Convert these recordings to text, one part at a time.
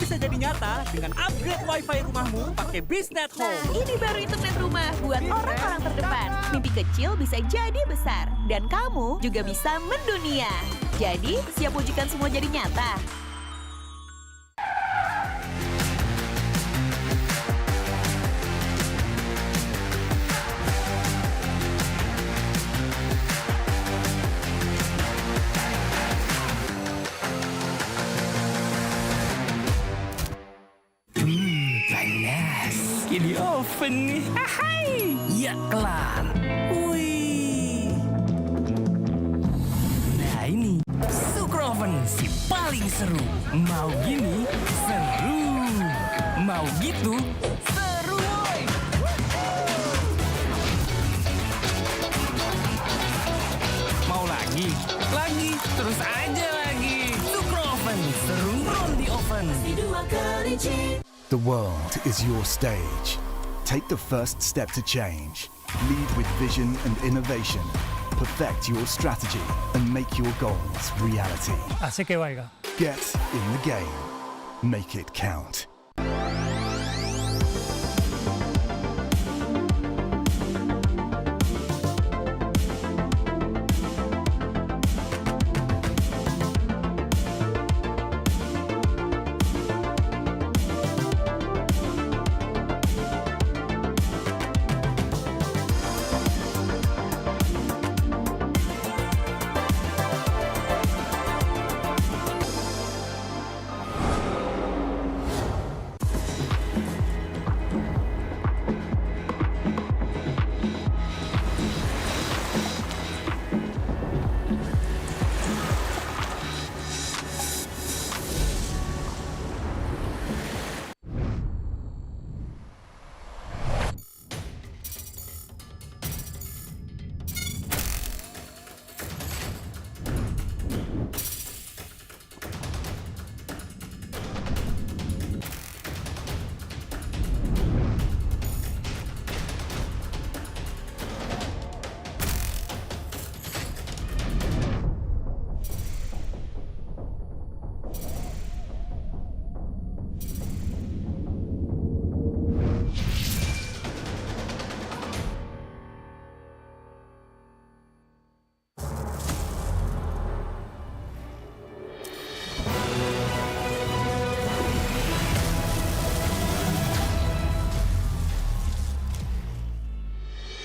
Bisa jadi nyata dengan upgrade wifi rumahmu pakai Beastnet Home. Nah, ini baru internet rumah buat orang-orang terdepan. Mimpi kecil bisa jadi besar. Dan kamu juga bisa mendunia. Jadi, siap wujudkan semua jadi nyata? Di oven nih. Hai, ya kelar. Wih. Nah ini Super Oven si paling seru. Mau gini seru, mau gitu seru. Woy. Mau lagi, terus aja lagi. Super Oven seru from the oven. The world is your stage. Take the first step to change. Lead with vision and innovation. Perfect your strategy and make your goals reality. Así que vaya. Get in the game. Make it count.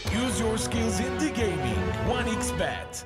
Use your skills in the gaming. 1xBet.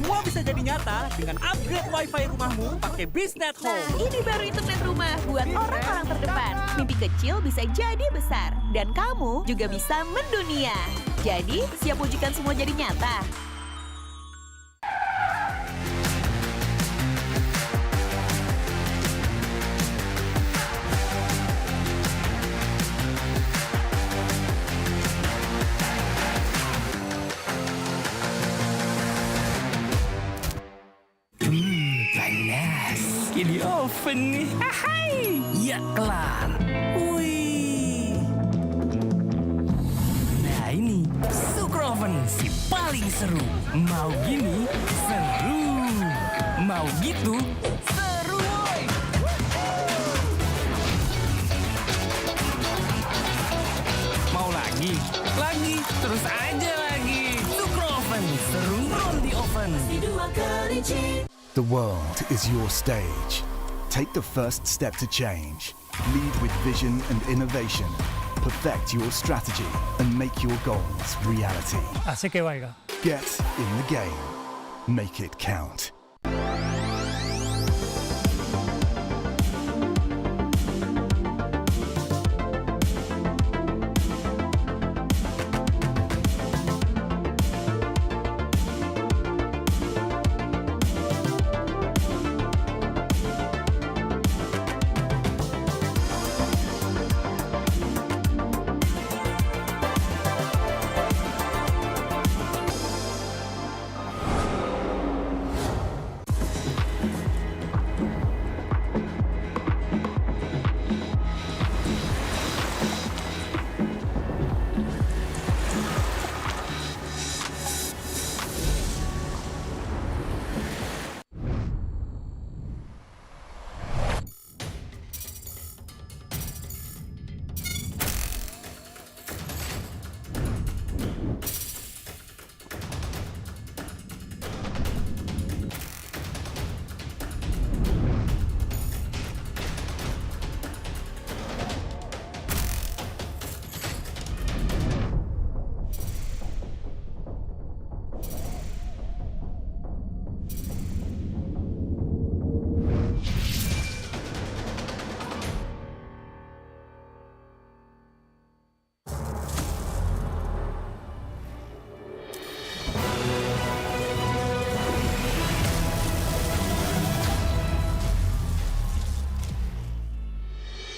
Semua bisa jadi nyata dengan upgrade wifi rumahmu pakai Beastnet Nah, Home. ini baru internet rumah buat orang-orang terdepan. Mimpi kecil bisa jadi besar. Dan kamu juga bisa mendunia. Jadi, siap wujudkan semua jadi nyata? Panas. Di oven nih. Hai. Ya kelar. Wih. Nah ini Sukroven si paling seru. Mau gini seru. Mau gitu seru woy. Mau lagi? Lagi. Terus aja lagi. Sukroven seru roll di oven. The world is your stage. Take the first step to change. Lead with vision and innovation. Perfect your strategy and make your goals reality. Así que vaya. Get in the game. Make it count.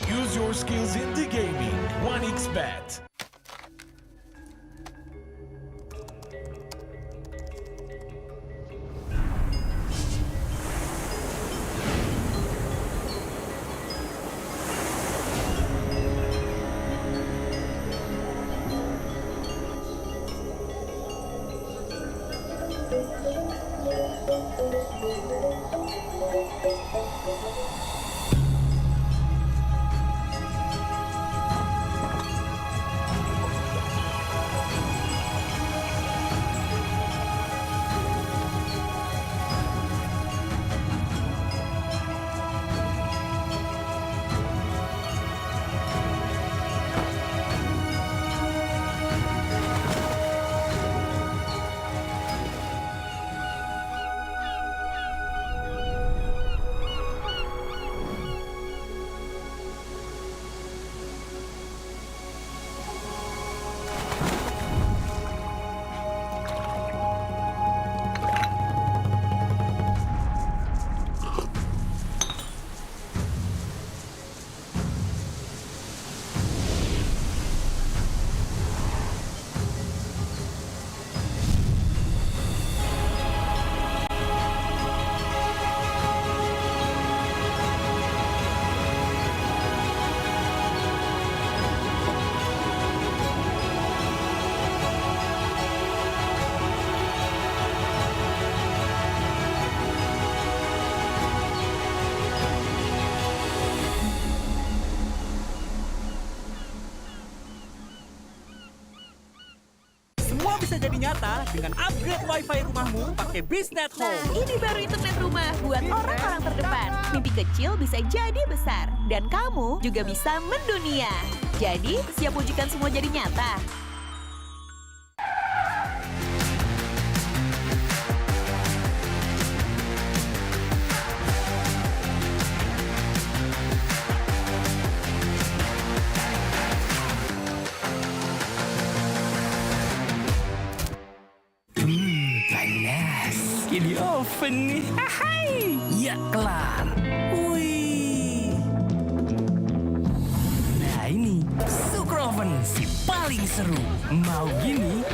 Use your skills in the gaming. 1xBet. Semua bisa jadi nyata dengan upgrade wifi rumahmu pakai Beastnet Nah, Home. ini baru internet rumah buat orang-orang terdepan. Mimpi kecil bisa jadi besar. Dan kamu juga bisa mendunia. Jadi, siap wujudkan semua jadi nyata? Panas. Ini oven nih. Hai. Ya, kelar. Wih. Nah ini, Sukroven si paling seru. Mau gini?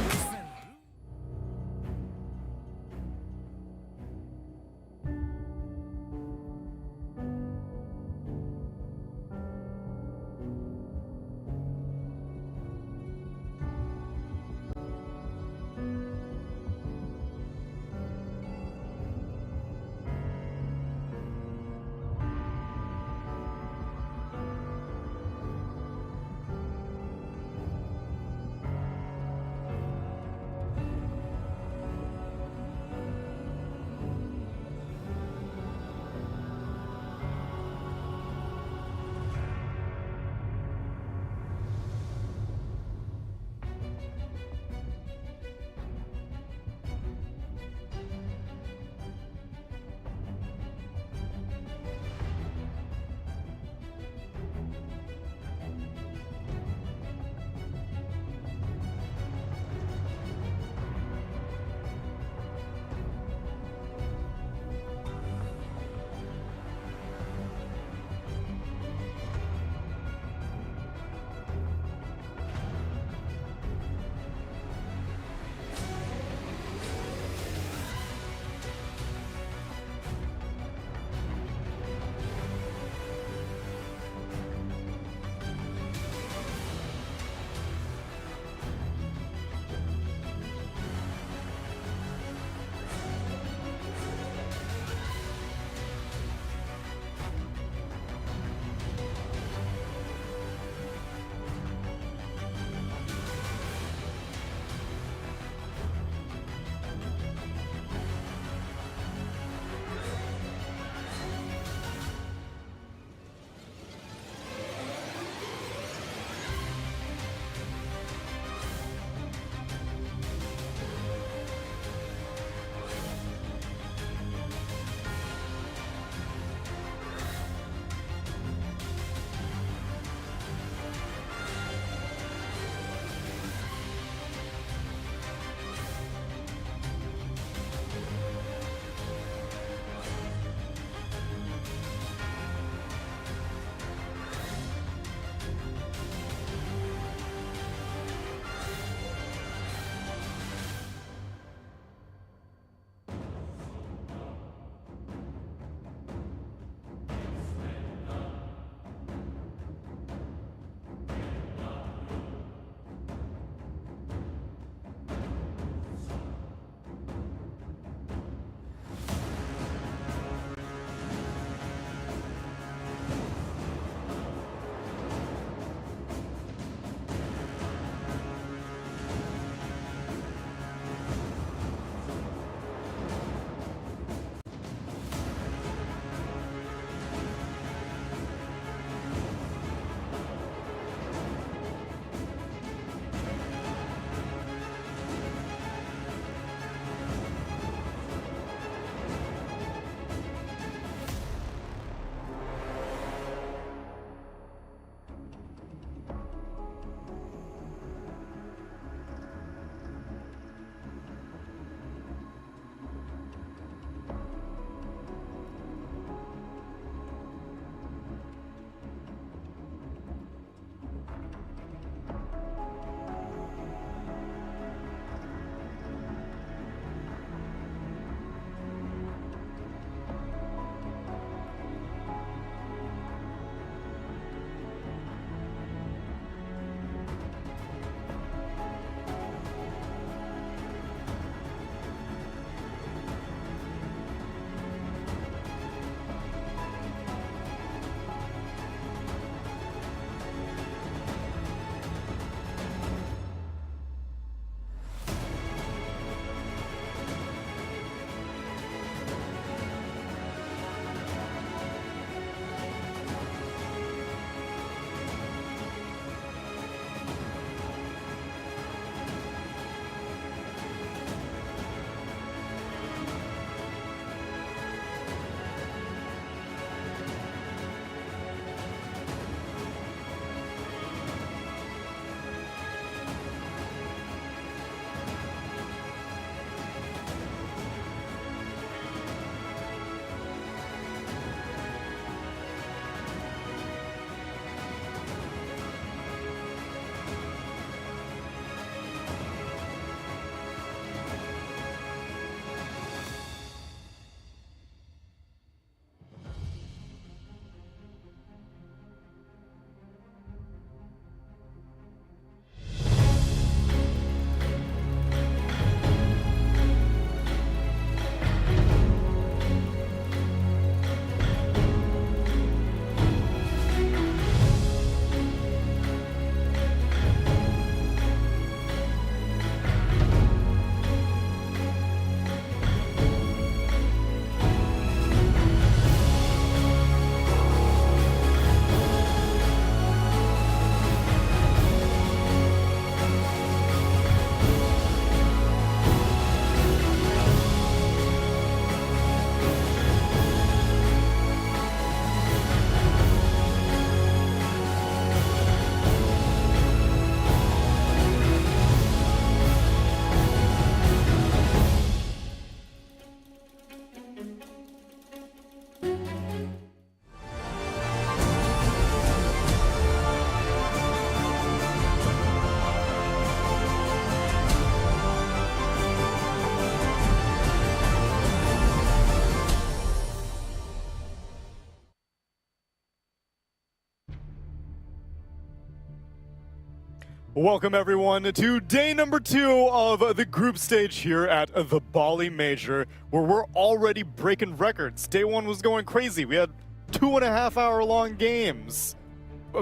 Welcome everyone to day number 2 of the group stage here at the Bali Major, where we're already breaking records. Day 1 was going crazy. We had 2.5 hour long games.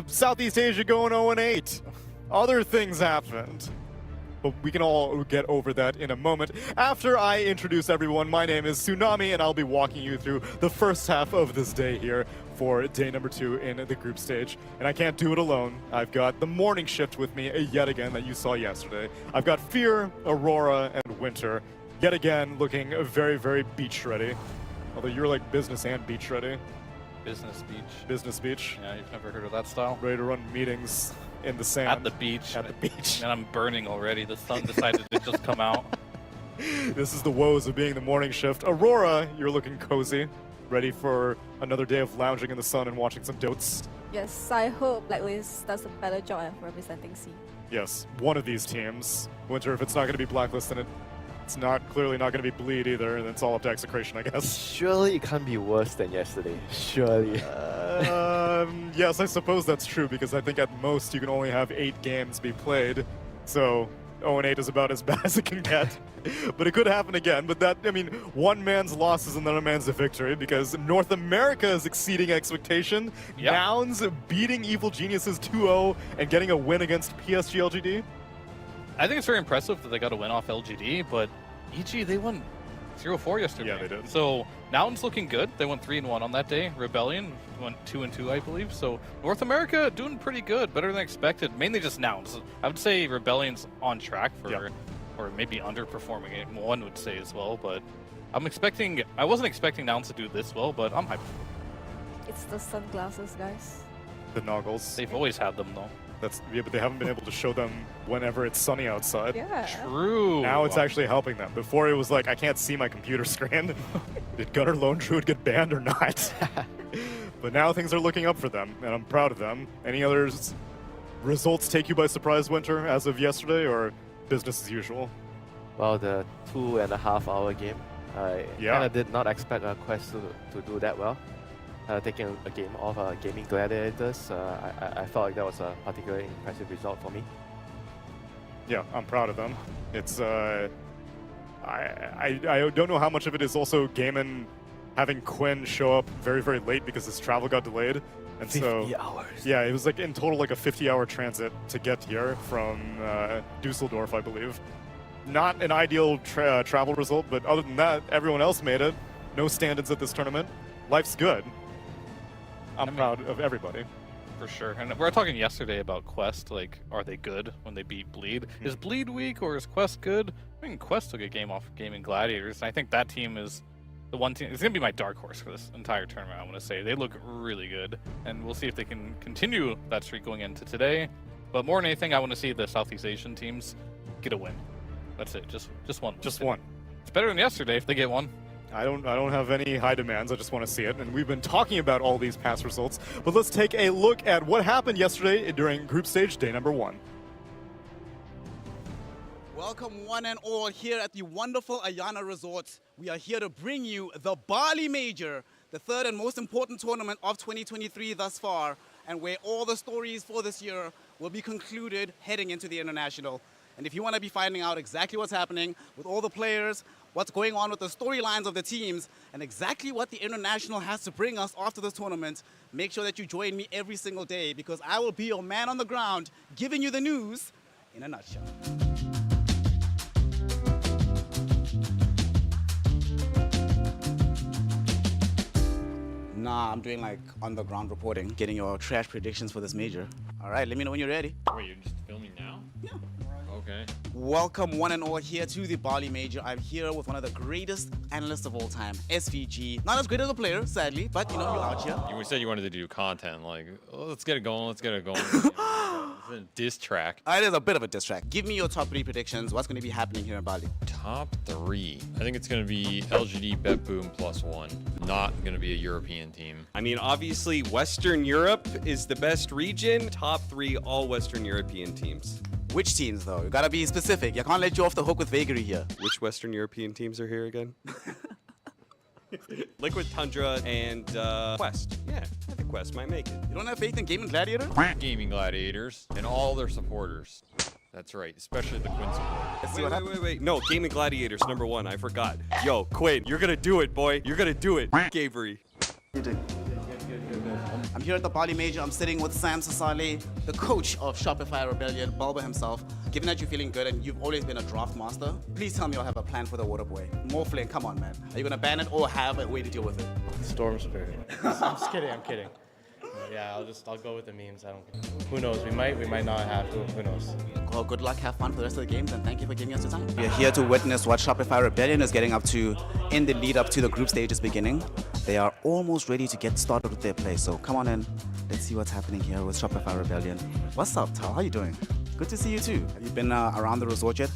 Southeast Asia going 0-8. Other things happened. But we can all get over that in a moment. After I introduce everyone, my name is Tsunami, and I'll be walking you through the first half of this day here for day number 2 in the group stage. And I can't do it alone. I've got the morning shift with me yet again that you saw yesterday. I've got Fear, Aurora, and Winter, yet again looking very, very beach ready. Although you're like business and beach ready. Business beach. Business beach. Yeah, you've never heard of that style? Ready to run meetings in the sand. At the beach. At the beach. And I'm burning already. The sun decided to just come out. This is the woes of being the morning shift. Aurora, you're looking cozy. Ready for another day of lounging in the sun and watching some dotes. Yes, I hope Blacklist does a better job at representing C. Yes, one of these teams. Winter, if it's not going to be Blacklist, then it's clearly not going to be Bleed either, and it's all up to execration, I guess. Surely it can't be worse than yesterday. Surely. Yes, I suppose that's true, because I think at most you can only have 8 games be played. So 0-8 is about as bad as it can get. But it could happen again. But that, I mean, one man's loss is another man's victory, because North America is exceeding expectation. Yep. Nouns beating Evil Geniuses 2-0 and getting a win against PSG.LGD. I think it's very impressive that they got a win off LGD, but EG, they won 0-4 yesterday. Yeah, they did. So Nouns looking good. They went 3-1 on that day. Rebellion went 2-2, I believe. So North America doing pretty good, better than expected. Mainly just Nouns. I would say Rebellion's on track for, Yep. or maybe underperforming it. One would say as well, but I wasn't expecting Nouns to do this well, but I'm hyped. It's the sunglasses, guys. The Noggles. They've always had them though. Yeah, but they haven't been able to show them whenever it's sunny outside. Yeah. True. Now it's actually helping them. Before it was like, I can't see my computer screen. Did Gunner Lone Druid get banned or not? But now things are looking up for them, and I'm proud of them. Any other results take you by surprise, Winter, as of yesterday, or business as usual? Well, the 2.5 hour game. I kind of did not expect Quest to do that well. Taking a game off Gaming Gladiators, I felt like that was a particularly impressive result for me. Yeah, I'm proud of them. It's I don't know how much of it is also Gaimin having Quinn show up very, very late because his travel got delayed. And 50 hours. Yeah, it was like in total like a 50-hour transit to get here from Dusseldorf, I believe. Not an ideal travel result, but other than that, everyone else made it. No stand-ins at this tournament. Life's good. I'm proud of everybody. For sure. And we were talking yesterday about Quest, like, are they good when they beat Bleed? Is Bleed weak or is Quest good? I mean, Quest took a game off Gaming Gladiators, and I think that team is the one team. It's going to be my dark horse for this entire tournament, I want to say. They look really good, and we'll see if they can continue that streak going into today. But more than anything, I want to see the Southeast Asian teams get a win. That's it. Just one. Just one. It's better than yesterday if they get one. I don't have any high demands, I just want to see it. And we've been talking about all these past results, but let's take a look at what happened yesterday during group stage day number 1. Welcome one and all here at the wonderful Ayana Resort. We are here to bring you the Bali Major, the third and most important tournament of 2023 thus far, and where all the stories for this year will be concluded heading into the International. And if you want to be finding out exactly what's happening with all the players, what's going on with the storylines of the teams, and exactly what the International has to bring us after this tournament, make sure that you join me every single day, because I will be your man on the ground giving you the news in a nutshell. Nah, I'm doing like on-the-ground reporting, getting your trash predictions for this major. All right, let me know when you're ready. Wait, you're just filming now? Yeah. Okay. Welcome one and all here to the Bali Major. I'm here with one of the greatest analysts of all time, SVG. Not as great as a player, sadly, but you know, you're out here. You said you wanted to do content, like, oh, let's get it going, let's get it going. It's a diss track. It is a bit of a diss track. Give me your top 3 predictions. What's going to be happening here in Bali? Top 3. I think it's going to be LGD Betboom +1. Not going to be a European team. I mean, obviously, Western Europe is the best region. Top 3 all Western European teams. Which teams, though? You gotta be specific. You can't let you off the hook with vagary here. Which Western European teams are here again? Liquid Tundra and Quest. Yeah, I think Quest might make it. You don't have faith in Gaming Gladiator? Gaming Gladiators and all their supporters. That's right, especially the Quinn support. Wait. No, Gaimin Gladiators, #1. I forgot. Yo, Quinn, you're gonna do it, boy. You're gonna do it. Gavery. I'm here at the Bali Major. I'm sitting with Sam Sasali, the coach of Shopify Rebellion, Bulba himself. Given that you're feeling good and you've always been a draft master, please tell me you'll have a plan for the water boy. Morphling, come on, man. Are you gonna ban it or have a way to deal with it? Storm Spirit. I'm just kidding. I'm kidding. Yeah, I'll go with the memes. I don't. Who knows? We might not have to. Who knows? Well, good luck, have fun for the rest of the games, and thank you for giving us your time. We're here to witness what Shopify Rebellion is getting up to in the lead up to the group stages beginning. They are almost ready to get started with their play, so come on in. Let's see what's happening here with Shopify Rebellion. What's up, Tal? How you doing? Good to see you too. Have you been around the resort yet?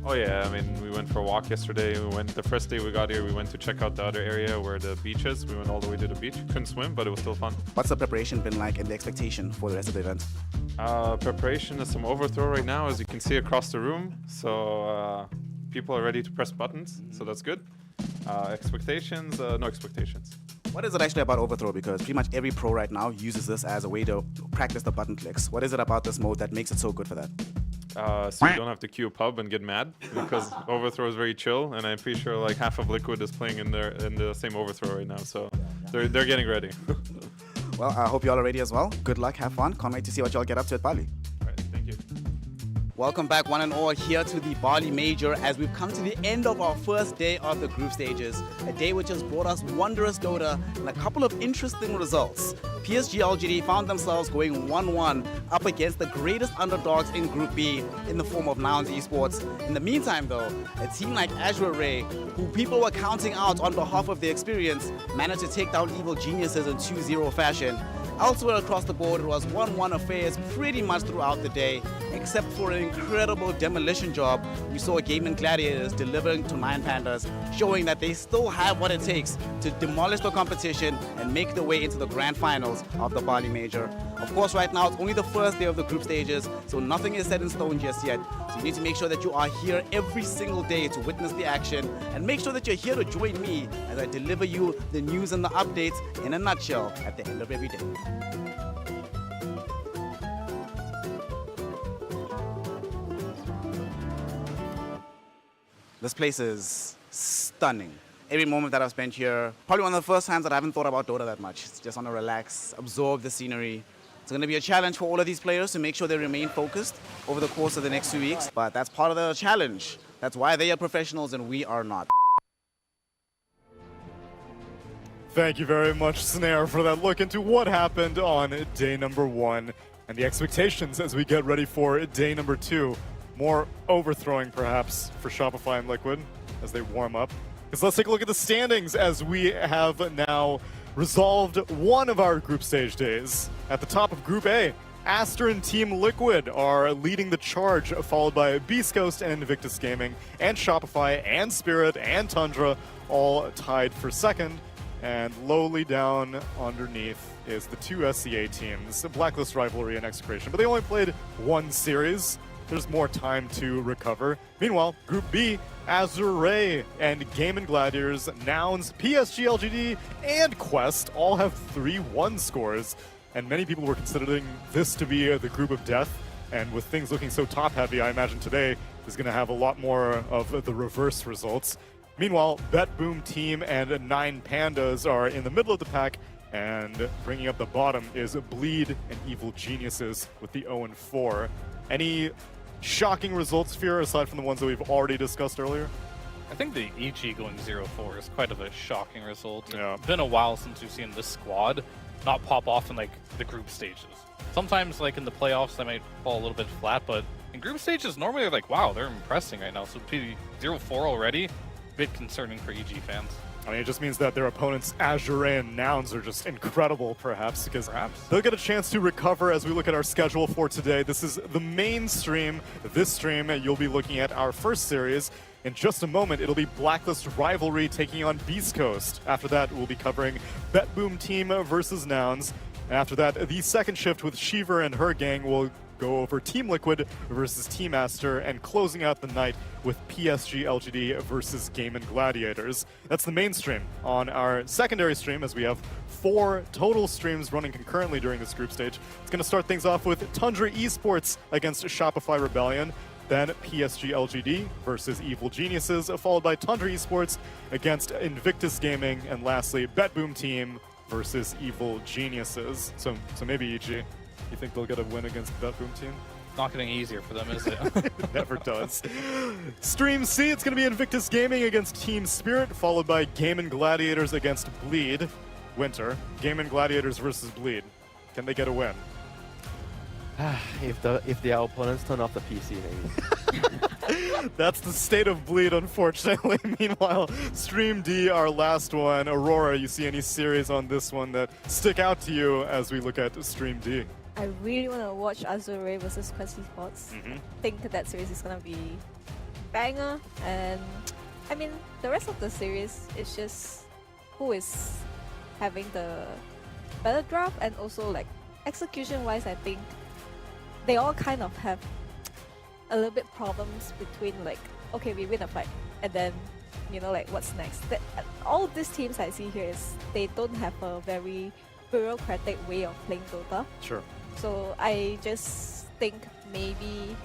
Oh yeah, I mean, we went for a walk yesterday. The first day we got here, we went to check out the other area where the beach is. We went all the way to the beach. Couldn't swim, but it was still fun. What's the preparation been like and the expectation for the rest of the event? Preparation is some overthrow right now, as you can see across the room. So people are ready to press buttons, so that's good. Expectations, no expectations. What is it actually about overthrow? Because pretty much every pro right now uses this as a way to practice the button clicks. What is it about this mode that makes it so good for that? So you don't have to queue a pub and get mad, because overthrow is very chill, and I'm pretty sure like half of Liquid is playing in the same overthrow right now, so they're getting ready. Well, I hope you all are ready as well. Good luck, have fun. Can't wait to see what y'all get up to at Bali. All right, thank you. Welcome back, one and all, here to the Bali Major as we've come to the end of our first day of the group stages. A day which has brought us wondrous Dota and a couple of interesting results. PSG.LGD found themselves going 1-1 up against the greatest underdogs in Group B in the form of Nouns Esports. In the meantime, though, a team like Azure, who people were counting out on behalf of their experience, managed to take down Evil Geniuses in 2-0 fashion. Elsewhere across the board, it was 1-1 affairs pretty much throughout the day, except for an incredible demolition job. We saw Gaimin Gladiators delivering to 9 Pandas, showing that they still have what it takes to demolish the competition and make their way into the grand finals of the Bali Major. Of course, right now, it's only the first day of the group stages, so nothing is set in stone just yet. So you need to make sure that you are here every single day to witness the action, and make sure that you're here to join me as I deliver you the news and the updates in a nutshell at the end of every day. This place is stunning. Every moment that I've spent here, probably one of the first times that I haven't thought about Dota that much. Just want to relax, absorb the scenery. It's going to be a challenge for all of these players to make sure they remain focused over the course of the next 2 weeks. But that's part of the challenge. That's why they are professionals and we are not. Thank you very much, Snare, for that look into what happened on day number 1 and the expectations as we get ready for day number 2. More overthrowing, perhaps, for Shopify and Liquid as they warm up. Because let's take a look at the standings as we have now resolved one of our group stage days. At the top of Group A, Aster and Team Liquid are leading the charge, followed by Beastcoast and Invictus Gaming, and Shopify and Spirit and Tundra, all tied for second. And lowly down underneath is the 2 SCA teams, Blacklist, Rivalry, and Execration. But they only played one series. There's more time to recover. Meanwhile, Group B, Azure and Gaimin Gladiators, Nouns, PSG.LGD, and Quest all have 3-1 scores. And many people were considering this to be the group of death. And with things looking so top-heavy, I imagine today is going to have a lot more of the reverse results. Meanwhile, Betboom team and 9 Pandas are in the middle of the pack. And bringing up the bottom is Bleed and Evil Geniuses with the 0-4. Any shocking results, Fear, aside from the ones that we've already discussed earlier? I think the EG going 0-4 is quite of a shocking result. Yeah. It's been a while since we've seen this squad not pop off in like the group stages. Sometimes like in the playoffs they might fall a little bit flat, but in group stages normally they're like, wow, they're impressing right now. So to be 0-4 already, a bit concerning for EG fans. I mean, it just means that their opponents, Azure and Nouns, are just incredible, perhaps, because they'll get a chance to recover as we look at our schedule for today. This is the main stream. This stream, you'll be looking at our first series. In just a moment, it'll be Blacklist Rivalry taking on Beastcoast. After that, we'll be covering Betboom team versus Nouns. And after that, the second shift with Shiver and her gang will go over Team Liquid versus Team Aster, and closing out the night with PSG.LGD versus Gaimin Gladiators. That's the main stream. On our secondary stream, as we have 4 total streams running concurrently during this group stage, it's going to start things off with Tundra Esports against Shopify Rebellion, then PSG.LGD versus Evil Geniuses, followed by Tundra Esports against Invictus Gaming, and lastly, Betboom Team versus Evil Geniuses. So maybe EG, you think they'll get a win against Betboom Team? Not getting easier for them, is it? It never does. Stream C, it's going to be Invictus Gaming against Team Spirit, followed by Gaimin Gladiators against Bleed. Winter, Gaimin Gladiators versus Bleed. Can they get a win? If their opponents turn off the PC, maybe. That's the state of Bleed, unfortunately. Meanwhile, Stream D, our last one. Aurora, you see any series on this one that stick out to you as we look at Stream D? I really want to watch Azure versus Quest Esports. I think that series is going to be banger. And I mean, the rest of the series is just who is having the better draft, and also like execution-wise, I think they all kind of have a little bit problems between like, okay, we win a fight, and then, you know, like what's next. All these teams I see here is they don't have a very bureaucratic way of playing Dota. Sure. So I just think maybe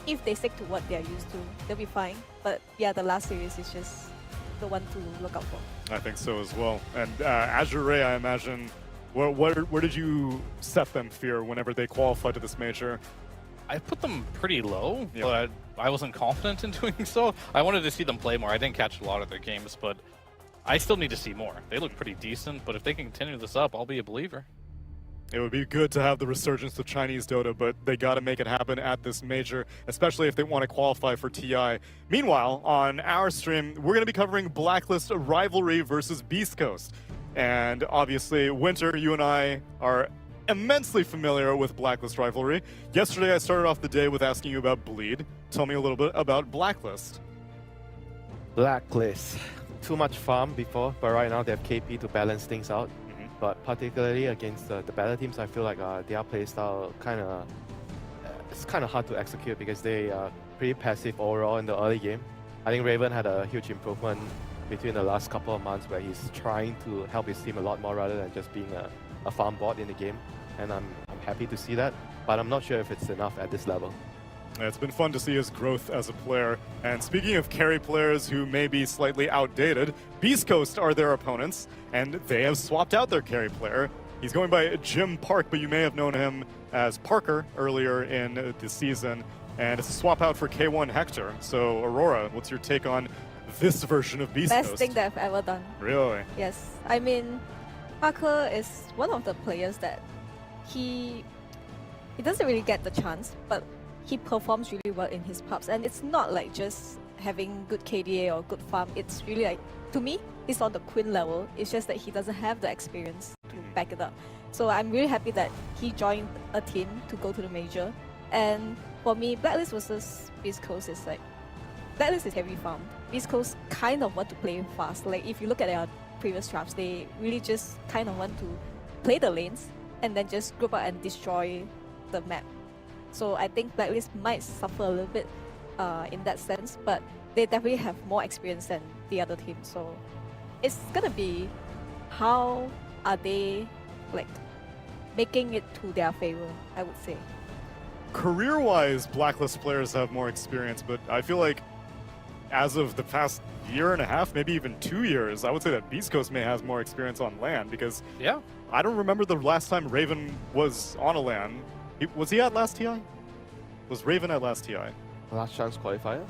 if they stick to what they're used to, they'll be fine. But yeah, the last series is just the one to look out for. I think so as well. And Azure, I imagine, where did you set them, Fear, whenever they qualify to this major? I put them pretty low, but I wasn't confident in doing so. I wanted to see them play more. I didn't catch a lot of their games, but I still need to see more. They look pretty decent, but if they can continue this up, I'll be a believer. It would be good to have the resurgence of Chinese Dota, but they got to make it happen at this major, especially if they want to qualify for TI. Meanwhile, on our stream, we're going to be covering Blacklist Rivalry versus Beastcoast. And obviously, Winter, you and I are immensely familiar with Blacklist Rivalry. Yesterday, I started off the day with asking you about Bleed. Tell me a little bit about Blacklist. Blacklist. Too much farm before, but right now they have KP to balance things out. But particularly against the better teams, I feel like their playstyle it's kind of hard to execute because they are pretty passive overall in the early game. I think Raven had a huge improvement between the last couple of months where he's trying to help his team a lot more rather than just being a farm bot in the game. And I'm happy to see that, but I'm not sure if it's enough at this level. It's been fun to see his growth as a player. And speaking of carry players who may be slightly outdated, Beastcoast are their opponents, and they have swapped out their carry player. He's going by Jim Park, but you may have known him as Parker earlier in the season. And it's a swap out for K1 Hector. So, Aurora, what's your take on this version of Beastcoast? Best thing that I've ever done. Really? Yes. I mean, Parker is one of the players that he doesn't really get the chance, but he performs really well in his pubs. And it's not like just having good KDA or good farm. It's really like, to me, he's on the Queen level. It's just that he doesn't have the experience to back it up. So I'm really happy that he joined a team to go to the major. And for me, Blacklist versus Beastcoast is like, Blacklist is heavy farm. Beastcoast kind of want to play fast. Like if you look at their previous drafts, they really just kind of want to play the lanes and then just group up and destroy the map. So I think Blacklist might suffer a little bit in that sense, but they definitely have more experience than the other team. So it's gonna be how are they like making it to their favor, I would say. Career-wise, Blacklist players have more experience, but I feel like as of the past year and a half, maybe even 2 years, I would say that Beastcoast may have more experience on LAN because I don't remember the last time Raven was on a LAN. Was he at last TI? Was Raven at last TI? Last chance qualifier?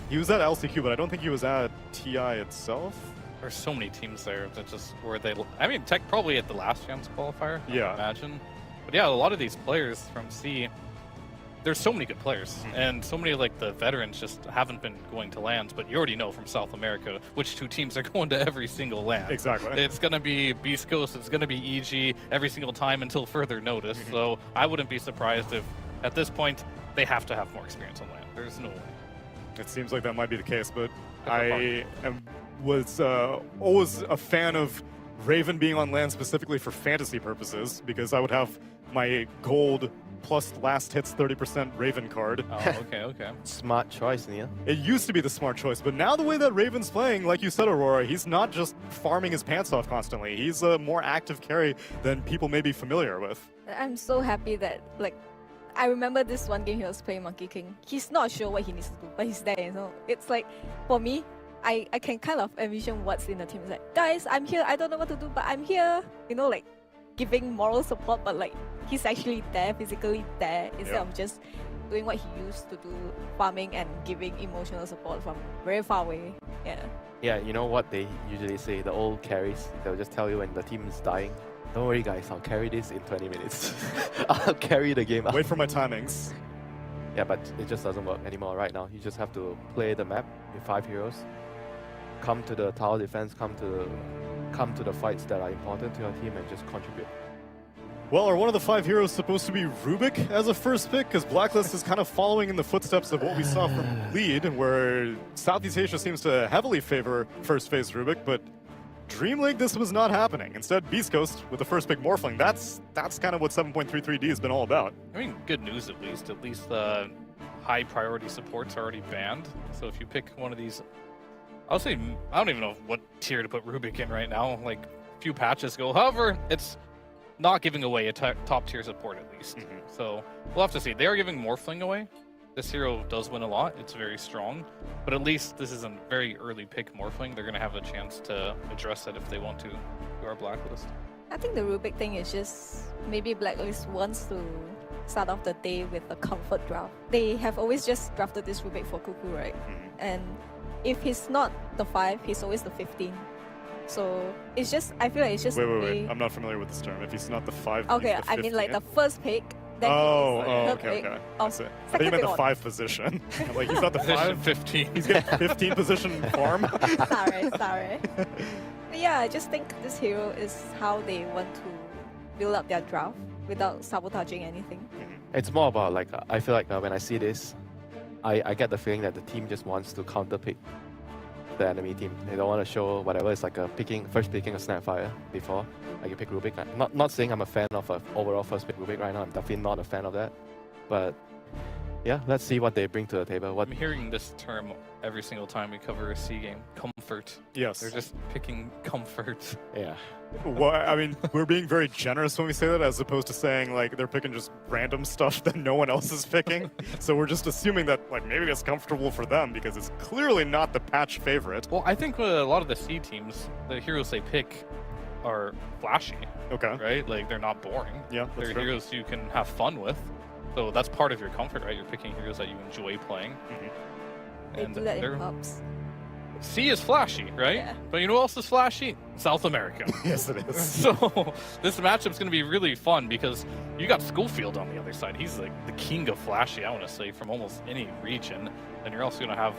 He was at LCQ, but I don't think he was at TI itself. There's so many teams there that just where they. I mean, probably at the last chance qualifier. Yeah. I imagine. But yeah, a lot of these players from C, there's so many good players, and so many like the veterans just haven't been going to LANs. But you already know from South America which 2 teams are going to every single LAN. Exactly. It's gonna be Beastcoast. It's gonna be EG every single time until further notice. So I wouldn't be surprised if at this point they have to have more experience on LAN. There's no way. It seems like that might be the case, but I was always a fan of Raven being on LAN specifically for fantasy purposes because I would have my gold plus last hits 30% Raven card. Oh, okay. Smart choice, Neil. It used to be the smart choice, but now the way that Raven's playing, like you said, Aurora, he's not just farming his pants off constantly. He's a more active carry than people may be familiar with. I'm so happy that, like, I remember this one game he was playing Monkey King. He's not sure what he needs to do, but he's there, you know. It's like, for me, I can kind of envision what's in the team. It's like, guys, I'm here, I don't know what to do, but I'm here. You know, like, giving moral support, but like, he's actually there, physically there, instead of just doing what he used to do, farming and giving emotional support from very far away. Yeah. Yeah, you know what they usually say, the old carries, they'll just tell you when the team is dying, don't worry guys, I'll carry this in 20 minutes. I'll carry the game out. Wait for my timings. Yeah, but it just doesn't work anymore right now. You just have to play the map with 5 heroes, come to the tower defense, come to the fights that are important to your team and just contribute. Well, are one of the 5 heroes supposed to be Rubik as a first pick? Because Blacklist is kind of following in the footsteps of what we saw from Lead, where Southeast Asia seems to heavily favor first phase Rubik, but Dream League, this was not happening. Instead, Beastcoast with the first pick Morphling. That's kind of what 7.33D has been all about. I mean, good news at least. At least the high priority supports are already banned. So if you pick one of these, I'll say, I don't even know what tier to put Rubik in right now. Like, a few patches ago. However, it's not giving away a top tier support at least. So we'll have to see. They are giving Morphling away. This hero does win a lot. It's very strong. But at least this is a very early pick Morphling. They're going to have a chance to address that if they want to our Blacklist. I think the Rubik thing is just maybe Blacklist wants to start off the day with a comfort draft. They have always just drafted this Rubik for Cuckoo, right? And if he's not the 5, he's always the 15. So it's just, I feel like it's just... Wait. I'm not familiar with this term. If he's not the 5, okay, he's the I mean like the first pick. Then okay. I see. I think you meant the 5 position. Like, he's not the 5. 15. He's getting 15 position farm. sorry. But yeah, I just think this hero is how they want to build up their draft without sabotaging anything. It's more about, like, I feel like when I see this, I get the feeling that the team just wants to counter pick the enemy team. They don't want to show whatever. It's like first picking a Snapfire before you pick Rubik. I'm not saying I'm a fan of overall first pick Rubik right now. I'm definitely not a fan of that. But yeah, let's see what they bring to the table. I'm hearing this term every single time we cover a C game. Comfort. Yes. They're just picking comfort. Yeah. Well, I mean, we're being very generous when we say that, as opposed to saying, like, they're picking just random stuff that no one else is picking. So we're just assuming that, like, maybe it's comfortable for them because it's clearly not the patch favorite. Well, I think with a lot of the C teams, the heroes they pick are flashy. Okay. Right? Like, they're not boring. Yeah, they're heroes you can have fun with. So that's part of your comfort, right? You're picking heroes that you enjoy playing. They do that in pubs. C is flashy, right? Yeah. But you know what else is flashy? South America. Yes, it is. So this matchup's going to be really fun because you got Schofield on the other side. He's like the king of flashy, I want to say, from almost any region. And you're also going to have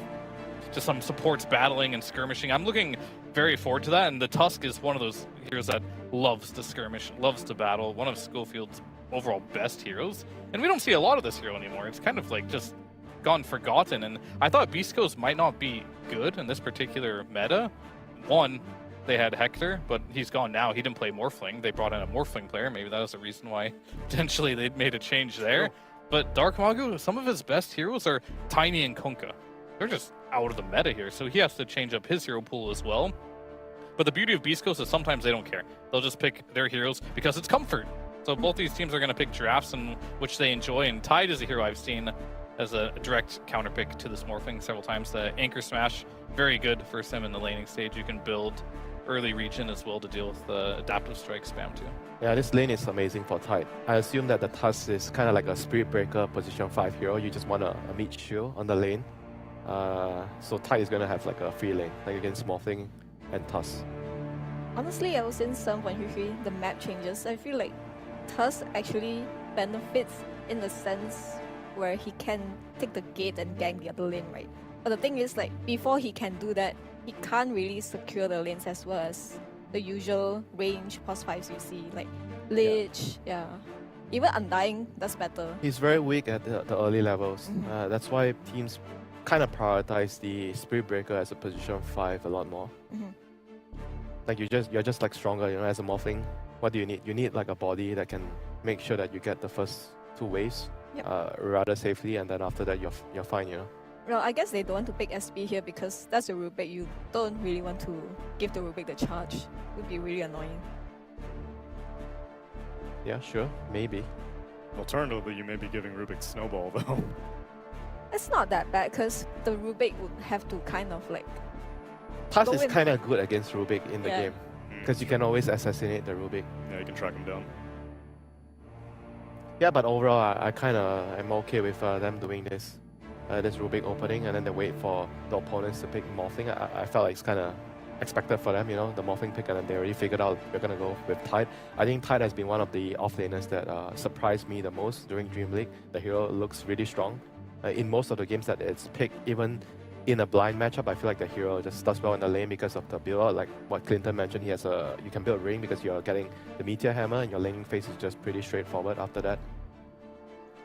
just some supports battling and skirmishing. I'm looking very forward to that. And the Tusk is one of those heroes that loves to skirmish, loves to battle. One of Schofield's overall best heroes. And we don't see a lot of this hero anymore. It's kind of like just gone forgotten, and I thought Beastcoast might not be good in this particular meta. One, they had Hector, but he's gone now. He didn't play Morphling. They brought in a Morphling player. Maybe that was the reason why potentially they made a change there. But Dark Magu, some of his best heroes are Tiny and Kunkka. They're just out of the meta here, so he has to change up his hero pool as well. But the beauty of Beastcoast is sometimes they don't care. They'll just pick their heroes because it's comfort. So both these teams are going to pick drafts in which they enjoy, and Tide is a hero I've seen as a direct counterpick to this Morphling several times. The Anchor Smash, very good for Sim in the laning stage. You can build early region as well to deal with the Adaptive Strike spam too. Yeah, this lane is amazing for Tide. I assume that the Tusk is kind of like a Spirit Breaker position 5 hero. You just want a meat shield on the lane. So Tide is going to have like a free lane, like against Morphling and Tusk. Honestly, ever since 7.33, the map changes, I feel like Tusk actually benefits in the sense where he can take the gate and gank the other lane, right? But the thing is, like, before he can do that, he can't really secure the lanes as well as the usual range plus 5s you see, like Lich, even Undying does better. He's very weak at the early levels. That's why teams kind of prioritize the Spirit Breaker as a position 5 a lot more. Like you're just like stronger, you know, as a Morphling. What do you need? You need like a body that can make sure that you get the first two waves Yep. rather safely, and then after that you're fine, you know. Well, I guess they don't want to pick SB here because that's a Rubik. You don't really want to give the Rubik the charge. It would be really annoying. Yeah, sure, maybe. Alternatively, you may be giving Rubik Snowball, though. It's not that bad because the Rubik would have to kind of like... Tusk go is in- kind of good against Rubik in the Yeah. game because you can always assassinate the Rubik. Yeah, you can track him down. Yeah, but overall, I kind of am okay with them doing this. This Rubik opening, and then they wait for the opponents to pick Morphling. I felt like it's kind of expected for them, you know, the Morphling pick, and then they already figured out they're going to go with Tide. I think Tide has been one of the offlaners that surprised me the most during Dream League. The hero looks really strong. In most of the games that it's picked, even in a blind matchup, I feel like the hero just does well in the lane because of the build. Like what Clinton mentioned, he has you can build a ring because you're getting the Meteor Hammer, and your laning phase is just pretty straightforward after that.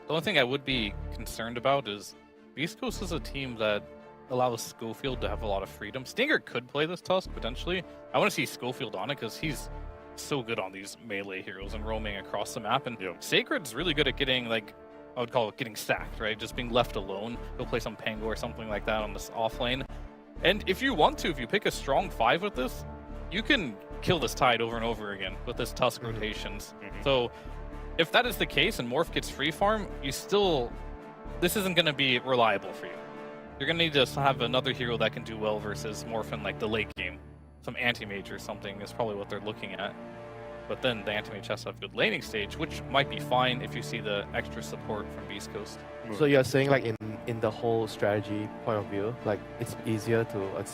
The only thing I would be concerned about is Beastcoast is a team that allows Schofield to have a lot of freedom. Stinger could play this Tusk, potentially. I want to see Schofield on it because he's so good on these melee heroes and roaming across the map. And Sacred's really good at getting, like, I would call it getting sacked, right? Just being left alone. He'll play some Pango or something like that on this off lane. And if you want to, if you pick a strong 5 with this, you can kill this Tide over and over again with this Tusk rotations. So if that is the case and Morph gets free farm, you still... This isn't going to be reliable for you. You're going to need to have another hero that can do well versus Morph in like the late game. Some anti-mage or something is probably what they're looking at. But then the anti-mage has to have good laning stage, which might be fine if you see the extra support from Beastcoast. So you're saying like in the whole strategy point of view, like it's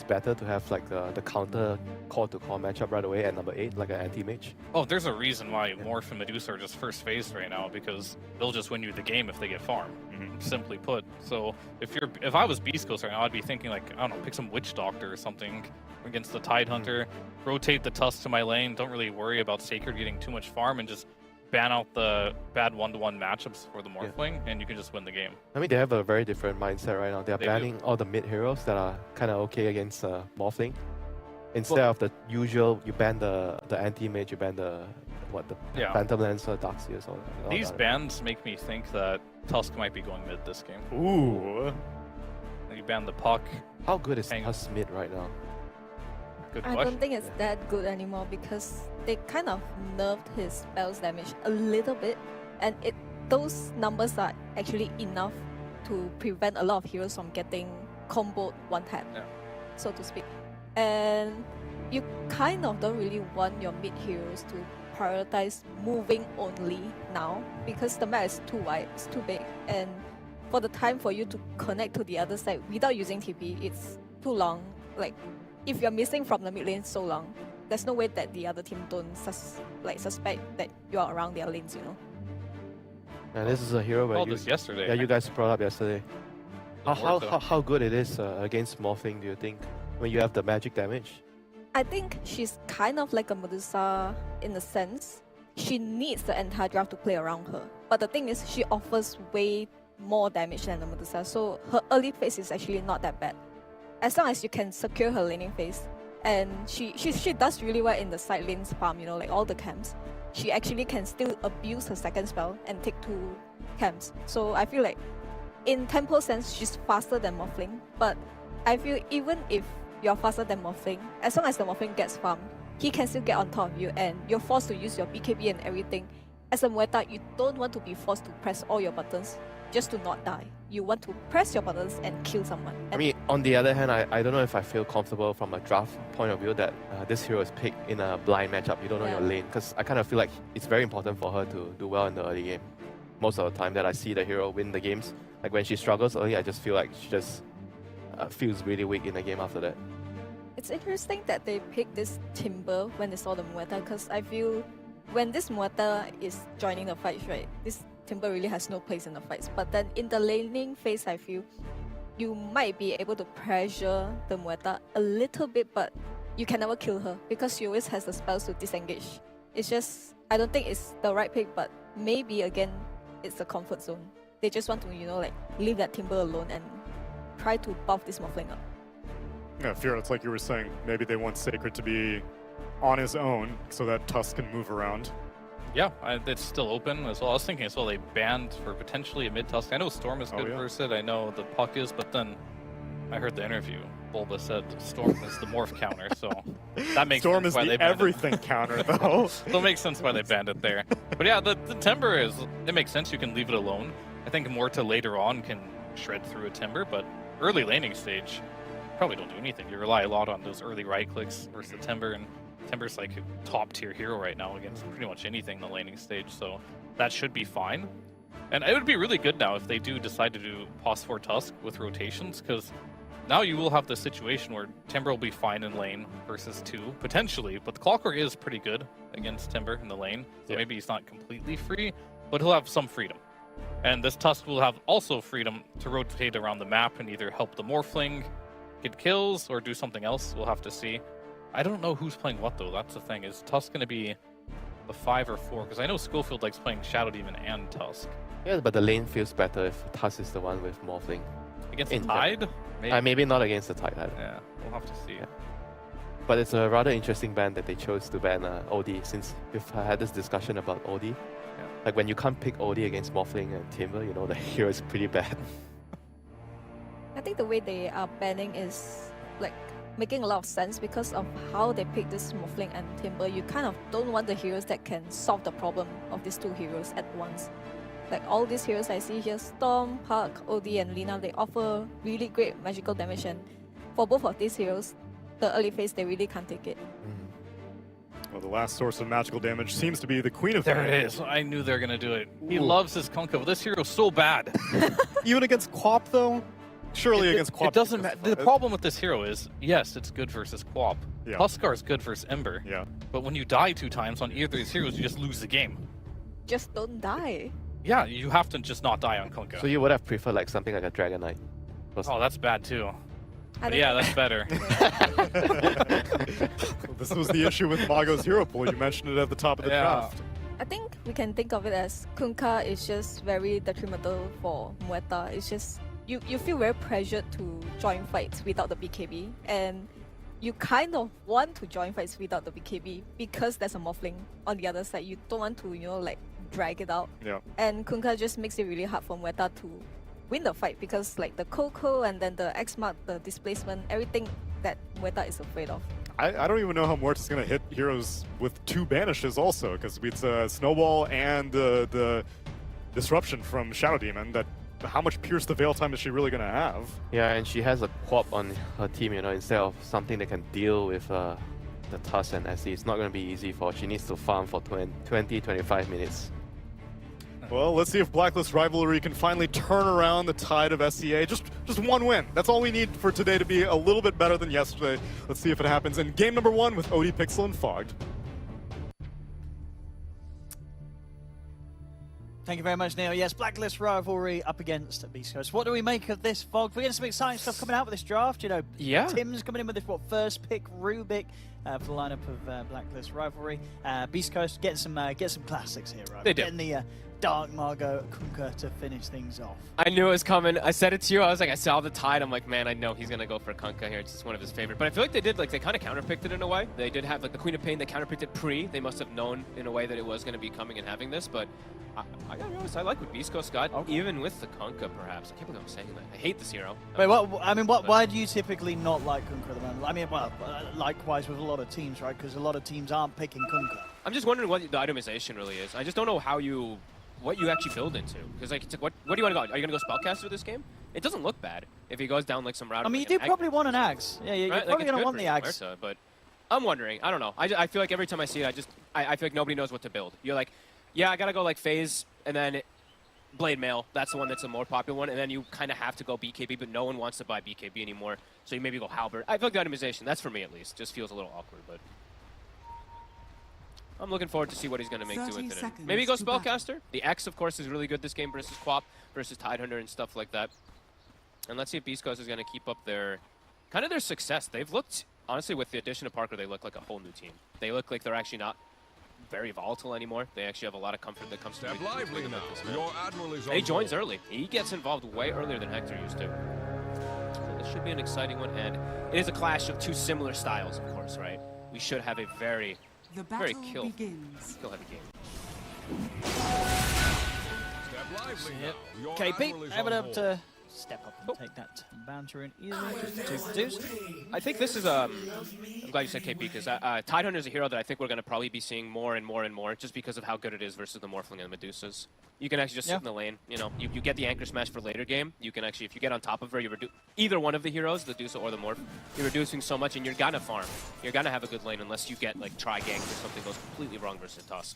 better to have like the counter core to core matchup right away at number 8, like an anti-mage? Oh, there's a reason why Morph and Medusa are just first phase right now, because they'll just win you the game if they get farm. Simply put. So if I was Beastcoast right now, I'd be thinking like, I don't know, pick some Witch Doctor or something against the Tide Hunter, rotate the Tusk to my lane, don't really worry about Sacred getting too much farm, and just ban out the bad one-to-one matchups for the Morphling, and you can just win the game. I mean, they have a very different mindset right now. They're banning all the mid heroes that are kind of okay against Morphling. Instead of the usual, you ban the anti-mage, you ban the Phantom Lancer, Darkseer, or These bans make me think that Tusk might be going mid this game. Ooh. You ban the Puck. How good is Tusk mid right now? Good I question. don't think it's that good anymore because they kind of nerfed his spells damage a little bit, and those numbers are actually enough to prevent a lot of heroes from getting comboed one tap, so to speak. And you kind of don't really want your mid heroes to prioritize moving only now because the map is too wide, it's too big, and for the time for you to connect to the other side without using TP, it's too long. Like, if you're missing from the mid lane so long, there's no way that the other team don't suspect that you're around their lanes, you know? And this is a hero where this yesterday. Yeah, you guys brought up yesterday. How good it is against Morphling, do you think? When you have the magic damage? I think she's kind of like a Medusa in a sense. She needs the entire draft to play around her. But the thing is, she offers way more damage than the Medusa, so her early phase is actually not that bad. As long as you can secure her laning phase, and she does really well in the side lanes farm, you know, like all the camps. She actually can still abuse her second spell and take 2 camps. So I feel like in tempo sense, she's faster than Morphling, but I feel even if you're faster than Morphling, as long as the Morphling gets farmed, he can still get on top of you and you're forced to use your BKB and everything. As a Muay Thai, you don't want to be forced to press all your buttons just to not die. You want to press your buttons and kill someone. I mean, on the other hand, I don't know if I feel comfortable from a draft point of view that this hero is picked in a blind matchup. You don't know your lane, because I kind of feel like it's very important for her to do well in the early game. Most of the time that I see the hero win the games, like when she struggles early, I just feel like she just feels really weak in the game after that. It's interesting that they picked this Timber when they saw the Muay Thai, because I feel when this Muay Thai is joining the fights, right, this Timber really has no place in the fights. But then in the laning phase, I feel you might be able to pressure the Muay Thai a little bit, but you can never kill her because she always has the spells to disengage. It's just, I don't think it's the right pick, but maybe again, it's a comfort zone. They just want to, you know, like leave that Timber alone and try to buff this Morphling up. Yeah, Fear, it's like you were saying, maybe they want Sacred to be on his own so that Tusk can move around. Yeah, it's still open as well. I was thinking as well they banned for potentially a mid-tusk. I know Storm is good versus it. I know the Puck is, but then I heard the interview. Bulba said Storm is the morph counter, so that makes Storm sense is why the they banned everything counter, though. So it makes sense why they banned it there. But yeah, the Timber is, it makes sense. You can leave it alone. I think Morta later on can shred through a Timber, but early laning stage, probably don't do anything. You rely a lot on those early right clicks versus the Timber, and Timber's like a top tier hero right now against pretty much anything in the laning stage, so that should be fine. And it would be really good now if they do decide to do Pos 4 Tusk with rotations, because now you will have the situation where Timber will be fine in lane versus 2, potentially, but the Clockwork is pretty good against Timber in the lane, so maybe he's not completely free, but he'll have some freedom. And this Tusk will have also freedom to rotate around the map and either help the Morphling get kills or do something else. We'll have to see. I don't know who's playing what, though. That's the thing. Is Tusk going to be the 5 or 4? Because I know Schofield likes playing Shadow Demon and Tusk. Yeah, but the lane feels better if Tusk is the one with Morphling. Against the Tide? Maybe not against the Tide. Yeah, we'll have to see. Yeah. But it's a rather interesting ban that they chose to ban OD, since we've had this discussion about OD. Yeah. Like when you can't pick OD against Morphling and Timber, you know the hero is pretty bad. I think the way they are banning is like making a lot of sense because of how they pick this Morphling and Timber. You kind of don't want the heroes that can solve the problem of these two heroes at once. Like all these heroes I see here, Storm, Puck, OD and Lina, they offer really great magical damage, and for both of these heroes, the early phase they really can't take it. Well, the last source of magical damage seems to be the Queen of There Fire. it is. I knew they were going to do it. He loves his Kunkka, but this hero's so bad. Even against Quap, though? Surely against Quap. It doesn't matter. The problem with this hero is, yes, it's good versus Quap. Yeah. Huskar is good versus Ember. Yeah. But when you die 2 times on either of these heroes, you just lose the game. Just don't die. Yeah, you have to just not die on Kunkka. So you would have preferred like something like a Dragon Knight? Oh, that's bad too. But yeah, that's better. This was the issue with Mago's hero pool. You mentioned it at the top of the draft. I think we can think of it as Kunkka is just very detrimental for Muerta. It's just you feel very pressured to join fights without the BKB, and you kind of want to join fights without the BKB because there's a Morphling on the other side. You don't want to, like drag it out. Yeah. And Kunkka just makes it really hard for Muerta to win the fight because like the Coco and then the X-Mark, the displacement, everything that Muerta is afraid of. I don't even know how Muerta's going to hit heroes with 2 banishes also, because it's Snowball and the Disruption from Shadow Demon. That how much Pierce the Veil time is she really going to have? Yeah, and she has a Quap on her team, instead of something that can deal with the Tusk and SE. It's not going to be easy for her. She needs to farm for 20-25 minutes. Well, let's see if Blacklist Rivalry can finally turn around the tide of SEA. Just 1 win. That's all we need for today to be a little bit better than yesterday. Let's see if it happens in game number 1 with OD Pixel and Fogged. Thank you very much, Neil. Yes, Blacklist Rivalry up against Beastcoast. What do we make of this, Fog? We're getting some exciting stuff coming out with this draft. Yeah. Tim's coming in with this, first pick, Rubik for the lineup of Blacklist Rivalry. Beastcoast getting some classics here, right? They do. Getting the Dark Margot Kunkka to finish things off. I knew it was coming. I said it to you. I was like, I saw the Tide. I'm like, man, I know he's going to go for Kunkka here. It's just one of his favorite. But I feel like they did, they kind of counterpicked it in a way. They did have, the Queen of Pain, they counterpicked it pre. They must have known in a way that it was going to be coming and having this. But I gotta be honest, I like what Beastcoast got, even with the Kunkka, perhaps. I can't believe I'm saying that. I hate this hero. Wait, why do you typically not like Kunkka at the moment? I mean, likewise with a lot of teams, right? Because a lot of teams aren't picking Kunkka. I'm just wondering what the itemization really is. I just don't know what you actually build into. Because what do you want to go? Are you going to go Spellcaster this game? It doesn't look bad if he goes down some route. I mean, you do probably want an Axe. Yeah, you're right? probably going to want the Axe. Versa, but I'm wondering. I don't know. I feel like every time I see it, I feel like nobody knows what to build. You're like, yeah, I got to go Phase, and then Blade Mail. That's the one that's a more popular one. And then you kind of have to go BKB, but no one wants to buy BKB anymore. So you maybe go Halberd. I feel like the itemization, that's for me at least, just feels a little awkward, but I'm looking forward to see what he's going to make do with it. Maybe go Spellcaster. The X, of course, is really good this game versus Quap, versus Tidehunter and stuff like that. And let's see if Beastcoast is going to keep up their success. They've looked, honestly, with the addition of Parker, they look like a whole new team. They look like they're actually not very volatile anymore. They actually have a lot of comfort that comes to it. And he joins early. He gets involved way earlier than Hector used to. So this should be an exciting one. And it is a clash of 2 similar styles, of course, right? We should have a very kill-heavy game. KP able to step up and take that bounty rune easily. Just 2 for 2s. I think this is I'm glad you said KP because Tidehunter is a hero that I think we're going to probably be seeing more and more and more just because of how good it is versus the Morphling and the Medusas. You can actually just sit in the lane. You know, you get the Anchor Smash for later game. You can actually, if you get on top of her, you reduce either one of the heroes, the Medusa or the Morph. You're reducing so much, and you're gonna farm. You're gonna have a good lane unless you get like tri-ganked or something goes completely wrong versus Tusk.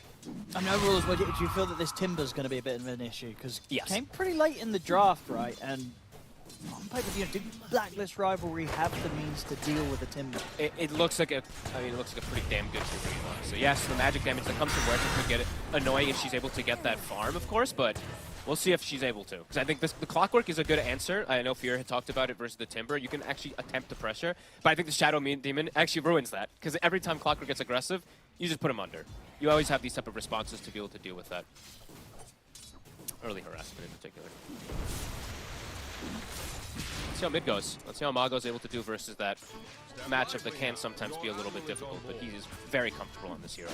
I mean, overall, as well, do you feel that this Timber's going to be a bit of an issue? Because it came pretty late in the draft, right? And on paper, did Blacklist Rivalry have the means to deal with the Timber? It looks like it looks like a pretty damn good Timber. So yes, the magic damage that comes from Werther could get it annoying if she's able to get that farm, of course, but we'll see if she's able to. Because I think the Clockwork is a good answer. I know Fear had talked about it versus the Timber. You can actually attempt the pressure, but I think the Shadow Demon actually ruins that. Because every time Clockwork gets aggressive, you just put him under. You always have these type of responses to be able to deal with that. Early harassment in particular. Let's see how mid goes. Let's see how Mago's able to do versus that matchup that can sometimes be a little bit difficult, but he is very comfortable on this hero.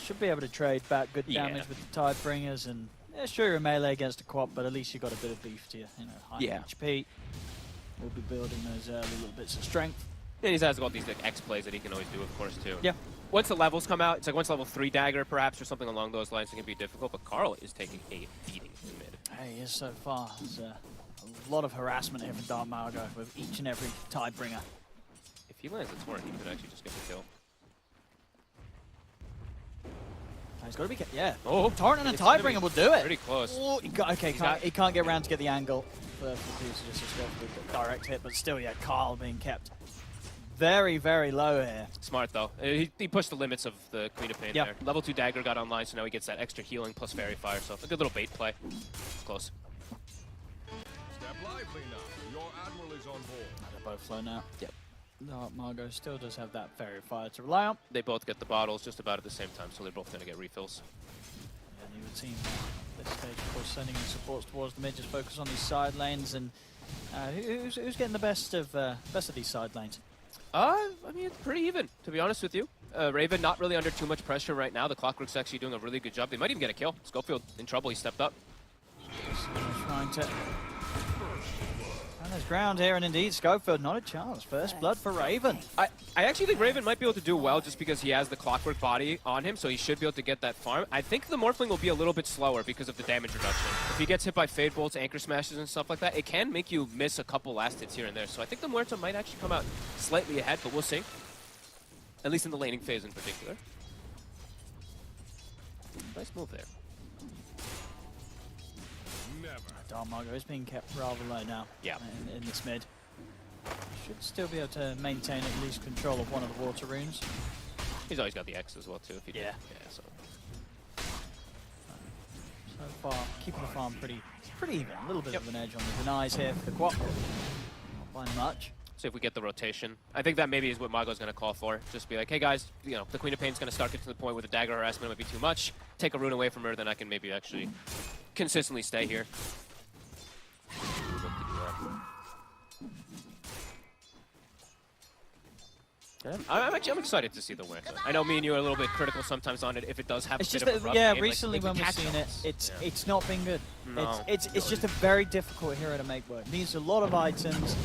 Should be able to trade back good damage with the Tidebringers, and sure, you're melee against a Quap, but at least you got a bit of beef to you. You know, high HP. We'll be building those early little bits of strength. And he has got these like X plays that he can always do, of course, too. Yeah. Once the levels come out, it's like once level 3 dagger, perhaps, or something along those lines, it can be difficult, but Carl is taking a beating in mid. He is so far. There's a lot of harassment here from Dark Margo with each and every Tidebringer. If he lands the torrent, he could actually just get the kill. He's got to be Oh, Torrent and a Tidebringer will do it. Pretty close. Oh, he can't get around to get the angle for just a direct hit, but still, Carl being kept very, very low here. Smart, though. He pushed the limits of the Queen of Pain there. Level 2 dagger got online, so now he gets that extra healing plus Fairy Fire, so a good little bait play. Close. Step lively now. Your Admiral is on board. They're both flown out. Yep. No, Margo still does have that Fairy Fire to rely on. They both get the bottles just about at the same time, so they're both going to get refills. And you would seem at this stage, of course, sending in supports towards the mid, just focus on these side lanes. And who's getting the best of these side lanes? I mean, it's pretty even, to be honest with you. Raven not really under too much pressure right now. The Clockwork's actually doing a really good job. They might even get a kill. Schofield in trouble. He stepped up. Trying to find his ground here, and indeed, Schofield, not a chance. First blood for Raven. I actually think Raven might be able to do well just because he has the Clockwork body on him, so he should be able to get that farm. I think the Morphling will be a little bit slower because of the damage reduction. If he gets hit by Fade Bolts, Anchor Smashes, and stuff like that, it can make you miss a couple last hits here and there. So I think the Muerta might actually come out slightly ahead, but we'll see. At least in the laning phase in particular. Nice move there. Darmargo is being kept rather low now in this mid. Should still be able to maintain at least control of one of the water runes. He's always got the X as well too. If he so far, keeping the farm pretty even. A little bit of an edge on the denies here for the Quap. Not by much. See if we get the rotation. I think that maybe is what Mago's going to call for. Just be like, hey guys, you know, the Queen of Pain's going to start getting to the point where the dagger harassment might be too much. Take a rune away from her, then I can maybe actually consistently stay here. I'm excited to see the win. I know me and you are a little bit critical sometimes on it if it does have a bit of a rough game. Recently when we've seen it, it's not been good. No. It's just a very difficult hero to make work. It needs a lot of items,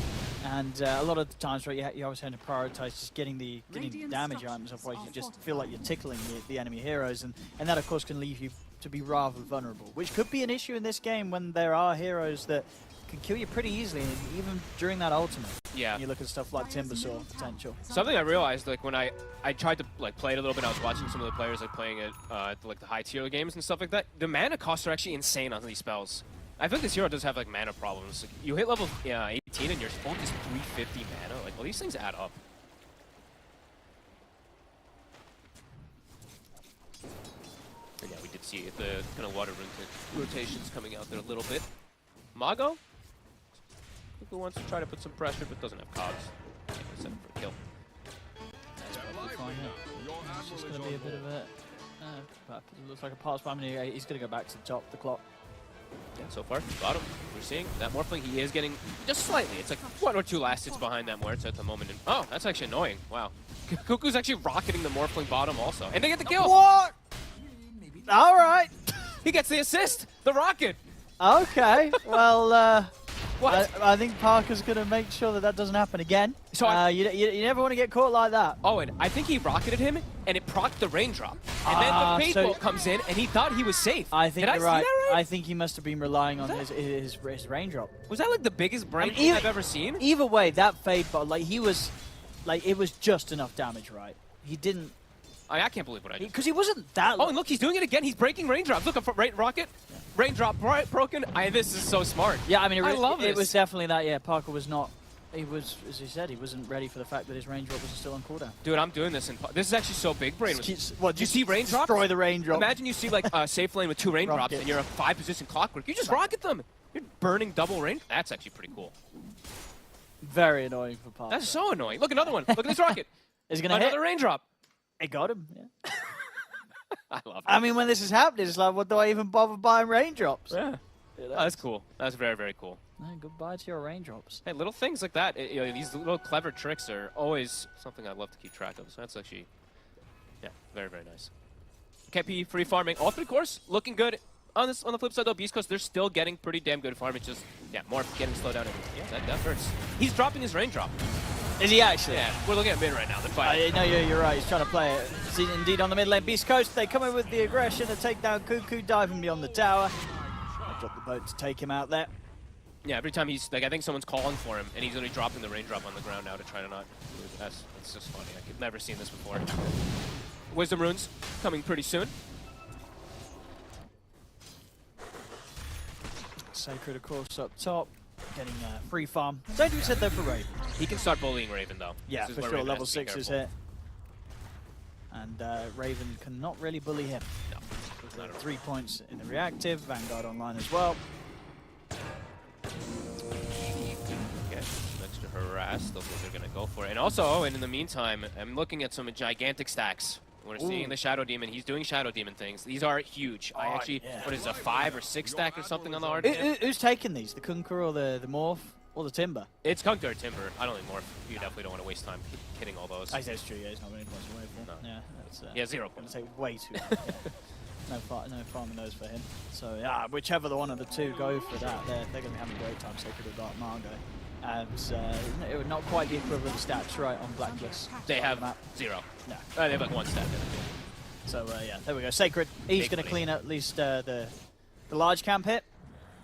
and a lot of the times, right, you always have to prioritize just getting the damage items, otherwise you just feel like you're tickling the enemy heroes, and that of course can leave you to be rather vulnerable, which could be an issue in this game when there are heroes that can kill you pretty easily, even during that ultimate. Yeah. When you look at stuff like Timbersaw potential. Something I realized, like when I tried to like play it a little bit, I was watching some of the players like playing it like the high tier games and stuff like that. The mana costs are actually insane on these spells. I feel like this hero does have like mana problems. Like, you hit level 18 and your ult is 350 mana. Like, well, these things add up. And yeah, we did see the kind of water rotations coming out there a little bit. Mago? Who wants to try to put some pressure but doesn't have cogs. Set up for a kill. That's probably fine. It's just going to be a bit of a... looks like a pass by him. He's going to go back to the top of the clock. Yeah, so far, bottom, we're seeing that Morphling, he is getting just slightly. It's like 1 or 2 last hits behind that Muerta at the moment. And, oh, that's actually annoying. Wow. Kuku's actually rocketing the Morphling bottom also. And they get the kill! What? All right. He gets the assist! The rocket! Okay, well, What? I think Parker's going to make sure that that doesn't happen again. So you never want to get caught like that. Oh, and I think he rocketed him, and it procced the raindrop. And then the paintball comes in, and he thought he was safe. I think Did you're I right. see that right? I think he must have been relying on his raindrop. Was that like the biggest brain I've ever seen? Either way, that fade ball, like he was, like it was just enough damage, right? He didn't. I can't believe what I did. Because he wasn't that. Oh, and look, he's doing it again. He's breaking raindrops. Look, rocket, raindrop broken. This is so smart. Yeah, I mean, I love this. It was definitely that. Yeah, Parker was not. He was, as he said, he wasn't ready for the fact that his raindrop was still on cooldown. Dude, I'm doing this. This is actually so big. Brain. What? Do you see raindrops? Destroy the raindrop. Imagine you see like a safe lane with 2 raindrops, Rocket. and you're a 5-position clockwork. You just rocket them. You're burning double rain. That's actually pretty cool. Very annoying for Parker. That's so annoying. Look, another one. Look at this rocket. Is he gonna another hit? raindrop. It got him. Yeah. I love it. I mean, when this is happening, it's like, what do I even bother buying raindrops? Yeah. Oh, that's cool. That's very, very cool. Goodbye to your raindrops. Hey, little things like that, these little clever tricks are always something I love to keep track of. So that's actually, yeah, very, very nice. KP free farming. All 3 cores looking good. On the flip side, though, Beastcoast, they're still getting pretty damn good farm. It's just, yeah, more getting slowed down. Yeah, that hurts. He's dropping his raindrop. Is he actually? Yeah, we're looking at mid right now. They're fighting. No, you're right. He's trying to play it. See, indeed, on the mid lane, Beastcoast, they come in with the aggression to take down Cuckoo, diving beyond the tower. They drop the boat to take him out there. Yeah, every time he's, like, I think someone's calling for him, and he's only dropping the raindrop on the ground now to try to not lose. That's just funny. I've never seen this before. Wisdom runes coming pretty soon. Sacred, of course, up top, getting free farm. Don't do said though for Raven. He can start bullying Raven, though. Yeah, This is for where sure. Raven Level has to be 6 is careful. hit. And Raven cannot really bully him. No. 3 points in the reactive. Vanguard online as well. Okay, next to harass, those are going to go for it. And also, and in the meantime, I'm looking at some gigantic stacks. We're seeing the Shadow Demon. He's doing Shadow Demon things. These are huge. I actually, what is it, a 5 or 6 stack or something on the hard? Who's taking these? The Kunkka or the Morph or the Timber? It's Kunkka or Timber. I don't think Morph. You definitely don't want to waste time hitting all those. I say it's true, yeah, it's not many points away for. No. Yeah, that's, Yeah, 0 going to take way too long. No farming those for him. So, yeah, whichever the one of the two go for that, they're going to be having a great time. Sacred or Dark Margo. And it would not quite be equivalent stats, right, on Blacklist. They have 0. No. They have like 1 stat. So, yeah, there we go. Sacred, he's going to clean at least the large camp hit.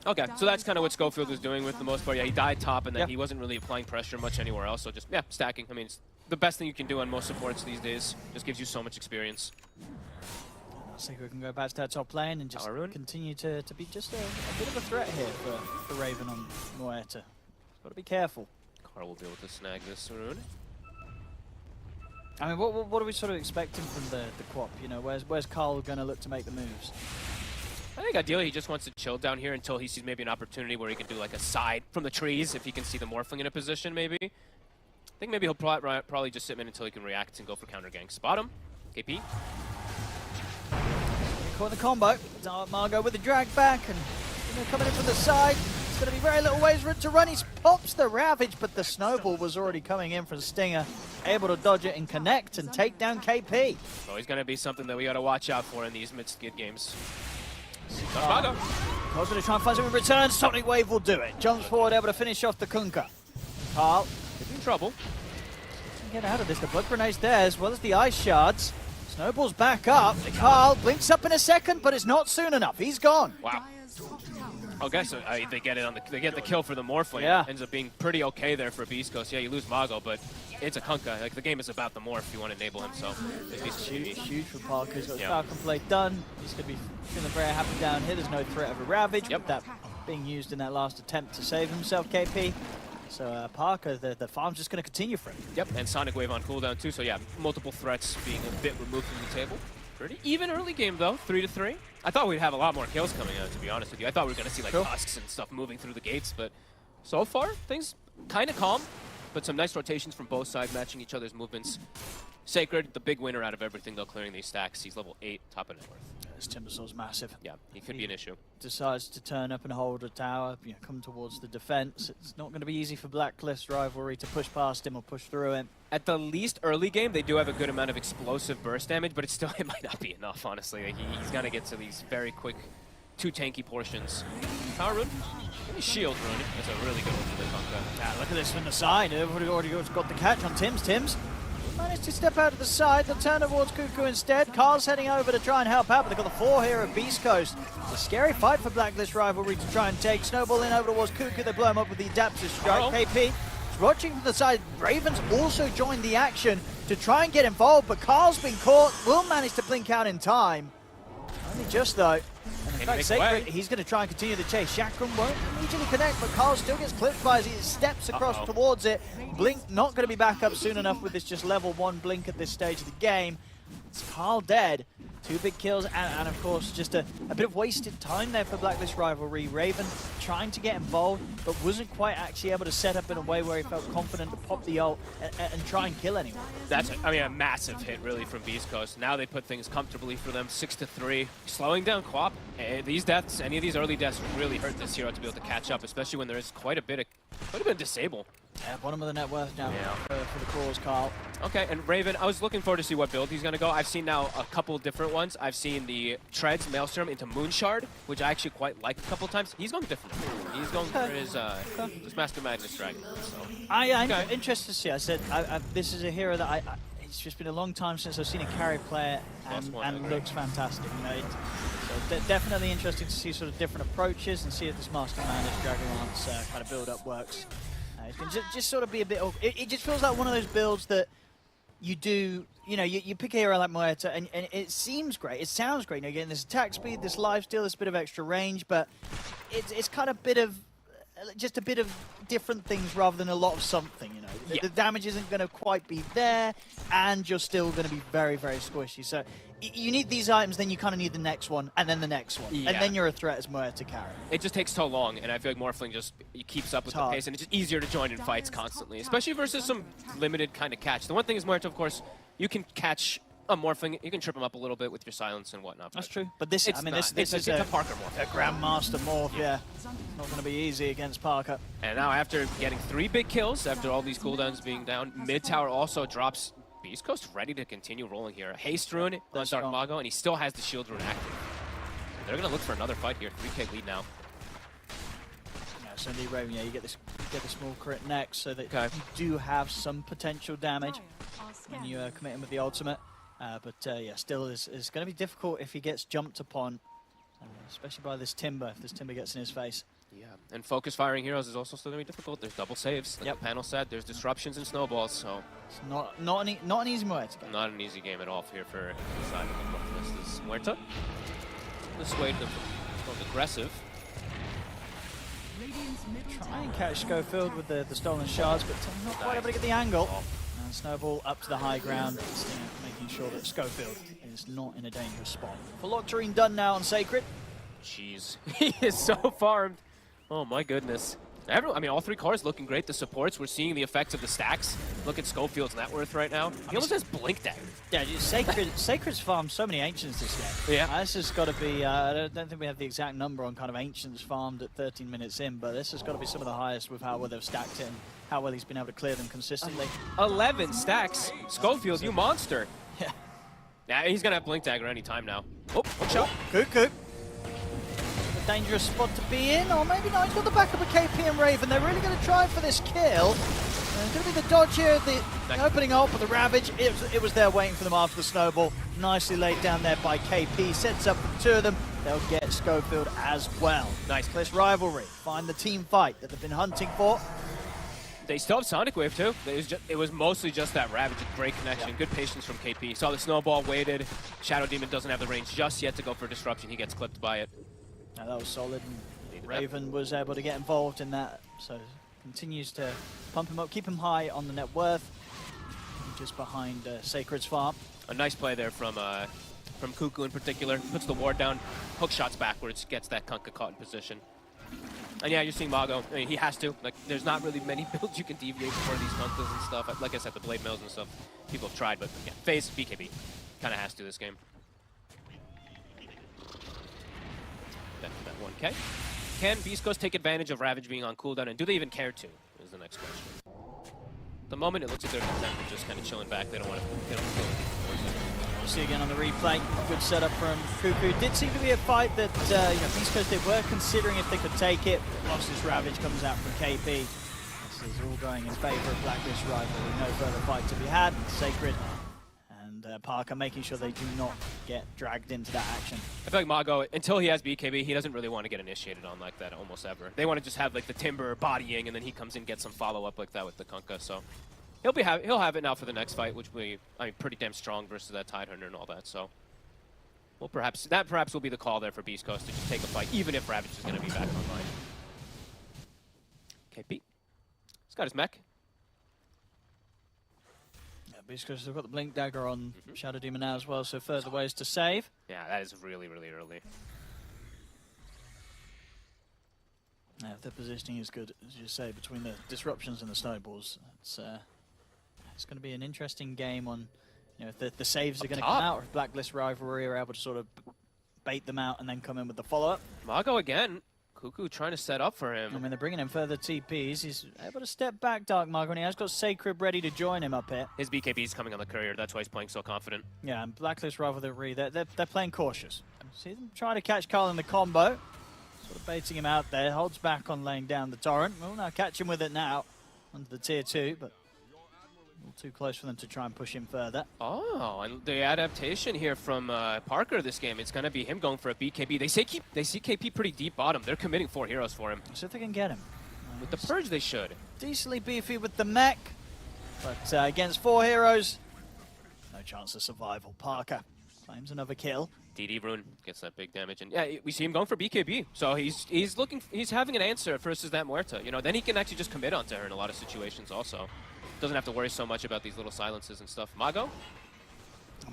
Okay, so that's kind of what Schofield was doing with the most part. Yeah, he died top, and then he wasn't really applying pressure much anywhere else. So just, yeah, stacking. I mean, it's the best thing you can do on most supports these days. Just gives you so much experience. Sacred can go back to that top lane and just continue to be just a bit of a threat here for Raven on Muerta. Got to be careful. Carl will be able to snag this rune. I mean, what are we sort of expecting from the Quap? You know, where's Carl going to look to make the moves? I think ideally he just wants to chill down here until he sees maybe an opportunity where he can do like a side from the trees if he can see the Morphling in a position maybe. I think maybe he'll probably just sit in until he can react and go for counter gank. Spot him. KP. Caught the combo. Dark Margo with the drag back and coming in from the side. It's going to be very little ways for it to run. He pops the Ravage, but the Snowball was already coming in from Stinger. Able to dodge it and connect and take down KP. So he's going to be something that we got to watch out for in these mid-skid games. Carl's going to try and find something in return. Sonic Wave will do it. Jumps forward, able to finish off the Kunkka. Carl. In trouble. Get out of this. The Blood Grenade's there as well as the Ice Shards. Snowball's back up. Carl blinks up in a second, but it's not soon enough. He's gone. Wow. Okay, so they get it on they get the kill for the Morphling. Yeah. Ends up being pretty okay there for Beastcoast. Yeah, you lose Mago, but it's a Kunkka. Like the game is about the Morph. You want to enable him, so it's huge for Parker. He's got his Falcon Blade done. He's going to be feeling very happy down here. There's no threat of a Ravage. With that being used in that last attempt to save himself, KP. So Parker, the farm's just going to continue for him. Yep, and Sonic Wave on cooldown too. So yeah, multiple threats being a bit removed from the table. Pretty even early game though, 3-3. I thought we'd have a lot more kills coming out, to be honest with you. I thought we were going to see like husks and stuff moving through the gates, but so far things kind of calm, but some nice rotations from both sides matching each other's movements. Sacred, the big winner out of everything though, clearing these stacks. He's level 8, top of net worth. This Timbersaur's massive. Yeah, he could be an issue. Decides to turn up and hold a tower, come towards the defense. It's not going to be easy for Blacklist Rivalry to push past him or push through him. At the least early game, they do have a good amount of explosive burst damage, but it might not be enough, honestly. Like, he's going to get to these very quick two tanky portions. Power rune? Maybe shield rune. That's a really good one for the Conquer. Yeah, look at this from the side. Everybody already got the catch on Tims. Tims managed to step out to the side. They'll turn towards Cuckoo instead. Carl's heading over to try and help out, but they've got the 4 here at Beastcoast. It's a scary fight for Blacklist Rivalry to try and take. Snowball in over towards Cuckoo. They blow him up with the adaptive strike. KP is watching from the side. Ravens also joined the action to try and get involved, but Carl's been caught. Will manage to blink out in time. Only just though. And in fact, Sacred, he's going to try and continue the chase. Chakram won't immediately connect, but Carl still gets clipped by as he steps across towards it. Blink not going to be back up soon enough with this just level 1 Blink at this stage of the game. It's Carl dead. 2 big kills, and of course, just a bit of wasted time there for Blacklist Rivalry. Raven trying to get involved, but wasn't quite actually able to set up in a way where he felt confident to pop the ult and try and kill anyone. That's, a massive hit, really, from Beastcoast. Now they put things comfortably for them, 6-3. Slowing down Quap. These deaths, any of these early deaths, really hurt this hero to be able to catch up, especially when there is quite a bit of disable. Yeah, bottom of the net worth now for the cause, Carl. Okay, and Raven, I was looking forward to see what build he's going to go. I've seen now a couple different ones. I've seen the Treads Maelstrom into Moonshard, which I actually quite like a couple times. He's going different. He's going for his Master Magnus Dragon. So. I'm interested to see. I said, this is a hero that it's just been a long time since I've seen a carry player and looks fantastic. You know, so definitely interesting to see sort of different approaches and see if this Master Magnus Dragon Lance kind of build-up works. It can just sort of be a bit of... It just feels like one of those builds that you do... You know, you pick a hero like Muerta, and it seems great. It sounds great. You know, you're getting this attack speed, this lifesteal, this bit of extra range, but it's kind of just a bit of different things rather than a lot of something, you know. The damage isn't going to quite be there, and you're still going to be very, very squishy. So you need these items, then you kind of need the next one, and then the next one. And then you're a threat as Muerta to carry. It just takes so long, and I feel like Morphling just keeps up with the pace, and it's just easier to join in fights constantly, especially versus some limited kind of catch. The one thing is Muerta, of course, you can catch a Morphling, you can trip him up a little bit with your silence and whatnot. That's true. But this is a Parker Morph. A Grandmaster Morph, yeah. It's not going to be easy against Parker. And now after getting 3 big kills, after all these cooldowns being down, mid tower also drops. Beastcoast ready to continue rolling here. Haste Rune on Dark Mago, and he still has the Shield Rune active. They're going to look for another fight here. 3k lead now. Yeah, so indeed, Raven, you get the small crit next, so that you do have some potential damage when you commit him with the ultimate. But yeah, still is going to be difficult if he gets jumped upon, especially by this Timber, if this Timber gets in his face. Yeah, and focus firing heroes is also still going to be difficult. There's double saves, like the panel said. There's disruptions and snowballs, so... It's not an easy Muerta game. Not an easy game at all here for the side of the This Muerta. Dissuade them from aggressive. Try and catch Schofield with the stolen shards, but not quite able to get the angle. And Snowball up to the high ground, making sure that Schofield is not in a dangerous spot. Phylocterine done now on Sacred. Jeez, he is so farmed. Oh my goodness. All 3 cores looking great. The supports, we're seeing the effects of the stacks. Look at Schofield's net worth right now. He almost has Blink Dagger. Yeah, Sacred's farmed so many Ancients this game. Yeah. This has got to be, I don't think we have the exact number on kind of Ancients farmed at 13 minutes in, but this has got to be some of the highest with how well they've stacked in, how well he's been able to clear them consistently. 11 stacks. Schofield, you monster. Yeah. Yeah, he's going to have Blink Dagger any time now. Oh, one shot. Cuckoo. Dangerous spot to be in, or maybe not. He's got the backup of KP and Raven. They're really going to try for this kill. It's going to be the dodge here, the opening ult for the Ravage. It was there waiting for them after the snowball. Nicely laid down there by KP. Sets up for 2 of them. They'll get Schofield as well. Nice. This Rivalry. Find the team fight that they've been hunting for. They still have Sonic Wave too. It was mostly just that Ravage. Great connection. Good patience from KP. Saw the snowball, waited. Shadow Demon doesn't have the range just yet to go for disruption. He gets clipped by it. That was solid, and Raven was able to get involved in that, so continues to pump him up, keep him high on the net worth, just behind Sacred's farm. A nice play there from Cuckoo in particular. Puts the ward down, hook shots backwards, gets that Kunkka caught in position. And yeah, you're seeing Mago. I mean, he has to. Like, there's not really many builds you can deviate for these Kunkkas and stuff. Like I said, the Blade Mills and stuff, people have tried, but yeah, FaZe, BKB, kind of has to this game. That 1K. Can Beastcoast take advantage of Ravage being on cooldown, and do they even care to, is the next question. At the moment, it looks like they're content with just kind of chilling back. They don't want to kill anything. see again on the replay. Good setup from Cuckoo. Did seem to be a fight that Beastcoast, they were considering if they could take it. Lost this Ravage comes out from KP. This is all going in favor of Blacklist Rivalry. No further fight to be had. Sacred and Parker making sure they do not get dragged into that action. I feel like Mago, until he has BKB, he doesn't really want to get initiated on like that almost ever. They want to just have like the Timber bodying, and then he comes in, gets some follow-up like that with the Kunkka. So he'll have it now for the next fight, which will be, I mean, pretty damn strong versus that Tidehunter and all that. So well, perhaps will be the call there for Beastcoast to just take a fight, even if Ravage is going to be back online. KP, he's got his mech. Beastcoast have got the Blink Dagger on Shadow Demon now as well, so further ways to save. Yeah, that is really, really early. Yeah, if their positioning is good, as you say, between the disruptions and the snowballs, it's going to be an interesting game on, if the saves are going to come out, or if Blacklist Rivalry are able to sort of bait them out and then come in with the follow-up. Mago again. Cuckoo trying to set up for him. I mean, they're bringing in further TPs. He's able to step back, Dark Mago, and he has got Sacred ready to join him up here. His BKB is coming on the courier. That's why he's playing so confident. Yeah, and Blacklist Rivalry, they're playing cautious. See them trying to catch Carl in the combo. Sort of baiting him out there. Holds back on laying down the Torrent. We'll now catch him with it now under the tier 2, but a little too close for them to try and push him further. Oh, and the adaptation here from Parker this game, it's going to be him going for a BKB. They see KP pretty deep bottom. They're committing 4 heroes for him. See if they can get him. With the Purge, they should. Decently beefy with the mech, but against 4 heroes, no chance of survival. Parker claims another kill. DD Rune gets that big damage, and yeah, we see him going for BKB. So he's having an answer versus that Muerta. Then he can actually just commit onto her in a lot of situations also. Doesn't have to worry so much about these little silences and stuff. Mago?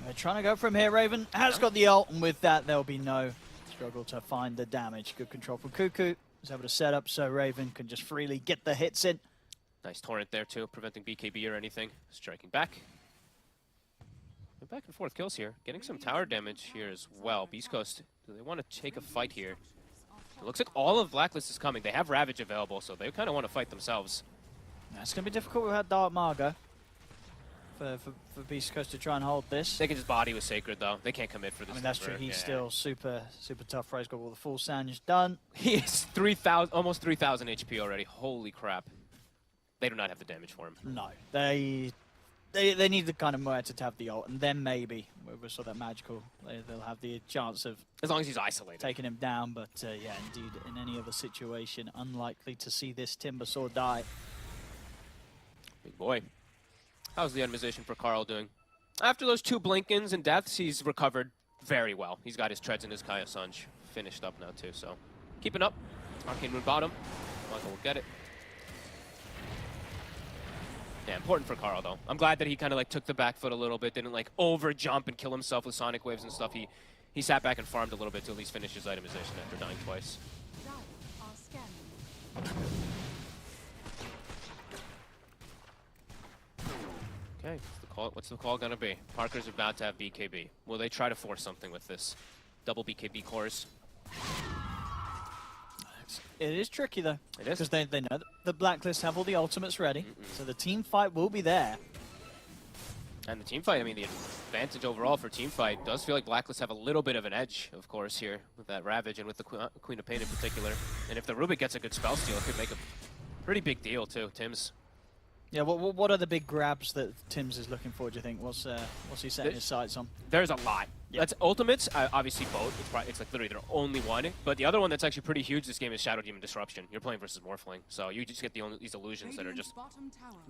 They're trying to go from here. Raven has got the ult, and with that, there'll be no struggle to find the damage. Good control from Cuckoo. He's able to set up so Raven can just freely get the hits in. Nice Torrent there, too, preventing BKB or anything. Striking back. Back and forth kills here. Getting some tower damage here as well. Beastcoast, do they want to take a fight here? It looks like all of Blacklist is coming. They have Ravage available, so they kind of want to fight themselves. It's going to be difficult without Dark Margo for Beastcoast to try and hold this. They can just body with Sacred, though. They can't commit for this. I mean, that's true. He's still super tough. Ray's got all the full Sange done. He is almost 3,000 HP already. Holy crap. They do not have the damage for him. No. They need the kind of Muerta to have the ult, and then maybe with sort of that magical, they'll have the chance of, as long as he's isolated, taking him down. But yeah, indeed, in any other situation, unlikely to see this Timber Sword die. Big boy. How's the animation for Carl doing? After those 2 Blinkins and deaths, he's recovered very well. He's got his treads and his Kaya Sanj finished up now too, so keeping up. Arcane Moon bottom. Michael will get it. Yeah, important for Carl though. I'm glad that he kind of like took the back foot a little bit, didn't like over jump and kill himself with Sonic Waves and stuff. He sat back and farmed a little bit to at least finish his itemization after dying twice. Okay, what's the call gonna be? Parker's about to have BKB. Will they try to force something with this? Double BKB cores. It is tricky though. It is. Because they know that the Blacklist have all the ultimates ready, so the team fight will be there. And the team fight, I mean, the advantage overall for team fight does feel like Blacklist have a little bit of an edge, of course, here with that Ravage and with the Queen of Pain in particular. And if the Rubik gets a good spell steal, it could make a pretty big deal too, Tim's. Yeah, what are the big grabs that Tim's is looking for, do you think? What's he setting his sights on? There's a lot. Yeah. That's ultimates, obviously both. It's like literally their only one. But the other one that's actually pretty huge this game is Shadow Demon Disruption. You're playing versus Morphling, so you just get these illusions that are just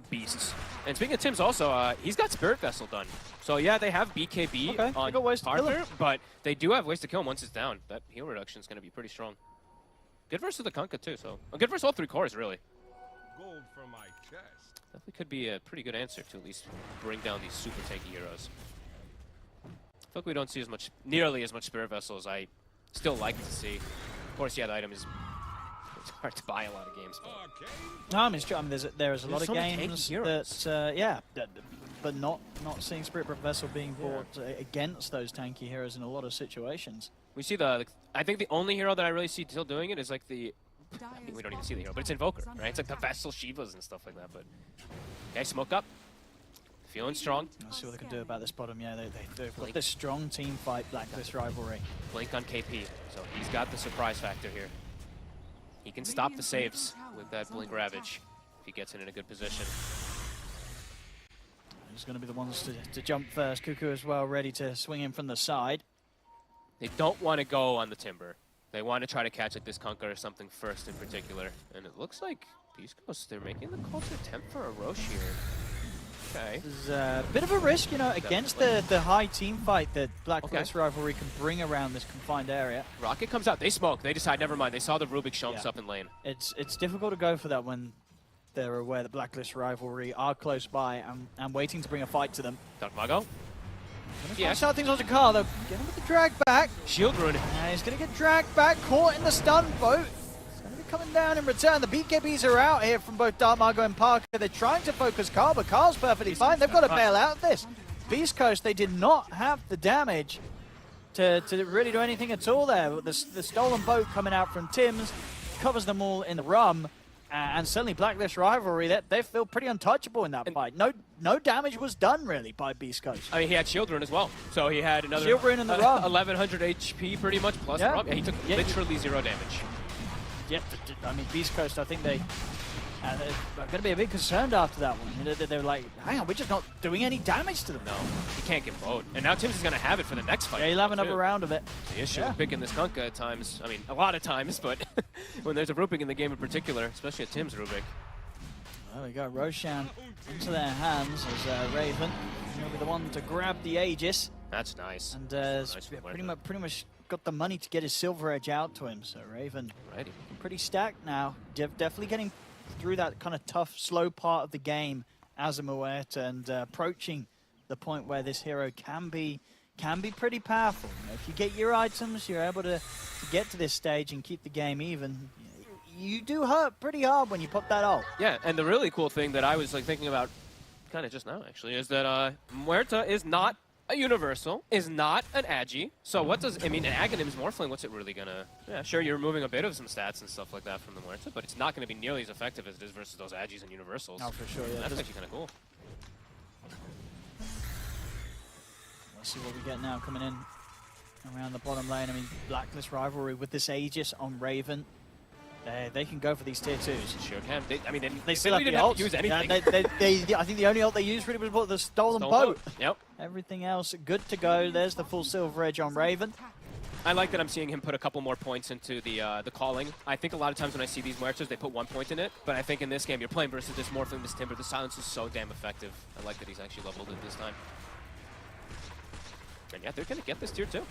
beasts. And speaking of Tim's also, he's got Spirit Vessel done. So yeah, they have BKB on Parker, but they do have ways to kill him once it's down. That heal reduction is going to be pretty strong. Good versus the Kunkka too, so good versus all 3 cores really. Gold from my chest. Definitely could be a pretty good answer to at least bring down these super tanky heroes. I feel like we don't see nearly as much Spirit Vessel as I still like to see. Of course, yeah, the item is it's hard to buy a lot of games. But no, I mean, it's true. I mean, there's a lot of games that, yeah, but not seeing Spirit Vessel being bought against those tanky heroes in a lot of situations. We see I think the only hero that I really see still doing it is like the. I mean, we don't even see the hero, but it's Invoker, right? It's like the Vessel Shivas and stuff like that. But okay, smoke up. feeling strong. Let's see what they can do about this bottom. Yeah, they've got this strong team fight, Blacklist Rivalry. Blink on KP, so he's got the surprise factor here. He can stop the saves with that Blink Ravage if he gets it in a good position. He's going to be the ones to jump first. Cuckoo as well, ready to swing in from the side. They don't want to go on the Timber. They want to try to catch like this Kunkka or something first in particular. And it looks like Beastcoast, they're making the call to attempt for a Roche here. Okay. There's a bit of a risk, you know, against the high team fight that Blacklist Rivalry can bring around this confined area. Rocket comes out, they smoke, they decide, never mind. They saw the Rubik show himself in lane. It's difficult to go for that when they're aware that Blacklist Rivalry are close by and waiting to bring a fight to them. Dark Mago? Yeah. Start things onto Carl though. Get him with the drag back. Shield rune. And he's going to get dragged back, caught in the stun boat. He's going to be coming down in return. The BKBs are out here from both Dark Mago and Parker. They're trying to focus Carl, but Carl's perfectly fine. They've got to bail out of this. Beastcoast, they did not have the damage to really do anything at all there. The stolen boat coming out from Tim's covers them all in the rum. And certainly Blacklist Rivalry, they feel pretty untouchable in that fight. No damage was done, really, by Beastcoast. I mean, he had Shield Rune as well. So he had another Shield Rune in the rum. 1100 HP pretty much, plus the rum. Yeah, he took literally 0 damage. Yeah, I mean, Beastcoast, I think they're going to be a bit concerned after that one. They're like, hang on, we're just not doing any damage to them. No, he can't get boat. And now Tim's is going to have it for the next fight. Yeah, he'll have another round of it. The issue with picking this Kunkka at times, I mean, a lot of times, but when there's a Rubik in the game in particular, especially a Tim's Rubik. There we go, Roshan into their hands as Raven. He'll be the one to grab the Aegis. That's nice. And pretty much got the money to get his Silver Edge out to him. So Raven, pretty stacked now. Definitely getting through that kind of tough, slow part of the game as a Muerta and approaching the point where this hero can be pretty powerful. You know, if you get your items, you're able to get to this stage and keep the game even. You do hurt pretty hard when you pop that ult. Yeah, and the really cool thing that I was like thinking about kind of just now actually is that Muerta is not a universal, is not an agi. So what does, I mean, an Aghanim's Morphling, what's it really gonna, yeah, sure, you're removing a bit of some stats and stuff like that from the Muerta, but it's not gonna be nearly as effective as it is versus those agis and universals. Oh, for sure, yeah. That's actually kind of cool. Let's see what we get now coming in around the bottom lane. I mean, Blacklist Rivalry with this Aegis on Raven. They can go for these tier 2s. Sure can. They still have didn't have to use anything. I think the only ult they used really was the stolen boat. Yep. Everything else good to go. There's the full Silver Edge on Raven. I like that I'm seeing him put a couple more points into the calling. I think a lot of times when I see these Muertas, they put 1 point in it. But I think in this game, you're playing versus this Morphling, this Timber. The silence is so damn effective. I like that he's actually leveled it this time. And yeah, they're going to get this tier 2.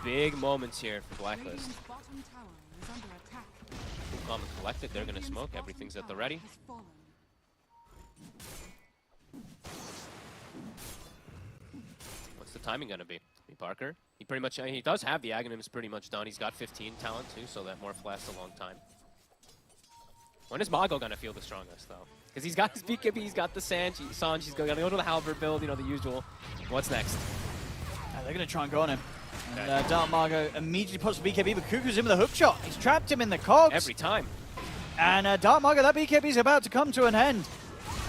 Big moments here for Blacklist. Calm and collected, they're going to smoke. Everything's at the ready. What's the timing going to be? Parker? He pretty much, he does have the Aghanims pretty much done. He's got 15 talent too, so that Morph lasts a long time. When is Mago going to feel the strongest though? Because he's got his BKB, he's got the Sanj, he's going to go to the Halberd build, you know, the usual. What's next? They're going to try and go on him. And Dark Mago immediately puts the BKB, but Cuckoo's in with a hook shot. He's trapped him in the cogs. Every time. And Dark Mago, that BKB is about to come to an end.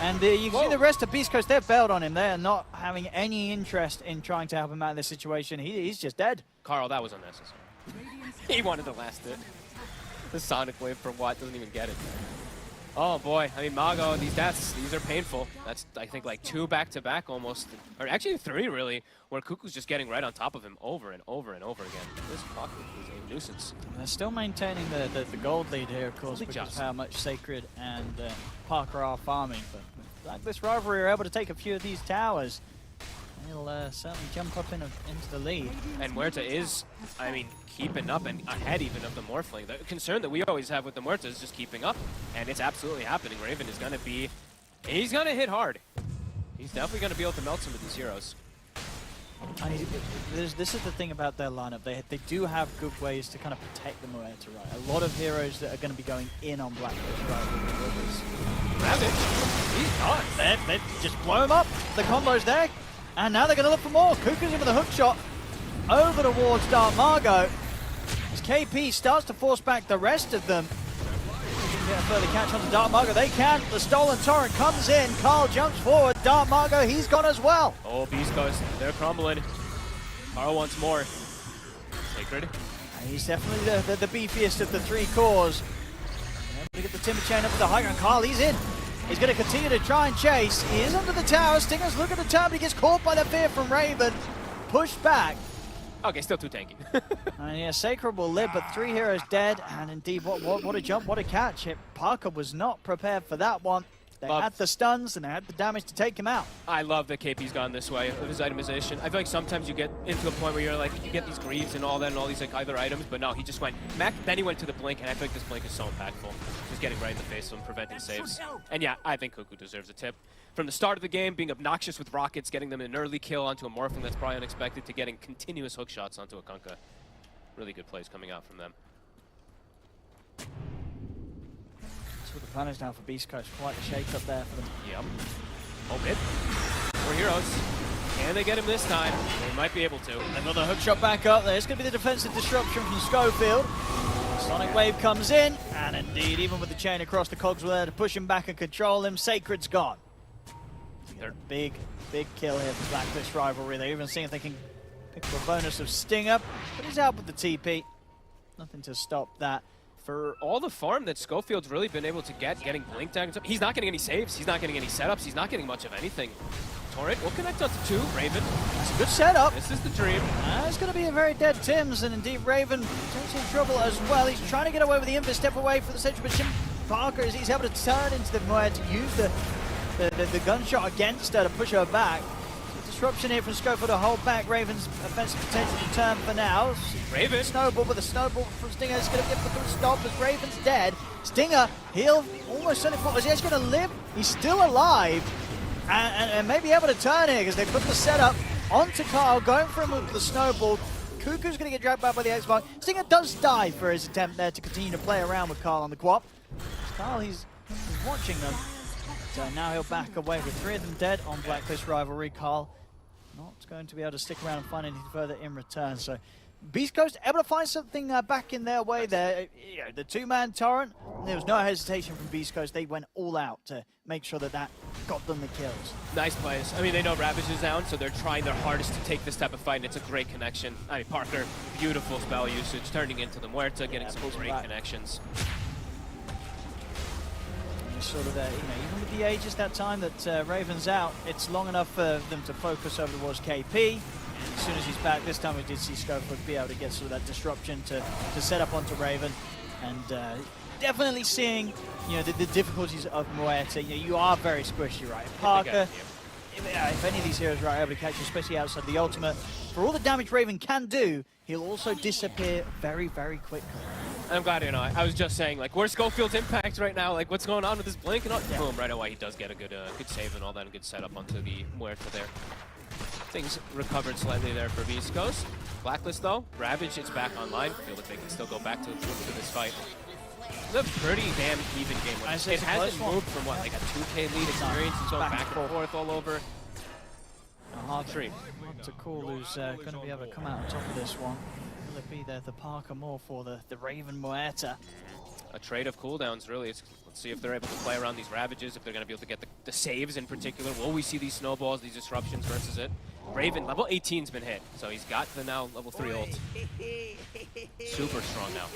And you can see the rest of Beastcoast, they've bailed on him. They're not having any interest in trying to help him out of this situation. He's just dead. Carl, that was unnecessary. He wanted to last it. The Sonic Wave for what? Doesn't even get it. Oh boy, I mean, Mago, these deaths, these are painful. That's, I think, like 2 back-to-back almost. Or actually 3, really, where Cuckoo's just getting right on top of him over and over and over again. This Pocket is a nuisance. They're still maintaining the gold lead here, of course, because of how much Sacred and Parker are farming. But Blacklist Rivalry are able to take a few of these towers. He'll certainly jump up into the lead. And Muerta is, I mean, keeping up and ahead even of the Morphling. The concern that we always have with the Muerta is just keeping up. And it's absolutely happening. Raven is going to be, he's going to hit hard. He's definitely going to be able to melt some of these heroes. This is the thing about their lineup. They do have good ways to kind of protect the Muerta, right? A lot of heroes that are going to be going in on Blacklist Rivalry. Ravage, he's done. They just blow him up. The combo's there. And now they're going to look for more. Cuckoo's in with a hook shot over towards Dark Mago. As KP starts to force back the rest of them. get a further catch on the Dark Margo. They can. The stolen torrent comes in. Carl jumps forward. Dark Margo, he's gone as well. Oh, Beastcoast, they're crumbling. Carl wants more. Sacred. And he's definitely the beefiest of the three cores. To get the timber chain up with the high ground. Carl, he's in. He's going to continue to try and chase. He is under the tower. Stinger's looking to turn, but he gets caught by the fear from Raven. Pushed back. Okay, still too tanky. And yeah, Sacred will live, but 3 heroes dead. And indeed, what a jump, what a catch. Parker was not prepared for that one. They had the stuns and they had the damage to take him out. I love that KP's gone this way with his itemization. I feel like sometimes you get into a point where you're like, you get these greaves and all that and all these like either items, but no, he just went mech, then he went to the blink, and I feel like this blink is so impactful. Just getting right in the face of him, preventing saves. And yeah, I think Cuckoo deserves a tip. From the start of the game, being obnoxious with rockets, getting them an early kill onto a Morphling that's probably unexpected, to getting continuous hook shots onto a Kunkka. Really good plays coming out from them. So the plan is now for Beastcoast. Quite a shake up there for them. Yep. Hold it. 4 heroes. Can they get him this time? They might be able to. Another hook shot back up. There's going to be the defensive disruption from Schofield. Sonic Wave comes in, and indeed, even with the chain across, the cogs were there to push him back and control him. Sacred's gone. They're big kill here for Blacklist Rivalry. They're even seeing if they can pick up a bonus of Stinger, but he's out with the TP. Nothing to stop that. For all the farm that Schofield's really been able to get, getting blink tags, he's not getting any saves, he's not getting any setups, he's not getting much of anything. Torrent will connect onto 2, Raven. That's a good setup. This is the dream. It's going to be a very dead Tims, and indeed Raven potentially in trouble as well. He's trying to get away with the invis, step away from the central position. Parker, he's able to turn into the Moed to use the gunshot against her to push her back. Disruption here from Schofield to hold back Raven's offensive potential to turn for now. Raven. Snowball, but the snowball from Stinger is going to get the stop as Raven's dead. Stinger, he'll almost certainly fall. Is he actually going to live? He's still alive and may be able to turn here because they put the setup onto Carl, going for him with the snowball. Cuckoo's going to get dragged back by the X-Mark. Stinger does die for his attempt there to continue to play around with Carl on the quap. Carl, he's watching them. So now he'll back away with 3 of them dead on Blacklist Rivalry. Carl not going to be able to stick around and find anything further in return. So Beastcoast able to find something back in their way there. The 2-man torrent, there was no hesitation from Beastcoast. They went all out to make sure that got them the kills. Nice plays. I mean, they know Ravage is down, so they're trying their hardest to take this type of fight, and it's a great connection. I mean, Parker, beautiful spell usage, turning into the Muerta, getting some great connections. Sort of, even with the Aegis that time that Raven's out, it's long enough for them to focus over towards KP. As soon as he's back, this time we did see Schofield be able to get sort of that disruption to set up onto Raven. And definitely seeing, the difficulties of Muerta. You are very squishy, right? Parker, if any of these heroes are able to catch you, especially outside the ultimate, for all the damage Raven can do, he'll also disappear very, very quickly. I'm glad, I was just saying, like, where's Schofield's impact right now? Like, what's going on with this blink? And all? Yeah. Boom, right away, he does get a good save and all that, and good setup onto the Muerta there. Things recovered slightly there for Beastcoast. Blacklist, though, Ravage, it's back online. I feel like they can still go back to this fight. It's a pretty damn even game. It hasn't moved from, what, like a 2K lead experience? It's going back and forth all over. Hard to call who's going to be able to come out on top of this one. Will it be the Parker more for the Raven Muerta? A trade of cooldowns, really. Let's see if they're able to play around these Ravages, if they're going to be able to get the saves in particular. Will we see these snowballs, these disruptions versus it? Raven, level 18's been hit, so he's got the now level 3 ult. Super strong now.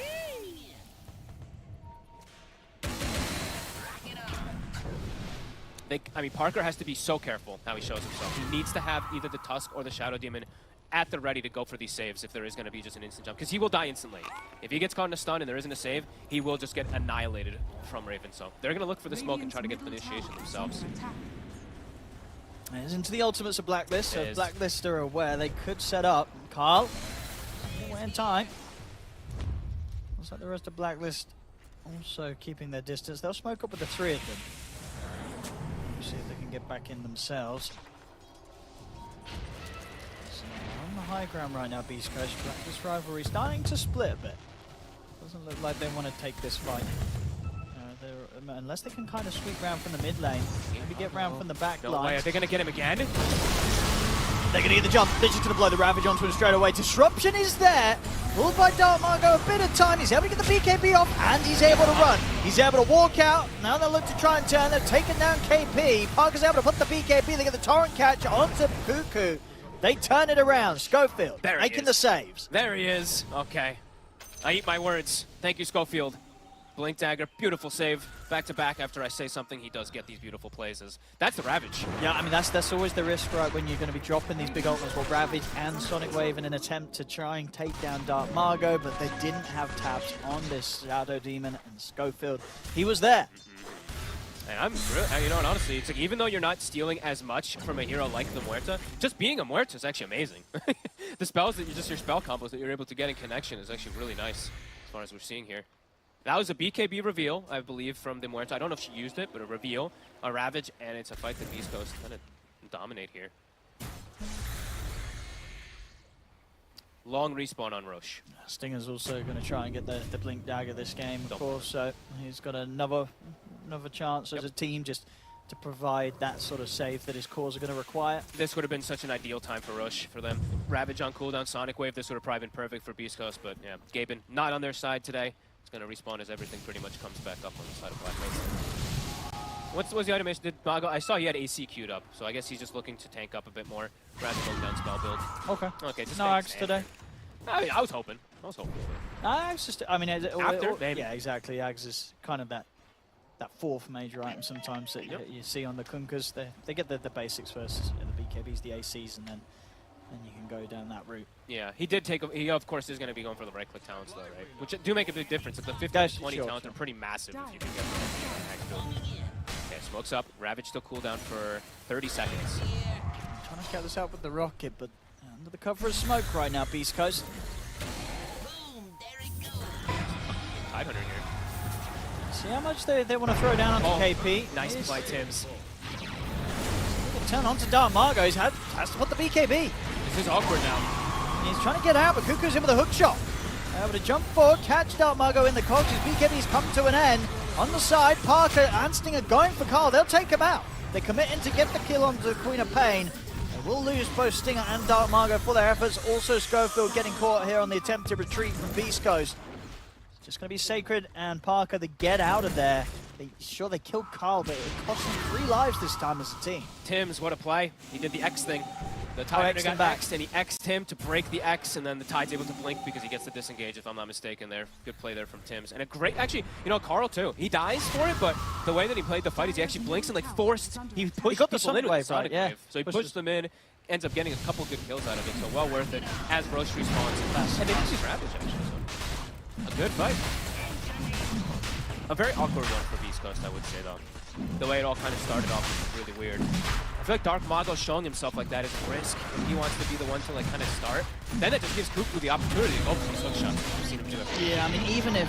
Parker has to be so careful how he shows himself. He needs to have either the Tusk or the Shadow Demon at the ready to go for these saves if there is going to be just an instant jump, because he will die instantly. If he gets caught in a stun and there isn't a save, he will just get annihilated from Raven. So they're going to look for the smoke and try to get the initiation themselves. It's into the ultimates of Blacklist, so Blacklist are aware they could set up. Carl, away in time. Looks like the rest of Blacklist also keeping their distance. They'll smoke up with the 3 of them. See if they can get back in themselves. So on the high ground right now, Beastcoast. Blacklist Rivalry starting to split a bit. Doesn't look like they want to take this fight. Unless they can kind of sweep round from the mid lane. Maybe get round from the back line. Are they going to get him again? They're going to get the jump. They're just going to blow the Ravage onto him straight away. Disruption is there. Pulled by Dark Margo, a bit of time. He's able to get the BKB off, and he's able to run. He's able to walk out. Now they look to try and turn. They've taken down KP. Parker's able to put the BKB. They get the Torrent catch onto Cuckoo. They turn it around. Schofield making the saves. There he is. Okay. I eat my words. Thank you, Schofield. Blink Dagger, beautiful save. Back to back after I say something, he does get these beautiful plays. That's the Ravage. Yeah, I mean, that's always the risk, right, when you're going to be dropping these big ultimates. Well, Ravage and Sonic Wave in an attempt to try and take down Dark Margo, but they didn't have taps on this Shadow Demon, and Schofield, he was there. And you know what, honestly, it's like even though you're not stealing as much from a hero like the Muerta, just being a Muerta is actually amazing. The spells that your spell combos that you're able to get in connection is actually really nice, as far as we're seeing here. That was a BKB reveal, I believe, from the Muerta. I don't know if she used it, but a reveal, a Ravage, and it's a fight that Beastcoast kind of dominate here. Long respawn on Roche. Stinger's also going to try and get the Blink Dagger this game, of course, so he's got another chance as a team just to provide that sort of save that his cores are going to require. This would have been such an ideal time for Roche for them. Ravage on cooldown, Sonic Wave, this would have probably been perfect for Beastcoast, but yeah, Gaimin not on their side today. It's going to respawn as everything pretty much comes back up on the side of Blacklist. What was the animation? Did Mago? I saw he had AC queued up, so I guess he's just looking to tank up a bit more rather than down spell build. Okay. Just no Axe today. I was hoping. Axe just, I mean, After, maybe. Yeah, exactly. Axe is kind of that fourth major item sometimes that you see on the Kunkers. They get the basics first, the BKBs, the ACs, and then you can go down that route. Yeah, he did take. He of course is going to be going for the right-click talents though, right? Which do make a big difference. Like the 50 20 talents are pretty massive if you can get them. Okay, smokes up. Ravage still cooldown for 30 seconds. Trying to get this out with the rocket, but under the cover of smoke right now, Beastcoast. Tide Hunter here. See how much they want to throw down onto KP. Nice play, Tims. Turn onto Dark Margo. He has to put the BKB. This is awkward now. He's trying to get out, but Cuckoo's in with a hook shot. Able to jump forward, catch Dark Margo in the cogs. His BKB's come to an end. On the side, Parker and Stinger going for Carl. They'll take him out. They're committing to get the kill onto Queen of Pain. They will lose both Stinger and Dark Margo for their efforts. Also, Schofield getting caught here on the attempt to retreat from Beastcoast. Just going to be Sacred and Parker to get out of there. They killed Carl, but it cost them 3 lives this time as a team. Tims, what a play. He did the X thing. The Tide got X'd, and he X'd him to break the X, and then the Tide's able to blink because he gets the disengage, if I'm not mistaken there. Good play there from Tims. And a great, actually, you know, Carl too. He dies for it, but the way that he played the fight is he actually blinks and like he pushed got the people in with the Sonic right? Wave. So he pushed them in, ends up getting a couple good kills out of it, so well worth it as Roche respawns. And they just use Ravage, actually, so a good fight. A very awkward one for Beastcoast, I would say, though. The way it all kind of started off was really weird. I feel like Dark Mago showing himself like that is a risk. If he wants to be the one to like kind of start, then it just gives Cuckoo the opportunity to go for these hook shots. We've seen him do it. Yeah, I mean, even if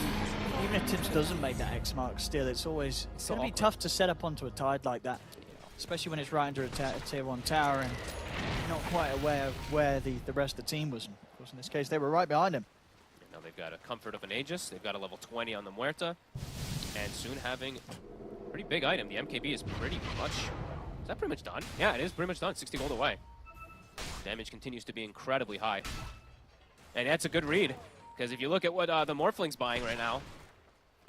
Tims doesn't make that X mark still, it's going to be tough to set up onto a Tide like that. Especially when it's right under a tier 1 tower and you're not quite aware of where the rest of the team was. Of course, in this case, they were right behind him. Now they've got a Comfort of an Aegis. They've got a level 20 on the Muerta. And soon having a pretty big item. The MKB is pretty much... Is that pretty much done? Yeah, it is pretty much done. 60 gold away. Damage continues to be incredibly high. And that's a good read. Because if you look at what the Morphling's buying right now,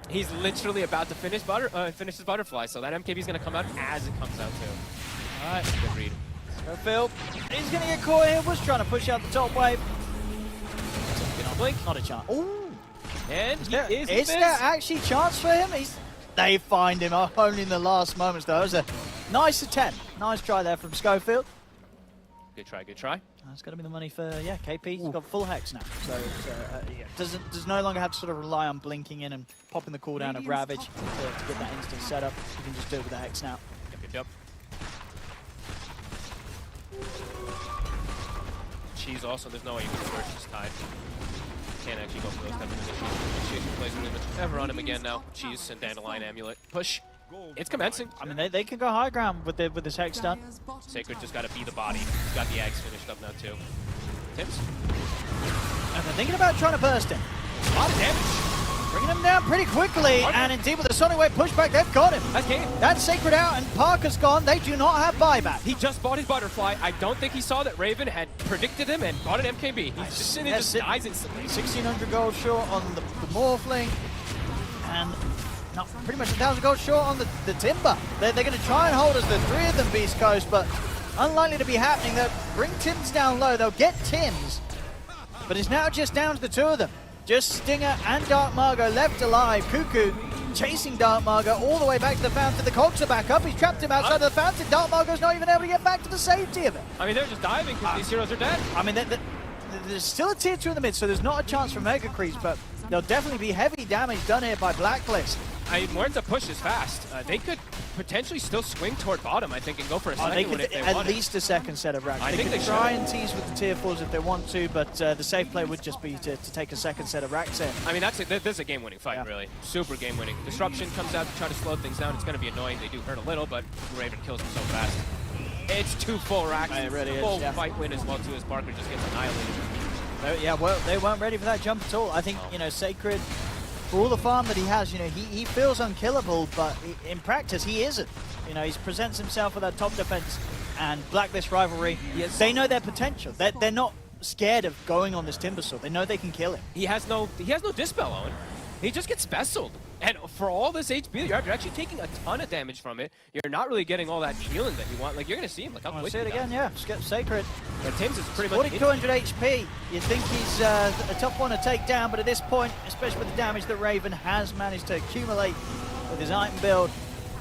he's literally about to finish his Butterfly. So that MKB is going to come out as it comes out too. All right. Good read. Schofield, he's going to get caught here. Was trying to push out the top wave. Blink. Not a chance. Ooh. And is there actually chance for him? They find him only in the last moments, though. It was a nice attempt. Nice try there from Schofield. Good try, good try. That's going to be the money for, KP. He's got full hex now. So does no longer have to sort of rely on blinking in and popping the cooldown of Ravage to get that instant setup. You can just do it with the hex now. Yep. Cheese also, there's no way you can reverse this Tide. Can't actually go for those type of initiation plays really much ever on him again now. Cheese and Dandelion Amulet. Push. It's commencing. I mean, they can go high ground with this hex stun. Sacred just got to be the body. He's got the eggs finished up now too. Tims. And they're thinking about trying to burst him. A lot of damage. Bringing him down pretty quickly, and indeed with the Sonic Wave pushback, they've got him. That's game. That's Sacred out, and Parker's gone. They do not have buyback. He just bought his butterfly. I don't think he saw that Raven had predicted him and bought an MKB. He's just dies instantly. 1,600 gold short on the Morphling, and pretty much 1,000 gold short on the Timber. They're going to try and hold us, the three of them, Beastcoast, but unlikely to be happening. They'll bring Tims down low. They'll get Tims, but it's now just down to the two of them. Just Stinger and Dark Margot left alive. Cuckoo chasing Dark Margot all the way back to the fountain. The cogs are back up. He's trapped him outside of the fountain. Dark Margot's not even able to get back to the safety of it. I mean, they're just diving because these heroes are dead. I mean, there's still a tier 2 in the mid, so there's not a chance for Mega Creeps, but there'll definitely be heavy damage done here by Blacklist. I mean, Muerta pushes fast. They could potentially still swing toward bottom, I think, and go for a second one if they at wanted. least a second set of racks. I They think could they try should. and tease with the tier 4s if they want to, but the safe play would just be to take a second set of racks in. I mean, this is a game-winning fight, really. Super game-winning. Disruption comes out to try to slow things down. It's going to be annoying. They do hurt a little, but Raven kills them so fast. It's 2 full racks. It really is, full yeah. fight win as well, too, as Parker just gets annihilated. Yeah, well, they weren't ready for that jump at all. I think, you know, Sacred, for all the farm that he has, you know, he feels unkillable, but in practice, he isn't. You know, he presents himself with that top defense, and Blacklist Rivalry, they know their potential. They're not scared of going on this Timbersaw. They know they can kill him. He has no Dispel, Owen. He just gets specialed. And for all this HP, you're actually taking a ton of damage from it. You're not really getting all that healing that you want. Like, you're going to see him. Like, how quick See it again, yeah. Skip Sacred. But Tims is pretty much 4,200 HP. You'd think he's a tough one to take down, but at this point, especially with the damage that Raven has managed to accumulate with his item build,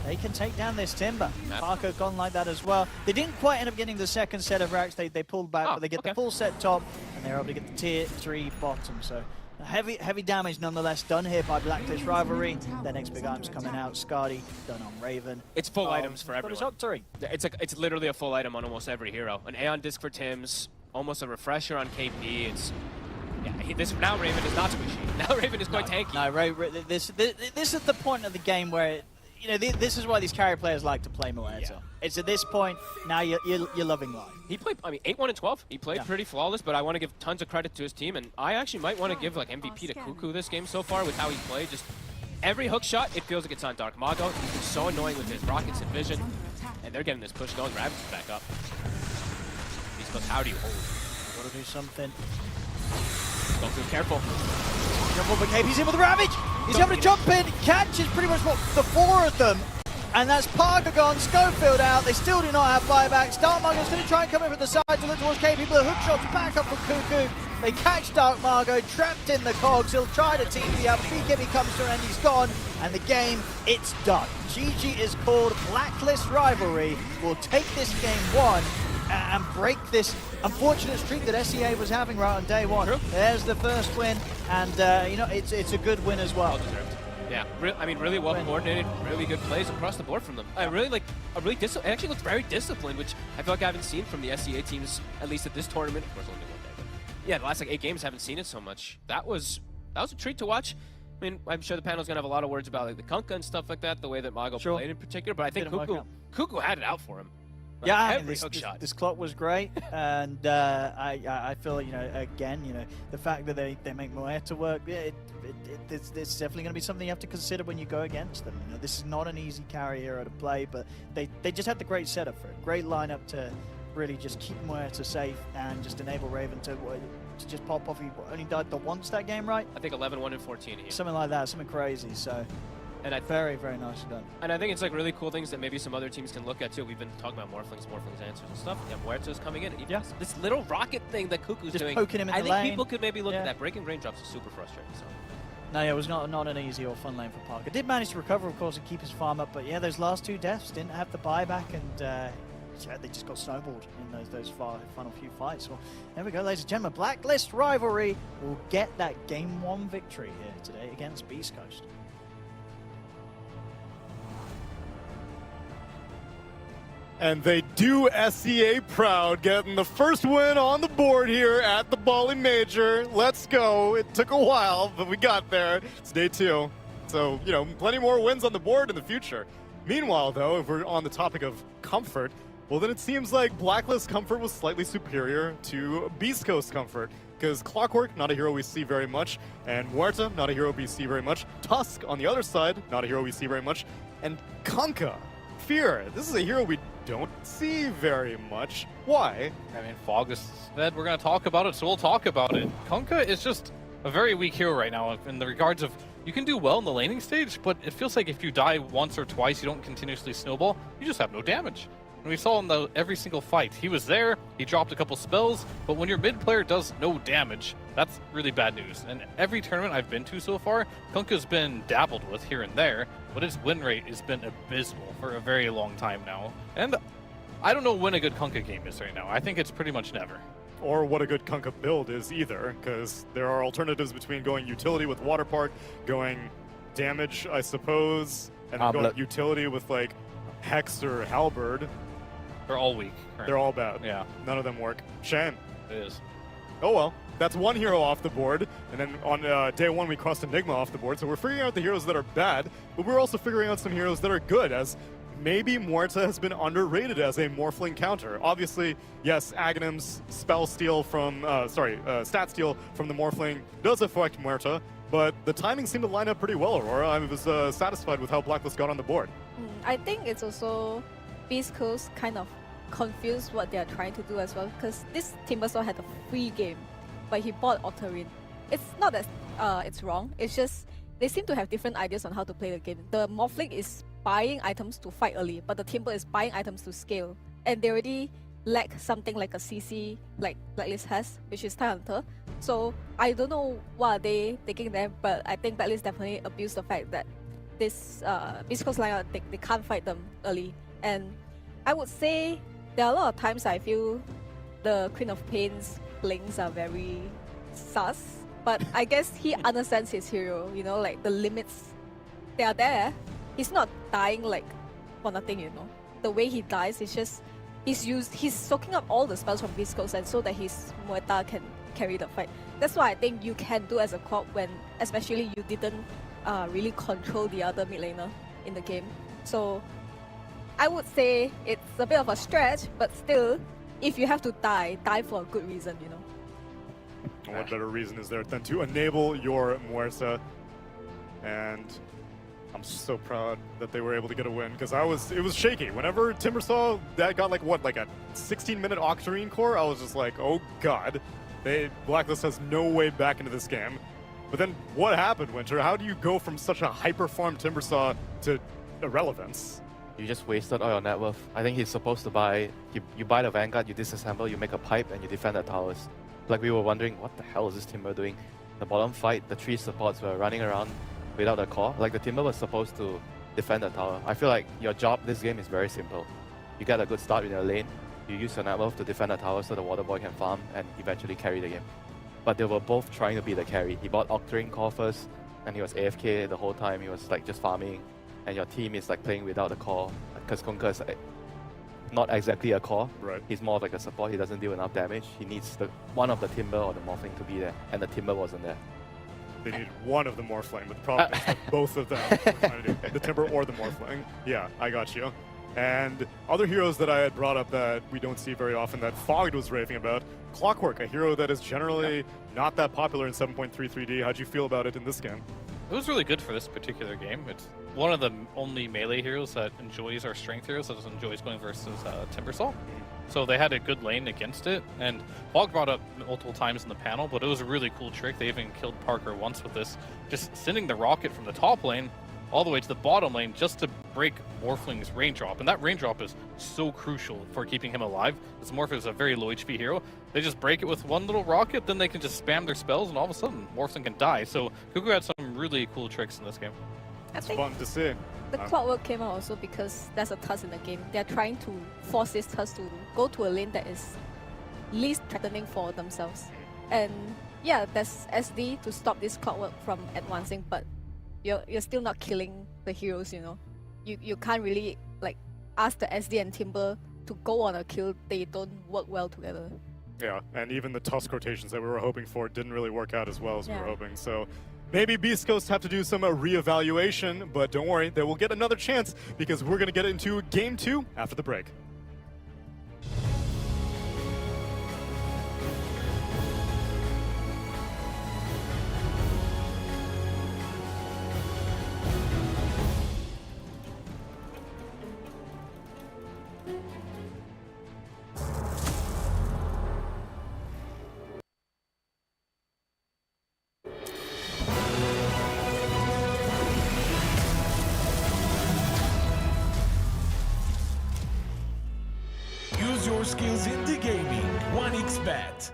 they can take down this Timber. Parker gone like that as well. They didn't quite end up getting the second set of racks. They pulled back, but they get the full set top, and they're able to get the tier 3 bottom. So heavy damage nonetheless done here by Blacklist Rivalry. Their next big item's coming out. Scardy done on Raven. It's full items for everyone. But it's Octory. It's literally a full item on almost every hero. An Aeon Disc for Tims, almost a refresher on KP. It's now Raven is not squishy. Now Raven is quite tanky. No, this is the point of the game where, you know, this is why these carry players like to play Muerta. Yeah. It's at this point, now you're loving life. He played, I mean, 8-1 and 12. He played pretty flawless, but I want to give tons of credit to his team, and I actually might want to give like MVP to Cuckoo this game so far with how he played. Just every hook shot, it feels like it's on Dark Mago. He's been so annoying with his rockets and vision, and they're getting this push going. Ravage is back up. He's supposed, how do you hold? Gotta do something. Go through, careful. Careful, but KP's in with the Ravage. He's able to jump in, catches pretty much the 4 of them. And that's Parker gone, Schofield out. They still do not have buybacks. Dark Margot's going to try and come in from the side to look towards KP, but the hook shot's back up from Cuckoo. They catch Dark Margot, trapped in the cogs. He'll try to TP out. BKB comes to an end, he's gone. And the game, it's done. GG is called. Blacklist Rivalry will take this game 1 and break this unfortunate streak that SEA was having right on day 1. True. There's the first win, and you know, it's a good win as well. Well deserved. Yeah, I mean, really well coordinated, really good plays across the board from them. I really like, it actually looks very disciplined, which I feel like I haven't seen from the SEA teams, at least at this tournament. Of course, only one day, but yeah, the last like 8 games haven't seen it so much. That was a treat to watch. I mean, I'm sure the panel's gonna have a lot of words about like the Kunkka and stuff like that, the way that Mago played in particular, but I think Cuckoo had it out for him. Like, yeah, this clock was great, and I feel, you know, again, you know, the fact that they make Muerta work, it's definitely going to be something you have to consider when you go against them. You know, this is not an easy carry hero to play, but they just had the great setup for it, great lineup to really just keep Muerta safe and just enable Raven to just pop off. He only died the once that game, right? I think 11, 1, and 14 here. Something like that, something crazy. So. And very, very nicely done. And I think it's like really cool things that maybe some other teams can look at too. We've been talking about Morphlings answers and stuff. Yeah, Muerta's coming in. Even this little rocket thing that Cuckoo's just doing. Poking him in I the think lane. People could maybe look at that. Breaking raindrops is super frustrating. So. No, yeah, it was not an easy or fun lane for Parker. Did manage to recover, of course, and keep his farm up. But yeah, those last 2 deaths didn't have the buyback, and yeah, they just got snowballed in those final few fights. Well, there we go, ladies and gentlemen. Blacklist Rivalry will get that Game 1 victory here today against Beastcoast. And they do SEA proud, getting the first win on the board here at the Bali Major. Let's go. It took a while, but we got there. It's day 2. So, you know, plenty more wins on the board in the future. Meanwhile, though, if we're on the topic of comfort, Well, then it seems like Blacklist comfort was slightly superior to Beastcoast comfort, because Clockwork, not a hero we see very much, and Muerta, not a hero we see very much, Tusk, on the other side, not a hero we see very much, and Kunkka, Fear, this is a hero we don't see very much. Why? I mean, Fog has said we're going to talk about it, so we'll talk about it. Kunkka is just a very weak hero right now in the regards of you can do well in the laning stage, but it feels like if you die once or twice, you don't continuously snowball, you just have no damage. And we saw in every single fight, he was there, he dropped a couple spells, but when your mid player does no damage, that's really bad news. And every tournament I've been to so far, Kunkka's been dabbled with here and there, but his win rate has been abysmal for a very long time now. And I don't know when a good Kunkka game is right now. I think it's pretty much never. Or what a good Kunkka build is either, because there are alternatives between going utility with Water Park, going damage, I suppose, and then going utility with like Hex or Halberd. They're all weak. Right? They're all bad. Yeah. None of them work. Shame. It is. Oh well. That's one hero off the board, and then on day one we crossed Enigma off the board, so we're figuring out the heroes that are bad, but we're also figuring out some heroes that are good, as maybe Muerta has been underrated as a Morphling counter. Obviously, yes, Aghanim's spell steal from, stat steal from the Morphling does affect Muerta, but the timing seemed to line up pretty well, Aurora. I was satisfied with how Blacklist got on the board. I think it's also Beastcoast kind of confused what they are trying to do as well, because this Timbersaw had a free game, but he bought Octarine. It's not that it's wrong, it's just they seem to have different ideas on how to play the game. The Morphling is buying items to fight early, but the Timber is buying items to scale. And they already lack something like a CC like Blacklist has, which is Tidehunter. So I don't know what are they thinking there, but I think Blacklist definitely abused the fact that this Beastcoast lineup, they can't fight them early. And I would say there are a lot of times I feel the Queen of Pain's blinks are very sus, but I guess he understands his hero, you know, like the limits, they are there. He's not dying like for nothing, you know. The way he dies is just, he's soaking up all the spells from Beastcoast, and so that his Muerta can carry the fight. That's what I think you can do as a co-op when, especially you didn't really control the other mid laner in the game. So I would say it's a bit of a stretch, but still, if you have to die for a good reason, you know. What better reason is there than to enable your Muerta? And I'm so proud that they were able to get a win, because it was shaky. Whenever Timbersaw that got like a 16-minute Octarine core, I was just like, oh god, Blacklist has no way back into this game. But then what happened, Winter? How do you go from such a hyper-farmed Timbersaw to irrelevance? You just wasted all your net worth. I think he's supposed to buy, you buy the Vanguard, you disassemble, you make a pipe, and you defend the towers. Like we were wondering, what the hell is this Timber doing? The bottom fight, the 3 supports were running around without a core. Like the Timber was supposed to defend the tower. I feel like your job this game is very simple. You get a good start in your lane, you use your net worth to defend the tower so the Water Boy can farm and eventually carry the game. But they were both trying to be the carry. He bought Octarine core first, and he was AFK the whole time. He was like just farming, and your team is like playing without a core, because Kunkka is not exactly a core. Right. He's more of like a support. He doesn't deal enough damage. He needs one of the Timber or the Morphling to be there, and the Timber wasn't there. They need one of the Morphling, but the problem is that both of them were trying to do the Timber or the Morphling. Yeah, I got you. And other heroes that I had brought up that we don't see very often that Fogged was raving about, Clockwork, a hero that is generally not that popular in 7.33D. How'd you feel about it in this game? It was really good for this particular game. It's one of the only melee heroes that enjoys our strength heroes, that enjoys going versus Timbersaw. So they had a good lane against it, and Fog brought up multiple times in the panel, but it was a really cool trick. They even killed Parker once with this, just sending the rocket from the top lane all the way to the bottom lane just to break Morphling's range drop. And that range drop is so crucial for keeping him alive. This Morph is a very low HP hero. They just break it with one little rocket, then they can just spam their spells, and all of a sudden, Morphling can die. So Cuckoo had some really cool tricks in this game. It's fun to see. The Clockwork came out also because there's a Tusk in the game. They're trying to force this Tusk to go to a lane that is least threatening for themselves. And yeah, there's SD to stop this Clockwork from advancing, but you're still not killing the heroes, you know. You can't really like ask the SD and Timber to go on a kill. They don't work well together. Yeah, and even the Tusk rotations that we were hoping for didn't really work out as well as we were hoping. So maybe Beastcoast have to do some re-evaluation, but don't worry, they will get another chance because we're going to get into Game 2 after the break. skills in the gaming. 1xBet.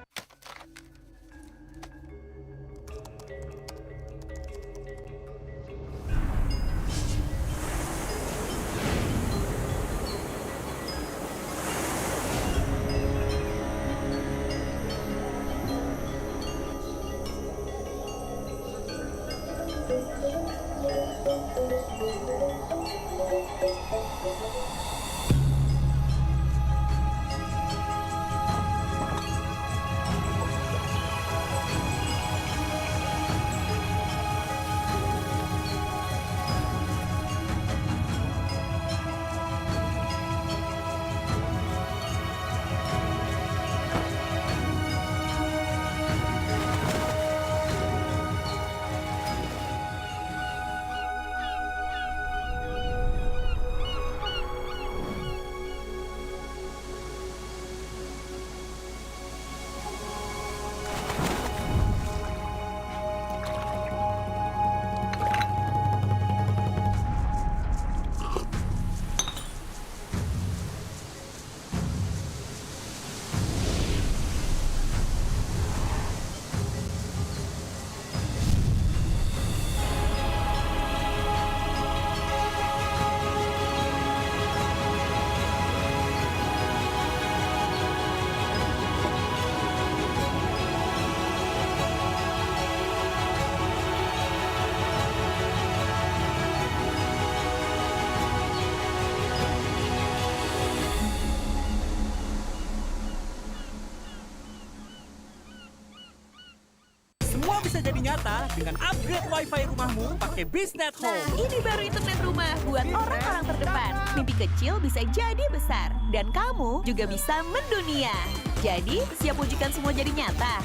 Semua bisa jadi nyata dengan upgrade wifi rumahmu pakai Beastnet Nah, Home. ini baru internet rumah buat orang-orang terdepan. Mimpi kecil bisa jadi besar. Dan kamu juga bisa mendunia. Jadi, siap wujudkan semua jadi nyata?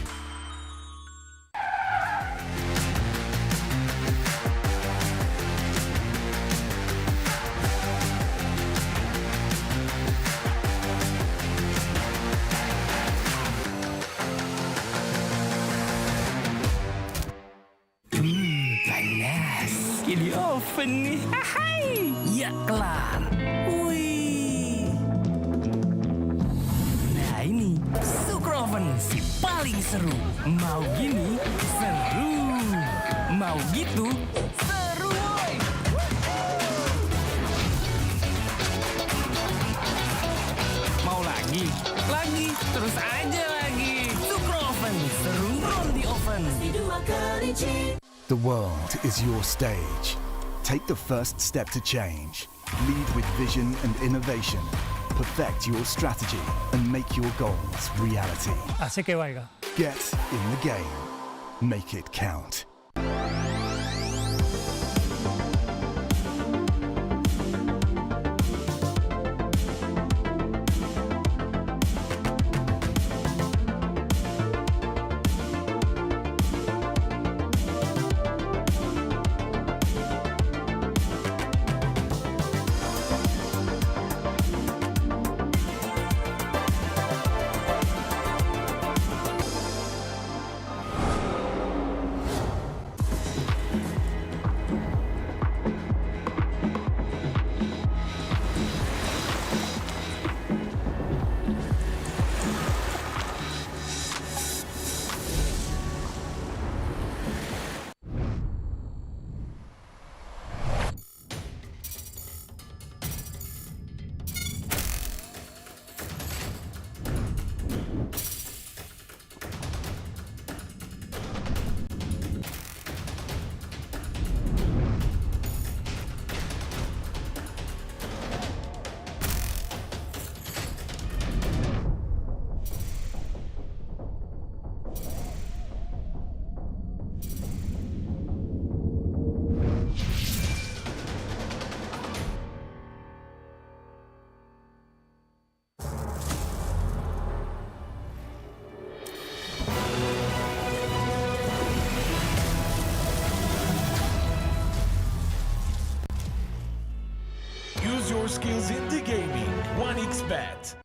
Panas. Ini oven nih. Hai. Ya kelar. Wih. Nah ini Sukroven si paling seru. Mau gini seru. Mau gitu seru woy. Mau lagi, terus aja lagi. Sukroven seru on the oven. The world is your stage. Take the first step to change. Lead with vision and innovation. Perfect your strategy and make your goals reality. Así que vaya. Get in the game. Make it count. Use your skills in the gaming. 1xBet.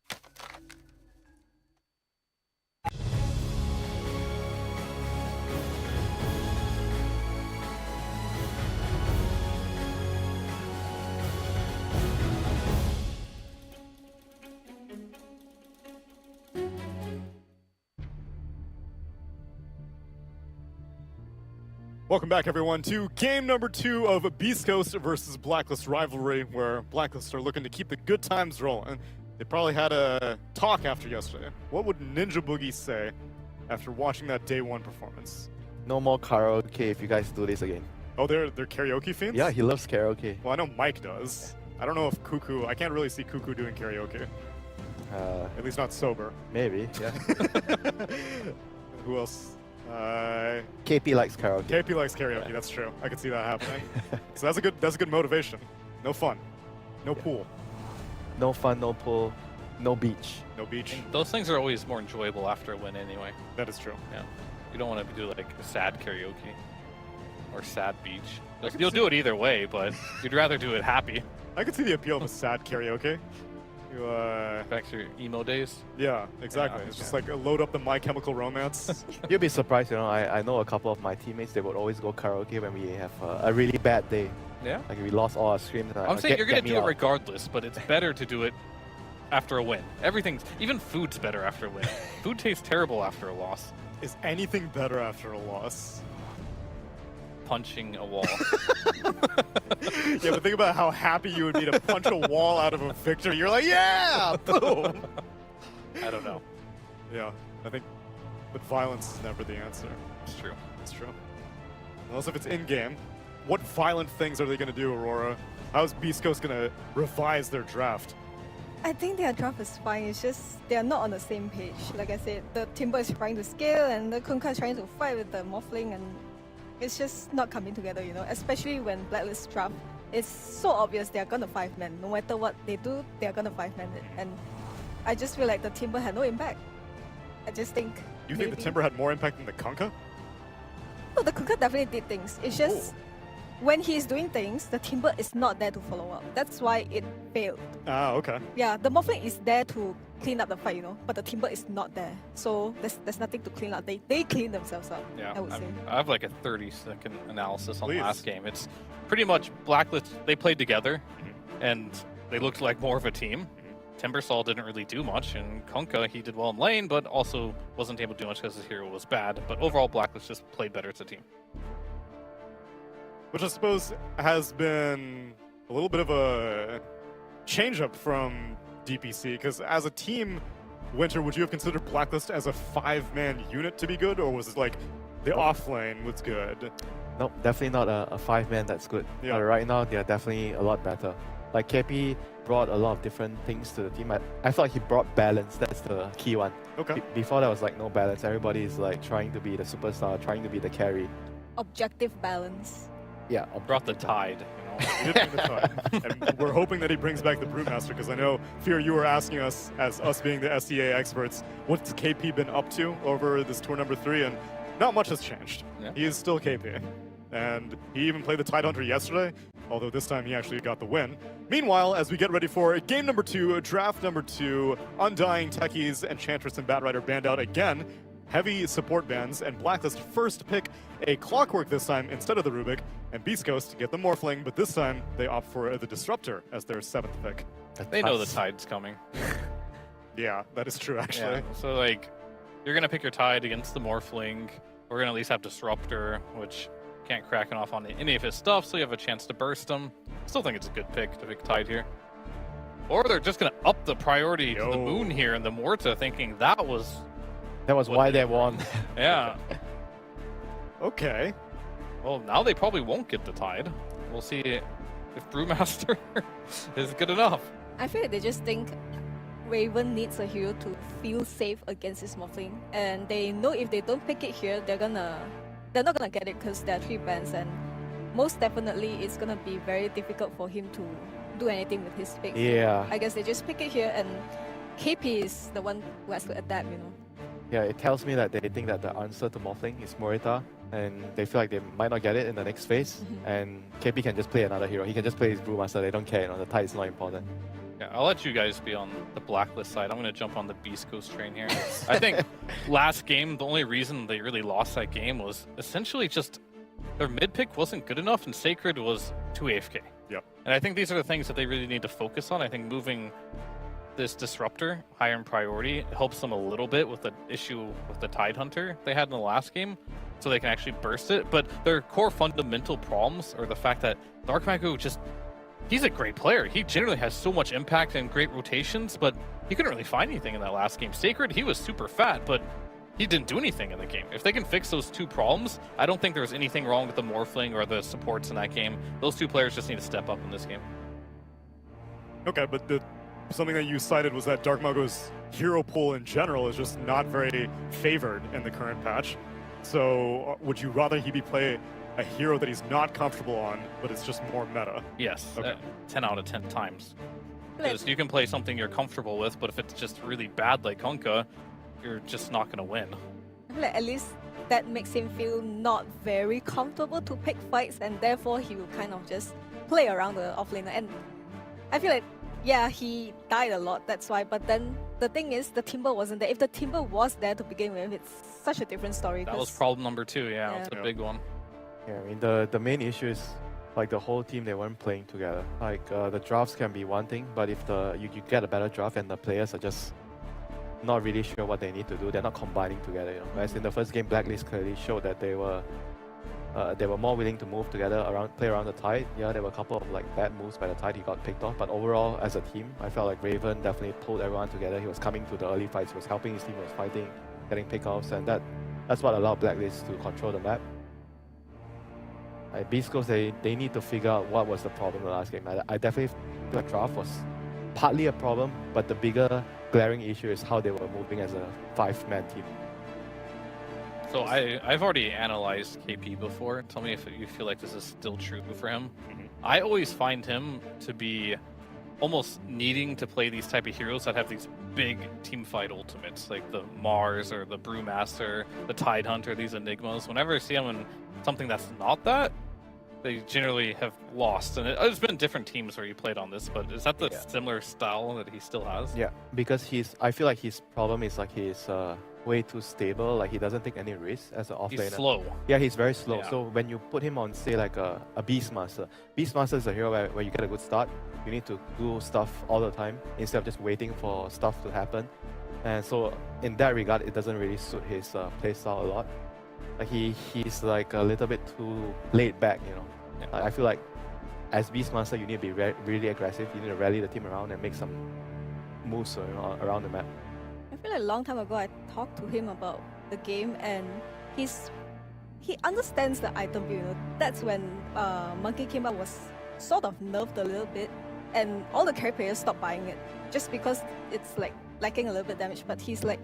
Welcome back, everyone, to game number 2 of Beastcoast versus Blacklist Rivalry, where Blacklist are looking to keep the good times rolling. They probably had a talk after yesterday. What would Ninja Boogie say after watching that day 1 performance? No more karaoke if you guys do this again. Oh, they're karaoke fiends? Yeah, he loves karaoke. Well, I know Mike does. I don't know if Cuckoo... I can't really see Cuckoo doing karaoke. At least not sober. Maybe, yeah. Who else? KP likes karaoke. KP likes karaoke, that's true. I can see that happening. So that's a good motivation. No fun. No pool. No fun, no pool, no beach. No beach. And those things are always more enjoyable after a win anyway. That is true. Yeah. You don't want to do like sad karaoke or sad beach. You'll do it either way, but you'd rather do it happy. I could see the appeal of a sad karaoke. Back to your emo days? Yeah, exactly. Yeah, it's just like load up the My Chemical Romance. You'll be surprised, you know, I know a couple of my teammates, they would always go karaoke when we have a really bad day. Yeah. Like we lost all our streams. I'm saying you're going to do it regardless, but it's better to do it after a win. Even food's better after a win. Food tastes terrible after a loss. Is anything better after a loss? Punching a wall. Yeah, but think about how happy you would be to punch a wall out of a victory. You're like, yeah, boom. I don't know. Yeah, I think, but violence is never the answer. It's true. It's true. Unless if it's in-game, what violent things are they going to do, Aurora? How's Beastcoast going to revise their draft? I think their draft is fine. It's just they are not on the same page. Like I said, the Timber is trying to scale and the Kunkka is trying to fight with the Morphling, and it's just not coming together, you know, especially when Blacklist draft. It's so obvious they are gonna 5-man. No matter what they do, they are gonna 5-man it. And I just feel like the Timber had no impact. I just think... You think the Timber had more impact than the Kunkka? No, the Kunkka definitely did things. It's just... When he's doing things, the Timber is not there to follow up. That's why it failed. Ah, okay. Yeah, the Morphling is there to clean up the fight, you know, but the Timber is not there. So there's nothing to clean up. They clean themselves up, Yeah, I would say. I have like a 30-second analysis on the last game. It's pretty much Blacklist, they played together, and they looked like more of a team. Timbersol didn't really do much, and Kunkka, he did well in lane, but also wasn't able to do much because his hero was bad. But overall, Blacklist just played better as a team. Which I suppose has been a little bit of a change-up from DPC, because as a team, Winter, would you have considered Blacklist as a 5-man unit to be good, or was it like the off-lane was good? Nope, definitely not a 5-man that's good. Yeah. But right now, they're definitely a lot better. Like KP brought a lot of different things to the team. I thought he brought balance, that's the key one. Okay. Before there was like no balance, everybody is like trying to be the superstar, trying to be the carry. Objective balance. Yeah, brought the tide. He did bring the tide. And we're hoping that he brings back the Brewmaster, because I know, Fear, you were asking us, as us being the SEA experts, what's KP been up to over this tour number 3, and not much has changed. Yeah. He is still KP. And he even played the Tide Hunter yesterday, although this time he actually got the win. Meanwhile, as we get ready for game number 2, draft number 2, Undying, Techies, Enchantress, and Batrider banned out again. Heavy support bans, and Blacklist first pick a Clockwork this time instead of the Rubik, and Beastcoast get the Morphling, but this time they opt for the Disruptor as their 7th pick. They know the tide's coming. Yeah, that is true, actually. Yeah. So, like, you're going to pick your tide against the Morphling. We're going to at least have Disruptor, which can't crack it off on any of his stuff, so you have a chance to burst him. Still think it's a good pick to pick tide here. Or they're just going to up the priority to the Moon here, and the Morta thinking that was why they won. Yeah. Okay. Well, now they probably won't get the tide. We'll see if Brewmaster is good enough. I feel like they just think Raven needs a hero to feel safe against his Morphling, and they know if they don't pick it here, they're not gonna get it because there are 3 bans, and most definitely it's gonna be very difficult for him to do anything with his pick. Yeah. I guess they just pick it here, and KP is the one who has to adapt, you know. Yeah, it tells me that they think that the answer to Morphling is Morita, and they feel like they might not get it in the next phase, and KP can just play another hero. He can just play his Brewmaster, they don't care, you know, the tide is not important. Yeah, I'll let you guys be on the Blacklist side. I'm going to jump on the Beastcoast train here. I think last game, the only reason they really lost that game was essentially just their mid pick wasn't good enough, and Sacred was too AFK. Yep. And I think these are the things that they really need to focus on. I think moving this Disruptor higher in priority helps them a little bit with the issue with the Tidehunter they had in the last game, so they can actually burst it. But their core fundamental problems are the fact that Dark Mago he's a great player. He generally has so much impact and great rotations, but he couldn't really find anything in that last game. Sacred, he was super fat, but he didn't do anything in the game. If they can fix those two problems, I don't think there's anything wrong with the Morphling or the supports in that game. Those two players just need to step up in this game. Okay, but something that you cited was that Dark Mago's hero pool in general is just not very favored in the current patch. So would you rather he play a hero that he's not comfortable on, but it's just more meta? Yes, okay. 10 out of 10 times. Because you can play something you're comfortable with, but if it's just really bad like Honka, you're just not going to win. I feel like at least that makes him feel not very comfortable to pick fights, and therefore he will kind of just play around the offlaner. And I feel like, yeah, he died a lot, that's why. But then the thing is, the Timber wasn't there. If the Timber was there to begin with, it's such a different story. That was problem number 2, yeah. It's a big one. Yeah, I mean, the main issue is, like, the whole team, they weren't playing together. Like, the drafts can be one thing, but if you get a better draft and the players are just not really sure what they need to do, they're not combining together, you know. Whereas in the first game, Blacklist clearly showed that they were more willing to move together, play around the Tide. Yeah, there were a couple of like bad moves by the Tide, he got picked off, but overall, as a team, I felt like Raven definitely pulled everyone together. He was coming to the early fights, he was helping his team, he was fighting, getting pickoffs, and that's what allowed Blacklist to control the map. Beastcoast, they need to figure out what was the problem in the last game. I definitely feel like draft was partly a problem, but the bigger glaring issue is how they were moving as a 5-man team. So I've already analyzed KP before. Tell me if you feel like this is still true for him. I always find him to be almost needing to play these type of heroes that have these big team fight ultimates, like the Mars or the Brewmaster, the Tidehunter, these Enigmas. Whenever I see him in something that's not that, they generally have lost. And it's been different teams where he played on this, but is that the similar style that he still has? Yeah, because I feel like his problem is like he's way too stable. Like he doesn't take any risks as an offlaner. He's slow. Yeah, he's very slow. Yeah. So when you put him on, say, like a Beastmaster is a hero where you get a good start. You need to do stuff all the time instead of just waiting for stuff to happen. And so in that regard, it doesn't really suit his playstyle a lot. Like he's like a little bit too laid back, you know. I feel like as Beastmaster, you need to be really aggressive. You need to rally the team around and make some moves, you know, around the map. I feel like a long time ago I talked to him about the game, and he understands the item build. You know? That's when Monkey came out, was sort of nerfed a little bit, and all the carry players stopped buying it just because it's like lacking a little bit damage. But he's like,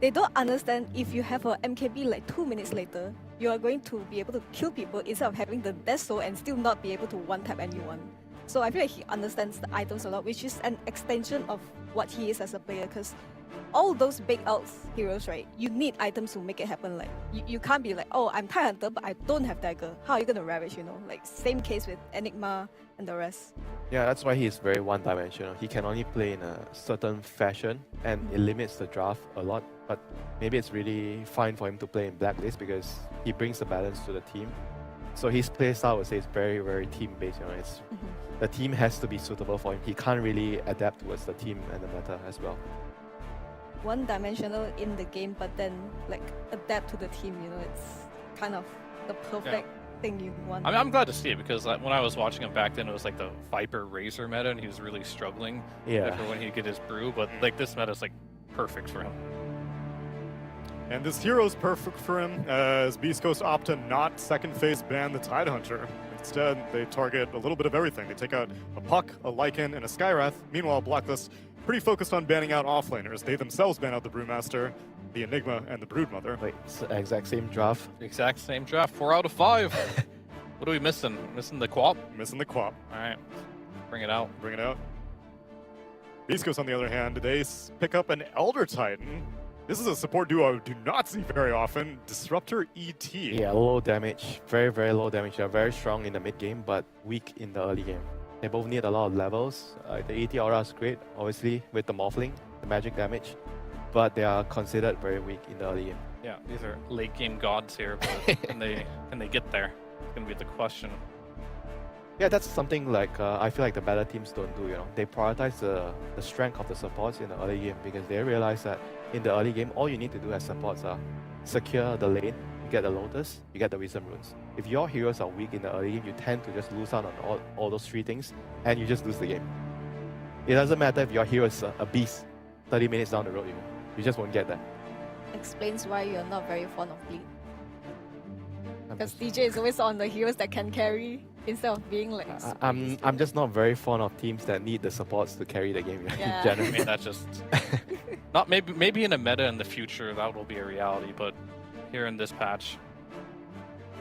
they don't understand if you have a MKB like 2 minutes later, you are going to be able to kill people instead of having the Death Soul and still not be able to one-tap anyone. So I feel like he understands the items a lot, which is an extension of what he is as a player, because all those big outs heroes, right, you need items to make it happen. Like you can't be like, oh, I'm Tidehunter, but I don't have Dagger. How are you gonna ravage, you know? Like same case with Enigma and the rest. Yeah, that's why he's very one-dimensional. He can only play in a certain fashion, and it limits the draft a lot. But maybe it's really fine for him to play in Blacklist because he brings the balance to the team. So his playstyle, I would say, is very, very team-based. You know, the team has to be suitable for him. He can't really adapt towards the team and the meta as well. One-dimensional in the game, but then like adapt to the team. You know, it's kind of the perfect thing you want. I'm glad to see it because when I was watching him back then, it was like the Viper Razor meta, and he was really struggling. Yeah. For when he'd get his brew, but like this meta is like perfect for him. And this hero is perfect for him, as Beastcoast opt to not second phase ban the Tidehunter. Instead, they target a little bit of everything. They take out a Puck, a Lycan, and a Skywrath. Meanwhile, Blacklist pretty focused on banning out offlaners. They themselves ban out the Brewmaster, the Enigma, and the Broodmother. Wait, it's the exact same draft? Exact same draft, 4 out of 5. What are we missing? Missing the Quap? Missing the Quap. All right, bring it out. Bring it out. Beastcoast, on the other hand, they pick up an Elder Titan. This is a support duo I do not see very often. Disruptor ET. Yeah, low damage. Very, very low damage. They're very strong in the mid game, but weak in the early game. They both need a lot of levels. The ET aura is great, obviously, with the Morphling, the magic damage, but they are considered very weak in the early game. Yeah, these are late game gods here, but can they get there? It's going to be the question. Yeah, that's something like I feel like the better teams don't do. They prioritize the strength of the supports in the early game because they realize that in the early game, all you need to do as supports are secure the lane, you get the Lotus, you get the Wisdom Runes. If your heroes are weak in the early game, you tend to just lose out on all those three things, and you just lose the game. It doesn't matter if your hero is a beast 30 minutes down the road, you just won't get that. Explains why you're not very fond of Bleed. Because DJ is always on the heroes that can carry instead of being like. I'm just not very fond of teams that need the supports to carry the game. Yeah. In general. I mean, that's just not maybe in a meta in the future that will be a reality, but here in this patch,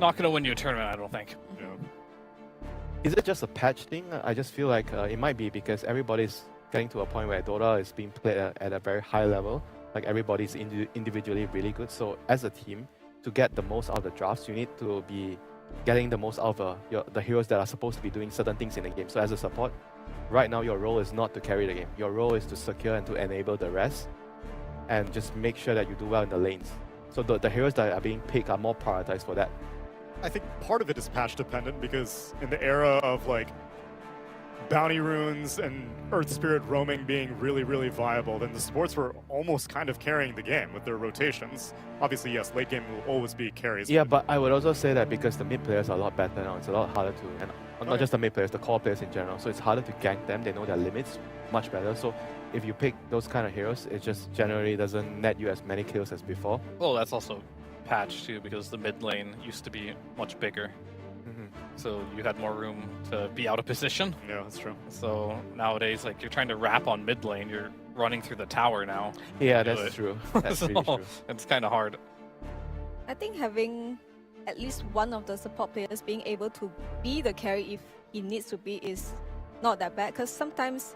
not gonna win you a tournament, I don't think. Yeah. Is it just a patch thing? I just feel like it might be because everybody's getting to a point where Dota is being played at a very high level. Like everybody's individually really good. So as a team, to get the most out of the drafts, you need to be getting the most out of the heroes that are supposed to be doing certain things in the game. So as a support, right now your role is not to carry the game. Your role is to secure and to enable the rest, and just make sure that you do well in the lanes. So the heroes that are being picked are more prioritized for that. I think part of it is patch dependent because in the era of like bounty runes and Earth Spirit roaming being really, really viable, then the supports were almost kind of carrying the game with their rotations. Obviously, yes, late game will always be carries. Yeah, but I would also say that because the mid players are a lot better now, it's a lot harder to, and not just the mid players, the core players in general, so it's harder to gank them, they know their limits much better. So if you pick those kind of heroes, it just generally doesn't net you as many kills as before. Well, that's also patched too, because the mid lane used to be much bigger. So you had more room to be out of position. Yeah, that's true. So nowadays, like, you're trying to wrap on mid lane, you're running through the tower now. Yeah, that's true. That's really true. It's kind of hard. I think having at least one of the support players being able to be the carry if he needs to be is not that bad, because sometimes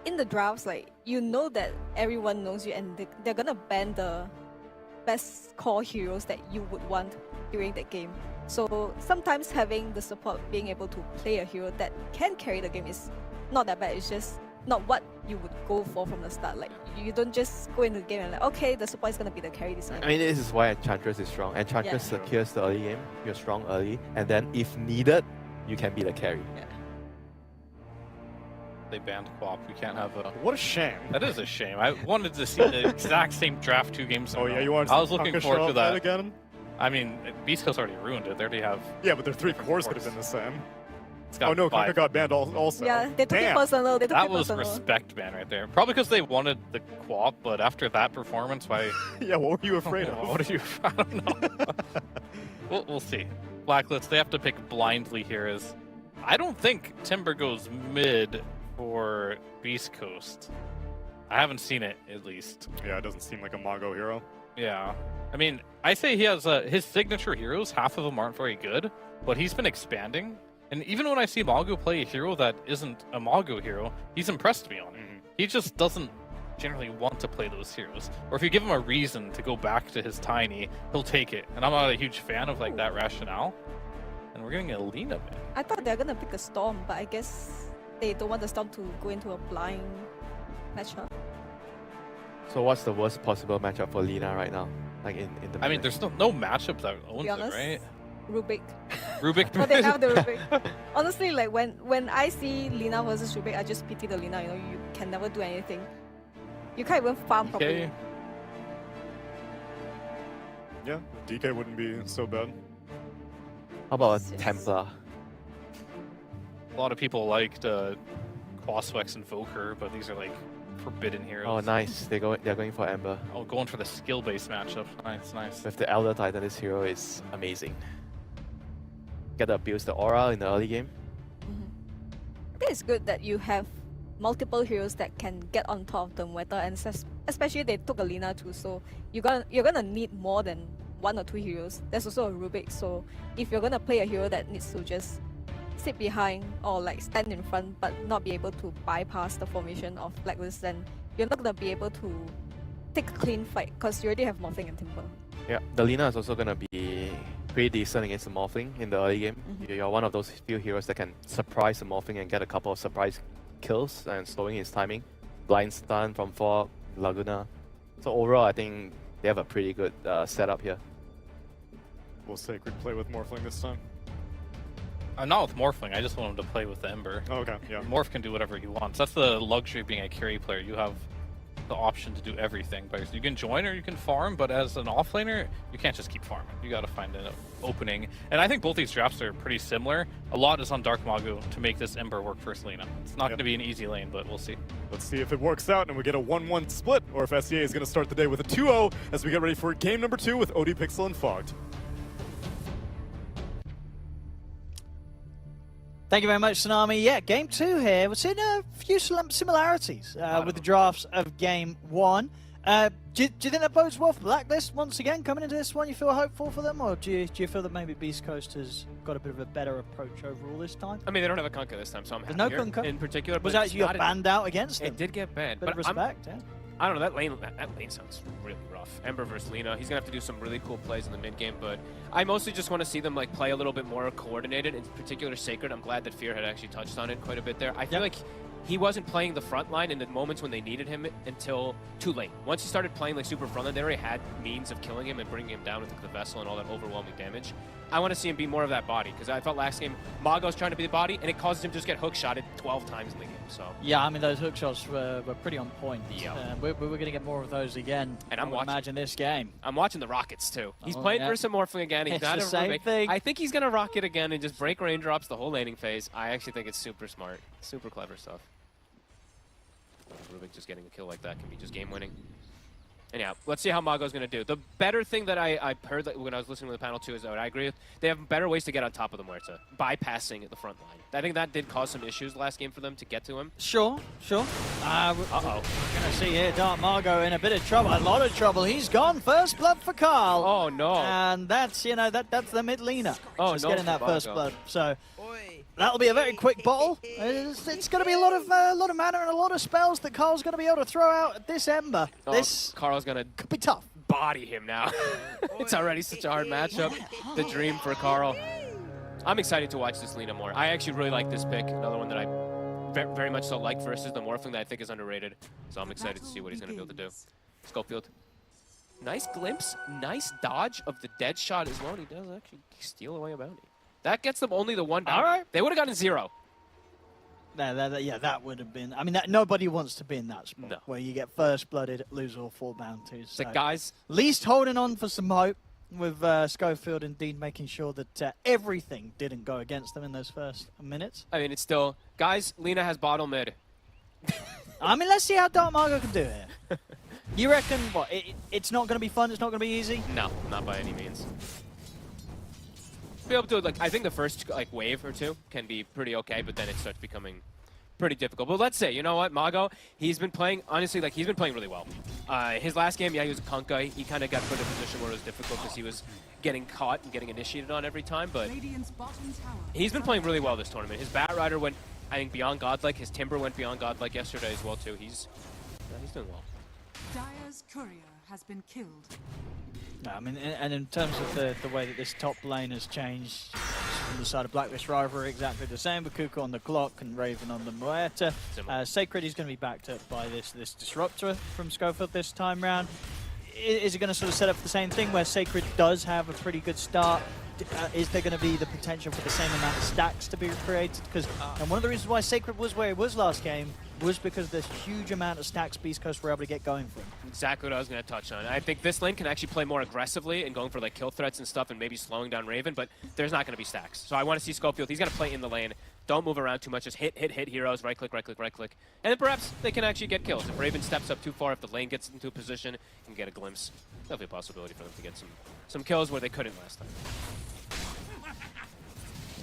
in the drafts, like, you know that everyone knows you and they're gonna ban the best core heroes that you would want during that game. So sometimes having the support being able to play a hero that can carry the game is not that bad. It's just not what you would go for from the start. Like, you don't just go into the game and like, okay, the support is going to be the carry this time. I mean, this is why Enchantress is strong. Enchantress secures the early game, you're strong early, and then if needed, you can be the carry. Yeah. They banned Quap. We can't have a... What a shame. That is a shame. I wanted to see the exact same draft 2 games in a row. Yeah, you wanted I was looking forward to that. Again? I mean, Beastcoast already ruined it. They already have... Yeah, but their 3 cores could have been the same. Oh no, Conker got banned also. Yeah, they took it personal. That was respect ban right there. Probably because they wanted the Quap, but after that performance, why... Yeah, what were you afraid of? What are you... I don't know. we'll see. Blacklist, they have to pick blindly here as... I don't think Timber goes mid for Beastcoast. I haven't seen it, at least. Yeah, it doesn't seem like a Mago hero. Yeah. I mean, I say he has his signature heroes, half of them aren't very good, but he's been expanding. And even when I see Mago play a hero that isn't a Mago hero, he's impressed me on it. He just doesn't generally want to play those heroes. Or if you give him a reason to go back to his Tiny, he'll take it. And I'm not a huge fan of like that rationale. And we're getting a Lina mid. I thought they're going to pick a Storm, but I guess they don't want the Storm to go into a blind matchup. So what's the worst possible matchup for Lina right now? Like in the I mean, there's no matchup that owns it, right? Rubik. Rubik. But they have the Rubik. Honestly, like when I see Lina versus Rubik, I just pity the Lina. You know, you can never do anything. You can't even farm properly. Yeah, DK wouldn't be so bad. How about a Templar? A lot of people liked Quaswex and Voker, but these are like forbidden heroes. Oh, nice. They're going for Ember. Oh, going for the skill-based matchup. Nice, nice. With the Elder Titan, this hero is amazing. Get to abuse the aura in the early game. I think it's good that you have multiple heroes that can get on top of the meta, and especially they took a Lina too, so you're gonna need more than 1 or 2 heroes. There's also a Rubik, so if you're gonna play a hero that needs to just sit behind or like stand in front but not be able to bypass the formation of Blacklist, then you're not gonna be able to take a clean fight because you already have Morphling and Timber. Yeah, the Lina is also gonna be pretty decent against the Morphling in the early game. You're one of those few heroes that can surprise the Morphling and get a couple of surprise kills and slowing his timing. Blind stun from Fog, Laguna. So overall, I think they have a pretty good setup here. Will Sacred play with Morphling this time? I'm not with Morphling, I just want him to play with the Ember. Oh, okay, yeah. Morph can do whatever he wants. That's the luxury of being a carry player. You have the option to do everything. But you can join or you can farm, but as an offlaner, you can't just keep farming. You got to find an opening. And I think both these drafts are pretty similar. A lot is on Dark Magu to make this Ember work for Selena. It's not going to be an easy lane, but we'll see. Let's see if it works out and we get a 1-1 split, or if SEA is going to start the day with a 2-0 as we get ready for game number 2 with OD Pixel and Fogged. Thank you very much, Tsunami. Yeah, game 2 here. We're seeing a few similarities with the drafts of game 1. Do you think that bodes well for Blacklist once again coming into this one? You feel hopeful for them, or do you feel that maybe Beastcoast has got a bit of a better approach overall this time? I mean, they don't have a Kunkka this time, so I'm happy. There's no Kunkka in particular. Was actually got banned out against them. It did get banned. Bit of respect, yeah. I don't know, that lane sounds really rough. Ember versus Lina, he's gonna have to do some really cool plays in the mid game, but I mostly just want to see them like play a little bit more coordinated. In particular, Sacred. I'm glad that Fear had actually touched on it quite a bit there. I feel like he wasn't playing the front line in the moments when they needed him until too late. Once he started playing like super front line, they already had means of killing him and bringing him down with the Vessel and all that overwhelming damage. I want to see him be more of that body, because I felt last game Mago's trying to be the body, and it causes him to just get hook shotted 12 times in the game. So yeah, I mean those hook shots were pretty on point. Yeah, we were going to get more of those again. And I'm watching. Imagine this game. I'm watching the Rockets too. He's playing versus Morphling again. He's the same thing. I think he's gonna rocket again and just break raindrops the whole laning phase. I actually think it's super smart, super clever stuff. Rubik just getting a kill like that can be just game winning. And yeah, let's see how Mago's going to do. The better thing that I heard when I was listening to the panel too is that I agree with, they have better ways to get on top of the Muerta, bypassing the front line. I think that did cause some issues last game for them to get to him. Sure. We're going to see here Dark Mago in a bit of trouble, a lot of trouble. He's gone. First blood for Carl. Oh no. And that's, that's the mid laner. Oh, just no, getting that first blood. So that'll be a very quick bottle. It's going to be a lot of mana and a lot of spells that Carl's going to be able to throw out at this Ember. Oh, this Carl's going to be tough. Body him now. It's already such a hard matchup. The dream for Carl. I'm excited to watch this Lina more. I actually really like this pick. Another one that I very much so like versus the Morphling that I think is underrated. So I'm excited to see what he's going to be able to do. Schofield. Nice glimpse. Nice dodge of the dead shot as well. He does actually steal away a bounty. That gets them only the one bounty. All right. They would have gotten 0. Yeah, that would have been... I mean, nobody wants to be in that spot where you get first blooded, lose all 4 bounties. So guys... Least holding on for some hope with Schofield indeed making sure that everything didn't go against them in those first minutes. I mean, it's still... Guys, Lina has bottom mid. I mean, let's see how Dark Mago can do here. You reckon, what, it's not going to be fun, it's not going to be easy? No, not by any means. Be able to, like, I think the first wave or two can be pretty okay, but then it starts becoming pretty difficult. But let's say, you know what, Mago, he's been playing, honestly, he's been playing really well. His last game, yeah, he was a Kunkka. He kind of got put in a position where it was difficult because he was getting caught and getting initiated on every time, but he's been playing really well this tournament. His Bat Rider went, I think, beyond godlike. His Timber went beyond godlike yesterday as well, too. He's doing well. Dire's courier has been killed. No, I mean, and in terms of the way that this top lane has changed, from the side of Blacklist Rivalry, exactly the same, with Kuka on the clock and Raven on the Muerta. Sacred is going to be backed up by this Disruptor from Schofield this time round. Is it going to sort of set up the same thing where Sacred does have a pretty good start? Is there going to be the potential for the same amount of stacks to be created? Because one of the reasons why Sacred was where he was last game was because of this huge amount of stacks Beastcoast were able to get going for him. Exactly what I was going to touch on. I think this lane can actually play more aggressively and going for like kill threats and stuff and maybe slowing down Raven, but there's not going to be stacks. So I want to see Schofield. He's going to play in the lane. Don't move around too much. Just hit heroes, right click. And then perhaps they can actually get kills. If Raven steps up too far, if the lane gets into a position, can get a glimpse. Definitely a possibility for them to get some kills where they couldn't last time.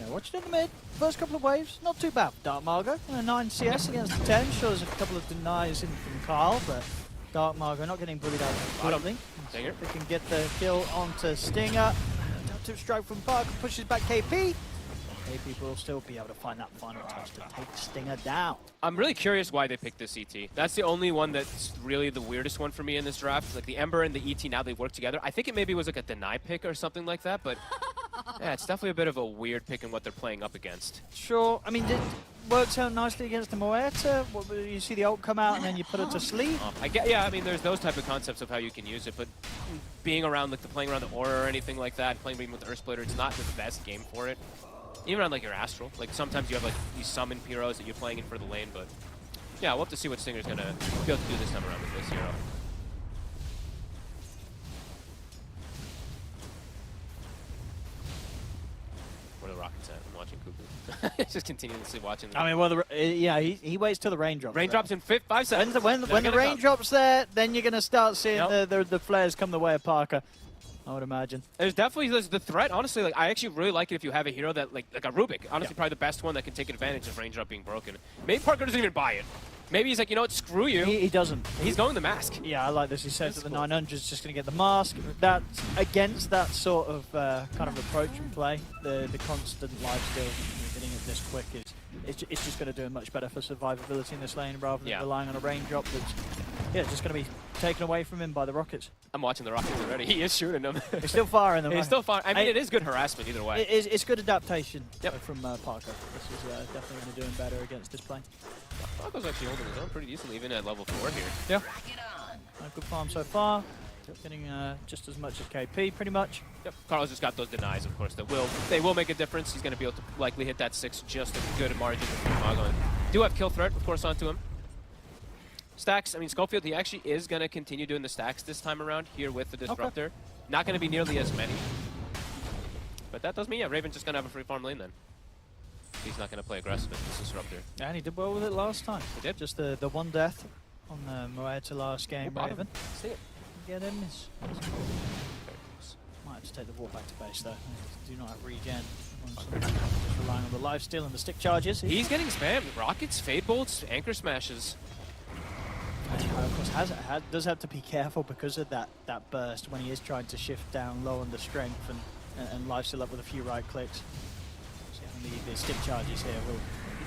Yeah, watching in the mid, first couple of waves, not too bad. Dark Mago, 9 CS against the 10. Sure, there's a couple of denies in from Carl, but Dark Mago not getting bullied out completely. They can get the kill onto Stinger. Tip strike from Park, pushes back KP. KP will still be able to find that final touch to take Stinger down. I'm really curious why they picked this ET. That's the only one that's really the weirdest one for me in this draft. Like the Ember and the ET, now they work together. I think it maybe was like a deny pick or something like that, but yeah, it's definitely a bit of a weird pick in what they're playing up against. Sure, I mean, it works out nicely against the Muerta. You see the ult come out and then you put it to sleep. Yeah, I mean, there's those type of concepts of how you can use it, but being around, like playing around the Aura or anything like that, playing even with the Earthsplitter, it's not the best game for it. Even on like your Astral. Like sometimes you have like these summon heroes that you're playing in for the lane, but yeah, we'll have to see what Stinger's gonna be able to do this time around with this hero. Where are the rockets at? I'm watching Cuckoo. Just continuously watching them. I mean, well, yeah, he waits till the raindrops. Raindrops in 5 seconds. When the raindrops there, then you're going to start seeing the flares come the way of Parker, I would imagine. There's definitely the threat. Honestly, like I actually really like it if you have a hero that like a Rubik. Honestly, probably the best one that can take advantage of raindrop being broken. Maybe Parker doesn't even buy it. Maybe he's like, you know what, screw you. He doesn't. He's going the mask. Yeah, I like this. He says that the 900 is just going to get the mask. That's against that sort of kind of approach and play. The constant lifesteal, getting it this quick is it's just going to do much better for survivability in this lane rather than relying on a raindrop that's just going to be taken away from him by the rockets. I'm watching the rockets already. He is shooting them. He's still firing them. He's still firing. I mean, it is good harassment either way. It's good adaptation from Parker. This is definitely going to do him better against this plane. Parker's actually holding his own pretty decently, even at level 4 here. Yeah. Good farm so far. Getting just as much as KP, pretty much. Yep. Carl's just got those denies, of course, that will make a difference. He's going to be able to likely hit that 6 just a good margin from Mago. Do have kill threat, of course, onto him. Stacks, I mean, Schofield, he actually is going to continue doing the stacks this time around here with the Disruptor. Not going to be nearly as many. But that does mean, yeah, Raven's just going to have a free farm lane then. He's not going to play aggressive with this Disruptor. Yeah, and he did well with it last time. He did. Just the one death on the Moeta last game, Raven. See it. Get him. Might have to take the walk back to base though. Do not have regen. Just relying on the lifesteal and the stick charges. He's getting spammed. Rockets, Fade Bolts, Anchor Smashes. Of course, does have to be careful because of that burst when he is trying to shift down low on the strength and lifesteal up with a few right clicks. So the stick charges here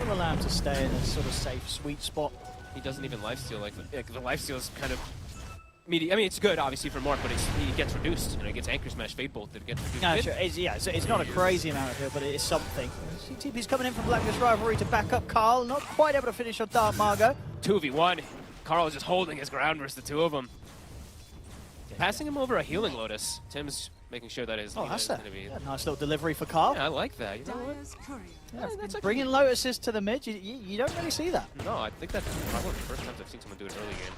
will allow him to stay in a sort of safe, sweet spot. He doesn't even lifesteal. Like the lifesteal is kind of medium. I mean, it's good obviously for Mork, but he gets reduced. You know, he gets Anchor Smash, Fade Bolt that gets reduced. No, sure. It's not a crazy amount here, but it is something. CTP's coming in from Blacklist Rivalry to back up Carl. Not quite able to finish on Dark Margo. 2v1. Carl is just holding his ground versus the two of them. Passing him over a healing Lotus. Tim's making sure that his Lina is going to be... Yeah, nice little delivery for Carl. Yeah, I like that. You know what? Yeah, that's bringing Lotuses to the mid, you don't really see that. No, I think that's probably the first time I've seen someone do it early game.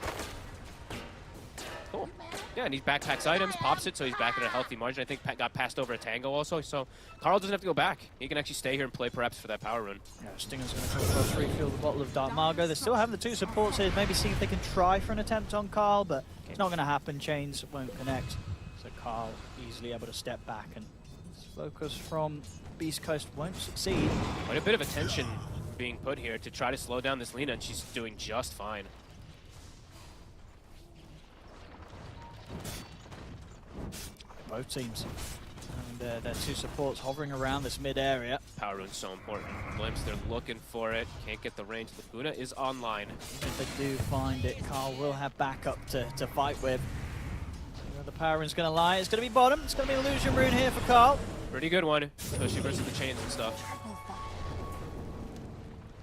Cool. Yeah, and he backpacks items, pops it, so he's back at a healthy margin. I think got passed over a Tango also, so Carl doesn't have to go back. He can actually stay here and play perhaps for that power run. Yeah, Stinger's going to come across, refill the bottle of Dark Margo. They still have the two supports here, maybe see if they can try for an attempt on Carl, but it's not going to happen. Chains won't connect, so Carl easily able to step back, and this focus from Beastcoast won't succeed. Quite a bit of attention being put here to try to slow down this Lina, and she's doing just fine. Both teams. And their two supports hovering around this mid area. Power run's so important. Glimpse, they're looking for it. Can't get the range. Laguna is online. If they do find it, Carl will have backup to fight with. So where the power run's going to lie, it's going to be bottom. It's going to be Illusion Rune here for Carl. Pretty good one, especially versus the chains and stuff.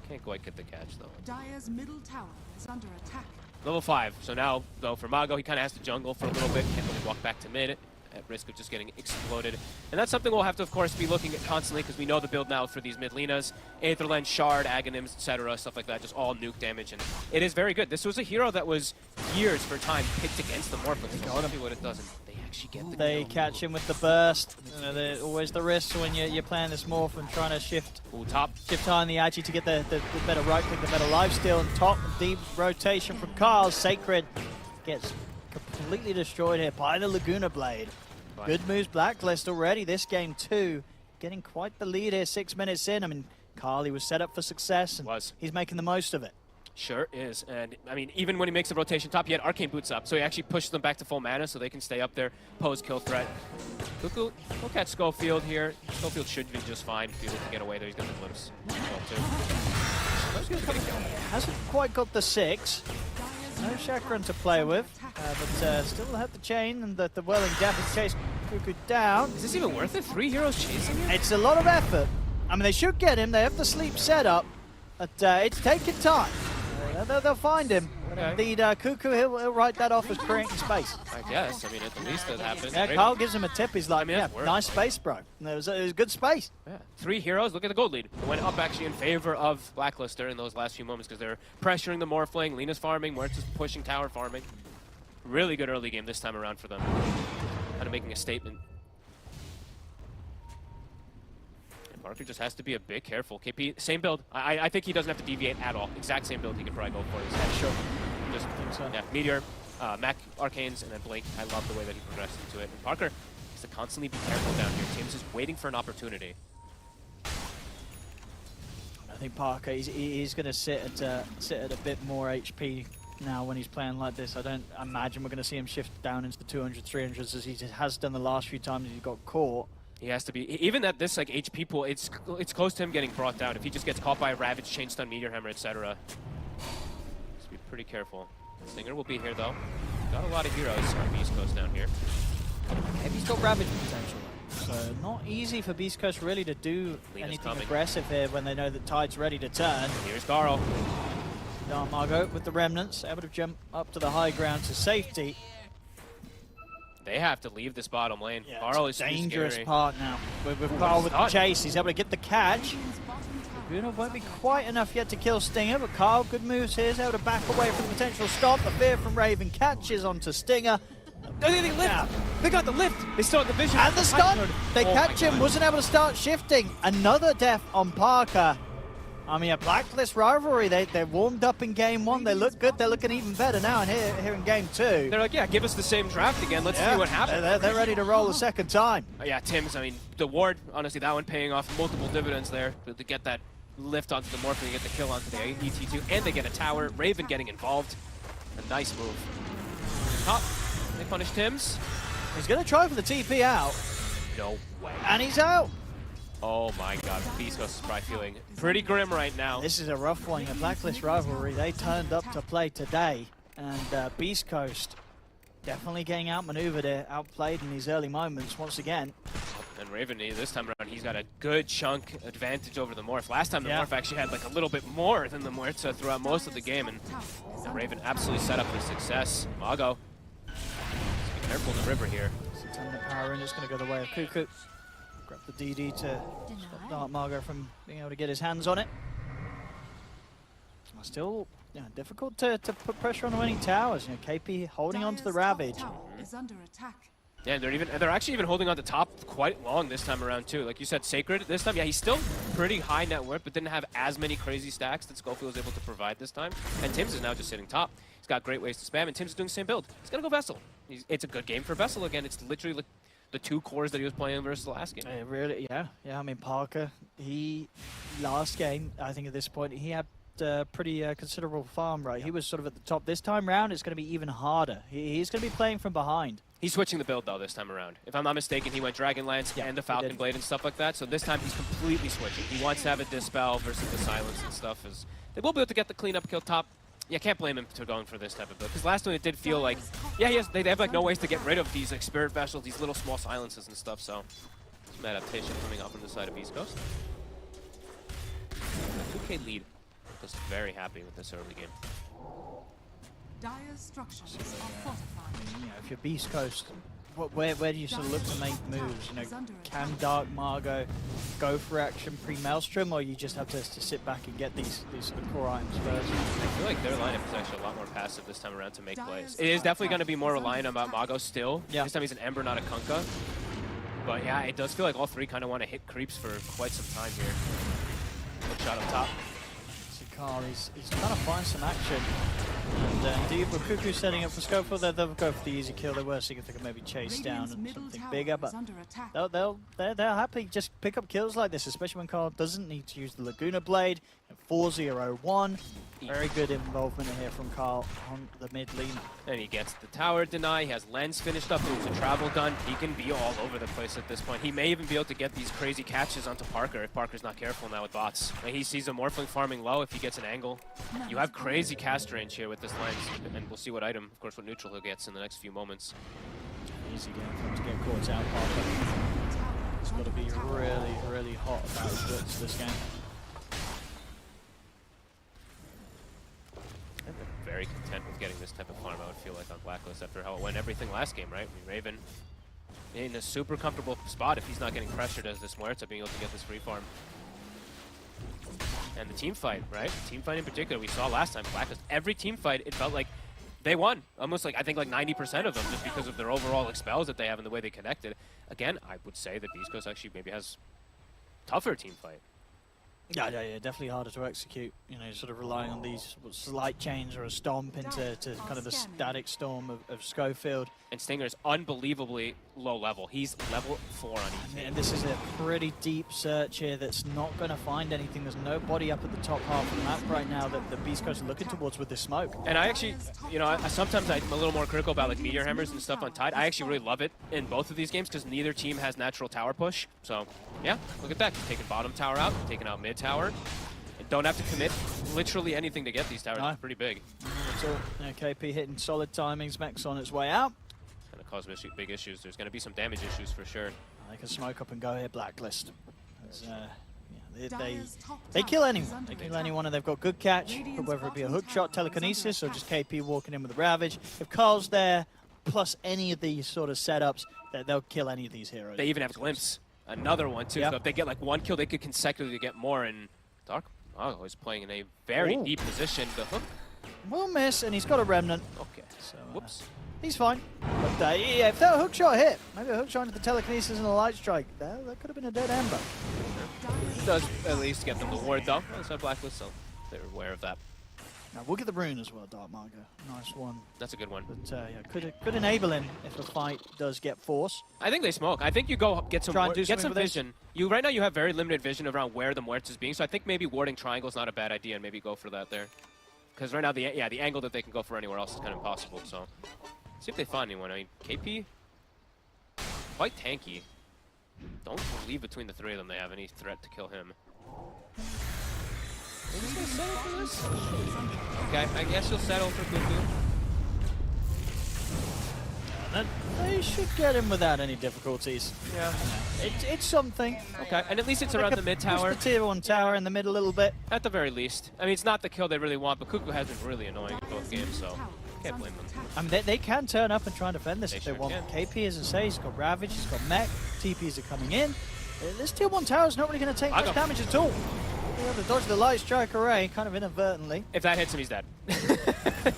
Can't quite get the catch though. Dire's middle tower is under attack. Level 5. So now, though, for Mago, he kind of has to jungle for a little bit. Can't really walk back to mid at risk of just getting exploded. And that's something we'll have to, of course, be looking at constantly because we know the build now for these mid Linas. Aetherland, Shard, Aghanims, etc., stuff like that, just all nuke damage. And it is very good. This was a hero that was years for time picked against the Morphling. So let's see what it does. And they actually get the They kill. catch him with the burst. You know, there's always the risk when you're playing this Morph and trying to shift high on the Agi to get the better right click, the better lifesteal, and top deep rotation from Carl. Sacred gets completely destroyed here by the Laguna Blade. Good moves, Blacklist already this game too. Getting quite the lead here 6 minutes in. I mean, Carl, he was set up for success, and he's making the most of it. Sure is, and I mean, even when he makes the rotation top, he had Arcane Boots up, so he actually pushes them back to full mana so they can stay up there, pose kill threat. Cuckoo, look at Schofield here. Schofield should be just fine if he able to get away there. He's got the glimpse. Hasn't quite got the 6. No Chakran to play with, but still have the chain and the Whirling Death chase Cuckoo down. Is this even worth it? 3 heroes chasing him? It's a lot of effort. I mean, they should get him. They have the sleep set up, but it's taking time. They'll find him. Indeed, Cuckoo, he'll write that off as creating space. I guess. I mean, at the least that happened. Yeah, Carl gives him a tip. He's like, yeah, worked, nice space, bro. And it was good space. Yeah. 3 heroes. Look at the gold lead. It went up actually in favor of Blacklister in those last few moments because they're pressuring the Morphling. Lena's farming. Muertes pushing tower farming. Really good early game this time around for them. Kind of making a statement. And Parker just has to be a bit careful. KP, same build. I think he doesn't have to deviate at all. Exact same build he could probably go for. Yeah, sure. Just yeah, Meteor, Mac Arcanes, and then Blink. I love the way that he progressed into it. And Parker has to constantly be careful down here. Tim's just waiting for an opportunity. I think Parker, he's going to sit at a bit more HP now when he's playing like this. I don't imagine we're going to see him shift down into the 200s, 300s as he has done the last few times he got caught. He has to be, even at this like HP pool, it's close to him getting brought down. If he just gets caught by a Ravage, Chain Stun, Meteor Hammer, etc. Just be pretty careful. Stinger will be here though. Got a lot of heroes on Beastcoast down here. Maybe he's got Ravage potential. So not easy for Beastcoast really to do anything aggressive here when they know that Tide's ready to turn. Here's Carl. Dark Margot with the Remnants, able to jump up to the high ground to safety. They have to leave this bottom lane. Yeah, Carl it's is a too dangerous scary. part now. With Carl with the chase, he's able to get the catch. Bruno won't be quite enough yet to kill Stinger, but Carl, good moves here, is able to back away from the potential stop. The fear from Raven catches onto Stinger. They lift. Yeah. They got the lift. They still have the vision. And the stun. They catch him. Wasn't able to start shifting. Another death on Parker. I mean, a Blacklist rivalry. They warmed up in game 1. They look good. They're looking even better now and here in game 2. They're like, yeah, give us the same draft again. Let's see what happens. They're ready to roll the second time. Yeah, Tim's, I mean, the ward, honestly, that one paying off multiple dividends there to get that lift onto the Morphling and get the kill onto the ET2. And they get a tower. Raven getting involved. A nice move. Top. They punish Tim's. He's going to try for the TP out. No way. And he's out. Oh my god, Beastcoast is probably feeling pretty grim right now. This is a rough one. A Blacklist rivalry. They turned up to play today. And Beastcoast definitely getting outmaneuvered here, outplayed in these early moments once again. And Raven, this time around, he's got a good chunk advantage over the Morph. Last time the Morph actually had like a little bit more than the Muerta throughout most of the game. And the Raven absolutely set up for success. Mago. Be careful in the river here. Satanic power in, just going to go the way of Cuckoo. Grab the DD to stop Dark Margo from being able to get his hands on it. Still difficult to put pressure on the winning towers. You know, KP holding on to the Ravage. Is under attack. Yeah, they're actually even holding on to top quite long this time around too. Like you said, Sacred this time, yeah, he's still pretty high net worth, but didn't have as many crazy stacks that Schofield was able to provide this time. And Tim's is now just sitting top. He's got great ways to spam, and Tim's doing the same build. He's gonna go Vessel. It's a good game for Vessel again. It's literally like the 2 cores that he was playing versus the last game. Really, yeah. I mean, Parker, last game, I think at this point, he had pretty considerable farm, right? He was sort of at the top. This time round, it's going to be even harder. He's going to be playing from behind. He's switching the build, though, this time around. If I'm not mistaken, he went Dragonlance and the Falcon Blade and stuff like that. So this time, he's completely switching. He wants to have a Dispel versus the Silence and stuff. They will be able to get the cleanup kill top. Yeah, can't blame him for going for this type of build. Because last one, it did feel like, yeah, they have like no ways to get rid of these like Spirit Vessels, these little small silences and stuff. So some adaptation coming up on the side of Beastcoast. 2K lead. Just very happy with this early game. Dire structures are fortified. You know, if you're Beastcoast, where do you sort of look to make moves? You know, can Dark Margo go for action pre-Maelstrom, or you just have to sit back and get these sort of core items first? I feel like their lineup is actually a lot more passive this time around to make plays. It is definitely going to be more reliant on Mago still. Yeah. This time he's an Ember, not a Kunkka. But yeah, it does feel like all 3 kind of want to hit creeps for quite some time here. Good shot up top. Carl, he's trying to find some action. And indeed, with Cuckoo setting up for Schofield, they'll go for the easy kill. They were seeing if they can maybe chase down something bigger, but they're happy to just pick up kills like this, especially when Carl doesn't need to use the Laguna Blade. 4-0-1. Very good involvement here from Carl on the mid lane. And he gets the tower deny. He has Lens finished up. There's a travel done. He can be all over the place at this point. He may even be able to get these crazy catches onto Parker if Parker's not careful now with bots. And he sees a Morphling farming low if he gets an angle. You have crazy cast range here with this Lens, and we'll see what item, of course, what neutral he gets in the next few moments. Easy game for him to get caught out, Parker. He's got to be really, really hot about his wits this game. Very content with feel like, on Blacklist after how it went everything last game, right? I mean, Raven in a super comfortable spot if he's not getting pressured as this Muerta being able to get this free farm. And the team fight, right? The team fight in particular, we saw last time, Blacklist, every team fight, it felt like they won. Almost like, I think like 90% of them, just because of their overall expels that they have and the way they connected. Again, I would say that Beastcoast actually maybe has tougher team fight. Yeah, definitely harder to execute. You know, sort of relying on these slight chains or a stomp into kind of the static storm of Schofield. And Stinger's unbelievably low level. He's level 4 on ET. And this is a pretty deep search here that's not going to find anything. There's nobody up at the top half of the map right now that the Beastcoast are looking towards with this smoke. And I actually, you know, sometimes I'm a little more critical about like meteor hammers and stuff on Tide. I actually really love it in both of these games because neither team has natural tower push. So, yeah, look at that. He's taking bottom tower out, taking out mid tower. And don't have to commit literally anything to get these towers. No. It's pretty big. So, KP hitting solid timings. Mech's on its way out. Going to cause big issues. There's going to be some damage issues for sure. They can smoke up and go here, Blacklist. They kill anyone. They kill anyone, and they've got good catch, whether it be a hook shot, telekinesis, or just KP walking in with a Ravage. If Carl's there, plus any of these sort of setups, they'll kill any of these heroes. They even have Glimpse. Another one, too. Yep. So if they get like one kill, they could consecutively get more. And Dark Mago is playing in a very deep position. The hook will miss, and he's got a Remnant. Okay. So, whoops. He's fine. But yeah, if that hook shot hit, maybe a hook shot into the telekinesis and a light strike, that could have been a dead ember. It does at least get them the ward, though. It's a Blacklist, so they're aware of that. Now, we'll get the rune as well, Dark Margo. Nice one. That's a good one. But yeah, could enable him if the fight does get forced. I think they smoke. I think you go get some vision. Right now you have very limited vision around where the Muerta is being, so I think maybe warding triangle is not a bad idea, and maybe go for that there. Because right now, the angle that they can go for anywhere else is kind of impossible. So, see if they find anyone. I mean, KP, quite tanky. Don't believe between the three of them they have any threat to kill him. Is he gonna settle for this? Okay, I guess he'll settle for Cuckoo. They should get him without any difficulties. Yeah. It's something. Okay, and at least it's around the mid tower. Push the tier 1 tower in the mid a little bit. At the very least. I mean, it's not the kill they really want, but Cuckoo has been really annoying in both games, so can't blame them. I mean, they can turn up and try and defend this if they want. KP, as I say, he's got Ravage, he's got Mech, TPs are coming in. This tier 1 tower is not really going to take much damage at all. He'll have to dodge the light strike array, kind of inadvertently. If that hits him, he's dead.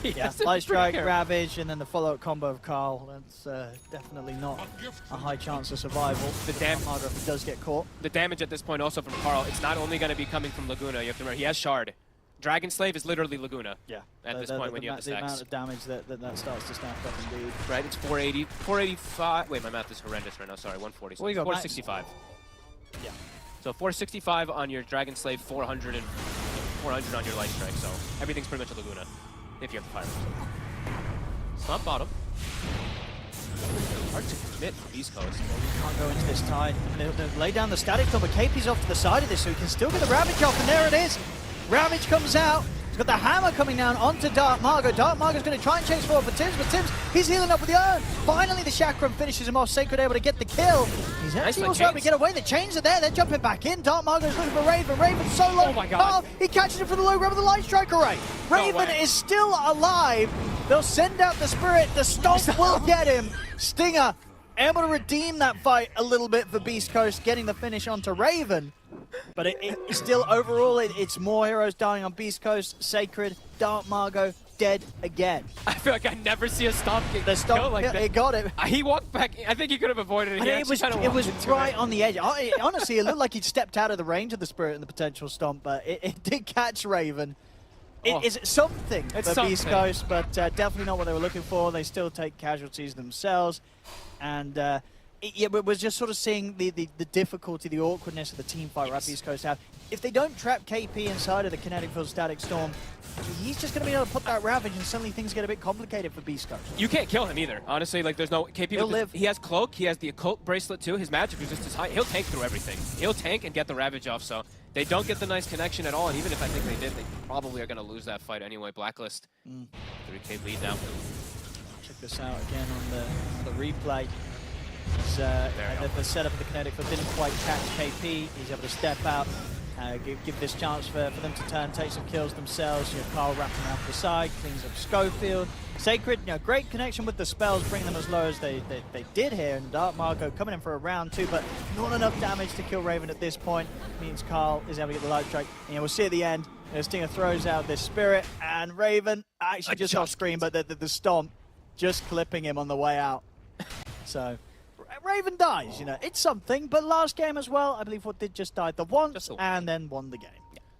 Yeah, light strike, Ravage, and then the follow-up combo of Carl. That's definitely not a high chance of survival. The damage if he does get caught. The damage at this point also from Carl, it's not only going to be coming from Laguna. You have to remember, he has Shard. Dragon Slave is literally Laguna. Yeah. At this point when you have the stacks. The amount of damage that starts to stack up indeed. Right, it's 480, 485. Wait, my math is horrendous right now. Sorry, 140. So 465. Yeah. So 465 on your Dragon Slave, 400 and 400 on your Light Strike. So everything's pretty much a Laguna if you have the fire. Slump bottom. Hard to commit for Beastcoast. Can't go into this tide. They'll lay down the static storm, but KP's off to the side of this, so he can still get the Ravage off, and there it is. Ravage comes out. He's got the hammer coming down onto Dark Margo. Dark Margo's going to try and chase forward for Tims, but Tims, he's healing up with the iron. Finally, the Chakram finishes him off. Sacred able to get the kill. He's actually also able to get away. The chains are there. They're jumping back in. Dark Margo's looking for Raven. Raven's so low. Oh my God. He catches him for the low grab with the light strike array. Raven is still alive. They'll send out the spirit. The stomp will get him. Stinger able to redeem that fight a little bit for Beastcoast, getting the finish onto Raven. But it's still, overall, it's more heroes dying on Beastcoast. Sacred, Dark Margo, dead again. I feel like I never see a stomp get killed like that. It got him. He walked back. I think he could have avoided it. It was right on the edge. Honestly, it looked like he'd stepped out of the range of the spirit and the potential stomp, but it did catch Raven. It is something for Beastcoast, but definitely not what they were looking for. They still take casualties themselves. And we're just sort of seeing the difficulty, the awkwardness of the team fight that Beastcoast have. If they don't trap KP inside of the kinetic field static storm, he's just going to be able to put that Ravage, and suddenly things get a bit complicated for Beastcoast. You can't kill him either. Honestly, like there's no KP. He'll live. He has Cloak. He has the Occult Bracelet too. His magic resistance is high. He'll tank through everything. He'll tank and get the Ravage off. So they don't get the nice connection at all. And even if I think they did, they probably are going to lose that fight anyway. Blacklist. 3K lead now. Check this out again on the replay. The setup of the kinetic field didn't quite catch KP. He's able to step out give this chance for them to turn, take some kills themselves. You know, Carl wrapping around the side, cleans up Schofield. Sacred, you know, great connection with the spells, bringing them as low as they did here. And Dark Margot coming in for a round 2, but not enough damage to kill Raven at this point. Means Carl is able to get the light strike. And we'll see at the end, Stinger throws out this Spirit, and Raven actually just off screen, but the stomp just clipping him on the way out. So Raven dies, you know, it's something. But last game as well, I believe what did just died the once and then won the game.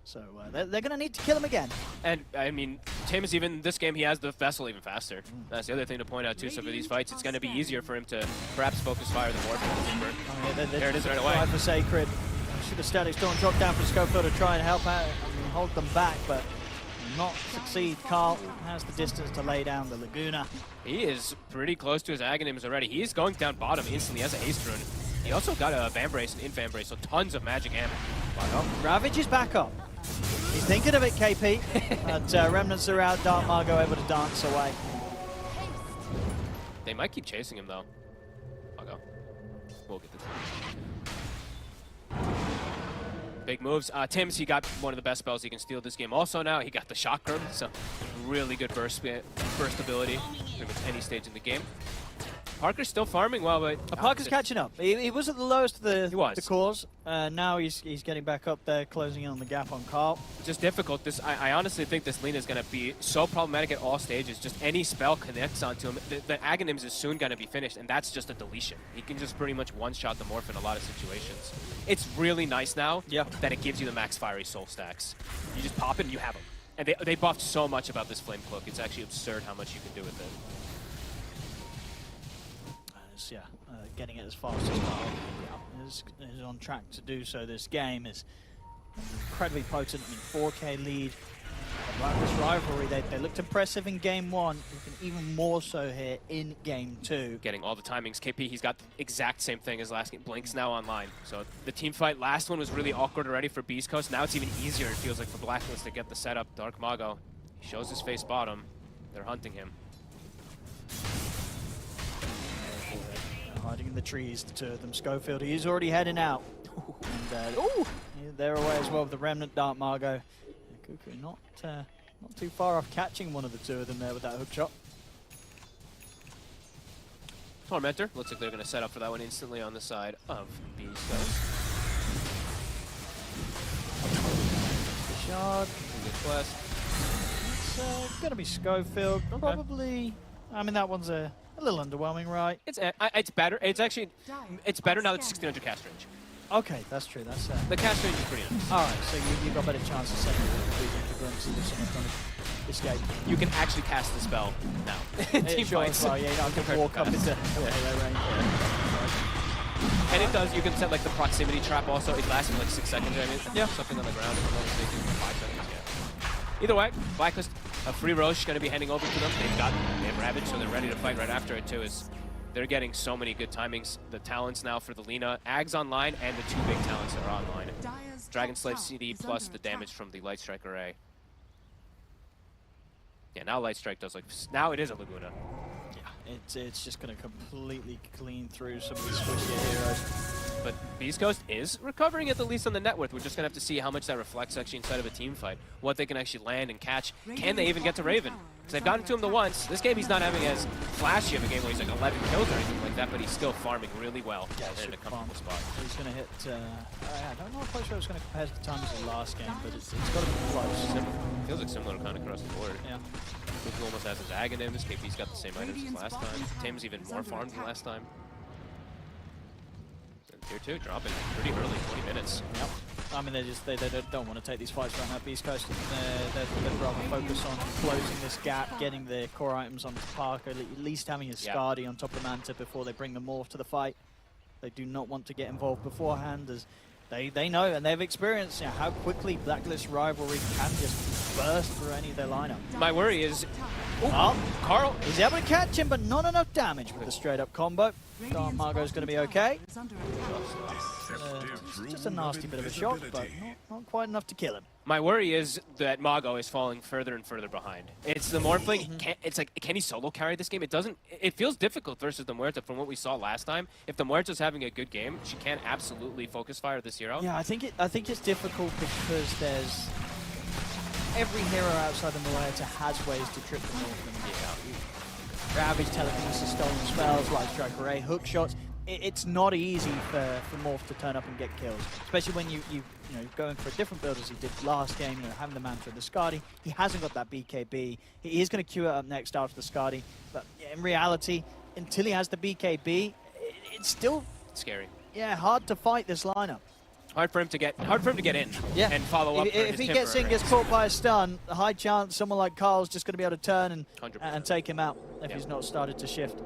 So they're going to need to kill him again. And, I mean, Tim's even, this game, he has the Vessel even faster. That's the other thing to point out, too. So for these fights, it's going to be easier for him to perhaps focus fire the Morph. There it is right away. For Sacred. Should have Static Storm drop down for Schofield to try and help out and hold them back, but not succeed. Carl has the distance to lay down the Laguna. He is pretty close to his Aghanims already. He's going down bottom instantly as a haste rune. He also got a Vambrace and Fan Brace, so tons of magic ammo. Ravage is back up. He's thinking of it, KP. But Remnants are out. Dark Margot able to dance away. They might keep chasing him, though. I'll go. We'll get this. Big moves. Tim's, he got one of the best spells he can steal this game. Also now, he got the Shock Curve, so really good burst ability pretty much any stage in the game. Parker's still farming well, but Parker's catching up. He was at the lowest of the cores. Now he's getting back up there, closing in on the gap on Carl. Just difficult. I honestly think this Lina is going to be so problematic at all stages. Just any spell connects onto him. The Aghanims is soon going to be finished, and that's just a deletion. He can just pretty much one-shot the Morph in a lot of situations. It's really nice now that it gives you the max fiery soul stacks. You just pop it and you have them. And they buffed so much about this Flame Cloak. It's actually absurd how much you can do with it. Getting it as fast as Carl is on track to do so. This game is incredibly potent. I mean, 4K lead. Blacklist Rivalry, they looked impressive in game 1. Looking even more so here in game 2. Getting all the timings. KP, he's got the exact same thing as last game. Blink's now online. So the team fight last one was really awkward already for Beastcoast. Now it's even easier, it feels like, for Blacklist to get the setup. Dark Mago, he shows his face bottom. They're hunting him. Hiding in the trees, the two of them. Schofield, he's already heading out. And they're away as well with the Remnant. Dark Margot. Cuckoo not too far off catching one of the two of them there with that hook shot. Tormentor, looks like they're going to set up for that one instantly on the side of Beastcoast. Shard. Good quest. It's going to be Schofield. Okay. Probably, I mean, that one's a little underwhelming, right? It's better. It's better now that it's 1600 cast range. Okay, that's true. That's the cast range is pretty nice. All right, so you've got better chance of setting the glimpses of someone trying to escape. You can actually cast the spell now. Team fights. Well, yeah, you don't have to walk up into melee range. And it does. You can set like the proximity trap. Also, it lasts for like 6 seconds. I mean, something on the ground. If I'm not mistaken, 5 seconds. Yeah. Either way, Blacklist. A free Roche going to be heading over to them. They have Ravage, so they're ready to fight right after it too. They're getting so many good timings. The talents now for the Lina. Ag's online, and the 2 big talents are online. Dragon Slave CD plus the damage from the Light Strike array. Yeah, now Light Strike does like... Now it is a Laguna. Yeah, it's just going to completely clean through some of these squishier heroes. But Beastcoast is recovering at the least on the net worth. We're just going to have to see how much that reflects actually inside of a team fight. What they can actually land and catch. Can they even get to Raven? Because they've gotten to him the once. This game he's not having as flashy of a game where he's like 11 kills or anything like that, but he's still farming really well in a comfortable spot. He's going to hit... I don't know quite sure it's going to compare to the times of the last game, but it's got to be close. Feels like similar kind of across the board. Yeah. Cuckoo almost has his Aghanims. KP's got the same items as last time. Tim's even more farmed than last time. Tier 2 dropping pretty early, 20 minutes. Yep. I mean, they don't want to take these fights right now. Beastcoast, they'd rather focus on closing this gap, getting their core items onto Parker, at least having his Skadi on top of Manta before they bring the Morph to the fight. They do not want to get involved beforehand, as they know and they've experienced how quickly Blacklist Rivalry can just burst through any of their lineup. My worry is Oh, Carl. He's able to catch him, but not enough damage with the straight-up combo. Dark Margot's going to be okay. Just a nasty bit of a shock, but not quite enough to kill him. My worry is that Mago is falling further and further behind. It's the Morphling. It's like, can he solo carry this game? It doesn't. It feels difficult versus the Muerta from what we saw last time. If the Muerta's having a good game, she can absolutely focus fire this hero. Yeah, I think it's difficult because there's every hero outside the Muerta has ways to trip the Morphling. Ravage, telekinesis, stolen spells, light strike array, hook shots. It's not easy for Morph to turn up and get kills, especially when you going for a different build as he did last game. Having the Mantra, the Skadi. He hasn't got that BKB. He is going to queue it up next after the Skadi, but in reality, until he has the BKB, it's still scary. Yeah, hard to fight this lineup. Hard for him to get in. Yeah. And follow up. If he gets in, gets caught by a stun, a high chance someone like Carl's just going to be able to turn and take him out if he's not started to shift.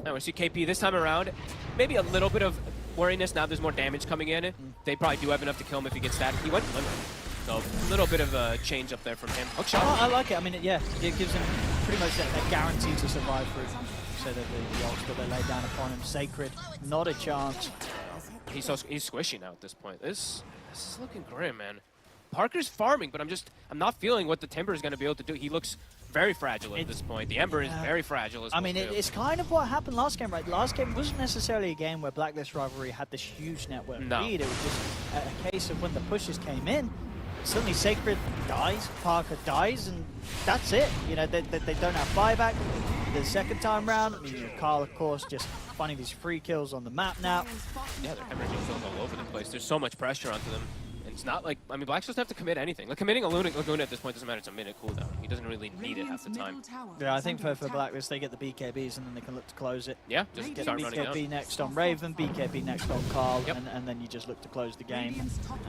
Now we see KP this time around. Maybe a little bit of worriness now. There's more damage coming in. They probably do have enough to kill him if he gets stabbed. He went limber. So a little bit of a change up there from him. Hook shot. Oh, I like it. I mean, it gives him pretty much that guarantee to survive through. So that the ults that they lay down upon him, Sacred, not a chance. He's squishy now at this point. This is looking grim, man. Parker's farming, but I'm not feeling what the Timber is going to be able to do. He looks very fragile at this point. The Ember is very fragile as well. I mean, it's kind of what happened last game, right? Last game wasn't necessarily a game where Blacklist Rivalry had this huge network lead. It was just a case of when the pushes came in, suddenly Sacred dies, Parker dies, and that's it. They don't have buyback. The second time round, Carl, of course, just finding these free kills on the map now. Yeah, they're hemorrhaging kills all over the place. There's so much pressure onto them. And it's not like, Blacks doesn't have to commit anything. Like, committing a Laguna at this point doesn't matter. It's a minute cooldown. He doesn't really need it half the time. Yeah, I think for Blacklist, they get the BKBs and then they can look to close it. Yeah, just get start running BKB down. next on Raven, BKB next on Carl, and then you just look to close the game.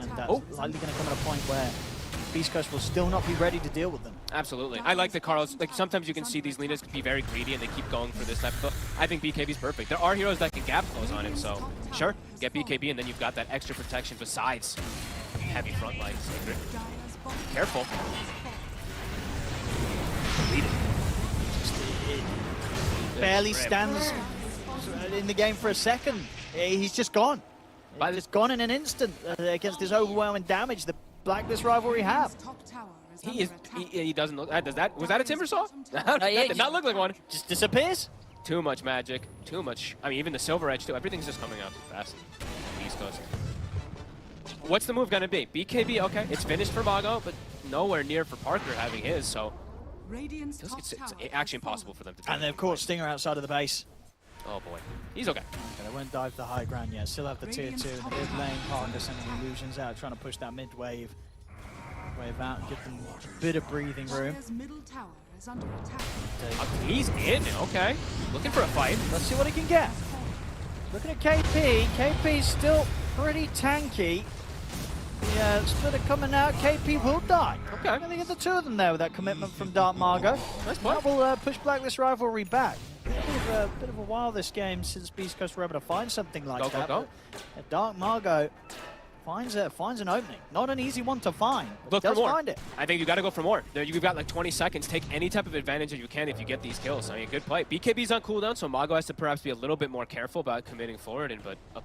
And that's likely going to come at a point where Beastcoast will still not be ready to deal with them. Absolutely. I like the Carls. Like, sometimes you can see these Linas can be very greedy and they keep going for this type of... I think BKB's perfect. There are heroes that can gap close on him, so sure, get BKB and then you've got that extra protection besides heavy front line. Sacred. Careful. Barely stands in the game for a second. He's just gone. He's just gone in an instant against this overwhelming damage that Blacklist Rivalry have. He doesn't look... Was that a Timber Saw? That did not look like one. Just disappears? Too much magic. Too much... even the Silver Edge, too. Everything's just coming out too fast. Beastcoast. What's the move going to be? BKB, okay. It's finished for Mago, but nowhere near for Parker having his, so... It's actually impossible for them to do. And then, of course, Stinger outside of the base. Oh, boy. He's okay. They won't dive the high ground yet. Still have the tier 2 in the mid lane. Parker sending illusions out, trying to push that mid wave out and give them a bit of breathing room. He's in, okay. Looking for a fight. Let's see what he can get. Looking at KP. KP's still pretty tanky. Yeah, Splitter coming out. KP will die. Okay. I think the two of them there with that commitment from Dark Margot. Nice play. That will push Blacklist Rivalry back. A bit of a while this game since Beastcoast were able to find something like that. Go. Dark Margot finds an opening. Not an easy one to find, but Look does for more. find it. I think you got to go for more. You've got like 20 seconds. Take any type of advantage that you can if you get these kills. Good play. BKB's on cooldown, so Mago has to perhaps be a little bit more careful about committing forward, but a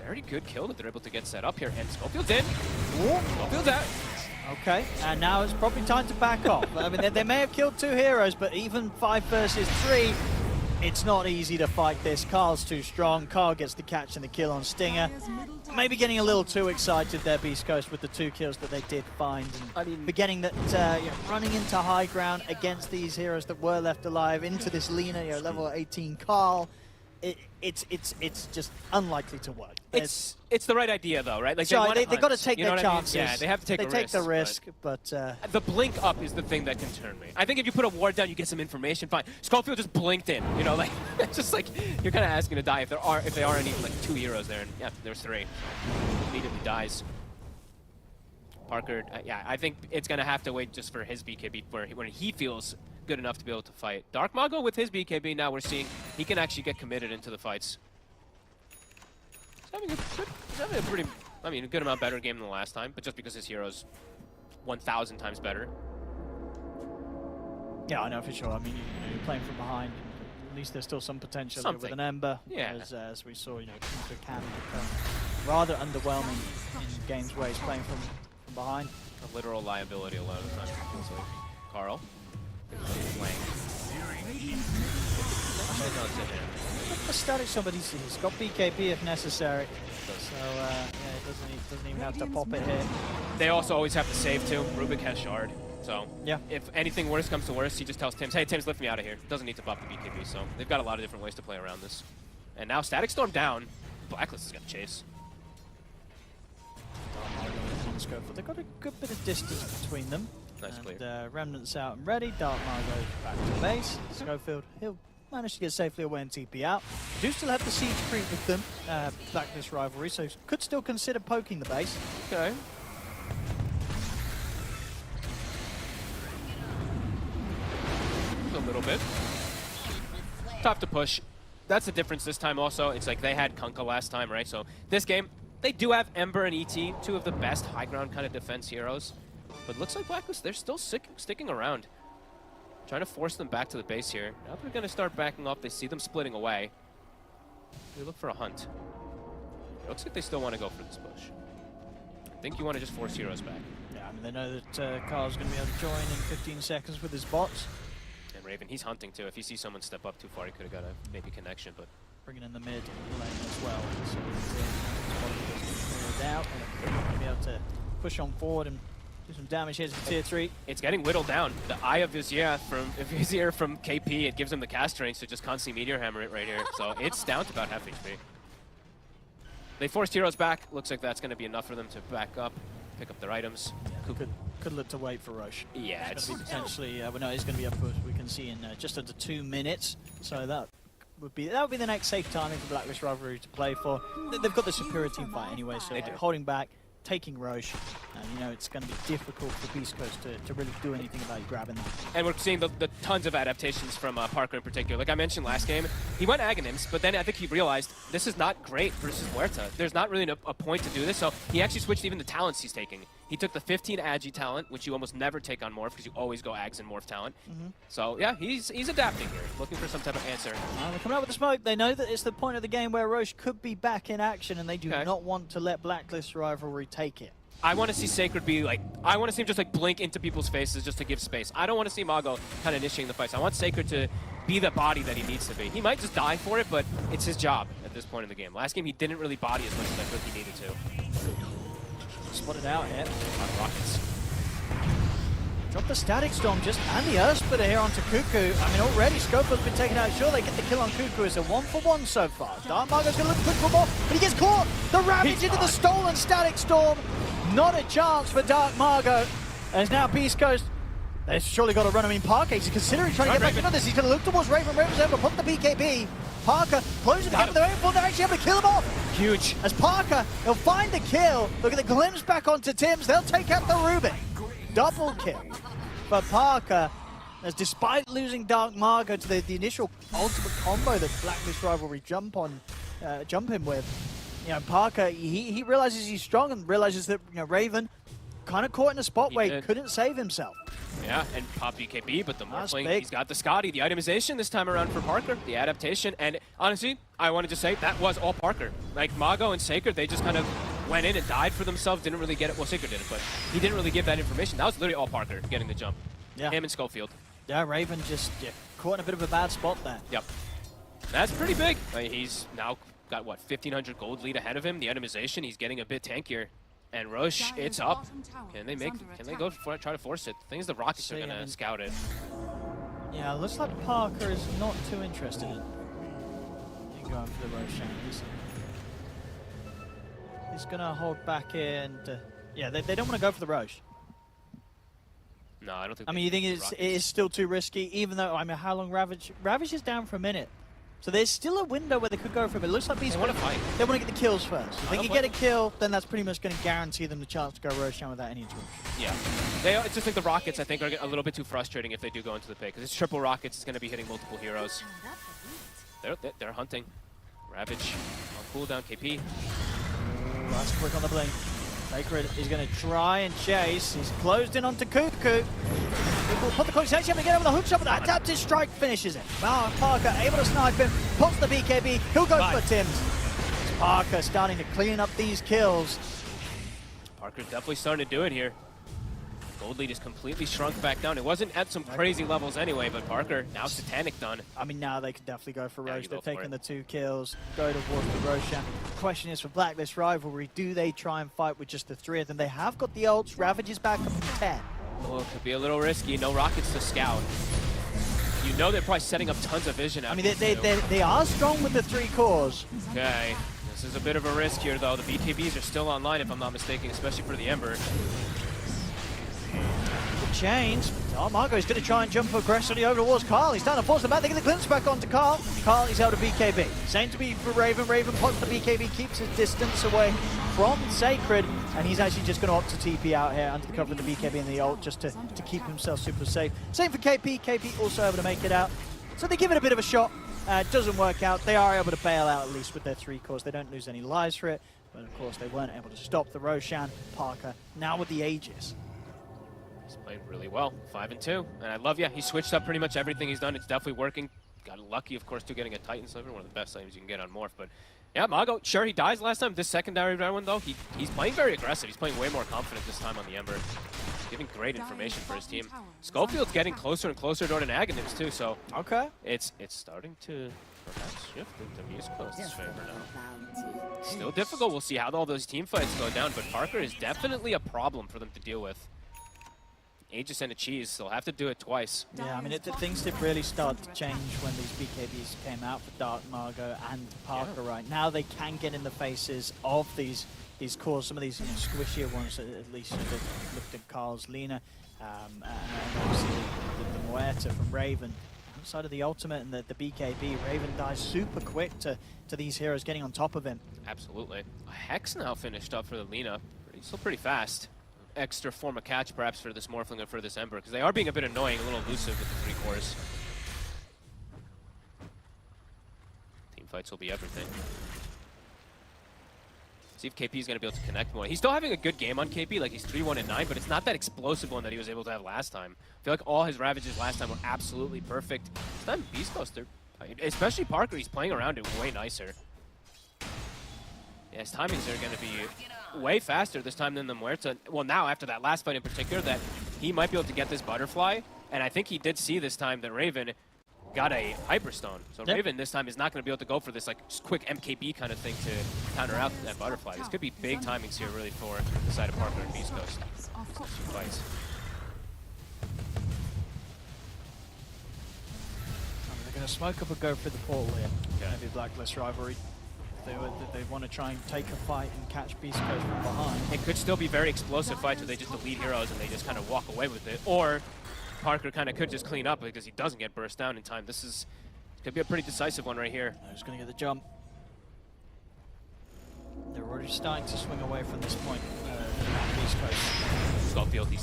very good kill that they're able to get set up here. And Schofield's in. Schofield's out. Okay, and now it's probably time to back off. They may have killed 2 heroes, but even 5 versus 3, it's not easy to fight this. Carl's too strong. Carl gets the catch and the kill on Stinger. Maybe getting a little too excited there, Beastcoast, with the 2 kills that they did find. And forgetting that running into high ground against these heroes that were left alive, into this Lina, level 18 Carl, it's just unlikely to work. It's the right idea, though, right? Like they got to take their chances. Yeah, they have to take the risk, but the blink up is the thing that can turn me. I think if you put a ward down, you get some information. Fine. Schofield just blinked in. It's just like you're kind of asking to die if they are any 2 heroes there, and yeah, there's 3. Immediately dies. Parker, I think it's gonna have to wait just for his BKB when he feels good enough to be able to fight. Dark Mago with his BKB now we're seeing he can actually get committed into the fights. He's having a pretty, a good amount better game than the last time, but just because his hero's 1,000 times better. Yeah, I know for sure. I mean, you're playing from behind. At least there's still some potential there with an Ember. Yeah. As we saw, Kuka can become rather underwhelming in games where he's playing from behind. A literal liability a lot of the time. So, Carl. A static somebody he's got BKB if necessary. So yeah, it doesn't even have to pop it here. They also always have to save too. Rubik has Shard. So yeah, if anything worse comes to worse, he just tells Tims, hey, Tims, lift me out of here. Doesn't need to pop the BKB, so they've got a lot of different ways to play around this. And now Static Storm down. Blacklist is going to chase. They've got a good bit of distance between them. Nice clear. Remnant's out and ready. Dark Margot back to the base. Schofield, he'll manage to get safely away and TP out. Do still have the siege creep with them, Blacklist Rivalry, so could still consider poking the base. Okay. A little bit. Tough to push. That's the difference this time also. It's like they had Kunkka last time, right? So this game, they do have Ember and ET, two of the best high ground kind of defense heroes. But looks like Blacklist, they're still sticking around. Trying to force them back to the base here. Now they're going to start backing off. They see them splitting away. They look for a hunt. It looks like they still want to go for this push. I think you want to just force heroes back. Yeah, I mean, they know that Carl's going to be able to join in 15 seconds with his bots. And Raven, he's hunting too. If he sees someone step up too far, he could have got a maybe connection, but... Bringing in the mid lane as well. So he's out and going to be able to push on forward and do some damage here to tier 3. It's getting whittled down. The Eye of Vizier from KP, it gives him the cast range to just constantly Meteor Hammer it right here. So it's down to about half HP. They forced heroes back. Looks like that's going to be enough for them to back up, pick up their items. Yeah, could look to wait for Roche. Yeah, it's going to be potentially. Well, no, it's going to be up as we can see in just under 2 minutes. So that would be the next safe timing for Blacklist Rivalry to play for. They've got the superior team fight anyway, so they're holding back, taking Roche, and it's going to be difficult for Beastcoast to really do anything about grabbing them. And we're seeing the tons of adaptations from Parker in particular. Like I mentioned last game, he went Aghanims, but then I think he realized this is not great versus Huerta. There's not really a point to do this, so he actually switched even the talents he's taking. He took the 15 Agi talent, which you almost never take on Morph because you always go Ags and Morph talent. So yeah, he's adapting here, looking for some type of answer. They're coming out with the smoke. They know that it's the point of the game where Roche could be back in action, and they do not want to let Blacklist Rivalry take it. I want to see Sacred be like, I want to see him just like blink into people's faces just to give space. I don't want to see Mago kind of initiating the fights. I want Sacred to be the body that he needs to be. He might just die for it, but it's his job at this point in the game. Last game, he didn't really body as much as I think he needed to. Spotted out here. Rockets. Drop the Static Storm just and the Earth Splitter here onto Cuckoo. I mean, already Scopel's been taken out. Sure, they get the kill on Cuckoo. It's a 1-for-1 so far. Dark Margo's going to look quick for more, but he gets caught. The Ravage into the stolen Static Storm. Not a chance for Dark Margo. As now Beastcoast, they've surely got to run. I mean, Parker, he's considering trying to get back into this. He's going to look towards Raven. Raven's able to put the BKB. Parker closing the gap with their own full. They're actually able to kill him off. Huge. As Parker, he'll find the kill. Look at the glimpse back onto Tims. They'll take out the Rubik. Double kill for Parker. As despite losing Dark Margo to the initial ultimate combo that Blacklist Rivalry jump him with, Parker, he realizes he's strong and realizes that Raven kind of caught in a spot where he couldn't save himself. Yeah, and pop BKB, but the more playing, he's got the Scotty, the itemization this time around for Parker, the adaptation, and honestly, I wanted to say that was all Parker. Like Mago and Sacred, they just kind of went in and died for themselves, didn't really get it. Well, Sacred did it, but he didn't really give that information. That was literally all Parker getting the jump. Yeah. Him and Schofield. Yeah, Raven just caught in a bit of a bad spot there. Yep. That's pretty big. He's now got, what, 1,500 gold lead ahead of him. The itemization, he's getting a bit tankier. And Roche, it's up. Can they go for it, try to force it? The thing is, the Rockets are going to scout it. Yeah, looks like Parker is not too interested in going for the Roche. He's going to hold back in. Yeah, they don't want to go for the Roche. No, I don't think. I mean, you think it is still too risky, even though, I mean, how long Ravage is down for a minute. So there's still a window where they could go for it, but it looks like Beast want to fight. They want to get the kills first. If they can get a kill, then that's pretty much going to guarantee them the chance to go Roshan without any interruption. Yeah. I just think the Rockets, I think, are a little bit too frustrating if they do go into the pick, because it's triple Rockets, it's going to be hitting multiple heroes. They're hunting. Ravage on cooldown, KP. That's quick on the blink. Sacred is going to try and chase. He's closed in onto Cuckoo. Will put the clock section and get over the hook shot, but that adaptive strike finishes it. Parker able to snipe him, pops the BKB, he'll go for Tim's. Parker starting to clean up these kills. Parker's definitely starting to do it here. Gold lead is completely shrunk back down. It wasn't at some crazy levels anyway, but Parker, now Satanic done. I mean, now they can definitely go for Roche. They've taken it. the 2 kills, go towards the Roshan. The question is for Blacklist Rivalry, do they try and fight with just the 3 of them? They have got the ults, Ravage is back up to 10. Oh, it could be a little risky. No rockets to scout. You know they're probably setting up tons of vision out. I mean, they are strong with the 3 cores. Okay, this is a bit of a risk here though. The BKBs are still online if I'm not mistaken, especially for the Ember. Chains. Oh, Marco's going to try and jump aggressively over towards Carl. He's trying to force the back. They get the glimpse back onto Carl. Carl is out of BKB. Same to be for Raven. Raven pops the BKB, keeps his distance away from Sacred, and he's actually just going to opt to TP out here under the cover of the BKB and the ult just to keep himself super safe. Same for KP. KP also able to make it out. So they give it a bit of a shot. It doesn't work out. They are able to bail out at least with their 3 cores. They don't lose any lives for it, but of course they weren't able to stop the Roshan. Parker now with the Aegis. He's playing really well, 5-2. And I love, he switched up pretty much everything he's done. It's definitely working. Got lucky, of course, too, getting a Titan Sliver, one of the best items you can get on Morph. But yeah, Mago, sure, he dies last time. This secondary one, though, he's playing very aggressive. He's playing way more confident this time on the Ember. He's giving great information for his team. Schofield's getting closer and closer to an Aghanim's, too, so okay, it's starting to perhaps shift into Beastcoast's favor now. Still difficult. We'll see how all those team fights go down, but Parker is definitely a problem for them to deal with. Aegis and a cheese, they'll have to do it twice. Yeah, I mean, things did really start to change when these BKBs came out for Dark, Margot, and Parker, right? Now they can get in the faces of these cores, some of these squishier ones, at least looked at Carl's Lina, and obviously the Muerta from Raven. Outside of the ultimate and the BKB, Raven dies super quick to these heroes getting on top of him. Absolutely. A Hex now finished up for the Lina. Still pretty fast. Extra form of catch perhaps for this Morphling and for this Ember, because they are being a bit annoying, a little elusive with the 3 cores. Team fights will be everything. See if KP is going to be able to connect more. He's still having a good game on KP, like he's 3-1-9, but it's not that explosive one that he was able to have last time. I feel like all his Ravages last time were absolutely perfect. This time Beastcoast, especially Parker, he's playing around it way nicer. Yeah, his timings are going to be way faster this time than the Muerta. Well, now after that last fight in particular, that he might be able to get this Butterfly, and I think he did see this time that Raven got a Hyperstone. So Raven this time is not going to be able to go for this like quick MKB kind of thing to counter out that Butterfly. This could be big timings here really for the side of Parker and Beastcoast. Fights. They're going to smoke up and go for the portal here. Maybe Blacklist Rivalry. They want to try and take a fight and catch Beastcoast from behind. It could still be very explosive fights where they just delete heroes and they just kind of walk away with it. Or Parker kind of could just clean up because he doesn't get burst down in time. This could be a pretty decisive one right here. He's going to get the jump. They're already starting to swing away from this point. Beastcoast. Schofield, he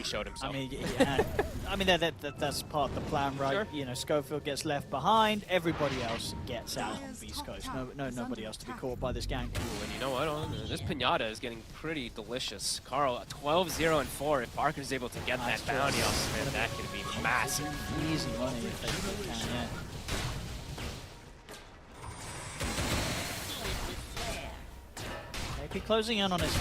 showed himself. I mean, yeah. I mean, that's part of the plan, right? Sure. You know, Schofield gets left behind, everybody else gets out on Beastcoast. Nobody else to be caught by this gang. Ooh, and you know what? This Pinata is getting pretty delicious. Carl, 12-0-4. If Parker's able to get that bounty off Smith, that could be massive. Easy money if they can, yeah. Maybe closing in on his.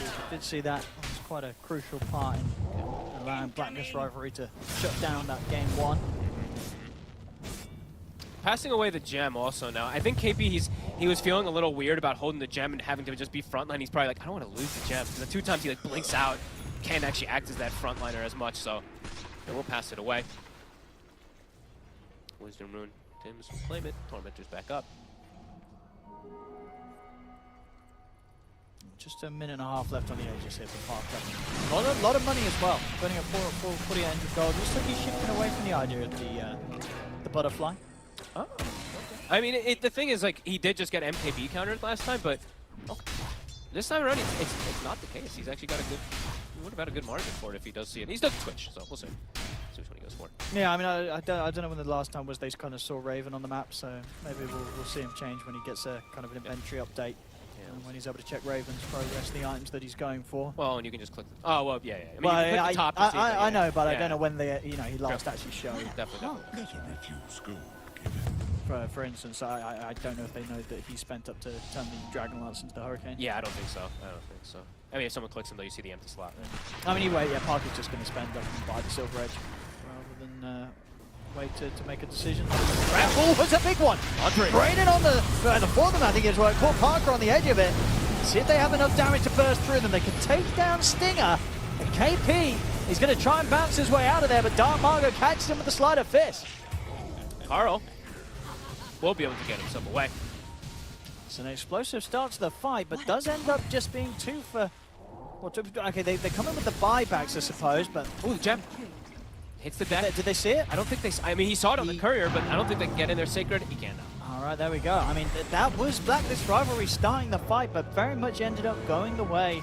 We did see that. That was quite a crucial part in allowing Blacklist Rivalry to shut down that game 1. Passing away the gem also now. I think KP, he was feeling a little weird about holding the gem and having to just be frontline. He's probably like, I don't want to lose the gem. Because the 2 times he like blinks out, can't actually act as that frontliner as much. So yeah, we'll pass it away. Wisdom Rune. Tim's will claim it. Tormentor's back up. Just a minute and a half left on the Aegis here for Parker. A lot of money as well. Burning up 4,800 gold. Looks like he's shifting away from the idea of the Butterfly. Oh, okay. I mean, the thing is, like, he did just get MKB countered last time, but this time around, it's not the case. He's actually got he would have had a good margin for it if he does see it. He's done Twitch, so we'll see. See which one he goes for. Yeah, I mean, I don't know when the last time was they kind of saw Raven on the map, so maybe we'll see him change when he gets a kind of an inventory update. Yeah, And when he's able to check Raven's progress, the items that he's going for. Well, and you can just click. Oh, well, yeah. I mean, Well, you can click the top to see it, I know, but I yeah. don't know when they, he last actually showed. Definitely. For instance, I don't know if they know that he spent up to turn the Dragon Lance into the Hurricane. Yeah, I don't think so. I mean, if someone clicks him, though, you see the empty slot, right? I mean, anyway, yeah, Parker's just going to spend up and buy the Silver Edge rather than wait to make a decision. Oh, it's a big one! Brayden on the fourth of them, I think it's right. Caught Parker on the edge of it. See if they have enough damage to burst through them. They can take down Stinger. And KP, he's going to try and bounce his way out of there, but Dark Margo catches him with the Sleight of Fist. Carl will be able to get himself away. It's an explosive start to the fight, but does end up just being two for... Well, okay, they come in with the buybacks, I suppose, but... Ooh, gem. Hits the deck. Did they see it? I don't think they... I mean, he saw it on the courier, but I don't think they can get in there Sacred. He can now. All right, there we go. I mean, that was Blacklist Rivalry starting the fight, but very much ended up going the way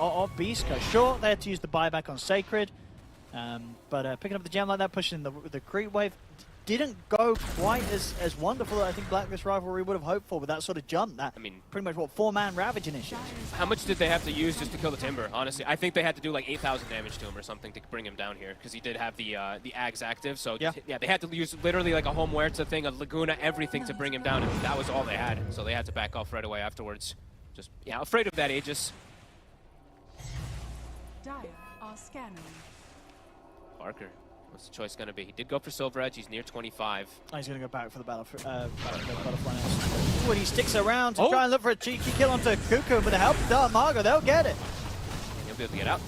of Beastcoast. Sure, they had to use the buyback on Sacred, but picking up the gem like that, pushing the creep wave, didn't go quite as wonderful as I think Blacklist Rivalry would have hoped for with that sort of jump. That, I mean, pretty much what, 4-man Ravage initiative. How much did they have to use just to kill the Timber, honestly? I think they had to do like 8,000 damage to him or something to bring him down here, because he did have the Ags active, so yeah, they had to use literally like a home Huerta thing, a Laguna, everything to bring him down, and that was all they had, so they had to back off right away afterwards. Just, yeah, afraid of that Aegis. Dire are scanning. Parker. What's the choice going to be? He did go for Silver Edge. He's near 25. Oh, he's going to go back for the butterfly nest. When he sticks around to try and look for a cheeky kill onto Cuckoo, with the help of Dark Margo, they'll get it. He'll be able to get out.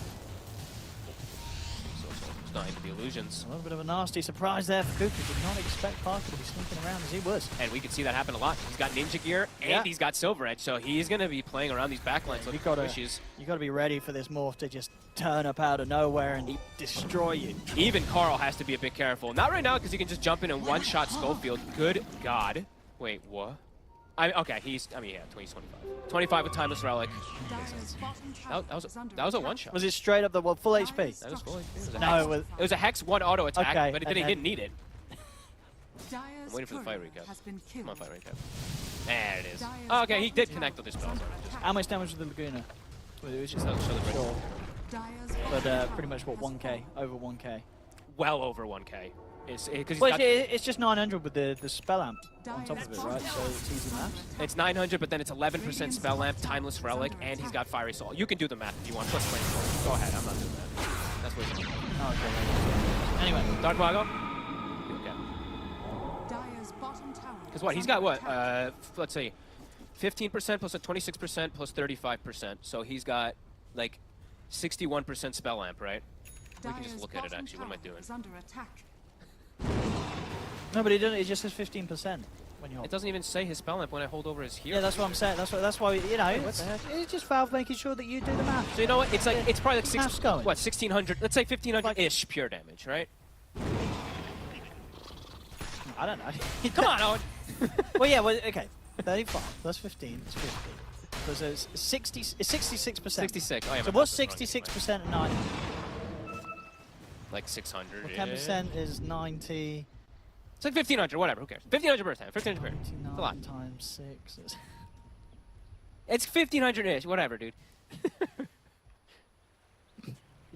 It's not even the illusions. A little bit of a nasty surprise there for Cuckoo. Did not expect Parker to be sneaking around as he was. And we can see that happen a lot. He's got Ninja Gear and he's got Silver Edge, so he's going to be playing around these backlines looking for issues. You got to be ready for this morph to just turn up out of nowhere and destroy you. Even Carl has to be a bit careful. Not right now, because he can just jump in and one-shot Schofield. Good God. Wait, what? Okay, he's 25. 25 with Timeless Relic. That was a one-shot. Was it straight up the full HP? That was full HP. No, it was a Hex 1 auto attack, okay, but he didn't need it. I'm waiting for the fire recap. Come on, fire recap. There it is. Oh, okay, he did connect with his spells. How much damage with the Laguna? It was just show the sure. But pretty much what, 1k, over 1k. Well over 1k. It's just 900 with the spell amp on top of it, right? So it's easy math. It's 900, but then it's 11% spell amp, Timeless Relic, and he's got Fiery Soul. You can do the math if you want. Plus Flame. Go ahead, I'm not doing that. That's what you do. Okay. Anyway, Dark Mago. Okay. Because what? He's got what? Let's see. 15% plus a 26% plus 35%. So he's got like 61% spell amp, right? We can just look at it actually. What am I doing? No, but it just says 15% when you hold. It doesn't even say his spell amp when I hold over his here. Yeah, that's what I'm saying. That's why it's just Valve making sure that you do the math. So you know what? It's like it's probably like 1600. Let's say 1500-ish pure damage, right? I don't know. Come on, Owen. Well, yeah. Well, okay. 35 plus 15 is 50. So it's 60. It's 66%. 66. Oh, yeah, so what's 66% at 90? Like 600. Well, 10% is 90. It's like 1500, whatever, who cares? 1500 per time, 1500 per time. It's a lot. Times 6. It's 1500-ish, whatever, dude.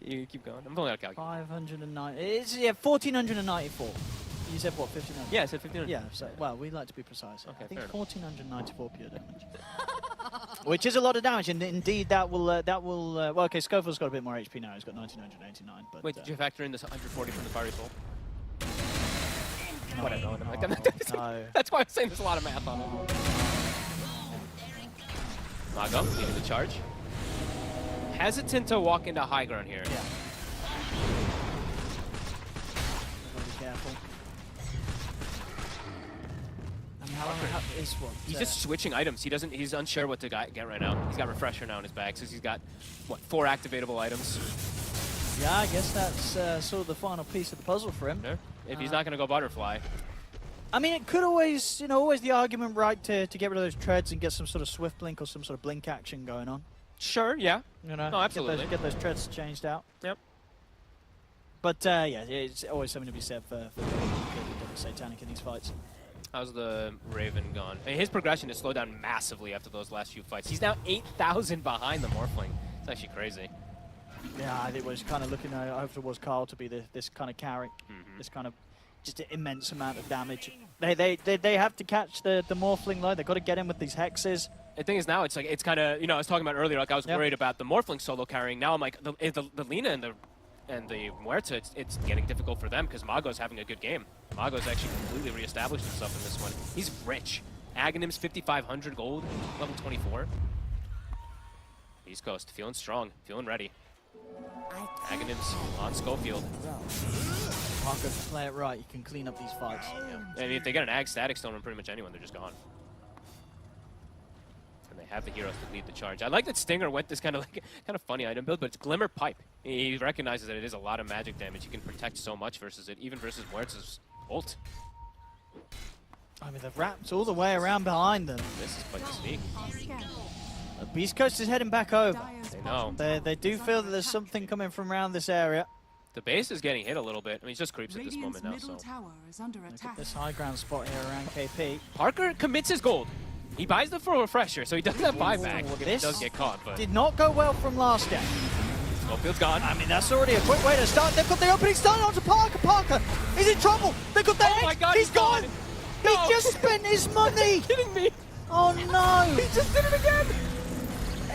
You keep going. I'm pulling out a calculator. 590. It's 1494. You said what, 1500? Yeah, I said 1500. Yeah, so, well, we like to be precise. Okay, I think fair 1494 pure damage. Which is a lot of damage, and indeed that will, well, okay, Scofield's got a bit more HP now. He's got 1989, but... Wait, did you factor in this 140 from the Fiery Soul? No, whatever. No. That's why I'm saying there's a lot of math on it. Mago, leading the charge. Hesitant to walk into high ground here. Yeah. Be careful. I mean, how long is what? He's just switching items. He's unsure what to get right now. He's got Refresher now in his bag, so he's got, what, 4 activatable items. Yeah, I guess that's sort of the final piece of the puzzle for him. Yeah. If he's not going to go Butterfly. I mean, it could always, always the argument, right, to get rid of those treads and get some sort of swift blink or some sort of blink action going on. Sure, yeah. You know, no, absolutely. Get those treads changed out. Yep. But, yeah, it's always something to be said for the Satanic in these fights. How's the Raven gone? I mean, his progression has slowed down massively after those last few fights. He's now 8,000 behind the Morphling. It's actually crazy. Yeah, I think was kind of looking over towards Carl to be this kind of carry, this kind of just an immense amount of damage. They have to catch the Morphling though. They've got to get in with these hexes. The thing is now it's like it's kind of, you know, I was talking about earlier, like I was worried about the Morphling solo carrying. Now I'm like the Lina and the Muerta, it's getting difficult for them because Mago's having a good game. Mago's actually completely reestablished himself in this one. He's rich. Aghanim's 5,500 gold, level 24. Beastcoast feeling strong, feeling ready. Aghanim's on Schofield. Marco, if you play it right, you can clean up these fights. Yeah. And if they get an Ag Static Stone on pretty much anyone, they're just gone. And they have the heroes to lead the charge. I like that Stinger went this kind of funny item build, but it's Glimmer Pipe. He recognizes that it is a lot of magic damage. He can protect so much versus it, even versus Muerta's ult. I mean, they've wrapped all the way around behind them. This is quite sneak. Beastcoast is heading back over. They know. They do feel that there's something coming from around this area. The base is getting hit a little bit. I mean, he's just creeps at this moment now, so. Look at this high ground spot here around KP. Parker commits his gold. He buys the full refresher, so he doesn't have buyback. This does get caught, but did not go well from last game. Schofield's gone. I mean, that's already a quick way to start. They've got the opening start onto Parker. Parker is in trouble. They've got the Oh my God, he's gone. No. He just spent his money. Are you kidding me? Oh no. He just did it again.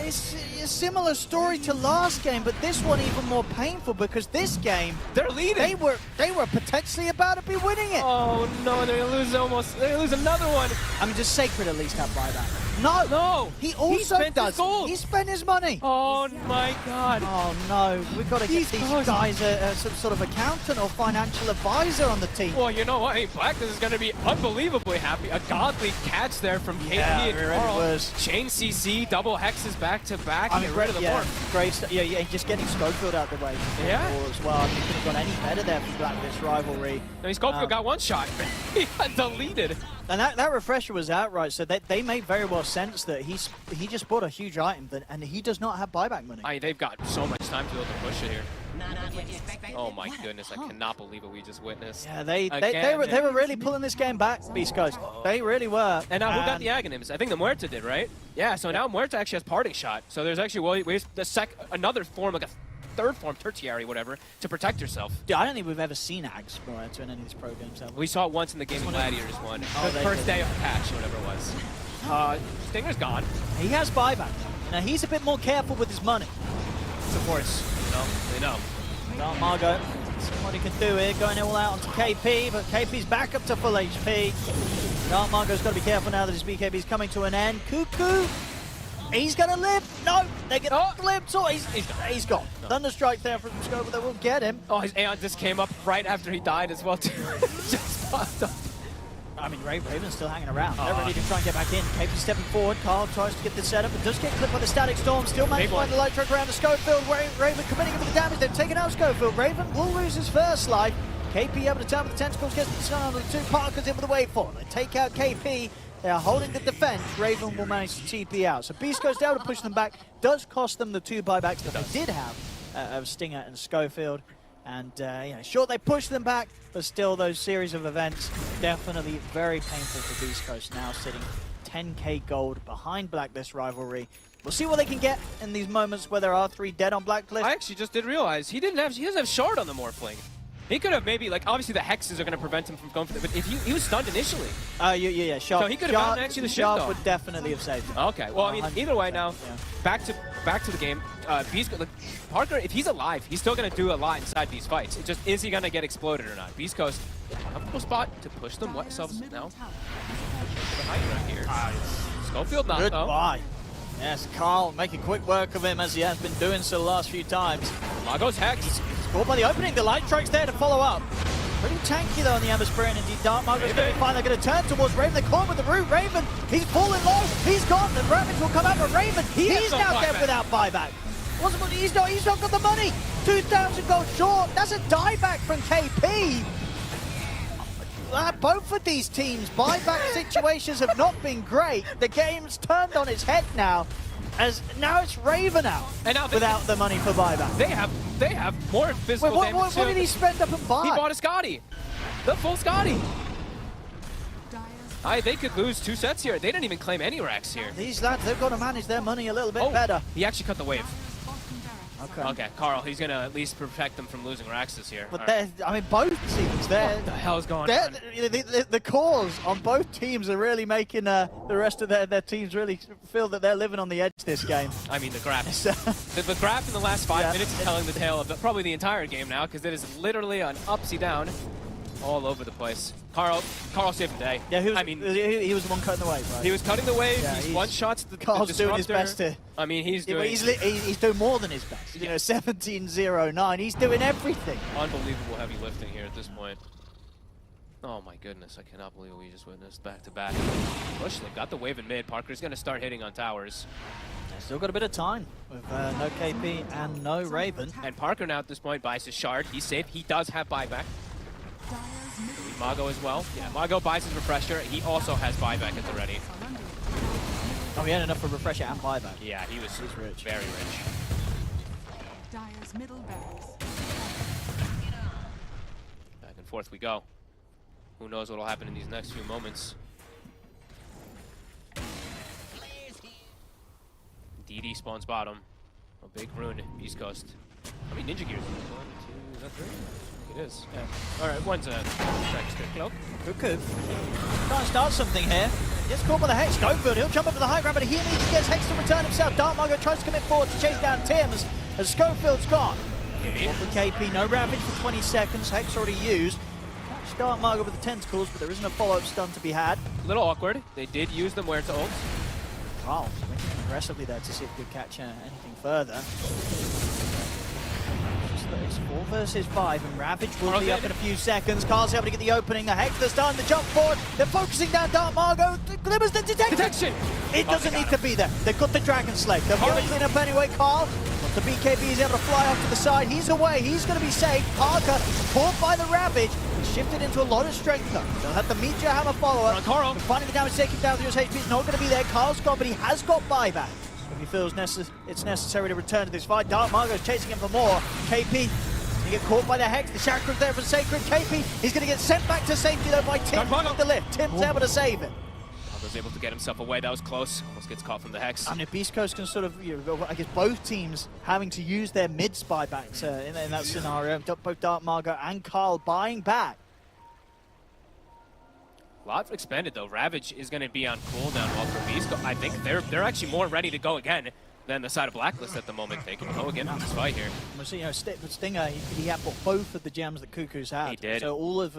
It's a similar story to last game, but this one even more painful because this game they're leading. They were potentially about to be winning it. Oh no, they're gonna lose almost. They're gonna lose another one. I mean, just Sacred at least have buyback. No, he also spent does. his gold. He spent his money. Oh my God. Oh no, we've got to get these guys some sort of accountant or financial advisor on the team. Well, you know what? Hey, Blacklist is going to be unbelievably happy. A godly catch there from KP and Carl. Chain CC, double hexes back to back. I mean, get rid of the board. Great stuff. Yeah, just getting Schofield out the way. As well. I mean, couldn't have gone any better there for Blacklist Rivalry. No, Schofield got one shot. He got deleted. And that refresher was outright, so they made very well sense that he just bought a huge item and he does not have buyback money. They've got so much time to be able to push it here. Oh my goodness, I cannot believe what we just witnessed. Yeah, they were really pulling this game back, Beastcoast. They really were. And now who got the Aghanims? I think the Muerta did, right? Yeah, so now Muerta actually has parting shot. So there's actually another form, like a third form, tertiary, whatever, to protect yourself. Dude, I don't think we've ever seen Ags Muerta in any of these pro games. We saw it once in the Gaming Gladiators one. First day of patch, whatever it was. Stinger's gone. He has buyback. Now he's a bit more careful with his money. Of course, they know. Dark Margot, see what he can do here, going all out onto KP, but KP's back up to full HP. Dark Margot's got to be careful now that his BKB's coming to an end. Cuckoo, he's going to live. No, they get glimpse. Oh, he's gone. No. Thunderstrike there from Scope, that will get him. Oh, his Aeon just came up right after he died as well, too. Just popped up. I mean, Raven's still hanging around. They're ready to try and get back in. KP stepping forward. Carl tries to get the setup, but does get clipped by the Static Storm. Still managed to find the light truck around to Schofield. Raven committing him for the damage. They've taken out Schofield. Raven will lose his first life. KP able to turn with the tentacles, gets the stun on the two. Parker's in with the wave for. They take out KP. They are holding the defense. Raven will manage to TP out. So Beast goes down to push them back. Does cost them the two buybacks that they did have of Stinger and Schofield. And sure, they push them back, but still those series of events definitely very painful for Beastcoast, now sitting 10k gold behind Blacklist Rivalry. We'll see what they can get in these moments where there are 3 dead on Blacklist. I actually just did realize he doesn't have shard on the Morphling. He could have maybe, like, obviously the hexes are going to prevent him from going for it, but if he was stunned initially. Yeah, Sharp. So he could have gotten actually the shift off. Sharp would definitely have saved him. Okay, well, I mean, either way now, back to the game. Parker, if he's alive, he's still going to do a lot inside these fights. It's just, is he going to get exploded or not? Beastcoast, comfortable spot to push them. What selves now? Behind right here. Schofield not, though. Goodbye. Yes, Carl making quick work of him as he has been doing so the last few times. Mago's hex. He's caught by the opening. The light strike's there to follow up. Pretty tanky though on the Ember Spirit, and indeed Dark Margot's going to be fine. They're going to turn towards Raven. They're caught with the root. Raven, he's falling low. He's gone. The Ravage will come out, but Raven, he's now dead without buyback. He's not got the money. 2,000 gold short. That's a dieback from KP. Both of these teams' buyback situations have not been great. The game's turned on its head now, as now it's Raven out and now without the money for buyback. They have more physical damage. What did he spend up and buy? He bought a Scotty. The full Scotty. They could lose 2 sets here. They didn't even claim any racks here. These lads, they've got to manage their money a little bit better. He actually cut the wave. Okay. Carl, he's going to at least protect them from losing racks this year. But I mean, both teams, what the hell's going on? The cores on both teams are really making the rest of their teams really feel that they're living on the edge this game. I mean, the graph. the graph in the last 5 minutes is telling the tale of probably the entire game now, because it is literally an upsy down all over the place. Carl saved the day. Yeah, he was the one cutting the wave, right? He was cutting the wave. Yeah, he's one-shots the Carl's doing his best to... I mean, he's doing... He's doing more than his best. You know, 17-0-9. He's doing everything. Unbelievable heavy lifting here at this point. Oh my goodness, I cannot believe what we just witnessed back-to-back. Bushlick got the wave in mid. Parker's going to start hitting on towers. Still got a bit of time with no KP and no Raven. And Parker now at this point buys his shard. He's safe. He does have buyback. Mago as well. Yeah, Mago buys his refresher. He also has buyback at the ready. Oh, he had enough for refresher and buyback. Yeah, he's rich. Very rich. Dire's middle barracks. Back and forth we go. Who knows what will happen in these next few moments. DD spawns bottom. A big rune, Beastcoast. I mean, Ninja Gears. 1, 2, is that 3? It is. Yeah. Alright, one's a Dragster cloak. Cuckoo. Trying to start something here. Gets caught by the Hex. Schofield, he'll jump up to the high ground, but he needs to get Hex to return himself. Dark Margo tries to commit forward to chase down Tim's as Schofield's gone. One for KP, no Ravage for 20 seconds. Hex already used. Catch Dark Margo with the tentacles, but there isn't a follow-up stun to be had. A little awkward. They did use them where to ult. Carl swinging aggressively there to see if he could catch anything further. It's 4 versus 5, and Ravage will be up in a few seconds. Carl's able to get the opening. The Hex that's done, the jump forward. They're focusing down Dark Margo. Glimmers the detection. It doesn't need to be there. They've got the Dragon Slave. They'll be able to clean up anyway. Carl, but the BKB is able to fly off to the side. He's away. He's going to be safe. Parker, caught by the Ravage, shifted into a lot of strength though. They'll have the Meteor Hammer follower. Carl. Finding the damage taken down through his HP is not going to be there. Carl's gone, but he has got buyback. If he feels it's necessary to return to this fight. Dark Margo's chasing him for more. KP. He get caught by the Hex. The Chakra's there for Sacred. KP, he's going to get sent back to safety though by Tim with the lift. Tim's able to save it. Was able to get himself away. That was close. Almost gets caught from the Hex. I mean, Beastcoast can sort of, I guess both teams having to use their mid buybacks in that scenario. Both Dark Margo and Carl buying back. A lot expanded though. Ravage is going to be on cooldown while for Beastcoast. I think they're actually more ready to go again than the side of Blacklist at the moment. They can go again in this fight here. Well, see, Stinger, he had both of the gems that Cuckoo's had. He did. So all of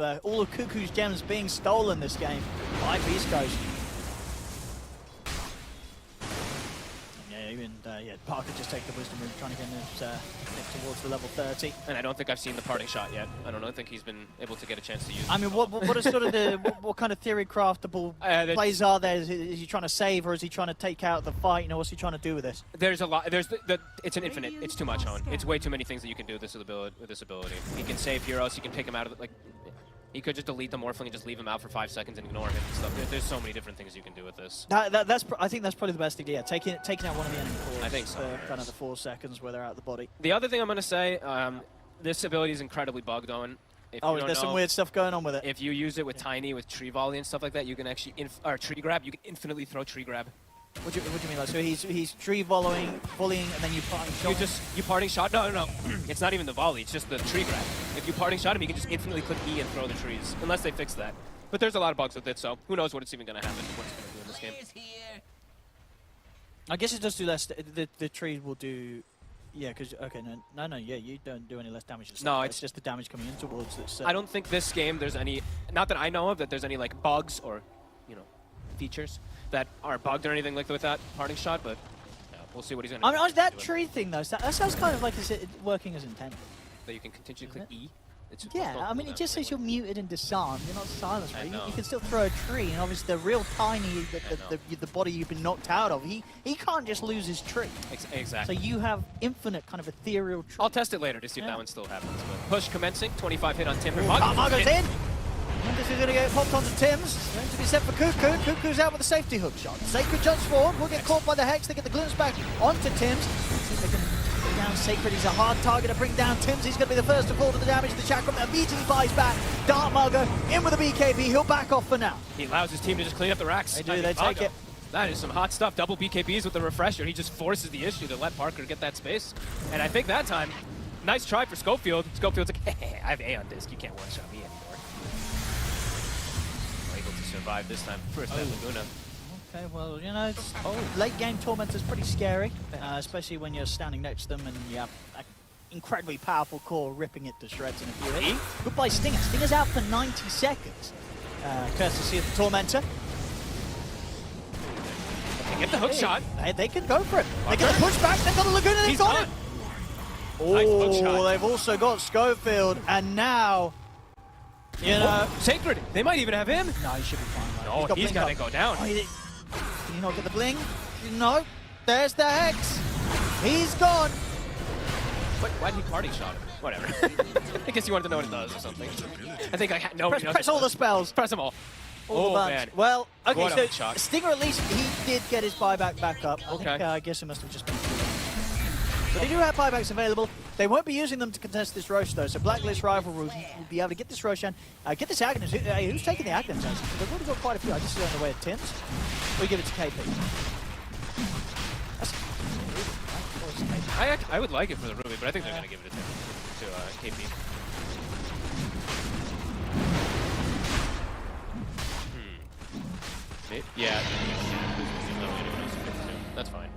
Cuckoo's gems being stolen this game by Beastcoast. Parker just take the wisdom move, trying to get him towards the level 30. And I don't think I've seen the parting shot yet. I don't think he's been able to get a chance to use it. I mean, what is sort of what kind of theory craftable plays are there? Is he trying to save, or is he trying to take out the fight? You know, what's he trying to do with this? There's a lot. It's an infinite. It's too much on. It's way too many things that you can do with this ability. He can save heroes. He can pick them out of the, he could just delete the Morphling and just leave him out for 5 seconds and ignore him and stuff. There's so many different things you can do with this. I think that's probably the best idea. Taking out one of the enemy cores. I think so. For kind of the 4 seconds where they're out of the body. The other thing I'm going to say, this ability is incredibly bugged, Owen. There's some weird stuff going on with it. If you use it with Tiny, with Tree Volley and stuff like that, you can actually, or Tree Grab, you can infinitely throw Tree Grab. What do you mean? Like, so he's tree volleying, and then you parting shot? You parting shot? No. It's not even the volley, it's just the tree grab. If you parting shot him, you can just infinitely click E and throw the trees, unless they fix that. But there's a lot of bugs with it, so who knows what it's even going to happen, what it's going to do in this game. I guess it does do less, the tree will do, yeah, because, okay, no, you don't do any less damage. No, it's just the damage coming in towards it. I don't think this game there's any, not that I know of, that there's any, like, bugs or, features that are bugged or anything like with that parting shot, but we'll see what he's going to do. I mean, that tree thing, though, that sounds kind of like it's working as intended. That you can continue to click E? Yeah, I mean, it just says you're muted and disarmed. You're not silenced, right? You can still throw a tree, and obviously the real Tiny, the body you've been knocked out of, he can't just lose his tree. Exactly. So you have infinite kind of ethereal tree. I'll test it later to see if that one still happens. But push commencing, 25 hit on Timber. Margo's in! This is going to get popped onto Tim's. Going to be set for Cuckoo. Cuckoo's out with a safety hook shot. Sacred jumps forward. Will get caught by the Hex. They get the glimpse back onto Tim's. See if they can taking down Sacred. He's a hard target to bring down. Tims, he's going to be the first to fall to the damage. The Chakram immediately buys back. Dark Margo in with a BKB. He'll back off for now. He allows his team to just clean up the racks. They do, they take it. That is some hot stuff. Double BKBs with the refresher. He just forces the issue to let Parker get that space. And I think that time, nice try for Schofield. Schofield's like, hey, I have A on disc. You can't one-shot me anymore. Able to survive this time. First time Laguna. Okay, well, you know, late game Tormentor's pretty scary, especially when you're standing next to them and you have an incredibly powerful core ripping it to shreds in a few hits. Good play, Stinger. Stinger's out for 90 seconds. Courtesy of the Tormentor. They get the hook shot. They can go for it. They get the push back. They've got the Laguna. They've got it. Nice hook shot. They've also got Schofield, and now, you know, Sacred. They might even have him. No, he should be fine. Right? No, he's got to go down. Oh, can you not get the bling? No. There's the Hex. He's gone. Why did he party shot him? Whatever. I guess you wanted to know what it does or something. I think I know. Press all the spells. Press them all. All the buttons. Man. Well, okay, What so Stinger at least he did get his buyback back up. I guess it must have just been. But they do have buybacks available. They won't be using them to contest this Roche though. So Blacklist Rivalry will be able to get this Roche down. Get this Agnes. Who's taking the Agnes? They've already got quite a few. I just see on the way of Tims. We give it to KP. I would like it for the Ruby, but I think they're going to give it to KP. Yeah. That's fine.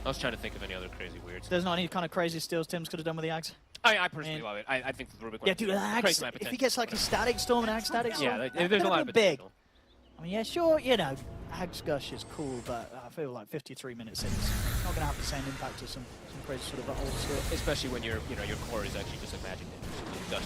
I was trying to think of any other crazy weirds. There's not any kind of crazy steals Tims could have done with the Axe. I personally love it. I think the Rubik one. Yeah, dude, Axe. If he gets like a static storm and Axe static storm, there's a lot of potential. I mean, yeah, sure, you know, Axe Gush is cool, but I feel like 53 minutes in, it's not going to have the same impact as some crazy sort of old skill. Especially when your core is actually just a magic ninja. Dust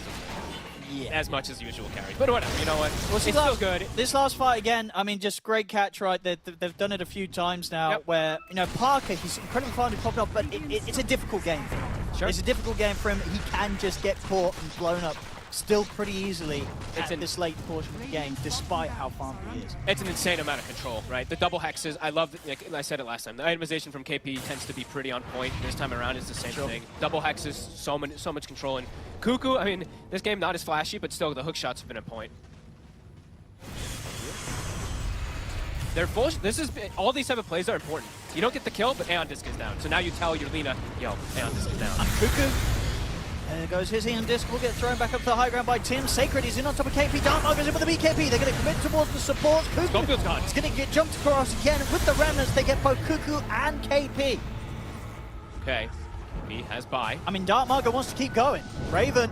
as much as usual carry. But whatever, you know what? It's still good. This last fight again, I mean, just great catch, right? They've done it a few times now where, you know, Parker, he's incredibly fun to pop up, but it's a difficult game for him. Sure. It's a difficult game for him. He can just get caught and blown up still pretty easily at this late portion of the game, despite how farmed he is. It's an insane amount of control, right? The double hexes, I love, like I said it last time, the itemization from KP tends to be pretty on point. This time around, it's the same thing. Double hexes, so much control. And Cuckoo, I mean, this game not as flashy, but still the hook shots have been on point. They're full. All these type of plays are important. You don't get the kill, but Aeon Disc is down. So now you tell your Lina, yo, Aeon Disc is down. Cuckoo. There goes his Aeon Disc. Will get thrown back up to the high ground by Tim. Sacred is in on top of KP. Dark Margo's in with the BKB. They're going to commit towards the support. Schofield's gone. He's going to get jumped across again with the remnants. They get both Cuckoo and KP. Okay. KP has buy. I mean, Dark Margo wants to keep going. Raven.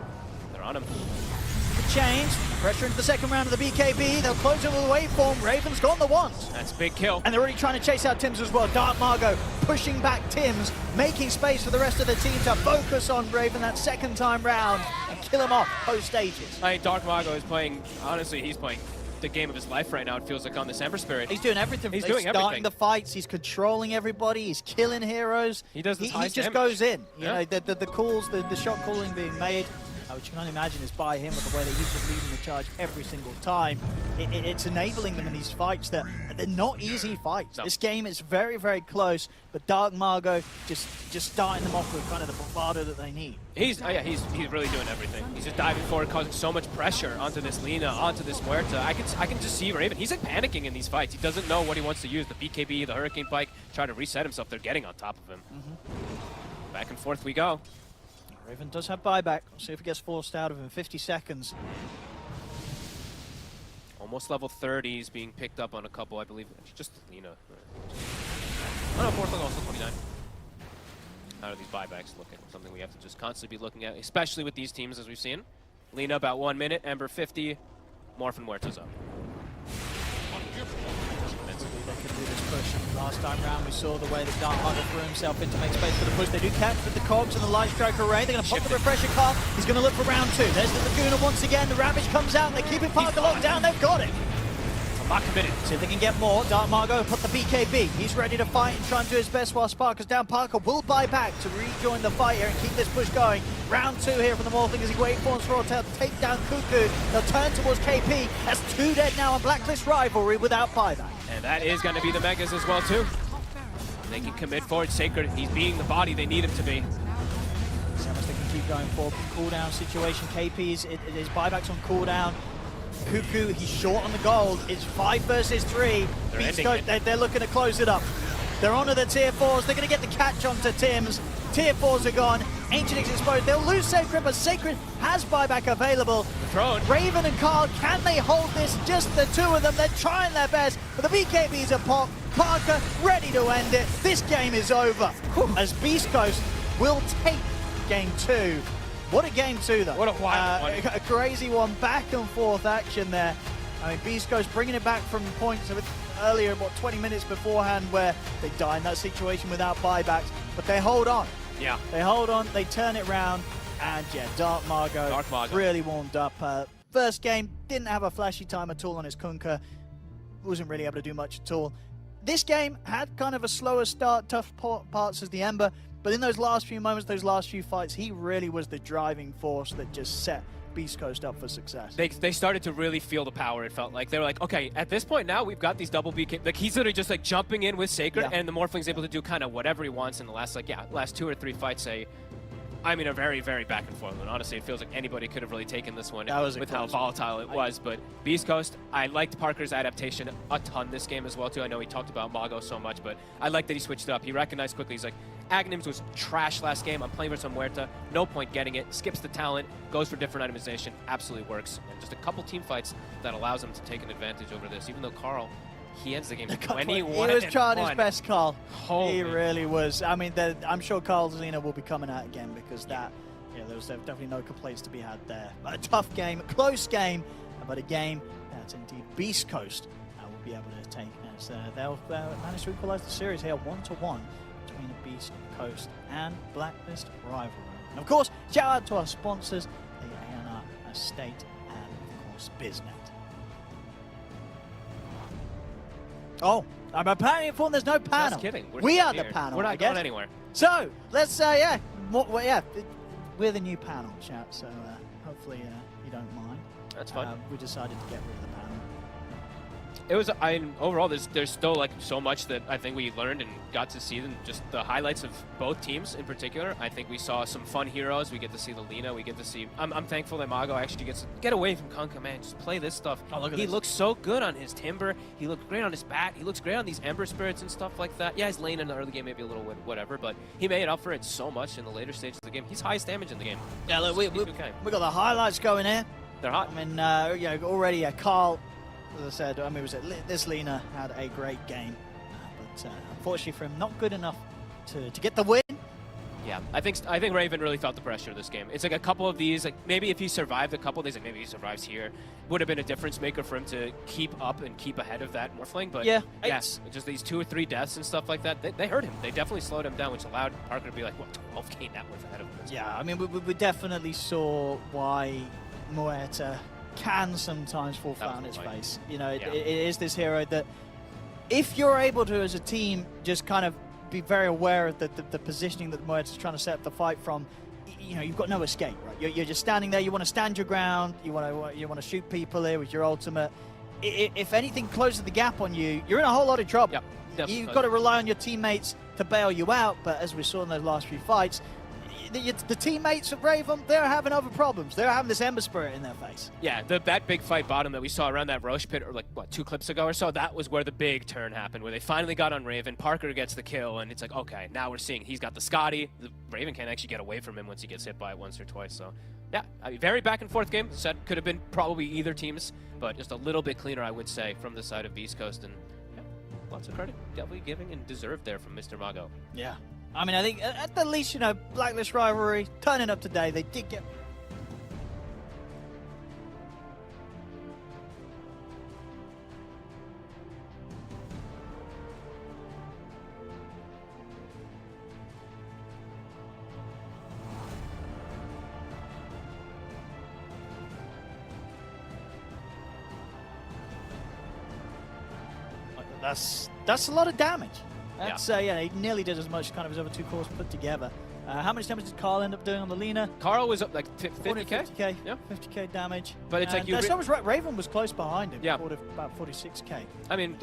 They're on him. The change. Pressure into the second round of the BKB. They'll close it with a waveform. Raven's gone the once. That's a big kill. And they're already trying to chase out Tims as well. Dark Margo pushing back Tims, making space for the rest of the team to focus on Raven that second time round and kill him off post stages. I mean, Dark Margo is playing, honestly, he's playing the game of his life right now, it feels like, on this Ember Spirit. He's doing everything. He's doing starting everything. the fights, he's controlling everybody, he's killing heroes. He does this He just goes in. You know, the calls, the shot calling being made, which you can only imagine is by him with the way that he's just leading the charge every single time. It's enabling them in these fights that they're not easy fights. No. This game is very, very close, but Dark Margo just starting them off with kind of the bravado that they need. He's really doing everything. He's just diving forward, causing so much pressure onto this Lina, onto this Muerta. I can just see Raven. He's like panicking in these fights. He doesn't know what he wants to use. The BKB, the Hurricane Pike, trying to reset himself. They're getting on top of him. Back and forth we go. Raven does have buyback. We'll see if he gets forced out of him. 50 seconds. Almost level 30s being picked up on a couple, I believe. Just Lina. Oh no, fourth level, also 29. How are these buybacks looking? Something we have to just constantly be looking at, especially with these teams as we've seen. Lina about 1 minute, Ember 50, Morph and Muerta's up. They can do this push. Last time round, we saw the way that Dark Margo threw himself in to make space for the push. They do catch with the cogs and the Light Strike Array. They're going to pop the Refresher card. He's going to look for round 2. There's the Laguna once again. The Ravage comes out. They keep it Parker locked down. They've got it. Not committed. See if they can get more. Dark Margo put the BKB. He's ready to fight and try and do his best while Sparker's down. Parker will buy back to rejoin the fight here and keep this push going. Round 2 here from the Morphling as he waits for Hotel to take down Cuckoo. They'll turn towards KP. That's 2 dead now on Blacklist Rivalry without buyback. And that is going to be the Megas as well, too. They can commit forward. Sacred, he's being the body they need him to be. See how much they can keep going for. Cooldown situation. KP's, it is buybacks on cooldown. Cuckoo, he's short on the gold. It's 5 versus 3. They're looking to close it up. They're onto the tier 4s. They're going to get the catch onto Tim's. Tier 4s are gone. Ancient is exposed. They'll lose Sacred, but Sacred has buyback available. Raven and Carl, can they hold this? Just the two of them. They're trying their best, but the BKBs are pop. Parker ready to end it. This game is over. As Beastcoast will take game 2. What a game 2, though. What a wild one. A crazy one, back and forth action there. I mean, Beastcoast bringing it back from points of it earlier, about 20 minutes beforehand, where they die in that situation without buybacks, but they hold on. Yeah. They hold on, they turn it round, and yeah, Dark Margot really warmed up. First game, didn't have a flashy time at all on his Kunkka. Wasn't really able to do much at all. This game had kind of a slower start, tough parts as the Ember, but in those last few moments, those last few fights, he really was the driving force that just set Beastcoast up for success. They started to really feel the power, it felt like. They were like, okay, at this point now, we've got these double BK. Like, he's literally just like jumping in with Sacred, and the Morphling's able to do kind of whatever he wants in the last, last 2 or 3 fights, I mean, are very, very back and forth. And honestly, it feels like anybody could have really taken this one with how volatile it was. But Beastcoast, I liked Parker's adaptation a ton this game as well, too. I know he talked about Mago so much, but I like that he switched it up. He recognized quickly, he's like, Aghanims was trash last game. I'm playing versus Muerta. No point getting it. Skips the talent, goes for different itemization. Absolutely works. And just a couple team fights that allows him to take an advantage over this, even though Carl, he ends the game 21-1. He was trying his best, Carl. Holy. He really was. I mean, I'm sure Carl's Lena will be coming out again because there was definitely no complaints to be had there. But a tough game, a close game, but a game that indeed Beastcoast will be able to take as they'll manage to equalize the series here 1-1 between the Beastcoast and Blacklist Rivalry. And of course, shout out to our sponsors, the Ayana Estate and of course BizNet. Oh, I'm apparently informed there's no panel. Just kidding. We are the here. panel. We're not going anywhere. So let's we're the new panel, chat. So hopefully you don't mind. That's fine. We decided to get rid of the panel. It was, overall, there's still like so much that I think we learned and got to see, and just the highlights of both teams in particular. I think we saw some fun heroes. We get to see the Lina. We get to see. I'm thankful that Mago actually gets to get away from Kunkka, man. Just play this stuff. Oh, look at he this. looks so good on his Timber. He looked great on his bat. He looks great on these Ember Spirits and stuff like that. Yeah, his lane in the early game maybe a little whatever, but he made up for it so much in the later stages of the game. He's highest damage in the game. Yeah, look, we got the highlights going here. They're hot. I mean, already Carl. As I said, I mean, this Lina had a great game, but unfortunately for him, not good enough to get the win. Yeah, I think Raven really felt the pressure of this game. It's like a couple of these, like maybe if he survived a couple of these, like maybe he survives here, would have been a difference maker for him to keep up and keep ahead of that Morphling. But yeah, just these 2 or 3 deaths and stuff like that, they hurt him. They definitely slowed him down, which allowed Parker to be like, what, 12k net worth ahead of him. Yeah, I mean, we definitely saw why Muerta can sometimes fall flat on its face. You know, it is this hero that if you're able to, as a team, just kind of be very aware of the positioning that Muerta's trying to set up the fight from, you know, you've got no escape, right? You're just standing there, you want to stand your ground, you want to shoot people here with your ultimate. If anything closes the gap on you, you're in a whole lot of trouble. Yep, you've got to rely on your teammates to bail you out, but as we saw in those last few fights, the teammates of Raven, they're having other problems. They're having this Ember Spirit in their face. Yeah, that big fight bottom that we saw around that Roche pit, or like, what, 2 clips ago or so, that was where the big turn happened, where they finally got on Raven. Parker gets the kill, and it's like, okay, now we're seeing he's got the Scotty. The Raven can't actually get away from him once he gets hit by it once or twice. So, yeah, I mean, very back and forth game. Set could have been probably either teams, but just a little bit cleaner, I would say, from the side of Beastcoast. And yeah, lots of credit definitely giving and deserved there from Mr. Mago. Yeah. I mean, I think at the least, you know, Blacklist Rivalry turning up today, they did get. That's a lot of damage. That's, yeah, he nearly did as much kind of his other two cores put together. How much damage did Carl end up doing on the Lina? Carl was up like 50k? 50k. Yeah. 50k damage. But it's like you... so was Raven was close behind him. Yeah. About 46k. I mean,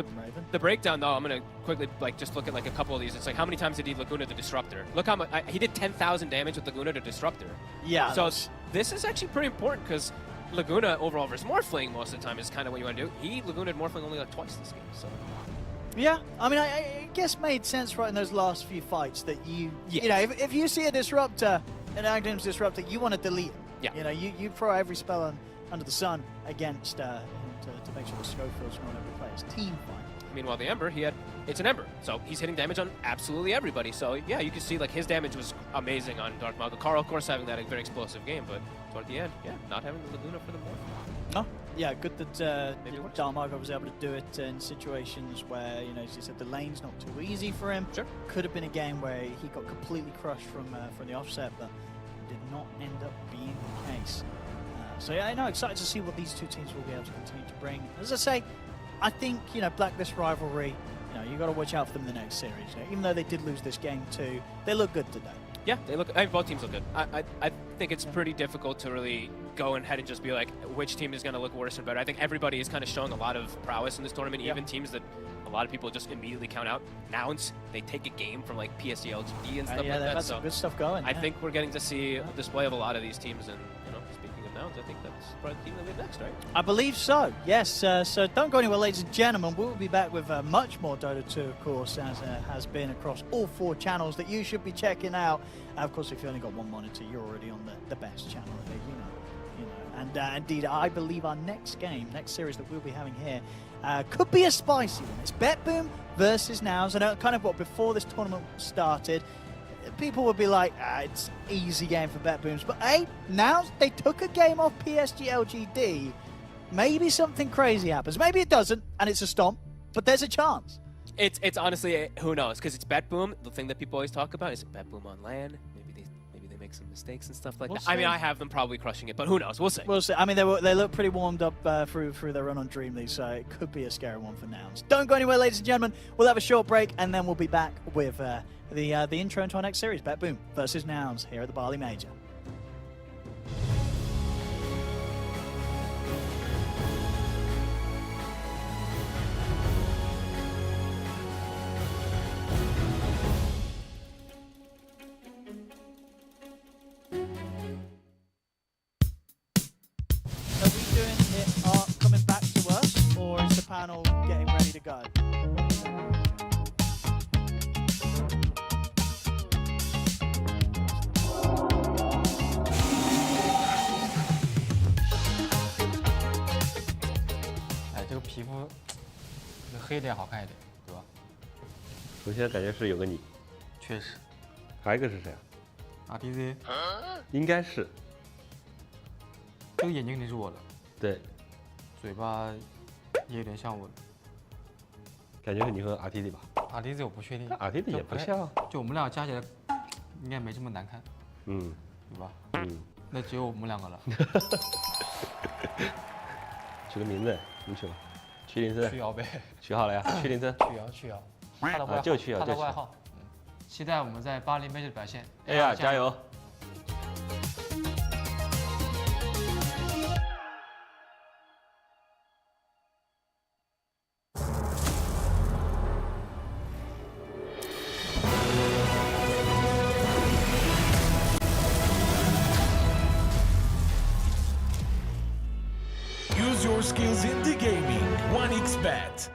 the breakdown, though, I'm going to quickly just look at like a couple of these. It's like, how many times did he Laguna the Disruptor? Look how much... he did 10,000 damage with Laguna the Disruptor. Yeah. So this is actually pretty important because Laguna overall versus Morphling most of the time is kind of what you want to do. He Laguna'd Morphling only like twice this game, so... Yeah, I mean, I guess made sense right in those last few fights that you know, if you see a Disruptor, an Aghanim's Disruptor, you want to delete it. Yeah. You know, you throw every spell under the sun against to make sure the Schofield's not every player's team fight. Meanwhile, the Ember, it's an Ember, so he's hitting damage on absolutely everybody. So yeah, you can see like his damage was amazing on Dark Mago. Carl, of course, having that very explosive game, but toward the end, yeah, not having the Laguna for the Morph. No. Yeah, good that Dark Mago was able to do it in situations where, you know, as you said, the lane's not too easy for him. Sure. Could have been a game where he got completely crushed from the offset, but did not end up being the case. So yeah, I know, excited to see what these two teams will be able to continue to bring. As I say, I think, you know, Blacklist rivalry, you know, you got to watch out for them in the next series. You know, even though they did lose this game too, they look good today. Yeah, they look. I mean, both teams look good. I think it's pretty difficult to really go ahead and just be like, which team is going to look worse and better. I think everybody is kind of showing a lot of prowess in this tournament. Even teams that a lot of people just immediately count out. Nouns, they take a game from like PSG.LGD and stuff like that. Got some good stuff going. I think we're getting to see a display of a lot of these teams. And you know, speaking of Nouns, I think that's probably the team that we have next, right? I believe so. Yes. So don't go anywhere, ladies and gentlemen. We'll be back with much more Dota 2, of course, as has been across all 4 channels that you should be checking out. Of course, if you only got one monitor, you're already on the best channel, you know. And indeed, I believe our next series that we'll be having here, could be a spicy one. It's Betboom versus Nouns. And kind of what before this tournament started, people would be like, it's easy game for Betbooms. But hey, Nouns, they took a game off PSG.LGD. Maybe something crazy happens. Maybe it doesn't, and it's a stomp, but there's a chance. It's honestly, who knows? Because it's Betboom. The thing that people always talk about is Betboom on LAN. Maybe they make some mistakes and stuff like that. I mean, I have them probably crushing it, but who knows? We'll see. We'll see. I mean, they look pretty warmed up through their run on Dream League, so it could be a scary one for Nouns. Don't go anywhere, ladies and gentlemen. We'll have a short break, and then we'll be back with the intro into our next series, Betboom versus Nouns, here at the Bali Major. Coming back to us, or is the panel getting ready to go?哎，这个皮肤黑一点好看一点，对吧？我现在感觉是有个你，确实。还有一个是谁啊 ？RTZ，应该是。这个眼睛肯定是我的。对。嘴巴也有点像我的，感觉是你和 RTZ 吧 ？RTZ 我不确定 ，RTZ 也不像，就我们俩加起来应该没这么难看，对吧？那只有我们两个了。取个名字，你取吧。屈林森。曲瑶呗。取好了呀，屈林森。曲瑶。他的外号。就曲瑶，他的外号。期待我们在巴黎 Major 的表现。哎呀，加油！ Use your skills in the gaming. 1xBet.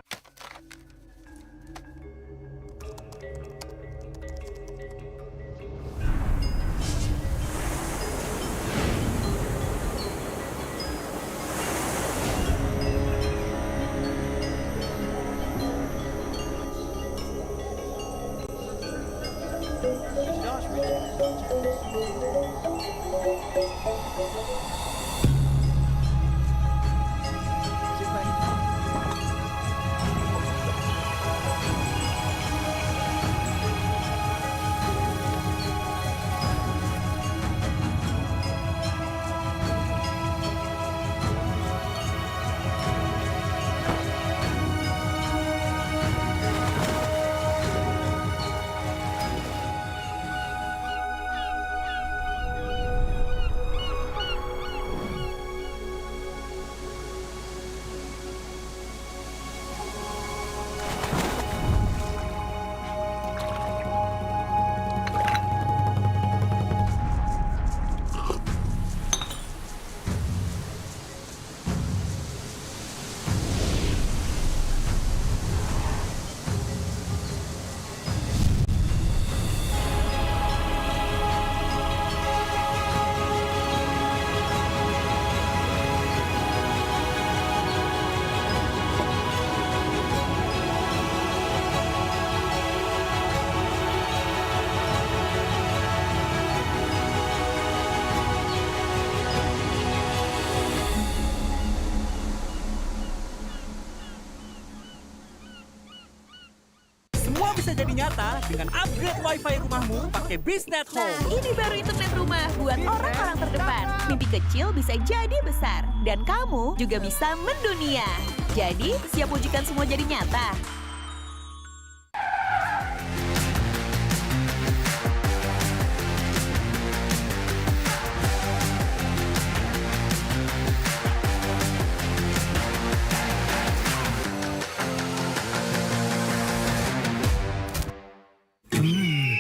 bisa jadi nyata dengan upgrade wifi rumahmu pakai Beastnet Nah, Home. ini baru internet rumah buat orang-orang terdepan. Mimpi kecil bisa jadi besar. Dan kamu juga bisa mendunia. Jadi, siap wujudkan semua jadi nyata?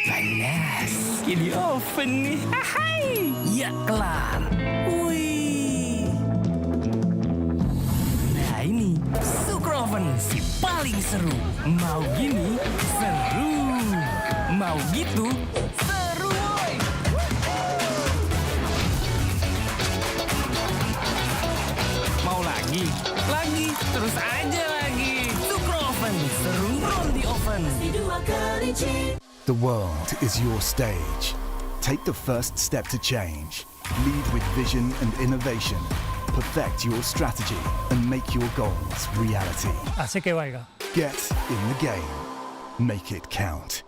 Panas. Di oven nih. Hai. Ya kelar. Wih. Nah ini Super Oven si paling seru. Mau gini seru. Mau gitu seru woy. Mau lagi? Lagi. Terus aja lagi. Super Oven seru roll di oven. The world is your stage. Take the first step to change. Lead with vision and innovation. Perfect your strategy and make your goals reality. Así que vaya. Get in the game. Make it count.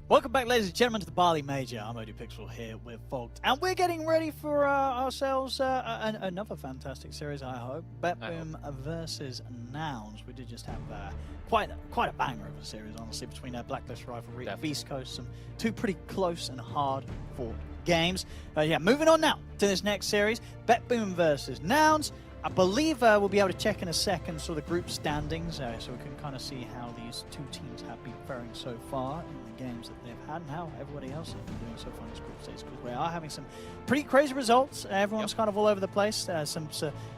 Welcome back, ladies and gentlemen, to the Bali Major. I'm ODPixel here with Fogged, and we're getting ready for ourselves another fantastic series, I hope. Betboom versus Nouns. We did just have quite a banger of a series, honestly, between Blacklist, Rivalry, and Beastcoast. Two pretty close and hard-fought games. Yeah, moving on now to this next series, Betboom versus Nouns. I believe we'll be able to check in a second the group standings, so we can kind of see how these two teams have been faring so far in the games that they've had and how everybody else has been doing so far in this group stage, because we are having some pretty crazy results. Everyone's kind of all over the place. Some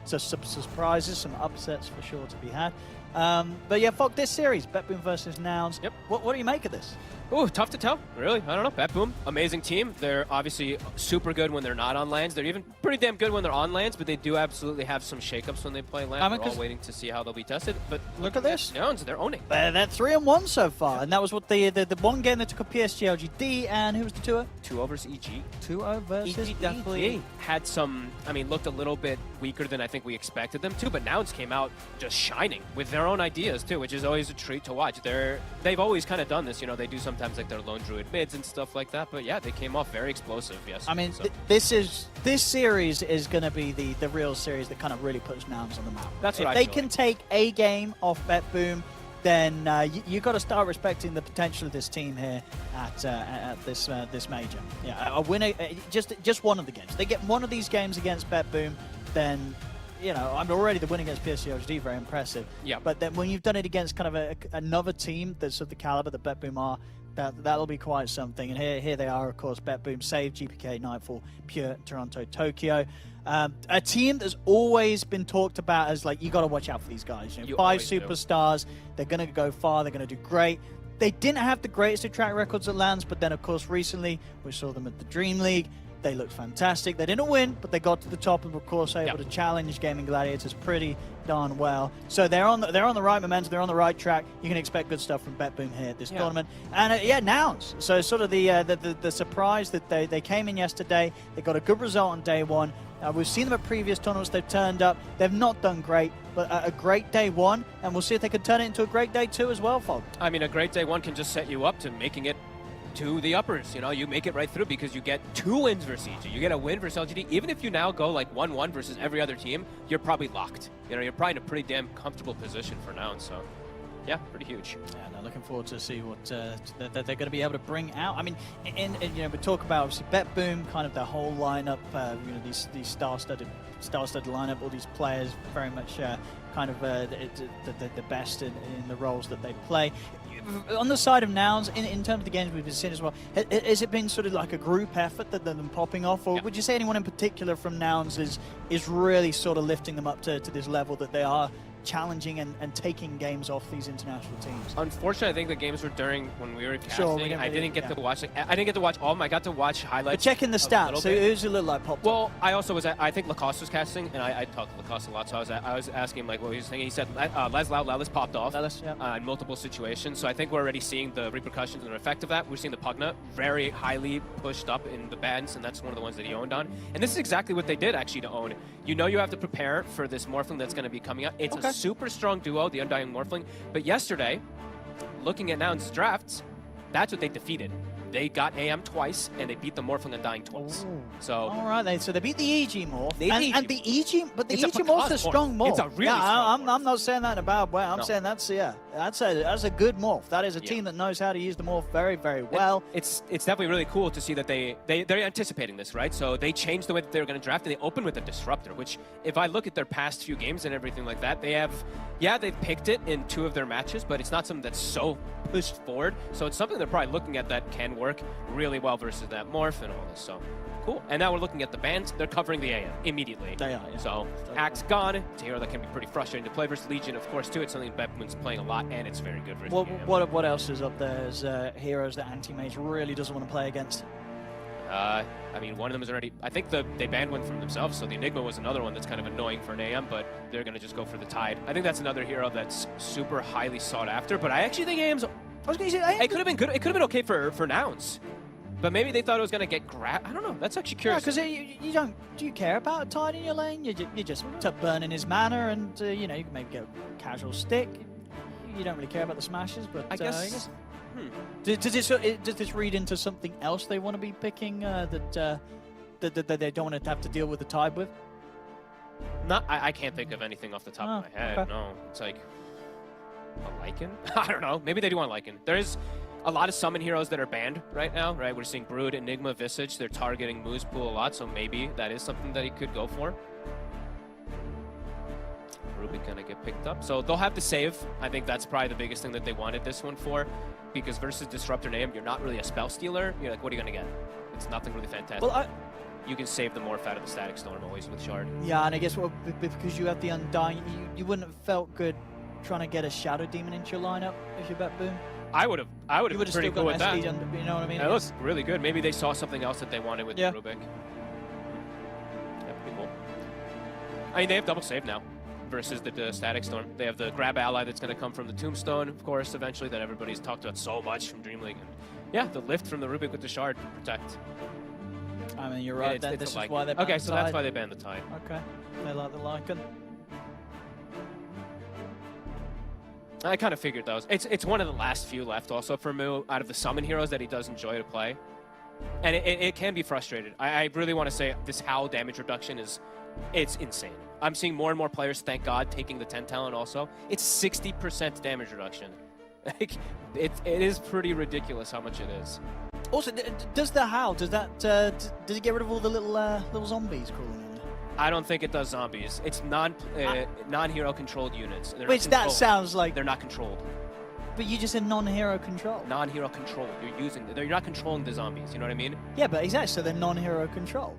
surprises, some upsets for sure to be had. But yeah, fuck this series, Betboom versus Nouns. Yep. What do you make of this? Oh, tough to tell, really. I don't know. Betboom, amazing team. They're obviously super good when they're not on lands. They're even pretty damn good when they're on lands, but they do absolutely have some shakeups when they play land. We're all waiting to see how they'll be tested. But look at this. Nouns, they're owning. They're 3-1 so far, and that was what the one game they took a PSG.LGD, and who was the 2-0? 2-0 versus EG. 2-0 versus EG definitely had some, looked a little bit weaker than I think we expected them to, but Nouns came out just shining with their own ideas too, which is always a treat to watch. They've always kind of done this, they do sometimes like their lone druid mids and stuff like that, but yeah, they came off very explosive. Yes. This series is going to be the real series that kind of really puts Nouns on the map. That's what if they can take a game off Betboom, then you got to start respecting the potential of this team here at this major. Yeah, a winner, just one of the games. They get one of these games against Betboom, then I'm already the win against PSG.LGD, very impressive. Yeah. But then when you've done it against kind of another team that's of the caliber that Betboom are, that'll be quite something. And here they are, of course, Betboom, Save, GPK, Nightfall, Pure, Toronto, Tokyo. A team that's always been talked about as you got to watch out for these guys. 5 superstars, they're going to go far, they're going to do great. They didn't have the greatest of track records at lands, but then, of course, recently we saw them at the Dream League. They looked fantastic. They didn't win, but they got to the top and, of course, able to challenge Gaimin Gladiators pretty darn well. So they're on the right momentum. They're on the right track. You can expect good stuff from Betboom here at this tournament. And Nouns. So sort of the surprise that they came in yesterday. They got a good result on day one. We've seen them at previous tournaments. They've turned up. They've not done great, but a great day one, and we'll see if they can turn it into a great day two as well, Fog. A great day one can just set you up to making it to the uppers. You make it right through because you get 2 wins versus EG. You get a win versus LGD. Even if you now go 1-1 versus every other team, you're probably locked. You're probably in a pretty damn comfortable position for now. So, yeah, pretty huge. Yeah, no, looking forward to see what that they're going to be able to bring out. We talk about obviously Betboom, kind of their whole lineup. These star-studded lineup. All these players very much kind of the best in the roles that they play. On the side of Nouns, in terms of the games we've been seeing as well, has it been sort of like a group effort that they're popping off, or would you say anyone in particular from Nouns is really sort of lifting them up to this level that they are challenging and taking games off these international teams? Unfortunately, I think the games were during when we were casting. Sure, I didn't get to watch. I didn't get to watch all of them. I got to watch highlights. But checking the stats, who's it look like popped Well, I also was. I think Lacoste was casting, and I talked to Lacoste a lot. So I was asking him what he was thinking. He said Les popped off in multiple situations. So I think we're already seeing the repercussions and the effect of that. We're seeing the Pugna very highly pushed up in the bans, and that's one of the ones that he owned on. And this is exactly what they did actually to own. You have to prepare for this Morphling that's going to be coming out. It's a super strong duo, the Undying Morphling. But yesterday, looking at Nouns drafts, that's what they defeated. They got AM twice, and they beat the Morphling Undying twice. So all right, so they beat the EG morph. The EG morph's a strong morph. It's a really strong I'm not saying that in a bad way. I'm saying that's a good morph. That is a team that knows how to use the morph very, very well. It's definitely really cool to see that they're anticipating this, right? So they changed the way that they were going to draft, and they opened with a Disruptor, which if I look at their past few games and everything like that, they've picked it in 2 of their matches, but it's not something that's so pushed forward. So it's something they're probably looking at that can work really well versus that morph and all this. So cool. And now we're looking at the bans. They're covering the AM immediately. They are, yeah. So Axe gone. It's a hero that can be pretty frustrating to play versus Legion, of course, too. It's something Betboom's playing a lot, and it's very good versus the AM. What else is up there as heroes that Anti-Mage really doesn't want to play against? One of them is already... I think they banned one from themselves, so the Enigma was another one that's kind of annoying for an AM, but they're going to just go for the Tide. I think that's another hero that's super highly sought after, but I actually think AM's... I was going to say... It could have been good. It could have been okay for Nouns. But maybe they thought it was going to get grabbed. I don't know. That's actually curious. Yeah, because you don't... Do you care about a Tide in your lane? You're just burning his mana, and, you can maybe get a casual stick. You don't really care about the smashes, but I guess Does this read into something else they want to be picking that they don't want to have to deal with the tide with? I can't think of anything off the top of my head. Okay. No, it's like a Lycan. I don't know. Maybe they do want Lycan. There's a lot of summon heroes that are banned right now. Right, we're seeing Brood, Enigma, Visage. They're targeting Moose Pool a lot, so maybe that is something that he could go for. Rubik gonna get picked up, so they'll have to save. I think that's probably the biggest thing that they wanted this one for, because versus Disruptor Name, you're not really a spell stealer. You're like, what are you gonna get? It's nothing really fantastic. Well, you can save the morph out of the Static Storm always with Shard. Yeah, and I guess because you have the Undying, you wouldn't have felt good trying to get a Shadow Demon into your lineup if you Betboom. I would have been pretty cool with that. You know what I mean? That looks really good. Maybe they saw something else that they wanted with Rubik. Yeah, pretty cool. I mean, they have double save now versus the Static Storm. They have the grab ally that's going to come from the Tombstone, of course, eventually, that everybody's talked about so much from Dream League. And yeah, the lift from the Rubik with the Shard to protect. I mean, you're right. Yeah, this is why they banned okay, the so Tide. that's why they banned the Tide. Okay, they like the Lycan. I kind of figured those. It's one of the last few left also for Mu out of the summon heroes that he does enjoy to play. And it can be frustrated. I really want to say this Howl damage reduction it's insane. I'm seeing more and more players, thank God, taking the 10 talent also. It's 60% damage reduction. Like, it is pretty ridiculous how much it is. Also, does the Howl, does it get rid of all the little zombies crawling in there? I don't think it does zombies. It's non-hero controlled units. Which that sounds like... They're not controlled. But you just said non-hero control. Non-hero controlled. You're not controlling the zombies, you know what I mean? Yeah, but exactly, so they're non-hero controlled.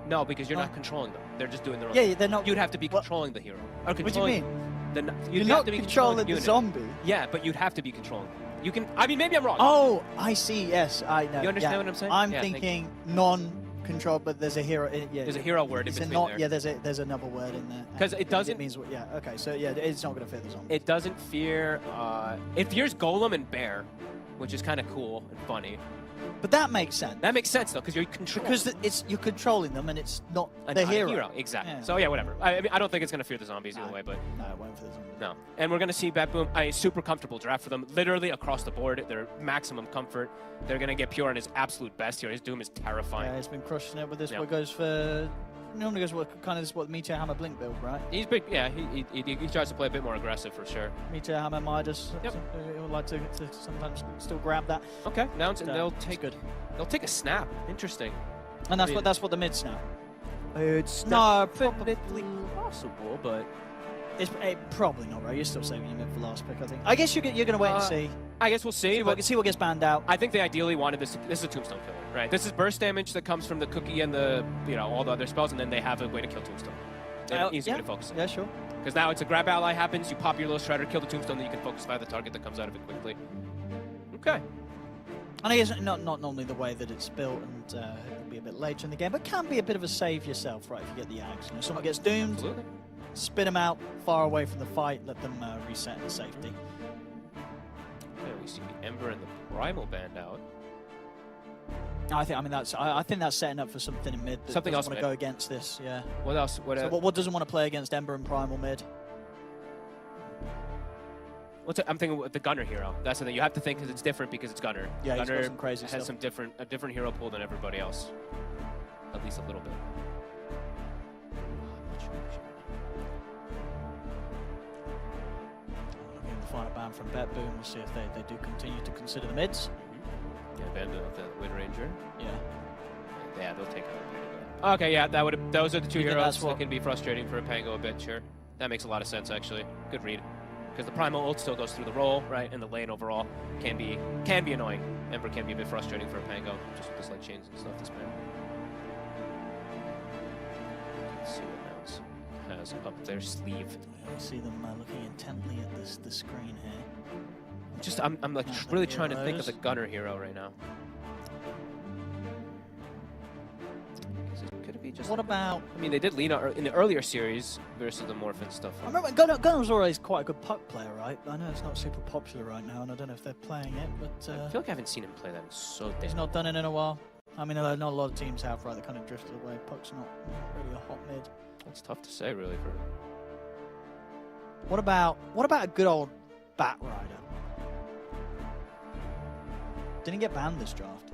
No, because you're not controlling them. They're just doing their own Yeah, thing. they're not... You'd have to be controlling the hero. Or What do you mean? You'd You're have not to be controlling the unit. zombie. Yeah, but you'd have to be controlling them. You can... I mean, maybe I'm wrong. Oh, I see, yes, I know. You understand yeah. what I'm saying? I'm Yeah, thinking non-controlled, but there's a hero... Yeah, There's a hero word in it's between not, there. Yeah, there's another word in there. 'Cause it doesn't- It means, yeah, okay, so yeah, it's not going to fit the zombie. It doesn't fear... it fears Golem and Bear, which is kind of cool and funny. But that makes sense. That makes sense, though, because you're controlling. Because you're controlling them, and it's not And the not a hero. Exactly. Yeah. So yeah, whatever. I mean, I don't think it's gonna fear the zombies either way, but No, it won't for the zombies. no. And we're gonna see Betboom, super comfortable draft for them, literally across the board. Their maximum comfort. They're gonna get Pure on his absolute best here. His Doom is terrifying. Yeah, he's been crushing it with this. Yeah. What goes for... Normally goes what kind of this, what Meteor Hammer Blink build, right? He's big. Yeah, he tries to play a bit more aggressive for sure. Meteor Hammer Midas. Yep. He would like to sometimes still grab that. Okay. Now they'll it's take good. They'll take a snap. Interesting. And that's I mean, that's what the mid snap. It's No, probably possible, but it's probably not right. You're still saving your mid for last pick, I think. I guess you're going to wait and see. I guess we'll see. See what gets banned out. I think they ideally wanted this. This is a Tombstone killer, right? This is burst damage that comes from the cookie and the all the other spells, and then they have a way to kill Tombstone. They have an easy way to focus it. Yeah, sure. Because now it's a grab ally happens, you pop your little shredder, kill the Tombstone, then you can focus fire the target that comes out of it quickly. Okay. And I guess not normally the way that it's built, and it'll be a bit later in the game, but can be a bit of a save yourself, right? If you get the axe, someone gets doomed, Absolutely. spin them out far away from the fight, let them reset in safety. Yeah, we see the Ember and the Primal band out. I think that's setting up for something in mid. That Something else want to mid. go against this. Yeah. What else? What doesn't want to play against Ember and Primal mid? I'm thinking with the Gunner hero. That's the thing. You have to think because it's different because it's Gunner. Yeah, he's got Gunner some crazy has stuff. a different hero pool than everybody else. At least a little bit. Looking to find a ban from Betboom. We'll see if they do continue to consider the mids. Yeah, ban the Wind Ranger. Yeah. Yeah, they'll take out. Okay, yeah, those are the two You think heroes that's what- that can be frustrating for a Pango a bit, sure. That makes a lot of sense, actually. Good read. Because the Primal ult still goes through the roll, right? And the lane overall can be annoying. Ember can be a bit frustrating for a Pango, just with this light chains and stuff this man. Let's see what Nouns has up their sleeve. I see them looking intently at the screen here. Just, I'm like really trying to think of the Gunner hero right now. Could it be just? What about? I mean, they did lean out in the earlier series versus the Morph and stuff. I remember Gunner was always quite a good puck player, right? I know it's not super popular right now, and I don't know if they're playing it, but I feel like I haven't seen him play that in so damn. he's not done it in a while. I mean, not a lot of teams have, right? They kind of drifted away. Puck's not really a hot mid. It's tough to say, really. For What about a good old Bat Rider? Didn't get banned this draft.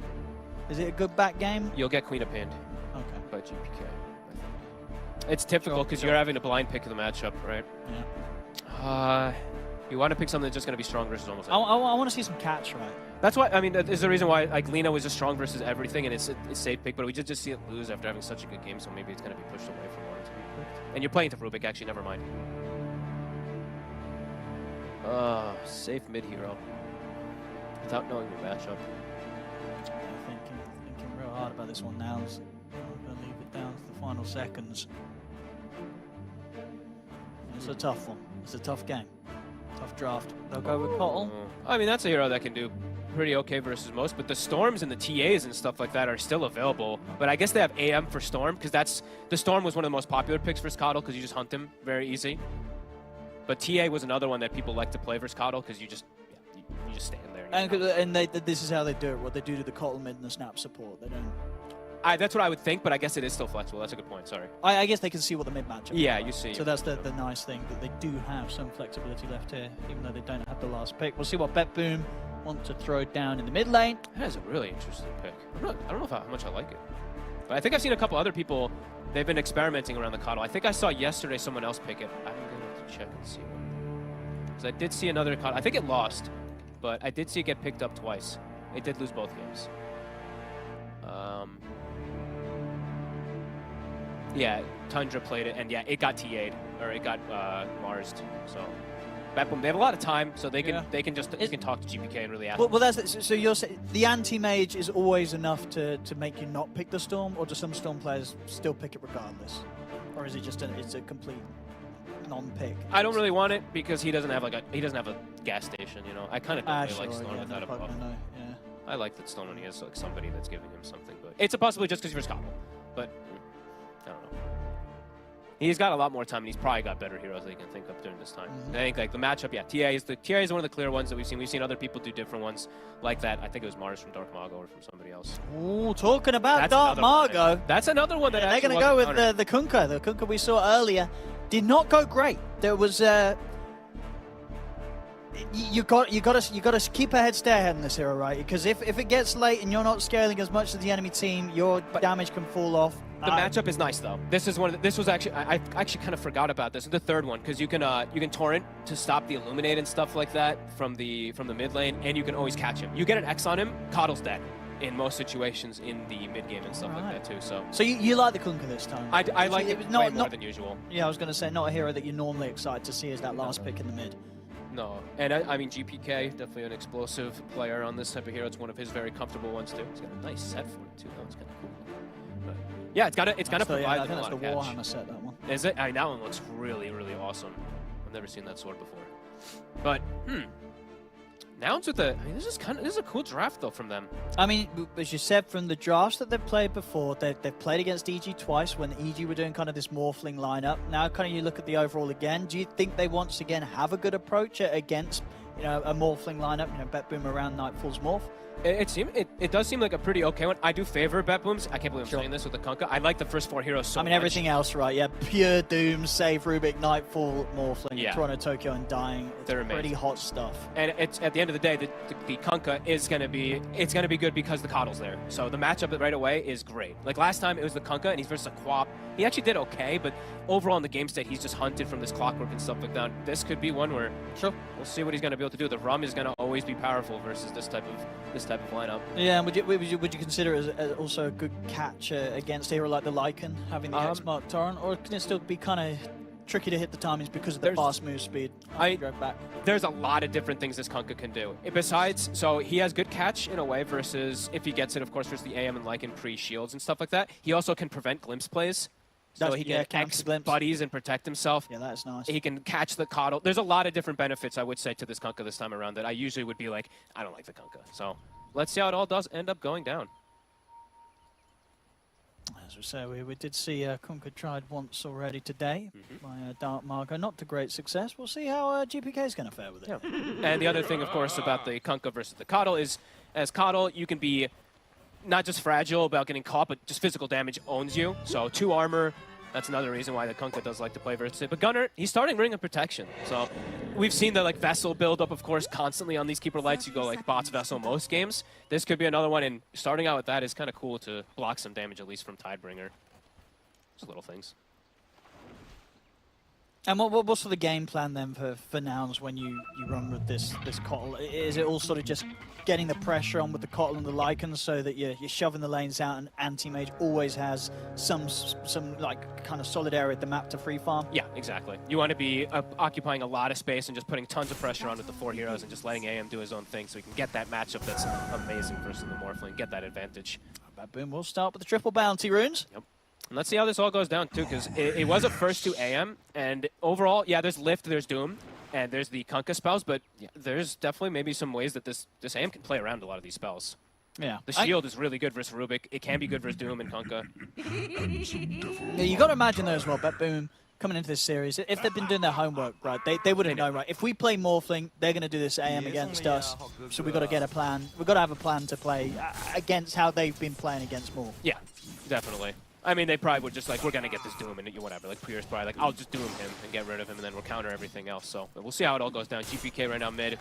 Is it a good back game? You'll get Queen of Pinned. Okay. By GPK. It's typical because you're having a blind pick of the matchup, right? Yeah. You want to pick something that's just going to be strong versus almost I want to see some catch, right? That's why, I mean, that is the reason why, like, Lena was just strong versus everything, and it's safe pick, but we just see it lose after having such a good game, so maybe it's going to be pushed away from wanting to be picked. And you're playing to Rubik, actually, never mind. Safe mid hero. Without knowing your matchup. Thinking real hard about this one now. I'm going to leave it down to the final seconds. It's a tough one. It's a tough game. Tough draft. They'll go with Cottle. I mean, that's a hero that can do pretty okay versus most, but the Storms and the TAs and stuff like that are still available. But I guess they have AM for Storm, because the Storm was one of the most popular picks for Cottle, because you just hunt him very easy. But TA was another one that people like to play versus Cottle, because you just stand there. And this is how they do it. What they do to the Cottle mid and the snap support. They don't. That's what I would think, but I guess it is still flexible. That's a good point, sorry. I guess they can see what the mid matchup is. Yeah, you see. So that's the nice thing, that they do have some flexibility left here, even though they don't have the last pick. We'll see what Betboom want to throw down in the mid lane. That is a really interesting pick. I don't know how much I like it. But I think I've seen a couple other people, they've been experimenting around the Cottle. I think I saw yesterday someone else pick it. I'm going to have to check and see. Because I did see another Cottle. I think it lost, but I did see it get picked up twice. It did lose both games. Yeah, Tundra played it, and yeah, it got TA'd, or it got Mars'd. So, Betboom, they have a lot of time, so they can talk to GPK and really ask. Well, that's so you're saying the anti-mage is always enough to make you not pick the Storm, or do some Storm players still pick it regardless, or is it just it's a complete non-pick? I don't really want it because he doesn't have a gas station, you know. I kind of don't really like Stone without a buff. Yeah. I like that Stone when he has like somebody that's giving him something, but it's a possibility just because you're Scotland, but. I don't know. He's got a lot more time, and he's probably got better heroes that he can think of during this time. I think like the matchup, yeah, TA is one of the clear ones that we've seen. We've seen other people do different ones like that. I think it was Mars from Dark Mago or from somebody else. Ooh, talking about Dark Mago. That's another one that they're going to go with the Kunkka. The Kunkka we saw earlier did not go great. There was you got to keep a head stay ahead in this hero, right? Because if it gets late and you're not scaling as much as the enemy team, your damage can fall off. The matchup is nice though. This is this was actually I actually kind of forgot about this. The third one, because you can torrent to stop the illuminate and stuff like that from the mid lane, and you can always catch him. You get an X on him, Cottle's dead in most situations in the mid game and stuff like that too. So you like the Kunkka this time? I like it way more than usual. Yeah, I was going to say not a hero that you're normally excited to see as that last pick in the mid. No, and I mean GPK, definitely an explosive player on this type of hero. It's one of his very comfortable ones too. He's got a nice set for it too. That was kind of cool. But yeah, it's gonna provide I them think a that's lot the of Warhammer catch. set, that one. Is it? I mean, that one looks really, really awesome. I've never seen that sword before. But Nouns with this is a cool draft though from them. I mean, as you said, from the drafts that they've played before, they've played against EG twice when EG were doing kind of this morphling lineup. Now, kind of you look at the overall again. Do you think they once again have a good approach against a morphling lineup? Betboom around Nightfall's morph. It does seem like a pretty okay one. I do favor Betboom's. I can't believe I'm saying this with the Kunkka. I like the first 4 heroes so much. I mean, everything else, right? Yeah, Pure Doom, Save Rubik, Nightfall, Morphling, Yeah. Toronto, Tokyo, and Dying. It's They're pretty amazing. hot stuff. And it's at the end of the day, the Kunkka is gonna be good because the Cottle's there. So the matchup right away is great. Like last time, it was the Kunkka and he's versus a Quap. He actually did okay, but overall in the game state, he's just hunted from this clockwork and stuff like that. This could be one where we'll see what he's gonna be able to do. The Rum is gonna always be powerful versus this type of lineup. Yeah, and would you consider it as also a good catch against a hero like the Lycan, having the X-Mark Torrent, or can it still be kind of tricky to hit the timings because of the fast move speed? There's a lot of different things this Kunkka can do. Besides, so he has good catch in a way versus, if he gets it, of course, versus the AM and Lycan pre-shields and stuff like that. He also can prevent glimpse plays. So he can X buddies and protect himself. Yeah, that's nice. He can catch the Cottle. There's a lot of different benefits, I would say, to this Kunkka this time around that I usually would be like, I don't like the Kunkka. So let's see how it all does end up going down. As we say, we did see Kunkka tried once already today by Dark Margo. Not to great success. We'll see how GPK is going to fare with it. Yeah. And the other thing, of course, about the Kunkka versus the Cottle is, as Cottle, you can be not just fragile about getting caught, but just physical damage owns you. So 2 armor, that's another reason why the Kunkka does like to play versus it. But Gunner, he's starting Ring of Protection. So we've seen the like Vessel build up, of course, constantly on these Keeper Lights. You go like bots Vessel most games. This could be another one, and starting out with that is kind of cool to block some damage, at least from Tidebringer. Just little things. And what's the game plan then for Nouns when you run with this Kotl? Is it all sort of just getting the pressure on with the Kotl and the Lycans so that you're shoving the lanes out, and Anti-Mage always has some like kind of solid area at the map to free farm? Yeah, exactly. You want to be occupying a lot of space and just putting tons of pressure on with the 4 heroes and just letting AM do his own thing so he can get that matchup that's amazing versus the Morphling, get that advantage. Betboom will start with the triple bounty runes. Yep. And let's see how this all goes down, too, because it was a first to AM, and overall, yeah, there's Lift, there's Doom, and there's the Kunkka spells, but yeah, there's definitely maybe some ways that this AM can play around a lot of these spells. Yeah. The shield is really good versus Rubik. It can be good versus Doom and Kunkka. Yeah, you got to imagine though as well, Betboom coming into this series, if they've been doing their homework, right, they would have known, right, if we play Morphling, they're going to do this AM against us, so we've got to get a plan. We've got to have a plan to play against how they've been playing against Morph. Yeah, definitely. I mean, they probably would just like, we're going to get this Doom and whatever. Like, Pierre's probably like, I'll just Doom him and get rid of him, and then we'll counter everything else. So we'll see how it all goes down. GPK right now mid.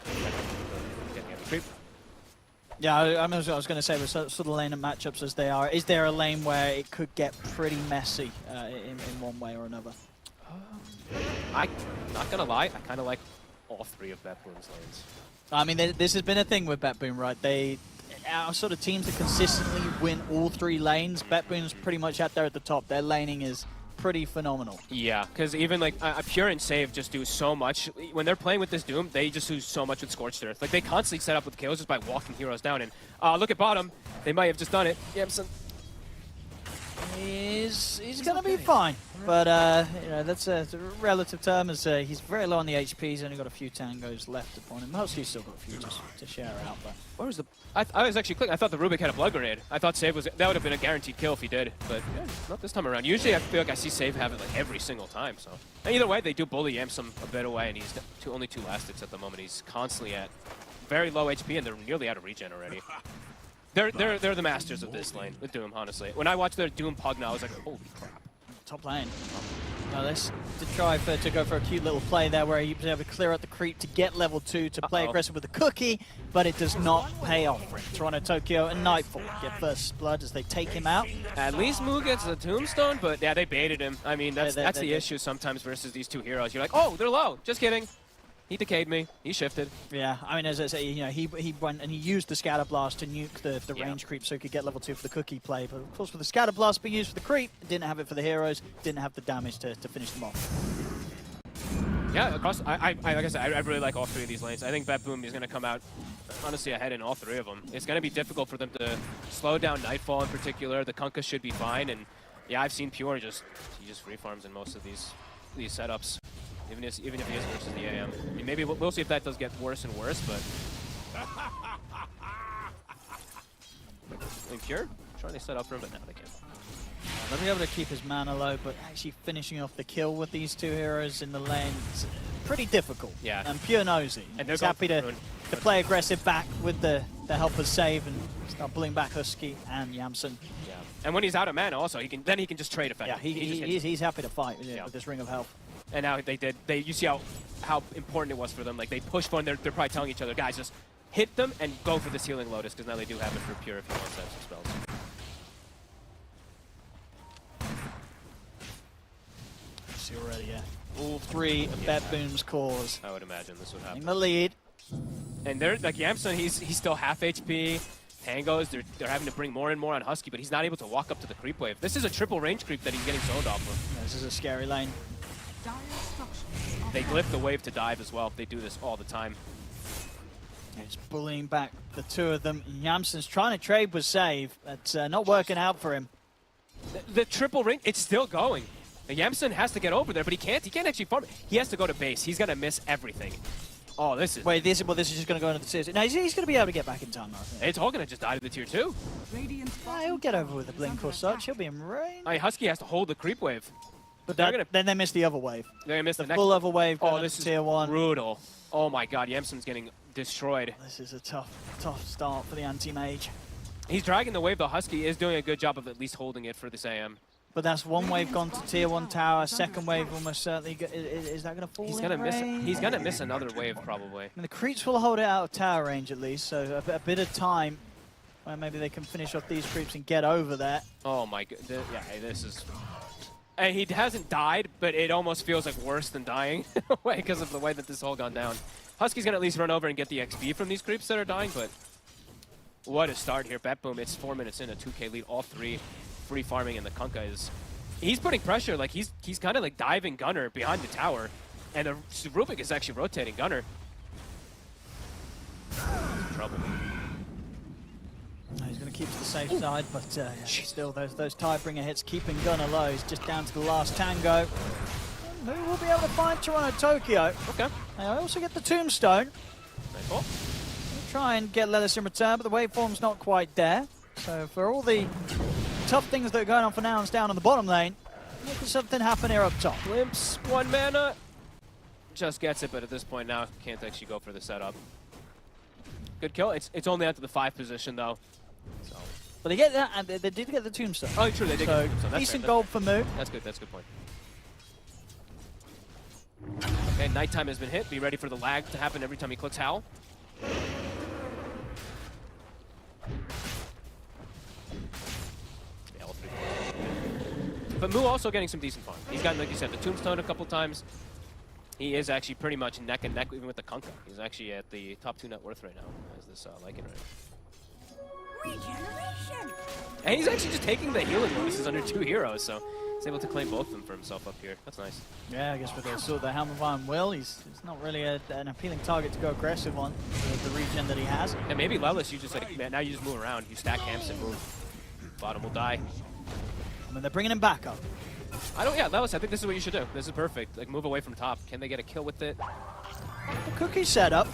Getting a creep. Yeah, I was going to say, with sort of lane and matchups as they are, is there a lane where it could get pretty messy in one way or another? I'm not going to lie, I kind of like all 3 of Betboom's lanes. I mean, this has been a thing with Betboom, right? Our sort of teams that consistently win all 3 lanes, Betboom's pretty much out there at the top. Their laning is pretty phenomenal. Yeah, because even like Pure and Save just do so much. When they're playing with this Doom, they just do so much with Scorched Earth. Like, they constantly set up with kills just by walking heroes down. And look at bottom. They might have just done it. Yamson. He's going to be fine. But, you know, that's a relative term, as he's very low on the HP. He's only got a few tangos left upon him. Huski's still got a few to share out. But where was the... I was actually clicking. I thought the Rubik had a Blood Grenade. I thought Save was... That would have been a guaranteed kill if he did. But yeah, not this time around. Usually I feel like I see Save have it like every single time. So and either way, they do bully Yamsum a bit away, and he's only 2 last hits at the moment. He's constantly at very low HP, and they're nearly out of regen already. They're the masters of this lane with Doom, honestly. When I watched their Doom Pugna, I was like, holy crap. Top lane. Now this to try to go for a cute little play there where he was able to clear out the creep to get level 2 to play aggressive with the cookie, but it does not pay off for him. Toronto, Tokyo, and Nightfall get first blood as they take him out. At least Moo gets a tombstone, but yeah, they baited him. I mean, that's the issue sometimes versus these 2 heroes. You're like, oh, they're low. Just kidding. He decayed me. He shifted. Yeah, I mean, as I say, you know, he went and he used the Scatter Blast to nuke the range creep so he could get level 2 for the cookie play. But of course, with the Scatter Blast being used for the creep, didn't have it for the heroes, didn't have the damage to finish them off. Yeah, across. Like I said, I really like all 3 of these lanes. I think Betboom is going to come out, honestly, ahead in all 3 of them. It's going to be difficult for them to slow down Nightfall in particular. The Kunkka should be fine, and yeah, I've seen Pure he just free farms in most of these setups. Even if he is versus the AM. I mean, maybe we'll see if that does get worse and worse, but... Pure? Trying to set up for him, but no, they can't. They'll be able to keep his mana low, but actually finishing off the kill with these 2 heroes in the lane, it's pretty difficult. Yeah. And Pure knows it. And he's happy to play aggressive back with the help of Save and start pulling back Husky and Yamson. Yeah. And when he's out of mana also, he can just trade effectively. Yeah, he's happy to fight with this Ring of Health. And now you see how important it was for them. Like, they pushed for, and they're probably telling each other, guys, just hit them and go for this Healing Lotus, because now they do have it for Pure if he wants to have some spells. See already, yeah. All 3 of Betboom's cores. I would imagine this would happen. In the lead. And they're like Yamson, he's still half HP. Tangos, they're having to bring more and more on Husky, but he's not able to walk up to the creep wave. This is a triple range creep that he's getting zoned off of. Yeah, this is a scary lane. They glyph the wave to dive as well. They do this all the time. He's bullying back the 2 of them. Yamson's trying to trade with Save. That's not working out for him. The triple ring, it's still going. Yamson has to get over there, but he can't. He can't actually farm. He has to go to base. He's going to miss everything. Oh, this is... Wait, this is just going to go into the series. No, he's going to be able to get back in time, I think. It's all going to just die to the tier 2. He'll get over with a blink or such. He'll be in range. Husky has to hold the creep wave. But then they miss the other wave. They miss the next full other wave. Oh, this is tier 1. Brutal. Oh my god, Yamson's getting destroyed. This is a tough start for the anti-mage. He's dragging the wave, though. Husky is doing a good job of at least holding it for this AM. But that's one wave gone to tier 1 tower, second wave almost certainly. Is that going to fall? He's gonna miss. He's gonna miss another wave probably. And the creeps will hold it out of tower range at least, so a bit of time where maybe they can finish off these creeps and get over that. Oh my god! Yeah, this is. And he hasn't died, but it almost feels like worse than dying because of the way that this all gone down. Husky's gonna at least run over and get the XP from these creeps that are dying, but what a start here. Betboom, it's 4 minutes in, a 2K lead, all three free farming, and the Kunkka is... He's putting pressure, like he's kind of like diving Gunner behind the tower, and the Rubik is actually rotating Gunner. Trouble. He's going to keep to the safe side, but still those Tidebringer hits keeping Gunner low. He's just down to the last tango. Who will be able to find Toronto Tokyo? Okay. They also get the Tombstone. Nice ball. Try and get Lelis in return, but the waveform's not quite there. So for all the tough things that are going on for Nouns down on the bottom lane, making something happen here up top. Glimpse, 1 mana. Just gets it, but at this point now, can't actually go for the setup. Good kill. It's only out to the 5 position though. So. But they get that, and they did get the Tombstone. Oh, true, they did get the Tombstone. That's decent fair. gold for Moo. That's good point. Okay, nighttime has been hit. Be ready for the lag to happen every time he clicks Howl. But Moo also getting some decent farm. He's gotten, like you said, the Tombstone a couple times. He is actually pretty much neck and neck even with the Kunkka. He's actually at the top 2 net worth right now, as this Lycan right now. Regeneration. And he's actually just taking the healing bonuses under 2 heroes, so he's able to claim both of them for himself up here. That's nice. Yeah, I guess with the Helm of Iron Will, he's not really an appealing target to go aggressive on the regen that he has. And maybe Lelis, you just like, man, now you just move around. You stack camps and move. Bottom will die. I mean, they're bringing him back up. Yeah, Lelis, I think this is what you should do. This is perfect. Like, move away from top. Can they get a kill with it? The cookie setup.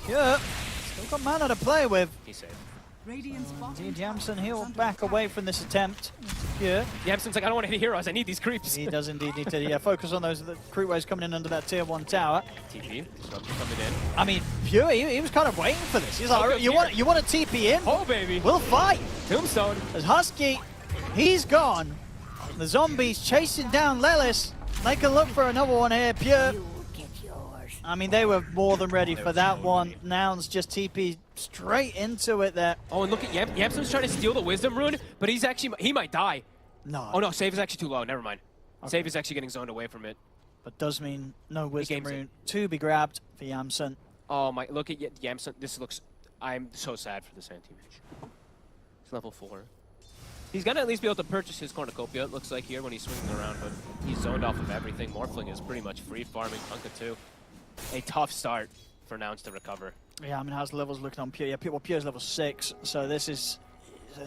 Yeah, still got mana to play with. He's safe. Indeed, Yamson, he'll back away from this attempt. Yeah. Yamson's like, I don't want any heroes. I need these creeps. He does indeed need to focus on those creep waves coming in under that tier 1 tower. TP, disruption coming in. I mean, Pure, he was kind of waiting for this. He's like, you want a TP in? Oh, baby. We'll fight. Tombstone. As Husky, he's gone. The zombies chasing down Lelis. They can look for another one here. Pure. I mean, they were more than ready for that one. Nouns just TP straight into it there. Oh, and look at Yamson's trying to steal the Wisdom Rune, but he might die. No. Oh, no, save is actually too low. Never mind. Okay. Save is actually getting zoned away from it. But does mean no Wisdom Rune to be grabbed for Yamson. Oh, my. Look at Yamson. This looks... I'm so sad for this anti-mage. He's level 4. He's going to at least be able to purchase his Cornucopia, it looks like here, when he's swinging around, but he's zoned off of everything. Morphling is pretty much free farming. Kunkka too. A tough start for Nouns to recover. Yeah, I mean, how's the levels looking on Pure? Yeah, Pure's level 6, so this is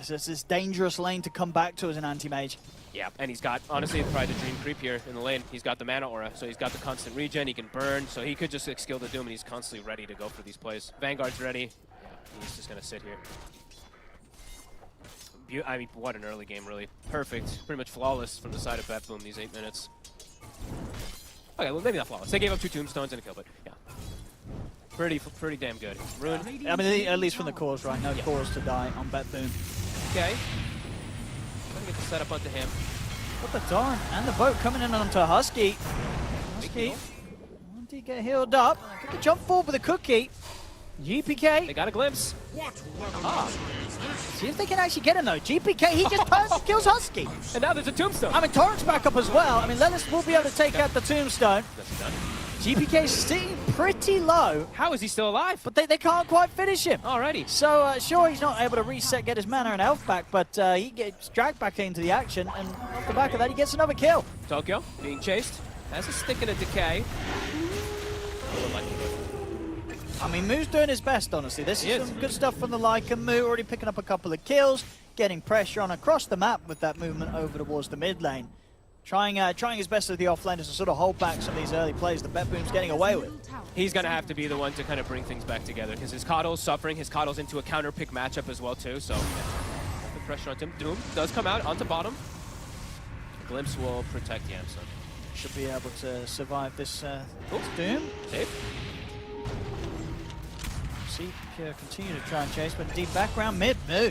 this dangerous lane to come back to as an anti-mage. Yeah, and he's got, honestly, probably the dream creep here in the lane. He's got the mana aura, so he's got the constant regen, he can burn, so he could just like, skill the Doom, and he's constantly ready to go for these plays. Vanguard's ready. Yeah, he's just going to sit here. I mean, what an early game, really. Perfect. Pretty much flawless from the side of Betboom these 8 minutes. Okay, well, maybe not flawless. They gave up 2 tombstones and a kill, but yeah. Pretty damn good. Rune. I mean, at least from the cores, right? No cores to die on Betboom. Okay. Trying to get the setup onto him. Got the Torrent and the boat coming in onto Husky. Husky, once he get healed up, get the jump forward with a cookie. GPK. They got a glimpse. Ah. See if they can actually get him though. GPK, he just kills Husky. And now there's a tombstone. I mean, Torrent's back up as well. I mean, Lelis will be able to take out the tombstone. That's done. GPK's sitting pretty low. How is he still alive? But they can't quite finish him. Alrighty. So, sure, he's not able to reset, get his mana and health back, but he gets dragged back into the action, and off the back of that, he gets another kill. Tokyo being chased. Has a stick and a decay. I mean, Moo's doing his best, honestly. This is some good stuff from the Lycan. Moo already picking up a couple of kills, getting pressure on across the map with that movement over towards the mid lane. Trying his best as the offlaners to sort of hold back some of these early plays that Betboom's getting away with. He's going to have to be the one to kind of bring things back together because his Coddle's suffering. His Coddle's into a counter pick matchup as well, too. So, the pressure on him. Doom does come out onto bottom. Glimpse will protect Yamson. Should be able to survive this Doom. Safe. See Pure continue to try and chase, but deep background mid. Moo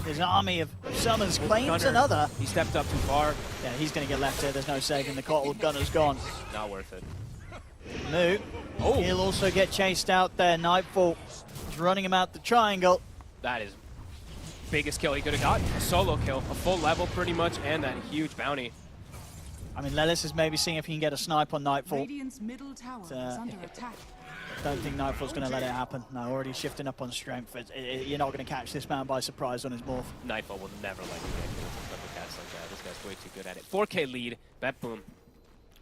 His army of summons claims another. He stepped up too far. Yeah, he's going to get left here. There's no saving the Cottle. Gunner's gone. Not worth it. Moo. Oh. He'll also get chased out there. Nightfall is running him out the triangle. That is biggest kill he could have got. A solo kill, a full level pretty much, and that huge bounty. I mean, Lelis is maybe seeing if he can get a snipe on Nightfall. Radiant's middle tower is under attack. Don't think Nightfall's going to let it happen. No, already shifting up on strength. You're not going to catch this man by surprise on his morph. Nightfall will never let you get cats like that. This guy's way too good at it. 4K lead, Betboom.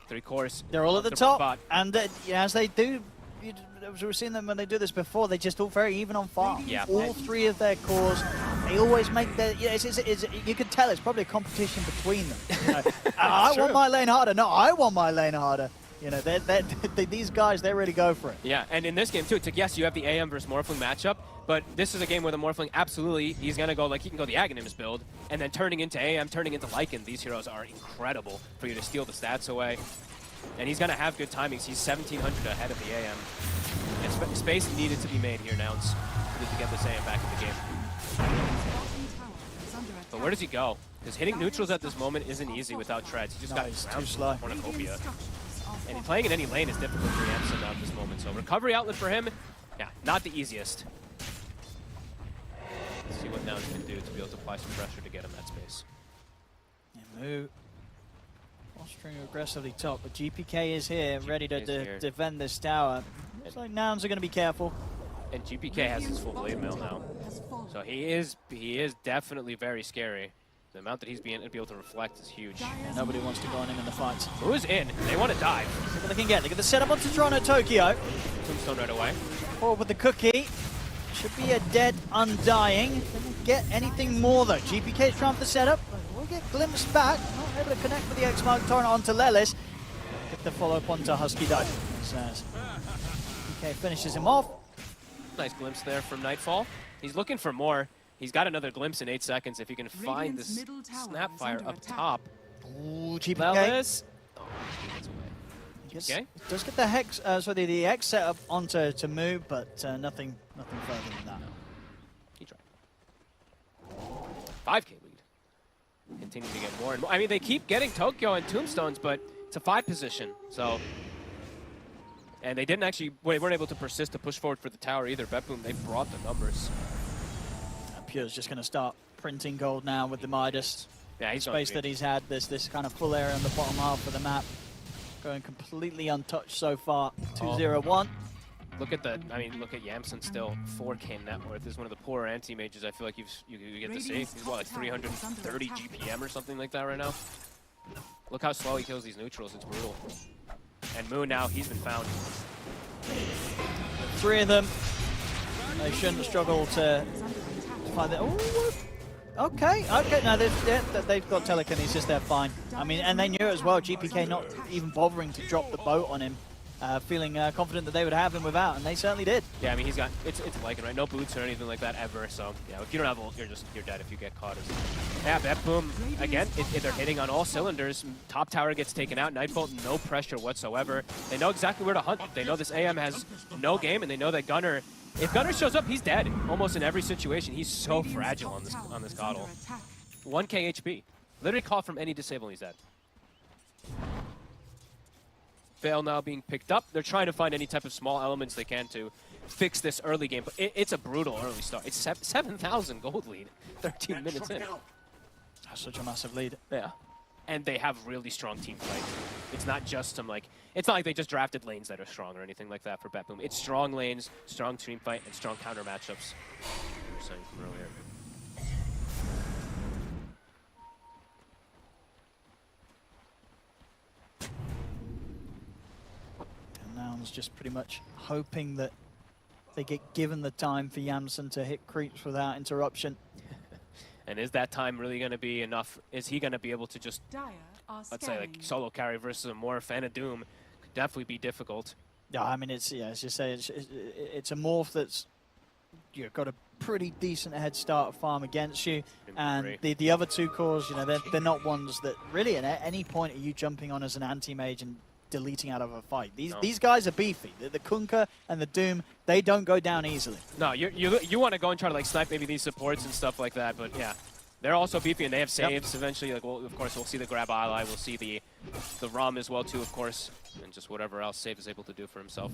3 cores. They're all at the top, and as they do, we've seen them when they do this before, they just all very even on farm. Yeah. All 3 of their cores, they always make their, you can tell it's probably a competition between them. You know? I want my lane harder. No, I want my lane harder. You know, these guys, they really go for it. Yeah, and in this game too, yes, you have the AM versus Morphling matchup, but this is a game where the Morphling absolutely, he's going to go, like, he can go the Aghanims build, and then turning into AM, turning into Lycan. These heroes are incredible for you to steal the stats away. And he's going to have good timings. He's 1,700 ahead of the AM. And space needed to be made here, Nouns, to get this AM back in the game. But where does he go? Because hitting neutrals at this moment isn't easy without treads. He just got too slow. Cornucopia. And playing in any lane is difficult for Yamson at this moment. So recovery outlet for him, yeah, not the easiest. Let's see what Nouns can do to be able to apply some pressure to get him that space. Moo fostering aggressively top, but GPK is here, ready to defend this tower. Looks like Nouns are going to be careful. And GPK has his full blade mail now. So he is definitely very scary. The amount that he's being able to reflect is huge. Yeah, nobody wants to go on him in the fights. Who's in? They want to dive. See what they can get. Look at the setup onto Toronto Tokyo. Tombstone right away. Forward with the cookie. Should be a dead undying. They won't get anything more though. GPK's trying for the setup. We'll get glimpsed back. Not able to connect with the X-Mark Torrent onto Lelis. Get the follow-up onto Husky Dive. GPK finishes him off. Nice glimpse there from Nightfall. He's looking for more. He's got another glimpse in 8 seconds if he can find this Snapfire up top. Ooh, GPK. Lelis. Okay. Does get the Hex, the X setup onto Moo, but nothing further than that. He tried. 5K lead. Continue to get more and more. I mean, they keep getting Tokyo and Tombstones, but it's a 5 position, so. And they weren't able to persist to push forward for the tower either. Betboom, they brought the numbers. Pure's just going to start printing gold now with the Midas. Yeah, he's space that he's had. There's this kind of full area on the bottom half of the map. Going completely untouched so far. 2-0-1. Look at Yamson still. 4K net worth. This is one of the poorer anti-mages I feel like you get to see. He's what, like 330 GPM or something like that right now. Look how slow he kills these neutrals. It's brutal. And Moo now, he's been found. 3 of them. They shouldn't struggle to find it. Okay. No, they've got telekinesis. They're fine. I mean, and they knew it as well. GPK not even bothering to drop the boat on him, feeling confident that they would have him without, and they certainly did. Yeah, I mean, he's got it's Lycan, right? No boots or anything like that ever. So yeah, if you don't have ult, you're dead if you get caught. Yeah, Betboom again. They're hitting on all cylinders. Top tower gets taken out. Nightbolt, no pressure whatsoever. They know exactly where to hunt. They know this AM has no game, and they know that Gunner. If Gunner shows up, he's dead almost in every situation. He's so fragile on this Coddle. 1K HP. Literally caught from any disable, he's dead. Veil now being picked up. They're trying to find any type of small elements they can to fix this early game, but it's a brutal early start. It's 7,000 gold lead, 13 minutes in. That's such a massive lead. Yeah. And they have really strong team fight. It's not just some it's not like they just drafted lanes that are strong or anything like that for Betboom. It's strong lanes, strong team fight, and strong counter matchups. We were saying from earlier. And Nouns just pretty much hoping that they get given the time for Yamson to hit creeps without interruption. And is that time really going to be enough? Is he going to be able to just, let's say, like solo carry versus a Morph and a Doom? Could definitely be difficult. Yeah, I mean, it's just say it's a Morph that's got a pretty decent head start farm against you, and the other 2 cores, they're not ones that really at any point are you jumping on as an anti-mage and deleting out of a fight. These guys are beefy. The Kunkka and the Doom, they don't go down easily. No, you want to go and try to like snipe maybe these supports and stuff like that, but yeah. They're also beefy and they have saves eventually. Like, well, of course, we'll see the grab ally, we'll see the ROM as well too, of course, and just whatever else Save is able to do for himself.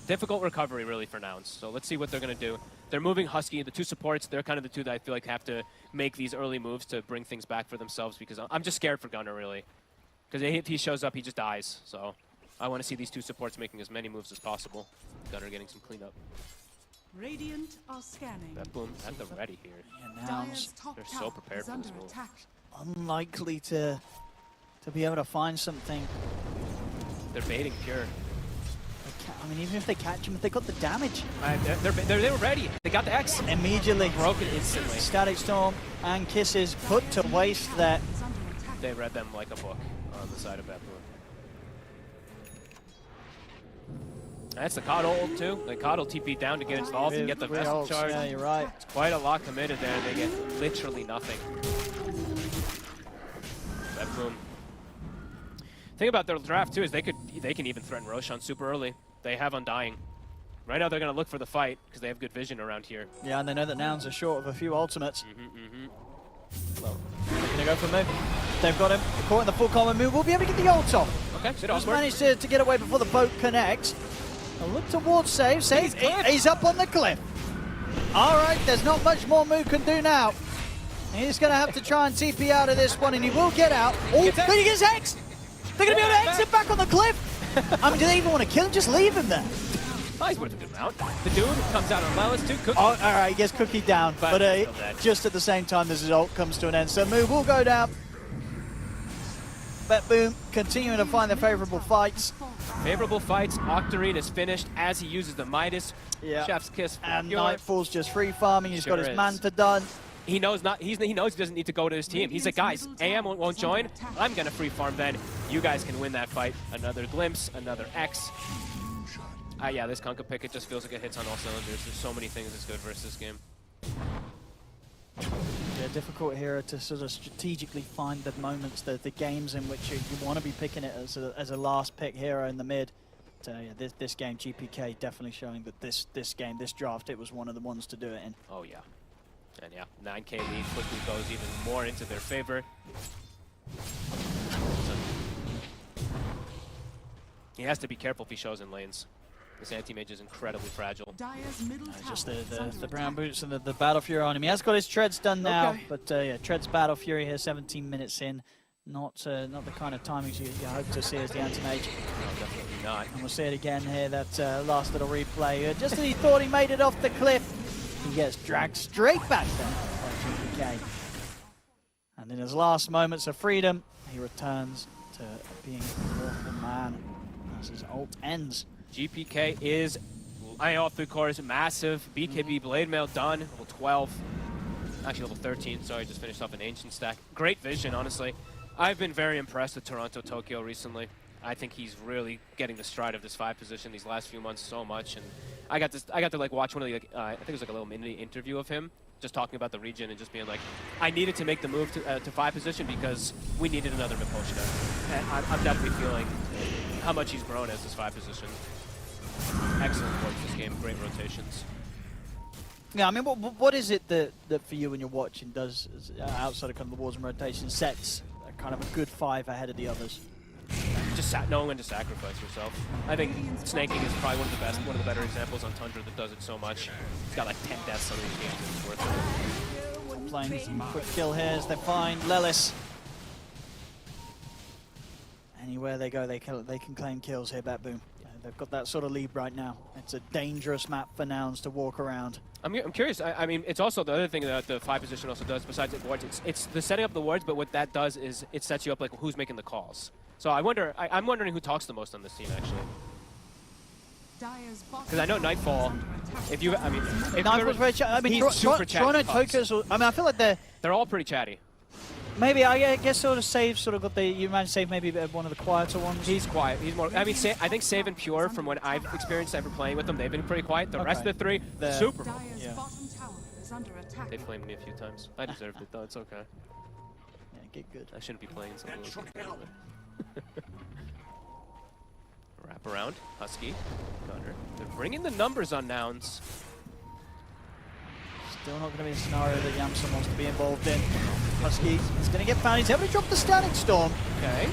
Difficult recovery really for Nouns. So let's see what they're gonna do. They're moving Husky, the two supports. They're kind of the two that I feel like have to make these early moves to bring things back for themselves because I'm just scared for Gunnar really, because if he shows up, he just dies. So I want to see these two supports making as many moves as possible. Gunnar getting some cleanup. Radiant are scanning. Betboom at the ready here. Yeah, Nouns, they're so prepared for this move. unlikely to be able to find something. They're baiting Pure. I mean, even if they catch him, if they got the damage. They were ready. They got the X. Immediately. Broken instantly. Static Storm and Kisses put to waste there. They read them like a book on the side of Betboom. That's the COD ult too. The COD will TP down to get involved and get the vessel charge. Yeah, you're right. It's quite a lot committed there. They get literally nothing. Betboom. Thing about their draft too is they can even threaten Roshan super early. They have Undying. Right now they're gonna look for the fight because they have good vision around here. Yeah, and they know that Nouns are short of a few ultimates. Well, they're gonna go for a move. They've got him caught in the full combo move. We'll be able to get the ult off. Okay, good He's awkward. managed to get away before the boat connects. A look towards Save. He's up on the cliff. All right, there's not much more Moo can do now. He's going to have to try and TP out of this one, and he will get out. Oh, he gets X! They're going to be able to exit back on the cliff! I mean, do they even want to kill him? Just leave him there. Oh, he's worth a good round. The dude comes out on Lawless too. Cookie. Oh, all right, he gets Cookie down, but just at the same time as his ult comes to an end. So Moo will go down. Betboom continuing to find the favorable fights. Favorable fights. Octarine is finished as he uses the Midas. Yeah. Chef's kiss. And Nightfall's just free farming. He's got his Manta done. He knows he knows he doesn't need to go to his team. He's like, guys, AM won't join. I'm gonna free farm then. You guys can win that fight. Another glimpse, another X. Yeah, this Kunkka pick, it just feels like it hits on all cylinders. There's so many things that's good versus this game. Yeah, difficult here to sort of strategically find the moments, the games in which you want to be picking it as a last pick hero in the mid. So yeah, this game, GPK definitely showing that this draft, it was one of the ones to do it in. Oh yeah. And yeah, 9K lead quickly goes even more into their favor. He has to be careful if he shows in lanes. This anti-mage is incredibly fragile. Just the brown boots and the Battle Fury on him. He has got his treads done now, but yeah, treads Battle Fury here, 17 minutes in. Not the kind of timings you hope to see as the anti-mage. No, definitely not. And we'll see it again here, that last little replay. Just as he thought he made it off the cliff, he gets dragged straight back down by GPK. And in his last moments of freedom, he returns to being a lawful man as his ult ends. GPK is eyeing off through course, massive. BKB Blade Mail done, level 12. Actually level 13, sorry, just finished off an Ancient stack. Great vision, honestly. I've been very impressed with Toronto Tokyo recently. I think he's really getting the stride of this 5 position these last few months so much. And I got to like watch one of the, I think it was like a little mini interview of him, just talking about the region and just being like, I needed to make the move to 5 position because we needed another Miposhina. And I'm definitely feeling how much he's grown as this 5 position. Excellent work this game, great rotations. Yeah, I mean, what is it that for you when you're watching does, outside of kind of the wars and rotations, sets kind of a good 5 ahead of the others? Just knowing when to sacrifice yourself. I think snaking is probably one of the better examples on Tundra that does it so much. He's got like 10 deaths on these games, it's worth it. Playing quick kill here as they find Lelis. Anywhere they go, they can claim kills here, Betboom. They've got that sort of lead right now. It's a dangerous map for Nouns to walk around. I'm curious. I mean, it's also the other thing that the 5 position also does besides the wards. It's the setting up the wards, but what that does is it sets you up like who's making the calls. So I'm wondering who talks the most on this team actually. Because I know Nightfall. If Nightfall's very chatty. I mean, Toronto Tokyo's. I mean, I feel like they're all pretty chatty. Maybe I guess sort of Save sort of got you managed Save maybe one of the quieter ones. He's quiet. He's more. I mean, I think Save and Pure, from what I've experienced ever playing with them, they've been pretty quiet. The rest of the 3, super vocal. Yeah. They flamed me a few times. I deserved it though. It's okay. Yeah, get good. I shouldn't be playing something like that. Wrap around, Husky, Gunner. They're bringing the numbers on Nouns. Still not going to be a scenario that Yamsen wants to be involved in. Husky is going to get found. He's able to drop the Static Storm. Okay.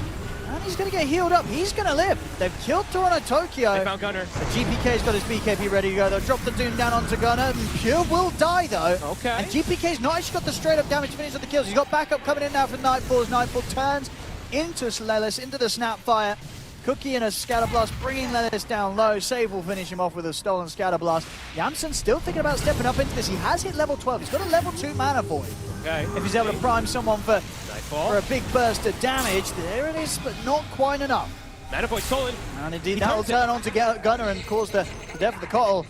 And he's going to get healed up. He's going to live. They've killed Toronto Tokyo. They found Gunner. The GPK's got his BKB ready to go. They'll drop the Doom down onto Gunner. And Pure will die, though. Okay. And GPK's not actually got the straight-up damage to finish the kills. He's got backup coming in now for Nightfall as Nightfall turns into Lelis, into the Snapfire. Cookie and a Scatterblast, bringing Lelis down low. Save will finish him off with a stolen Scatterblast. Yamsen still thinking about stepping up into this. He has hit level 12. He's got a level 2 mana void. Okay. If he's able to prime someone for Nightfall. a big burst of damage, there it is, but not quite enough. Mana void stolen. And indeed, that will turn on to Gunner and cause the death of the Cottle.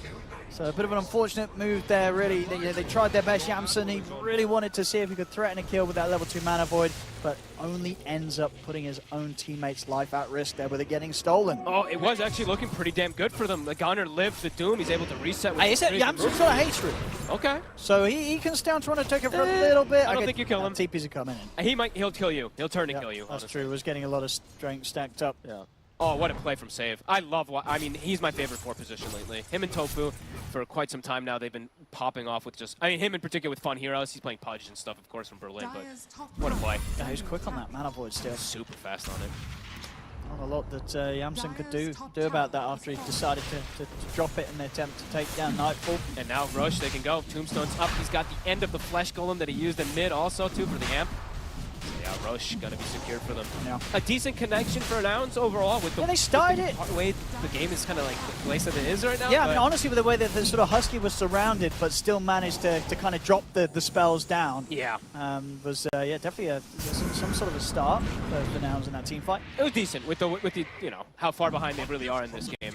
So a bit of an unfortunate move there, really. They tried their best. Yamsen, he really wanted to see if he could threaten a kill with that level 2 mana void, but only ends up putting his own teammate's life at risk there with it getting stolen. Oh, it was actually looking pretty damn good for them. The Gunner lived the Doom. He's able to reset. With Yamsen's got a hatred. Okay. So he can stay on Toronto Tokyo for a little bit. I don't think you kill him. TPs are coming in. He'll kill you. He'll turn to kill you. That's true. Was getting a lot of strength stacked up. Yeah. Oh, what a play from Save. I love I mean, he's my favorite 4 position lately. Him and Tofu, for quite some time now, they've been popping off with just... I mean, him in particular with Fun Heroes. He's playing Pudge and stuff, of course, from Berlin, but what a play. Yeah, he's quick on that mana void still. Super fast on it. Not a lot that Yamsen could do about that after he decided to drop it in the attempt to take down Nightfall. And now Rush, they can go. Tombstone's up. He's got the end of the Flesh Golem that he used in mid also, too, for the amp. Yeah, Roche gonna be secured for them. Yeah. A decent connection for Nouns overall with the, they started it. The way the game is kind of like the place that it is right now. Yeah, I mean, honestly, with the way that the sort of Husky was surrounded, but still managed to kind of drop the spells down. Yeah. Was yeah, definitely some sort of a start for the Nouns in that team fight. It was decent with the you know how far behind they really are in this game.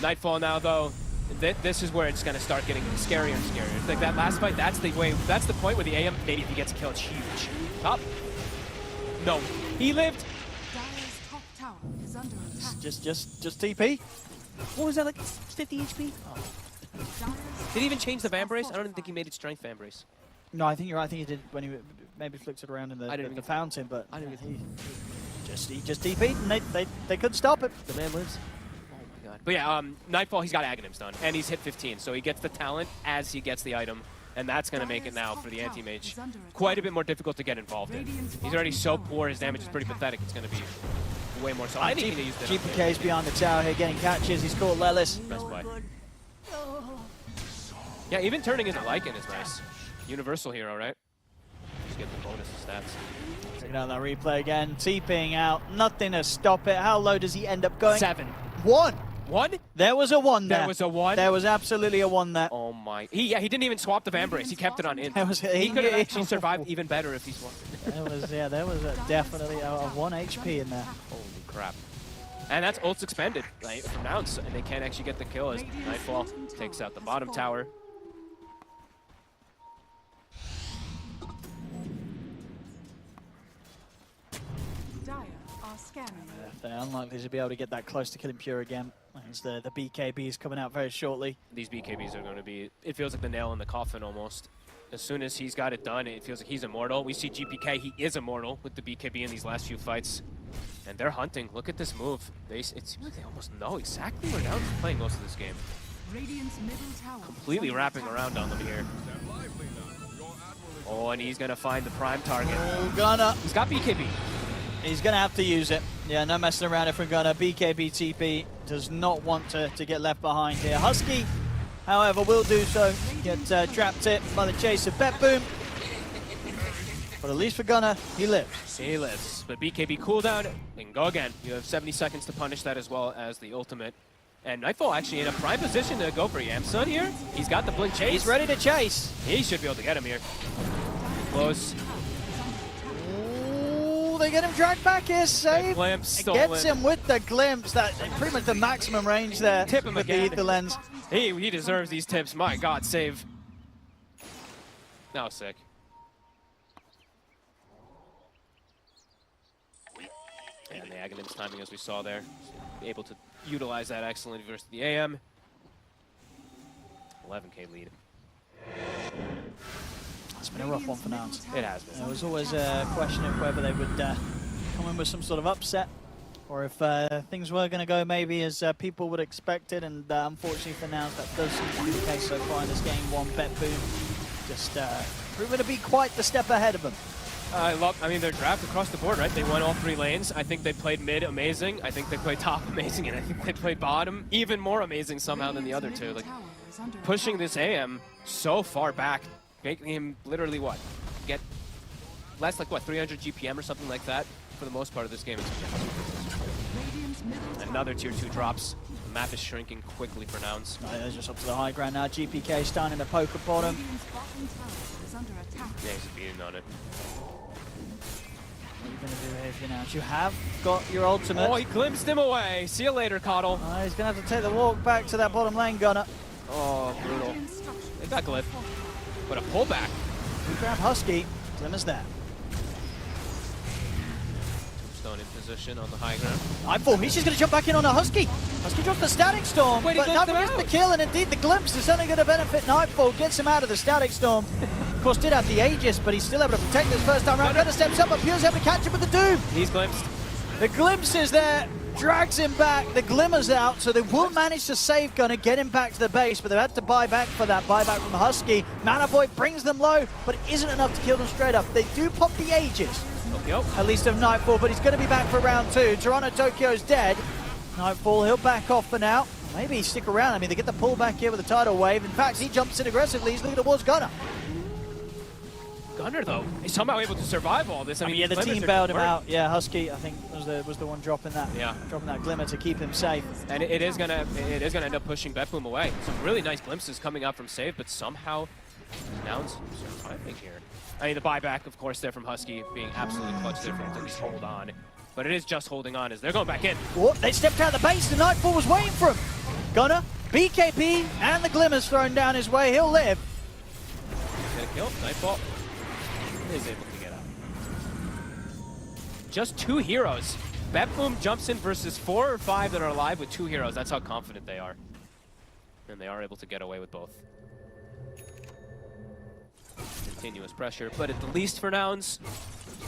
Nightfall now though. This is where it's going to start getting scarier and scarier. It's like that last fight, that's the point where the AM, maybe if he gets a kill, it's huge. Top. No. He lived. Just TP. What was that, like 50 HP? Oh. Did he even change the Vambrace? I don't even think he made it strength Vambrace. No, I think you're right. I think he did when he maybe flicked it around in the fountain, but he just TP'd and they couldn't stop it. The man lives. But yeah, Nightfall, he's got Aghanims done, and he's hit 15, so he gets the talent as he gets the item, and that's going to make it now for the anti-mage quite a bit more difficult to get involved in. He's already so poor, his damage is pretty pathetic, it's going to be way more so. I think he used it. GPK's behind the tower here, getting catches, he's caught Lelis. Best play. Yeah, even turning into Lycan is nice. Universal hero, right? Just get the bonus stats. Checking out that replay again, TPing out, nothing to stop it. How low does he end up going? 7. 1. 1? There was a 1 there. There was a 1? There was absolutely a 1 there. Oh my. He didn't even swap the Vambrace. He kept it on in. He could have actually survived even better if he swapped it. There was definitely a 1 HP in there. Holy crap. And that's ult's expended right, from Nouns, and they can't actually get the kill as Nightfall takes out the bottom tower. They're unlikely to be able to get that close to killing Pure again. As the BKB is coming out very shortly. These BKBs are going to be, it feels like the nail in the coffin almost. As soon as he's got it done, it feels like he's immortal. We see GPK, he is immortal with the BKB in these last few fights. And they're hunting. Look at this move. It seems like they almost know exactly where Nouns is playing most of this game. Completely wrapping around on them here. Oh, and he's going to find the prime target. Oh, Gunner. He's got BKB. He's going to have to use it. Yeah, no messing around it from Gunner. BKB TP does not want to get left behind here. Husky, however, will do so. Get trapped it by the chase of Betboom. But at least for Gunner, he lives. He lives. But BKB cooldown, they can go again. You have 70 seconds to punish that as well as the ultimate. And Nightfall actually in a prime position to go for Yamsun here. He's got the blink chase. He's ready to chase. He should be able to get him here. Close. They get him dragged back here, save. Gets him with the glimpse. That pretty much the maximum range there. Tip him with again. the ether lens. He deserves these tips. My God, save. That was sick. And the Aghanim's timing, as we saw there, able to utilize that excellently versus the AM. 11K lead. It's been a rough one for Nouns. It has been. There was always a question of whether they would come in with some sort of upset, or if things were going to go maybe as people would expect it, and unfortunately for Nouns, that does seem to be the case so far in this game. Betboom just proven to be quite the step ahead of them. I mean, their draft across the board, right? They won all 3 lanes. I think they played mid amazing. I think they played top amazing, and I think they played bottom even more amazing somehow than the other two. Like, pushing this AM so far back, making him literally what? Get less like what, 300 GPM or something like that for the most part of this game. Another tier 2 drops. The map is shrinking quickly for Nouns. They're just up to the high ground now. GPK starting to poke at bottom. Yeah, he's beating on it. What are you going to do here if you're Nouns? You have got your ultimate. Oh, he glimpsed him away. See you later, Coddle. He's going to have to take the walk back to that bottom lane, Gunner. Oh, brutal. They got Glyph. But a pullback. We grab Husky. Glimmer's there. Tombstone in position on the high ground. Nightfall, Misha's going to jump back in on a Husky. Husky drops the Static Storm, Wait, but Nightfall gets the kill, and indeed the glimpse is only going to benefit Nightfall. Gets him out of the Static Storm. Of course, did have the Aegis, but he's still able to protect this first time round. Gunner steps up, but Pure's able to catch him with the Doom. He's glimpsed. The glimpse is there, drags him back. The Glimmer's out, so they will manage to save Gunner, get him back to the base, but they've had to buy back for that buyback from Husky. Mana Void brings them low, but it isn't enough to kill them straight up. They do pop the Aegis. Tokyo. At least of Nightfall, but he's going to be back for round 2. Toronto Tokyo's dead. Nightfall, he'll back off for now. Maybe stick around. I mean, they get the pull back here with the tidal wave. In fact, he jumps in aggressively. He's looking towards Gunner. Gunner, though, is somehow able to survive all this. I mean, yeah, the team bailed him out. Yeah, Husky, I think, was the one dropping that. Yeah, dropping that Glimmer to keep him safe. And it is gonna end up pushing Betboom away. Some really nice glimpses coming out from Save, but somehow Nouns surviving here. I mean, the buyback, of course, there from Husky being absolutely clutch there for him to just hold on. But it is just holding on as they're going back in. Oh, they stepped out of the base. The Nightfall was waiting for him. Gunner, BKB, and the Glimmer's thrown down his way. He'll live. Get a kill. Nightfall is able to get out. Just 2 heroes. Betboom jumps in versus 4 or 5 that are alive with 2 heroes. That's how confident they are. And they are able to get away with both. Continuous pressure, but at the least for Nouns,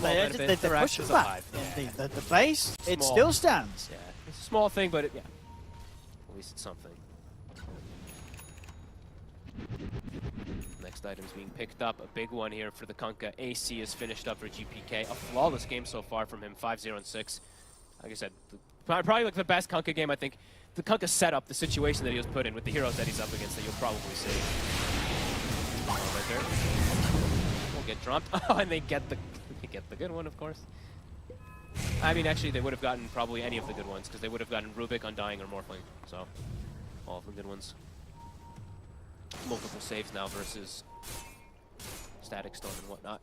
They're pushing back. Yeah. The base, Small. it still stands. Yeah, it's a small thing, but yeah, at least it's something. Next item's being picked up, a big one here for the Kunkka. AC is finished up for GPK. A flawless game so far from him, 5-0-6. Like I said, probably like the best Kunkka game, I think. The Kunkka setup, the situation that he was put in with the heroes that he's up against that you'll probably see. Right there. Won't get dropped. Oh, and they get the good one, of course. I mean, actually, they would have gotten probably any of the good ones, because they would have gotten Rubik, Undying, or Morphling. So, all of the good ones. Multiple saves now versus Static Storm and whatnot.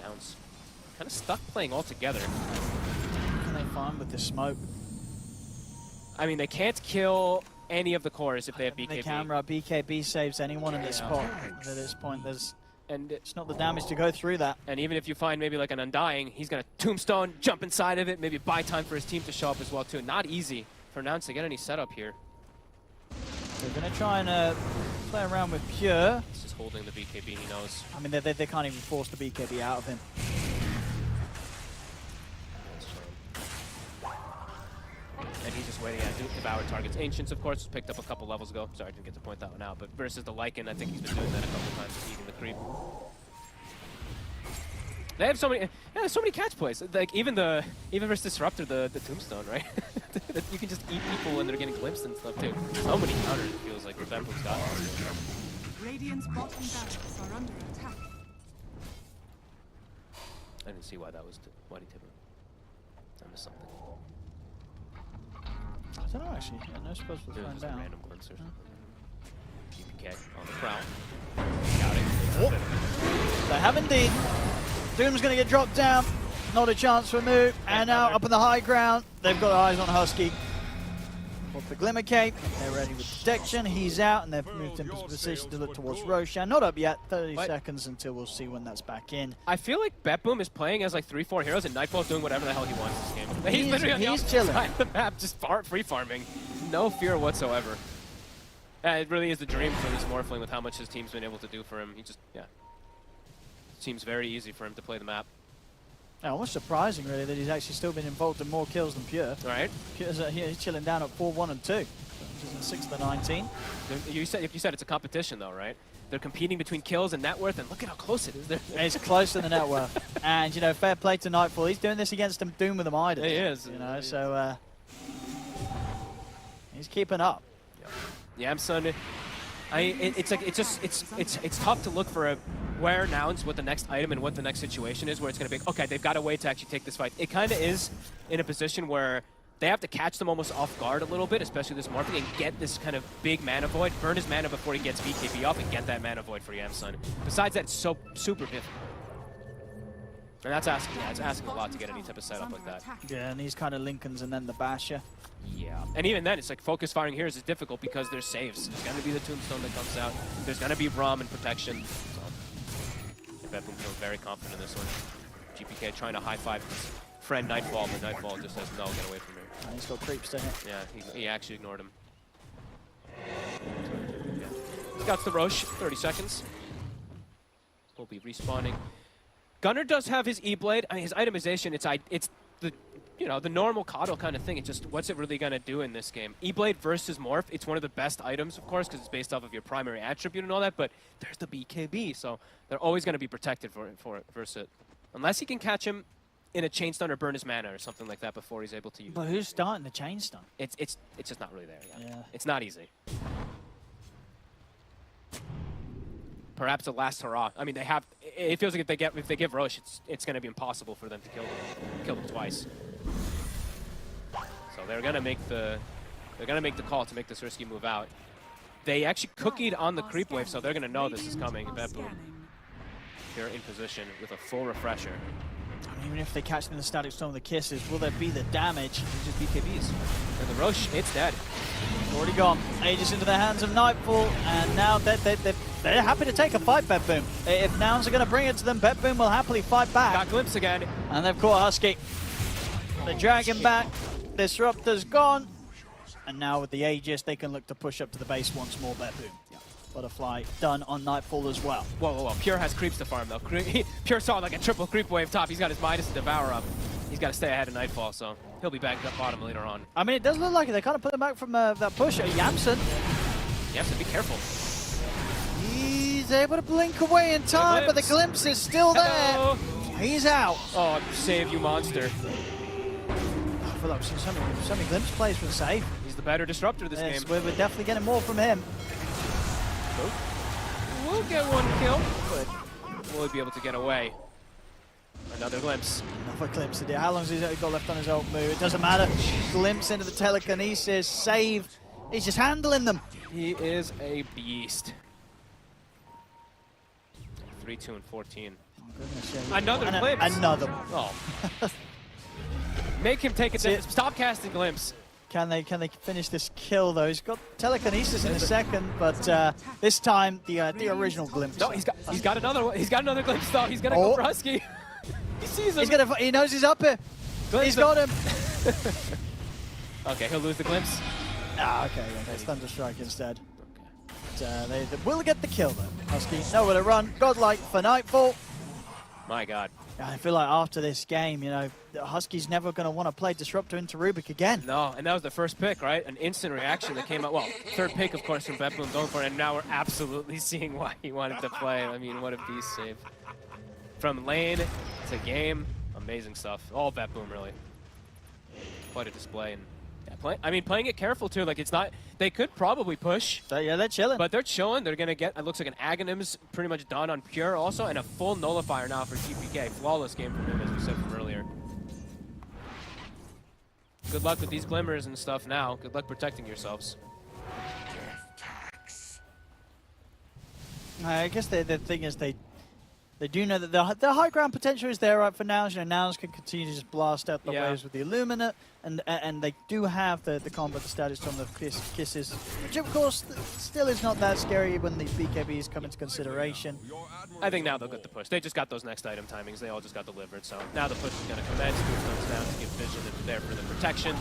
Nouns kind of stuck playing all together. What can they find with this smoke? I mean, they can't kill any of the cores if they have BKB. The camera, BKB saves anyone in this spot. At this point, it's not the damage to go through that. And even if you find maybe like an Undying, he's going to Tombstone, jump inside of it, maybe buy time for his team to show up as well too. Not easy for Nouns to get any setup here. They're going to try and play around with Pure. He's just holding the BKB, he knows. I mean, they can't even force the BKB out of him. And he's just waiting at Devour targets. Ancients, of course, was picked up a couple levels ago. Sorry, I didn't get to point that one out. But versus the Lycan, I think he's been doing that a couple times, eating the creep. They have so many, there's so many catch plays. Like even versus Disruptor, the Tombstone, right? You can just eat people when they're getting glimpsed and stuff too. So many counters, it feels like, Betboom's got. Radiant's bottom barracks are under attack. I didn't see why that was why he tipped it. I missed something. I don't know actually. Yeah, no suppose we'll find out. Random glimpse or something. GPK on the prowl. Scouting. They have indeed. Doom's going to get dropped down. Not a chance for a move. And now up on the high ground, they've got eyes on Husky. Pop the Glimmer Cape. They're ready with protection. He's out, and they've moved into position to look towards Roshan. Not up yet. 30 seconds until we'll see when that's back in. I feel like Betboom is playing as like 3-4 heroes, and Nightfall's doing whatever the hell he wants this game. He's literally on the opposite chilling. side of the map, just free farming. No fear whatsoever. It really is the dream for this Morphling with how much his team's been able to do for him. He just, yeah. Seems very easy for him to play the map. Almost surprising, really, that he's actually still been involved in more kills than Pure. Right. Pure's he's chilling down at 4-1 and 2, which is in 6th of the 19. You said it's a competition, though, right? They're competing between kills and net worth, and look at how close it is. It's close to the net worth. And, you know, fair play to Nightfall. He's doing this against Doom with the Midas. He is. You know, so he's keeping up. Yeah, son. It's tough to look for where Nouns, what the next item and what the next situation is, where it's going to be, okay, they've got a way to actually take this fight. It kind of is in a position where they have to catch them almost off guard a little bit, especially this Morphing, and get this kind of big mana void, burn his mana before he gets BKB off, and get that mana void for Yamsun. Besides that, it's so super difficult. And that's asking a lot to get any type of setup like that. Yeah, and these kind of Lincolns and then the Basher. Yeah, and even then, it's like focus firing here is difficult because there's saves. There's going to be the Tombstone that comes out. There's going to be Rom and protection. So, Betboom feels very confident in this one. GPK trying to high-five his friend Nightfall, but Nightfall just says, no, get away from me. And he's got creeps to hit. Yeah, he actually ignored him. Yeah. He's got the Roche, 30 seconds. We'll be respawning. Gunnar does have his E-Blade. I mean, his itemization, it's the, you know, the normal Coddle kind of thing. It's just, what's it really going to do in this game? E-Blade versus Morph, it's one of the best items, of course, because it's based off of your primary attribute and all that, but there's the BKB, so they're always going to be protected for it versus it. Unless he can catch him in a chain stun or burn his mana or something like that before he's able to use it. But who's starting the chain stun? It's just not really there yet. Yeah. It's not easy. Perhaps the last hurrah. I mean, they have. It feels like if they give Roche, it's going to be impossible for them to kill them twice. So they're going to make the call to make this risky move out. They actually cookied on the creep wave, so they're going to know this is coming. Betboom here in position with a full refresher. Even if they catch them in the Static Storm with the kisses, will there be the damage? Just BKBs. And the Roche, it's dead. It's already gone. Aegis into the hands of Nightfall, and now they're happy to take a fight, Betboom. If Nouns are going to bring it to them, Betboom will happily fight back. Got Glimpse again. And they've caught Husky. They drag him back. Disruptor's gone. And now with the Aegis, they can look to push up to the base once more, Betboom. Butterfly done on Nightfall as well. Whoa. Pure has creeps to farm, though. Pure saw like a triple creep wave top. He's got his Midas and Devour up. He's got to stay ahead of Nightfall, so he'll be back up bottom later on. I mean, it does look like it. They kind of put him back from that push. Yamsun. Yamsun, be careful. He's able to blink away in time, but the glimpse is still there. Hello. He's out. Oh, save you, monster. I feel like we've seen so many glimpse plays for the save. He's the better disruptor this game. We're definitely getting more from him. We'll get one kill, but will he be able to get away? Another glimpse. Another glimpse. How long has he got left on his ult move? It doesn't matter. Glimpse into the telekinesis. Save. He's just handling them. He is a beast. 3, 2, and 14. Oh, goodness, yeah. Another glimpse. Another. Oh. Make him take it. Stop casting glimpse. Can they finish this kill though? He's got telekinesis in a second, but this time the original glimpse. No, he's got another one. He's got another glimpse though. He's gonna go for Husky. He sees him. He knows he's up here. He's got him. Okay, he'll lose the glimpse. Okay, yeah, it's Thunderstrike instead. But, they will get the kill though. Husky nowhere to run. Godlike for Nightfall. My God. I feel like after this game, you know, Husky's never going to want to play Disruptor into Rubik again. No, and that was the first pick, right? An instant reaction that came out. Well, third pick, of course, from Betboom going for it, and now we're absolutely seeing why he wanted to play. I mean, what a beast save. From lane to game, amazing stuff. All Betboom, really. Quite a display. And yeah, playing it careful, too. Like, it's not... They could probably push. Yeah, they're chilling. But they're chilling. They're going to get... It looks like an Aghanim's pretty much done on Pure also, and a full nullifier now for GPK. Flawless game from him, as we said from earlier. Good luck with these glimmers and stuff now. Good luck protecting yourselves. I guess the thing is they do know that the high ground potential is there for Nouns. You know, Nouns can continue to just blast out the waves with the Illuminate, and they do have the combat status from the kisses, which of course still is not that scary when the BKBs come into consideration. I think now they'll get the push. They just got those next item timings. They all just got delivered, so now the push is going to commence. Comes down to give vision and there for the protection.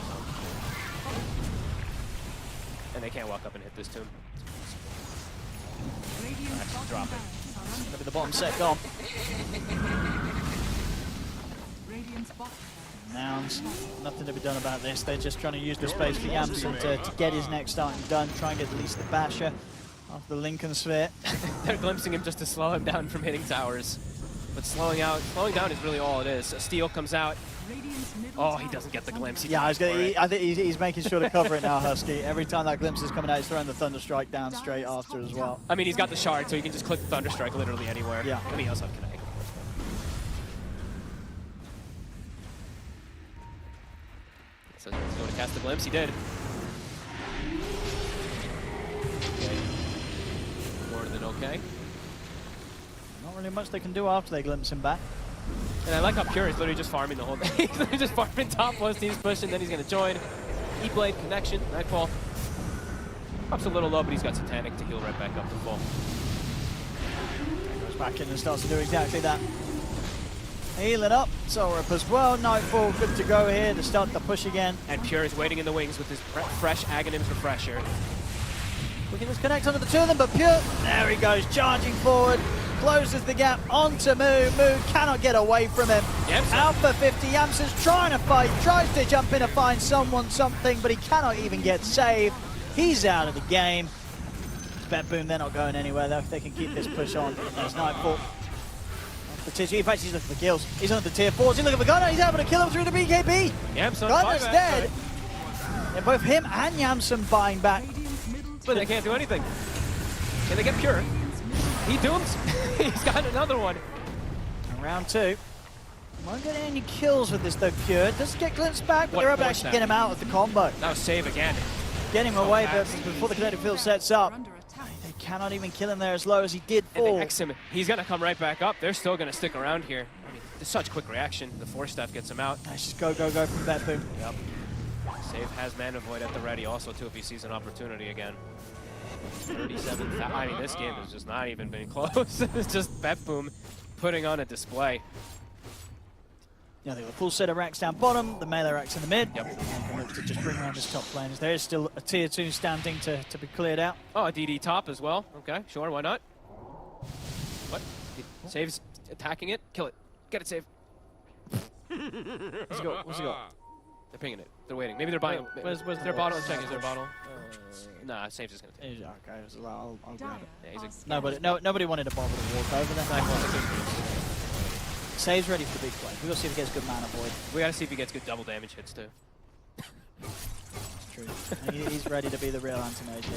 And they can't walk up and hit this tomb. Actually drop it. Maybe the bottom set gone. Nouns, nothing to be done about this. They're just trying to use the space for Yamsen to get his next starting done, try and get at least the basher off the Lincoln Sphere. They're glimpsing him just to slow him down from hitting towers. But slowing down is really all it is. A steal comes out. Oh, he doesn't get the glimpse. Yeah, I think he's making sure to cover it now, Husky. Every time that glimpse is coming out, he's throwing the Thunderstrike down straight after as well. I mean, he's got the shard, so he can just click the Thunderstrike literally anywhere. Yeah. I mean, he also have Kinetic. So he's going to cast the glimpse. He did. Okay. More than okay. Not really much they can do after they glimpse him back. And I like how Pure is literally just farming the whole day. He's literally just farming top once he's pushing, then he's going to join. E-Blade, connection, Nightfall. Pops a little low, but he's got Satanic to heal right back up to full. Goes back in and starts to do exactly that. Healing up, Sorap as well. Nightfall good to go here to start the push again. And Pure is waiting in the wings with his fresh Aghanim's Refresher. We can just connect onto the two of them, but Pure, there he goes, charging forward. Closes the gap onto Moo. Moo cannot get away from him. Yamsen. Out for 50. Yamsen's trying to fight, tries to jump in to find something, but he cannot even get saved. He's out of the game. Betboom, they're not going anywhere though. They can keep this push on. There's Nightfall. The tier 2, in fact, he's looking for kills. He's on the tier 4s. He's looking for Gunner. He's able to kill him through the BKB. Yamsen. Gunner's dead. And both him and Yamsen buying back. But they can't do anything. Can they get Pure? He dooms. He's got another one. And round 2. Won't get any kills with this though, Pure. Does get glimpsed back, but they're able to actually get him out of the combo. That was save again. Get him away, but before the kinetic field sets up, they cannot even kill him there as low as he did fall. And they X him. He's going to come right back up. They're still going to stick around here. I mean, it's such quick reaction. The 4-staff gets him out. Let's just go from Betboom. Yep. Save has Mana Void at the ready also too if he sees an opportunity again. 37,000. I mean, this game has just not even been close. It's just Betboom putting on a display. Yeah, they got a full set of racks down bottom, the melee racks in the mid. Yep. And look to just bring around his top laners. There is still a tier 2 standing to be cleared out. Oh, a DD top as well. Okay, sure, why not? What? Saves attacking it. Kill it. Get it, save. What's he got? What's he got? They're pinging it. They're waiting. Maybe they're buying. Where's their bottle? Let's check. Is there a bottle? Nah, Save's just gonna take it. Okay, I'll grab it. Yeah, nobody wanted to bother to walk over there. Save's ready for the big play. We gotta see if he gets good mana void. We gotta see if he gets good double damage hits too. It's true. He's ready to be the real anti-mage.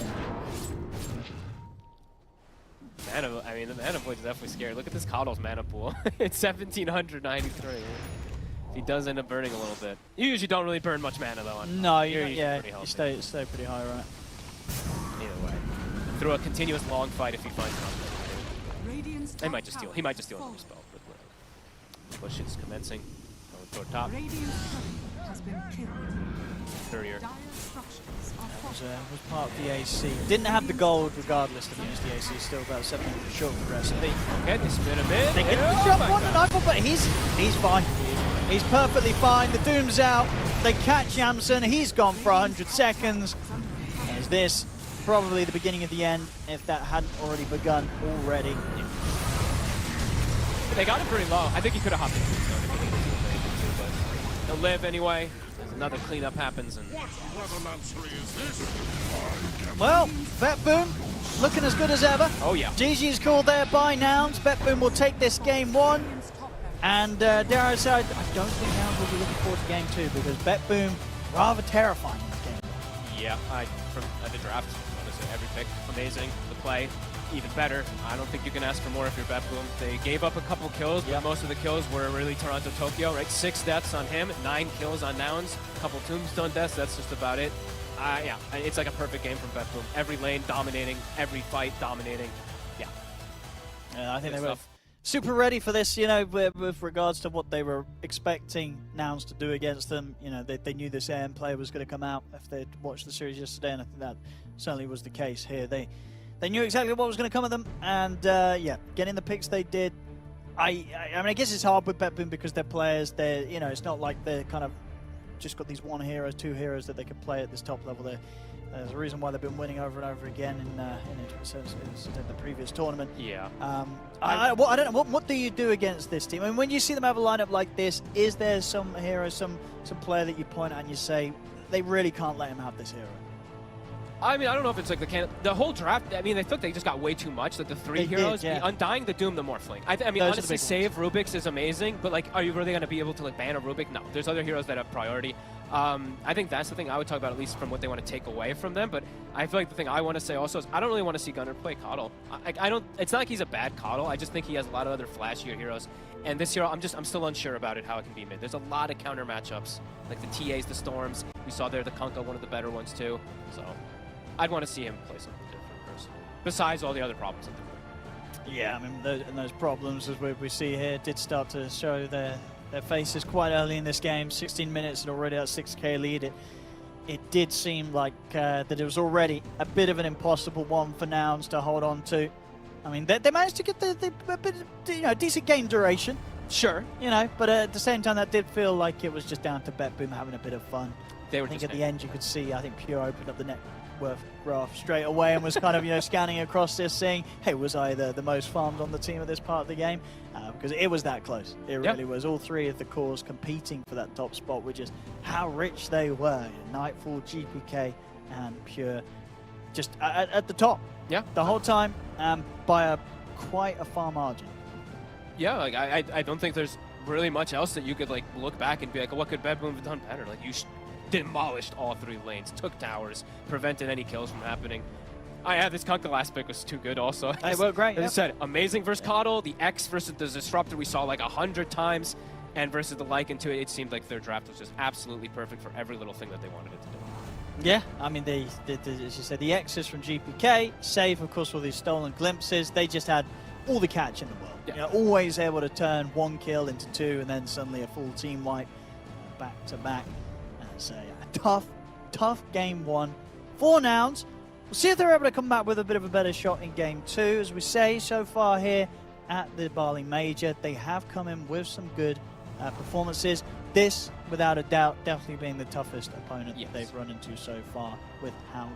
Mana, I mean, the mana void is definitely scary. Look at this Coddle's mana pool. It's 1793. He does end up burning a little bit. You usually don't really burn much mana though. No, you stay pretty high, right? Either way, through a continuous long fight if he finds an opportunity. He might just steal. He might just steal another spell. Push is commencing. Going toward top. Courier. Was part of the AC. Didn't have the gold regardless to use the AC. Still about 700 short of the recipe. Okay, they spin a bit. They get the jump on the Nightfall, but he's fine. He's perfectly fine. The Doom's out. They catch Yamsen. He's gone for 100 seconds. Is this probably the beginning of the end if that hadn't already begun already? They got him pretty low. I think he could have hopped into the zone if he needed to, but he'll live anyway. There's another cleanup happens and... Well, Betboom looking as good as ever. Oh yeah. GG's called there by Nouns. Betboom will take this game 1. And dare I say, I don't think Nouns will be looking forward to game 2 because Betboom rather terrifying in this game. Yeah, from the draft, honestly, every pick amazing. The play even better. I don't think you can ask for more if you're Betboom. They gave up a couple kills, but most of the kills were really Toronto Tokyo, right? 6 deaths on him, 9 kills on Nouns, a couple Tombstone deaths. That's just about it. Yeah, it's like a perfect game from Betboom. Every lane dominating, every fight dominating. Yeah. I think they were super ready for this, you know, with regards to what they were expecting Nouns to do against them. You know, they knew this AM player was going to come out if they'd watched the series yesterday, and I think that certainly was the case here. They knew exactly what was going to come at them, and yeah, getting the picks they did. I mean, I guess it's hard with Betboom because they're players. They're, you know, it's not like they're kind of just got these 1 hero, 2 heroes that they can play at this top level. There's a reason why they've been winning over and over again in the previous tournament. Yeah. I don't know. What do you do against this team? I mean, when you see them have a lineup like this, is there some hero, some player that you point at and you say they really can't let him have this hero? I mean, I don't know if it's like the whole draft. I mean, they thought they just got way too much. Like the three heroes, did, yeah. the Undying, the Doom, the Morphling. I mean, Those honestly, save Rubik's is amazing, but like, are you really going to be able to like ban a Rubik? No, there's other heroes that have priority. I think that's the thing I would talk about, at least from what they want to take away from them. But I feel like the thing I want to say also is I don't really want to see Gunnar play Coddle. I don't. It's not like he's a bad Coddle. I just think he has a lot of other flashier heroes. And this hero, I'm still unsure about it, how it can be mid. There's a lot of counter matchups, like the TAs, the Storms. We saw there the Kunkka, one of the better ones too. So I'd want to see him play something different personally, besides all the other problems that they're doing. Yeah, I mean, those problems, as we see here, did start to show their faces quite early in this game. 16 minutes and already at 6k lead. It did seem like that it was already a bit of an impossible one for Nouns to hold on to. I mean, they managed to get a bit, decent game duration. Sure. But at the same time, that did feel like it was just down to Betboom having a bit of fun. I think at the end you could see, I think Pure opened up the net worth graph straight away and was kind of, scanning across this, saying, hey, was I the most farmed on the team at this part of the game? Because it was that close. It really was. All three of the cores competing for that top spot, which is how rich they were. Nightfall, GPK, and Pure just at the top. Yeah. The whole time, by quite a far margin. Yeah, like I don't think there's really much else that you could like look back and be like, what could Betboom have done better? Like you demolished all three lanes, took towers, prevented any kills from happening. This Kunkka last pick was too good also. They were great. As I said, amazing versus Coddle, the X versus the Disruptor we saw like 100 times, and versus the Lycan too, it seemed like their draft was just absolutely perfect for every little thing that they wanted it to do. Yeah, I mean, as you said, the X's from GPK, save, of course, all these stolen glimpses. They just had all the catch in the world. Yeah. Always able to turn one kill into two, and then suddenly a full team wipe back to back. And so, yeah, tough game one for Nouns. We'll see if they're able to come back with a bit of a better shot in game two. As we say so far here at the Bali Major, they have come in with some good performances. This, without a doubt, definitely being the toughest opponent that they've run into so far, with how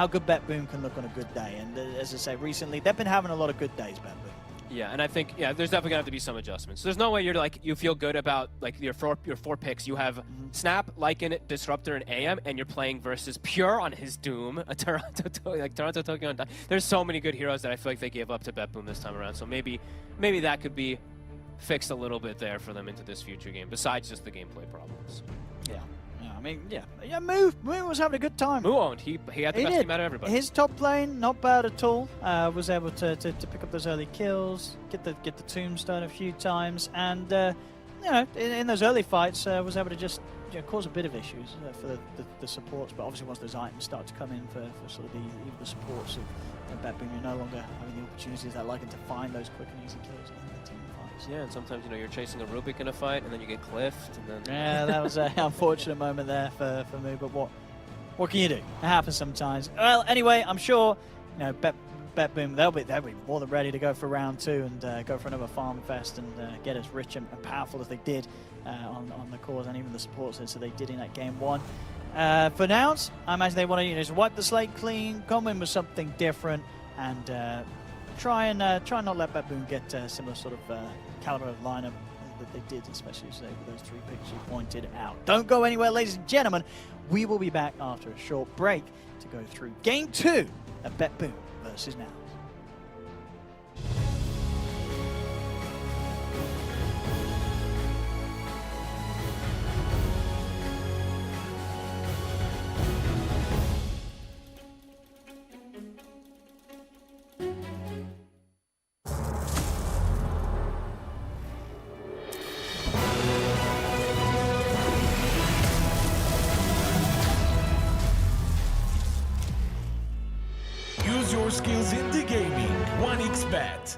good Betboom can look on a good day. And as I say, recently they've been having a lot of good days, Betboom. Yeah, and I think there's definitely gonna have to be some adjustments. There's no way you feel good about like your four picks. You have Snap, Lycan, Disruptor, and AM, and you're playing versus Pure on his Doom, a Toronto Tokyo. There's so many good heroes that I feel like they gave up to Betboom this time around. So maybe that could be fixed a little bit there for them into this future game, besides just the gameplay problems. Yeah. I mean, yeah. Moo was having a good time. Moo owned. He had the best team out of everybody. His top lane, not bad at all. Was able to pick up those early kills, get the tombstone a few times, and in those early fights was able to just cause a bit of issues for the supports. But obviously, once those items start to come in for sort of even the supports of Betboom, you're no longer having the opportunities that like to find those quick and easy kills in the team fights. Yeah, and sometimes you're chasing a Rubik in a fight, and then you get cliffed, and then yeah, that was an unfortunate moment there for Moo. But what can you do? It happens sometimes. Well, anyway, I'm sure Betboom they'll be more than ready to go for round two and go for another farm fest and get as rich and powerful as they did on the cores and even the supports as they did in that game one. For Nouns, I imagine they want to just wipe the slate clean, come in with something different, and try and not let Betboom get a similar sort of caliber of lineup that they did, especially today with those three picks you pointed out. Don't go anywhere, ladies and gentlemen. We will be back after a short break to go through game two of Betboom versus Nouns. Use your skills in the gaming. 1xBet.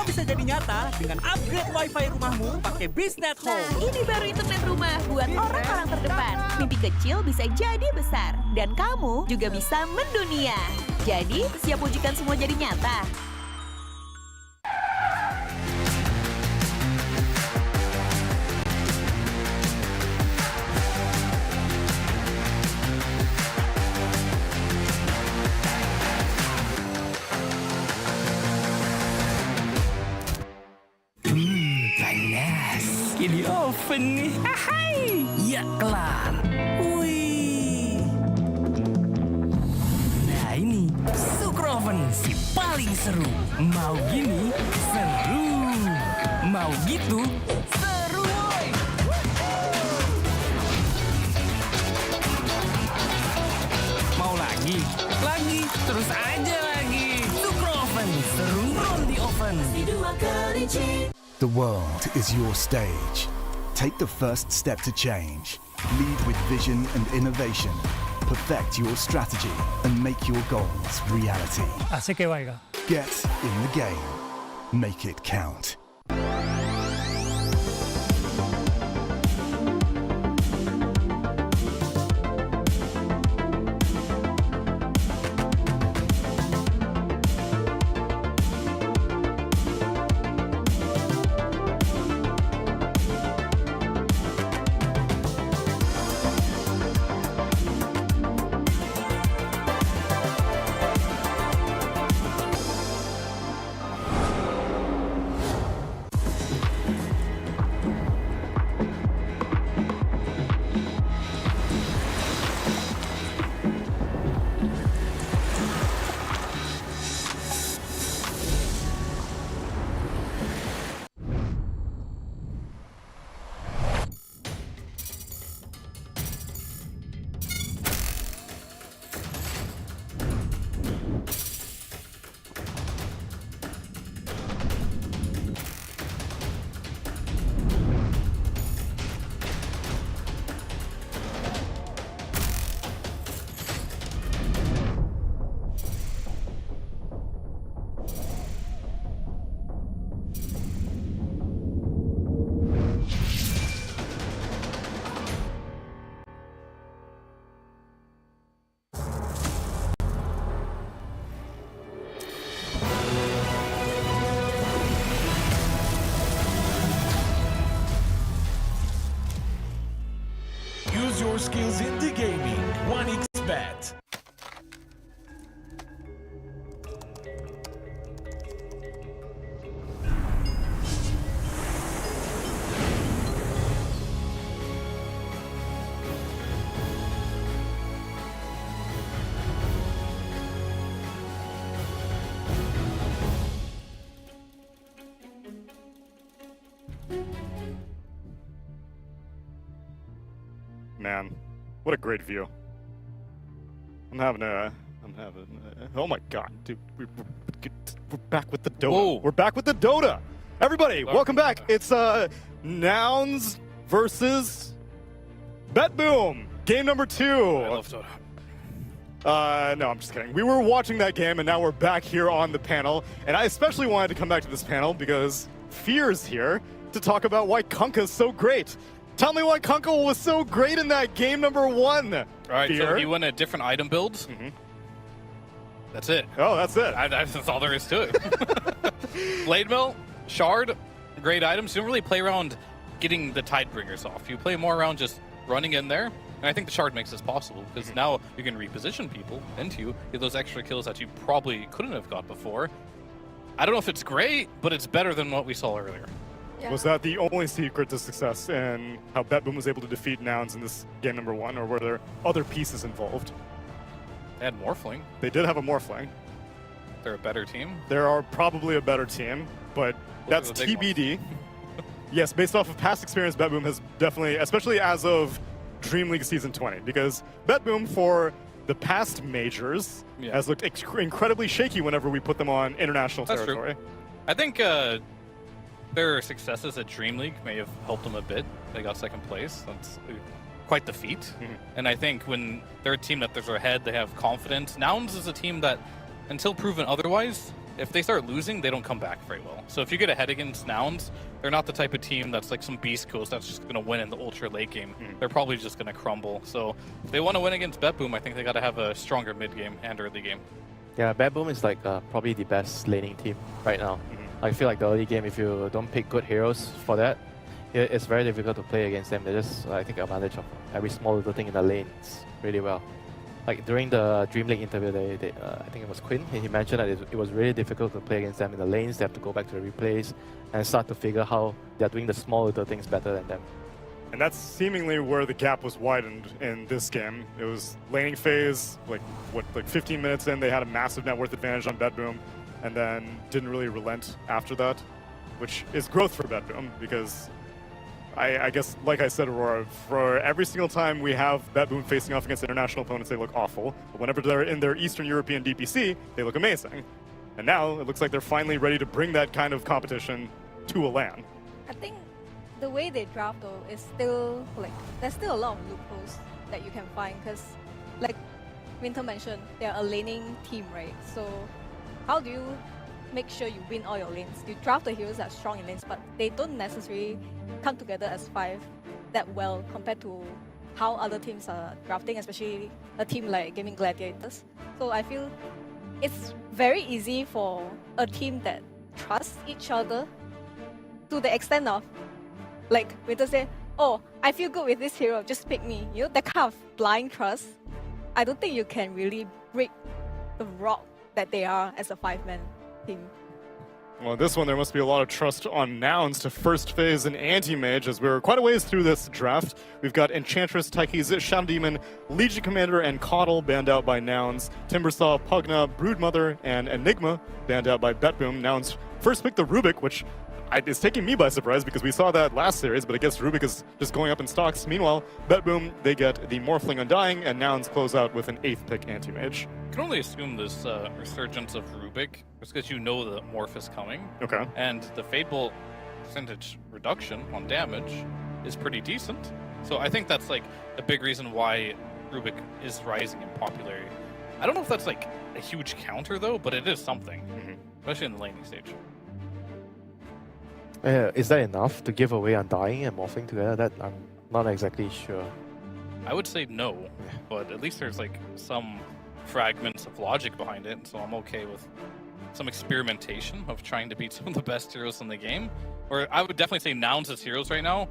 semua bisa jadi nyata dengan upgrade wifi rumahmu pakai BeastNet Nah, Home. ini baru internet rumah buat orang-orang terdepan. Mimpi kecil bisa jadi besar. Dan kamu juga bisa mendunia. Jadi, siap wujudkan semua jadi nyata? Panas. Ini oven nih. Hai. Ya kelar. Wih. Nah ini Super Oven si paling seru. Mau gini seru. Mau gitu seru woy. Mau lagi, terus aja lagi. Super Oven seru roll di oven. The world is your stage. Take the first step to change. Lead with vision and innovation. Perfect your strategy and make your goals reality. Así que vaya. Get in the game. Make it count. Use your skills in the gaming. 1xBet. Man, what a great view. Oh my god, dude, we're back with the Dota. Whoa. We're back with the Dota. Everybody, welcome back. It's Nouns versus Betboom, game number 2. I love Dota. No, I'm just kidding. We were watching that game, and now we're back here on the panel. And I especially wanted to come back to this panel because Fear's here to talk about why Kunkka's so great. Tell me why Kunkka was so great in that game number 1. All right, Fear. so he went a different item builds. That's it. Oh, that's it. That's all there is to it. Blade Mill, Shard, great items. You don't really play around getting the Tidebringers off. You play more around just running in there. And I think the Shard makes this possible because now you can reposition people into you, get those extra kills that you probably couldn't have got before. I don't know if it's great, but it's better than what we saw earlier. Yeah. Was that the only secret to success in how Betboom was able to defeat Nouns in this game number 1, or were there other pieces involved? They had Morphling. They did have a Morphling. They're a better team. There are probably a better team, but that's the big TBD. Yes, based off of past experience, Betboom has definitely, especially as of Dream League Season 20, because Betboom for the past majors has looked incredibly shaky whenever we put them on international territory. True. I think their successes at Dream League may have helped them a bit. They got second place. That's quite the feat. And I think when they're a team that they're ahead, they have confidence. Nouns is a team that, until proven otherwise, if they start losing, they don't come back very well. So if you get ahead against Nouns, they're not the type of team that's like some Beastcoast that's just going to win in the ultra late game. They're probably just going to crumble. So if they want to win against Betboom, I think they got to have a stronger mid game and early game. Yeah, Betboom is like probably the best laning team right now. I feel like the early game, if you don't pick good heroes for that, it's very difficult to play against them. They just, I think, advantage of every small little thing in the lanes really well. Like during the Dream League interview, I think it was Quinn, he mentioned that it was really difficult to play against them in the lanes. They have to go back to the replays and start to figure how they're doing the small little things better than them. And that's seemingly where the gap was widened in this game. It was laning phase, like 15 minutes in, they had a massive net worth advantage on Betboom, and then didn't really relent after that, which is growth for Betboom, because I guess, like I said, Aurora, for every single time we have Betboom facing off against international opponents, they look awful. But whenever they're in their Eastern European DPC, they look amazing. And now it looks like they're finally ready to bring that kind of competition to a LAN. I think the way they draft though is still like there's still a lot of loopholes that you can find, because like Winter mentioned, they're a laning team, right? So how do you make sure you win all your lanes? You draft the heroes that are strong in lanes, but they don't necessarily come together as 5 that well compared to how other teams are drafting, especially a team like Gaimin Gladiators. So I feel it's very easy for a team that trusts each other to the extent of, like, Winter say, oh, I feel good with this hero, just pick me. You know, that kind of blind trust, I don't think you can really break the rock that they are as a 5-man team. Well, this one, there must be a lot of trust on Nouns to first phase an anti-mage, as we're quite a ways through this draft. We've got Enchantress, Tychees, Shadow Demon, Legion Commander, and Coddle banned out by Nouns. Timbersaw, Pugna, Broodmother, and Enigma banned out by Betboom. Nouns first picked the Rubik, which is taking me by surprise because we saw that last series, but I guess Rubik is just going up in stocks. Meanwhile, Betboom, they get the Morphling Undying, and Nouns close out with an 8th pick anti-mage. I can only assume this resurgence of Rubik just because you know the Morph is coming. Okay. And the Fade Bolt percentage reduction on damage is pretty decent. So I think that's like a big reason why Rubik is rising in popularity. I don't know if that's like a huge counter though, but it is something, especially in the laning stage. Is that enough to give away Undying and Morphling together? That I'm not exactly sure. I would say no, but at least there's like some fragments of logic behind it, so I'm okay with some experimentation of trying to beat some of the best heroes in the game. Or I would definitely say Nouns' heroes right now,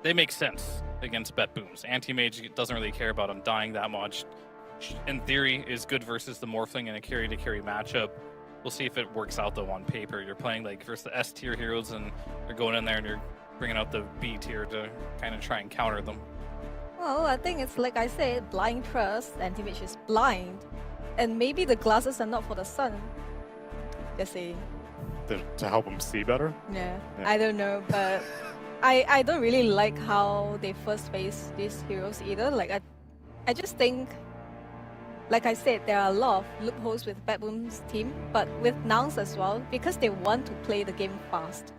they make sense against Betbooms. Anti-Mage doesn't really care about Undying that much. In theory, is good versus the Morphling in a carry-to-carry matchup. We'll see if it works out though on paper. You're playing like versus the S tier heroes and you're going in there and you're bringing out the B tier to kind of try and counter them. Well, I think it's like I said, blind trust, anti-mage is blind. And maybe the glasses are not for the sun. Just saying. To help them see better? Yeah, I don't know, but I don't really like how they first face these heroes either. Like I just think, like I said, there are a lot of loopholes with Betboom's team, but with Nouns as well, because they want to play the game fast.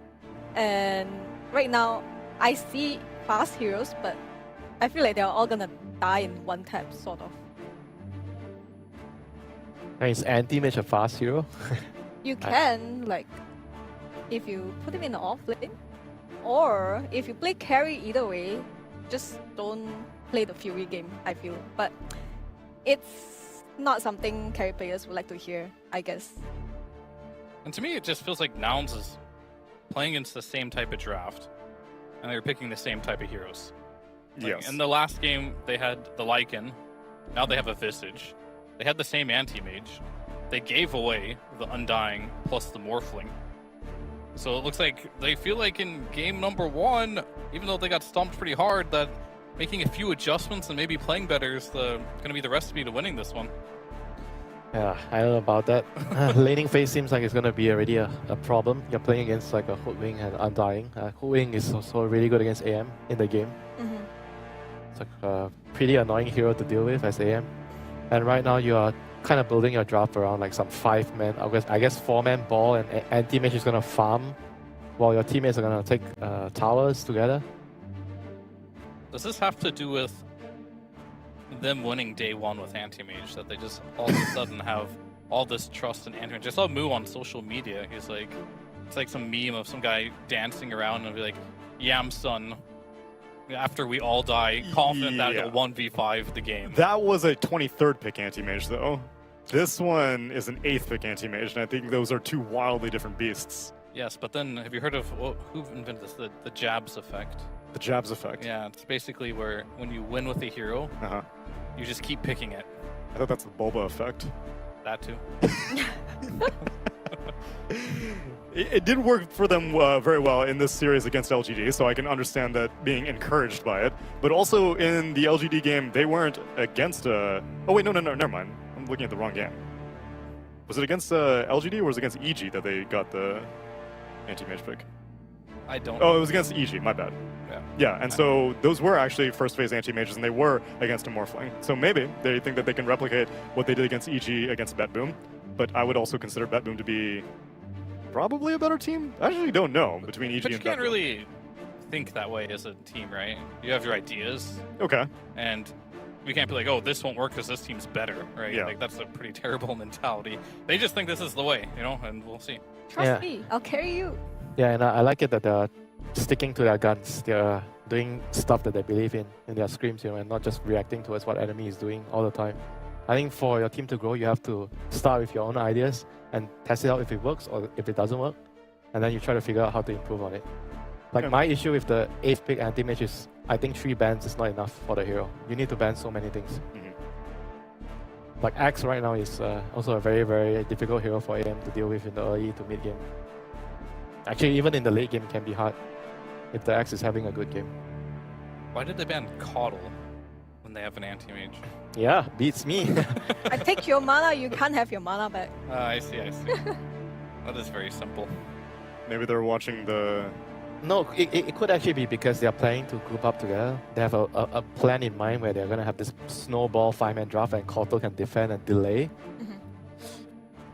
And right now, I see fast heroes, but I feel like they're all gonna die in one tap, sort of. And is anti-mage a fast hero? You can, like, if you put him in the off lane, or if you play carry either way, just don't play the Fury game, I feel. But it's not something carry players would like to hear, I guess. And to me, it just feels like Nouns is playing against the same type of draft, and they're picking the same type of heroes. Like, yes. In the last game, they had the Lycan. Now they have a Visage. They had the same anti-mage. They gave away the Undying plus the Morphling. So it looks like they feel like in game number 1, even though they got stomped pretty hard, that making a few adjustments and maybe playing better is going to be the recipe to winning this one. Yeah, I don't know about that. Laning phase seems like it's going to be already a problem. You're playing against like a Hoodwing and Undying. Hoodwing is also really good against AM in the game. It's like a pretty annoying hero to deal with as AM. And right now you are kind of building your draft around like some 5-man, I guess 4-man ball, and anti-mage is going to farm while your teammates are going to take towers together. Does this have to do with them winning day 1 with anti-mage, that they just all of a sudden have all this trust in Anti-Mage. I saw Moo on social media. He's like, it's like some meme of some guy dancing around and be like, Yam son, after we all die, confident that it'll 1v5 the game. That was a 23rd pick anti-mage though. This one is an 8th pick anti-mage, and I think those are two wildly different beasts. Yes, but then have you heard of who invented this? The jabs effect. The jabs effect. Yeah, it's basically where when you win with a hero, you just keep picking it. I thought that's the Boba effect. That too. It did work for them very well in this series against LGD, so I can understand that being encouraged by it. But also in the LGD game, they weren't against. Oh wait, no, never mind. I'm looking at the wrong game. Was it against LGD or was it against EG that they got the anti-mage pick? I don't. Oh, it was against EG. My bad. Yeah. Yeah, and so those were actually first phase anti-mages, and they were against a Morphling. So maybe they think that they can replicate what they did against EG against Betboom. But I would also consider Betboom to be probably a better team. I actually don't know between EG But and you can't Betboom. really think that way as a team, right? You have your ideas. Okay. And we can't be like, oh, this won't work because this team's better, right? Yeah. Like, that's a pretty terrible mentality. They just think this is the way, you know, and we'll see. Trust me, I'll carry you. Yeah, and I like it that they're sticking to their guns. They're doing stuff that they believe in their scrims, you know, and not just reacting towards what enemy is doing all the time. I think for your team to grow, you have to start with your own ideas and test it out if it works or if it doesn't work, and then you try to figure out how to improve on it. Like my issue with the 8th pick anti-mage is I think 3 bans is not enough for the hero. You need to ban so many things. Like Axe right now is also a very, very difficult hero for AM to deal with in the early to mid game. Actually, even in the late game it can be hard if the Axe is having a good game. Why did they ban Coddle when they have an anti-mage? Yeah, beats me. I take your mana, you can't have your mana back. I see. That is very simple. Maybe they're watching the... No, it could actually be because they are planning to group up together. They have a plan in mind where they're going to have this snowball 5-man draft and Coddle can defend and delay.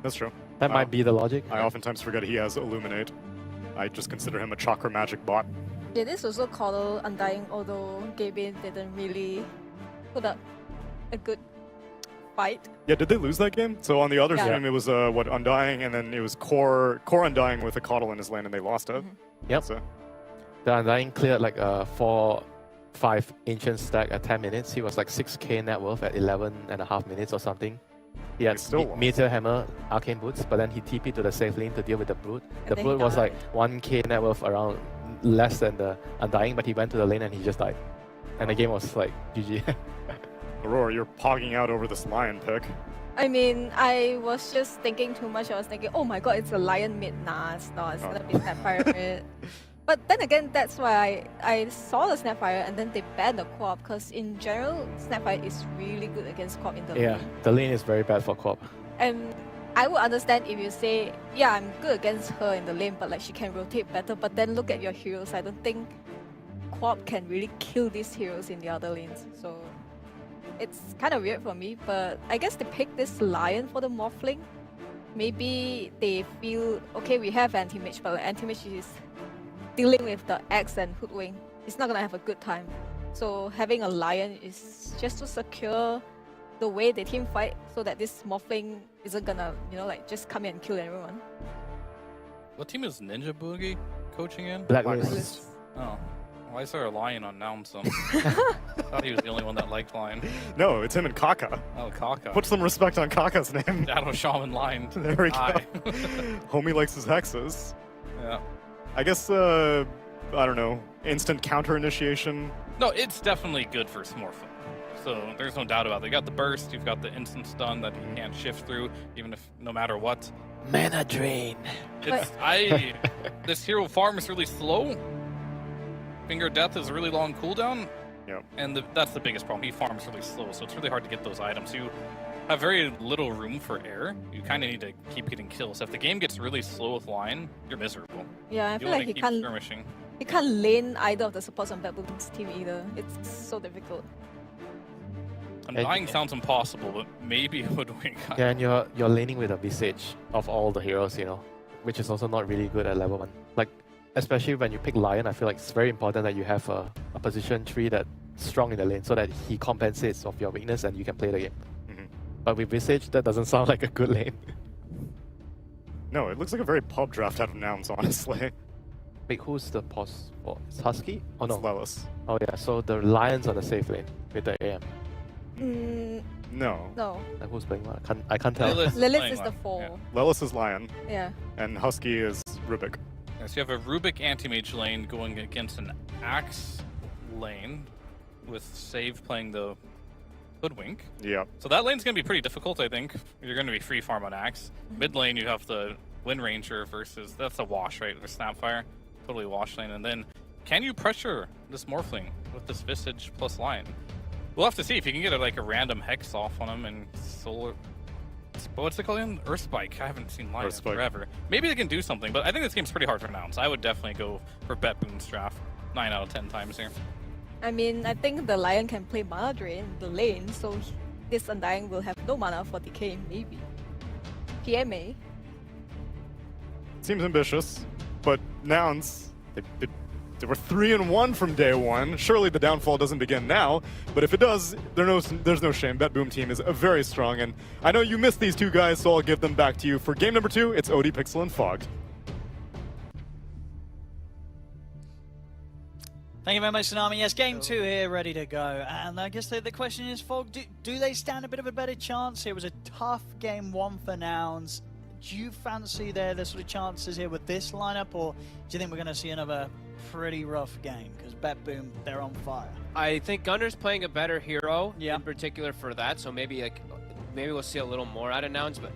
That's true. That might be the logic. I oftentimes forget he has Illuminate. I just consider him a chakra magic bot. It is also Coddle Undying, although Gaimin didn't really put up a good fight. Yeah, did they lose that game? So on the other Yeah. stream, it was what, Undying, and then it was Core Undying with a Coddle in his lane, and they lost it. Yep. So. The Undying cleared like a 4-5 Ancient stack at 10 minutes. He was like 6k net worth at 11.5 minutes or something. He had Meteor Hammer, Arcane Boots, but then he TP'd to the safe lane to deal with the Brute. The then Brute he was died. like 1k net worth, around less than the Undying, but he went to the lane and he just died. And the game was like GG. Aurora, you're pogging out over this Lion pick. I mean, I was just thinking too much. I was thinking, oh my god, it's a Lion mid. Nah, it's not. It's gonna be Snapfire mid. But then again, that's why I saw the Snapfire and then they banned the co-op, because in general, Snapfire is really good against co-op in the Yeah, lane. the lane is very bad for co-op. And I would understand if you say, yeah, I'm good against her in the lane, but like she can rotate better. But then look at your heroes. I don't think co-op can really kill these heroes in the other lanes. So it's kind of weird for me, but I guess they picked this Lion for the Morphling. Maybe they feel, okay, we have anti-mage, but like, anti-mage is dealing with the Axe and Hoodwink. It's not gonna have a good time. So having a Lion is just to secure the way they team fight, so that this Morphling isn't gonna, you know, like just come in and kill everyone. What team is Ninja Boogie coaching in? Blacklist. Oh. Why is there a Lion on Nouns? I thought he was the only one that liked Lion. No, it's him and Kaka. Oh, Kaka. Put some respect on Kaka's name. Shadow Shaman Lion. There we go. Aye. Homie likes his hexes. Yeah. I guess, I don't know, instant counter initiation. No, it's definitely good for Smurfing. So there's no doubt about it. You got the burst, you've got the instant stun that you can't shift through, even if no matter what. Mana drain. It's, this hero farm is really slow. Finger of Death is a really long cooldown. Yep. And that's the biggest problem. He farms really slow, so it's really hard to get those items. You have very little room for air. You kind of need to keep getting kills. So if the game gets really slow with Lion, you're miserable. Yeah, I You feel wanna like he keep can't. skirmishing. He can't lane either of the supports on Betboom's team either. It's so difficult. Undying sounds impossible, but maybe it would win. Yeah, and you're laning with a Visage of all the heroes, you know, which is also not really good at level 1. Like, especially when you pick Lion, I feel like it's very important that you have a position tree that's strong in the lane so that he compensates of your weakness and you can play the game. But with Visage, that doesn't sound like a good lane. No, it looks like a very pub draft out of Nouns, honestly. Wait, who's the pos for? It's Husky? Oh no. It's Lelis. Oh yeah, so the Lions are the safe lane with the AM. No. No. Like, who's playing what? I can't tell. Lilith is the 4. Lelis is Lion. Yeah. And Husky is Rubik. Yeah, so you have a Rubik anti-mage lane going against an Axe lane with Save playing the Hoodwink. Yeah. So that lane's going to be pretty difficult, I think. You're going to be free farm on Axe. Mid lane, you have the Wind Ranger versus... That's a wash, right? The Snapfire. Totally wash lane. And then, can you pressure this Morphling with this Visage plus Lion? We'll have to see if you can get a random Hex off on him and Solar... What's it called again? Earth Spike. I haven't seen Lion forever. Maybe they can do something, but I think this game's pretty hard for Nouns. I would definitely go for Betboom's draft 9 out of 10 times here. I mean, I think the Lion can play mana drain the lane, so this Undying will have no mana for decay, maybe. PMA. Seems ambitious, but Nouns, they were 3-1 from day one. Surely the downfall doesn't begin now, but if it does, there's no shame. Betboom team is very strong, and I know you missed these two guys, so I'll give them back to you. For game number 2, it's OD, Pixel, and Fogged. Thank you very much, Tsunami. Yes, game 2 here, ready to go. And I guess the question is, Fog, do they stand a bit of a better chance? It was a tough game 1 for Nouns. Do you fancy their sort of chances here with this lineup, or do you think we're going to see another pretty rough game? Because Betboom, they're on fire. I think Gunner's playing a better hero in particular for that, so maybe we'll see a little more out of Nouns, but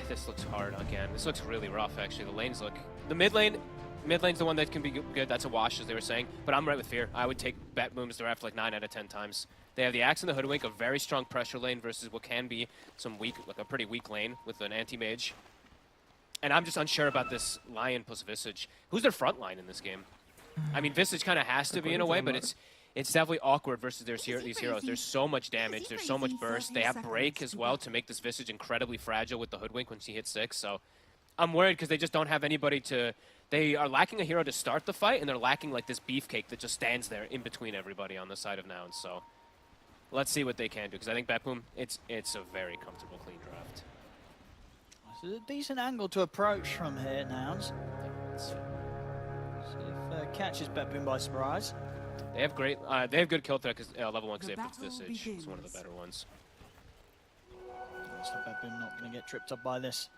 this looks hard again. This looks really rough, actually. The lanes look... The mid lane's the one that can be good. That's a wash, as they were saying. But I'm right with Fear. I would take Betboom's draft like 9 out of 10 times. They have the Axe and the Hoodwink, a very strong pressure lane versus what can be some weak, like a pretty weak lane with an anti-mage. And I'm just unsure about this Lion plus Visage. Who's their front line in this game? I mean, Visage kind of has to be in a way, but it's definitely awkward versus these heroes. There's so much damage. There's so much burst. They have Break as well to make this Visage incredibly fragile with the Hoodwink when she hits 6. So I'm worried because they just don't have anybody to... They are lacking a hero to start the fight, and they're lacking like this beefcake that just stands there in between everybody on the side of Nouns. So let's see what they can do, because I think Betboom, it's a very comfortable, clean draft. It's a decent angle to approach from here, Nouns. See if catches Betboom by surprise. They have good kill threat because level 1 save with Visage. It's one of the better ones. So Betboom not going to get tripped up by this.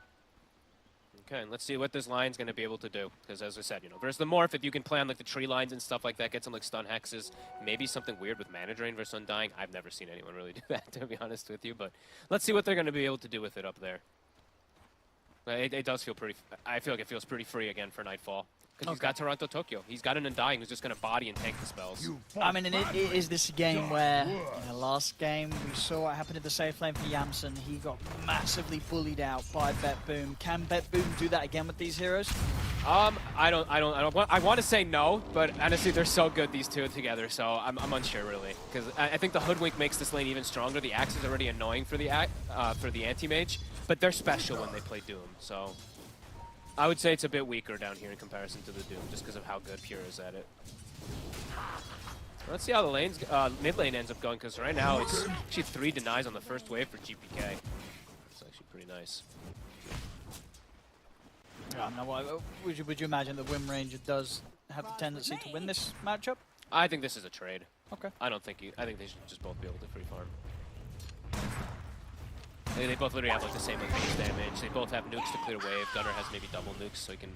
Okay, and let's see what this line's going to be able to do. Because as I said, versus the Morph, if you can play on like the tree lines and stuff like that, get some like stun hexes, maybe something weird with Mana Drain versus Undying. I've never seen anyone really do that, to be honest with you. But let's see what they're going to be able to do with it up there. It does feel pretty... I feel like it feels pretty free again for Nightfall. Because he's got Toronto Tokyo. He's got an Undying who's just going to body and tank the spells. I mean, and it is this game where, last game, we saw what happened at the safe lane for Yamsen. He got massively bullied out by Betboom. Can Betboom do that again with these heroes? I want to say no, but honestly, they're so good, these two together, so I'm unsure, really. Because I think the Hoodwink makes this lane even stronger. The Axe is already annoying for the anti-mage, but they're special when they play Doom, so... I would say it's a bit weaker down here in comparison to the Doom, just because of how good Pure is at it. Let's see how the mid lane ends up going, because right now it's actually 3 denies on the first wave for GPK. It's actually pretty nice. Yeah, no, would you imagine the Wind Ranger does have the tendency to win this matchup? I think this is a trade. Okay. I think they should just both be able to free farm. They both literally have like the same like base damage. They both have nukes to clear wave. Gunner has maybe double nukes, so he can...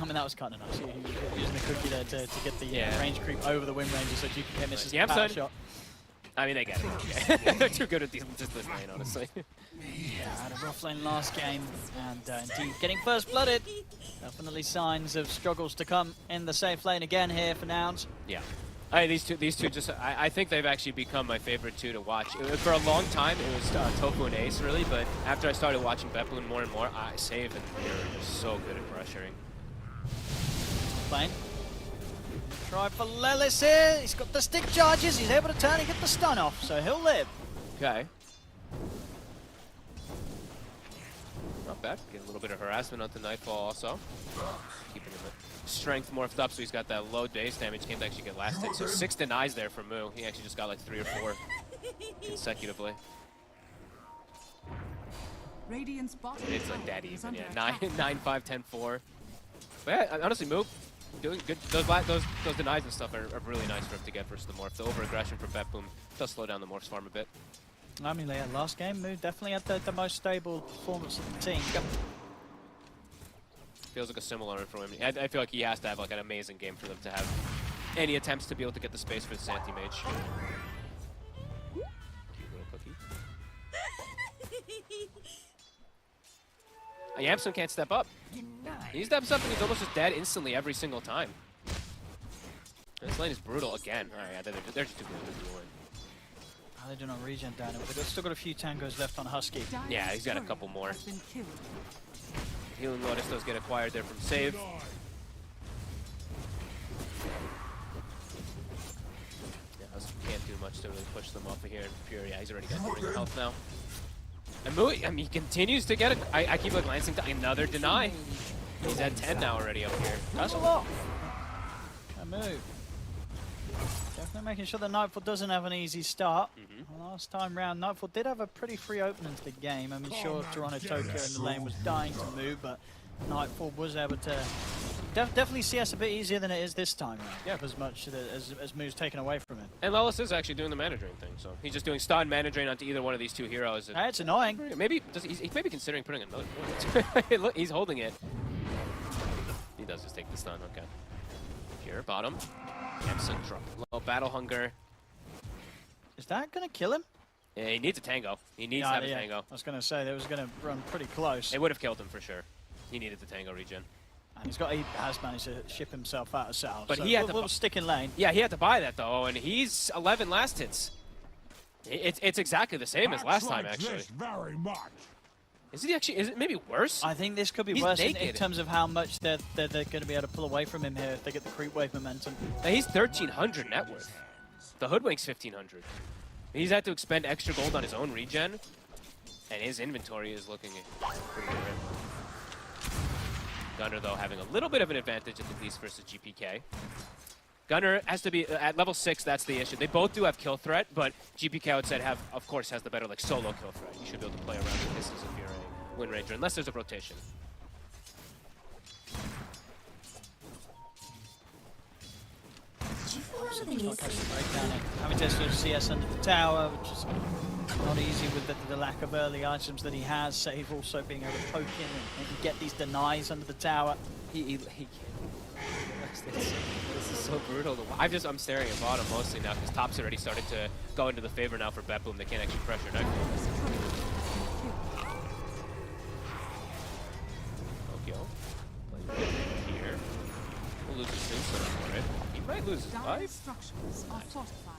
I mean, that was kind of nice. He was using the cookie there to get the range creep over the Wind Ranger, so GPK misses the power shot. I mean, they get it. Okay. They're too good at just this lane, honestly. Yeah, had a rough lane last game, and indeed getting first blooded. Definitely signs of struggles to come in the safe lane again here for Nouns. Yeah. These two just, I think they've actually become my favorite two to watch. For a long time, it was Tofu and Ace, really, but after I started watching Betboom more and more, I save, and they're so good at pressuring. Lane. Try for Lelis here. He's got the stick charges. He's able to turn and get the stun off, so he'll live. Okay. Not bad. Get a little bit of harassment onto Nightfall also. Keeping him strength morphed up, so he's got that low base damage. Can't actually get last hit. So 6 denies there for Moo. He actually just got like 3 or 4 consecutively. Radiant's bottom It's like tower that is even, under yeah. attack. 9-5, 10-4. But yeah, honestly, Moop doing good. Those denies and stuff are really nice for him to get versus the Morph. The over-aggression from Betboom does slow down the Morph's farm a bit. I mean, yeah, last game, Moop definitely had the most stable performance of the team. Yep. Feels like a similar from him. I feel like he has to have like an amazing game for them to have any attempts to be able to get the space for the anti-mage. Cute little cookie. Yamson can't step up. He steps up and he's almost just dead instantly every single time. This lane is brutal again. Alright, yeah, they're just too good to do it. They do not regen down, but they've still got a few tangos left on Husky. Yeah, he's got a couple more. Healing Lotus does get acquired there from Save. Yeah, Husky can't do much to really push them off of here in Pure. Yeah, he's already got ring of health now. And Mui, I mean, he continues to get it. I keep like glancing to another deny. He's at 10 now already up here. That's a lot. A move. Definitely making sure that Nightfall doesn't have an easy start. Last time round, Nightfall did have a pretty free opening to the game. I mean, sure, Toronto Tokyo in the lane was dying to move, but Nightfall was able to definitely CS a bit easier than it is this time round. Yeah. As much as moves taken away from it. And Lelis is actually doing the mana drain thing, so he's just doing stun mana drain onto either one of these two heroes. It's annoying. Maybe he's maybe considering putting another one. Look, he's holding it. He does just take the stun. Okay. Pure bottom. Yamson drop low battle hunger. Is that gonna kill him? Yeah, he needs a tango. He needs to have a tango. I was gonna say that was gonna run pretty close. It would have killed him for sure. He needed the tango regen. And he has managed to ship himself out of Sal. But so he had to stick in lane. Yeah, he had to buy that though, and he's 11 last hits. It's exactly the same as last time actually. Very much. Is it actually? Is it maybe worse? I think this could be worse in terms of how much they're going to be able to pull away from him here if they get the creep wave momentum. Now he's 1,300 net worth. The Hoodwink's 1,500. He's had to expend extra gold on his own regen, and his inventory is looking pretty grim. Gunner though having a little bit of an advantage at least versus GPK. Gunner has to be at level 6. That's the issue. They both do have kill threat, but GPK I would say of course has the better like solo kill threat. You should be able to play around with this if you're a Wind Ranger, unless there's a rotation. Having to sort of CS under the tower, which is not easy with the lack of early items that he has. Save also being able to poke in and get these denies under the tower. He can't. This is so brutal. I'm staring at bottom mostly now because top's already started to go into the favor now for Betboom. They can't actually pressure Nightfall. Tokyo. Here. We'll lose his tombstone for it. He might lose his life. Structures are fortified.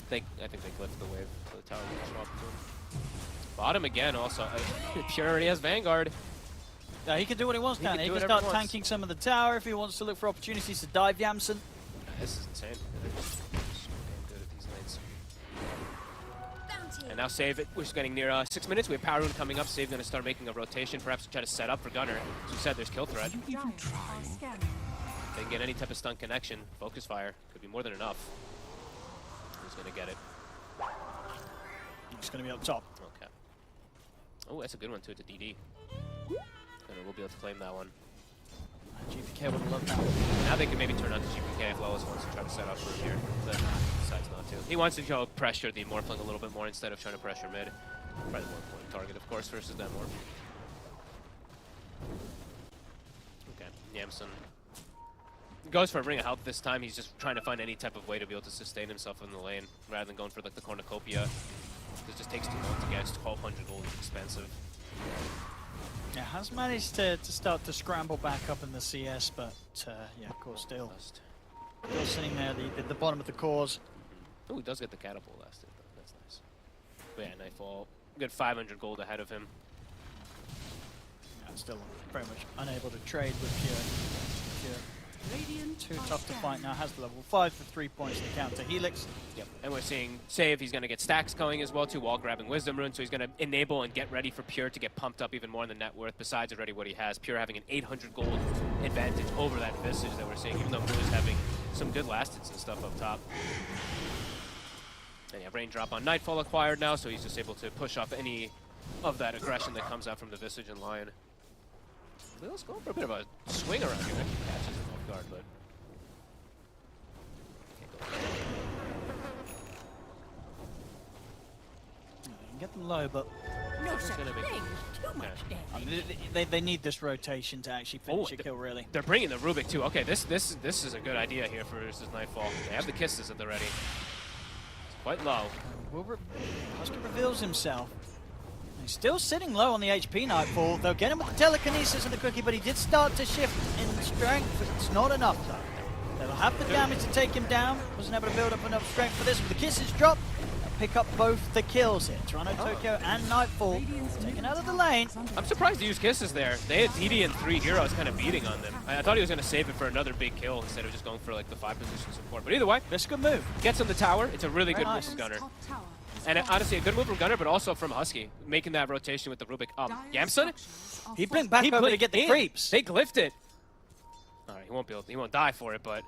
I think they glyphed the wave so the tower will show up to him. Bottom again also. Pure already has Vanguard. Yeah, he can do what he wants, can't he? He can start tanking some of the tower if he wants to look for opportunities to dive Yamson. This is insane. They're just so damn good at these lanes. And now Save it. We're just getting near 6 minutes. We have Power Rune coming up. Save going to start making a rotation, perhaps to try to set up for Gunner. As we said, there's kill threat. If they can get any type of stun connection, Focus Fire could be more than enough. Who's going to get it? It's going to be up top. Okay. Oh, that's a good one too. It's a DD. We'll be able to claim that one. GPK would love that. Now they can maybe turn on to GPK if Lelis wants to try to set up for him here. But decides not to. He wants to go pressure the Morphling a little bit more instead of trying to pressure mid. Probably the more important target, of course, versus that Morph. Okay, Yamson goes for a Ring of Health this time. He's just trying to find any type of way to be able to sustain himself in the lane rather than going for like the Cornucopia. It just takes too long to get. 1,200 gold is expensive. Yeah, has managed to start to scramble back up in the CS, but yeah, of course, still sitting there at the bottom of the cores. Oh, he does get the catapult last hit, though. That's nice. But yeah, Nightfall, good 500 gold ahead of him. Yeah, still very much unable to trade with Pure. Too tough to fight now. Has the level 5 for 3 points to counter Helix. Yep, and we're seeing Save. He's going to get stacks going as well too while grabbing Wisdom Rune, so he's going to enable and get ready for Pure to get pumped up even more in the net worth besides already what he has. Pure having an 800 gold advantage over that Visage that we're seeing, even though Blue is having some good last hits and stuff up top. And Yeah, Raindrop on Nightfall acquired now, so he's just able to push off any of that aggression that comes out from the Visage and Lion. Lil's going for a bit of a swing around here. Actually catches him off guard, but... Get them low, but No such thing. Too much damage. they need this rotation to actually finish a kill, really. They're bringing the Rubik too. Okay, this is a good idea here for versus Nightfall. They have the kisses at the ready. It's quite low. Husky reveals himself. He's still sitting low on the HP Nightfall. They'll get him with the telekinesis and the cookie, but he did start to shift in strength. It's not enough though. They'll have the damage to take him down. Wasn't able to build up enough strength for this. With the kisses drop, pick up both the kills here. Toronto, Tokyo, and Nightfall taken out of the lane. I'm surprised to use kisses there. They had DD and 3 heroes kind of beating on them. I thought he was going to save it for another big kill instead of just going for like the 5 position support. But either way, this good move. Gets on the tower. It's a really good move from Gunner. And honestly, a good move from Gunner, but also from Husky, making that rotation with the Rubik. Yamsun, he blinked back over to get the creeps. They glyphed it. All right, he won't die for it, but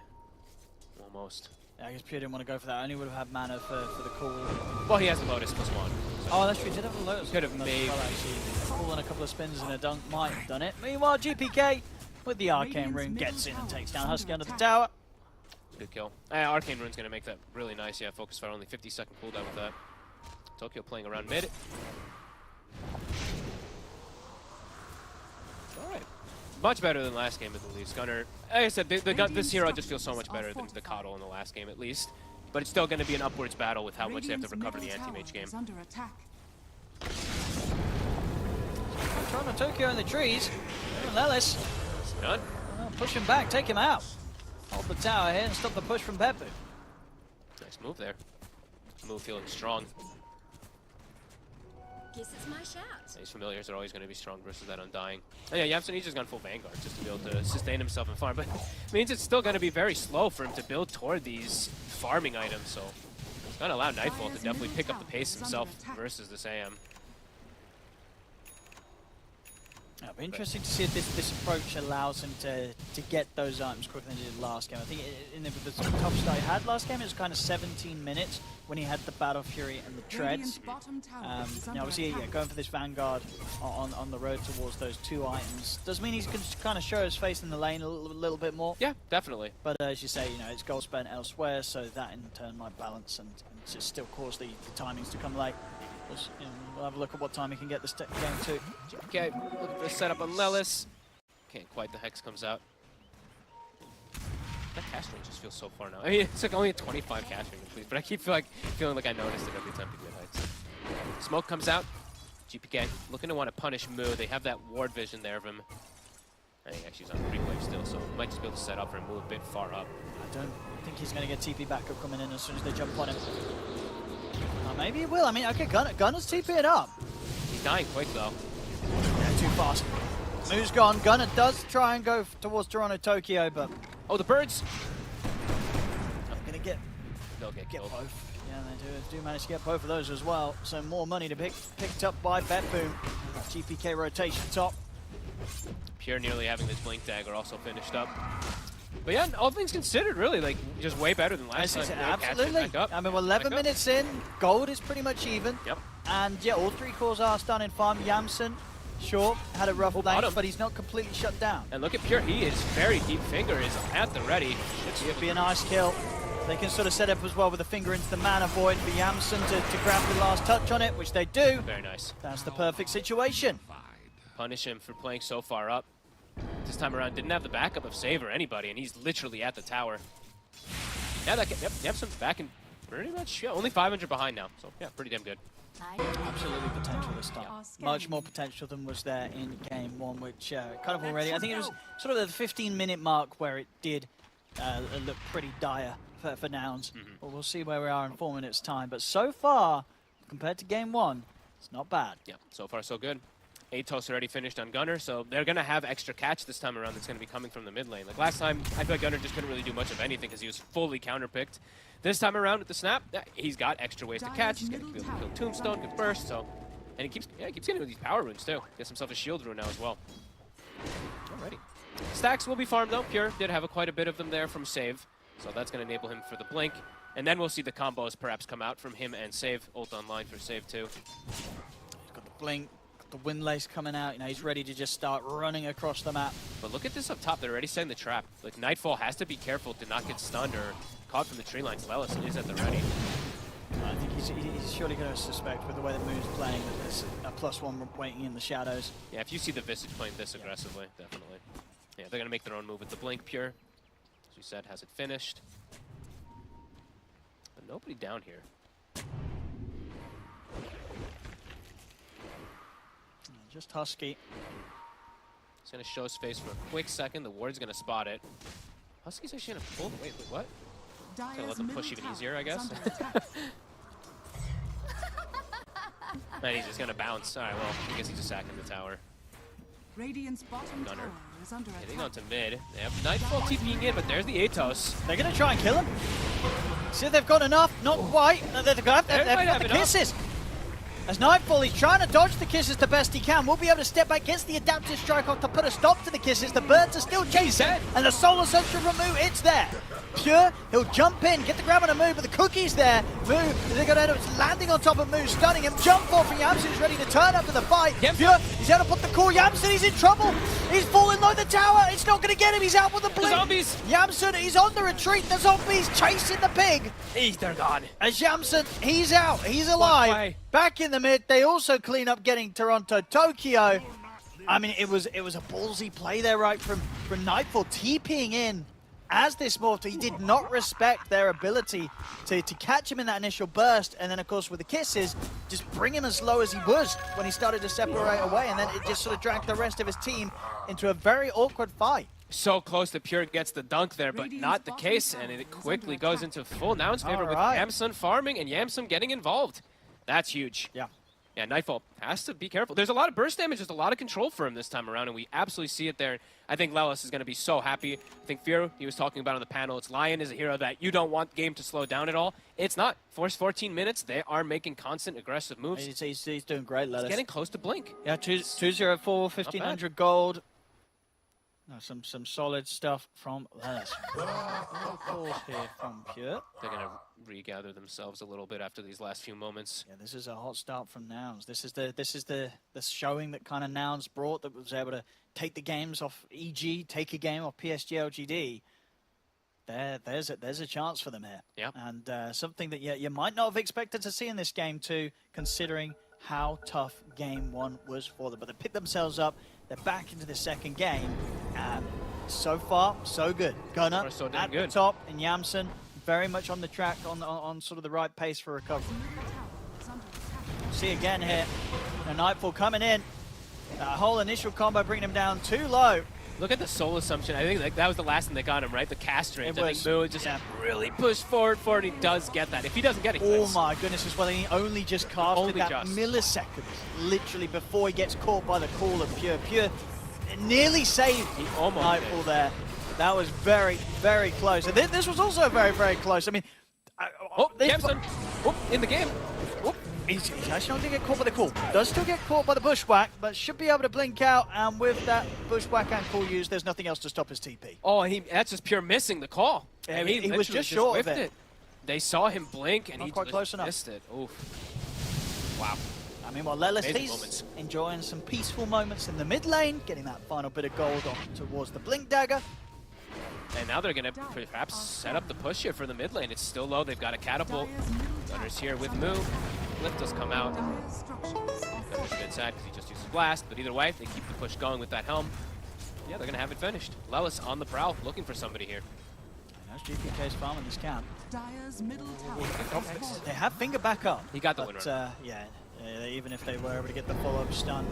almost. Yeah, I guess Pure didn't want to go for that. I only would have had mana for the call. Well, he has the Lotus +1. So oh, that's true. He did have the Lotus. Could have made. Well, actually, cool and a couple of spins and a dunk might have done it. Meanwhile, GPK with the Arcane Rune gets in and takes down Husky under the tower. Good kill. Arcane Rune's going to make that really nice. Yeah, focus fire, only 50-second cooldown with that. Tokyo playing around mid. Alright. Much better than last game at the least. Gunner, like I said, this hero just feels so much better than the Coddle in the last game at least. But it's still going to be an upwards battle with how much they have to recover the anti-mage game. Toronto, Tokyo in the trees. Lelis. Done. Push him back, take him out. Hold the tower here and stop the push from Betboom. Nice move there. Move feeling strong. Guess it's my shout. These familiars are always going to be strong versus that Undying. And yeah, Yamsun, he's just gone full Vanguard just to be able to sustain himself and farm. But it means it's still going to be very slow for him to build toward these farming items. So it's going to allow Nightfall to definitely pick up the pace himself versus this AM. It'll be interesting to see if this approach allows him to get those items quicker than he did last game. I think in the sort of tough start he had last game, it was kind of 17 minutes when he had the Battle Fury and the Treads. Obviously, going for this Vanguard on the road towards those 2 items does mean he's going to kind of show his face in the lane a little bit more. Yeah, definitely. But as you say, it's gold spent elsewhere, so that in turn might balance and just still cause the timings to come late. We'll have a look at what time he can get this game to. Okay, look at this setup on Lelis. Can't quite, the Hex comes out. That cast range just feels so far now. I mean, it's like only a 25 cast range, please, but I keep feeling like I noticed it every time people get heights. Smoke comes out. GPK looking to want to punish Moo. They have that ward vision there of him. I think actually he's on 3 wave still, so might just be able to set up and move a bit far up. I don't think he's going to get TP backup coming in as soon as they jump on him. Maybe he will. I mean, okay, Gunner's TP'ing up. He's dying quick, though. Yeah, too fast. Moo's gone. Gunner does try and go towards Toronto, Tokyo, but... Oh, the birds! Gonna get... They'll get killed. Both. Yeah, they do manage to get both of those as well. So more money to picked up by Betboom. GPK rotation top. Pure nearly having this blink dagger also finished up. But yeah, all things considered, really, like, just way better than last time. Absolutely. I mean, we're 11 minutes in. Gold is pretty much even. Yep. And yeah, all 3 cores are done in farm. Yamsun, sure, had a rough lane, but he's not completely shut down. And look at Pure, he is very deep. Finger is at the ready. It'd be a nice kill. They can sort of set up as well with a finger into the mana void for Yamsun to grab the last touch on it, which they do. Very nice. That's the perfect situation. Punish him for playing so far up. This time around, didn't have the backup of Save or anybody, and he's literally at the tower. Yeah, Yamsun's back in pretty much, only 500 behind now. So yeah, pretty damn good. Absolutely potential this time. Much more potential than was there in game 1, which kind of already, I think it was sort of the 15-minute mark where it did look pretty dire for Nouns. But we'll see where we are in 4 minutes' time. But so far, compared to game 1, it's not bad. Yeah, so far so good. Atos already finished on Gunner, so they're going to have extra catch this time around that's going to be coming from the mid lane. Like last time, I feel like Gunner just couldn't really do much of anything because he was fully counterpicked. This time around with the snap, he's got extra ways to catch. He's going to be able to kill Tombstone, good burst, so... And he keeps getting with these power runes too. Gets himself a shield rune now as well. Alrighty. Stacks will be farmed though. Pure did have quite a bit of them there from Save, so that's going to enable him for the blink. And then we'll see the combos perhaps come out from him and save. Ult online for save too. Got the blink, got the wind lace coming out. You know, he's ready to just start running across the map. But look at this up top. They're already setting the trap. Like, Nightfall has to be careful to not get stunned or caught from the tree lines. Lelis is at the ready. I think he's surely going to suspect with the way the Moo's playing that there's a +1 waiting in the shadows. Yeah, if you see the Visage playing this aggressively, definitely. Yeah, they're going to make their own move with the Blink Pure. As you said, has it finished. But nobody down here. Just Husky. He's going to show his face for a quick second. The ward's going to spot it. Husky's actually going to pull. Wait, what? Going to let them push even easier, I guess. And he's just going to bounce. All right, well, I guess he's just sacking the tower. Radiant's bottom Gunner. tower is under attack. Getting onto mid. They have Nightfall TPing in, but there's the Atos. They're going to try and kill him. See if they've got enough. Not quite. They've got the kisses. As Nightfall, he's trying to dodge the kisses the best he can. We'll be able to step back, gets the adaptive strike off to put a stop to the kisses. The birds are still chasing, and the solar scepter from Moo, it's there. Pure, he'll jump in, get the grab on a Moo, but the cookie's there. Moo, they're going to end up landing on top of Moo, stunning him. Jump off, and Yamsen is ready to turn up to the fight. Pure, he's going to put the call. Yamsen, he's in trouble. He's falling low the tower. It's not going to get him. He's out with the blink. The zombies. Yamsen, he's on the retreat. The zombies chasing the pig. They're gone. As Yamsen, he's out. He's alive. Back in the mid. They also clean up getting Toronto, Tokyo. I mean, it was a ballsy play there, right, from Nightfall TPing in as this morphed. He did not respect their ability to catch him in that initial burst, and then, of course, with the kisses, just bring him as low as he was when he started to separate away, and then it just sort of dragged the rest of his team into a very awkward fight. So close that Pure gets the dunk there, but not the case, and it quickly goes into full Nouns favor with Yamsun farming and Yamsun getting involved. That's huge. Yeah, Nightfall has to be careful. There's a lot of burst damage, there's a lot of control for him this time around, and we absolutely see it there. I think Lelis is going to be so happy. I think Firo, he was talking about on the panel, it's Lion is a hero that you don't want the game to slow down at all. It's not. First 14 minutes, they are making constant aggressive moves. He's doing great, Lelis. He's getting close to Blink. Yeah, 204, 1,500 gold. No, some solid stuff from Lelis. Calls here from Pure. They're going to regather themselves a little bit after these last few moments. Yeah, this is a hot start from Nouns. This is the showing that kind of Nouns brought, that was able to take the games off EG, take a game off PSG.LGD. There's a chance for them here. Yeah. And something that you might not have expected to see in this game too, considering how tough game one was for them. But they picked themselves up. They're back into the second game, and so far, so good. Gunner at the top, and Yamsen very much on the track, on sort of the right pace for recovery. See again here, Nightfall coming in. That whole initial combo bringing him down too low. Look at the soul assumption. I think that was the last thing that got him, right? The cast range. I think Moo just really pushed forward, and he does get that. If he doesn't get it, oh my goodness, as well, he only just casted that millisecond, literally before he gets caught by the call of Pure. Pure nearly saved Nightfall there. That was very, very close. And this was also very, very close. I mean, Yamsen, in the game. He's actually not going to get caught by the call. Does still get caught by the bushwhack, but should be able to blink out. And with that bushwhack and call used, there's nothing else to stop his TP. Oh, that's just Pure missing the call. Yeah, he was just short of it. They saw him blink, and not he quite close enough. missed it. Oof. Wow. I mean, while Lelis, he's enjoying some peaceful moments in the mid lane, getting that final bit of gold on towards the blink dagger. And now they're going to perhaps set up the push here for the mid lane. It's still low. They've got a catapult. Gunner's here with Moo. Lift does come out. Gunner's a bit sad because he just used his blast, but either way, they keep the push going with that helm. Yeah, they're going to have it finished. Lelis on the prowl, looking for somebody here. That's GPK's farming this camp. Dire's middle tower. They have finger back up. He got the winner. Yeah, even if they were able to get the follow-up stun,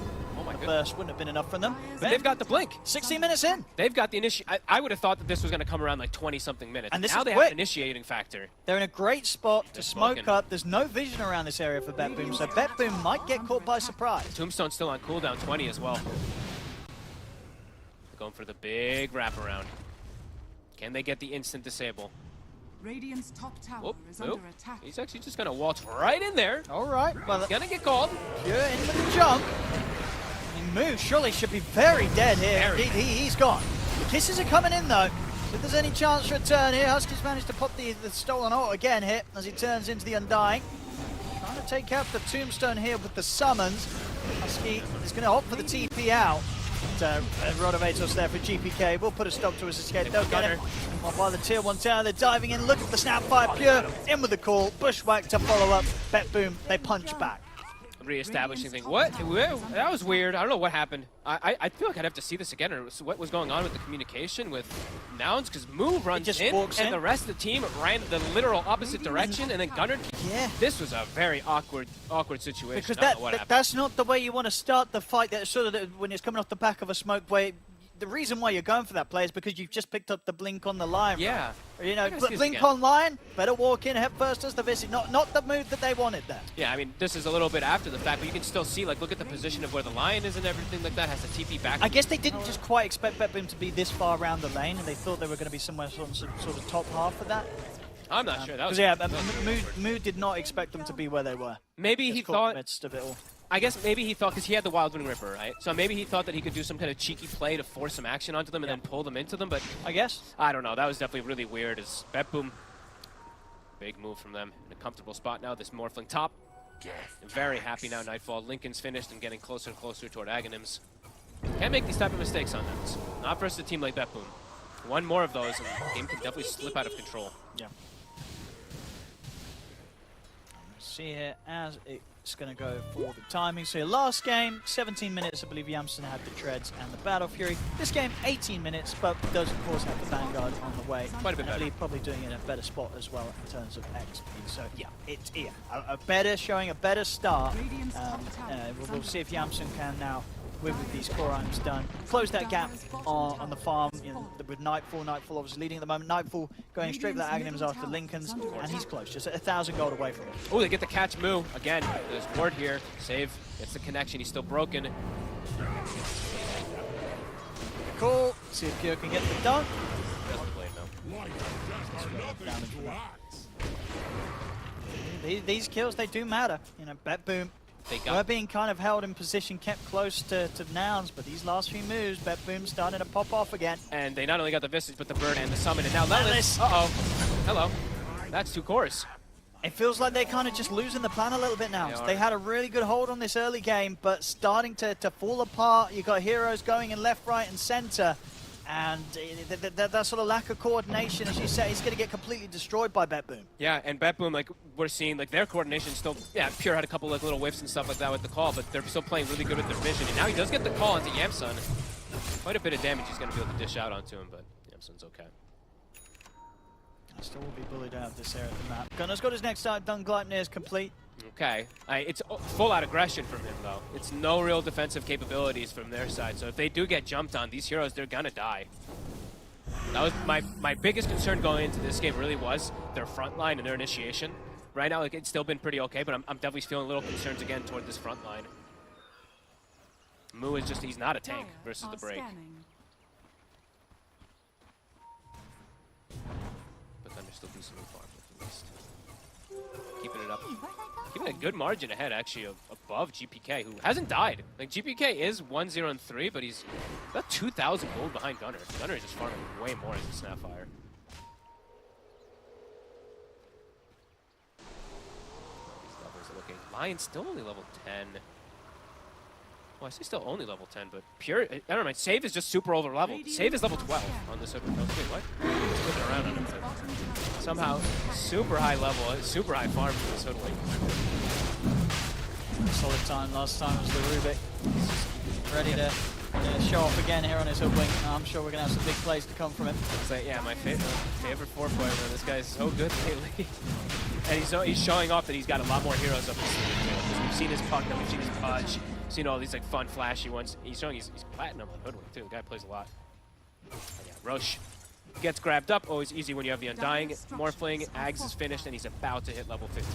the burst wouldn't have been enough from them. But they've got the blink. 16 minutes in. They've got the I would have thought that this was going to come around like 20-something minutes. And this now is they quick. have an initiating factor. They're in a great spot to smoke up. There's no vision around this area for Betboom, so Betboom might get caught by surprise. Tombstone's still on cooldown 20 as well. They're going for the big wraparound. Can they get the instant disable? Radiant's top tower is under attack. He's actually just going to waltz right in there. All right. Well, he's going to get called. Pure in with the jump. And Moo surely should be very dead here. Indeed, he's gone. The kisses are coming in, though. If there's any chance for a turn here, Husky's managed to pop the stolen ult again here as he turns into the Undying. Trying to take out the Tombstone here with the summons. Husky is going to opt for the TP out. Rodovatos there for GPK. Will put a stop to his escape. Don't get it. While the tier 1 tower, they're diving in. Look at the snapfire. Pure in with the call. Bushwhack to follow up. Betboom, they punch back. Re-establishing thing. What? That was weird. I don't know what happened. I feel like I'd have to see this again, or what was going on with the communication with Nouns, because Moo runs in, and the rest of the team ran the literal opposite direction, and then Gunnar. Yeah. This was a very awkward situation. Because I don't know what happened. that's not the way you want to start the fight. That sort of when it's coming off the back of a smoke wave. The reason why you're going for that play is because you've just picked up the blink on the line. Yeah. Right? You know, blink on line, better walk in head first as the visit. Not the move that they wanted there. Yeah, I mean, this is a little bit after the fact, but you can still see, like, look at the position of where the lion is and everything like that. Has the TP back. I guess they didn't just quite expect Betboom to be this far around the lane, and they thought they were going to be somewhere on some sort of top half of that. I'm not sure. That was Mood did not expect them to be where they were. Maybe he thought. Midst of it all. I guess maybe he thought, because he had the Wild Wind Ripper, right? So maybe he thought that he could do some kind of cheeky play to force some action onto them and then pull them into them, but I guess. I don't know. That was definitely really weird. As Betboom, big move from them. In a comfortable spot now, this Morphling top. Very happy now, Nightfall. Lincoln's finished and getting closer and closer toward Aghanims. Can't make these type of mistakes on them. Not versus a team like Betboom. One more of those, and the game can definitely slip out of control. Yeah. See here as it's going to go for the timing. So your last game, 17 minutes, I believe Yamson had the Treads and the Battle Fury. This game, 18 minutes, but does of course have the Vanguard on the way. Quite a bit better. I believe probably doing it in a better spot as well in terms of XP. So yeah, it's a better showing, a better start. We'll see if Yamson can now, with these core items done, close that gap on the farm, you know, with Nightfall. Nightfall obviously leading at the moment. Nightfall going straight for the Aghanims after Lincoln's, and he's close, just 1,000 gold away from it. Oh, they get the catch Moo. Again, there's ward here. Save. Gets the connection. He's still broken. Cool. See if Pure can get the dunk. Doesn't play it, no. These kills, they do matter. You know, Betboom. We're being kind of held in position, kept close to Nouns, but these last few moves, Betboom's starting to pop off again. And they not only got the Visage, but the Bird and the Summon, and now Lelis. Uh-oh. Hello. That's 2 cores. It feels like they're kind of just losing the plan a little bit now. They had a really good hold on this early game, but starting to fall apart. You've got heroes going in left, right, and center. And that sort of lack of coordination, as you say, is going to get completely destroyed by Betboom. Yeah, and Betboom, like, we're seeing, like, their coordination still, yeah, Pure had a couple, like, little whiffs and stuff like that with the call, but they're still playing really good with their vision. And now he does get the call onto Yamsun. Quite a bit of damage he's going to be able to dish out onto him, but Yamsun's okay. Still will be bullied out of this area of the map. Gunner's got his next side done. Gleipnir is complete. Okay. It's full out aggression from him, though. It's no real defensive capabilities from their side. So if they do get jumped on, these heroes, they're gonna die. That was my biggest concern going into this game, really was their front line and their initiation. Right now, like, it's still been pretty okay, but I'm definitely feeling a little concerns again toward this front line. Moo is just, he's not a tank versus the break. But Thunder still decently farmed at least. Keeping it up. Keeping a good margin ahead, actually, above GPK, who hasn't died. Like, GPK is 1-0-3, but he's about 2,000 gold behind Gunner. Gunner is just farming way more as a Snapfire. These levels are looking. Lion's still only level 10. Well, I say still only level 10, but Pure, I don't know, Save is just super over leveled. Save is level 12 on this Hoodwink. Wait, what? Flipping around on him. Somehow, super high level, super high farm for this Hoodwink. Solid time. Last time was the Rubik. Ready to show off again here on his Hoodwink. I'm sure we're going to have some big plays to come from him. It's like, yeah, my favorite 4-player. This guy's so good lately. And he's showing off that he's got a lot more heroes up his sleeve. We've seen his puck, we've seen his Pudge. Seen all these like fun, flashy ones. He's showing he's platinum on Hoodwink too. The guy plays a lot. And yeah, Roche gets grabbed up. Always easy when you have the Undying. Morphling, Ags is finished, and he's about to hit level 15.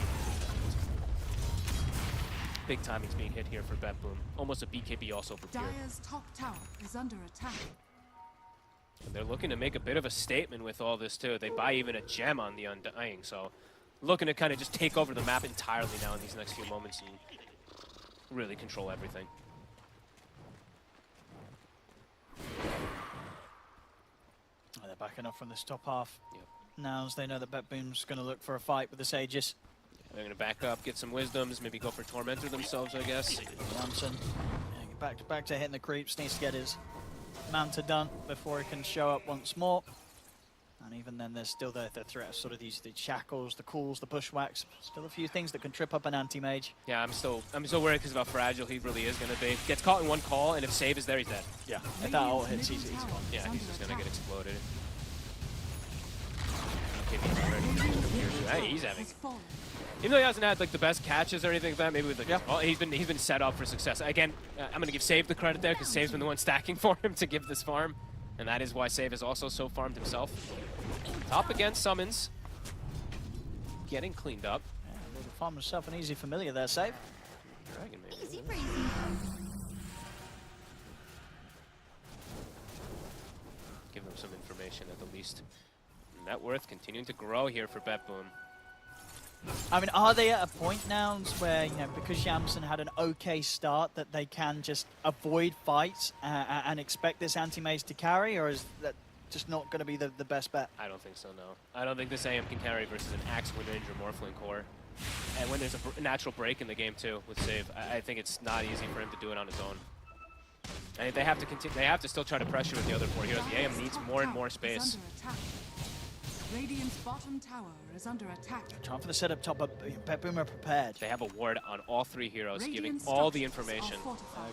Big timing's being hit here for Betboom. Almost a BKB also for Pure. Dire's top tower is under attack. And they're looking to make a bit of a statement with all this too. They buy even a gem on the Undying, so looking to kind of just take over the map entirely now in these next few moments and really control everything. backing up from this top half. Nouns, they know that Betboom's going to look for a fight with the Sages. They're going to back up, get some wisdoms, maybe go for Tormentor themselves, I guess. Yamsen, back to hitting the creeps, needs to get his Manta done before he can show up once more. And even then, there's still the threat of sort of the shackles, the calls, the bushwhacks. Still a few things that can trip up an anti-mage. Yeah, I'm still worried because of how fragile he really is going to be. Gets caught in one call, and if save is there, he's dead. Yeah, if that ult hits, he's gone. Yeah, he's just going to get exploded. Okay, he's having... Even though he hasn't had like the best catches or anything like that, maybe with like he's been set up for success. Again, I'm going to give Save the credit there because Save's been the one stacking for him to give this farm. And that is why Save is also so farmed himself. Top against Summons. Getting cleaned up. Yeah, able to farm himself an easy familiar there, Save. Dragon maybe. Easy breezy. Give them some information at the least. Net worth continuing to grow here for Betboom. I mean, are they at a point now where, you know, because Yamsen had an okay start, that they can just avoid fights and expect this anti-mage to carry, or is that just not going to be the best bet? I don't think so, no. I don't think this AM can carry versus an Axe, Wind Ranger, Morphling core. And when there's a natural break in the game too with Save, I think it's not easy for him to do it on his own. I think they have to continue. They have to still try to pressure with the other 4 heroes. The AM needs more and more space. Radiant's bottom tower is under attack. Trying for the setup top, but Betboom are prepared. They have a ward on all 3 heroes, giving all the information.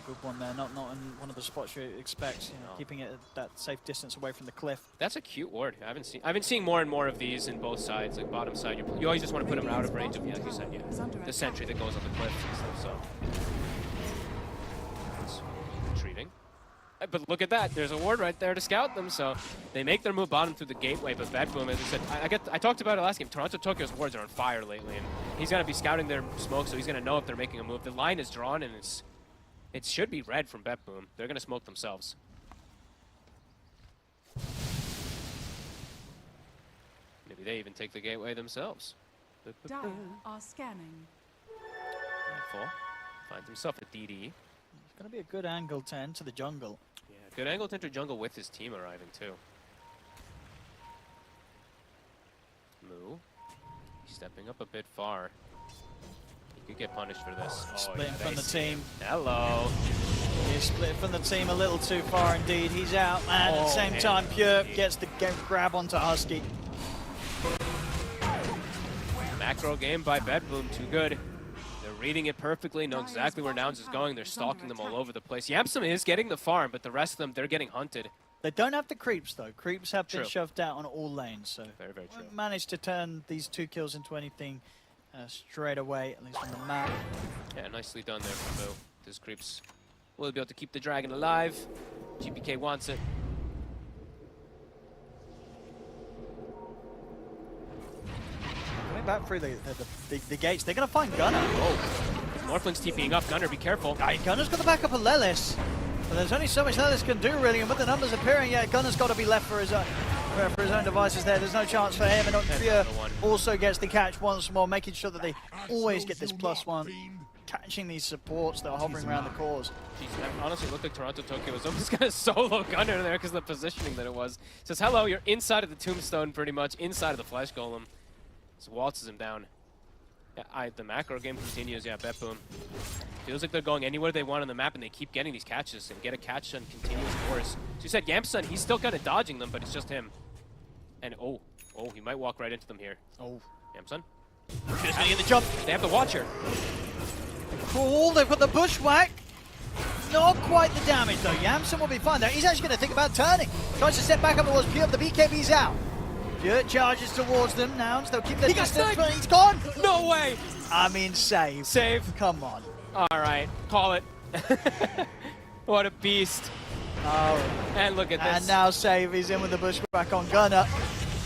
Good one there, not in one of the spots you expect. You know, keeping it at that safe distance away from the cliff. That's a cute ward. I've been seeing more and more of these in both sides, like bottom side. You always just want to put them out of range of, like you said, the sentry that goes on the cliff and stuff. So it's retreating. But look at that, there's a ward right there to scout them, so they make their move bottom through the gateway, but Betboom, as I said, I talked about it last game, Toronto Tokyo's wards are on fire lately, and he's going to be scouting their smoke, so he's going to know if they're making a move. The line is drawn, and it should be red from Betboom. They're going to smoke themselves. Maybe they even take the gateway themselves. Dire are scanning. Full. Finds himself a DD. It's going to be a good angle to enter the jungle. Yeah, good angle to enter jungle with his team arriving too. Moo. He's stepping up a bit far. He could get punished for this. Splitting from the team. Hello. He's split from the team a little too far indeed. He's out, and at the same time, Pure gets the grab onto Husky. Macro game by Betboom, too good. They're reading it perfectly, know exactly where Nouns is going. They're stalking them all over the place. Yamsen is getting the farm, but the rest of them, they're getting hunted. They don't have the creeps, though. Creeps have been shoved out on all lanes, so very, very true. Managed to turn these 2 kills into anything straight away, at least on the map. Yeah, nicely done there from Moo. These creeps will be able to keep the dragon alive. GPK wants it. Coming back through the gates, they're going to find Gunnar. Oh, Morphling's TPing up. Gunnar, be careful. Gunnar's got the backup of Lelis. But there's only so much Lelis can do, really, and with the numbers appearing, yeah, Gunnar's got to be left for his own devices there. There's no chance for him, and Pure also gets the catch once more, making sure that they always get this +1. Catching these supports that are hovering around the cores. Jeez, that honestly looked like Toronto Tokyo was almost going to solo Gunnar there because of the positioning that it was. Says, hello, you're inside of the tombstone pretty much, inside of the flesh golem. So waltzes him down. Yeah, the macro game continues, yeah, Betboom. Feels like they're going anywhere they want on the map, and they keep getting these catches and get a catch on continuous course. So you said Yamsen, he's still kind of dodging them, but it's just him. And oh, he might walk right into them here. Oh. Yamsen? Just gonna get the jump. They have the Watcher. Cool, they've got the bushwhack. Not quite the damage though. Yamsen will be fine there. He's actually going to think about turning. Tries to step back up towards Pure, the BKB's out. Pure charges towards them. Nouns, they'll keep their distance, but he's gone. No way. I mean, save. Save. Come on. All right, call it. What a beast. Oh. And look at this. And now save. He's in with the bushwhack on Gunnar.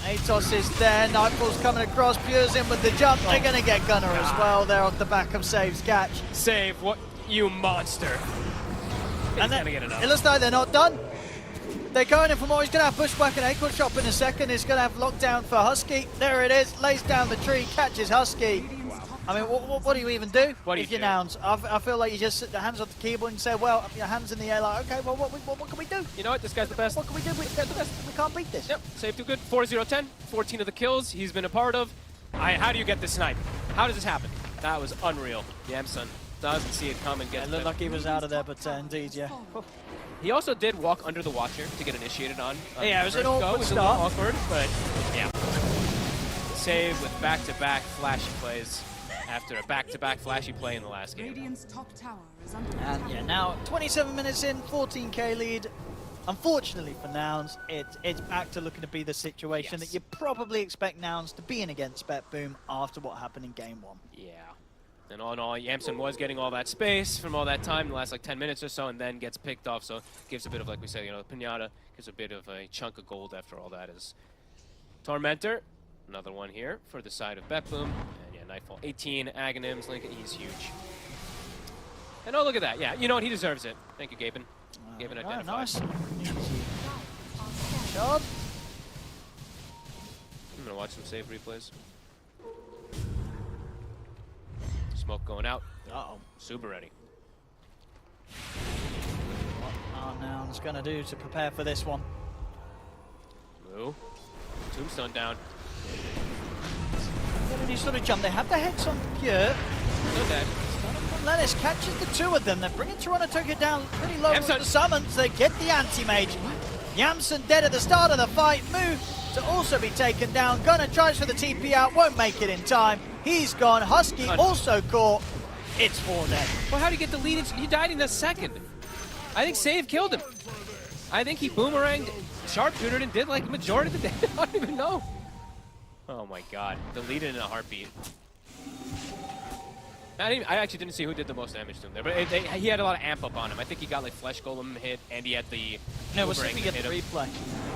Atos is there, Nightfall's coming across, Pure's in with the jump. They're going to get Gunnar as well there off the back of Save's catch. Save, what, you monster. And then, get enough. It looks like they're not done. They're going in for more. He's going to have Bushwhack and Acorn Shop in a second. He's going to have lockdown for Husky. There it is, lays down the tree, catches Husky. I mean, what do you even do What do if you you're do? Nouns? I feel like you just sit the hands on the keyboard and say, well, your hands in the air like, okay, well, what can we do? You know what? This guy's the best. What can we do? We can't beat this. Yep, save too good. 4-0-10, 14 of the kills he's been a part of. How do you get this snipe? How does this happen? That was unreal. Yamson doesn't see it coming. It looked like he was out of there, but indeed, yeah. He also did walk under the Watcher to get initiated on. Yeah, it was an first go. awkward It was a little start. awkward, but yeah. Save with back-to-back flashy plays after a back-to-back flashy play in the last game. Radiant's top tower is under And yeah, now 27 minutes in, 14k lead. Unfortunately for Nouns, it's back to looking to be the situation that you probably expect Nouns to be in against Betboom after what happened in game 1. Yeah. And all in all, Yamson was getting all that space from all that time, the last like 10 minutes or so, and then gets picked off. So gives a bit of, like we said, you know, the Pinata gives a bit of a chunk of gold after all that is. Tormentor, another one here for the side of Betboom. And yeah, Nightfall 18, Aghanims, Lincoln, he's huge. And oh, look at that. Yeah, you know what? He deserves it. Thank you, Gaimin. Gaimin identified. Nice. Shot. I'm going to watch some save replays. Smoke going out. Uh-oh. Super ready. What are Nouns going to do to prepare for this one? Moo. Tombstone down. They sort of jump. They have the heads on Pure. No dead. Lennis catches the two of them. They're bringing Toronto Tokyo down pretty low with Yamson. the summons. They get the anti-mage. Yamson dead at the start of the fight. Moo to also be taken down. Gunner tries for the TP out. Won't make it in time. He's gone. Husky also caught. It's 4 dead. Well, how do you get the lead? He died in the second. I think Save killed him. I think he boomeranged, sharpshootered, and did like the majority of the damage. I don't even know. Oh my god. Deleted in a heartbeat. I actually didn't see who did the most damage to him there, but he had a lot of amp up on him. I think he got like Flesh Golem hit, and he had the... No, we're boomerang seeing that get the hit him. replay.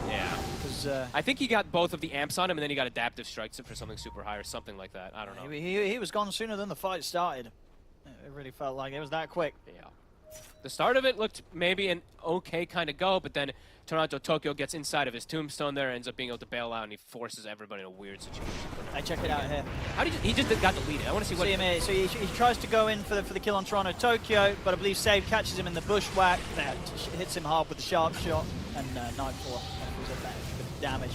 Yeah. Because I think he got both of the amps on him, and then he got adaptive strikes for something super high or something like that. I don't know. he was gone sooner than the fight started. It really felt like it was that quick. Yeah. The start of it looked maybe an okay kind of go, but then Toronto Tokyo gets inside of his tombstone there, ends up being able to bail out, and he forces everybody in a weird situation. I check it out here. How did he just got the lead? I want to see what. See him here. So he tries to go in for the kill on Toronto Tokyo, but I believe Save catches him in the bushwhack. That hits him hard with the sharp shot, and Nightfall was a bit of damage.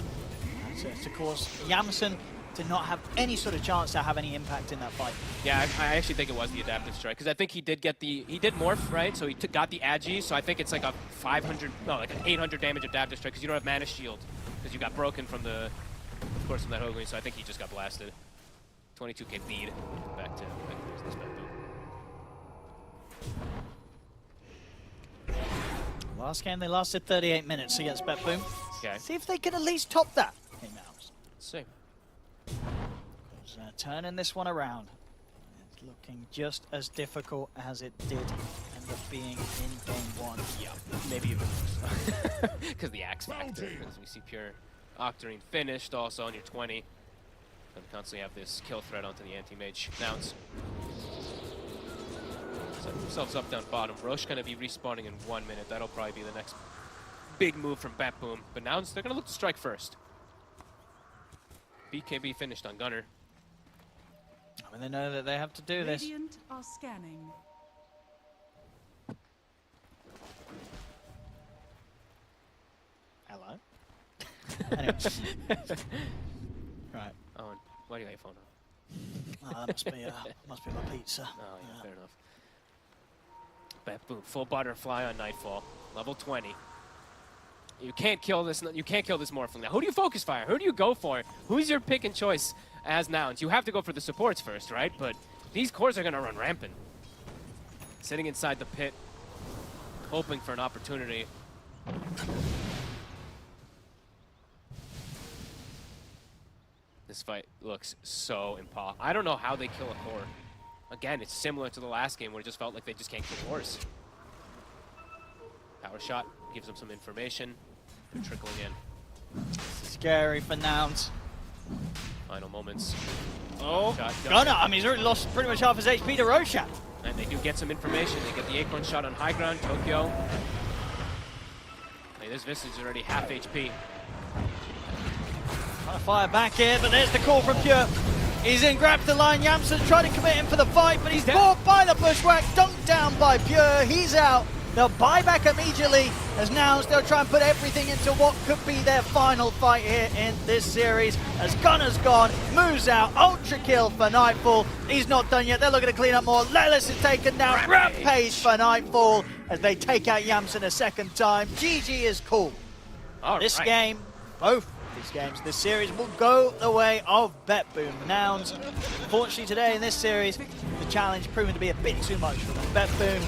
To cause Yamson to not have any sort of chance to have any impact in that fight. Yeah, I actually think it was the adaptive strike, because I think he did morph, right? So he got the Agi, so I think it's like a 500, no, like an 800 damage adaptive strike, because you don't have mana shield, because you got broken from the, of course, from that Hogan, so I think he just got blasted. 22k lead, back to business, Betboom. Last game they lasted 38 minutes against Betboom. Okay. See if they can at least top that. Okay, now. Let's see. Turning this one around. It's looking just as difficult as it did end up being in game 1. Yeah, maybe even worse. Because the Axe Factor, as we see Pure Octarine finished also on your 20. And constantly have this kill threat onto the anti-mage. Nouns. Set themselves up down bottom. Roche going to be respawning in 1 minute. That'll probably be the next big move from Betboom. But Nouns, they're going to look to strike first. BKB finished on Gunner. I mean, they know that they have to do this. Radiant are scanning. Hello? Anyway. Right. Owen, why do you got your phone on? Oh, that must be my pizza. Oh, yeah, fair enough. Betboom, full butterfly on Nightfall, level 20. You can't kill this. You can't kill this Morphling now. Who do you focus fire? Who do you go for? Who's your pick and choice as Nouns? You have to go for the supports first, right? But these cores are gonna run rampant. Sitting inside the pit, hoping for an opportunity. This fight looks so impossible. I don't know how they kill a core. Again, it's similar to the last game where it just felt like they just can't kill cores. Power shot gives them some information. They're trickling in. Scary for Nouns. Final moments. Oh, Shot, Gunner. I mean, he's already lost pretty much half his HP to Roshan. And they do get some information. They get the Acorn shot on high ground. Tokyo. Hey, this Visage is already half HP. Trying to fire back here, but there's the call from Pure. He's in, grabs the line. Yamsen's trying to commit him for the fight, but he's caught by the bushwhack, dunked down by Pure. He's out. They'll buy back immediately as Nouns, they'll try and put everything into what could be their final fight here in this series. As Gunner's gone, moves out, ultra kill for Nightfall. He's not done yet, they're looking to clean up more. Lelis is taken down, Rampage for Nightfall as they take out Yamsen a second time. GG is cool. This game, both these games, this series will go the way of Betboom. Nouns, unfortunately today in this series, the challenge proving to be a bit too much for them. Betboom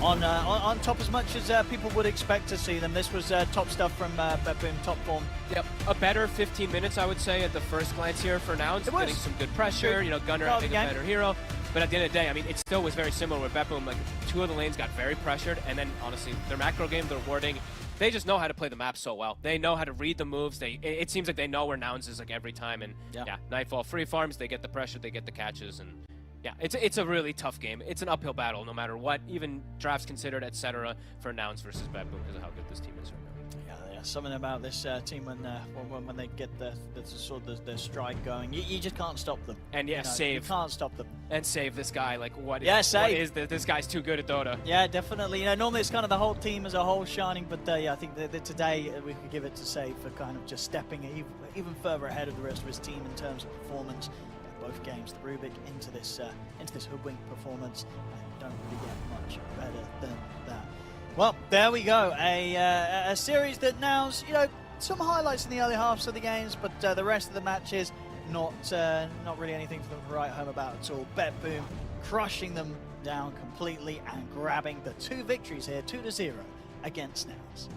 on top as much as people would expect to see them. This was top stuff from Betboom, top form. Yep, a better 15 minutes, I would say, at the first glance here for Nouns. Getting some good pressure, you know, Gunner having a better hero. But at the end of the day, I mean, it still was very similar with Betboom. Like, 2 of the lanes got very pressured, and then, honestly, their macro game, their warding, they just know how to play the map so well. They know how to read the moves. It seems like they know where Nouns is, like, every time. And, yeah, Nightfall free farms, they get the pressure, they get the catches, and... yeah, it's a really tough game. It's an uphill battle no matter what, even drafts considered, etc. for Nouns versus Betboom because of how good this team is right now. Yeah, something about this team when they get the stride going, you just can't stop them. And yeah, you can't stop them. And save this guy. Like what? Yeah, what is this guy's too good at Dota? Yeah, definitely. You know, normally it's kind of the whole team as a whole shining, but yeah, I think that today we could give it to Save for kind of just stepping even further ahead of the rest of his team in terms of performance. Both games, the Rubik into this hoodwink performance, and don't really get much better than that. Well, there we go, a series that Nouns, you know, some highlights in the early halves of the games, but the rest of the matches not really anything for them to write home about at all. Betboom crushing them down completely and grabbing the 2 victories here, 2-0 against Nouns.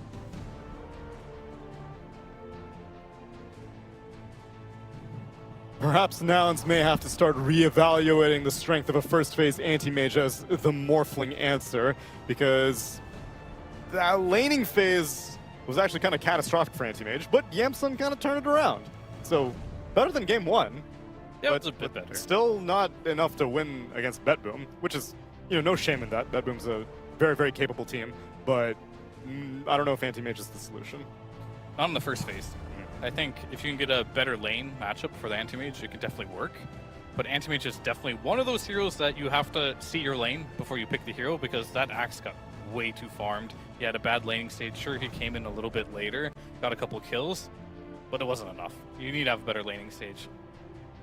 Perhaps Nouns may have to start re-evaluating the strength of a first phase anti-mage as the Morphling answer, because that laning phase was actually kind of catastrophic for anti-mage, but Yamsen kind of turned it around. So, better than game 1. Yeah, it was a bit better. Still not enough to win against Betboom, which is, you know, no shame in that. Betboom's a very, very capable team, but I don't know if anti-mage is the solution. Not in the first phase. I think if you can get a better lane matchup for the anti-mage, it can definitely work. But anti-mage is definitely one of those heroes that you have to see your lane before you pick the hero, because that Axe got way too farmed. He had a bad laning stage. Sure, he came in a little bit later, got a couple kills, but it wasn't enough. You need to have a better laning stage.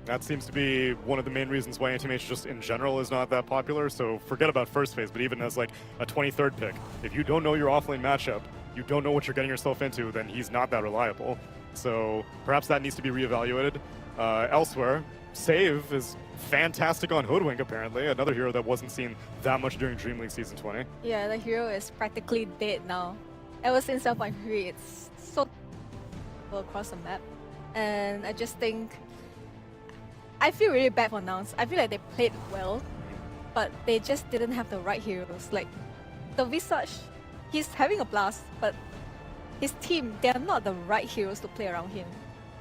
That seems to be one of the main reasons why anti-mage just in general is not that popular, so forget about first phase, but even as like a 23rd pick, if you don't know your offlane matchup, you don't know what you're getting yourself into, then he's not that reliable. So perhaps that needs to be reevaluated. Elsewhere, Save is fantastic on Hoodwink, apparently. Another hero that wasn't seen that much during Dream League Season 20. Yeah, the hero is practically dead now. Ever since 7.3, it's so across the map. And I just think... I feel really bad for Nouns. I feel like they played well, but they just didn't have the right heroes. Like, the Visage, he's having a blast, but his team, they are not the right heroes to play around him.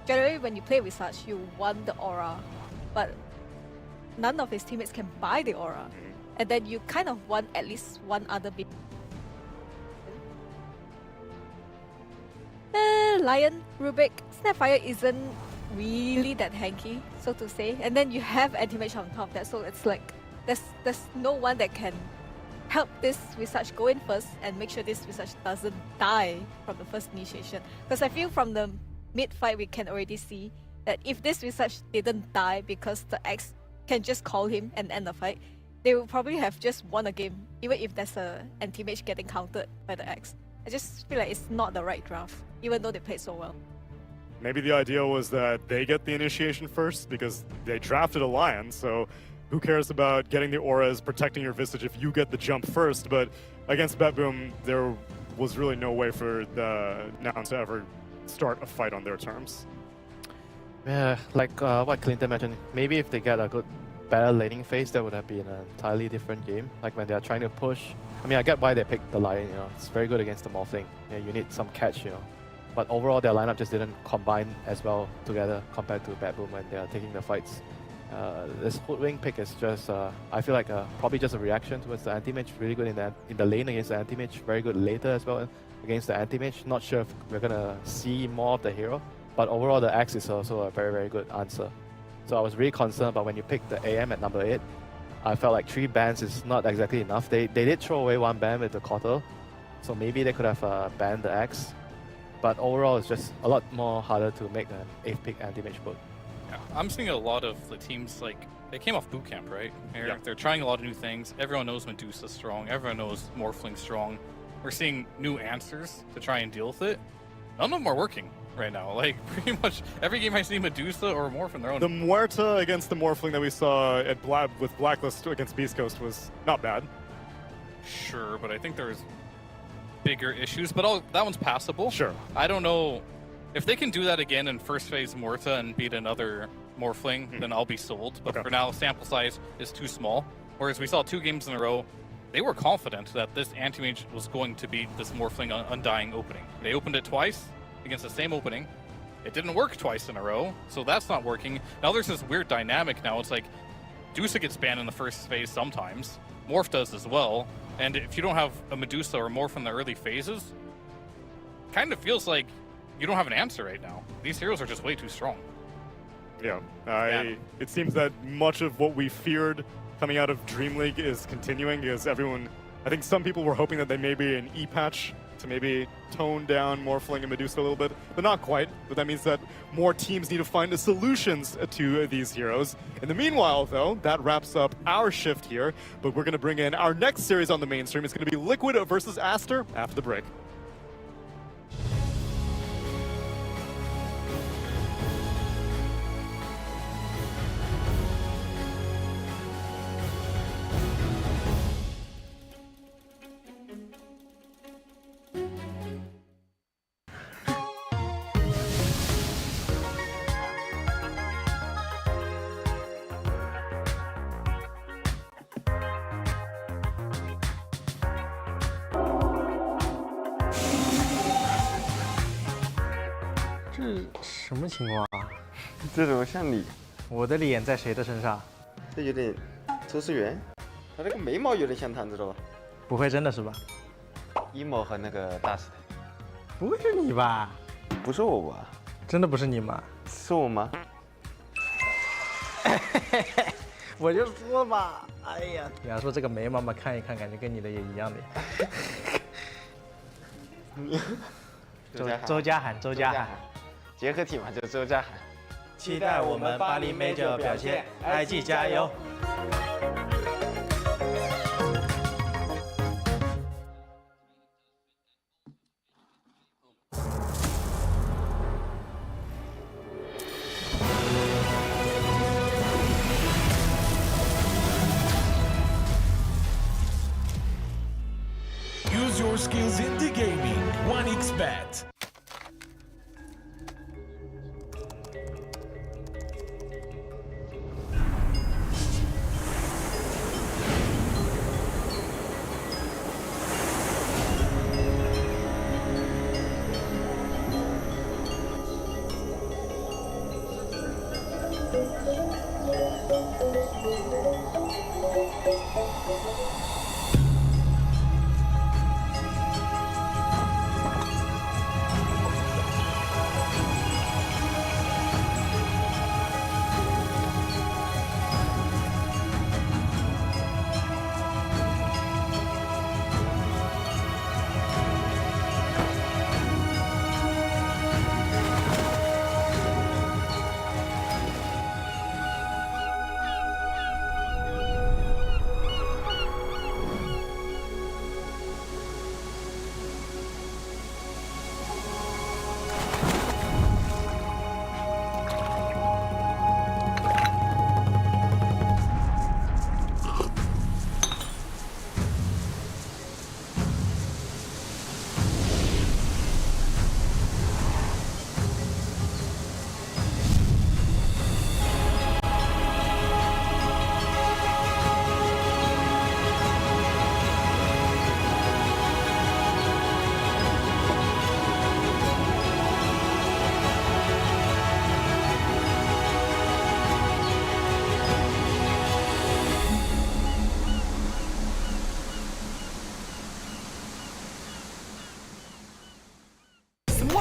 Generally, when you play Visage, you want the aura, but none of his teammates can buy the aura. And then you kind of want at least one other big... Lion, Rubik, Snapfire isn't really that hanky, so to say. And then you have anti-mage on top of that, so it's like there's no one that can help this Visage go in first and make sure this Visage doesn't die from the first initiation. Because I feel from the mid-fight we can already see that if this Visage didn't die because the X can just call him and end the fight, they will probably have just won a game, even if there's a anti-mage getting countered by the X. I just feel like it's not the right draft, even though they played so well. Maybe the idea was that they get the initiation first because they drafted a Lion, so who cares about getting the auras, protecting your Visage if you get the jump first? But against Betboom, there was really no way for the Nouns to ever start a fight on their terms. Yeah, like what Clinton mentioned, maybe if they get a better laning phase, that would have been an entirely different game. Like when they are trying to push. I mean, I get why they picked the Lion, you know, it's very good against the Morphling. Yeah, you need some catch, you know. But overall, their lineup just didn't combine as well together compared to Betboom when they are taking the fights. This Hoodwink pick is just, I feel like probably just a reaction towards the anti-mage. Really good in the lane against the anti-mage. Very good later as well against the anti-mage. Not sure if we're going to see more of the hero. But overall, the Axe is also a very, very good answer. So I was really concerned about when you pick the AM at number 8. I felt like 3 bans is not exactly enough. They did throw away 1 ban with the quarter, so maybe they could have banned the X. But overall, it's just a lot more harder to make an 8th pick anti-mage book. Yeah, I'm seeing a lot of the teams, like, they came off boot camp, right? They're trying a lot of new things. Everyone knows Medusa's strong. Everyone knows Morphling's strong. We're seeing new answers to try and deal with it. None of them are working right now. Like, pretty much every game I see Medusa or Morph in their own. The Muerta against the Morphling that we saw at with Blacklist against Beastcoast was not bad. Sure, but I think there's bigger issues, but that one's passable. Sure. I don't know if they can do that again in first phase Muerta and beat another Morphling, then I'll be sold. But for now, sample size is too small. Whereas we saw 2 games in a row, they were confident that this anti-mage was going to beat this Morphling Undying opening. They opened it twice against the same opening. It didn't work twice in a row, so that's not working. Now there's this weird dynamic now. It's like Dusa gets banned in the first phase sometimes. Morph does as well. And if you don't have a Medusa or Morph in the early phases, kind of feels like you don't have an answer right now. These heroes are just way too strong. Yeah, it seems that much of what we feared coming out of Dream League is continuing, because I think some people were hoping that they may be an E-patch to maybe tone down Morphling and Medusa a little bit, but not quite. But that means that more teams need to find the solutions to these heroes. In the meanwhile, though, that wraps up our shift here, but we're going to bring in our next series on the mainstream. It's going to be Liquid versus Aster after the break.什么情况啊？这怎么像你？我的脸在谁的身上？这有点周思源，他那个眉毛有点像他，知道吧？不会真的是吧？emo和那个大石头。不会是你吧？不是我吧？真的不是你吗？是我吗？我就说吧，哎呀，你要说这个眉毛嘛，看一看，感觉跟你的也一样的。周家涵，结合体嘛，就是周家涵。期待我们巴黎 Major 表现，IG 加油！ Use your skills in the gaming. 1xBet.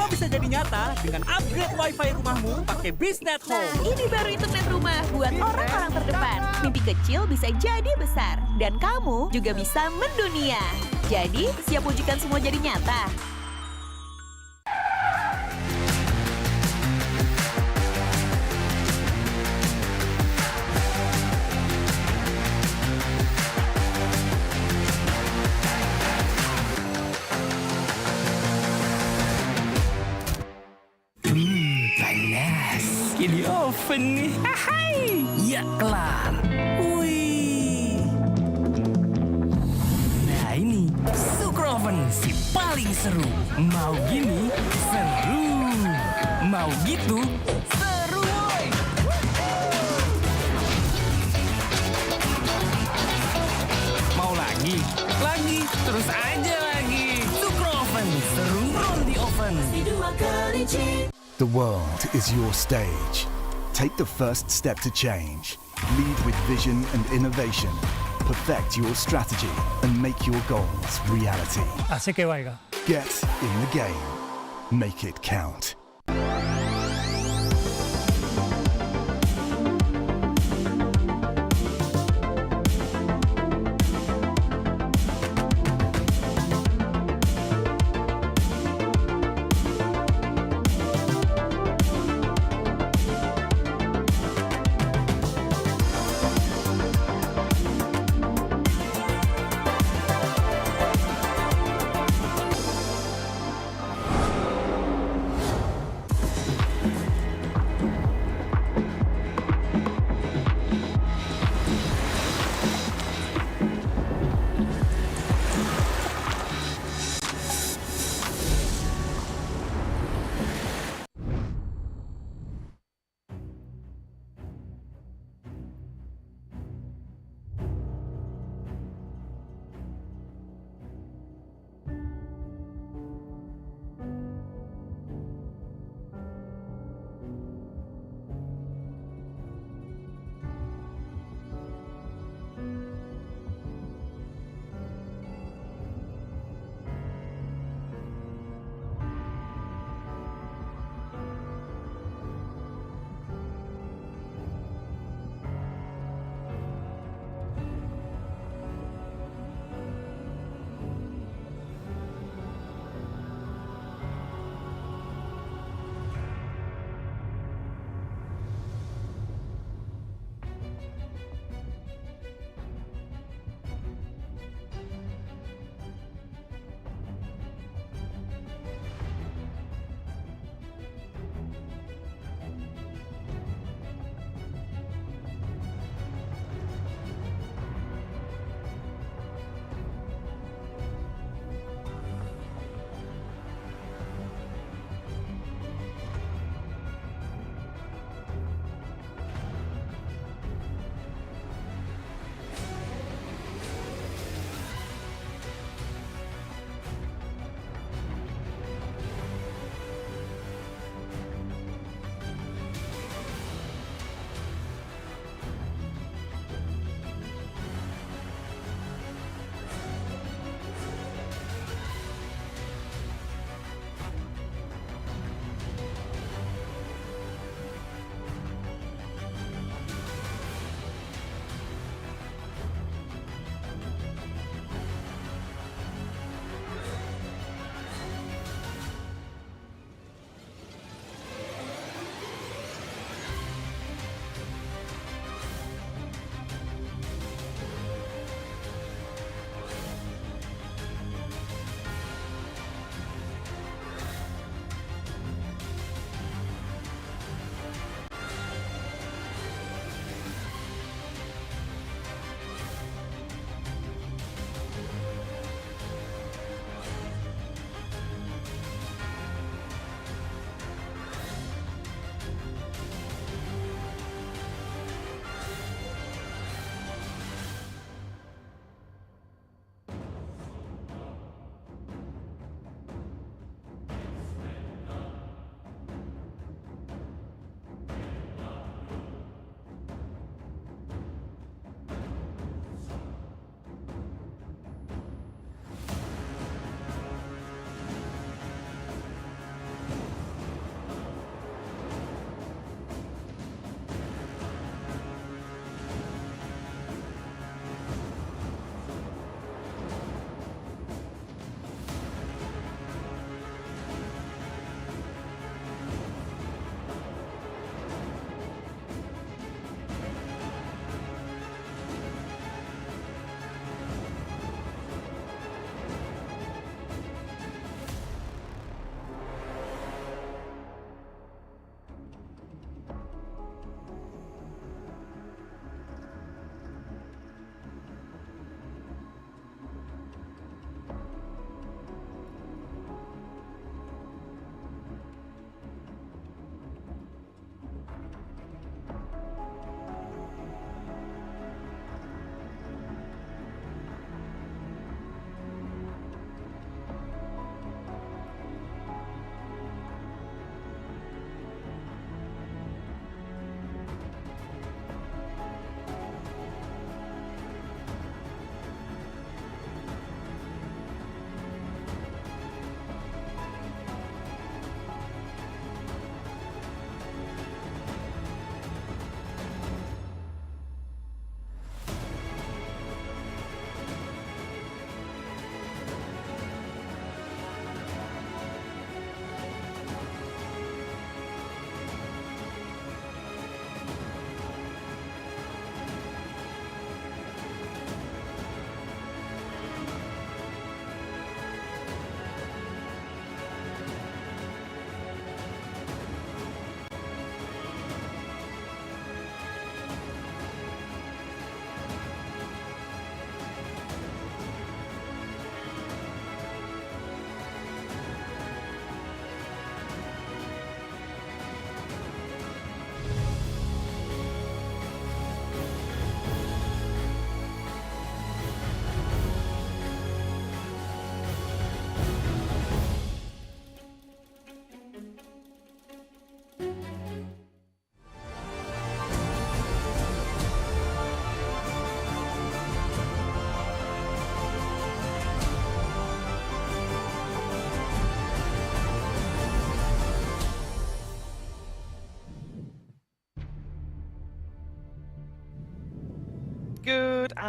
Semua bisa jadi nyata dengan upgrade wifi rumahmu pakai BeastNet Nah, Home. ini baru internet rumah buat orang-orang terdepan. Mimpi kecil bisa jadi besar. Dan kamu juga bisa mendunia. Jadi, siap wujudkan semua jadi nyata? Panas. Ini oven nih. Hai. Ya kelar. Wih. Nah ini Super Oven si paling seru. Mau gini seru. Mau gitu seru woy. Mau lagi, terus aja lagi. Super Oven seru roll di oven. The world is your stage. Take the first step to change. Lead with vision and innovation. Perfect your strategy and make your goals reality. Get in the game. Make it count.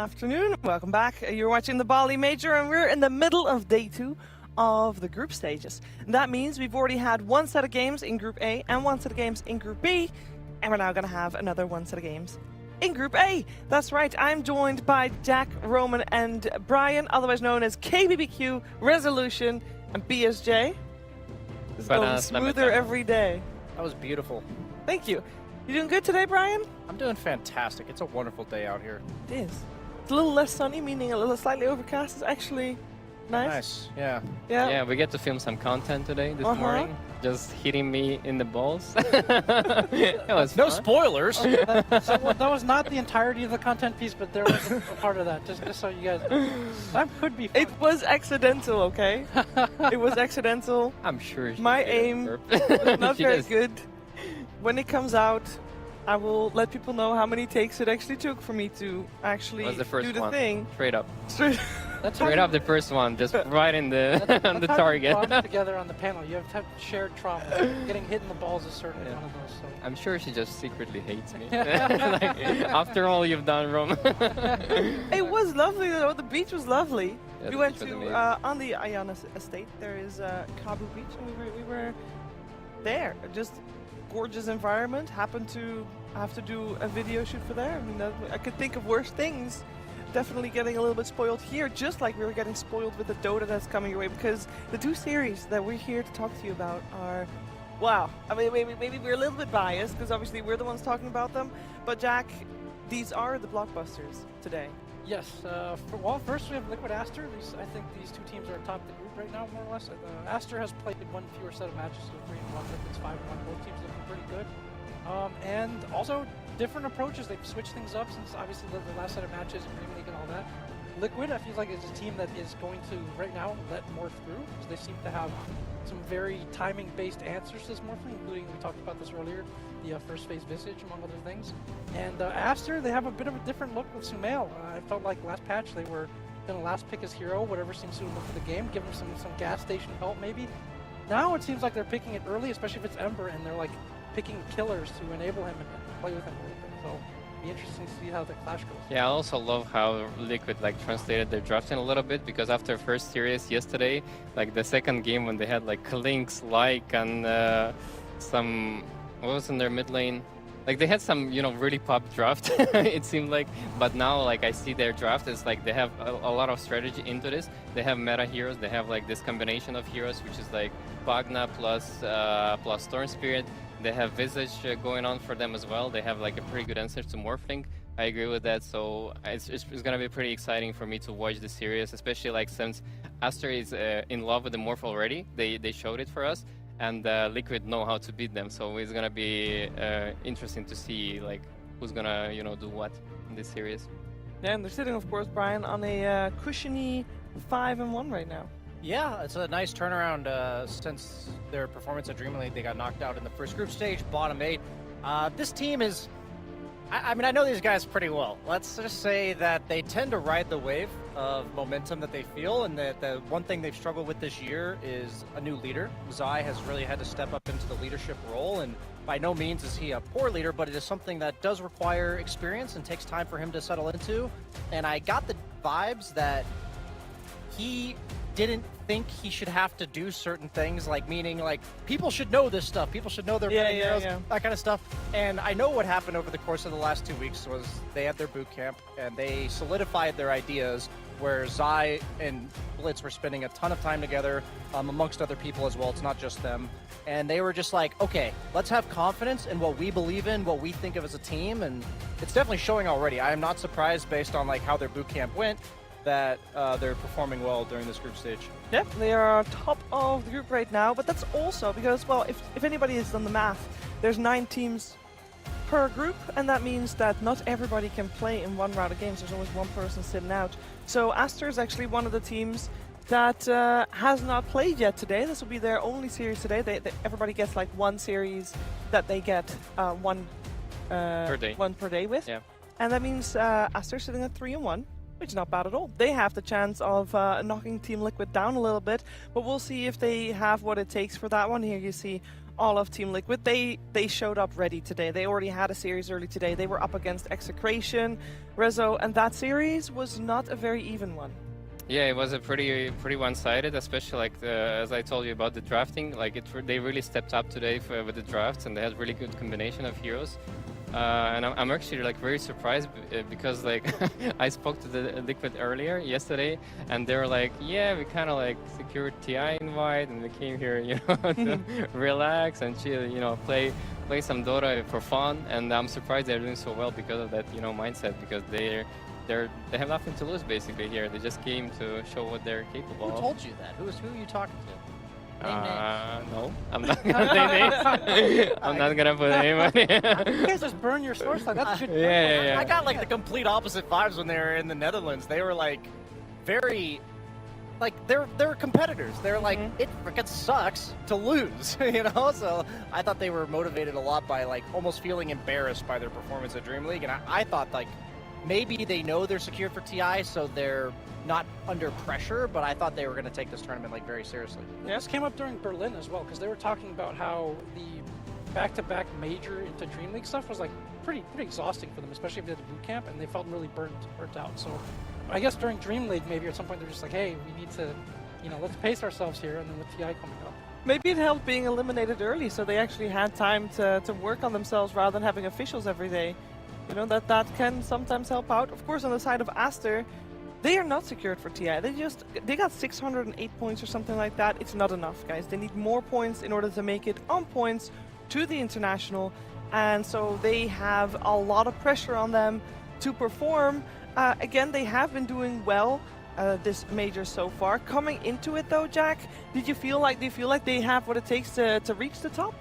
afternoon. Welcome back. You're watching the Bali Major, and we're in the middle of day 2 of the group stages. And that means we've already had one set of games in Group A and one set of games in Group B, and we're now going to have another one set of games in Group A. That's right, I'm joined by Jack, Roman, and Brian, otherwise known as KBBQ, Resolution, and BSJ. It's going smoother every day. That was beautiful. Thank you. You doing good today, Brian? I'm doing fantastic. It's a wonderful day out here. It is. It's a little less sunny, meaning a little slightly overcast. It's actually nice. Nice, yeah. Yeah, we get to film some content today, this morning. Just hitting me in the balls. That was no fun. spoilers. That was not the entirety of the content piece, but there was a part of that. Just so you guys, that could be fun. It was accidental, okay? It was accidental. I'm sure. My aim was not very good. When it comes out, I will let people know how many takes it actually took for me to actually was the first do the one. thing. Straight up. Straight up the first one, just right in the on the target. Bond together on the panel. You have to have shared trauma. Getting hit in the balls is certainly one of those. So. I'm sure she just secretly hates me. Like, after all you've done, Rome. It was lovely though. The beach was lovely. Yeah, we went to on the Ayana Estate. There is Kabu Beach, and we were there. Just gorgeous environment. Happened to have to do a video shoot for there. I mean, I could think of worse things. Definitely getting a little bit spoiled here, just like we were getting spoiled with the Dota that's coming your way, because the 2 series that we're here to talk to you about are, wow. I mean, maybe we're a little bit biased, because obviously we're the ones talking about them, but Jack, these are the blockbusters today. Yes. First we have Liquid Aster. I think these 2 teams are atop the group right now, more or less. Aster has played one fewer set of matches, so 3-1. Liquid's 5-1. Both teams looking pretty good. And also different approaches. They've switched things up since obviously the last set of matches and Dream League and all that. Liquid, I feel like, is a team that is going to right now let morph through, because they seem to have some very timing-based answers to this morphing, including, we talked about this earlier, the first phase Visage, among other things. And Aster, they have a bit of a different look with Sumail. I felt like last patch they were going to last pick his hero, whatever seems suitable for the game, give him some gas station help maybe. Now it seems like they're picking it early, especially if it's Ember, and they're like picking killers to enable him and play with him a little bit. So it'll be interesting to see how the clash goes. Yeah, I also love how Liquid like translated their drafting a little bit, because after first series yesterday, like the second game when they had like Klinks, Like, and some, what was in their mid lane? Like they had some, really pop draft, it seemed like. But now, like I see their draft is like they have a lot of strategy into this. They have meta heroes. They have like this combination of heroes, which is like Pagna plus Storm Spirit. They have Visage going on for them as well. They have like a pretty good answer to Morphling. I agree with that. So it's going to be pretty exciting for me to watch the series, especially like since Aster is in love with the Morph already. They showed it for us. And Liquid know how to beat them, so it's gonna be interesting to see like who's gonna do what in this series. Yeah, and they're sitting, of course, Brian, on a cushiony 5-1 right now. Yeah, it's a nice turnaround since their performance at Dream League. They got knocked out in the first group stage, bottom 8. This team is, I mean, I know these guys pretty well. Let's just say that they tend to ride the wave of momentum that they feel, and that the one thing they've struggled with this year is a new leader. Zai has really had to step up into the leadership role, and by no means is he a poor leader, but it is something that does require experience and takes time for him to settle into. And I got the vibes that he didn't think he should have to do certain things, like meaning like people should know this stuff, people should know their heroes, that kind of stuff. And I know what happened over the course of the last 2 weeks was they had their boot camp and they solidified their ideas, where Zai and Blitz were spending a ton of time together, amongst other people as well. It's not just them. And they were just like, okay, let's have confidence in what we believe in, what we think of as a team. And it's definitely showing already. I am not surprised based on like how their boot camp went that they're performing well during this group stage. Yep, they are top of the group right now, but that's also because, well, if anybody has done the math, there's 9 teams per group, and that means that not everybody can play in one round of games. There's always one person sitting out. So Aster is actually one of the teams that has not played yet today. This will be their only series today. Everybody gets like one series that they get one per day with. Yeah. And that means Aster sitting at 3-1. Which is not bad at all. They have the chance of knocking Team Liquid down a little bit, but we'll see if they have what it takes for that one. Here you see all of Team Liquid. They showed up ready today. They already had a series early today. They were up against Execration, Rezo, and that series was not a very even one. Yeah, it was a pretty one-sided, especially like as I told you about the drafting. Like they really stepped up today with the drafts, and they had really good combination of heroes. And I'm actually like very surprised because like I spoke to the Liquid earlier yesterday, and they were like, yeah, we kind of like secured TI invite, and we came here, you know, to relax and chill, you know, play some Dota for fun. And I'm surprised they're doing so well because of that, you know, mindset, because they have nothing to lose basically here. They just came to show what they're capable of. Who told you that? Who are you talking to? No, I'm not gonna say names. I'm not gonna put a name on it. You guys just burn your source like that's good. Yeah. I got like the complete opposite vibes when they were in the Netherlands. They were like very, like they're competitors. They're like it freaking sucks to lose, you know. So I thought they were motivated a lot by like almost feeling embarrassed by their performance at Dream League, and I thought like maybe they know they're secured for TI, so they're not under pressure, but I thought they were going to take this tournament like very seriously. Yeah. This came up during Berlin as well, because they were talking about how the back-to-back major into Dream League stuff was like pretty exhausting for them, especially if they did the boot camp, and they felt really burnt out. So I guess during Dream League, maybe at some point they're just like, hey, we need to, you know, let's pace ourselves here, and then with TI coming up. Maybe it helped being eliminated early, so they actually had time to work on themselves rather than having officials every day. You know, that can sometimes help out. Of course, on the side of Aster, they are not secured for TI. They got 608 points or something like that. It's not enough, guys. They need more points in order to make it on points to the international, and so they have a lot of pressure on them to perform. Again, they have been doing well this major so far. Coming into it though, Jack, do you feel like they have what it takes to reach the top?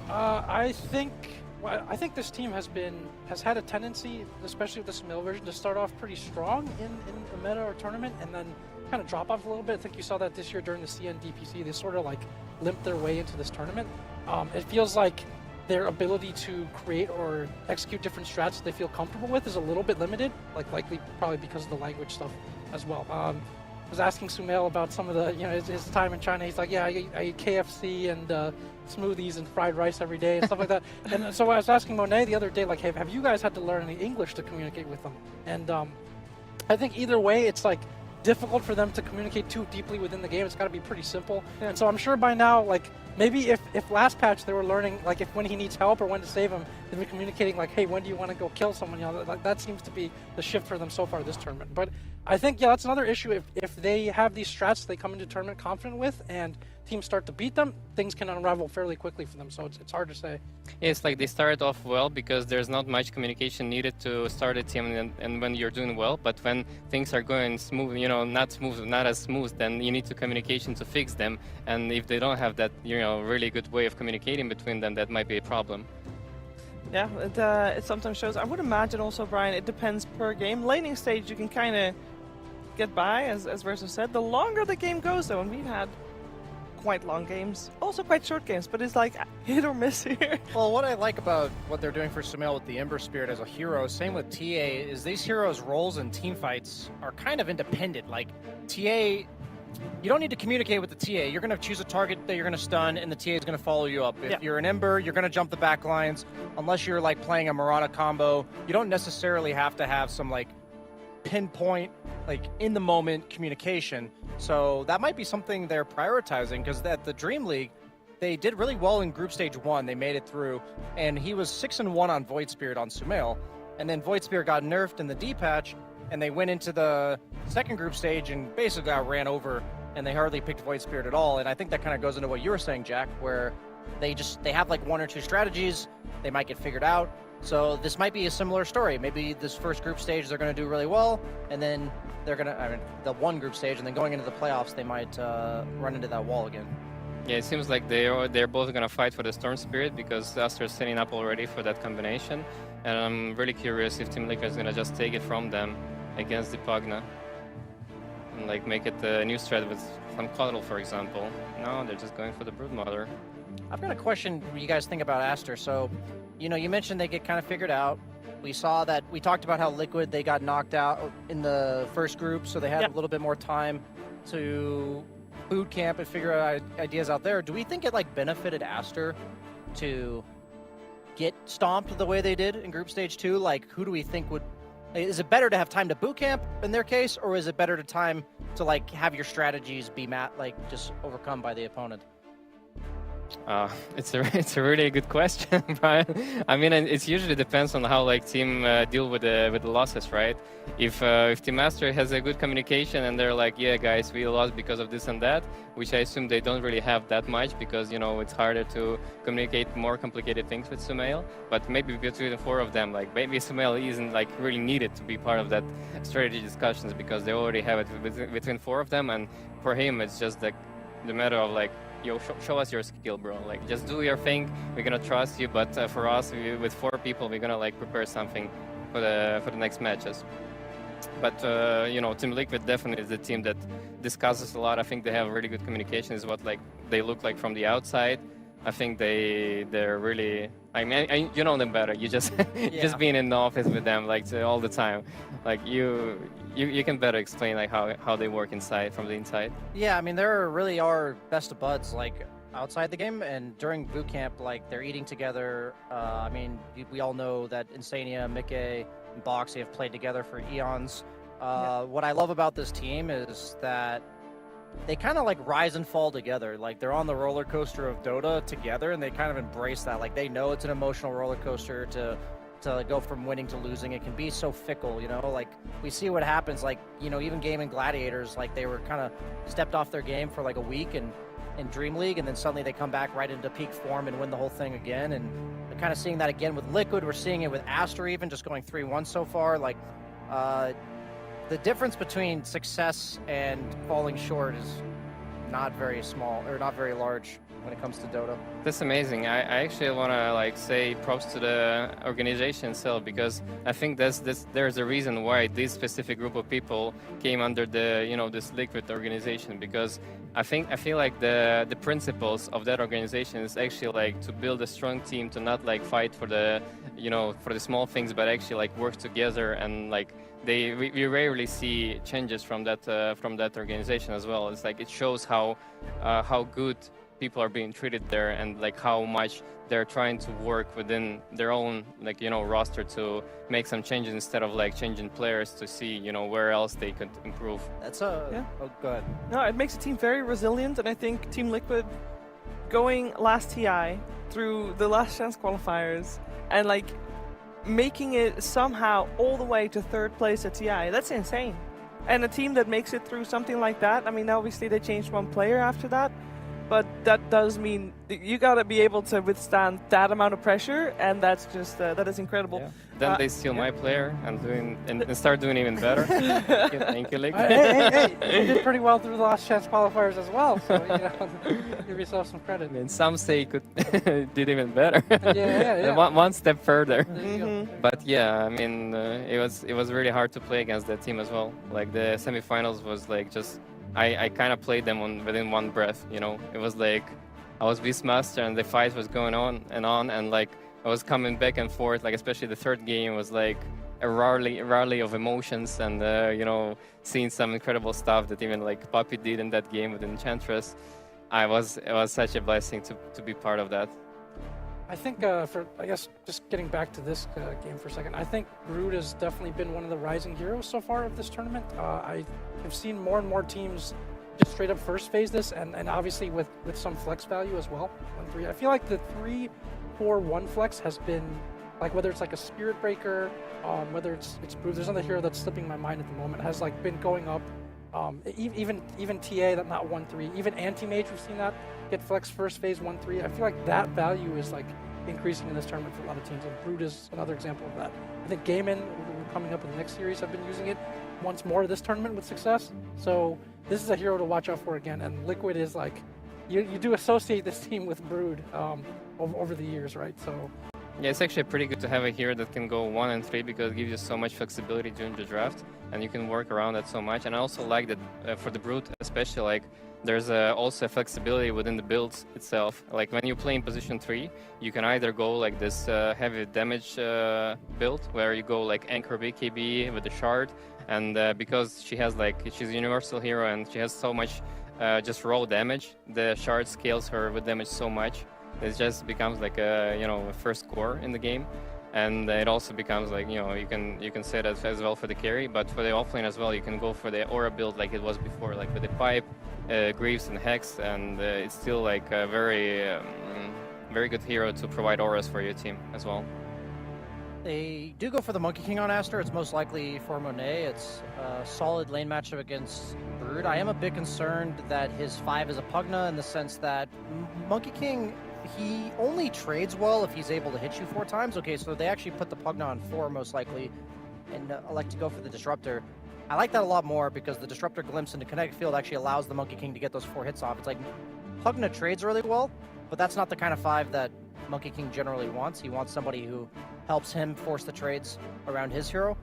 I think this team has had a tendency, especially with the Smil version, to start off pretty strong in the meta or tournament and then kind of drop off a little bit. I think you saw that this year during the CNDPC. They sort of like limped their way into this tournament. It feels like their ability to create or execute different strats they feel comfortable with is a little bit limited, like likely probably because of the language stuff as well. I was asking Sumail about some of the, you know, his time in China. He's like, yeah, I eat KFC and smoothies and fried rice every day and stuff like that. And so I was asking Monet the other day, like, hey, have you guys had to learn any English to communicate with them? And I think either way, it's like difficult for them to communicate too deeply within the game. It's got to be pretty simple. Yeah. And so I'm sure by now, like, maybe if last patch they were learning, like, if when he needs help or when to save him, they've been communicating like, hey, when do you want to go kill someone? You know, like, that seems to be the shift for them so far this tournament. But I think, yeah, that's another issue. If they have these strats they come into tournament confident with and teams start to beat them, things can unravel fairly quickly for them. So it's hard to say. Yeah, it's like they started off well because there's not much communication needed to start a team, and when you're doing well, but when things are going smooth, you know, not as smooth, then you need to communication to fix them. And if they don't have that, you know, really good way of communicating between them, that might be a problem. Yeah, it sometimes shows. I would imagine also, Brian, it depends per game. Laning stage, you can kind of get by, as Verso said. The longer the game goes, though, and we've had quite long games, also quite short games, but it's like hit or miss here. Well, what I like about what they're doing for Sumail with the Ember Spirit as a hero, same with TA, is these heroes' roles in team fights are kind of independent. Like, TA, you don't need to communicate with the TA. You're going to choose a target that you're going to stun, and the TA is going to follow you up. If you're an Ember, you're going to jump the back lines. Unless you're, like, playing a Murata combo, you don't necessarily have to have some, like, pinpoint, like, in-the-moment communication. So that might be something they're prioritizing, because at the Dream League, they did really well in Group Stage 1. They made it through, and he was 6-1 on Void Spirit on Sumail. And then Void Spirit got nerfed in the D-patch, and they went into the second group stage and basically got ran over, and they hardly picked Void Spirit at all. And I think that kind of goes into what you were saying, Jack, where they have like one or two strategies, they might get figured out. So this might be a similar story. Maybe this first group stage they're going to do really well, and then they're going to, the one group stage, and then going into the playoffs they might run into that wall again. Yeah, it seems like they're both going to fight for the Storm Spirit because Aster is setting up already for that combination. And I'm really curious if Team Liquid is going to just take it from them against the Pugna and like make it a new strat with some Coddle, for example. No, they're just going for the Broodmother. I've got a question what you guys think about Aster. So, you know, you mentioned they get kind of figured out. We saw that, we talked about how Liquid, they got knocked out in the first group, so they had a little bit more time to boot camp and figure out ideas out there. Do we think it like benefited Aster to get stomped the way they did in Group Stage 2? Like, who do we think would... Is it better to have time to boot camp in their case, or is it better to time to like have your strategies be just overcome by the opponent? It's a really good question, Brian. I mean, it usually depends on how like team deal with the losses, right? If Team Aster has a good communication and they're like, yeah, guys, we lost because of this and that, which I assume they don't really have that much because it's harder to communicate more complicated things with Sumail. But maybe between the 4 of them, like maybe Sumail isn't like really needed to be part of that strategy discussions because they already have it between 4 of them, and for him it's just like the matter of like, yo, show us your skill, bro. Like, just do your thing. We're gonna trust you. But for us, with 4 people, we're gonna like prepare something for the next matches. But Team Liquid definitely is the team that discusses a lot. I think they have really good communication. Is what like they look like from the outside. I think they're really. I mean, you know them better. You just just being in the office with them like all the time. Like you can better explain like how they work inside from the inside. Yeah, I mean there really are best of buds like outside the game, and during boot camp like they're eating together. I mean we all know that Insania, Mickey, and Boxy have played together for eons. What I love about this team is that they kind of like rise and fall together. Like they're on the roller coaster of Dota together, and they kind of embrace that. Like they know it's an emotional roller coaster to go from winning to losing. It can be so fickle, like we see what happens, like, even Gaimin Gladiators, like they were kind of stepped off their game for like a week in Dream League, and then suddenly they come back right into peak form and win the whole thing again. And we're kind of seeing that again with Liquid. We're seeing it with Aster even, just going 3-1 so far. Like, the difference between success and falling short is not very small, or not very large when it comes to Dota. That's amazing. I actually want to like say props to the organization itself, because I think there's a reason why this specific group of people came under the this Liquid organization, because I feel like the principles of that organization is actually like to build a strong team, to not like fight for the for the small things, but actually like work together. And like we rarely see changes from that organization as well. It's like it shows how good people are being treated there, and like how much they're trying to work within their own roster to make some changes instead of like changing players to see where else they could improve. That's oh good. No, it makes the team very resilient, and I think Team Liquid going last TI through the last chance qualifiers and like making it somehow all the way to 3rd place at TI, that's insane. And a team that makes it through something like that, I mean obviously they changed 1 player after that, but that does mean you gotta be able to withstand that amount of pressure, and that's just that is incredible. Yeah. Then they steal my player and start doing even better. Thank you, Liquid. Hey, you did pretty well through the last chance qualifiers as well, so give yourself some credit. And some say could did even better. Yeah. One step further. Mm-hmm. But yeah, I mean it was really hard to play against that team as well. Like the semifinals was like just. I kind of played them within one breath, It was like I was Beastmaster and the fight was going on, and like I was coming back and forth, like especially the 3rd game was like a rally of emotions, and seeing some incredible stuff that even like Puppy did in that game with Enchantress. It was such a blessing to be part of that. I think, I guess, just getting back to this game for a second, I think Brood has definitely been one of the rising heroes so far of this tournament. I have seen more and more teams just straight up first phase this, and obviously with some flex value as well. 1-3. I feel like the 3-4-1 flex has been, like whether it's like a Spirit Breaker, whether it's Brood, there's another hero that's slipping my mind at the moment, has like been going up. Even TA, that not 1-3, even Anti-Mage, we've seen that get flex first phase 1-3. I feel like that value is like increasing in this tournament for a lot of teams, and Brood is another example of that. I think Gaimin, we're coming up with the next series, have been using it once more this tournament with success. So this is a hero to watch out for again, and Liquid is like, you do associate this team with Brood over the years, right? So yeah, it's actually pretty good to have a hero that can go 1-3, because it gives you so much flexibility during the draft, and you can work around that so much. And I also like that for the Brood, especially, like there's also a flexibility within the builds itself. Like when you play in position 3, you can either go like this heavy damage build, where you go like Anchor BKB with the shard, and because she's a universal hero and she has so much just raw damage. The shard scales her with damage so much. It just becomes like a a first core in the game, and it also becomes like you can say that as well for the carry, but for the offlane as well, you can go for the aura build like it was before, like with the pipe, Greaves and Hex, and it's still like a very good hero to provide auras for your team as well. They do go for the Monkey King on Aster. It's most likely for Monet. It's a solid lane matchup against Brood. I am a bit concerned that his 5 is a Pugna in the sense that Monkey King, he only trades well if he's able to hit you 4 times. Okay, so they actually put the Pugna on 4 most likely and elect to go for the Disruptor. I like that a lot more because the Disruptor glimpse into kinetic field actually allows the Monkey King to get those 4 hits off. It's like Pugna trades really well, but that's not the kind of 5 that Monkey King generally wants. He wants somebody who helps him force the trades around his hero.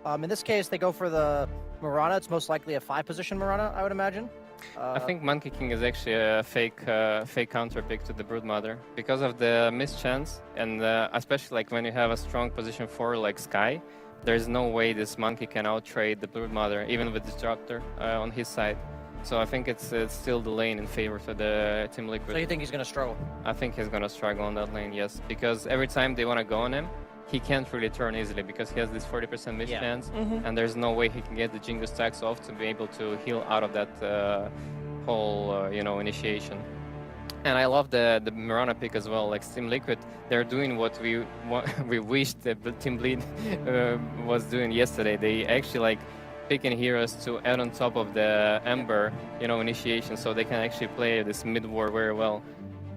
In this case, they go for the Mirana. It's most likely a 5-position Mirana, I would imagine. I think Monkey King is actually a fake counter pick to the Broodmother because of the mischance, and especially like when you have a strong position 4 like Sky, there's no way this Monkey can outtrade the Broodmother, even with Disruptor on his side. So I think it's still the lane in favor for the Team Liquid. So you think he's going to struggle? I think he's going to struggle on that lane, yes. Because every time they want to go on him, he can't really turn easily because he has this 40% mischance, and there's no way he can get the Jingo stacks off to be able to heal out of that whole, initiation. And I love the Mirana pick as well. Like Team Liquid, they're doing what we wished the Team Bleed was doing yesterday. They actually like picking heroes to add on top of the Ember, initiation, so they can actually play this mid war very well.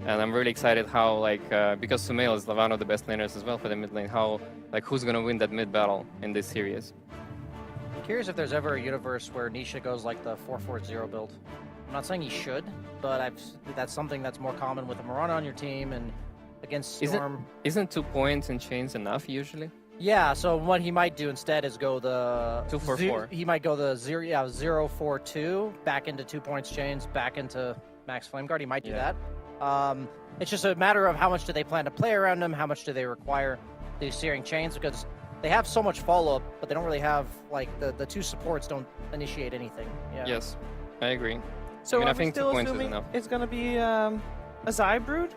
And I'm really excited how, like, because Sumail is one of the best laners as well for the mid lane, how, like, who's gonna win that mid battle in this series. I'm curious if there's ever a universe where Nisha goes like the 4-4-0 build. I'm not saying he should, but that's something that's more common with a Mirana on your team and against Storm. Isn't 2 points in chains enough usually? Yeah, so what he might do instead is go the 2-4-4. He might go the 0-4-2 back into 2 points chains, back into Max Flameguard. He might do that. It's just a matter of how much do they plan to play around him, how much do they require these searing chains, because they have so much follow-up, but they don't really have, like, the 2 supports don't initiate anything. Yeah. Yes, I agree. So I think 2 still points is assuming enough. it's going to be a Zai Brood?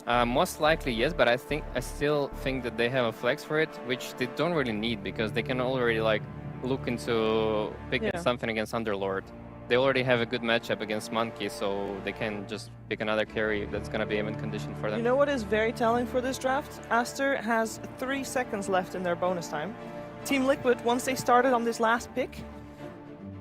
Most likely, yes, but I still think that they have a flex for it, which they don't really need because they can already, like, look into picking something against Underlord. They already have a good matchup against Monkey, so they can just pick another carry that's going to be even conditioned for them. You know what is very telling for this draft? Aster has 3 seconds left in their bonus time. Team Liquid, once they started on this last pick,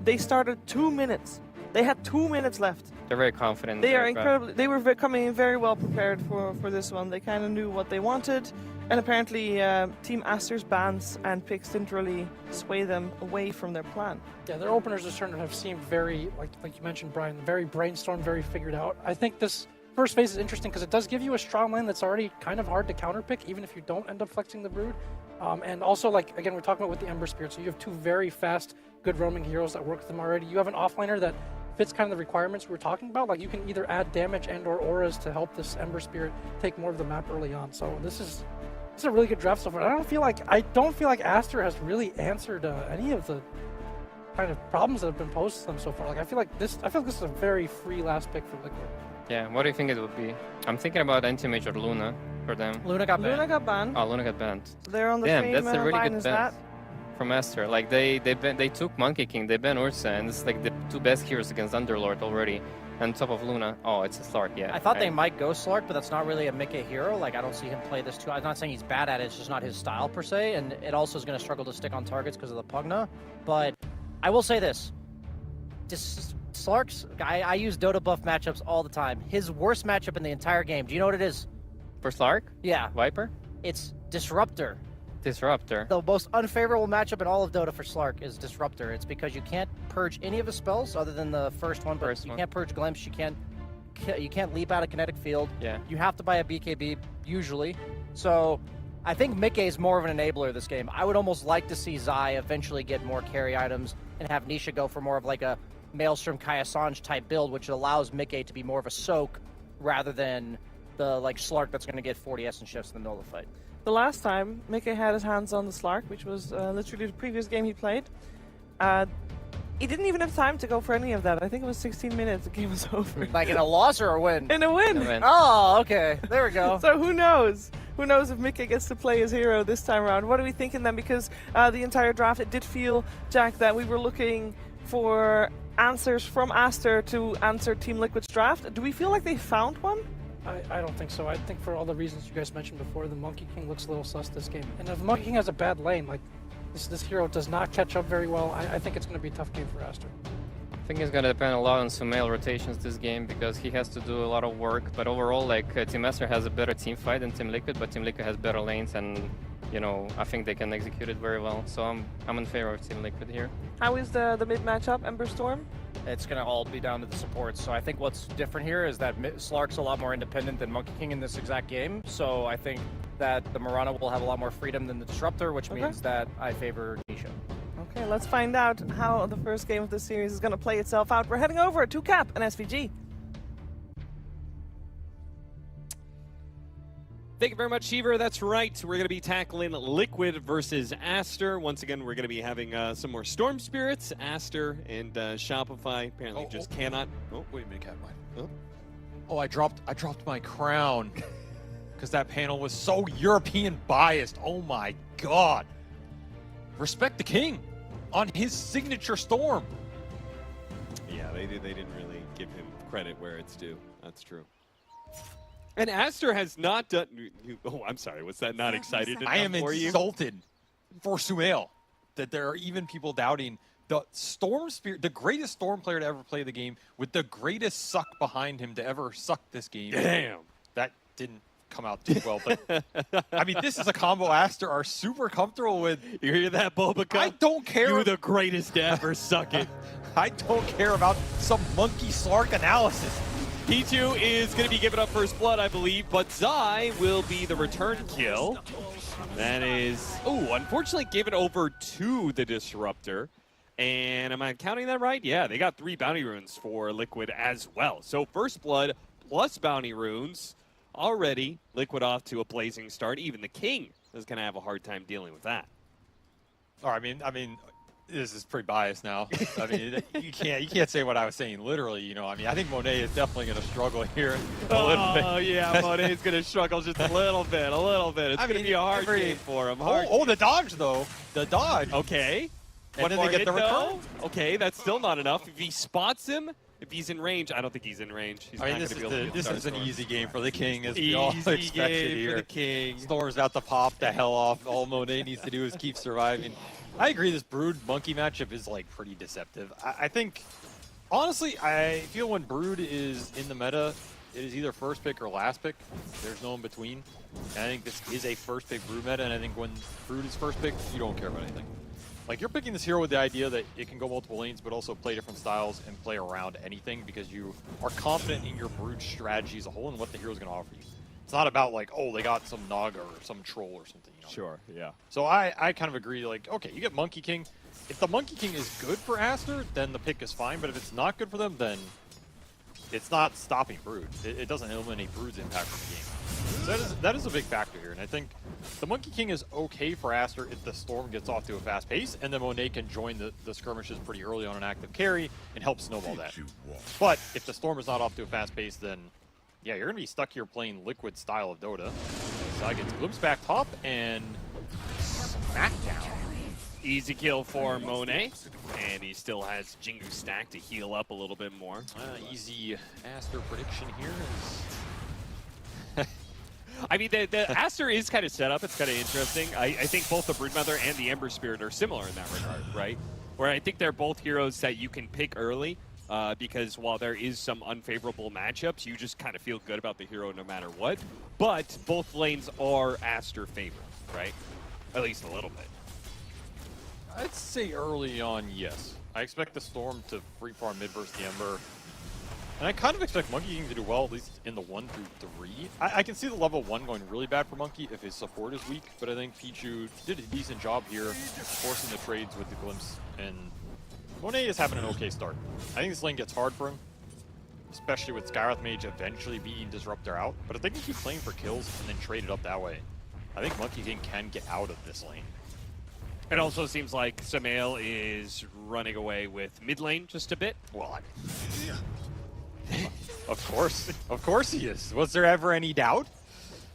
they started 2 minutes. They had 2 minutes left. They're very confident. They are incredibly. They were coming in very well prepared for this one. They kind of knew what they wanted, and apparently Team Aster's bans and picks didn't really sway them away from their plan. Yeah, their openers this tournament have seemed very, like you mentioned, Brian, very brainstormed, very figured out. I think this first phase is interesting because it does give you a strong lane that's already kind of hard to counterpick, even if you don't end up flexing the Brood. And also, like, again, we're talking about with the Ember Spirit, so you have 2 very fast, good roaming heroes that work with them already. You have an offlaner that fits kind of the requirements we were talking about. Like, you can either add damage and or auras to help this Ember Spirit take more of the map early on. So this is a really good draft so far. I don't feel like Aster has really answered any of the kind of problems that have been posed to them so far. Like, I feel like this is a very free last pick for Liquid. Yeah, what do you think it would be? I'm thinking about anti-major Luna for them. Luna got banned. Luna got banned. Oh, Luna got banned. They're on the Damn, same that's a really line good as ban that. from Aster. Like, they took Monkey King, they banned Ursa, and it's like the 2 best heroes against Underlord already. On top of Luna, oh, it's a Slark, yeah. I thought they might go Slark, but that's not really a Mickey hero. Like, I don't see him play this too. I'm not saying he's bad at it, it's just not his style per se, and it also is going to struggle to stick on targets because of the Pugna. But I will say this. Slark's, I use Dota buff matchups all the time. His worst matchup in the entire game, do you know what it is? For Slark? Yeah. Viper? It's Disruptor. Disruptor. The most unfavorable matchup in all of Dota for Slark is Disruptor. It's because you can't purge any of his spells other than the first one, but you can't purge Glimpse, you can't leap out of kinetic field. Yeah. You have to buy a BKB, usually. So I think Mickey is more of an enabler this game. I would almost like to see Zai eventually get more carry items and have Nisha go for more of like a Maelstrom Kaya Sanj type build, which allows Mickey to be more of a soak rather than the like Slark that's going to get 40 essence shifts in the middle of the fight. The last time Mickey had his hands on the Slark, which was literally the previous game he played, He didn't even have time to go for any of that. I think it was 16 minutes. The game was over. Like in a loss or a win? In a win. In a win. Oh, okay. There we go. So who knows? Who knows if Mickey gets to play his hero this time around? What are we thinking then? Because the entire draft, it did feel, Jack, that we were looking for answers from Aster to answer Team Liquid's draft. Do we feel like they found one? I don't think so. I think for all the reasons you guys mentioned before, the Monkey King looks a little sus this game. And if Monkey King has a bad lane, like this hero does not catch up very well, I think it's going to be a tough game for Aster. I think it's going to depend a lot on Sumail rotations this game because he has to do a lot of work. But overall, like Team Aster has a better team fight than Team Liquid, but Team Liquid has better lanes and, you know, I think they can execute it very well. So I'm in favor of Team Liquid here. How is the mid matchup, Ember Storm? It's going to all be down to the supports. So I think what's different here is that Slark's a lot more independent than Monkey King in this exact game. So I think that the Mirana will have a lot more freedom than the Disruptor, which means that I favor Nisha. Okay, let's find out how the first game of the series is going to play itself out. We're heading over to Cap and SVG. Thank you very much, Cheever. That's right. We're going to be tackling Liquid versus Aster. Once again, we're going to be having some more Storm Spirits. Aster and Shopify apparently just cannot. Oh, wait a minute, Cat. Oh, I dropped my crown because that panel was so European biased. Oh my God! Respect the king on his signature Storm. Yeah, they didn't really give him credit where it's due. That's true. And Aster has not done. Oh, I'm sorry. Was that not excited enough I am for you? insulted for Sumail that there are even people doubting the Storm Spirit, the greatest Storm player to ever play the game, with the greatest suck behind him to ever suck this game. Damn. That didn't come out too well, but I mean, this is a combo Aster are super comfortable with. You hear that, Bobica? I don't care. You're the greatest to ever suck it. I don't care about some monkey Slark analysis. P2 is going to be giving up first blood, I believe, but Zai will be the return kill. That is, unfortunately given over to the Disruptor. And am I counting that right? Yeah, they got 3 bounty runes for Liquid as well. So first blood plus bounty runes. Already, Liquid off to a blazing start. Even the King is going to have a hard time dealing with that. Oh, I mean, this is pretty biased now. I mean, you can't say what I was saying literally. You know, I mean, I think Monet is definitely going to struggle here a little bit. Oh yeah, Monet is going to struggle just a little bit. It's going to be a hard game for him. The dodge though. The dodge. Okay. When did they get the return? Okay, that's still not enough. If he spots him, if he's in range, I don't think he's in range. He's not going to be able to. This is an easy game for the King, as we easy all expected game here. for the King. Storm's about to pop the hell off. All Monet needs to do is keep surviving. I agree. This Brood Monkey matchup is like pretty deceptive. I think, honestly, I feel when Brood is in the meta, it is either first pick or last pick. There's no in between. And I think this is a first pick Brood meta. And I think when Brood is first pick, you don't care about anything. Like, you're picking this hero with the idea that it can go multiple lanes, but also play different styles and play around anything because you are confident in your Brood strategy as a whole and what the hero's going to offer you. It's not about like, oh, they got some Naga or some troll or something. You know? Sure, yeah. So I kind of agree, like, okay, you get Monkey King. If the Monkey King is good for Aster, then the pick is fine. But if it's not good for them, then it's not stopping Brood. It doesn't eliminate Brood's impact from the game. So that is a big factor here. And I think the Monkey King is okay for Aster if the Storm gets off to a fast pace, and then Monet can join the skirmishes pretty early on an active carry and help snowball that. But if the Storm is not off to a fast pace, then yeah, you're going to be stuck here playing Liquid style of Dota. Zai gets glimpse back top and smackdown. Easy kill for Monet, and he still has Jingu stack to heal up a little bit more. Easy Aster prediction here is... I mean, the Aster is kind of set up. It's kind of interesting. I think both the Broodmother and the Ember Spirit are similar in that regard, right? Where I think they're both heroes that you can pick early, because while there is some unfavorable matchups, you just kind of feel good about the hero no matter what. But both lanes are Aster favored, right? At least a little bit. I'd say early on, yes. I expect the Storm to free farm mid versus the Ember. And I kind of expect Monkey King to do well, at least in the 1 through 3. I can see the level 1 going really bad for Monkey if his support is weak, but I think Pichu did a decent job here, forcing the trades with the Glimpse, and Monet is having an okay start. I think this lane gets hard for him, especially with Skywrath Mage eventually beating Disruptor out, but if they can keep playing for kills and then trade it up that way, I think Monkey King can get out of this lane. It also seems like Sumail is running away with mid lane just a bit. Well, of course he is. Was there ever any doubt?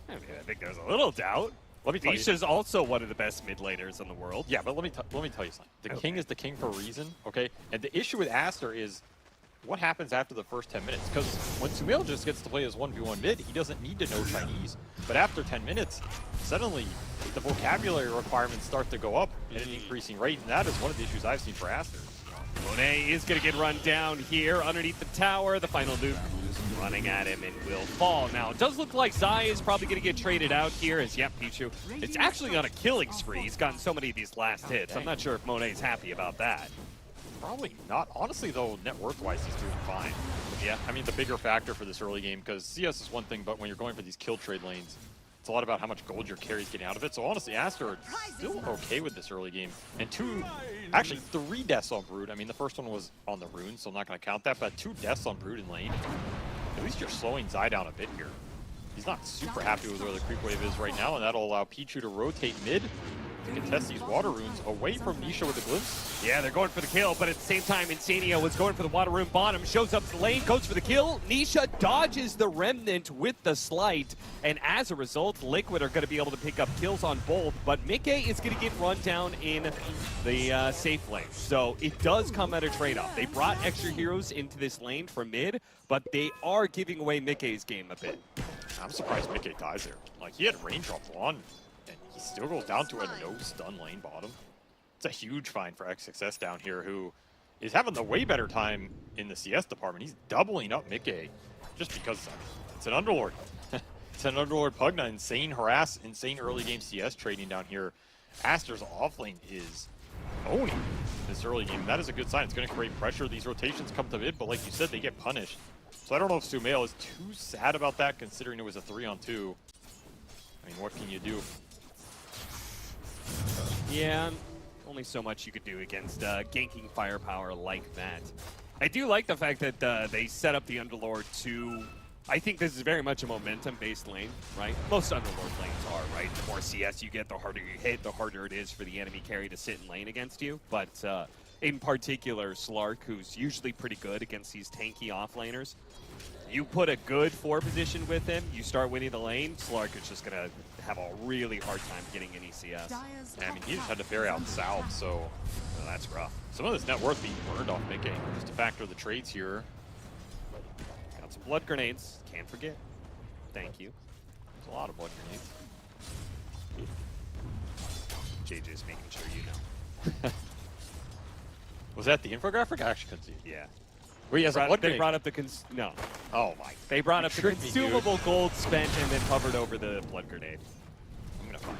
I mean, I think there's a little doubt. Let me tell you. Nisha's also one of the best mid laners in the world. Yeah, but let me tell you something. The king is the king for a reason, okay? And the issue with Aster is what happens after the first 10 minutes? Because when Sumail just gets to play as 1v1 mid, he doesn't need to know Chinese. But after 10 minutes, suddenly the vocabulary requirements start to go up at an increasing rate, and that is one of the issues I've seen for Aster. Monet is going to get run down here underneath the tower. The final loop running at him and will fall. Now, it does look like Zai is probably going to get traded out here as, yep, Pichu. It's actually on a killing spree. He's gotten so many of these last hits. I'm not sure if Monet's happy about that. Probably not. Honestly, though, net worth-wise, he's doing fine. But yeah, I mean, the bigger factor for this early game, because CS is one thing, but when you're going for these kill trade lanes, it's a lot about how much gold your carry's getting out of it. So honestly, Aster is still okay with this early game. And actually 3 deaths on Brood. I mean, the first one was on the rune, so I'm not going to count that, but 2 deaths on Brood in lane. At least you're slowing Zai down a bit here. He's not super happy with where the creep wave is right now, and that'll allow Pichu to rotate mid to contest these water runes away from Nisha with a glimpse. Yeah, they're going for the kill, but at the same time, Insania was going for the water rune bottom, shows up to the lane, goes for the kill. Nisha dodges the remnant with the slight, and as a result, Liquid are going to be able to pick up kills on both, but Mickey is going to get run down in the safe lane. So it does come at a trade-off. They brought extra heroes into this lane for mid, but they are giving away Mickey's game a bit. I'm surprised Mickey dies there. Like, he had range off one, and he still goes down to a no-stun lane bottom. It's a huge find for XXS down here, who is having the way better time in the CS department. He's doubling up Mickey just because it's an Underlord. It's an Underlord Pugna, insane harass, insane early game CS trading down here. Aster's offlane is owning this early game. That is a good sign. It's going to create pressure. These rotations come to mid, but like you said, they get punished. So I don't know if Sumail is too sad about that, considering it was a 3-on-2. I mean, what can you do? Yeah, only so much you could do against ganking firepower like that. I do like the fact that they set up the Underlord to... I think this is very much a momentum-based lane, right? Most Underlord lanes are, right? The more CS you get, the harder you hit, the harder it is for the enemy carry to sit in lane against you. But in particular, Slark, who's usually pretty good against these tanky offlaners, you put a good 4 position with him, you start winning the lane, Slark is just going to have a really hard time getting any CS. I mean, he just had to ferry out Salve, so that's rough. Some of this net worth being burned off Mickey. Just to factor the trades here. Got some blood grenades, can't forget. Thank you. There's a lot of blood grenades. JJ's making sure you know. Was that the infographic? I actually couldn't see it. Yeah. Wait, he has a blood they grenade. brought up the no. Oh my. They brought up the tricked me, dude. consumable gold spent and then covered over the blood grenade. I'm gonna find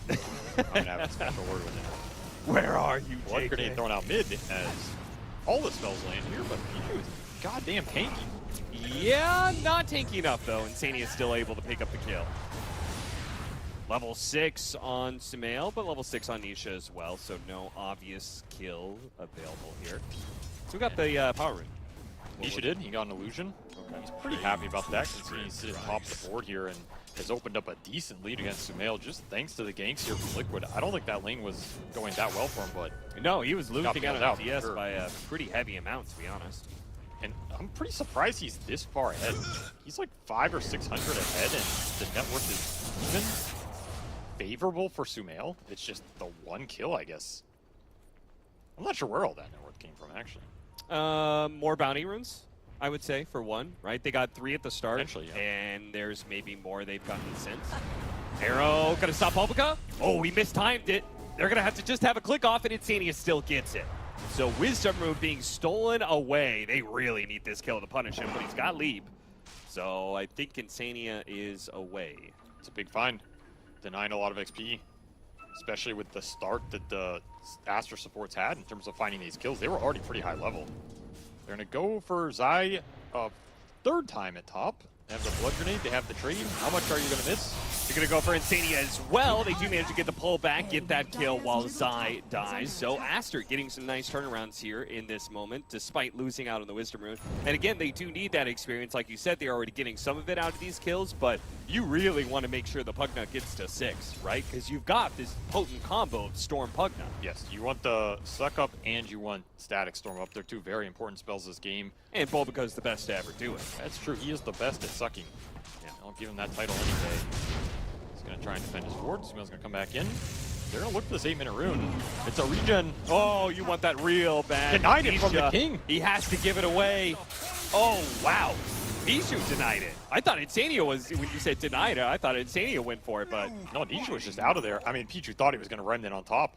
JJ. I'm gonna have a special word with him. Where are you, Blood JJ? grenade thrown out mid as all the spells land here, but Pichu is goddamn tanky. Yeah, not tanky enough though. Insania is still able to pick up the kill. Level 6 on Sumail, but level 6 on Nisha as well, so no obvious kill available here. So we got the power rune. Nisha did. He got an illusion. He's pretty happy about that, considering he's sitting top of the board here and has opened up a decent lead against Sumail just thanks to the ganks here from Liquid. I don't think that lane was going that well for him, but... No, he was losing out on DS sure. by a pretty heavy amount, to be honest. And I'm pretty surprised he's this far ahead. He's like 500 or 600 ahead, and the net worth is even favorable for Sumail. It's just the 1 kill, I guess. I'm not sure where all that net worth came from, actually. More bounty runes, I would say, for one, right? They got 3 at the start, yeah. and there's maybe more they've gotten since. Arrow gonna stop Bulbaka. Oh, he mistimed it. They're gonna have to just have a click off, and Insania still gets it. So Wisdom Rune being stolen away. They really need this kill to punish him, but he's got leap. So I think Insania is away. It's a big find. Denying a lot of XP, especially with the start that the Aster supports had in terms of finding these kills. They were already pretty high level. They're going to go for Zai a 3rd time at top. They have the blood grenade, they have the trade. How much are you going to miss? They're going to go for Insania as well. They do manage to get the pull back, get that kill while Zai dies. So Aster getting some nice turnarounds here in this moment, despite losing out on the Wisdom Rune. And again, they do need that experience. Like you said, they're already getting some of it out of these kills, but you really want to make sure the Pugna gets to 6, right? Because you've got this potent combo of Storm Pugna. Yes, you want the Suck Up and you want Static Storm Up. They're two very important spells this game. And Bulbaca's the best to ever do it. That's true. He is the best at sucking. Yeah, I'll give him that title any day. He's going to try and defend his ward. Sumail's going to come back in. They're going to look for this 8-minute rune. It's a regen. Oh, you want that real bad. Denied it from the king. He has to give it away. Oh, wow. Nishu denied it. I thought Insania was, when you said denied it, I thought Insania went for it, but... No, Nishu was just out of there. I mean, Pichu thought he was going to Remnant on top.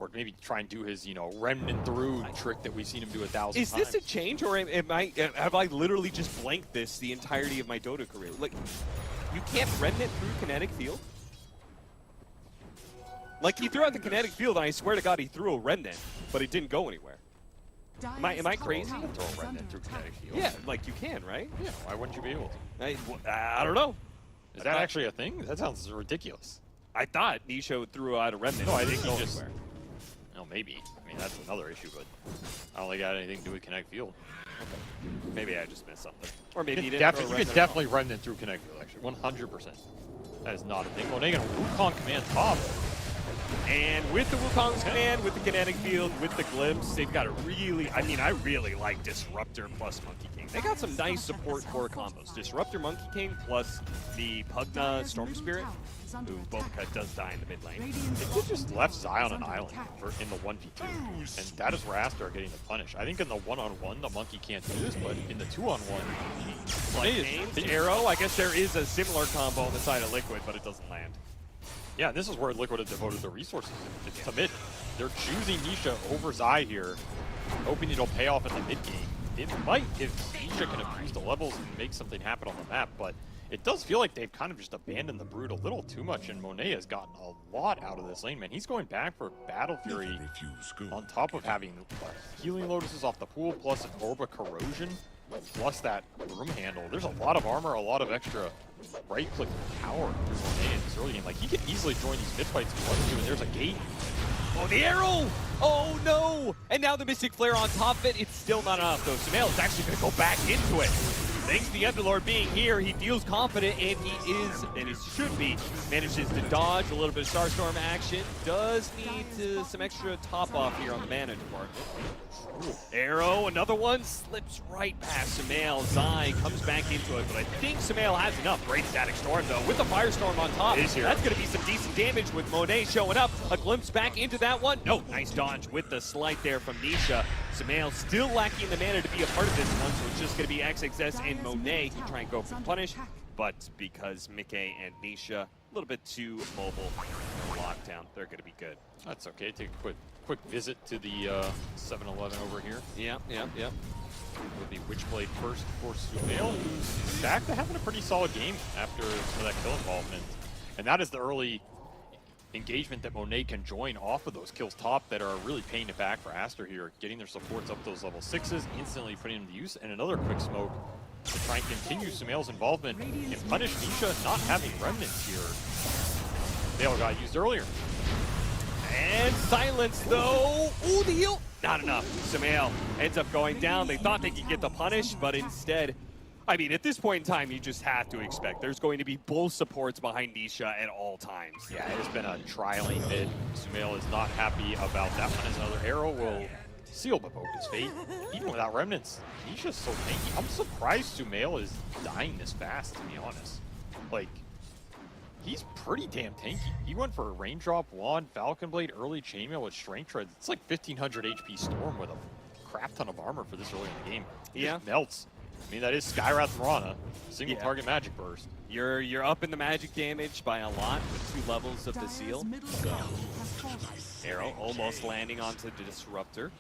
Or maybe try and do his, you know, Remnant through trick that we've seen him do 1,000 times. Is this a change, or have I literally just blanked this the entirety of my Dota career? Like, you can't Remnant through Kinetic Field? Like, he threw out the Kinetic Field, and I swear to God he threw a Remnant, but it didn't go anywhere. Am I crazy? You can throw a Remnant through Kinetic Field. Yeah, like you can, right? Yeah, why wouldn't you be able to? I don't know. Is that actually a thing? That sounds ridiculous. I thought Nisho threw out a Remnant. No, I think he just... No, maybe. I mean, that's another issue, but I don't think it had anything to do with Kinetic Field. Okay. Maybe I just missed something. Or maybe you he can didn't. You can definitely Remnant through Kinetic Field, actually. 100%. That is not a thing. Monet going to Wukong command top. And with the Wukong's command, with the Kinetic Field, with the Glimpse, they've got a really, I mean, I really like Disruptor plus Monkey King. They got some nice support core combos. Disruptor Monkey King plus the Pugna Storm Spirit, who Bulbaca does die in the mid lane. They just left Zai on an island in the 1v2, and that is where Aster are getting the punish. I think in the 1-on-1, the Monkey can't do this, but in the 2-on-1, the Arrow, I guess there is a similar combo on the side of Liquid, but it doesn't land. Yeah, this is where Liquid have devoted their resources to mid. They're choosing Nisha over Zai here, hoping it'll pay off in the mid game. It might if Nisha can abuse the levels and make something happen on the map, but it does feel like they've kind of just abandoned the Brood a little too much, and Monet has gotten a lot out of this lane, man. He's going back for Battle Fury on top of having healing lotuses off the pool, plus an Orba Corrosion, plus that room handle. There's a lot of armor, a lot of extra right-click power through Monet in this early game. Like, he could easily join these mid fights if he wanted to, and there's a gate. Oh, the arrow! Oh, no! And now the Mystic Flare on top of it. It's still not enough, though. Sumail is actually going to go back into it. Thanks to the Underlord being here, he feels confident, and he is, and he should be, manages to dodge a little bit of Starstorm action. Does need some extra top off here on the mana department. Ooh, arrow, another one, slips right past Sumail. Zai comes back into it, but I think Sumail has enough. Great Static Storm, though, with the Firestorm on top. That's going to be some decent damage with Monet showing up. A glimpse back into that one. No, nice dodge with the slight there from Nisha. Sumail still lacking the mana to be a part of this one, so it's just going to be XXS and Monet who try and go for punish. But because Mickey and Nisha, a little bit too mobile, no lockdown, they're going to be good. That's okay. Take a quick visit to the 7-Eleven over here. Yep. With the Witchblade first for Sumail, who's back to having a pretty solid game after some of that kill involvement. And that is the early engagement that Monet can join off of those kills top that are really paying it back for Aster here, getting their supports up those level 6s, instantly putting them to use, and another quick smoke to try and continue Sumail's involvement and punish Nisha not having remnants here. They all got used earlier. And silence though. Ooh, the heal. Not enough. Sumail ends up going down. They thought they could get the punish, but instead, I mean, at this point in time, you just have to expect there's going to be both supports behind Nisha at all times. Yeah, it has been a trialing mid. Sumail is not happy about that one, as another arrow will seal Baboka's fate. Even without remnants, Nisha's so tanky. I'm surprised Sumail is dying this fast, to be honest. Like, he's pretty damn tanky. He went for a Raindrop, Wand, Falcon Blade, early Chainmail with Strength Treads. It's like 1500 HP Storm with a crap ton of armor for this early in the game. He just melts. I mean, that is Skywrath Mirana, single target magic burst. You're up in the magic damage by a lot with 2 levels of the seal. So, arrow almost landing onto the Disruptor.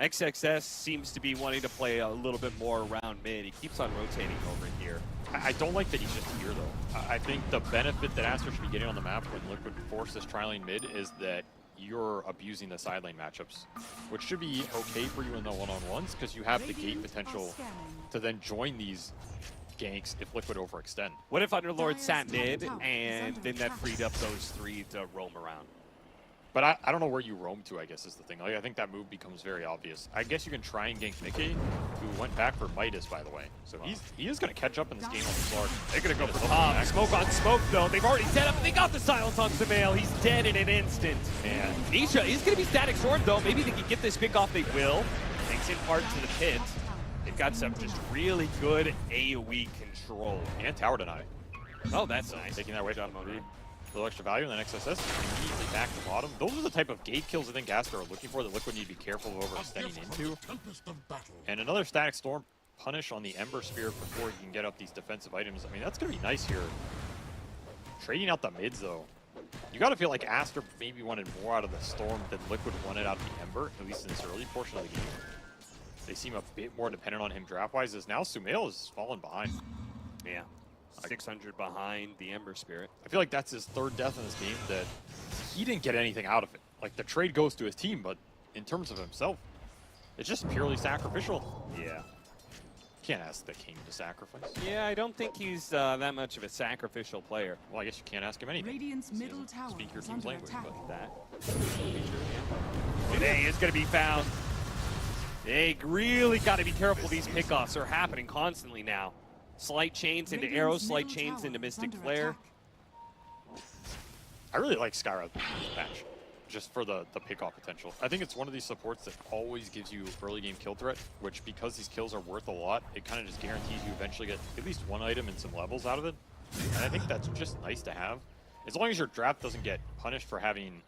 XXS seems to be wanting to play a little bit more around mid. He keeps on rotating over here. I don't like that he's just here, though. I think the benefit that Aster should be getting on the map when Liquid force this trialing mid is that you're abusing the side lane matchups, which should be okay for you in the one-on-ones because you have the gate potential to then join these ganks if Liquid overextend. What if Underlord sat mid and then that freed up those 3 to roam around? But I don't know where you roam to, I guess, is the thing. Like, I think that move becomes very obvious. I guess you can try and gank Mickey, who went back for Midas, by the way. So he is going to catch up in this game on the start. They're going to go for top. Smoke on smoke, though. They've already set up, and they got the silence on Sumail. He's dead in an instant. And Nisha is going to be static storm, though. Maybe they can get this pick off. They will. Thanks in part to the pit. They've got some just really good AoE control. And tower deny. Oh, that's nice. Taking that away from Modi. A little extra value, and then XSS immediately back to bottom. Those are the type of gate kills I think Aster are looking for that Liquid need to be careful of overextending into. And another static storm punish on the Ember Spirit before you can get up these defensive items. I mean, that's going to be nice here. Trading out the mids, though. You got to feel like Aster maybe wanted more out of the Storm than Liquid wanted out of the Ember, at least in this early portion of the game. They seem a bit more dependent on him draft-wise, as now Sumail has fallen behind. Yeah. 600 behind the Ember Spirit. I feel like that's his 3rd death in this game that he didn't get anything out of it. Like, the trade goes to his team, but in terms of himself, it's just purely sacrificial. Yeah. Can't ask the king to sacrifice. Yeah, I don't think he's that much of a sacrificial player. Well, I guess you can't ask him anything. Radiant's middle tower Speak your is team's under language, attack. but that. Today is going to be found. They really got to be careful. These pickoffs are happening constantly now. Slight chains into arrows, slight chains into Mystic Flare. I really like Skyra this match, just for the pickoff potential. I think it's one of these supports that always gives you early game kill threat, which because these kills are worth a lot, it kind of just guarantees you eventually get at least one item and some levels out of it. And I think that's just nice to have. As long as your draft doesn't get punished for having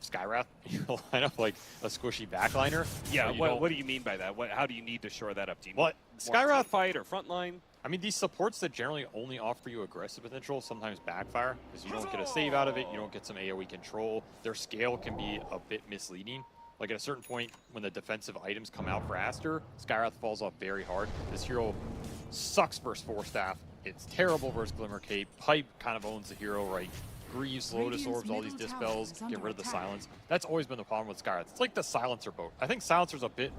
Skywrath in your lineup like a squishy backliner. Yeah, what do you mean by that? How do you need to shore that up? Do you what Skywrath fight or frontline? I mean, these supports that generally only offer you aggressive potential sometimes backfire because you don't get a save out of it, you don't get some AoE control. Their scale can be a bit misleading. Like at a certain point when the defensive items come out for Aster, Skywrath falls off very hard. This hero sucks versus 4-staff. It's terrible versus Glimmer Cape. Pipe kind of owns the hero, right? Greaves, Lotus Orbs, all these dispels, get rid of the silence. That's always been the problem with Skywrath. It's like the Silencer boat. I think Silencer's a bit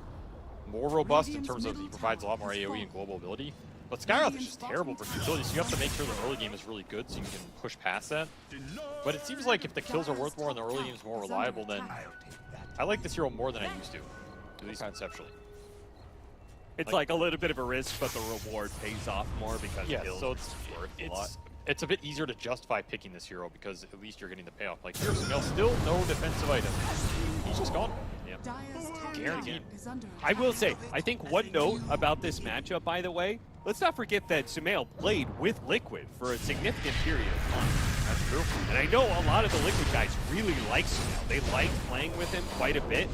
more robust in terms of he provides a lot more AoE and global ability. But Skywrath is just terrible for utility, so you have to make sure the early game is really good so you can push past that. But it seems like if the kills are worth more and the early game is more reliable, then I like this hero more than I used to, at least conceptually. It's like a little bit of a risk, but the reward pays off more because so it's worth a lot. It's a bit easier to justify picking this hero because at least you're getting the payoff. Like here, Sumail, still no defensive item. He's just gone. Yep. Guaranteed. I will say, I think one note about this matchup, by the way, let's not forget that Sumail played with Liquid for a significant period of time. That's true. And I know a lot of the Liquid guys really like Sumail. They liked playing with him quite a bit.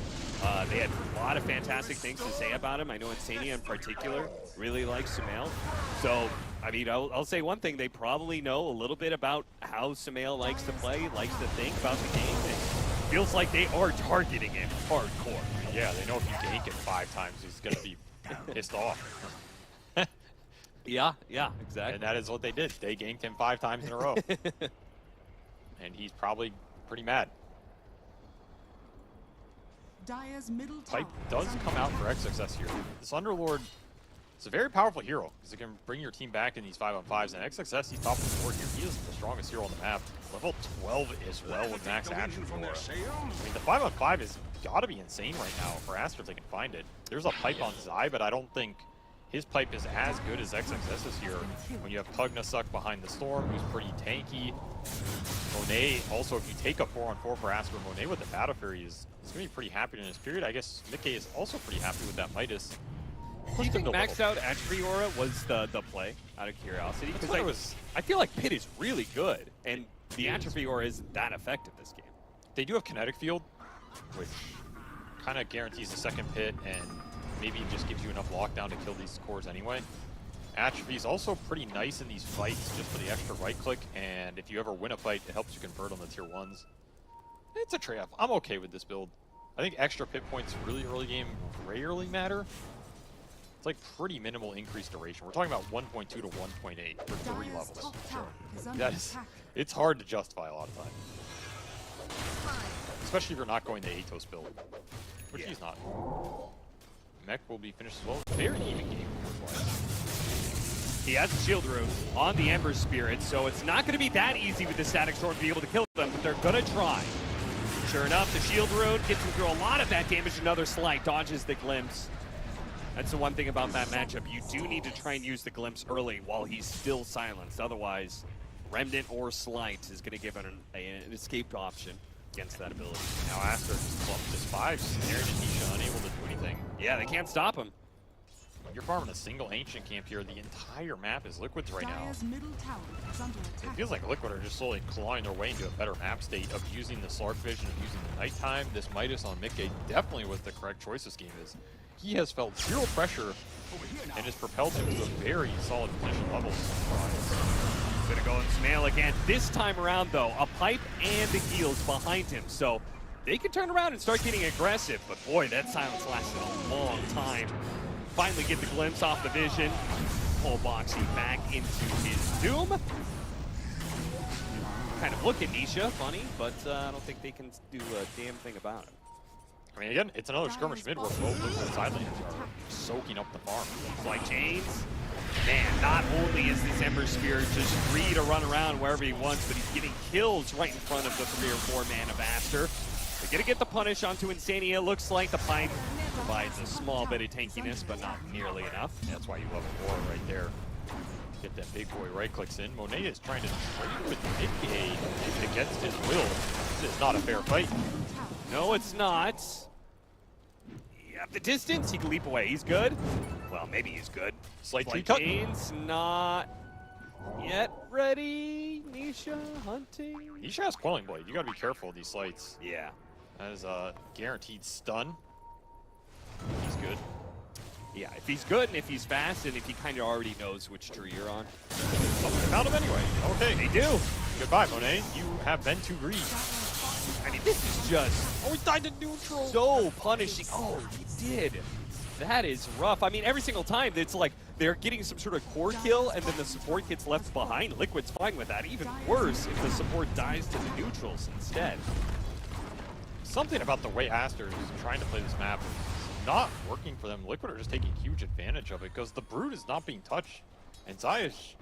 They had a lot of fantastic things to say about him. I know Insania in particular really likes Sumail. So, I mean, I'll say one thing. They probably know a little bit about how Sumail likes to play, likes to think about the game. It feels like they are targeting him hardcore. Yeah, they know if you gank it 5 times, he's going to be pissed off. Yeah, exactly. And that is what they did. They ganked him 5 times in a row. And he's probably pretty mad. Dire's middle Pipe does come out for XXS here. This Underlord is a very powerful hero because it can bring your team back in these 5-on-5s. And XXS, he's top of the board here. He is the strongest hero on the map. Level 12 as well with max action for him. I mean, the 5-on-5 has got to be insane right now for Aster if they can find it. There's a pipe on Zai, but I don't think his pipe is as good as XXS's here. When you have Pugnasuck behind the Storm, who's pretty tanky. Monet, also, if you take a 4-on-4 for Aster, Monet with the Battle Fury is going to be pretty happy in this period. I guess Mickey is also pretty happy with that Midas. Do you think maxed out Atrophy Aura was the play, out of curiosity? Because I feel like Pit is really good, and the Atrophy Aura isn't that effective this game. They do have Kinetic Field, which kind of guarantees the second Pit, and maybe it just gives you enough lockdown to kill these cores anyway. Atrophy is also pretty nice in these fights just for the extra right click, and if you ever win a fight, it helps you convert on the tier 1s. It's a trade-off. I'm okay with this build. I think extra pit points really early game rarely matter. It's like pretty minimal increased duration. We're talking about 1.2 to 1.8 for 3 levels. It's hard to justify a lot of time. Especially if you're not going the Atos build, which he's not. Mech will be finished as well. Very even game. He has a shield room on the Ember Spirit, so it's not going to be that easy with the Static Storm to be able to kill them, but they're going to try. Sure enough, the shield rune gets him through a lot of that damage. Another Slight dodges the glimpse. That's the one thing about that matchup. You do need to try and use the glimpse early while he's still silenced. Otherwise, Remnant or Slight is going to give an escape option against that ability. Now Aster just 5, snared and Nisha unable to do anything. Yeah, they can't stop him. You're farming a single Ancient camp here. The entire map is Liquid's right now. It feels like Liquid are just slowly clawing their way into a better map state of using the Slark Vision, of using the nighttime. This Midas on Mickey definitely was the correct choice this game is. He has felt zero pressure and has propelled him to a very solid position levels. Gonna go in Smail again. This time around, though, a pipe and the heals behind him, so they can turn around and start getting aggressive. But boy, that silence lasted a long time. Finally get the glimpse off the vision. Pull Boxy back into his doom. Kind of look at Nisha, funny, but I don't think they can do a damn thing about it. I mean, again, it's another skirmish mid where both Liquid side laners are soaking up the farm. Like Chains. Man, not only is this Ember Spirit just free to run around wherever he wants, but he's getting kills right in front of the 3 or 4 man of Aster. They're gonna get the punish onto Insania. Looks like the pipe provides a small bit of tankiness, but not nearly enough. That's why you love a war right there. Get that big boy right clicks in. Monet is trying to trade with Mickey against his will. This is not a fair fight. No, it's not. Yeah, the distance, he can leap away. He's good. Well, maybe he's good. Slight Chains, not yet ready. Nisha hunting. Nisha has Quelling Blade. You gotta be careful with these slights. Yeah. That is a guaranteed stun. He's good. Yeah, if he's good and if he's fast and if he kind of already knows which tree you're on. Oh, they found him anyway. Okay. They do. Goodbye, Monet. You have been too greedy. I mean, this is just... Oh, he died to neutral. So punishing. Oh, he did. That is rough. I mean, every single time, it's like they're getting some sort of core kill and then the support gets left behind. Liquid's fine with that. Even worse if the support dies to the neutrals instead. Something about the way Aster is trying to play this map is not working for them. Liquid are just taking huge advantage of it because the Brood is not being touched. And Zaya is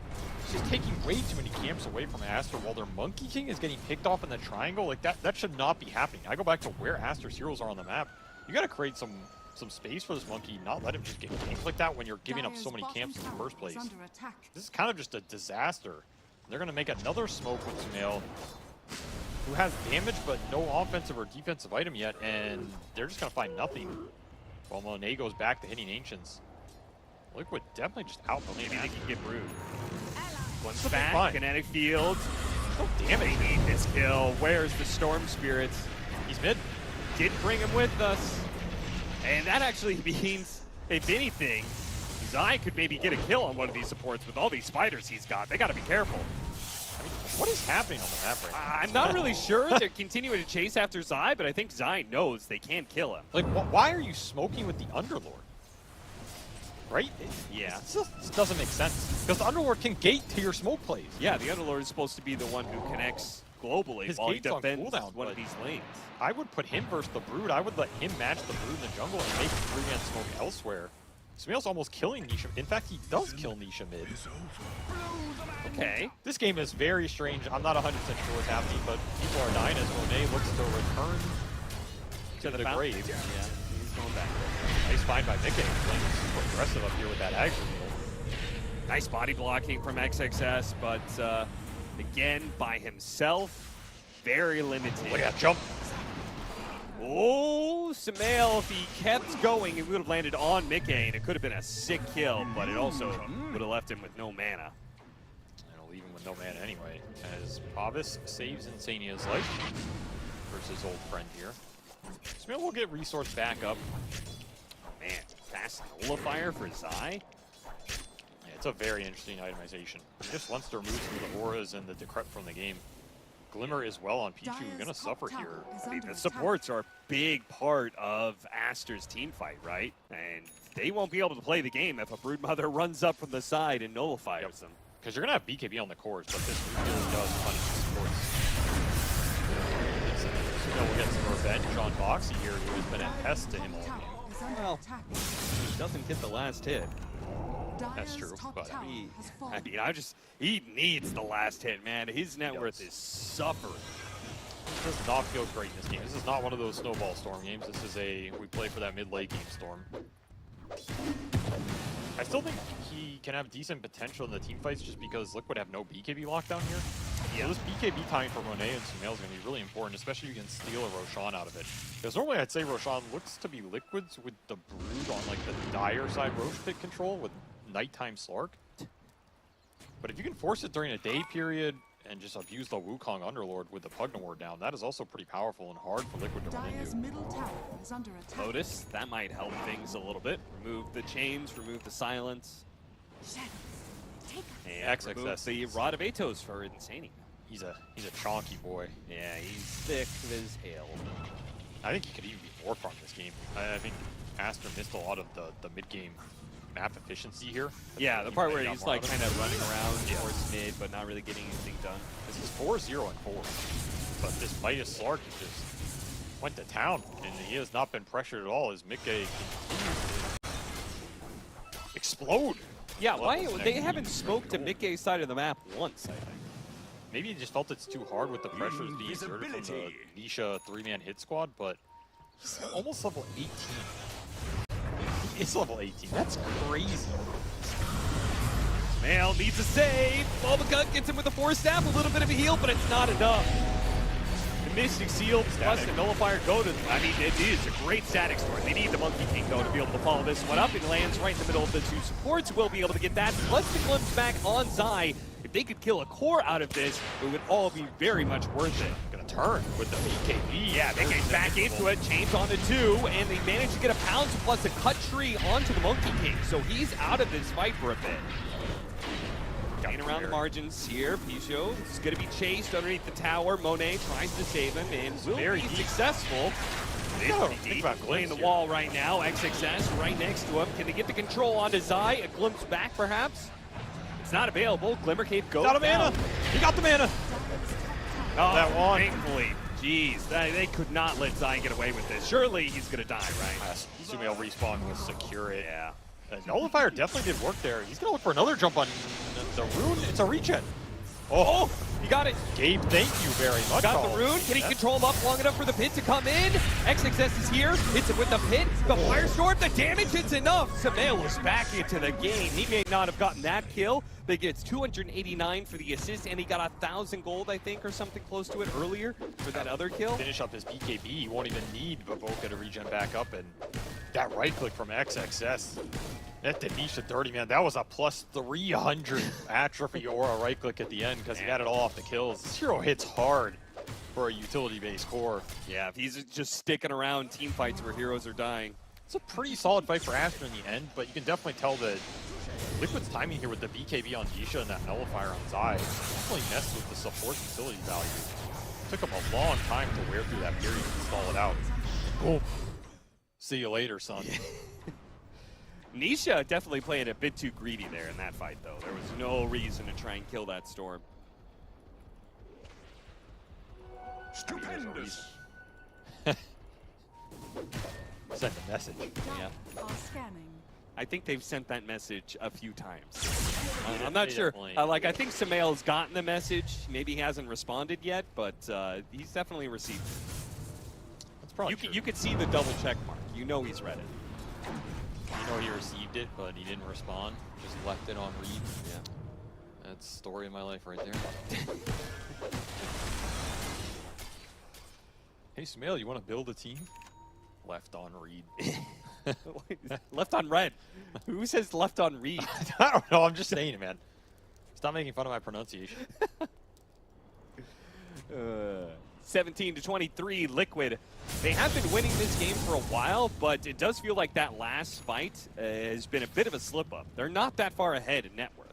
just taking way too many camps away from Aster while their Monkey King is getting picked off in the triangle. Like that should not be happening. I go back to where Aster's heroes are on the map. You got to create some space for this Monkey, not let him just get ganked like that when you're giving up so many camps in the first place. This is kind of just a disaster. They're going to make another smoke with Sumail, who has damage but no offensive or defensive item yet, and they're just going to find nothing while Monet goes back to hitting Ancients. Liquid definitely just out. Maybe they can get Brood. One's Fine. back, kinetic field. Oh, damn it. They need this kill. Where's the Storm Spirits? He's mid. Did bring him with us. And that actually means, if anything, Zai could maybe get a kill on one of these supports with all these spiders he's got. They got to be careful. I mean, what is happening on the map right now? I'm not really sure. They're continuing to chase after Zai, but I think Zai knows they can't kill him. Like, why are you smoking with the Underlord? Right? Yeah. This doesn't make sense. Because the Underlord can gate to your smoke plays. Yeah, the Underlord is supposed to be the one who connects globally His while he gate's on defends cooldown, one but of these lanes. I would put him versus the Brood. I would let him match the Brood in the jungle and make 3-man smoke elsewhere. Sumail's almost killing Nisha. In fact, he does kill Nisha mid. Okay. This game is very strange. I'm not 100% sure what's happening, but people are dying as Monet looks to return to the grave. Yeah, he's going back. Nice find by Mickey. Playing super aggressive up here with that aggro. Nice body blocking from XXS, but again, by himself, very limited. Look at that jump. Oh, Sumail, if he kept going, he would have landed on Mickey, and it could have been a sick kill, but it also would have left him with no mana. And it'll leave him with no mana anyway, as Pavis saves Insania's life versus old friend here. Sumail will get resource back up. Man, fast nullifier for Zai? Yeah, it's a very interesting itemization. He just wants to remove some of the auras and the decrep from the game. Glimmer is well on Pichu, gonna suffer here. I mean, the supports are a big part of Aster's team fight, right? And they won't be able to play the game if a Broodmother runs up from the side and nullifies them. Because you're gonna have BKB on the cores, but this really does punish the supports. So we'll get some revenge on Boxy here, who has been a pest to him all game. Well, he doesn't get the last hit. That's true, but he needs the last hit, man. His net worth is suffering. This does not feel great in this game. This is not one of those snowball storm games. This is we play for that mid-late game storm. I still think he can have decent potential in the team fights just because Liquid have no BKB lockdown here. Yeah. So this BKB timing for Monet and Sumail is going to be really important, especially if you can steal a Roshan out of it. Because normally I'd say Roshan looks to be Liquids with the Brood on like the dire side Rosh pit control with nighttime Slark. But if you can force it during a day period and just abuse the Wukong Underlord with the Pugnawar down, that is also pretty powerful and hard for Liquid to run into. Middle tower is under attack. Lotus, that might help things a little bit. Remove the chains, remove the silence. And remove the Rod of Atos for Insane. He's a chonky boy. Yeah, he's thick as hell. I think he could even be more farm this game. I think Aster missed a lot of the mid-game map efficiency here. Yeah, the part where he's like kind of running around towards mid, but not really getting anything done. This is 4-0 and 4. But this Midas Slark just went to town, and he has not been pressured at all as Mikke continues to explode. Yeah, why they haven't spoke to Mikke's side of the map once, I think. Maybe he just felt it's too hard with the pressures being exerted from the Nisha 3-man hit squad, but he's almost level 18. He is level 18. That's crazy. Mail needs a save. Bulbacut gets him with a Force Staff, a little bit of a heal, but it's not enough. The Mystic Seal plus the Nullifier go to them. I mean, it is a great static store. They need the Monkey King, though, to be able to follow this one up. It lands right in the middle of the two supports. We'll be able to get that, plus the glimpse back on Zai. If they could kill a core out of this, it would all be very much worth it. Gonna turn with the BKB. Yeah, they get back into it, chains on the 2, and they manage to get a Pounce plus a Cut Tree onto the Monkey King. So he's out of this fight for a bit. Getting around the margins here. Pichot is going to be chased underneath the tower. Monet tries to save him and will be successful. Think about playing the wall right now. XXS right next to him. Can they get the control onto Zai? A glimpse back, perhaps? It's not available. Glimmer Cape goes down. Mana. He got the mana. Oh, that one. Thankfully. Jeez, they could not let Zai get away with this. Surely he's going to die, right? Sumail respawn will secure it. Yeah. Nullifier definitely did work there. He's going to look for another jump on the rune. It's a regen. Oh, he got it. Gabe, thank you very much. Got the rune. Can he control him up long enough for the pit to come in? XXS is here. Hits it with the pit. The Firestorm. The damage is enough. Sumail was back into the game. He may not have gotten that kill, but he gets 289 for the assist, and he got 1,000 gold, I think, or something close to it earlier for that other kill. Finish up his BKB. He won't even need Vivoka to regen back up, and that right click from XXS. That Denisha dirty, man. That was a plus 300 atrophy aura right click at the end because he got it all off the kills. This hero hits hard for a utility-based core. Yeah, if he's just sticking around team fights where heroes are dying. It's a pretty solid fight for Aster in the end, but you can definitely tell that Liquid's timing here with the BKB on Nisha and that Nullifier on Zai definitely messed with the support utility value. It took him a long time to wear through that period and stall it out. Boom. See you later, son. Nisha definitely playing a bit too greedy there in that fight, though. There was no reason to try and kill that Storm. Stupendous. Send a message. Yeah. Scanning. I think they've sent that message a few times. I'm not sure. Like, I think Sumail's gotten the message. Maybe he hasn't responded yet, but he's definitely received it. That's probably true. You could see the double check mark. You know he's read it. You know he received it, but he didn't respond. Just left it on read. Yeah. That's the story of my life right there. Hey, Sumail, you want to build a team? Left on read. Left on red. Who says left on read? I don't know. I'm just saying it, man. Stop making fun of my pronunciation. 17-23, Liquid. They have been winning this game for a while, but it does feel like that last fight has been a bit of a slip-up. They're not that far ahead in net worth.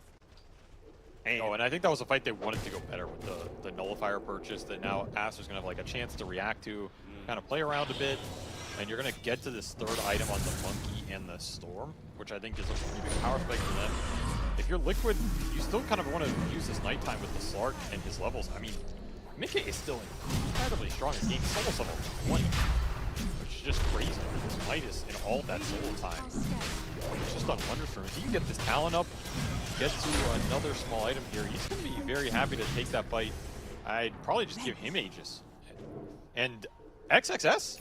And I think that was a fight they wanted to go better with the Nullifier purchase that now Aster's going to have like a chance to react to, kind of play around a bit, and you're going to get to this third item on the Monkey and the Storm, which I think is a pretty big power spike for them. If you're Liquid, you still kind of want to use this nighttime with the Slark and his levels. I mean, Mikke is still incredibly strong in this game. He's almost level 20, which just crazy. This Midas in all that solo time. It's just on Wonderstone. If he can get this talent up, get to another small item here, he's going to be very happy to take that bite. I'd probably just give him Aegis. And XXS,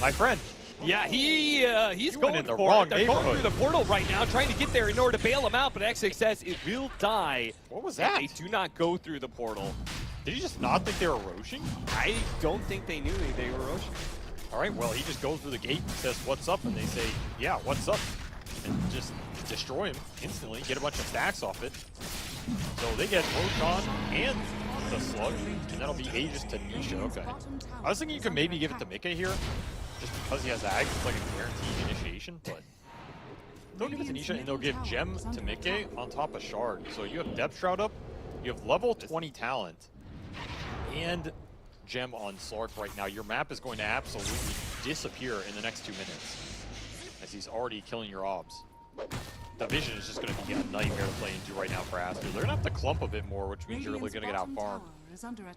my friend. Yeah, he's going in the wrong neighborhood. They're going through the portal right now, trying to get there in order to bail him out, but XXS, it will die. What was that? They do not go through the portal. Did he just not think they were roaching? I don't think they knew they were roaching. All right, well, he just goes through the gate and says, what's up? And they say, yeah, what's up? And just destroy him instantly, get a bunch of stacks off it. So they get Roshan and the Slug, and that'll be Aegis to Nisha. Okay. I was thinking you could maybe give it to Mika here, just because he has Ags, it's like a guaranteed initiation, but they'll give it to Nisha, and they'll give Gem to Mika on top of Shard. So you have Depth Shroud up, you have level 20 talent, and Gem on Slark right now. Your map is going to absolutely disappear in the next 2 minutes, as he's already killing your obs. The vision is just going to be a nightmare to play into right now for Aster. They're going to have to clump a bit more, which means you're really going to get out-farmed.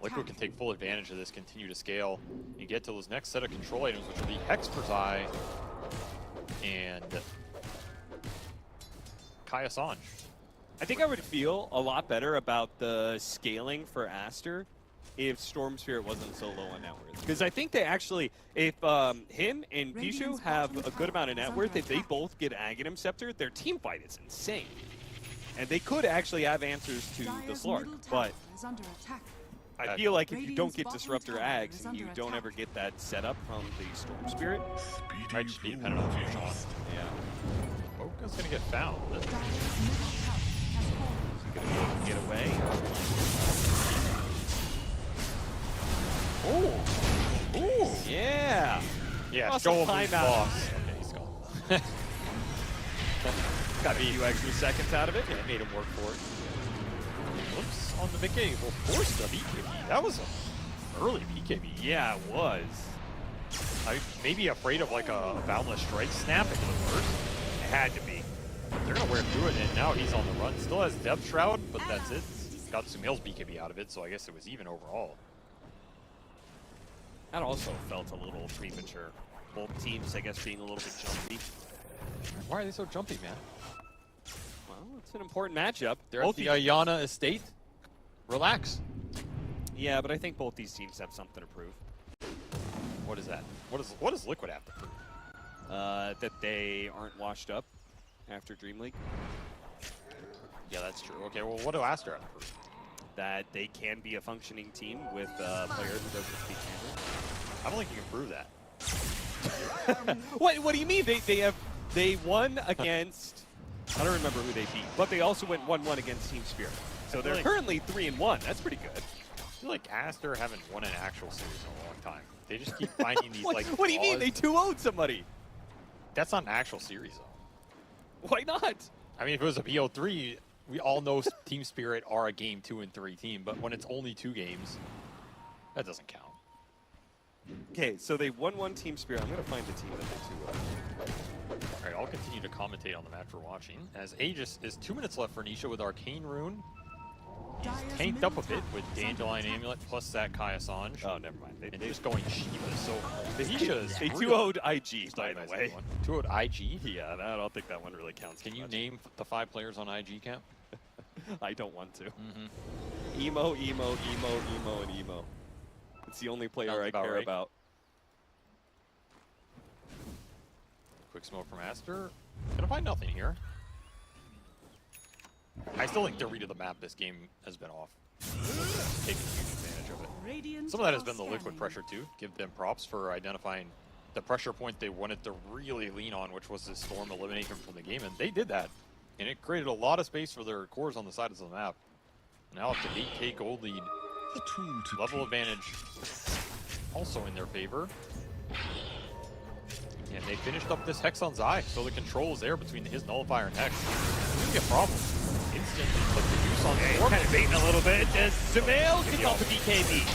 Liquid can take full advantage of this, continue to scale, and get to those next set of control items, which will be Hex for Zai and Kai Assange. I think I would feel a lot better about the scaling for Aster if Storm Spirit wasn't so low on net worth. Because I think they actually, if him and Pichu have a good amount of net worth, if they both get Aghanim Scepter, their team fight is insane. And they could actually have answers to the Slark, but I feel like if you don't get Disruptor Ags and you don't ever get that setup from the Storm Spirit, might just be dependent on Fusion. Yeah. Boka's gonna get found. Is he gonna be able to get away? Ooh. Ooh. Yeah. Yeah, awesome show him who's boss. Okay, he's gone. Got a few extra seconds out of it. Yeah, made him work for it. Looks on the BKB. Well, forced the BKB. That was an early BKB. Yeah, it was. I maybe afraid of like a Boundless Strike snap into the burst. It had to be. They're gonna wear through it, and now he's on the run. Still has Depth Shroud, but that's it. Got Sumail's BKB out of it, so I guess it was even overall. That also felt a little premature. Both teams, I guess, being a little bit jumpy. Why are they so jumpy, man? Well, it's an important matchup. They're at the Ayana Estate. Relax. Yeah, but I think both these teams have something to prove. What is that? What does Liquid have to prove? That they aren't washed up after Dream League. Yeah, that's true. Okay, well, what do Aster have to prove? That they can be a functioning team with a player who doesn't speak English. I don't think you can prove that. What do you mean? They won against I don't remember who they beat, but they also went 1-1 against Team Spirit. So they're currently 3-1. That's pretty good. I feel like Aster haven't won an actual series in a long time. They just keep finding these like. What do you mean? They 2-0'd somebody. That's not an actual series though. Why not? I mean, if it was a BO3, we all know Team Spirit are a game 2 and 3 team, but when it's only 2 games, that doesn't count. Okay, so they won 1 Team Spirit. I'm going to find the team that they 2-0. All right, I'll continue to commentate on the match we're watching. As Aegis is 2 minutes left for Nisha with Arcane Rune. He's tanked up a bit with Dandelion Amulet plus that Kai Assange. Oh, never mind. They're just going Shiva. So the Nisha is They 2-0'd IG, by the way. 2-0'd IG? Yeah, I don't think that one really counts. Can you name the 5 players on IG, Camp? I don't want to. Emo, and Emo. It's the only player I care about. Quick smoke from Aster. Gonna find nothing here. I still think their read of the map this game has been off. Taking huge advantage of it. Some of that has been the Liquid pressure too. Give them props for identifying the pressure point they wanted to really lean on, which was the Storm elimination from the game, and they did that. And it created a lot of space for their cores on the sides of the map. Now up to 8k gold lead. Level advantage also in their favor. And they finished up this Hex on Zai, so the control is there between his Nullifier and Hex. It's gonna be a problem. Instantly put the juice on the kind of baiting a little bit. Does Sumail gets off the BKB?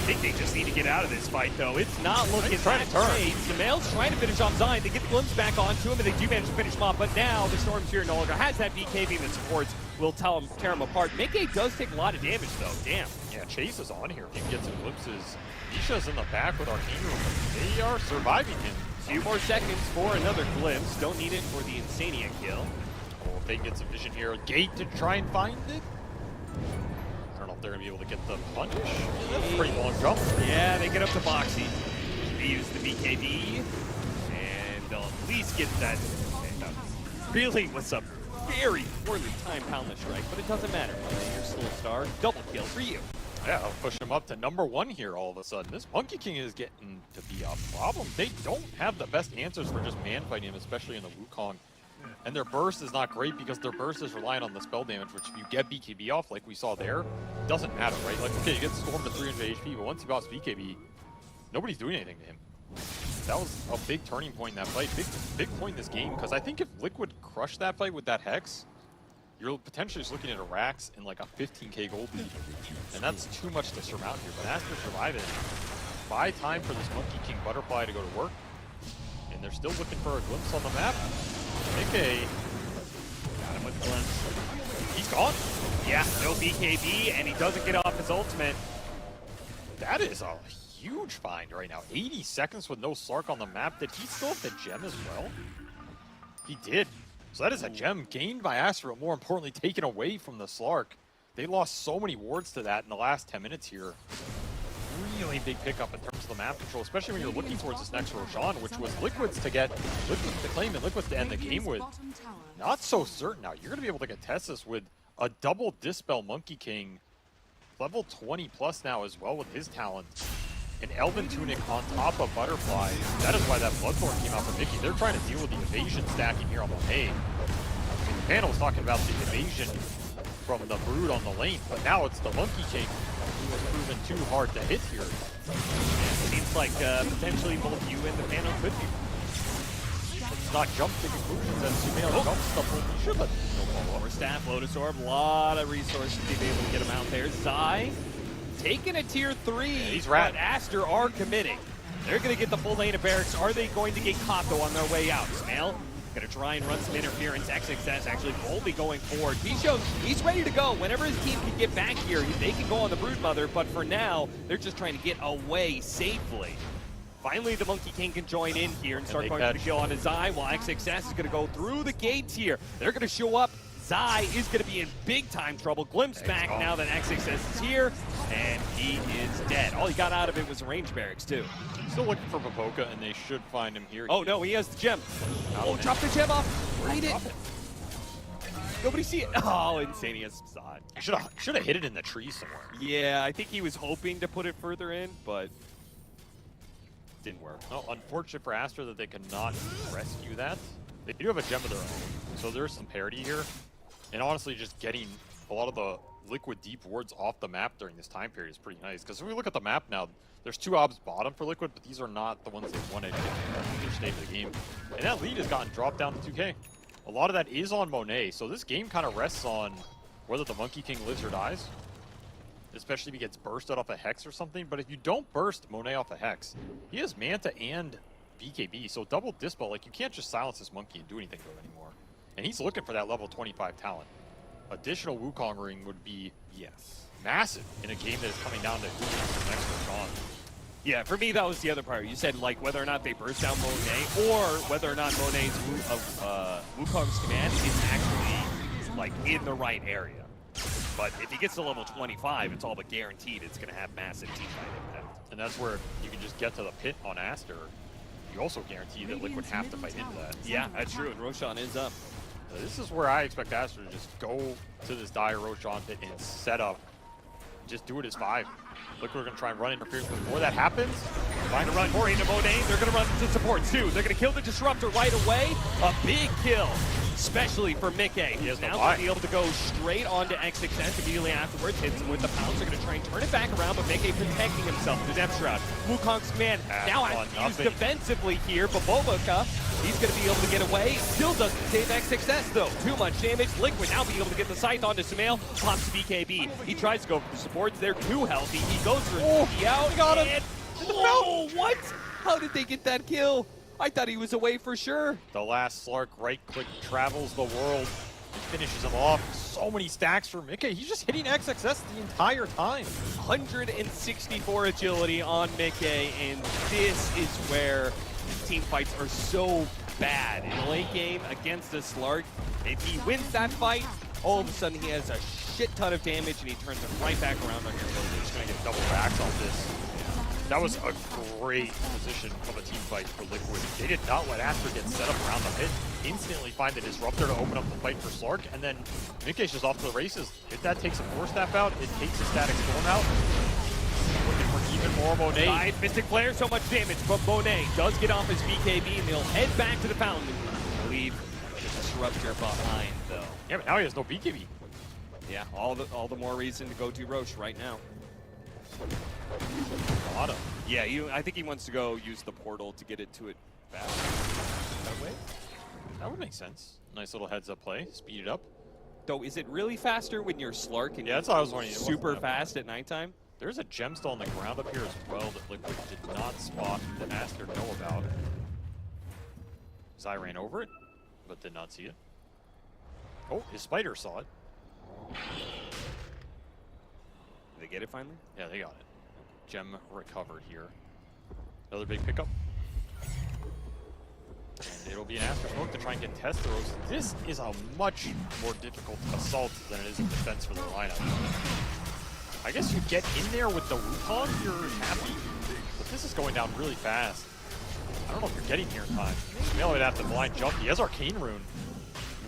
think they just need to get out of this fight, though. It's not looking that great. Samael's trying to finish off Zion. They get the glimpse back onto him, and they do manage to finish him off. But now the Storm Sphere no longer has that BKB that supports. Will tear him apart. Mickey does take a lot of damage, though. Damn. Yeah, Chase is on here. He can get some glimpses. Nisha's in the back with Arcane Room. They are surviving him. Few more seconds for another glimpse. Don't need it for the Insania kill. Well, if they can get some vision here, Gate to try and find it. I don't know if they're going to be able to get the punish. That's a pretty long jump. Yeah, they get up to Boxy. They use the BKB, and they'll at least get that. Really was a very poorly timed Poundless Strike, but it doesn't matter. You're still a star. Double kill for you. Yeah, I'll push him up to #1 here all of a sudden. This Monkey King is getting to be a problem. They don't have the best answers for just man-fighting him, especially in the Wukong. And their burst is not great because their burst is reliant on the spell damage, which if you get BKB off, like we saw there, it doesn't matter, right? Like, okay, you get Storm to 300 HP, but once you boss BKB, nobody's doing anything to him. That was a big turning point in that fight. Big point in this game, because I think if Liquid crushed that fight with that Hex, you're potentially just looking at a Rax in like a 15k gold lead. And that's too much to surmount here. But Aster survived it. Buy time for this Monkey King Butterfly to go to work. And they're still looking for a glimpse on the map. Mickey got him with the glimpse. He's gone. Yeah, no BKB, and he doesn't get off his ultimate. That is a huge find right now. 80 seconds with no Slark on the map. Did he still have the gem as well? He did. So that is a gem gained by Aster, but more importantly, taken away from the Slark. They lost so many wards to that in the last 10 minutes here. Really big pickup in terms of the map control, especially when you're looking towards this next Roshan, which was Liquid's to get, Liquid's to claim and Liquid's to end the game with. Not so certain now. You're going to be able to contest this with a double Dispel Monkey King, level 20 plus now as well with his talent. An Elven Tunic on top of Butterfly. That is why that Bloodthorn came out from Mickey. They're trying to deal with the evasion stacking here on Monet. I mean, the panel was talking about the evasion from the Brood on the lane, but now it's the Monkey King who has proven too hard to hit here. It seems like potentially both you and the panel could be. Let's not jump to conclusions as you may have jump stuff when you should, but no follow-up. More staff, Lotus Orb, a lot of resources to be able to get him out there. Zai taking a tier 3, he's but Aster are committing. They're going to get the full lane of barracks. Are they going to get caught, though, on their way out? Smail going to try and run some interference. XXS actually boldly going forward. He's ready to go. Whenever his team can get back here, they can go on the Broodmother, but for now, they're just trying to get away safely. Finally, the Monkey King can join in here and start going for the kill on his Zai, while XXS is going to go through the gates here. They're going to show up. Zai is going to be in big-time trouble. Glimpse back now that XXS is here, and he is dead. All he got out of it was a range barracks, too. Still looking for Popoka, and they should find him here. Oh, no, he has the gem. Oh, drop the gem off. Right it. Nobody see it. Oh, Insanius saw it. Should have hit it in the tree somewhere. Yeah, I think he was hoping to put it further in, but didn't work. No, unfortunate for Aster that they cannot rescue that. They do have a gem of their own, so there's some parity here. And honestly, just getting a lot of the Liquid deep wards off the map during this time period is pretty nice. Because if we look at the map now, there's 2 obs bottom for Liquid, but these are not the ones they wanted in each stage of the game. And that lead has gotten dropped down to 2K. A lot of that is on Monet, so this game kind of rests on whether the Monkey King lives or dies. Especially if he gets bursted off a Hex or something. But if you don't burst Monet off a Hex, he has Manta and BKB, so double Dispel. Like, you can't just silence this Monkey and do anything to it anymore. And he's looking for that level 25 talent. Additional Wukong ring would be, massive in a game that is coming down to who wins the next Roshan. Yeah, for me, that was the other part. You said, like, whether or not they burst down Monet, or whether or not Monet's Wukong's command is actually, like, in the right area. But if he gets to level 25, it's all but guaranteed it's going to have massive teamfight impact. And that's where you can just get to the pit on Aster. You also guarantee that Liquid have to fight into that. Yeah, that's true, and Roshan is up. This is where I expect Aster to just go to this dire Roshan pit and set up. Just do it as 5. Liquid are going to try and run interference before that happens. Trying to run more into Monet. They're going to run to support too. They're going to kill the Disruptor right away. A big kill, especially for Mickey. He's now going to be able to go straight onto XXS immediately afterwards. Hits him with the pounce. They're going to try and turn it back around, but Mickey protecting himself with the Depth Shroud. Wukong's command now has to use defensively here, but Boboka He's going to be able to get away. Still doesn't save XXS though. Too much damage. Liquid now being able to get the scythe onto Sumail. Pops the BKB. He tries to go for the supports. They're too healthy. He goes for the out. Got him. And whoa, what? How did they get that kill? I thought he was away for sure. The last Slark right-click travels the world. Finishes him off. So many stacks for Mickey. He's just hitting XXS the entire time. 164 agility on Mickey, and this is where team fights are so bad. In the late game against a Slark, if he wins that fight, all of a sudden he has a shit ton of damage and he turns it right back around on your building. He's going to get double backs on this. That was a great position of a team fight for Liquid. They did not let Aster get set up around the pit. Instantly find the Disruptor to open up the fight for Slark, and then Mickey's just off to the races. If that takes a Force Staff out, it takes a Static Storm out. Looking for even more Monet. Nice Mystic Flare, so much damage, but Monet does get off his BKB, and they'll head back to the Fountain. Leave the Disruptor behind, though. Yeah, but now he has no BKB. Yeah, all the more reason to go to Roche right now. Auto. Yeah, I think he wants to go use the portal to get it to it fast. That way? That would make sense. Nice little heads-up play. Speed it up. Though, is it really faster when you're Slark and that's what I was wondering. Super fast at nighttime? There's a gemstone on the ground up here as well that Liquid did not spot that Aster know about. Zai ran over it, but did not see it. Oh, his spider saw it. Did they get it finally? Yeah, they got it. Gem recovered here. Another big pickup. And it'll be an Aster smoke to try and contest the roast. This is a much more difficult assault than it is a defense for the lineup. I guess you get in there with the Wukong, you're happy. But this is going down really fast. I don't know if you're getting here in time. Sumail would have to blind jump. He has Arcane Rune.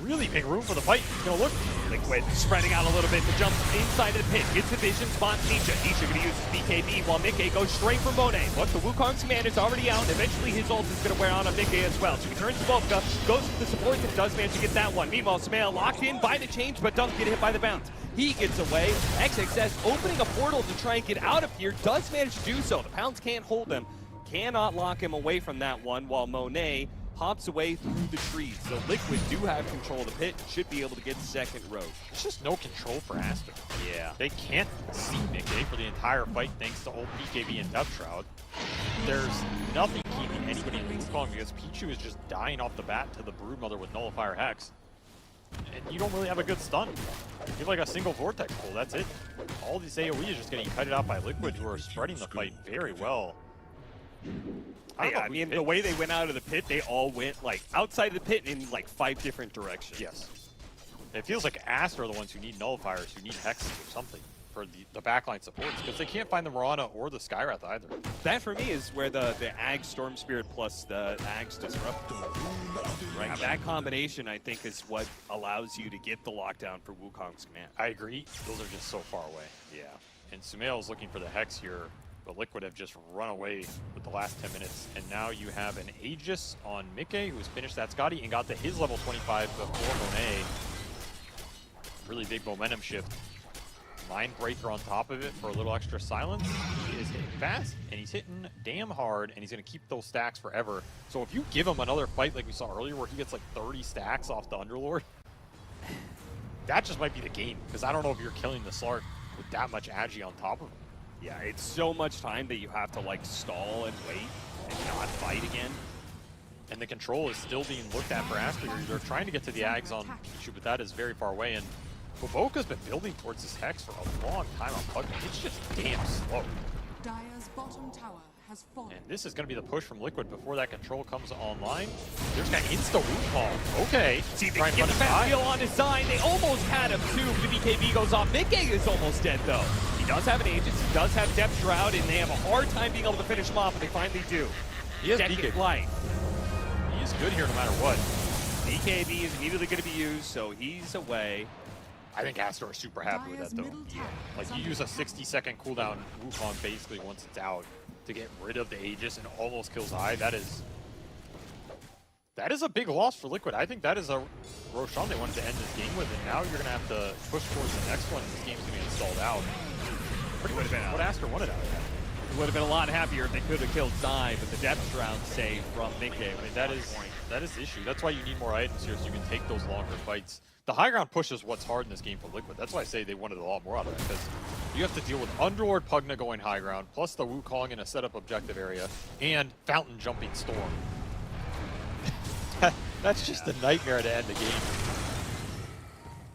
Really big room for the fight. He's gonna look. Liquid spreading out a little bit. The jump inside of the pit. Gets the vision, spots Nisha. Nisha gonna use his BKB while Mickey goes straight for Monet. Look, the Wukong's command is already out, and eventually his ult is gonna wear on Mickey as well. So he turns to Volka, goes for the support, and does manage to get that one. Meanwhile, Sumail locked in by the change, but doesn't get hit by the bounce. He gets away. XXS opening a portal to try and get out of here, does manage to do so. The Pounds can't hold him, cannot lock him away from that one, while Monet hops away through the trees. So Liquid do have control of the pit and should be able to get second row. There's just no control for Aster. Yeah. They can't see Mickey for the entire fight thanks to old BKB and Depth Shroud. There's nothing keeping anybody in Wukong because Pichu is just dying off the bat to the Broodmother with Nullifier Hex. And you don't really have a good stun. You have like a single Vortex pull, that's it. All these AoE is just getting kited out by Liquid, who are spreading the fight very well. I mean, the way they went out of the pit, they all went like outside of the pit in like 5 different directions. Yes. It feels like Aster are the ones who need nullifiers, who need hexes or something for the backline supports, because they can't find the Mirana or the Skywrath either. That for me is where the Ag Storm Spirit plus the Ag's Disruptor, right? That combination, I think, is what allows you to get the lockdown for Wukong's command. I agree. Those are just so far away. Yeah. And Sumail is looking for the Hex here. But Liquid have just run away with the last 10 minutes. And now you have an Aegis on Mickey, who's finished that Scotty and got to his level 25 before Monet. Really big momentum shift. Mind Breaker on top of it for a little extra silence. He is hitting fast, and he's hitting damn hard, and he's going to keep those stacks forever. So if you give him another fight like we saw earlier where he gets like 30 stacks off the Underlord, that just might be the game. Because I don't know if you're killing the Slark with that much agi on top of him. Yeah, it's so much time that you have to like stall and wait and not fight again. And the control is still being looked at for Aster. They're trying to get to the Ags on Pichu, but that is very far away. And Boboka's been building towards this Hex for a long time on Pugman. It's just damn slow. Dire's bottom tower has fallen. And this is going to be the push from Liquid before that control comes online. There's got insta-Wukong. Okay. See, they get the fast heal on his side. They almost had him too. The BKB goes off. Mickey is almost dead though. He does have an Aegis, he does have Depth Shroud, and they have a hard time being able to finish him off, but they finally do. He has BKB. Life. He is good here no matter what. BKB is immediately going to be used, so he's away. I think Aster is super happy with that though. Yeah. Like you use a 60-second cooldown Wukong basically once it's out to get rid of the Aegis and almost kills Eye. That is a big loss for Liquid. I think that is a Roshan they wanted to end this game with, and now you're going to have to push towards the next one. This game's going to get stalled out. Pretty much what Aster wanted out of that. would have been a lot happier if they could have killed Zai, but the depth round save from Mickey. I mean, that is the issue. That's why you need more items here so you can take those longer fights. The high ground push is what's hard in this game for Liquid. That's why I say they wanted a lot more out of it, because you have to deal with Underlord Pugna going high ground, plus the Wukong in a setup objective area, and Fountain jumping Storm. That's just a nightmare to end the game.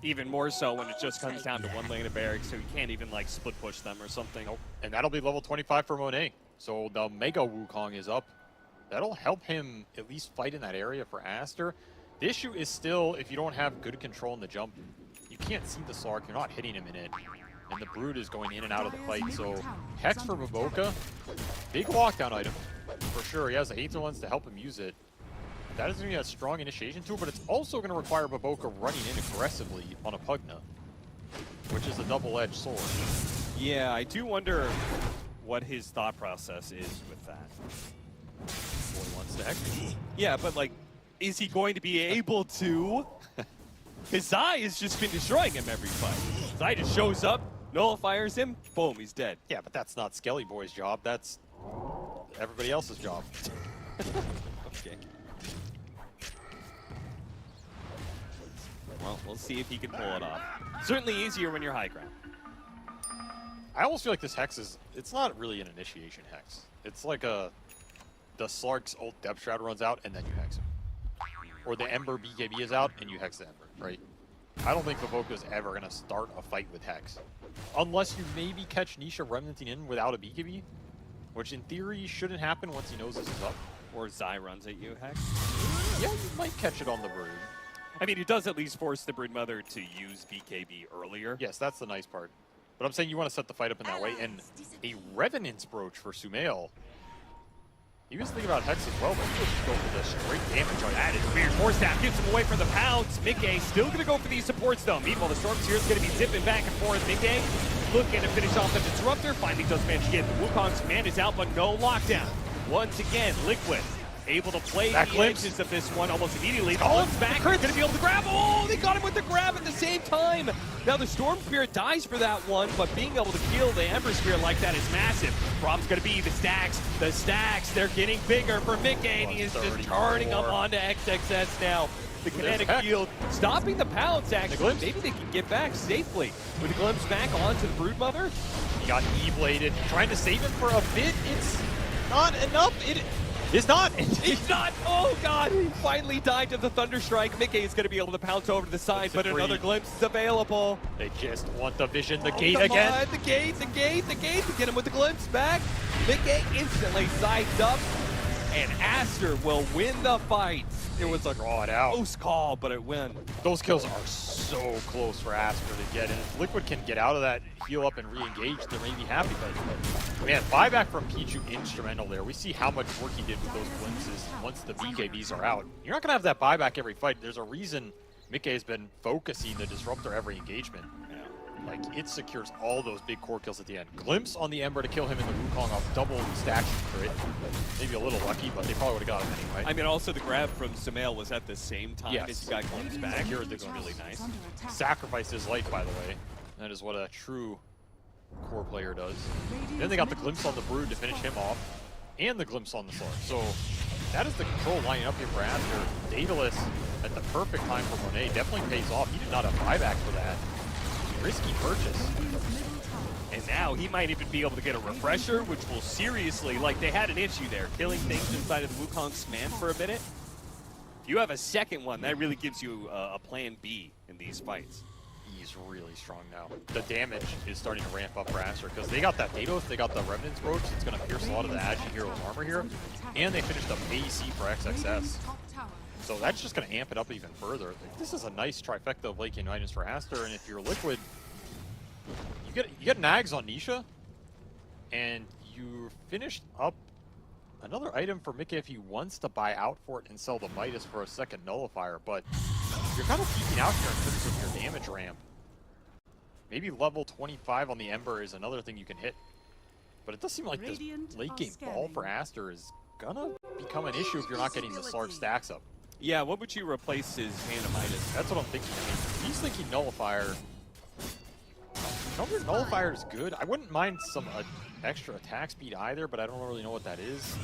Even more so when it just comes down to one lane of barracks, so you can't even like split push them or something. Nope. And that'll be level 25 for Monet. So the Mega Wukong is up. That'll help him at least fight in that area for Aster. The issue is still, if you don't have good control in the jump, you can't see the Slark, you're not hitting him in it. And the Brood is going in and out of the fight, so Hex for Baboka, big lockdown item, for sure. He has the Hater Lens to help him use it. That is going to be a strong initiation tool, but it's also going to require Baboka running in aggressively on a Pugna, which is a double-edged sword. Yeah, I do wonder what his thought process is with that. What he wants to Hex. Yeah, but like, is he going to be able to? Because Zai has just been destroying him every fight. Zai just shows up, nullifiers him, boom, he's dead. Yeah, but that's not Skelly Boy's job. That's everybody else's job. Okay. Well, we'll see if he can pull it off. Certainly easier when you're high ground. I almost feel like this Hex is, it's not really an initiation Hex. It's like the Slark's ult Depth Shroud runs out and then you Hex him. Or the Ember BKB is out and you Hex the Ember, right? I don't think Baboka is ever going to start a fight with Hex. Unless you maybe catch Nisha remnanting in without a BKB, which in theory shouldn't happen once he knows this is up. Or Zai runs at you, Hex. Yeah, you might catch it on the Brood. I mean, it does at least force the Broodmother to use BKB earlier. Yes, that's the nice part. But I'm saying you want to set the fight up in that way. And a Revenant's Brooch for Sumail. He was thinking about Hex as well, but he was just going for the straight damage on that. Is weird. Force Staff gets him away from the pounce. Mickey still going to go for these supports, though. Meanwhile, the Stormseer is going to be zipping back and forth. Mickey looking to finish off the Disruptor. Finally does manage to get the Wukong's command is out, but no lockdown. Once again, Liquid able to play the edges of this one almost immediately. Collins back, he's going to be able to grab. Oh, they got him with the grab at the same time. Now the Storm Spirit dies for that one, but being able to kill the Ember Spirit like that is massive. Problem's going to be the stacks. The stacks, they're getting bigger for Mickey, and he is just turning up onto XXS now. The kinetic field stopping the pounce, actually. Maybe they can get back safely. With the glimpse back onto the Broodmother. He got E-bladed, trying to save him for a bit. It's not enough. It's not. It's not. Oh, God. He finally died to the Thunderstrike. Mickey is going to be able to pounce over to the side, but another glimpse is available. They just want the vision, the gate again. On, the gate. To get him with the glimpse back. Mickey instantly sides up, and Aster will win the fight. It was a draw it out. Close call, but it win. Those kills are so close for Aster to get, and if Liquid can get out of that, heal up and re-engage, they may be happy. But man, buyback from Pichu instrumental there. We see how much work he did with those glimpses once the BKBs are out. You're not gonna have that buyback every fight. There's a reason Mickey has been focusing the Disruptor every engagement. Like, it secures all those big core kills at the end. Glimpse on the Ember to kill him in the Wukong off double stack crit. Maybe a little lucky, but they probably would have got him anyway. I mean, also the grab from Sumail was at the same time as he got Glimpse back. Here it's really nice. Sacrificed his life, by the way. That is what a true core player does. Then they got the Glimpse on the Brood to finish him off, and the Glimpse on the Slark. So that is the control lining up here for Aster. Daedalus at the perfect time for Monet definitely pays off. He did not have buyback for that. Risky purchase. And now he might even be able to get a refresher, which will seriously, like, they had an issue there, killing things inside of the Wukong's command for a minute. If you have a second one, that really gives you a plan B in these fights. He's really strong now. The damage is starting to ramp up for Aster, because they got that Daedalus, they got the Remnant's Brooch, it's going to pierce a lot of the Agi Hero's armor here, and they finished up AC for XXS. So that's just going to amp it up even further. This is a nice trifecta of late game items for Aster, and if you're Liquid, you get nags on Nisha, and you finished up another item for Mickey if he wants to buy out for it and sell the Midas for a second nullifier, but you're kind of peeking out here in terms of your damage ramp. Maybe level 25 on the Ember is another thing you can hit, but it does seem like this late game ball for Aster is gonna become an issue if you're not getting the Slark stacks up. Yeah, what would you replace his Hand of Midas? That's what I'm thinking. I mean, he's thinking Nullifier. Another Nullifier is good. I wouldn't mind some extra attack speed either, but I don't really know what that is.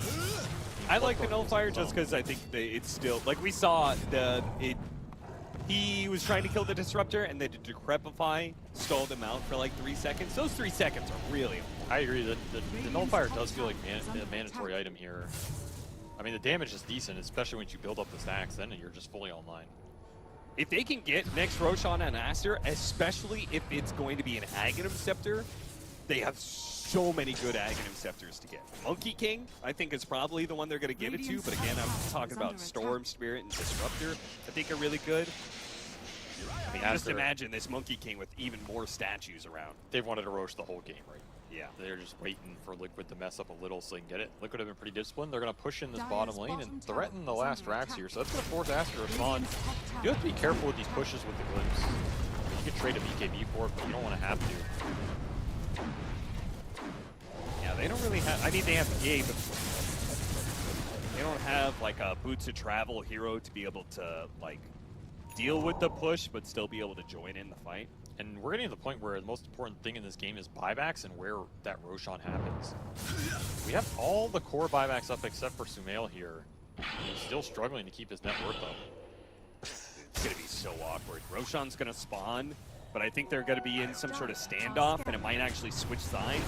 I like the Nullifier just because I think it's still, like we saw, he was trying to kill the Disruptor and then the Decrepify stalled him out for like 3 seconds. Those 3 seconds are really important. I agree. The Nullifier does feel like a mandatory item here. I mean, the damage is decent, especially when you build up the stacks, then you're just fully online. If they can get next Roshan and Aster, especially if it's going to be an Aghanim Scepter, they have so many good Aghanim Scepters to get. Monkey King, I think, is probably the one they're going to give it to, but again, I'm talking about Storm Spirit and Disruptor, I think are really good. I mean, just imagine this Monkey King with even more statues around. They've wanted to Roche the whole game, right? Yeah. They're just waiting for Liquid to mess up a little so they can get it. Liquid have been pretty disciplined. They're going to push in this bottom lane and threaten the last racks here, so that's going to force Aster to respond. You have to be careful with these pushes with the glimpse. You can trade a BKB for it, but you don't want to have to. Yeah, they don't really have, I mean, they have Gabe, but they don't have like a Boots of Travel hero to be able to like deal with the push, but still be able to join in the fight. And we're getting to the point where the most important thing in this game is buybacks and where that Roshan happens. We have all the core buybacks up except for Sumail here. He's still struggling to keep his net worth up. It's going to be so awkward. Roshan's going to spawn, but I think they're going to be in some sort of standoff, and it might actually switch sides.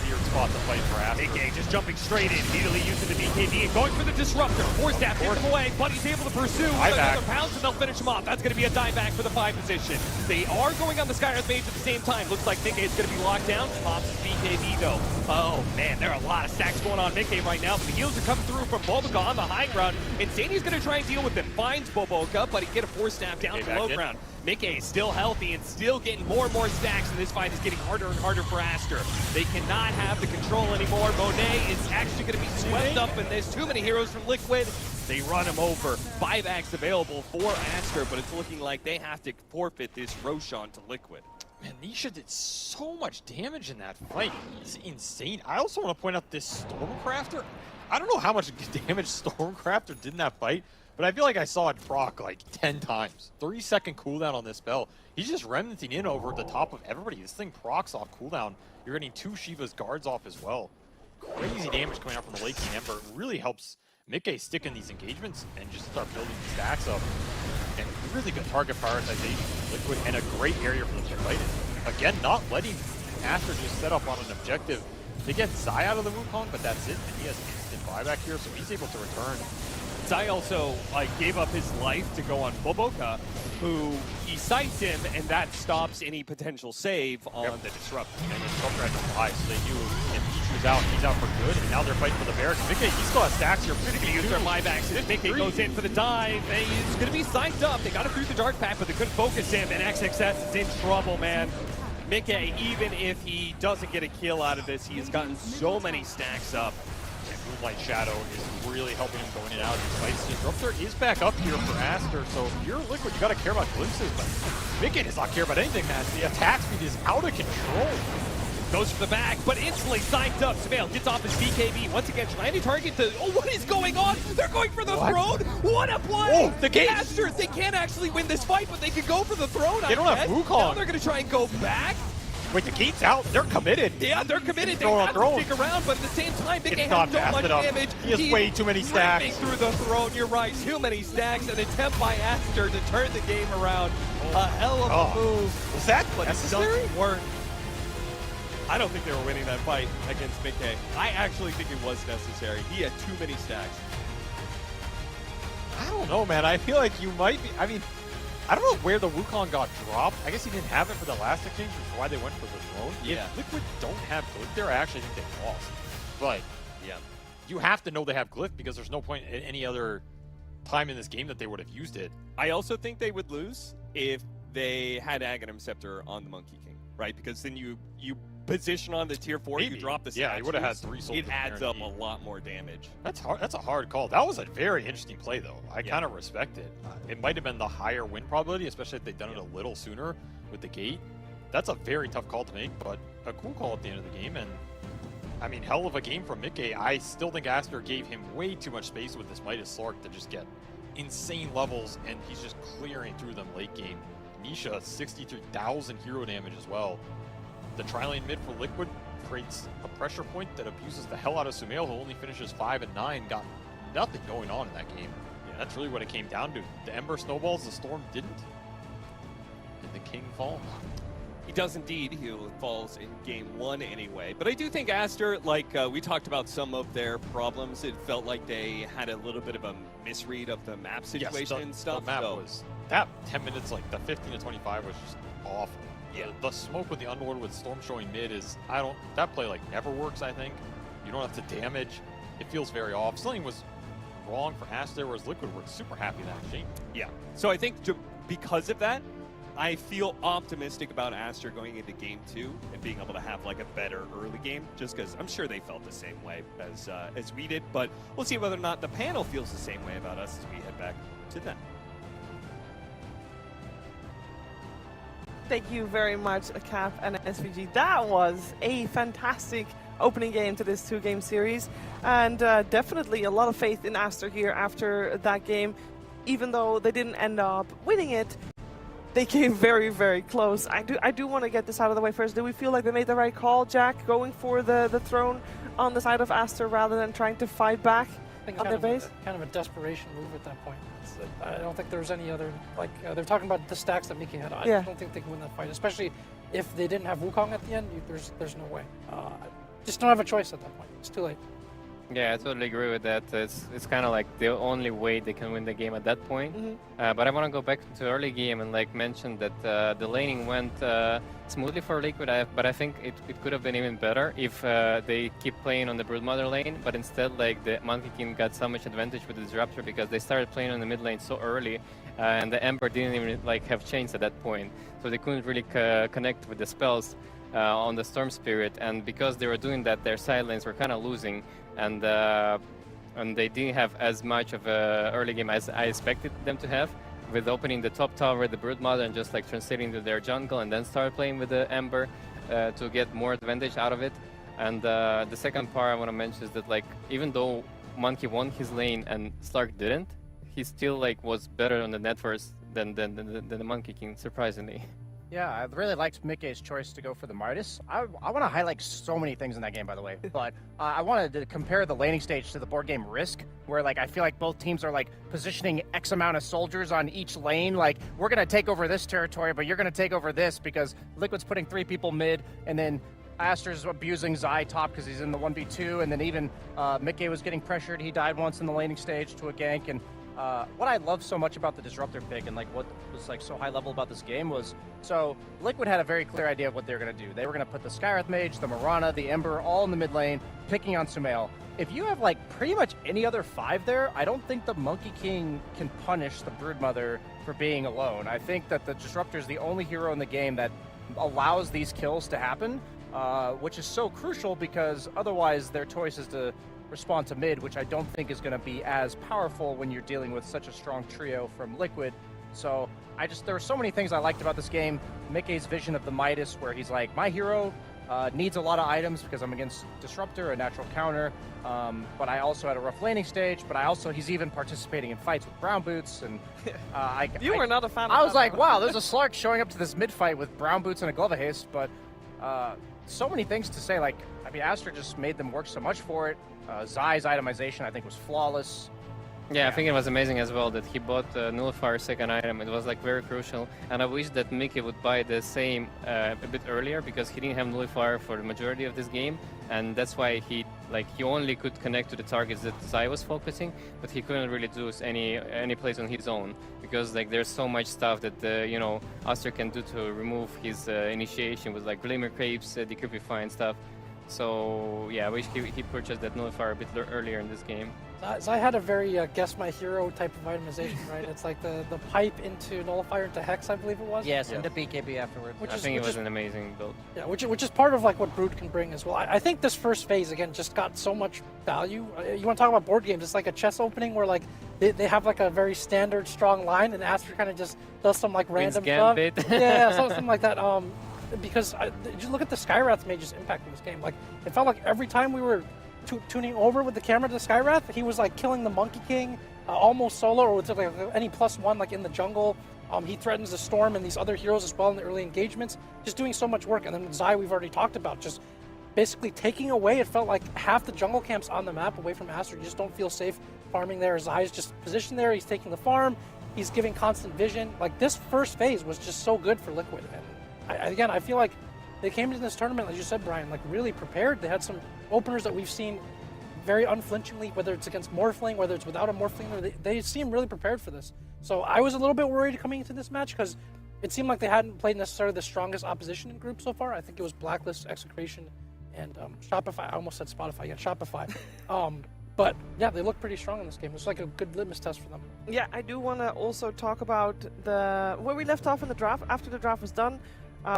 Weird spot to fight for Aster. Big just jumping straight in, immediately using the BKB and going for the Disruptor. Force that, hits him away. Buddy's able to pursue. Another pounce, and they'll finish him off. That's going to be a dieback for the 5 position. They are going on the Skyrim Mage at the same time. Looks like Mickey is going to be locked down. Pops his BKB though. Oh man, there are a lot of stacks going on Mickey right now, but the heals are coming through from Boboka on the high ground. Insania's going to try and deal with them. Finds Boboka, but he get a force staff down to low ground. Mickey is still healthy and still getting more and more stacks, and this fight is getting harder and harder for Aster. They cannot have the control anymore. Monet is actually going to be swept up, and there's too many heroes from Liquid. They run him over. Buybacks available for Aster, but it's looking like they have to forfeit this Roshan to Liquid. Man, Nisha did so much damage in that fight. It's insane. I also want to point out this Stormcrafter. I don't know how much damage Stormcrafter did in that fight, but I feel like I saw it proc like 10 times. 3-second cooldown on this spell. He's just remnanting in over the top of everybody. This thing procs off cooldown. You're getting 2 Shiva's guards off as well. Crazy damage coming out from the Lake King Ember. It really helps Mickey stick in these engagements and just start building these stacks up. And really good target prioritization, Liquid, and a great area for them to fight in. Again, not letting Aster just set up on an objective. They get Zai out of the Wukong, but that's it. And he has instant buyback here, so he's able to return. Zai also gave up his life to go on Boboka, who he sights him, and that stops any potential save on the Disruptor. And the Disruptor has to fly, so they knew if Ichu's out, he's out for good, and now they're fighting for the barracks. Mickey, he still has stacks here. Pretty good use their buybacks. Mickey goes in for the dive, and he's going to be psyched up. They got him through the Dark Path, but they couldn't focus him, and XXS is in trouble, man. Mickey, even if he doesn't get a kill out of this, he has gotten so many stacks up. And Moonlight Shadow is really helping him going in and out of these fights. Disruptor is back up here for Aster, so if you're Liquid, you gotta care about glimpses, but Mickey does not care about anything, man. The attack speed is out of control. Goes for the back, but instantly psyched up. Sumail gets off his BKB. Once again, trying to target the... Oh, what is going on? They're going for the throne? What a play! Oh, the gate! Aster, they can't actually win this fight, but they could go for the throne. They don't have Wukong. Now they're gonna try and go back. Wait, the gate's out. They're committed. Yeah, they're committed. They have to stick around, but at the same time, Mickey has so much damage. He has way too many stacks. Through the throne, you're right. Too many stacks. An attempt by Aster to turn the game around. A hell of a move. Was that necessary? It doesn't work. I don't think they were winning that fight against Mickey. I actually think it was necessary. He had too many stacks. I don't know, man. I feel like you might be... I mean, I don't know where the Wukong got dropped. I guess he didn't have it for the last exchange, which is why they went for the throne. Yeah. If Liquid don't have Glyph there, I actually think they lost. But, yeah, you have to know they have Glyph because there's no point at any other time in this game that they would have used it. I also think they would lose if they had Aghanim Scepter on the Monkey King, right? Because then you position on the tier 4, you drop the statues. Yeah, you would have had 3 souls. It adds up a lot more damage. That's hard. That's a hard call. That was a very interesting play, though. I kind of respect it. It might have been the higher win probability, especially if they'd done it a little sooner with the gate. That's a very tough call to make, but a cool call at the end of the game. And I mean, hell of a game from Mickey. I still think Aster gave him way too much space with this Midas Slark to just get insane levels, and he's just clearing through them late game. Nisha, 63,000 hero damage as well. the tri-lane mid for Liquid creates a pressure point that abuses the hell out of Sumail, who only finishes 5 and 9, got nothing going on in that game. Yeah, that's really what it came down to. The Ember snowballs, the Storm didn't, and the King falls. He does indeed. He falls in game 1 anyway. But I do think Aster, like we talked about some of their problems, it felt like they had a little bit of a misread of the map situation and stuff. The map was, that 10 minutes, like the 15 to 25 was just awful. Yeah. The smoke with the Unlord with Storm showing mid is, that play like never works, I think. You don't have to damage. It feels very off. Something was wrong for Aster, whereas Liquid were super happy in that exchange. Yeah. So I think because of that, I feel optimistic about Aster going into game 2 and being able to have like a better early game, just because I'm sure they felt the same way as we did. But we'll see whether or not the panel feels the same way about us as we head back to them. Thank you very much, Cap and SVG. That was a fantastic opening game to this 2-game series, and definitely a lot of faith in Aster here after that game. Even though they didn't end up winning it, they came very, very close. I do want to get this out of the way first. Do we feel like they made the right call, Jack, going for the throne on the side of Aster rather than trying to fight back on their base? Kind of a desperation move at that point. I don't think there was any other, like, they're talking about the stacks that Mickey had. I don't think they can win that fight, especially if they didn't have Wukong at the end. There's no way. Just don't have a choice at that point. It's too late. Yeah, I totally agree with that. It's kind of like the only way they can win the game at that point. But I want to go back to early game and like mention that the laning went smoothly for Liquid, but I think it could have been even better if they keep playing on the Broodmother lane, but instead like the Monkey King got so much advantage with the Disruptor because they started playing on the mid lane so early, and the Ember didn't even like have chains at that point, so they couldn't really connect with the spells on the Storm Spirit, and because they were doing that, their side lanes were kind of losing. And they didn't have as much of a early game as I expected them to have, with opening the top tower with the Broodmother and just like translating to their jungle and then start playing with the Ember to get more advantage out of it. And the second part I want to mention is that like even though Monkey won his lane and Slark didn't, he still like was better on the net first than the Monkey King, surprisingly. Yeah, I really liked Mickey's choice to go for the Midas. I want to highlight so many things in that game, by the way, but I wanted to compare the laning stage to the board game Risk, where like I feel like both teams are like positioning X amount of soldiers on each lane. Like, we're going to take over this territory, but you're going to take over this because Liquid's putting 3 people mid, and then Aster's abusing Zai top because he's in the 1v2, and then even Mickey was getting pressured. He died once in the laning stage to a gank, and what I love so much about the Disruptor pick and like what was like so high level about this game was, so Liquid had a very clear idea of what they were going to do. They were going to put the Skywrath Mage, the Mirana, the Ember all in the mid lane, picking on Sumail. If you have like pretty much any other 5 there, I don't think the Monkey King can punish the Broodmother for being alone. I think that the Disruptor is the only hero in the game that allows these kills to happen, which is so crucial because otherwise their choice is to respond to mid, which I don't think is going to be as powerful when you're dealing with such a strong trio from Liquid. So there were so many things I liked about this game. Mickey's vision of the Midas, where he's like, my hero needs a lot of items because I'm against Disruptor, a natural counter, but I also had a rough laning stage, but he's even participating in fights with Brown Boots, and you were not a fan of I was like, wow, there's a Slark showing up to this mid fight with Brown Boots and a Glove of Haste, but so many things to say. Like, I mean, Aster just made them work so much for it. Zai's itemization, I think, was flawless. Yeah, I think it was amazing as well that he bought the Nullifier second item. It was like very crucial, and I wish that Mickey would buy the same a bit earlier because he didn't have Nullifier for the majority of this game, and that's why he only could connect to the targets that Zai was focusing, but he couldn't really do any plays on his own because like there's so much stuff that Aster can do to remove his initiation with like Glimmer Crepes, Decryptify and stuff. So yeah, I wish he purchased that Nullifier a bit earlier in this game. Zai had a very guess my hero type of itemization, right? It's like the pipe into Nullifier into Hex, I believe it was. Yes, and the BKB afterwards. I think it was an amazing build. Yeah, which is part of like what Brood can bring as well. I think this first phase again just got so much value. You want to talk about board games? It's like a chess opening where like they have like a very standard strong line, and Aster kind of just does some like random stuff. Yeah, something like that. Because just look at the Skywrath Mage's impact in this game. Like, it felt like every time we were tuning over with the camera to the Skywrath, he was like killing the Monkey King almost solo, or with like any +1 like in the jungle. He threatens the Storm and these other heroes as well in the early engagements, just doing so much work. And then Zai, we've already talked about, just basically taking away, it felt like half the jungle camps on the map away from Aster. You just don't feel safe farming there. Zai's just positioned there, he's taking the farm, he's giving constant vision. Like, this first phase was just so good for Liquid. And I feel like they came into this tournament, as you said, Brian, like really prepared. They had some openers that we've seen very unflinchingly, whether it's against Morphling, whether it's without a Morphling, they seem really prepared for this. So I was a little bit worried coming into this match because it seemed like they hadn't played necessarily the strongest opposition in group so far. I think it was Blacklist, Execration, and Shopify. I almost said Spotify, yeah, Shopify. But yeah, they look pretty strong in this game. It's like a good litmus test for them. Yeah, I do want to also talk about where we left off in the draft. After the draft was done,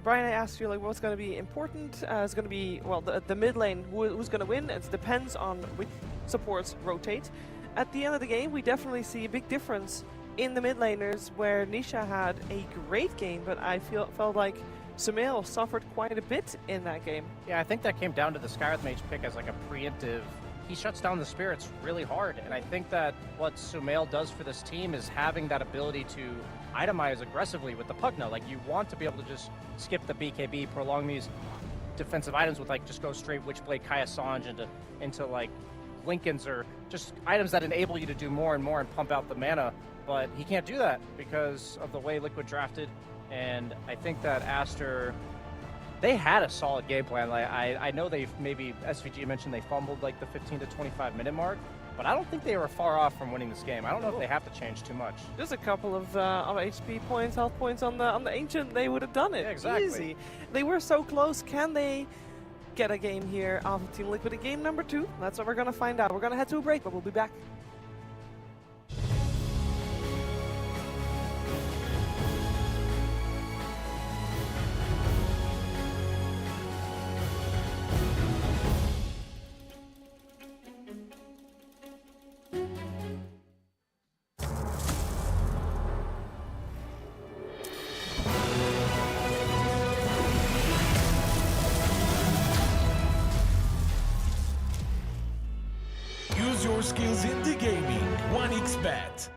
Brian, I asked you like what's going to be important. It's going to be, well, the mid lane, who's going to win. It depends on which supports rotate. At the end of the game, we definitely see a big difference in the mid laners, where Nisha had a great game, but I felt like Sumail suffered quite a bit in that game. Yeah, I think that came down to the Skywrath Mage pick as like a preemptive. He shuts down the spirits really hard, and I think that what Sumail does for this team is having that ability to itemize aggressively with the Pugna. Like, you want to be able to just skip the BKB, prolong these defensive items with like just go straight Witchblade, Kaya Sange into like Lincolns, or just items that enable you to do more and more and pump out the mana. But he can't do that because of the way Liquid drafted, and I think that Aster, they had a solid game plan. Like, I know they've maybe, SVG mentioned they fumbled like the 15 to 25 minute mark, but I don't think they were far off from winning this game. I don't know if they have to change too much. Just a couple of HP points, health points on the Ancient, they would have done it. Yeah, exactly. Easy. They were so close. Can they get a game here off of Team Liquid in game number 2? That's what we're going to find out. We're going to head to a break, but we'll be back. Use your skills in the gaming. 1xBet.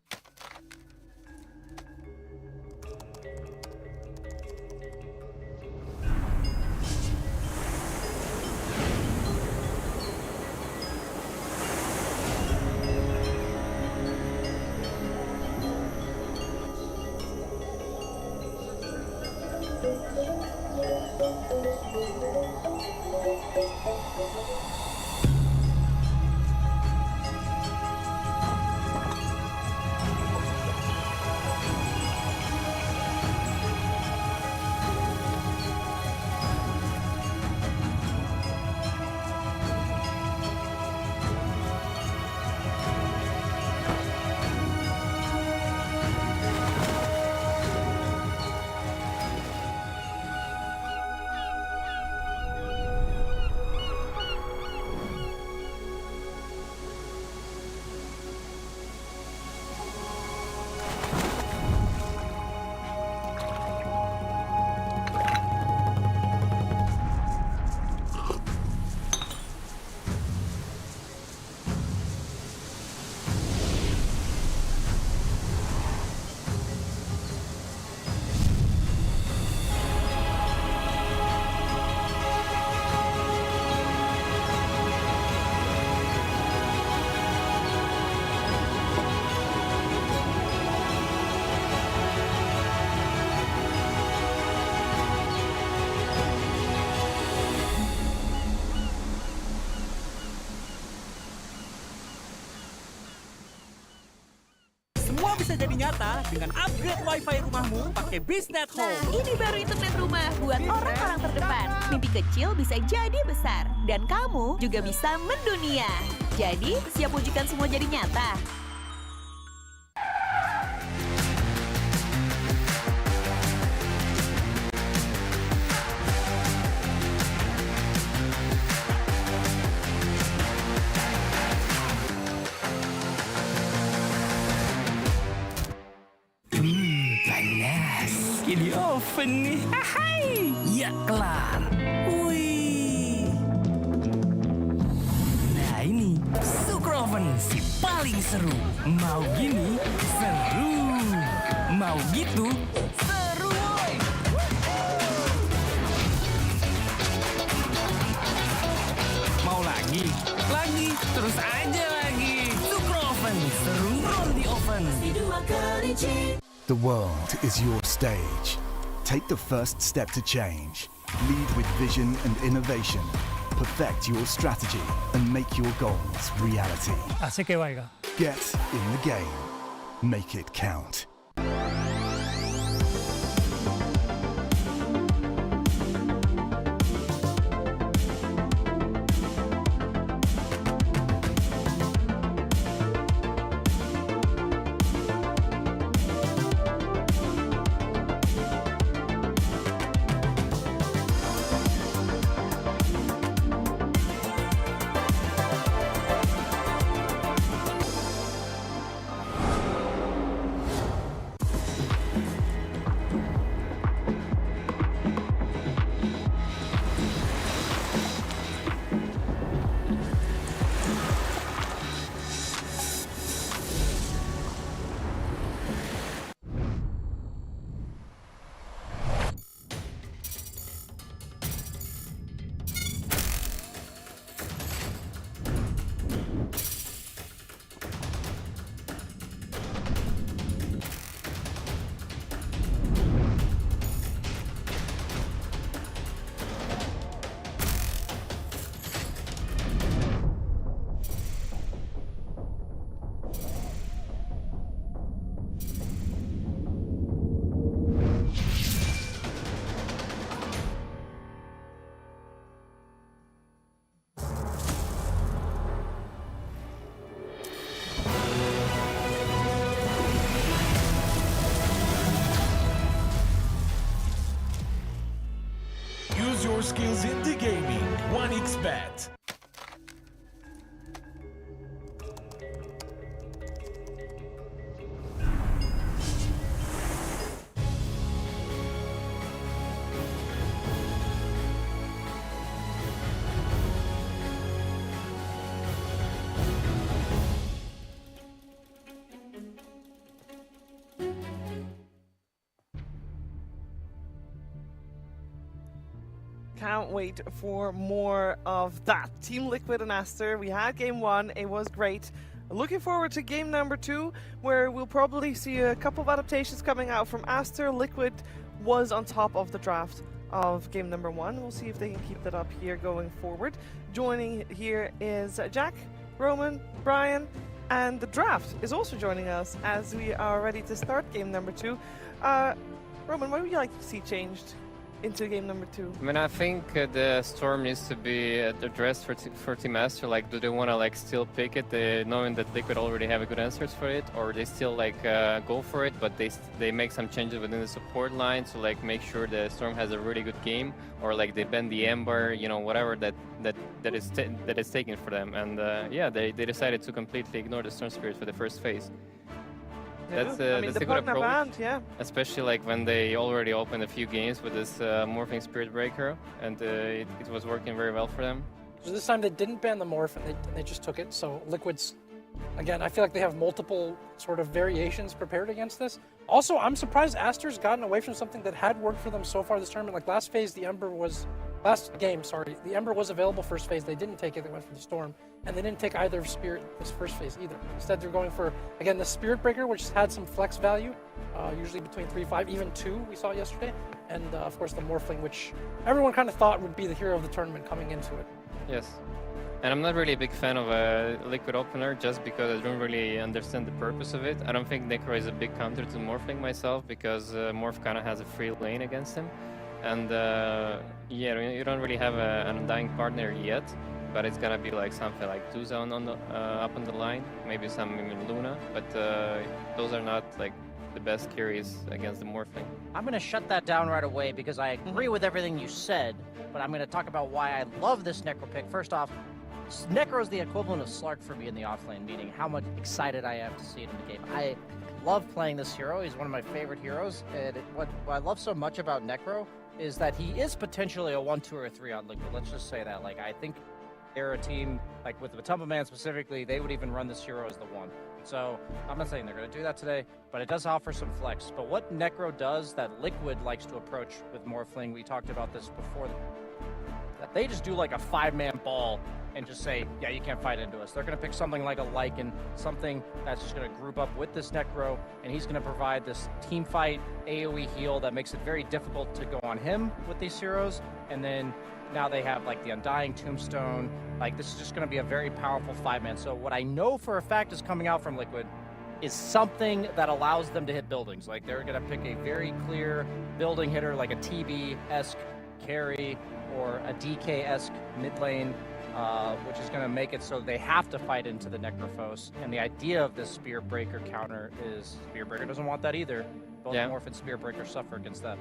Semua bisa jadi nyata dengan upgrade wifi rumahmu pakai BeastNet Home. Nah, ini baru internet rumah buat orang-orang terdepan. Mimpi kecil bisa jadi besar. Dan kamu juga bisa mendunia. Jadi, siap wujudkan semua jadi nyata? Panas. Ini oven nih. Hai. Ya kelar. Wih. Nah ini Super Oven si paling seru. Mau gini seru. Mau gitu, seru woy! Mau lagi? Lagi, terus aja lagi. Sukro Oven, seru roll di oven. The world is your stage. Take the first step to change. Lead with vision and innovation. Perfect your strategy and make your goals reality. Así que vaya. Get in the game. Make it count. Use your skills in the gaming. 1xBet. Can't wait for more of that. Team Liquid and Aster, we had game 1, it was great. Looking forward to game number 2, where we'll probably see a couple of adaptations coming out from Aster. Liquid was on top of the draft of game number 1. We'll see if they can keep that up here going forward. Joining here is Jack, Roman, Brian, and the draft is also joining us as we are ready to start game number 2. Roman, what would you like to see changed into game number 2? I mean, I think the Storm needs to be addressed for Team Aster. Like, do they want to like still pick it, knowing that Liquid already have a good answers for it, or they still like go for it, but they make some changes within the support line to like make sure the Storm has a really good game, or like they bend the Ember, you know, whatever that is taken for them. And yeah, they decided to completely ignore the Storm Spirit for the first phase. That's I mean, a the good partner approach, band, yeah. especially like when they already opened a few games with this Morphing Spirit Breaker, and it was working very well for them. So this time they didn't ban the Morph, and they just took it. So Liquid's, again, I feel like they have multiple sort of variations prepared against this. Also, I'm surprised Aster's gotten away from something that had worked for them so far this tournament. Like last game, the Ember was available first phase. They didn't take it, they went for the Storm. And they didn't take either of Spirit this first phase either. Instead, they're going for, again, the Spirit Breaker, which had some flex value, usually between 3-5, even 2 we saw yesterday. And of course the Morphling, which everyone kind of thought would be the hero of the tournament coming into it. Yes. And I'm not really a big fan of a Liquid opener just because I don't really understand the purpose of it. I don't think Necro is a big counter to Morphling myself because Morph kind of has a free lane against him. And yeah, you don't really have an Undying partner yet, but it's gonna be like something like Tuza up on the line, maybe some even Luna, but those are not like the best carries against the Morphling. I'm going to shut that down right away because I agree with everything you said, but I'm going to talk about why I love this Necro pick. First off, Necro is the equivalent of Slark for me in the offlane, meaning how much excited I am to see it in the game. I love playing this hero. He's one of my favorite heroes, and what I love so much about Necro is that he is potentially a 1, 2, or 3 on Liquid. Let's just say that. Like, I think they're a team, like with the Matumba Man specifically, they would even run this hero as the one. So I'm not saying they're going to do that today, but it does offer some flex. But what Necro does that Liquid likes to approach with Morphling, we talked about this before, that they just do like a 5-man ball and just say, yeah, you can't fight into us. They're going to pick something like a Lycan, something that's just going to group up with this Necro, and he's going to provide this team fight AoE heal that makes it very difficult to go on him with these heroes. And then now they have like the Undying Tombstone. Like, this is just going to be a very powerful 5-man. So what I know for a fact is coming out from Liquid is something that allows them to hit buildings. Like, they're going to pick a very clear building hitter, like a TB-esque carry or a DK-esque mid lane, which is going to make it so they have to fight into the Necrophos. And the idea of this Spear Breaker counter is Spear Breaker doesn't want that either. Both Morph and Spear Breaker suffer against that.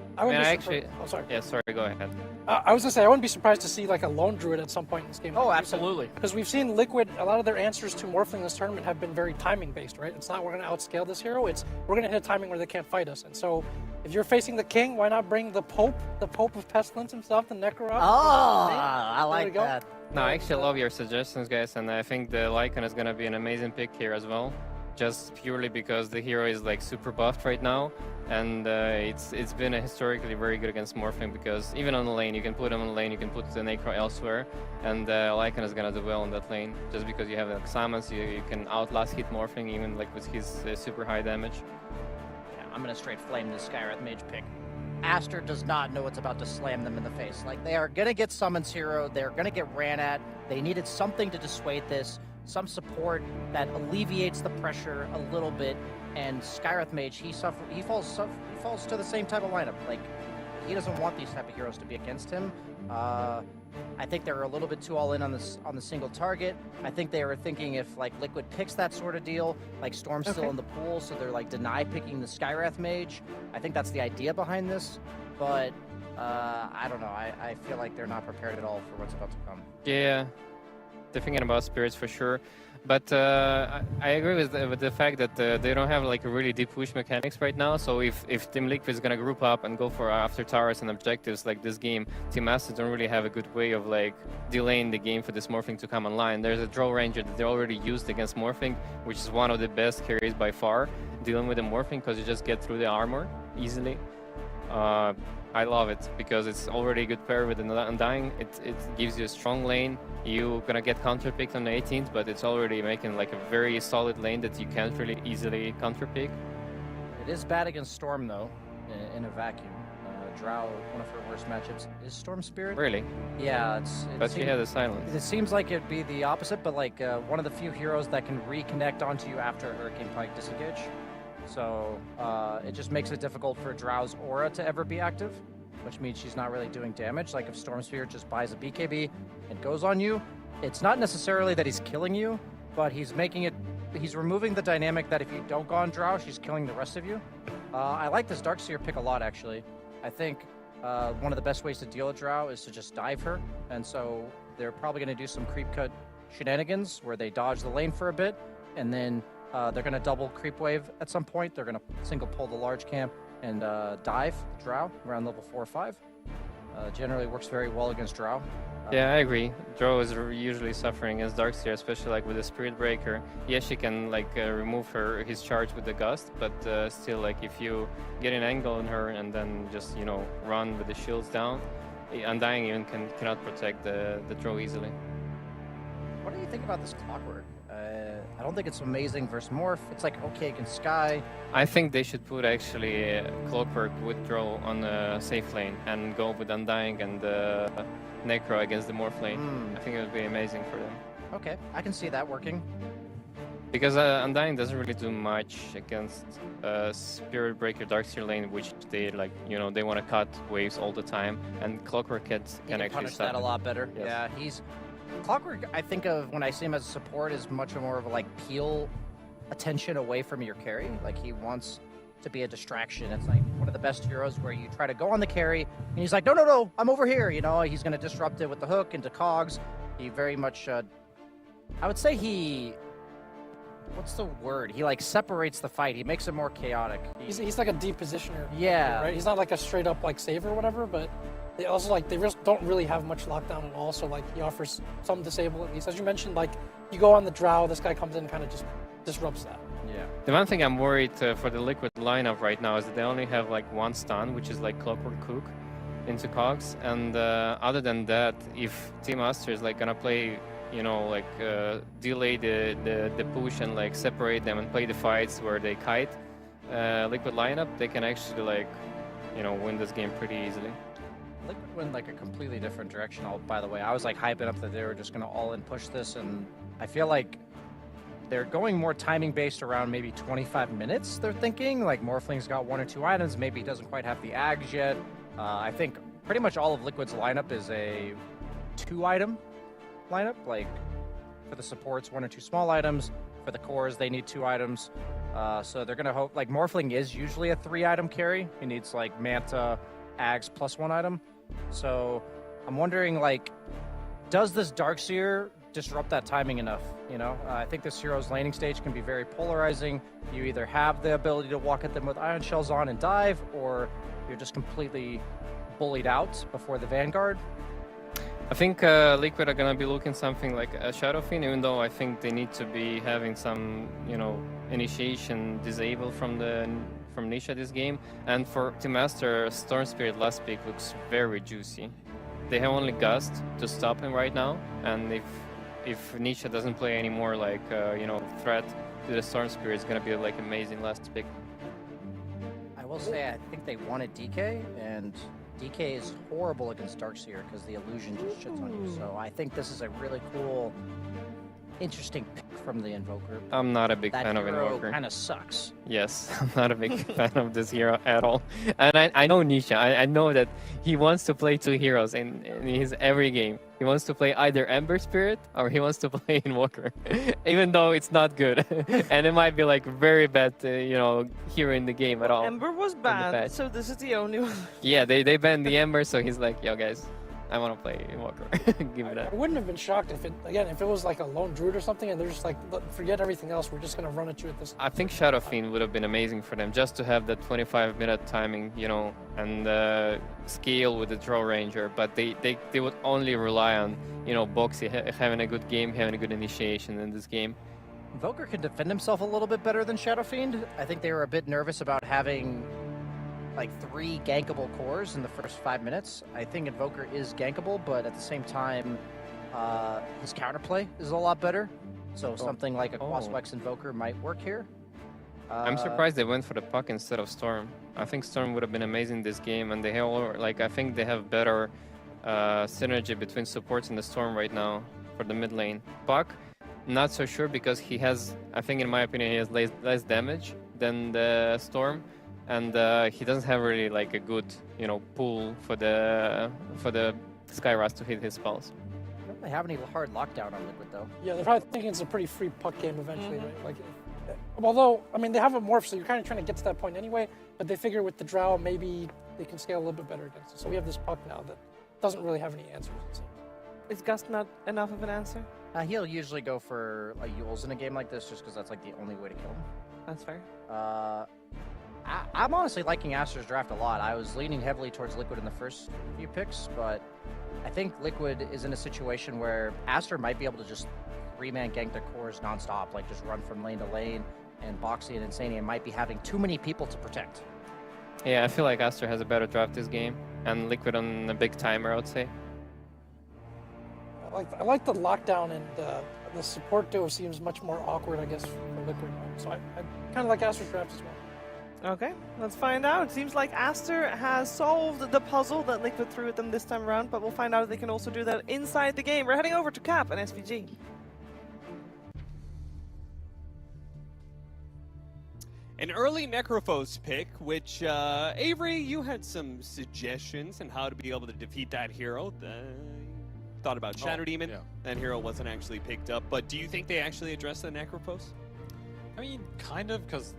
sorry. Yeah, sorry, go ahead. I was going to say, I wouldn't be surprised to see like a lone druid at some point in this game. Oh, absolutely. Because we've seen Liquid, a lot of their answers to Morphling this tournament have been very timing based, right? It's not we're going to outscale this hero, it's we're going to hit a timing where they can't fight us. And so if you're facing the king, why not bring the Pope of Pestilence himself, the Necro out? Oh, I like that. No, I actually love your suggestions, guys, and I think the Lycan is going to be an amazing pick here as well. Just purely because the hero is like super buffed right now, and it's been historically very good against Morphling, because even on the lane, you can put him on the lane, you can put the Necro elsewhere, and Lycan is gonna do well on that lane, just because you have like summons, you can outlast hit Morphling even like with his super high damage. Yeah, I'm gonna straight flame this Skywrath Mage pick. Aster does not know it's about to slam them in the face. Like, they are gonna get Summons Hero, they're gonna get ran at, they needed something to dissuade this. Some support that alleviates the pressure a little bit, and Skywrath Mage, he falls to the same type of lineup. Like, he doesn't want these type of heroes to be against him. I think they're a little bit too all in on the single target. I think they were thinking if like Liquid picks that sort of deal, like Storm's still in the pool, so they're like deny picking the Skywrath Mage. I think that's the idea behind this, but I don't know. I feel like they're not prepared at all for what's about to come. Yeah. They're thinking about spirits for sure, but I agree with the fact that they don't have like a really deep push mechanics right now. So if Team Liquid is gonna group up and go for after towers and objectives like this game, Team Aster don't really have a good way of like delaying the game for this Morphling to come online. There's a draw ranger that they already used against Morphling, which is one of the best carries by far, dealing with the Morphling, because you just get through the armor easily. I love it because it's already a good pair with the Undying. It gives you a strong lane. You're gonna get counterpicked on the 18th, but it's already making like a very solid lane that you can't really easily counterpick. It is bad against Storm though, in a vacuum. Drow, one of her worst matchups is Storm Spirit. Really? Yeah, but she had a silence. It seems like it'd be the opposite, but like one of the few heroes that can reconnect onto you after a Hurricane Pike disengage. So it just makes it difficult for Drow's aura to ever be active, which means she's not really doing damage. Like if Storm Spirit just buys a BKB and goes on you, it's not necessarily that he's killing you, but he's removing the dynamic that if you don't go on Drow, she's killing the rest of you. I like this Darkseer pick a lot, actually. I think one of the best ways to deal with Drow is to just dive her, and so they're probably going to do some creep cut shenanigans where they dodge the lane for a bit, and then they're going to double creep wave at some point. They're going to single pull the large camp and dive Drow around level 4 or 5. Generally works very well against Drow. Yeah, I agree. Drow is usually suffering against Darkseer, especially like with the Spirit Breaker. Yes, she can like remove his charge with the Gust, but still, like if you get an angle on her and then just run with the shields down, Undying even cannot protect the Drow easily. What do you think about this Clockwork? I don't think it's amazing versus Morph. It's like okay against Sky. I think they should put actually Clockwork with Drow on a safe lane and go with Undying and Necro against the Morph lane. I think it would be amazing for them. Okay, I can see that working. Because Undying doesn't really do much against Spirit Breaker Darkseer lane, which they like, they want to cut waves all the time, and Clockwork can actually punish stop that a lot better. Yes. Yeah, Clockwork, I think of when I see him as a support, is much more of a like peel attention away from your carry. Like he wants to be a distraction. It's like one of the best heroes where you try to go on the carry and he's like, no, I'm over here. He's going to disrupt it with the hook into cogs. He very much, I would say what's the word? He like separates the fight. He makes it more chaotic. He's like a deep positioner. Yeah. Right? He's not like a straight up like save or whatever, but they also like they just don't really have much lockdown at all. So like he offers some disable at least. As you mentioned, like you go on the drow, this guy comes in and kind of just disrupts that. Yeah. The one thing I'm worried for the Liquid lineup right now is that they only have like one stun, which is like Clockwork Cook into Cogs, and other than that, if Team Aster is like gonna play, you know, like delay the push and like separate them and play the fights where they kite Liquid lineup, they can actually like, you know, win this game pretty easily. Liquid went like a completely different direction. By the way, I was like hyping up that they were just gonna all in push this, and I feel like they're going more timing based around maybe 25 minutes. They're thinking like Morphling's got 1 or 2 items, maybe he doesn't quite have the Ags yet. I think pretty much all of Liquid's lineup is a 2-item lineup. Like for the supports, 1 or 2 small items. For the cores, they need 2 items. So they're gonna hope, like Morphling is usually a 3-item carry. He needs like Manta, Ags plus 1 item. So I'm wondering, like, does this Darkseer disrupt that timing enough? You know, I think this hero's laning stage can be very polarizing. You either have the ability to walk at them with Ion Shells on and dive, or you're just completely bullied out before the Vanguard. I think Liquid are gonna be looking something like a Shadowfiend, even though I think they need to be having some, you know, initiation disable from Nisha this game. And for Team Aster, Storm Spirit last pick looks very juicy. They have only Gust to stop him right now, and if Nisha doesn't play anymore like you know, threat to the Storm Spirit, it's gonna be like amazing last pick. I will say I think they wanted DK, and DK is horrible against Darkseer because the illusion just shits on you. So I think this is a really cool, interesting pick from the Invoker. I'm not a big fan of Invoker. That hero kind of sucks. Yes, I'm not a big fan of this hero at all. And I know Nisha. I know that he wants to play 2 heroes in his every game. He wants to play either Ember Spirit or he wants to play Invoker, even though it's not good. And it might be like very bad, you know, hero in the game at all. Ember was banned, so this is the only one. Yeah, they banned the Ember, so he's like, yo guys, I want to play Invoker. Give me that. I wouldn't have been shocked if it was like a lone druid or something, and they're just like, forget everything else. We're just gonna run at you at this. I think Shadowfiend would have been amazing for them, just to have that 25-minute timing, you know, and scale with the Draw Ranger. But they would only rely on, you know, Boxy having a good game, having a good initiation in this game. Invoker can defend himself a little bit better than Shadowfiend. I think they were a bit nervous about having like 3 gankable cores in the first 5 minutes. I think Invoker is gankable, but at the same time, his counterplay is a lot better. So something like a Quaswex Invoker might work here. I'm surprised they went for the Puck instead of Storm. I think Storm would have been amazing this game, and they have, like, I think they have better synergy between supports in the Storm right now for the mid lane. Puck, not so sure because he has, I think in my opinion, he has less damage than the Storm. And he doesn't have really like a good, you know, pool for the Skyras to hit his spells. I don't really have any hard lockdown on Liquid though. Yeah, they're probably thinking it's a pretty free puck game eventually, right? Like, although I mean they have a morph, so you're kind of trying to get to that point anyway. But they figure with the drow maybe they can scale a little bit better against it. So we have this puck now that doesn't really have any answers. So. Is Gust not enough of an answer? He'll usually go for like Yules in a game like this, just because that's like the only way to kill him. That's fair. I'm honestly liking Aster's draft a lot. I was leaning heavily towards Liquid in the first few picks, but I think Liquid is in a situation where Aster might be able to just 3-man gank their cores nonstop, like just run from lane to lane, and Boxy and Insanian might be having too many people to protect. Yeah, I feel like Aster has a better draft this game, and Liquid on a big timer, I would say. I like the lockdown, and the support duo seems much more awkward, I guess, for Liquid. So I kind of like Aster's draft as well. Okay, let's find out. It seems like Aster has solved the puzzle that Liquid threw at them this time around, but we'll find out if they can also do that inside the game. We're heading over to Cap and SVG. An early Necrophos pick, which, Avery, you had some suggestions on how to be able to defeat that hero. Thought about Shadow Demon. Yeah. That hero wasn't actually picked up, but do you think they actually addressed the Necrophos? I mean, kind of, because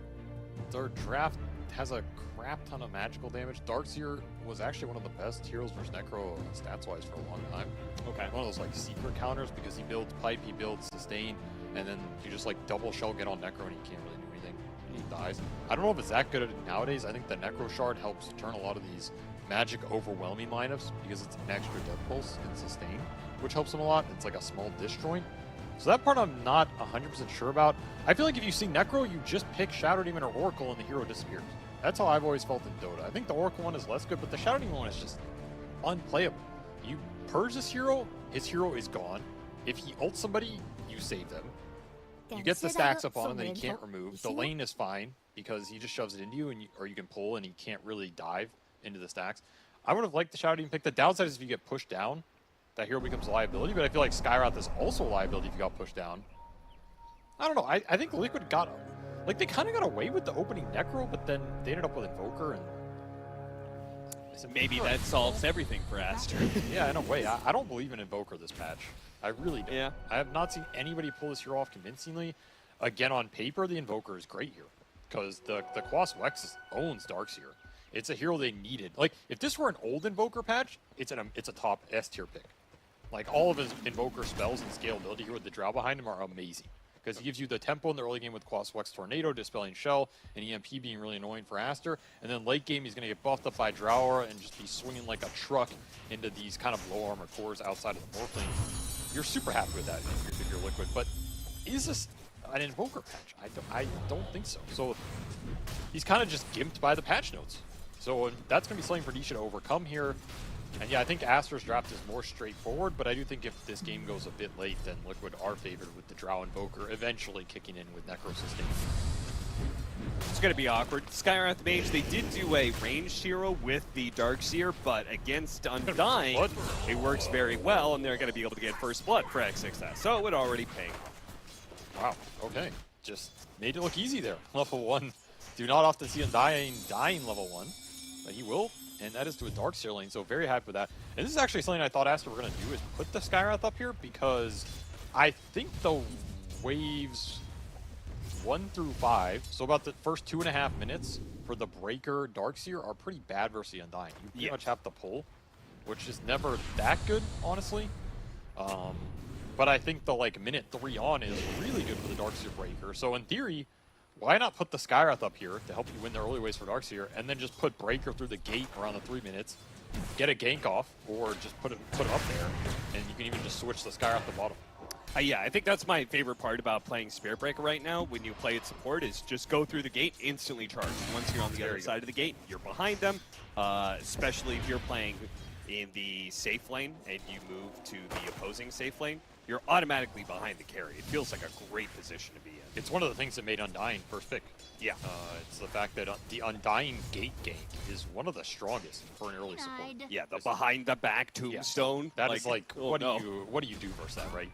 their draft has a crap ton of magical damage. Darkseer was actually one of the best heroes versus Necro stats-wise for a long time. Okay. One of those like secret counters because he builds pipe, he builds sustain, and then you just like double shell get on Necro and he can't really do anything. He dies. I don't know if it's that good nowadays. I think the Necro Shard helps turn a lot of these Magic overwhelming lineups because it's an extra death pulse and sustain, which helps them a lot. It's like a small disjoint. So that part I'm not 100% sure about. I feel like if you see Necro, you just pick Shadow Demon or Oracle and the hero disappears. That's how I've always felt in Dota. I think the Oracle one is less good, but the Shadow Demon one is just unplayable. You purge this hero, his hero is gone. If he ults somebody, you save them. You get the stacks up on him that he can't remove. The lane is fine because he just shoves it into you, and or you can pull and he can't really dive into the stacks. I would have liked the Shadow Demon pick. The downside is if you get pushed down, that hero becomes a liability, but I feel like Skywrath is also a liability if you got pushed down. I don't know. I think Liquid got... Like, they kind of got away with the opening Necro, but then they ended up with Invoker, and... Maybe that solves everything for Aster. Yeah, in a way. I don't believe in Invoker this patch. I really don't. Yeah. I have not seen anybody pull this hero off convincingly. Again, on paper, the Invoker is great here, because the Quas Wex owns Darkseer. It's a hero they needed. Like, if this were an old Invoker patch, it's a top S tier pick. Like, all of his Invoker spells and scalability here with the Drow behind him are amazing. Because he gives you the tempo in the early game with Quas Wex Tornado, Dispelling Shell, and EMP being really annoying for Aster. And then late game, he's going to get buffed up by Drower and just be swinging like a truck into these kind of low armor cores outside of the Morphling. You're super happy with that if you're Liquid. But is this an Invoker patch? I don't think so. So he's kind of just gimped by the patch notes. So that's going to be something for Nisha to overcome here. And yeah, I think Aster's draft is more straightforward, but I do think if this game goes a bit late, then Liquid are favored with the Drow Invoker eventually kicking in with Necro Sustain. It's going to be awkward. Skywrath Mage, they did do a ranged hero with the Darkseer, but against Undying, it works very well, and they're going to be able to get First Blood for X6S, so it would already pay. Wow, okay. Just made it look easy there. Level 1. Do not often see Undying dying level 1, but he will. And that is to a Darkseer lane, so very happy with that. And this is actually something I thought Aster were going to do, is put the Skywrath up here, because I think the waves 1 through 5, so about the first 2.5 minutes for the Breaker Darkseer are pretty bad versus the Undying. You pretty much have to pull, which is never that good, honestly. But I think the minute 3 on is really good for the Darkseer Breaker. So in theory, why not put the Skywrath up here to help you win the early waves for Darkseer, and then just put Breaker through the gate around the 3 minutes, get a gank off, or just put him up there, and you can even just switch the Skywrath to bottom. Yeah, I think that's my favorite part about playing Spirit Breaker right now when you play it support, is just go through the gate, instantly charge. Once you're on the other side of the gate, you're behind them, especially if you're playing in the safe lane and you move to the opposing safe lane, you're automatically behind the carry. It feels like a great position to be in. It's one of the things that made Undying first pick. Yeah. It's the fact that the Undying gate gank is one of the strongest for an early support. Yeah, the behind the back tombstone. That is like, what do you do versus that, right?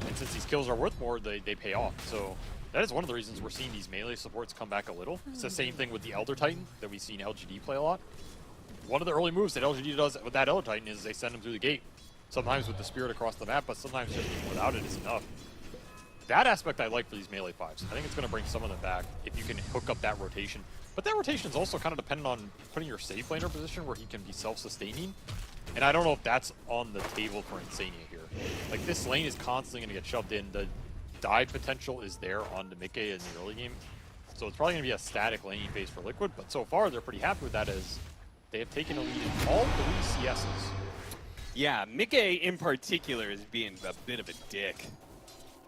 And since these kills are worth more, they pay off. So that is one of the reasons we're seeing these melee supports come back a little. It's the same thing with the Elder Titan that we've seen LGD play a lot. One of the early moves that LGD does with that Elder Titan is they send him through the gate. Sometimes with the Spirit across the map, but sometimes just without it is enough. That aspect I like for these melee 5s. I think it's going to bring some of them back if you can hook up that rotation. But that rotation is also kind of dependent on putting your safe laner position where he can be self-sustaining. And I don't know if that's on the table for Insania here. Like, this lane is constantly going to get shoved in. The dive potential is there on the Mickey in the early game. So it's probably going to be a static laning phase for Liquid. But so far, they're pretty happy with that, as they have taken a lead in all 3 CSs. Yeah, Mickey in particular is being a bit of a dick.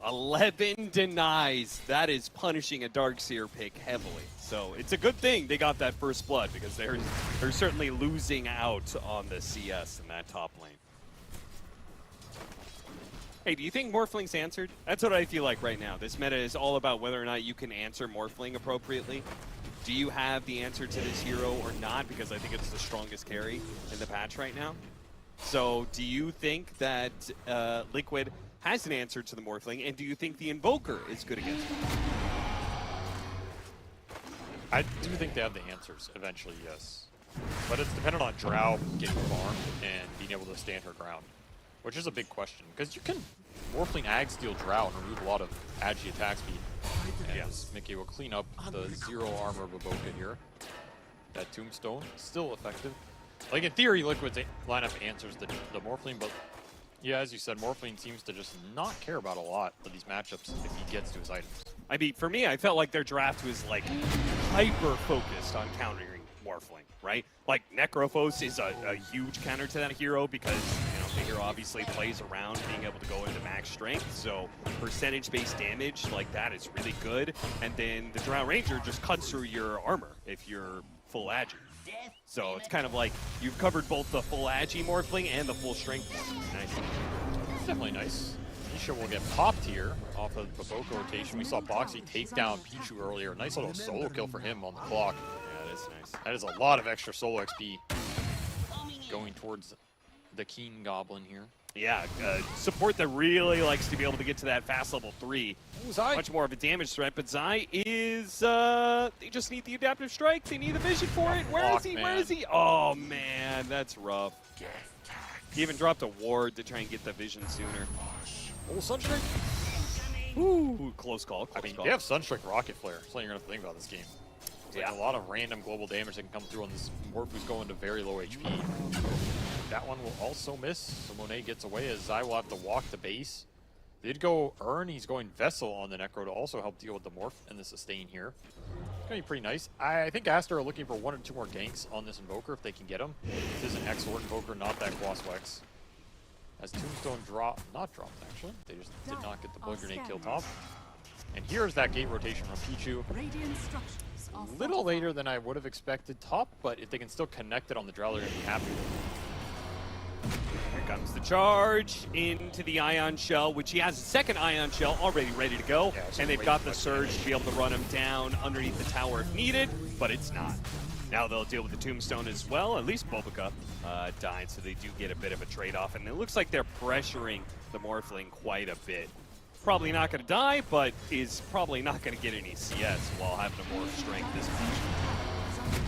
11 denies. That is punishing a Darkseer pick heavily. So it's a good thing they got that first blood, because they're certainly losing out on the CS in that top lane. Hey, do you think Morphling's answered? That's what I feel like right now. This meta is all about whether or not you can answer Morphling appropriately. Do you have the answer to this hero or not? Because I think it's the strongest carry in the patch right now. So do you think that Liquid has an answer to the Morphling, and do you think the Invoker is good against him? I do think they have the answers eventually, yes. But it's dependent on Drow getting farmed and being able to stand her ground, which is a big question, because you can Morphling Ag Steal Drow and remove a lot of agi attack speed. And yes, Mickey will clean up the 0 armor of Evoca here. That Tombstone, still effective. Like, in theory, Liquid's lineup answers the Morphling, but yeah, as you said, Morphling seems to just not care about a lot of these matchups if he gets to his items. I mean, for me, I felt like their draft was, like, hyper-focused on countering Morphling, right? Like, Necrophos is a huge counter to that hero because, you know, the hero obviously plays around being able to go into max strength, so percentage-based damage like that is really good. And then the Drow Ranger just cuts through your armor if you're full agi. So it's kind of like you've covered both the full agi Morphling and the full strength. Nice. It's definitely nice. Nisha will get popped here off of the Boco rotation. We saw Boxy take down Pichu earlier. Nice little solo kill for him on the clock. Yeah, that's nice. That is a lot of extra solo XP going towards the Keen Goblin here. Yeah, support that really likes to be able to get to that fast level 3. Much more of a damage threat, but Zai is, they just need the adaptive strike. They need the vision for it. Where is he? Where is he? Oh, man, that's rough. He even dropped a ward to try and get the vision sooner. Oh, Sunstrike. Ooh, close call. I mean, they have Sunstrike Rocket Flare. That's all you're going to have to think about this game. It's like a lot of random global damage that can come through on this Morph who's going to very low HP. That one will also miss, so Monet gets away as Zai will have to walk to base. They did go Urn, he's going Vessel on the Necro to also help deal with the Morph and the Sustain here. It's going to be pretty nice. I think Aster are looking for 1 or 2 more ganks on this Invoker if they can get him. This is an X-Sword Invoker, not that Quaswex. As Tombstone not dropped actually. They just did not get the Blood Grenade kill top. And here's that gate rotation from Pichu. A little later than I would have expected top, but if they can still connect it on the Drow, they're going to be happy with it. Here comes the charge into the Ion Shell, which he has a second Ion Shell already ready to go. Yeah, and they've got the Surge to be able to run him down underneath the tower if needed, but it's not. Now they'll deal with the Tombstone as well. At least Bobica died, so they do get a bit of a trade-off. And it looks like they're pressuring the Morphling quite a bit. Probably not going to die, but is probably not going to get any CS while having a more strength this much.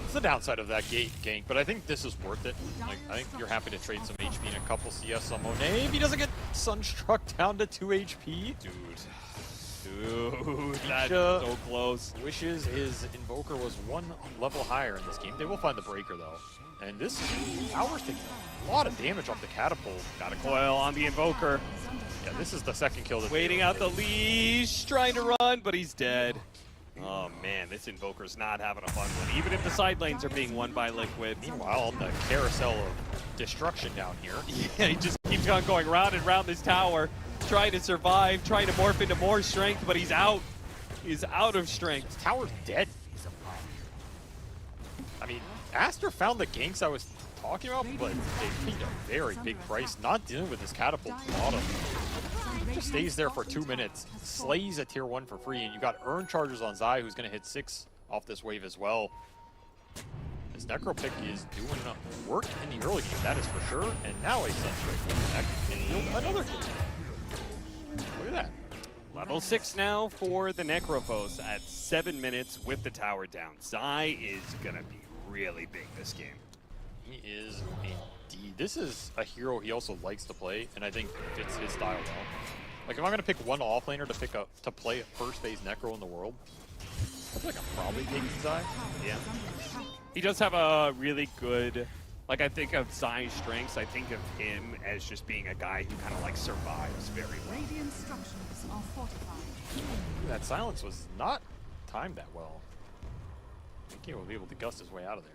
It's the downside of that gate gank, but I think this is worth it. Like, I think you're happy to trade some HP and a couple CS on Monet. If he doesn't get Sunstruck down to 2 HP. Dude, that's so close. Wishes his Invoker was 1 level higher in this game. They will find the Breaker, though. And this Tower's taking a lot of damage off the Catapult. Got a coil on the Invoker. Yeah, this is the second kill. Waiting out the leash, trying to run, but he's dead. Oh man, this Invoker's not having a fun one, even if the side lanes are being won by Liquid. Meanwhile, the carousel of destruction down here. Yeah, he just keeps on going round and round this tower, trying to survive, trying to morph into more strength, but he's out. He's out of strength. This tower's dead. I mean, Aster found the ganks I was talking about, but they paid a very big price not dealing with this Catapult to the bottom. Just stays there for 2 minutes, slays a tier 1 for free, and you got Urn Chargers on Zai, who's going to hit 6 off this wave as well. This Necro pick is doing work in the early game, that is for sure, and now a Sunstrike will connect and another kill. Look at that. Level 6 now for the Necrophos at 7 minutes with the tower down. Zai is going to be really big this game. He is indeed. This is a hero he also likes to play, and I think fits his style well. Like, if I'm going to pick one offlaner to play a first phase Necro in the world, I feel like I'm probably taking Zai. Yeah. He does have a really good, like, I think of Zai's strengths, I think of him as just being a guy who kind of like survives very well. Radiant structures are fortified. That silence was not timed that well. I think he will be able to gust his way out of there.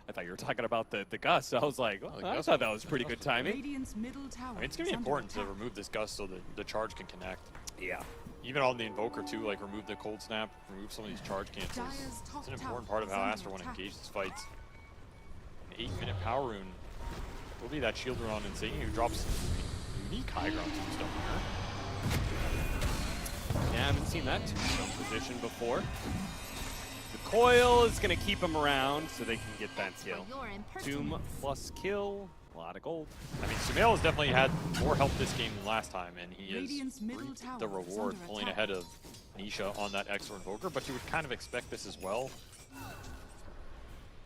I thought you were talking about the gust. I was like, oh, I thought that was pretty good timing. Radiant's middle tower. I mean, it's going to be important to remove this gust so that the charge can connect. Yeah. Even on the Invoker, too, like remove the Cold Snap, remove some of these charge cancels. It's an important part of how Aster want to engage these fights. An 8-minute power rune will be that shield rune on Insane, who drops unique high ground tombstone here. Yeah, I haven't seen that tombstone position before. The coil is going to keep him around so they can get that kill. Tomb plus kill, a lot of gold. I mean, Sumail has definitely had more help this game than last time, and he is reaped the reward pulling ahead of Nisha on that Exor Invoker, but you would kind of expect this as well.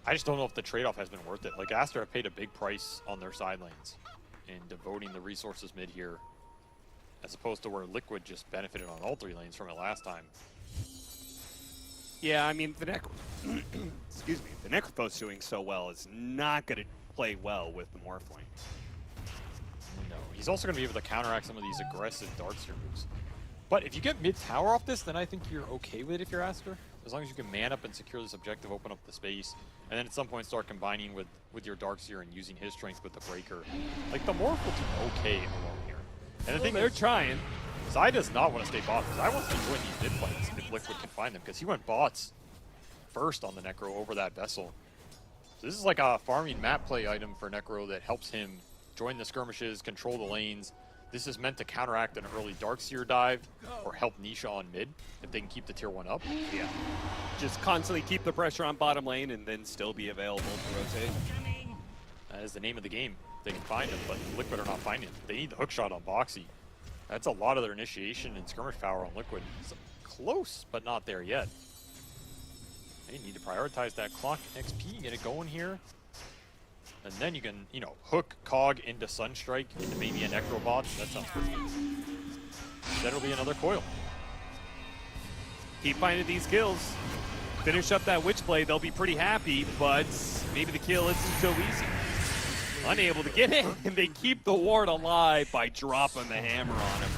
I just don't know if the trade-off has been worth it. Like, Aster have paid a big price on their side lanes in devoting the resources mid here, as opposed to where Liquid just benefited on all 3 lanes from it last time. Yeah, I mean, the excuse me, the Necrophos doing so well is not going to play well with the Morphling. No, he's also going to be able to counteract some of these aggressive Darkseer moves. But if you get mid-tower off this, then I think you're okay with it if you're Aster. as long as you can man up and secure this objective, open up the space, and then at some point start combining with your Darkseer and using his strength with the Breaker. Like, the Morph will do okay alone here. And the thing they're is, trying. Zai does not want to stay bot, because Zai wants to join these mid fights if Liquid can find them, because he went bots first on the Necro over that Vessel. So this is like a farming map play item for Necro that helps him join the skirmishes, control the lanes. This is meant to counteract an early Darkseer dive or help Nisha on mid if they can keep the tier 1 up. Yeah. Just constantly keep the pressure on bottom lane and then still be available to rotate. That is the name of the game. They can find him, but Liquid are not finding him. They need the hookshot on Boxy. That's a lot of their initiation and skirmish power on Liquid. It's close, but not there yet. They need to prioritize that clock XP, get it going here. And then you can, you know, hook Cog into Sunstrike, into maybe a Necrobot. That sounds pretty good. Then it'll be another coil. Keep finding these kills. Finish up that Witchblade, they'll be pretty happy, but maybe the kill isn't so easy. Unable to get it, and they keep the ward alive by dropping the hammer on him.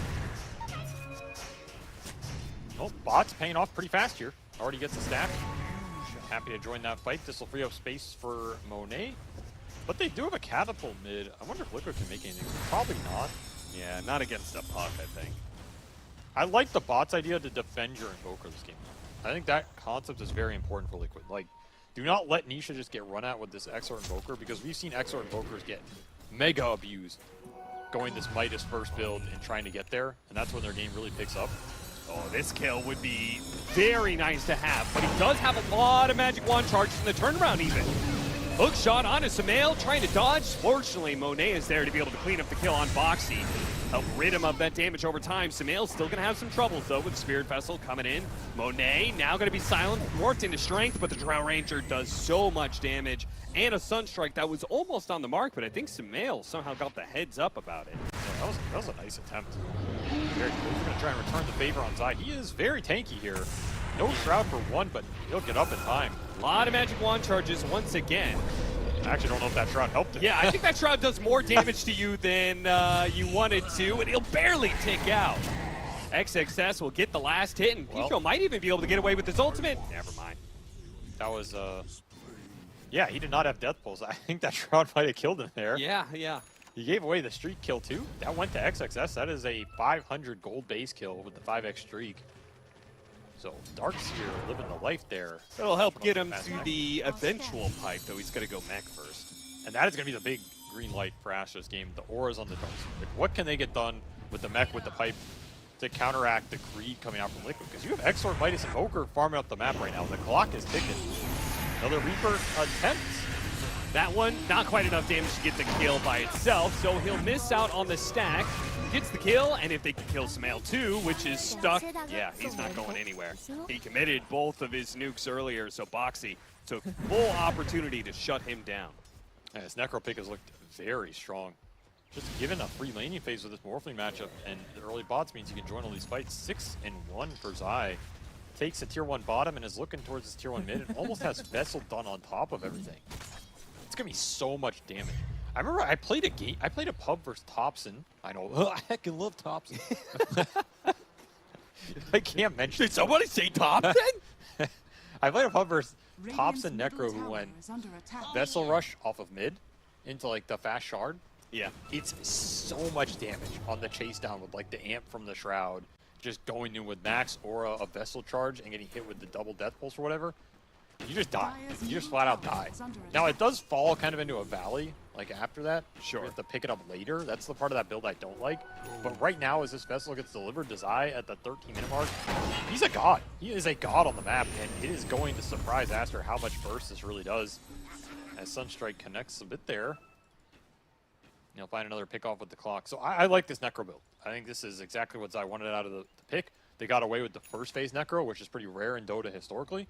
Oh, Bot's paying off pretty fast here. Already gets a stack. Happy to join that fight. This will free up space for Monet. But they do have a catapult mid. I wonder if Liquid can make anything. Probably not. Yeah, not against a Puck, I think. I like the bot's idea to defend your Invoker this game. I think that concept is very important for Liquid. Like, do not let Nisha just get run at with this XR Invoker, because we've seen XR Invokers get mega abused going this Midas first build and trying to get there, and that's when their game really picks up. Oh, this kill would be very nice to have, but he does have a lot of Magic Wand charges in the turnaround even. Hook shot onto Sumail, trying to dodge. Fortunately, Monet is there to be able to clean up the kill on Boxy. Help rid him of that damage over time. Sumail's still going to have some troubles, though, with Spirit Vessel coming in. Monet now going to be silent, morphed into strength, but the Drow Ranger does so much damage. And a Sunstrike that was almost on the mark, but I think Sumail somehow got the heads up about it. Yeah, that was a nice attempt. Very cool. We're going to try and return the favor on Zai. He is very tanky here. No Shroud for one, but he'll get up in time. A lot of Magic Wand charges once again. I actually don't know if that Shroud helped him. Yeah, I think that Shroud does more damage to you than you wanted to, and he'll barely tick out. XXS will get the last hit, and Pico might even be able to get away with his ultimate. Never mind. That was, yeah, he did not have Death Pulse. I think that Shroud might have killed him there. Yeah, yeah. He gave away the streak kill, too. That went to XXS. That is a 500 gold base kill with the 5x streak. So Darkseer living the life there. That'll help get him to the eventual pipe, though he's got to go mech first. And that is going to be the big green light for Astra's game. The auras on the Darkseer. Like, what can they get done with the mech, with the pipe, to counteract the greed coming out from Liquid? Because you have Exort, Midas, and Invoker farming up the map right now. The clock is ticking. Another Reaper attempt. That one, not quite enough damage to get the kill by itself, so he'll miss out on the stack. Gets the kill, and if they can kill Sumail too, which is stuck, yeah, he's not going anywhere. He committed both of his nukes earlier, so Boxy took full opportunity to shut him down. Yeah, his Necro pick has looked very strong. Just given a free laning phase with this Morphling matchup, and the early bots means you can join all these fights. 6-1 for Zai. Takes a tier 1 bottom and is looking towards his tier 1 mid, and almost has Vessel done on top of everything. It's gonna be so much damage. I remember I played a pub versus Thompson. I know, I heckin' love Thompson. I can't mention it. Did somebody say Thompson? I played a pub versus Thompson Necro who went Vessel Rush off of mid into like the fast shard. Yeah. It's so much damage on the chase down with like the amp from the Shroud, just going in with max aura, a Vessel charge, and getting hit with the double death pulse or whatever. You just die. You just flat out die. Now it does fall kind of into a valley, like after that. Sure. You have to pick it up later. That's the part of that build I don't like. But right now, as this Vessel gets delivered to Zai at the 13-minute mark, he's a god. He is a god on the map, and it is going to surprise Aster how much burst this really does. As Sunstrike connects a bit there. He'll find another pick off with the clock. So I like this Necro build. I think this is exactly what Zai wanted out of the pick. They got away with the first phase Necro, which is pretty rare in Dota historically.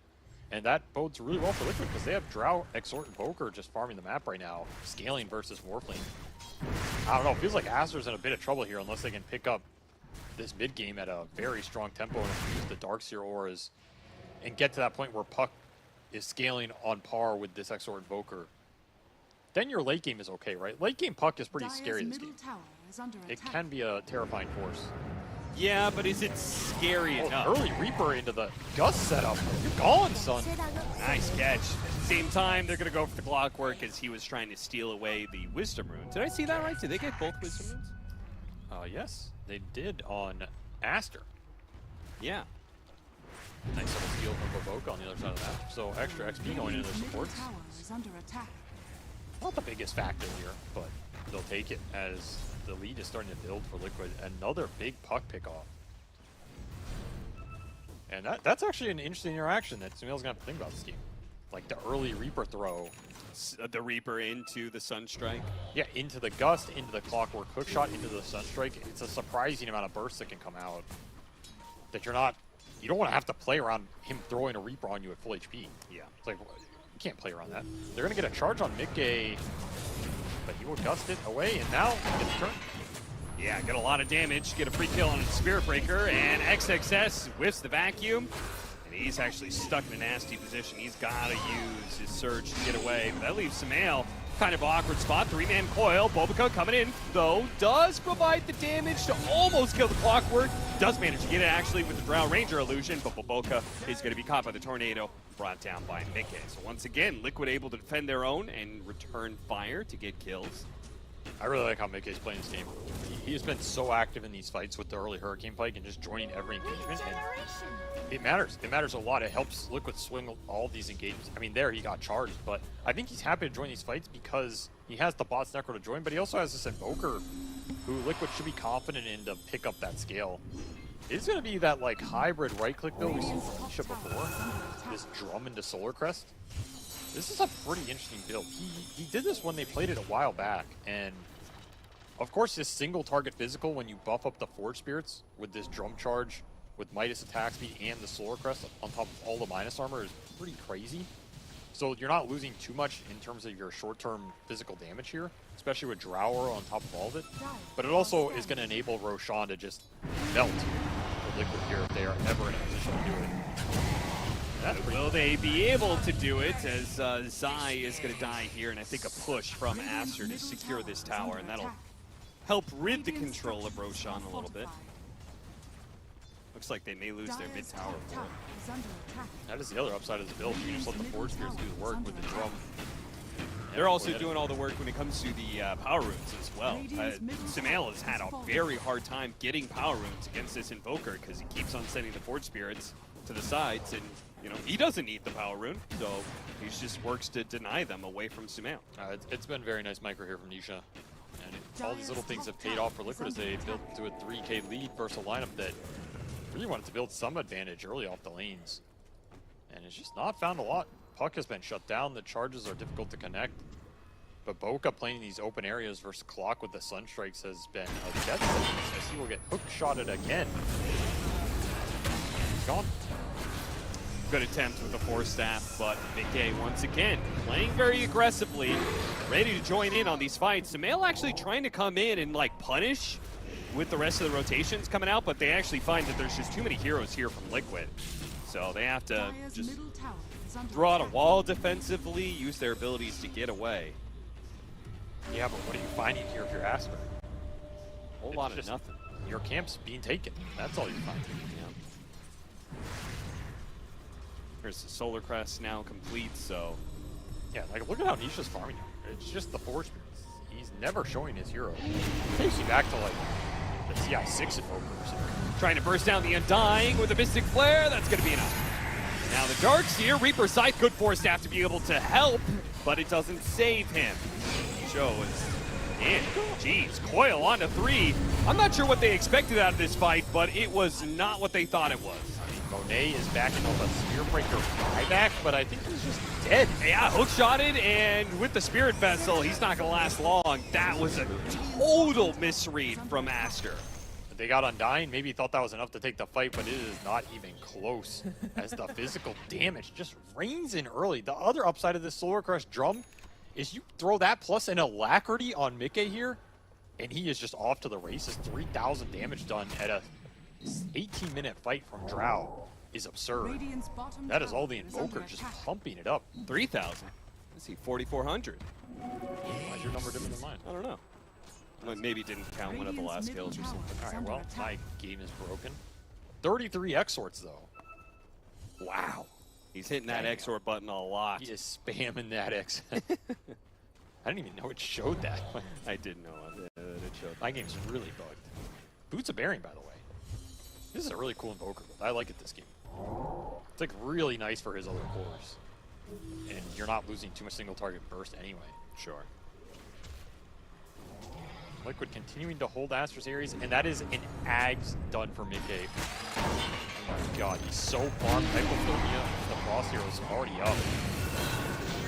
And that bodes really well for Liquid because they have Drow, Exort, and Invoker just farming the map right now, scaling versus Morphling. I don't know, it feels like Aster's in a bit of trouble here unless they can pick up this mid game at a very strong tempo and use the Darkseer auras and get to that point where Puck is scaling on par with this Exort Invoker. Then your late game is okay, right? Late game Puck is pretty scary this game. It can be a terrifying force. Yeah, but is it scary enough? Early Reaper into the Gust setup. You're gone, son. Nice catch. Same time, they're going to go for the Clockwork as he was trying to steal away the Wisdom Rune. Did I see that right? Did they get both Wisdom Runes? Yes, they did on Aster. Yeah. Nice little steal from Baboka on the other side of that. So extra XP going into their supports. Not the biggest factor here, but they'll take it as the lead is starting to build for Liquid. Another big puck pickoff. And that's actually an interesting interaction that Sumail's going to have to think about this game. Like the early Reaper throw. The Reaper into the Sunstrike. Yeah, into the Gust, into the Clockwork hookshot, into the Sunstrike. It's a surprising amount of bursts that can come out. That you don't want to have to play around him throwing a Reaper on you at full HP. Yeah. It's like, you can't play around that. They're going to get a charge on Mickey, but he will Gust it away, and now he gets the turn. Yeah, get a lot of damage, get a free kill on his Spirit Breaker, and XXS whiffs the vacuum. And he's actually stuck in a nasty position. He's got to use his Surge to get away. But that leaves Sumail kind of awkward spot. 3-man coil. Bobica coming in, though, does provide the damage to almost kill the Clockwork. Does manage to get it, actually, with the Drow Ranger illusion, but Bobica is going to be caught by the Tornado, brought down by Mickey. So once again, Liquid able to defend their own and return fire to get kills. I really like how Mickey's playing this game. He has been so active in these fights with the early Hurricane Pike and just joining every engagement. And it matters. It matters a lot. It helps Liquid swing all these engagements. I mean, there he got charged, but I think he's happy to join these fights because he has the bots Necro to join, but he also has this Invoker who Liquid should be confident in to pick up that scale. It's going to be that like hybrid right-click build we seen from Nisha before. This drum into Solar Crest. This is a pretty interesting build. He did this when they played it a while back, and of course this single target physical when you buff up the Forge Spirits with this drum charge with Midas attack speed and the Solar Crest on top of all the minus armor is pretty crazy. So you're not losing too much in terms of your short-term physical damage here, especially with Drow Aura on top of all of it. But it also is going to enable Roshan to just melt the Liquid here if they are ever in a position to do it. Will they be able to do it as Zai is going to die here, and I think a push from Aster to secure this tower, and that'll help rid the control of Roshan a little bit. Looks like they may lose their mid tower for it. That is the other upside of the build. You just let the Forge Spirits do the work with the drum. They're also doing all the work when it comes to the power runes as well. Sumail has had a very hard time getting power runes against this Invoker because he keeps on sending the Forge Spirits to the sides, and you know he doesn't need the power rune, so he just works to deny them away from Sumail. It's been very nice micro here from Nisha, and all these little things have paid off for Liquid as they built to a 3K lead versus a lineup that really wanted to build some advantage early off the lanes, and it's just not found a lot. Puck has been shut down, the charges are difficult to connect, but Boca playing these open areas versus Clock with the Sunstrikes has been a death sentence as he will get hook-shotted again. He's gone. Good attempt with the Force Staff, but Mickey once again playing very aggressively, ready to join in on these fights. Sumail actually trying to come in and like punish with the rest of the rotations coming out, but they actually find that there's just too many heroes here from Liquid. So they have to just throw out a wall defensively, use their abilities to get away. Yeah, but what are you finding here if you're Aster? A whole lot of nothing. Your camp's being taken. That's all you're finding. Yeah. Here's the Solar Crest now complete, so... Yeah, like look at how Nisha's farming here. It's just the Forge Spirits. He's never showing his hero. It takes you back to like the TI6 Invoker or something. Trying to burst down the Undying with a Mystic Flare, that's going to be enough. Now the Dark's here, Reaper Scythe, good Force Staff to be able to help, but it doesn't save him. Joe is in. Jeez, Coil on to 3. I'm not sure what they expected out of this fight, but it was not what they thought it was. I mean, Monet is backing off a Spear Breaker buyback, but I think he's just dead. Yeah, hook-shotted, and with the Spirit Vessel, he's not going to last long. That was a total misread from Aster. They got Undying, maybe thought that was enough to take the fight, but it is not even close as the physical damage just rains in early. The other upside of this Solar Crest drum is you throw that plus an Alacrity on Mickey here, and he is just off to the races. 3,000 damage done at a 18-minute fight from Drow is absurd. That is all the Invoker just pumping it up. 3,000. Let's see, 4,400. Why is your number different than mine? I don't know. Maybe didn't count one of the last kills or something. All right, well, my game is broken. 33 exorts, though. Wow. He's hitting that exort button a lot. He is spamming that X. I didn't even know it showed that. I did know it. It showed. My game's really bugged. Boots of Bearing, by the way. This is a really cool Invoker build. I like it this game. It's like really nice for his other cores. And you're not losing too much single target burst anyway. Sure. Liquid continuing to hold Aster's Ares, and that is an Ags done for mid-game. Oh my god, he's so farmed. Hypothermia, the Frost Hero is already up.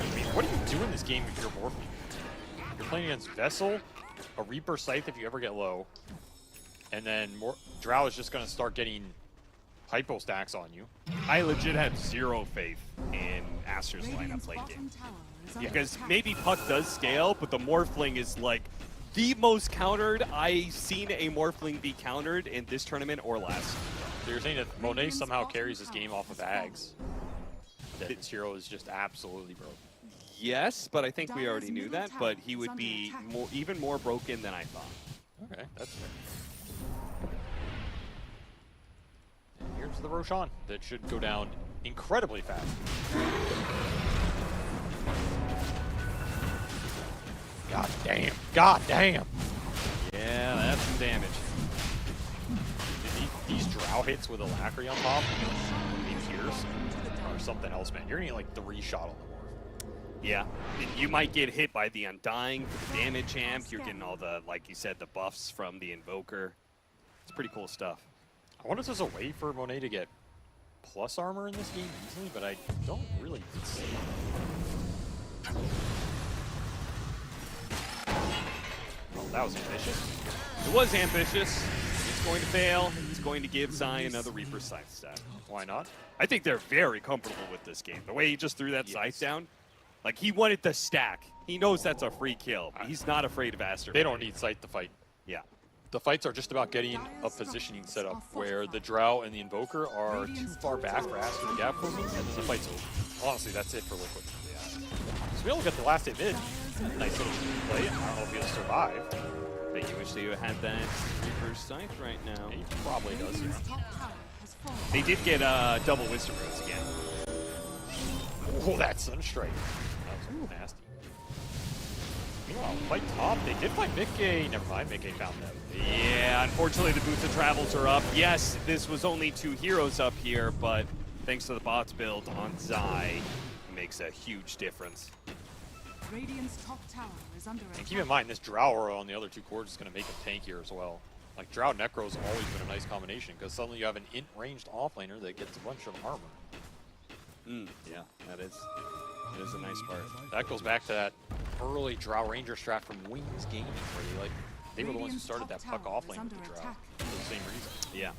I mean, what do you do in this game if you're Morphling? You're playing against Vessel, a Reaper Scythe if you ever get low, and then Drow is just going to start getting hypo stacks on you. I legit had zero faith in Aster's lineup late game. Because maybe Puck does scale, but the Morphling is like the most countered I've seen a Morphling be countered in this tournament or last. So you're saying that Monet somehow carries this game off of Ags? That his hero is just absolutely broken? Yes, but I think we already knew that, but he would be even more broken than I thought. Okay, that's fair. And here's the Roshan that should go down incredibly fast. God damn. God damn. Yeah, that's some damage. These Drow hits with Alacrity on top, maybe Pierce, or something else, man. You're getting like 3 shot on the Morph. Yeah, you might get hit by the Undying for the damage amp. You're getting all the, like you said, the buffs from the Invoker. It's pretty cool stuff. I wonder if there's a way for Monet to get plus armor in this game easily, but I don't really see it. Oh, that was ambitious. It was ambitious. It's going to fail. It's going to give Zai another Reaper Scythe stack. Why not? I think they're very comfortable with this game. The way he just threw that Scythe down, like he wanted the stack. He knows that's a free kill. He's not afraid of Aster. They don't need Scythe to fight. Yeah. The fights are just about getting a positioning set up where the Drow and the Invoker are too far back for Aster to gap closing, and then the fight's over. Honestly, that's it for Liquid. Yeah. So we all got the last hit mid. Nice little play. I don't know if he'll survive. But you wish they had that Reaper Scythe right now. He probably does, yeah. They did get double Wisdom Roots again. Oh, that Sunstrike. That was nasty. Meanwhile, fight top. They did find Mickey. Never mind, Mickey found them. Yeah, unfortunately the Boots of Travels are up. Yes, this was only 2 heroes up here, but thanks to the bots build on Zai, it makes a huge difference. Radiant's top tower is under And keep in mind, this Drow aura on the other 2 cores is going to make him tankier as well. Like, Drow Necro's always been a nice combination, because suddenly you have an int-ranged offlaner that gets a bunch of armor. Yeah, that is a nice part. That goes back to that early Drow Ranger strat from Wings Gaming, where they were the ones who started that Puck offlane with the Drow, for the same reason. Yeah.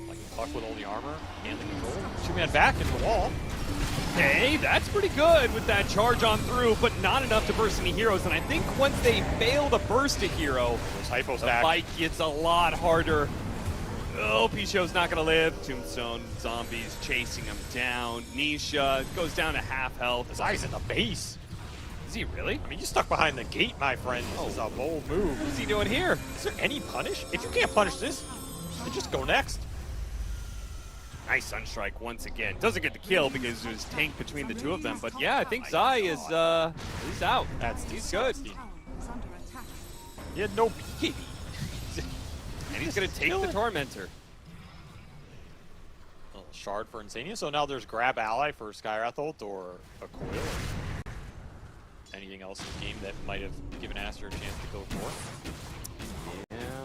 Like, Puck with all the armor, and the control. 2-man back into the wall. Hey, that's pretty good with that charge on through, but not enough to burst any heroes. And I think once they fail to burst a hero, the fight gets a lot harder. Oh, Picho's not going to live. Tombstone zombies chasing him down. Nisha goes down to half health. His eye's in the base. Is he really? I mean, you stuck behind the gate, my friend. This is a bold move. What's he doing here? Is there any punish? If you can't punish this, then just go next. Nice Sunstrike once again. Doesn't get the kill because there's tank between the 2 of them, but yeah, I think Zai is he's out. He's good. He had no BKB. And he's gonna take the Tormentor. A little shard for Insania. So now there's grab ally for Skywrath or a coil. Anything else in the game that might have given Aster a chance to go for? Yeah,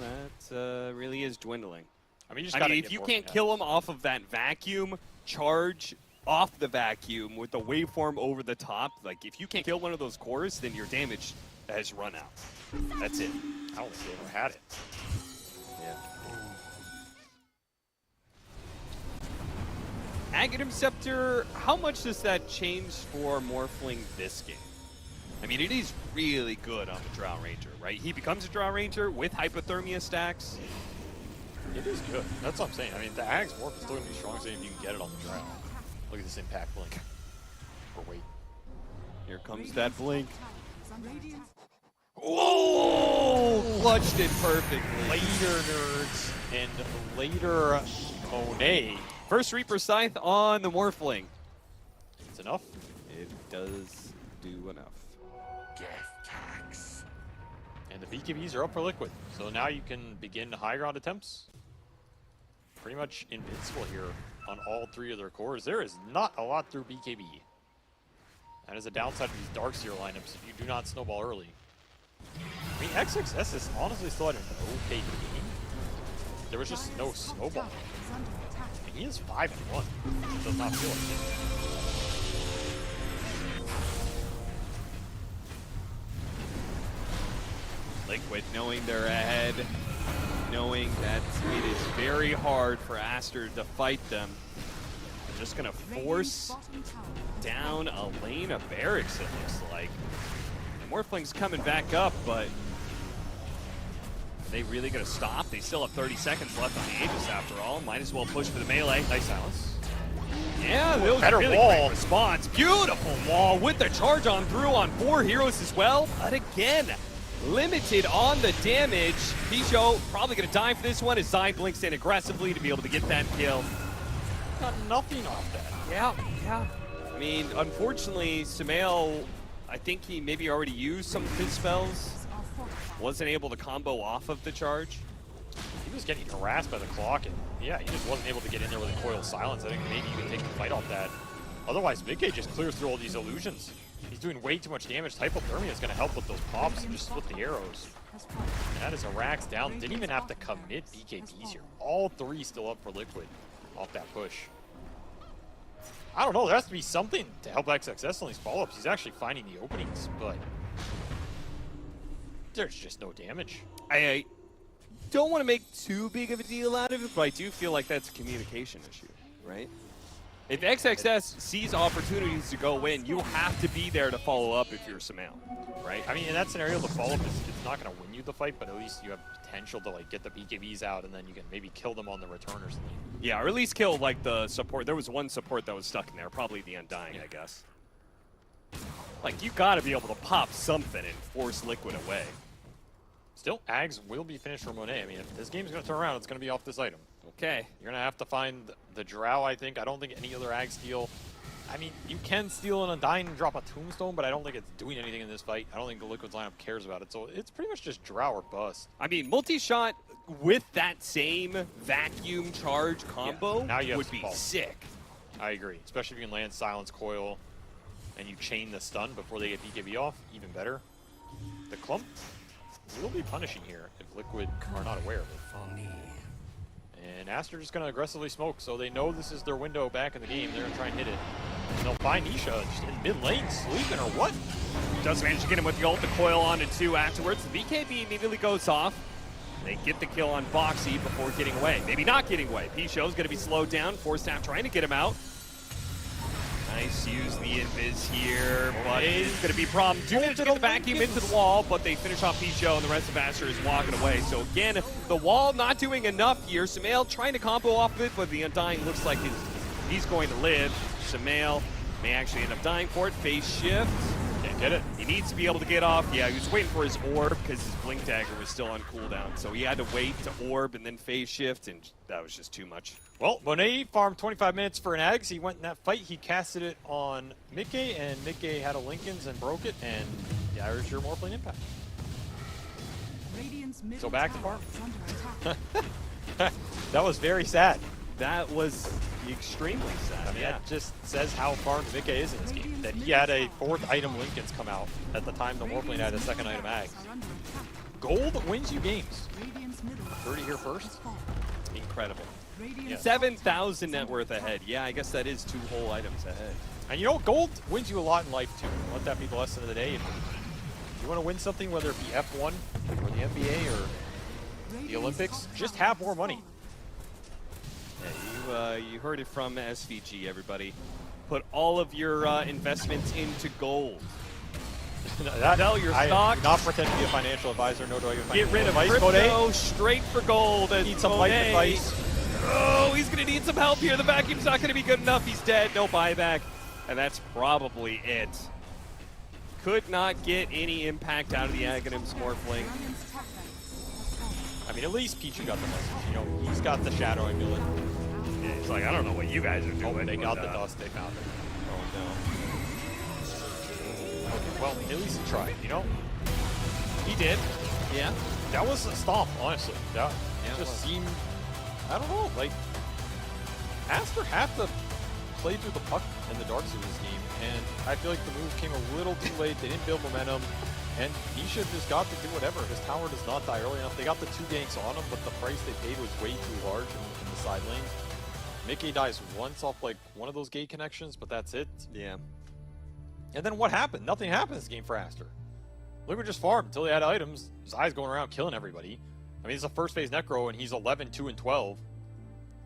that really is dwindling. I mean, if you can't kill him off of that vacuum, charge off the vacuum with the waveform over the top, like if you can't kill one of those cores, then your damage has run out. That's it. I don't think they ever had it. Yeah. Aghanim Scepter, how much does that change for Morphling this game? I mean, it is really good on the Drow Ranger, right? He becomes a Drow Ranger with Hypothermia stacks. It is good. That's what I'm saying. I mean, the Ag's Morph is still going to be strong if you can get it on the Drow. Look at this impact blink. Or wait. Here comes that blink. Oh! clutched it perfectly. Later, Nerds, and later, Monet. First Reaper Scythe on the Morphling. It's enough. It does do enough. And the BKBs are up for Liquid. So now you can begin high ground attempts. Pretty much invincible here on all three of their cores. There is not a lot through BKB. That is a downside of these Darkseer lineups if you do not snowball early. I mean, XXS is honestly still at an okay game. There was just no snowball. And he is 5-1. It does not feel like it. Liquid knowing they're ahead, knowing that it is very hard for Aster to fight them. They're just going to force down a lane of barracks, it looks like. The Morphling's coming back up, but are they really going to stop? They still have 30 seconds left on the Aegis after all. Might as well push for the melee. Nice silence. Yeah, that was better a really wall. great response. Beautiful wall with the charge on through on 4 heroes as well. But again, limited on the damage. Picho probably going to die for this one as Zai blinks in aggressively to be able to get that kill. Got nothing off that. Yeah. I mean, unfortunately, Sumail, I think he maybe already used some of his spells. Wasn't able to combo off of the charge. He was getting harassed by the clock, and yeah, he just wasn't able to get in there with a coil silence. I think maybe you can take the fight off that. Otherwise, Midgate just clears through all these illusions. He's doing way too much damage. Hypothermia is going to help with those pops and just split the arrows. And that is a Rax down. Didn't even have to commit BKBs here. All three still up for Liquid off that push. I don't know. There has to be something to help XXS on these follow-ups. He's actually finding the openings, but there's just no damage. I don't want to make too big of a deal out of it, but I do feel like that's a communication issue, right? If XXS sees opportunities to go in, you have to be there to follow up if you're Sumail, right? I mean, in that scenario, the follow-up is it's not going to win you the fight, but at least you have potential to like get the BKBs out, and then you can maybe kill them on the return or something. Yeah, or at least kill like the support. There was one support that was stuck in there, probably the Undying, I guess. Like, you got to be able to pop something and force Liquid away. Still, Ags will be finished for Monet. I mean, if this game's going to turn around, it's going to be off this item. Okay. You're going to have to find the Drow, I think. I don't think any other Ag steal. I mean, you can steal an Undying and drop a Tombstone, but I don't think it's doing anything in this fight. I don't think the Liquid's lineup cares about it. So it's pretty much just Drow or bust. I mean, multi-shot with that same vacuum charge combo now you would be sick. I agree. Especially if you can land Silence Coil and you chain the stun before they get BKB off. Even better. The Clump will be punishing here if Liquid are not aware of it. And Aster just going to aggressively smoke, so they know this is their window back in the game. They're going to try and hit it. And they'll find Nisha just in mid lane, sleeping or what? Does manage to get him with the ult, the coil on to 2 afterwards. The BKB immediately goes off. They get the kill on Boxy before getting away. Maybe not getting away. P-Show's going to be slowed down. Forstaff trying to get him out. Nice use the invis here, but it's going to be a problem. Do manage to get the vacuum into the wall, but they finish off P-Show and the rest of Aster is walking away. So again, the wall not doing enough here. Sumail trying to combo off of it, but the Undying looks like he's going to live. Sumail may actually end up dying for it. Phase shift. Can't get it. He needs to be able to get off. Yeah, he was waiting for his orb because his blink dagger was still on cooldown. So he had to wait to orb and then phase shift, and that was just too much. Well, Monet farmed 25 minutes for an Ags. He went in that fight. He casted it on Mickey, and Mickey had a Lincoln's and broke it, and the Irish are Morphling Impact. So back to farm. That was very sad. That was extremely sad. I mean, that just says how farmed Mickey is in this game. That he had a 4th item Lincoln's come out at the time the Morphling had a 2nd item Ags. Gold wins you games. 30 here first. Incredible. Yeah. 7,000 net worth ahead. Yeah, I guess that is 2 whole items ahead. And you know, gold wins you a lot in life too. Let that be the lesson of the day. If you want to win something, whether it be F1 or the NBA or the Olympics, just have more money. Yeah, you heard it from SVG, everybody. Put all of your investments into gold. Sell your I stocks. do not pretend to be a financial advisor, nor do I give Get rid of advice. crypto, straight for gold. Need some life advice. Oh, he's going to need some help here. The vacuum's not going to be good enough. He's dead. No buyback. And that's probably it. Could not get any impact out of the Aghanims Morphling. I mean, at least Pichu got the message. You know, he's got the shadow amulet. Yeah, he's like, I don't know what you guys are doing. Oh, they got the dust. They found it. Oh, no. Okay, well, at least he tried, you know? He did. Yeah. That was a stomp, honestly. That just seemed, I don't know, like, Aster had to play through the puck in the dark zone this game, and I feel like the moves came a little too late. They didn't build momentum, and Nisha just got to do whatever. His tower does not die early enough. They got the 2 ganks on him, but the price they paid was way too large in the side lanes. Mickey dies once off like one of those gate connections, but that's it. Yeah. And then what happened? Nothing happened this game for Aster. Liquid just farmed until he had items. Zai's going around killing everybody. I mean, it's a first phase Necro, and he's 11, 2, and 12.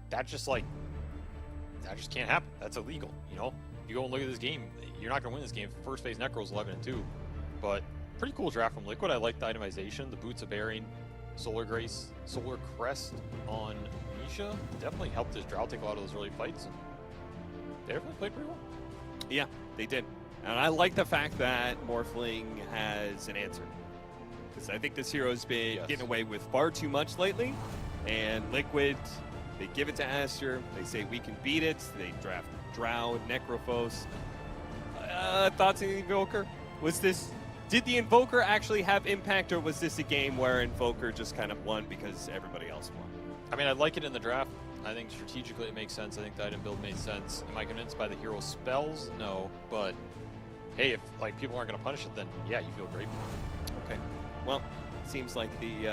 That just can't happen. That's illegal, you know? If you go and look at this game, you're not going to win this game. First phase Necro is 11 and 2. But pretty cool draft from Liquid. I like the itemization. The Boots of Bearing, Solar Grace, Solar Crest on Nisha definitely helped his Drow take a lot of those early fights. And they definitely played pretty well. Yeah, they did. And I like the fact that Morphling has an answer. Because I think this hero's been getting away with far too much lately. And Liquid, they give it to Aster. They say we can beat it. They draft Drow, Necrophos. Thoughts on the Invoker? Did the Invoker actually have impact, or was this a game where Invoker just kind of won because everybody else won? I mean, I like it in the draft. I think strategically it makes sense. I think the item build made sense. Am I convinced by the hero spells? No, but hey, if like people aren't going to punish it, then yeah, you feel great. Okay. Well, seems like the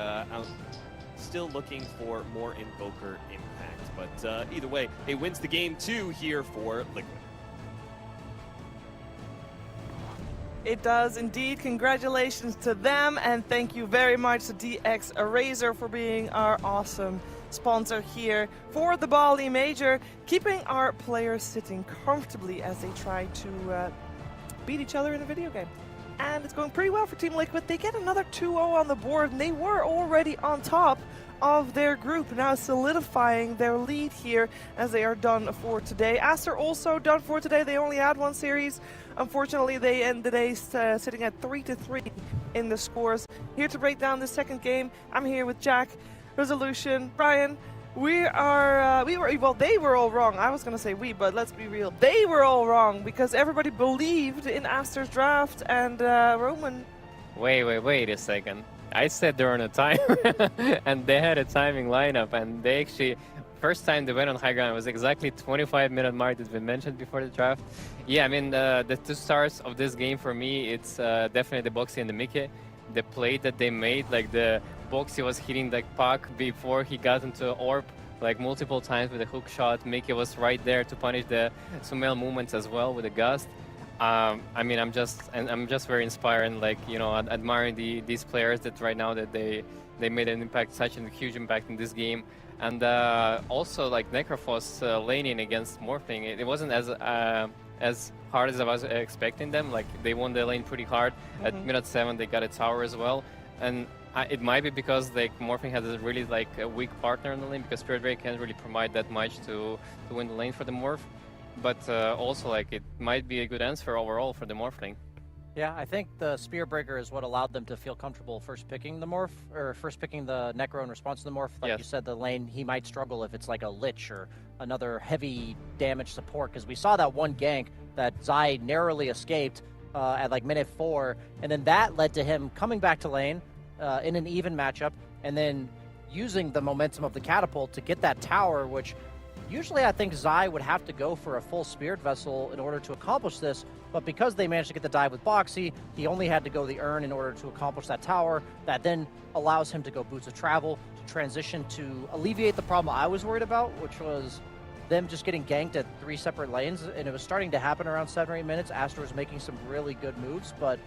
still looking for more Invoker impact, but either way, it wins the game 2 here for Liquid. It does indeed. Congratulations to them, and thank you very much to DX Eraser for being our awesome sponsor here for the Bali Major, keeping our players sitting comfortably as they try to beat each other in a video game. And it's going pretty well for Team Liquid. They get another 2-0 on the board, and they were already on top of their group, now solidifying their lead here as they are done for today. Aster also done for today. They only had 1 series. Unfortunately, they end the day sitting at 3-3 in the scores. Here to break down the second game, I'm here with Jack, Resolution, Brian. They were all wrong. I was going to say we, but let's be real. They were all wrong because everybody believed in Aster's draft, and Roman. Wait a second. I said they're on a timer, and they had a timing lineup, and they actually, first time they went on high ground, it was exactly 25-minute mark that's been mentioned before the draft. Yeah, I mean, the 2 stars of this game for me, it's definitely the Boxy and the Mickey. The play that they made, like the Boxy was hitting the puck before he got into orb, like multiple times with a hook shot. Mickey was right there to punish the Sumail movements as well with a gust. I mean, I'm just very inspired and, like, you know, admiring these players that right now that they made an impact, such a huge impact in this game. And also, like, Necrophos laning against Morphling, it wasn't as hard as I was expecting them. Like, they won the lane pretty hard. At minute 7, they got a tower as well. And it might be because, like, Morphling has a really, like, a weak partner in the lane, because Spirit Ray can't really provide that much to win the lane for the Morph. But also, like, it might be a good answer overall for the Morphling. Yeah, I think the Spear Breaker is what allowed them to feel comfortable first picking the Morph, or first picking the Necro in response to the Morph. Like you said, the lane, he might struggle if it's like a Lich or another heavy damage support, because we saw that one gank that Zai narrowly escaped at like minute 4, and then that led to him coming back to lane in an even matchup, and then using the momentum of the catapult to get that tower, which usually I think Zai would have to go for a full Spirit Vessel in order to accomplish this, but because they managed to get the dive with Boxy, he only had to go the Urn in order to accomplish that tower. That then allows him to go Boots of Travel to transition to alleviate the problem I was worried about, which was them just getting ganked at 3 separate lanes, and it was starting to happen around 7 or 8 minutes. Aster was making some really good moves, but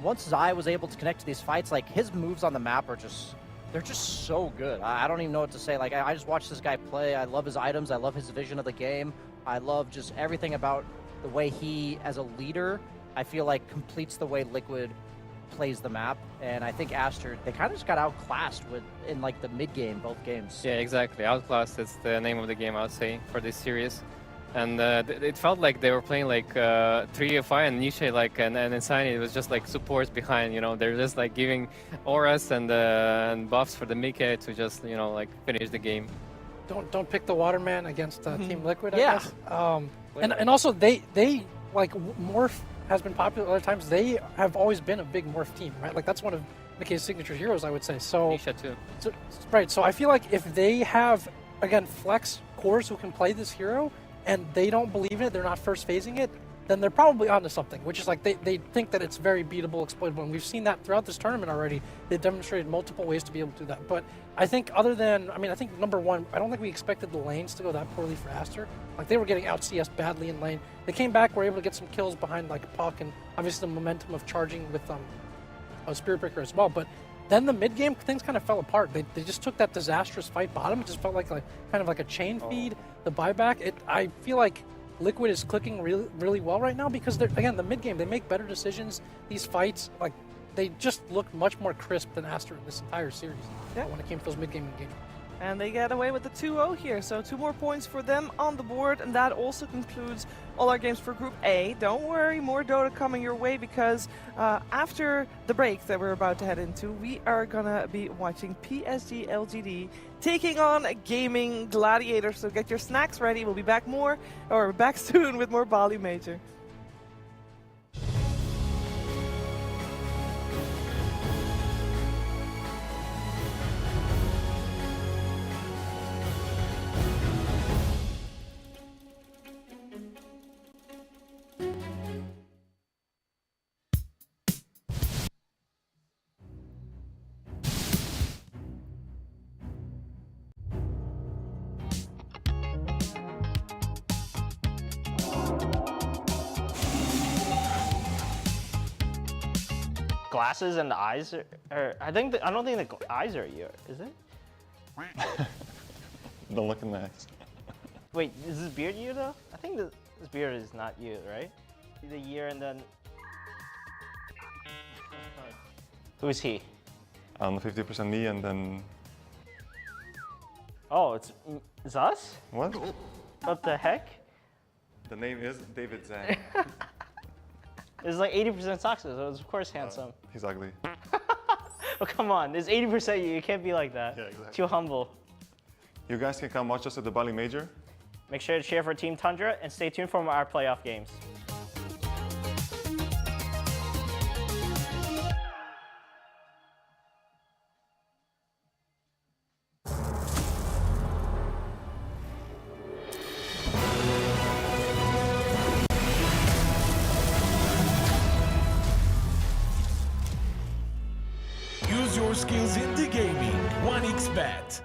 once Zai was able to connect to these fights, like, his moves on the map are just, they're just so good. I don't even know what to say. Like, I just watched this guy play. I love his items. I love his vision of the game. I love just everything about the way he, as a leader, I feel like completes the way Liquid plays the map. And I think Aster, they kind of just got outclassed in like the mid game, both games. Yeah, exactly. Outclassed is the name of the game, I would say, for this series. And it felt like they were playing like 3-5 and Nisha like and Insani. It was just like support behind. You know, they're just like giving auras and buffs for the Mickey to just like finish the game. Don't pick the Waterman against Team Liquid. I Yeah. guess. And also they like Morph has been popular other times. They have always been a big Morph team, right? Like that's one of Mickey's signature heroes, I would say. So Nisha too. So, right. So I feel like if they have again flex cores who can play this hero and they don't believe in it, they're not first phasing it, then they're probably onto something, which is like they think that it's very beatable, exploitable, and we've seen that throughout this tournament already. They've demonstrated multiple ways to be able to do that. But I think I think number one, I don't think we expected the lanes to go that poorly for Aster. Like they were getting out CS badly in lane. They came back, were able to get some kills behind like Puck and obviously the momentum of charging with Spirit Breaker as well. But then the mid game things kind of fell apart. They just took that disastrous fight bottom. It just felt like kind of like a chain feed. The buyback. I feel like Liquid is clicking really well right now because they're again the mid game. They make better decisions. These fights they just look much more crisp than Aster in this entire series when it came to those mid game engagements. And they get away with the 2-0 here, so 2 more points for them on the board, and that also concludes all our games for Group A. Don't worry, more Dota coming your way, because after the break that we're about to head into, we are gonna be watching PSG.LGD taking on Gaimin Gladiators, so get your snacks ready. We'll be back soon with more Bali Major. Glasses and the eyes are I don't think the eyes are a year, is it? Don't look in the eyes. Wait, is this beard you though? I think this beard is not you, right? The year and then who's he? 50% me and then. Oh, it's us? What? What the heck? The name is David Zhang. It's like 80% Soxes, so it's of course handsome. He's ugly. Oh, come on, there's 80% you can't be like that. Yeah, exactly. Too humble. You guys can come watch us at the Bali Major. Make sure to cheer for Team Tundra and stay tuned for our playoff games. Use your skills in the gaming. 1xBet.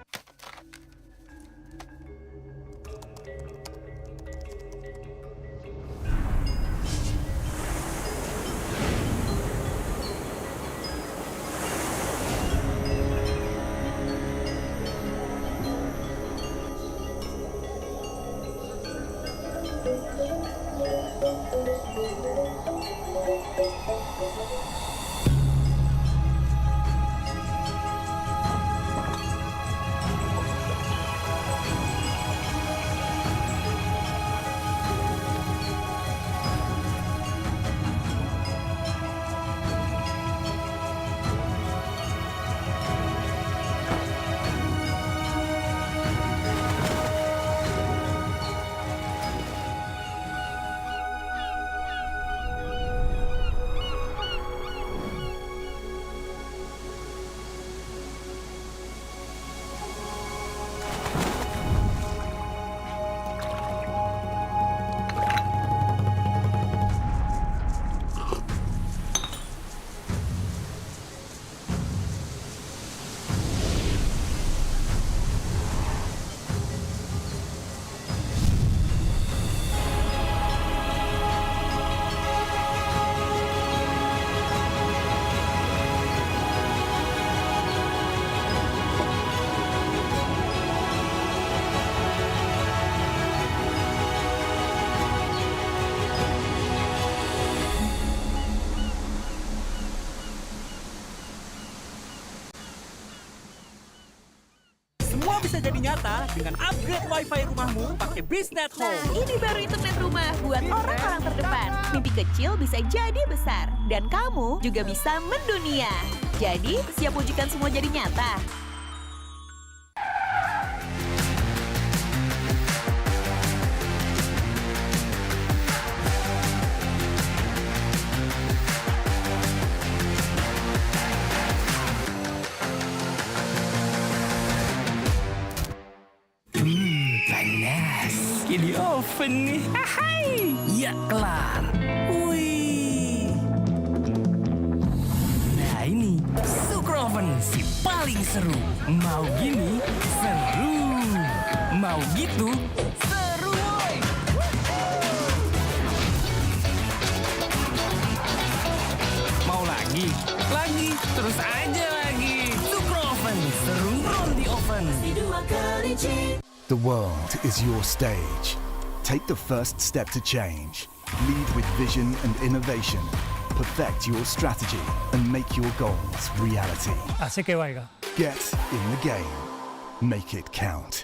bisa jadi nyata dengan upgrade wifi rumahmu pakai BeastNet Nah, Home. ini baru internet rumah buat orang-orang terdepan. Mimpi kecil bisa jadi besar. Dan kamu juga bisa mendunia. Jadi, siap wujudkan semua jadi nyata? Panas. Ini oven nih. Hai. Ya kelar. Wih. Nah ini Super Oven si paling seru. Mau gini seru. Mau gitu seru woy. Mau lagi, terus aja lagi. Super Oven seru di oven. The world is your stage. Take the first step to change. Lead with vision and innovation. Perfect your strategy and make your goals reality. Así que vaya. Get in the game. Make it count.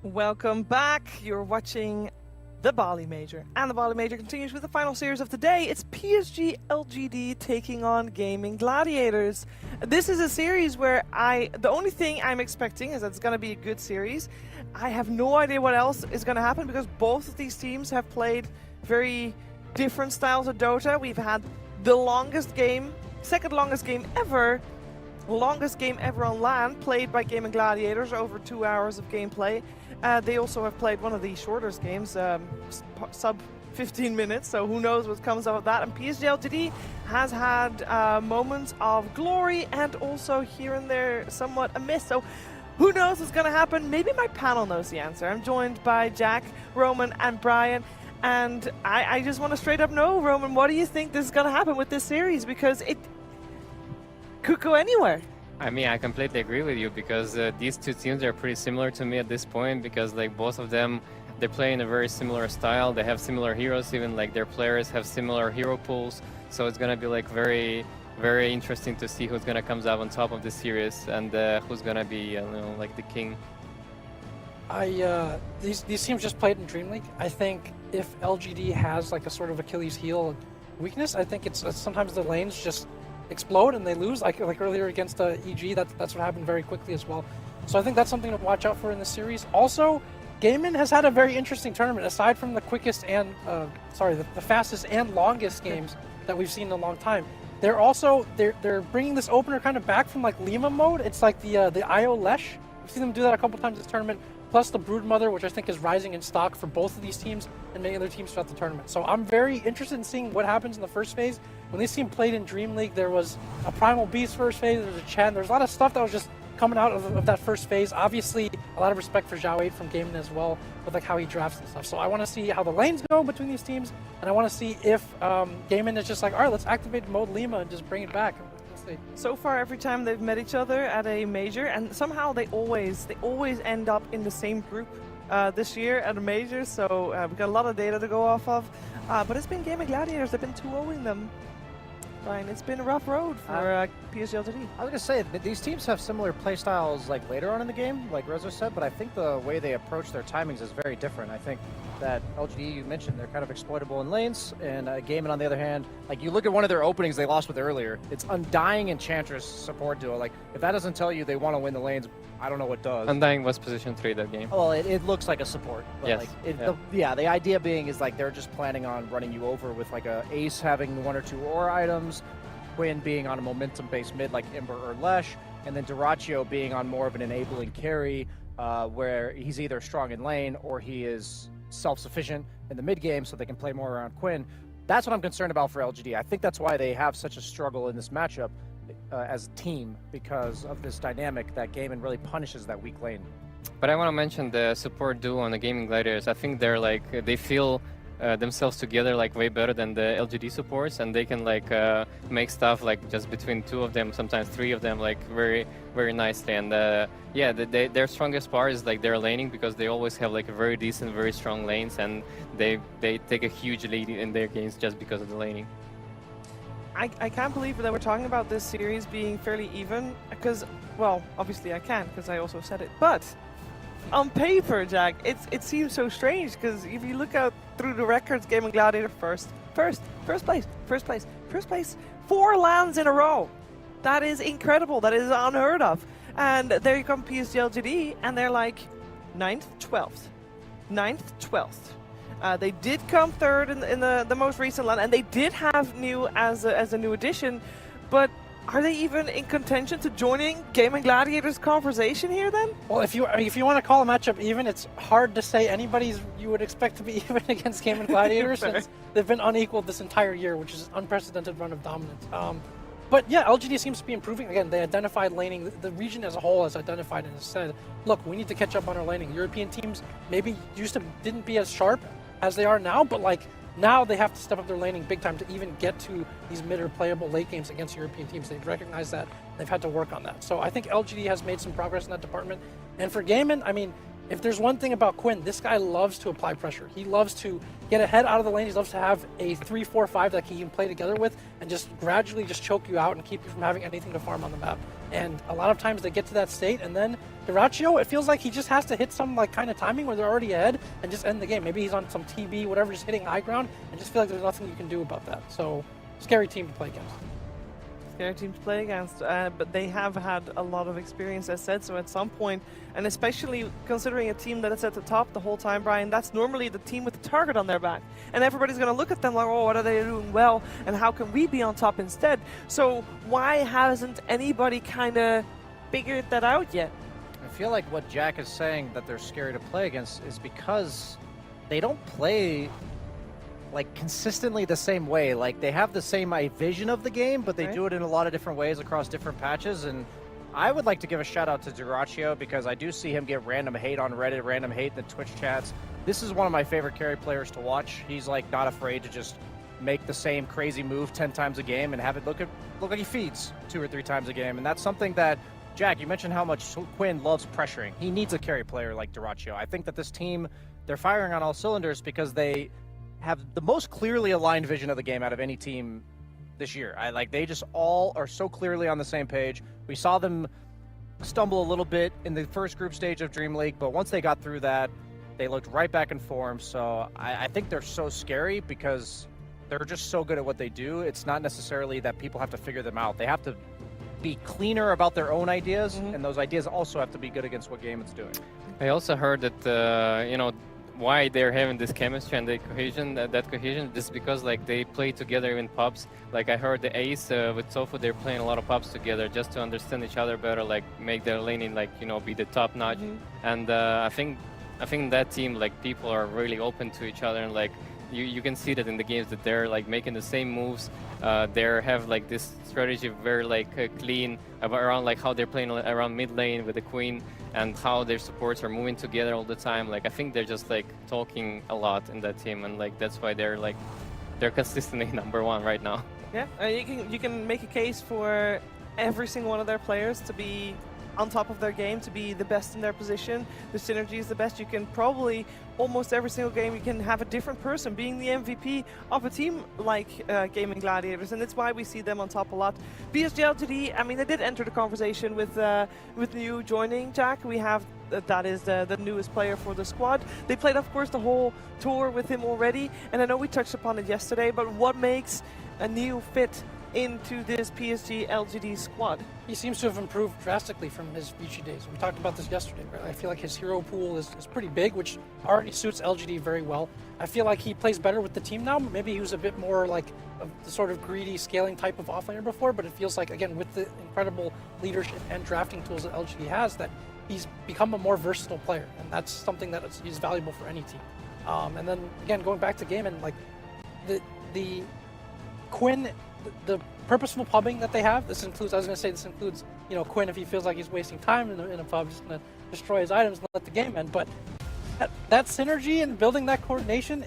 Welcome back. You're watching the Bali Major. And the Bali Major continues with the final series of the day. It's PSG.LGD taking on Gaimin Gladiators. This is a series where the only thing I'm expecting is that it's going to be a good series. I have no idea what else is going to happen because both of these teams have played very different styles of Dota. We've had the longest game, second longest game ever on LAN, played by Gaimin Gladiators, over 2 hours of gameplay. They also have played one of the shortest games, sub 15 minutes, so who knows what comes out of that. And PSG.LGD has had moments of glory and also here and there somewhat a miss. So who knows what's going to happen? Maybe my panel knows the answer. I'm joined by Jack, Roman, and Brian. And I just want to straight up know, Roman, what do you think this is going to happen with this series? Because it could go anywhere. I mean, I completely agree with you because these two teams are pretty similar to me at this point because like both of them, they play in a very similar style. They have similar heroes, even like their players have similar hero pools. So it's going to be like very, very interesting to see who's going to come out on top of the series and who's going to be, you know, like the king. These teams just played in Dream League. I think if LGD has like a sort of Achilles heel weakness, I think it's sometimes the lanes just explode and they lose, like earlier against EG. That's what happened very quickly as well. So I think that's something to watch out for in this series. Also, Gaimin has had a very interesting tournament. Aside from the quickest and the fastest and longest games that we've seen in a long time, they're bringing this opener kind of back from like Lima mode. It's like the IO Lesh. We've seen them do that a couple times this tournament. Plus the Broodmother, which I think is rising in stock for both of these teams and many other teams throughout the tournament. So I'm very interested in seeing what happens in the first phase. When this team played in Dream League, there was a Primal Beast first phase, there was a Chen, there's a lot of stuff that was just coming out of that first phase. Obviously, a lot of respect for Zhao 8 from Gaimin as well, with like how he drafts and stuff. So I want to see how the lanes go between these teams, and I want to see if Gaimin is just like, all right, let's activate mode Lima and just bring it back. So far, every time they've met each other at a major, and somehow they always end up in the same group this year at a major. So we've got a lot of data to go off of. But it's been Gaimin Gladiators. They've been 2-0ing them. Brian, it's been a rough road for PSG.LGD. I was going to say, these teams have similar playstyles like later on in the game, like Rezo said, but I think the way they approach their timings is very different. I think that LGD, you mentioned, they're kind of exploitable in lanes, and Gaimin, on the other hand, like you look at one of their openings they lost with earlier, it's Undying Enchantress support duo. Like, if that doesn't tell you they want to win the lanes, I don't know what does. Undying was position 3 that game. Well, it looks like a support. But yes. Like, the idea being is like they're just planning on running you over with like a Ace having 1 or 2 aura items, Quinn being on a momentum-based mid like Ember or Lesh, and then Duraccio being on more of an enabling carry where he's either strong in lane or he is self-sufficient in the mid game so they can play more around Quinn. That's what I'm concerned about for LGD. I think that's why they have such a struggle in this matchup as a team, because of this dynamic that Gaimin really punishes that weak lane. But I want to mention the support duo on the Gaimin Gladiators. I think they're like, they feel themselves together like way better than the LGD supports, and they can like make stuff like just between 2 of them, sometimes 3 of them, like very, very nicely. And yeah, their strongest part is like their laning, because they always have like a very decent, very strong lanes, and they take a huge lead in their games just because of the laning. I can't believe that we're talking about this series being fairly even, because, well, obviously I can, because I also said it, but on paper, Jack, it seems so strange, because if you look out through the records, Gaimin Gladiator first place, 4 LANs in a row. That is incredible. That is unheard of. And there you come PSG.LGD, and they're like 9th, 12th. They did come 3rd in the most recent LAN, and they did have New as a new addition, but are they even in contention to joining Gaimin Gladiators conversation here then? Well, if you want to call a matchup even, it's hard to say anybody's you would expect to be even against Gaimin Gladiators since they've been unequaled this entire year, which is an unprecedented run of dominance. But yeah, LGD seems to be improving. Again, they identified laning. The region as a whole has identified and has said, look, we need to catch up on our laning. European teams maybe didn't be as sharp as they are now, but like now they have to step up their laning big time to even get to these mid or playable late games against European teams. They've recognized that. They've had to work on that. So I think LGD has made some progress in that department. And for Gaimin, I mean, if there's one thing about Quinn, this guy loves to apply pressure. He loves to get ahead out of the lane. He loves to have a 3-4-5 that he can play together with and just gradually just choke you out and keep you from having anything to farm on the map. And a lot of times they get to that state, and then Duraccio, it feels like he just has to hit some like kind of timing where they're already ahead and just end the game. Maybe he's on some TB, whatever, just hitting high ground, and just feel like there's nothing you can do about that. So, scary team to play against. Scary team to play against, but they have had a lot of experience, as said, so at some point, and especially considering a team that is at the top the whole time, Brian, that's normally the team with the target on their back. And everybody's going to look at them like, oh, what are they doing well, and how can we be on top instead? So why hasn't anybody kind of figured that out yet? I feel like what Jack is saying that they're scary to play against is because they don't play like consistently the same way. Like they have the same vision of the game, but they do it in a lot of different ways across different patches. And I would like to give a shout out to Duraccio because I do see him get random hate on Reddit, random hate in the Twitch chats. This is one of my favorite carry players to watch. He's like not afraid to just make the same crazy move 10 times a game and have it look like he feeds 2 or 3 times a game. And that's something that, Jack, you mentioned how much Quinn loves pressuring. He needs a carry player like Duraccio. I think that this team, they're firing on all cylinders because they have the most clearly aligned vision of the game out of any team this year. They just all are so clearly on the same page. We saw them stumble a little bit in the first group stage of Dream League, but once they got through that, they looked right back in form. So I think they're so scary because they're just so good at what they do. It's not necessarily that people have to figure them out. They have to be cleaner about their own ideas, and those ideas also have to be good against what Gaimin's doing. I also heard that, why they're having this chemistry and the cohesion, that cohesion, is because like they play together in pubs. Like I heard the Ace with Tofu, they're playing a lot of pubs together just to understand each other better, like make their laning be the top notch. And I think that team, like people are really open to each other, and like you can see that in the games that they're like making the same moves. They have like this strategy very like clean around like how they're playing around mid lane with the Queen and how their supports are moving together all the time. Like I think they're just like talking a lot in that team, and like that's why they're consistently #1 right now. Yeah, you can make a case for every single one of their players to be on top of their game, to be the best in their position. The synergy is the best. You can probably, almost every single game, you can have a different person being the MVP of a team like Gaimin Gladiators, and that's why we see them on top a lot. PSG.LGD, I mean, they did enter the conversation with you joining, Jack. We have, that is the newest player for the squad. They played, of course, the whole tour with him already, and I know we touched upon it yesterday, but what makes a new fit into this PSG.LGD squad? He seems to have improved drastically from his Vici days. We talked about this yesterday, right? I feel like his hero pool is pretty big, which already suits LGD very well. I feel like he plays better with the team now. Maybe he was a bit more like the sort of greedy scaling type of offlaner before, but it feels like, again, with the incredible leadership and drafting tools that LGD has, that he's become a more versatile player, and that's something that is valuable for any team. And then, again, going back to Gaimin, like the Quinn, the purposeful pubbing that they have, this includes, Quinn, if he feels like he's wasting time in a pub, just going to destroy his items and let the game end. But that synergy and building that coordination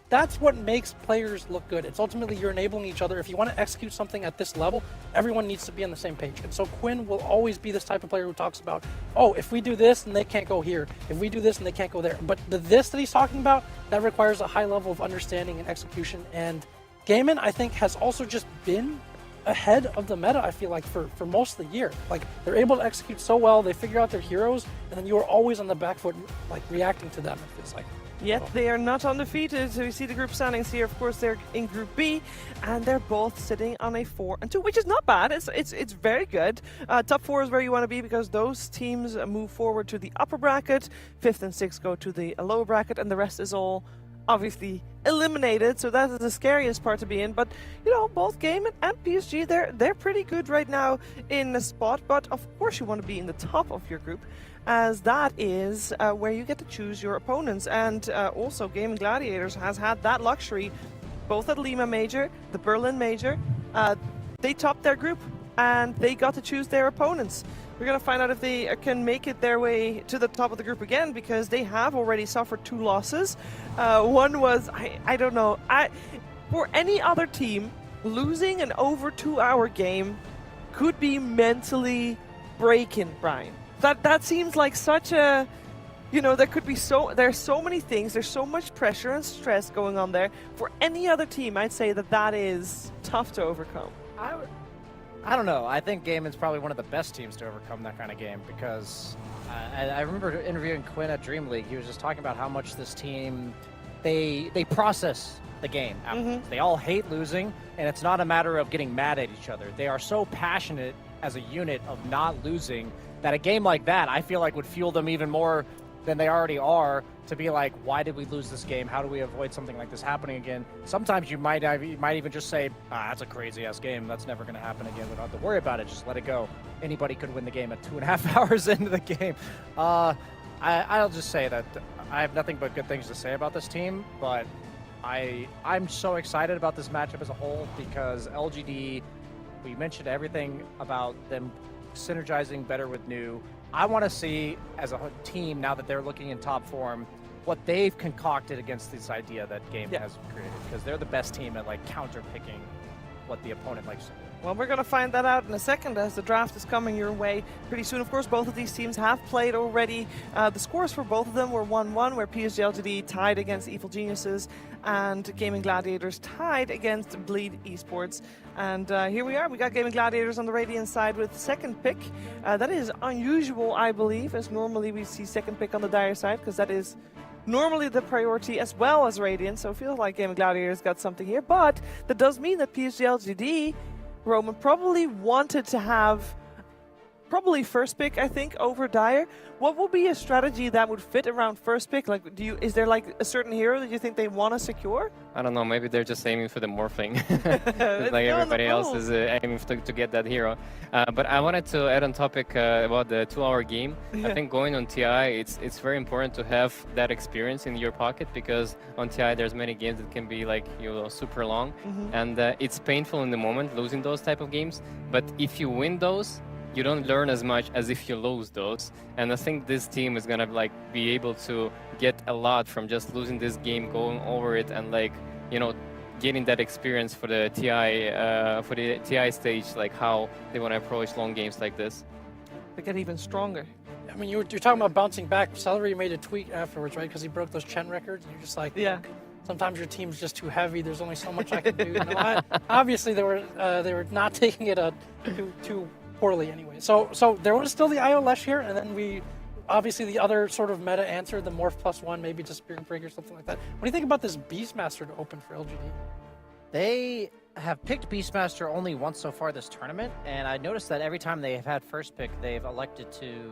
that's what makes players look good. It's ultimately you're enabling each other. If you want to execute something at this level, everyone needs to be on the same page. And so Quinn will always be this type of player who talks about, oh, if we do this and they can't go here, if we do this and they can't go there. But the this that he's talking about, that requires a high level of understanding and execution. And Gaimin, I think, has also just been ahead of the meta, I feel like, for most of the year. Like, they're able to execute so well, they figure out their heroes, and then you are always on the back foot, like, reacting to them, it feels like. Yet they are not undefeated. So you see the group standings here. Of course, they're in Group B, and they're both sitting on a 4-2, which is not bad. It's very good. Top 4 is where you want to be because those teams move forward to the upper bracket. 5th and 6th go to the lower bracket, and the rest is all obviously eliminated. So that is the scariest part to be in. But both Gaimin and PSG, they're pretty good right now in the spot. But of course, you want to be in the top of your group, as that is where you get to choose your opponents. And also Gaimin Gladiators has had that luxury both at Lima Major, the Berlin Major. They topped their group and they got to choose their opponents. We're going to find out if they can make it their way to the top of the group again, because they have already suffered 2 losses. One was, I don't know, for any other team, losing an over 2-hour game could be mentally breaking, Brian. That seems like such a, there could be there's so many things, there's so much pressure and stress going on there. For any other team, I'd say that is tough to overcome. I don't know. I think Gaimin's probably one of the best teams to overcome that kind of game because I remember interviewing Quinn at Dream League. He was just talking about how much this team, they process the game afterwards. They all hate losing, and it's not a matter of getting mad at each other. They are so passionate as a unit of not losing that a game like that, I feel like, would fuel them even more than they already are to be like, why did we lose this game? How do we avoid something like this happening again? Sometimes you might even just say, that's a crazy-ass game. That's never going to happen again. We don't have to worry about it. Just let it go. Anybody could win the game at 2.5 hours into the game. I'll just say that I have nothing but good things to say about this team, but I'm so excited about this matchup as a whole because LGD, we mentioned everything about them synergizing better with New. I want to see, as a team, now that they're looking in top form, what they've concocted against this idea that Gaimin has created, because they're the best team at like counter-picking what the opponent likes to do. Well, we're going to find that out in a second as the draft is coming your way pretty soon. Of course, both of these teams have played already. The scores for both of them were 1-1, where PSG.LGD tied against Evil Geniuses and Gaimin Gladiators tied against Bleed Esports. And here we are. We got Gaimin Gladiators on the Radiant side with second pick. That is unusual, I believe, as normally we see second pick on the Dire side, because that is normally the priority as well as Radiant. So it feels like Gaimin Gladiators got something here. But that does mean that PSG.LGD, Roman, probably wanted to have first pick, I think, over Dire. What would be a strategy that would fit around first pick? Like, is there like a certain hero that you think they want to secure? I don't know. Maybe they're just aiming for the Morphling. Like everybody else is aiming to get that hero. But I wanted to add on topic about the 2-hour game. I think going on TI, it's very important to have that experience in your pocket, because on TI there's many games that can be like super long, and it's painful in the moment losing those type of games. But if you win those, you don't learn as much as if you lose those. And I think this team is gonna like be able to get a lot from just losing this game, going over it, and like, getting that experience for the TI stage, like how they want to approach long games like this. They get even stronger. I mean, you're talking about bouncing back. Celery made a tweet afterwards, right? Because he broke those Chen records. And you're just like, yeah. Sometimes your team's just too heavy. There's only so much I can do. Obviously, they were not taking it too poorly anyway. So there was still the IO Lesh here, and then obviously the other sort of meta answer, the Morph +1, maybe just Spearing Break or something like that. What do you think about this Beastmaster to open for LGD? They have picked Beastmaster only once so far this tournament, and I noticed that every time they have had first pick, they've elected to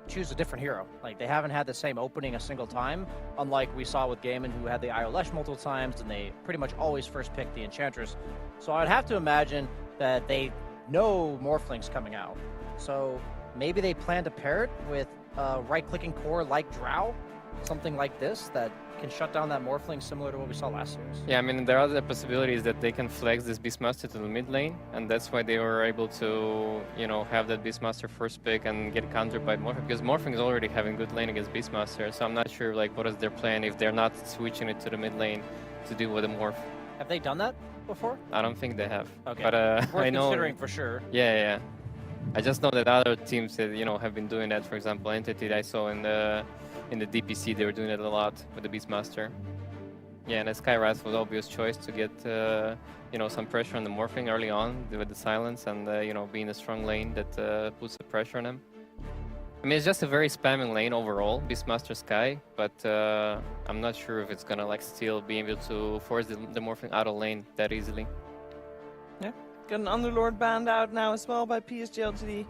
choose a different hero. Like, they haven't had the same opening a single time, unlike we saw with Gaimin, who had the IO Lesh multiple times, and they pretty much always first picked the Enchantress. So I'd have to imagine that they know Morphling's coming out. So maybe they plan to pair it with right-clicking core like Drow, something like this that can shut down that Morphling, similar to what we saw last series. Yeah, I mean, there are other possibilities that they can flex this Beastmaster to the mid lane, and that's why they were able to, have that Beastmaster first pick and get countered by Morphling, because Morphling is already having good lane against Beastmaster, so I'm not sure, like, what is their plan if they're not switching it to the mid lane to deal with the Morph. Have they done that before? I don't think they have. Okay, but worth I know, considering for sure. Yeah. I just know that other teams that, have been doing that. For example, Entity that I saw in the DPC, they were doing it a lot with the Beastmaster. Yeah, and Skywrath was obvious choice to get some pressure on the Morphling early on with the silence and being a strong lane that puts the pressure on him. I mean, it's just a very spamming lane overall, Beastmaster Sky, but I'm not sure if it's gonna still be able to force the Morphling out of lane that easily. Yeah, got an Underlord banned out now as well by PSG.LGD.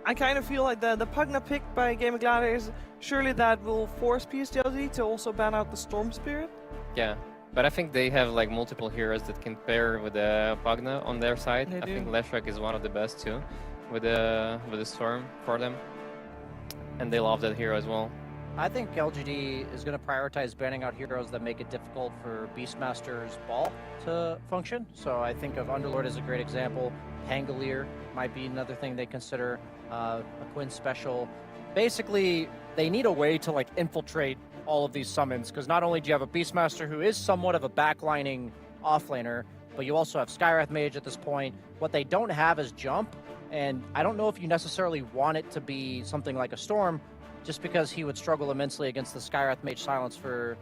I kind of feel like the Pugna pick by Gaimin Gladiators, surely that will force PSG.LGD to also ban out the Storm Spirit? Yeah, but I think they have multiple heroes that can pair with the Pugna on their side. I think Leshrac is one of the best too, with the Storm for them. And they love that hero as well. I think LGD is going to prioritize banning out heroes that make it difficult for Beastmaster's ball to function. So I think of Underlord as a great example. Pangolier might be another thing they consider. A Quinn special. Basically, they need a way to infiltrate all of these summons, because not only do you have a Beastmaster who is somewhat of a backlining offlaner, but you also have Skywrath Mage at this point. What they don't have is jump. And I don't know if you necessarily want it to be something like a Storm, just because he would struggle immensely against the Skywrath Mage silence for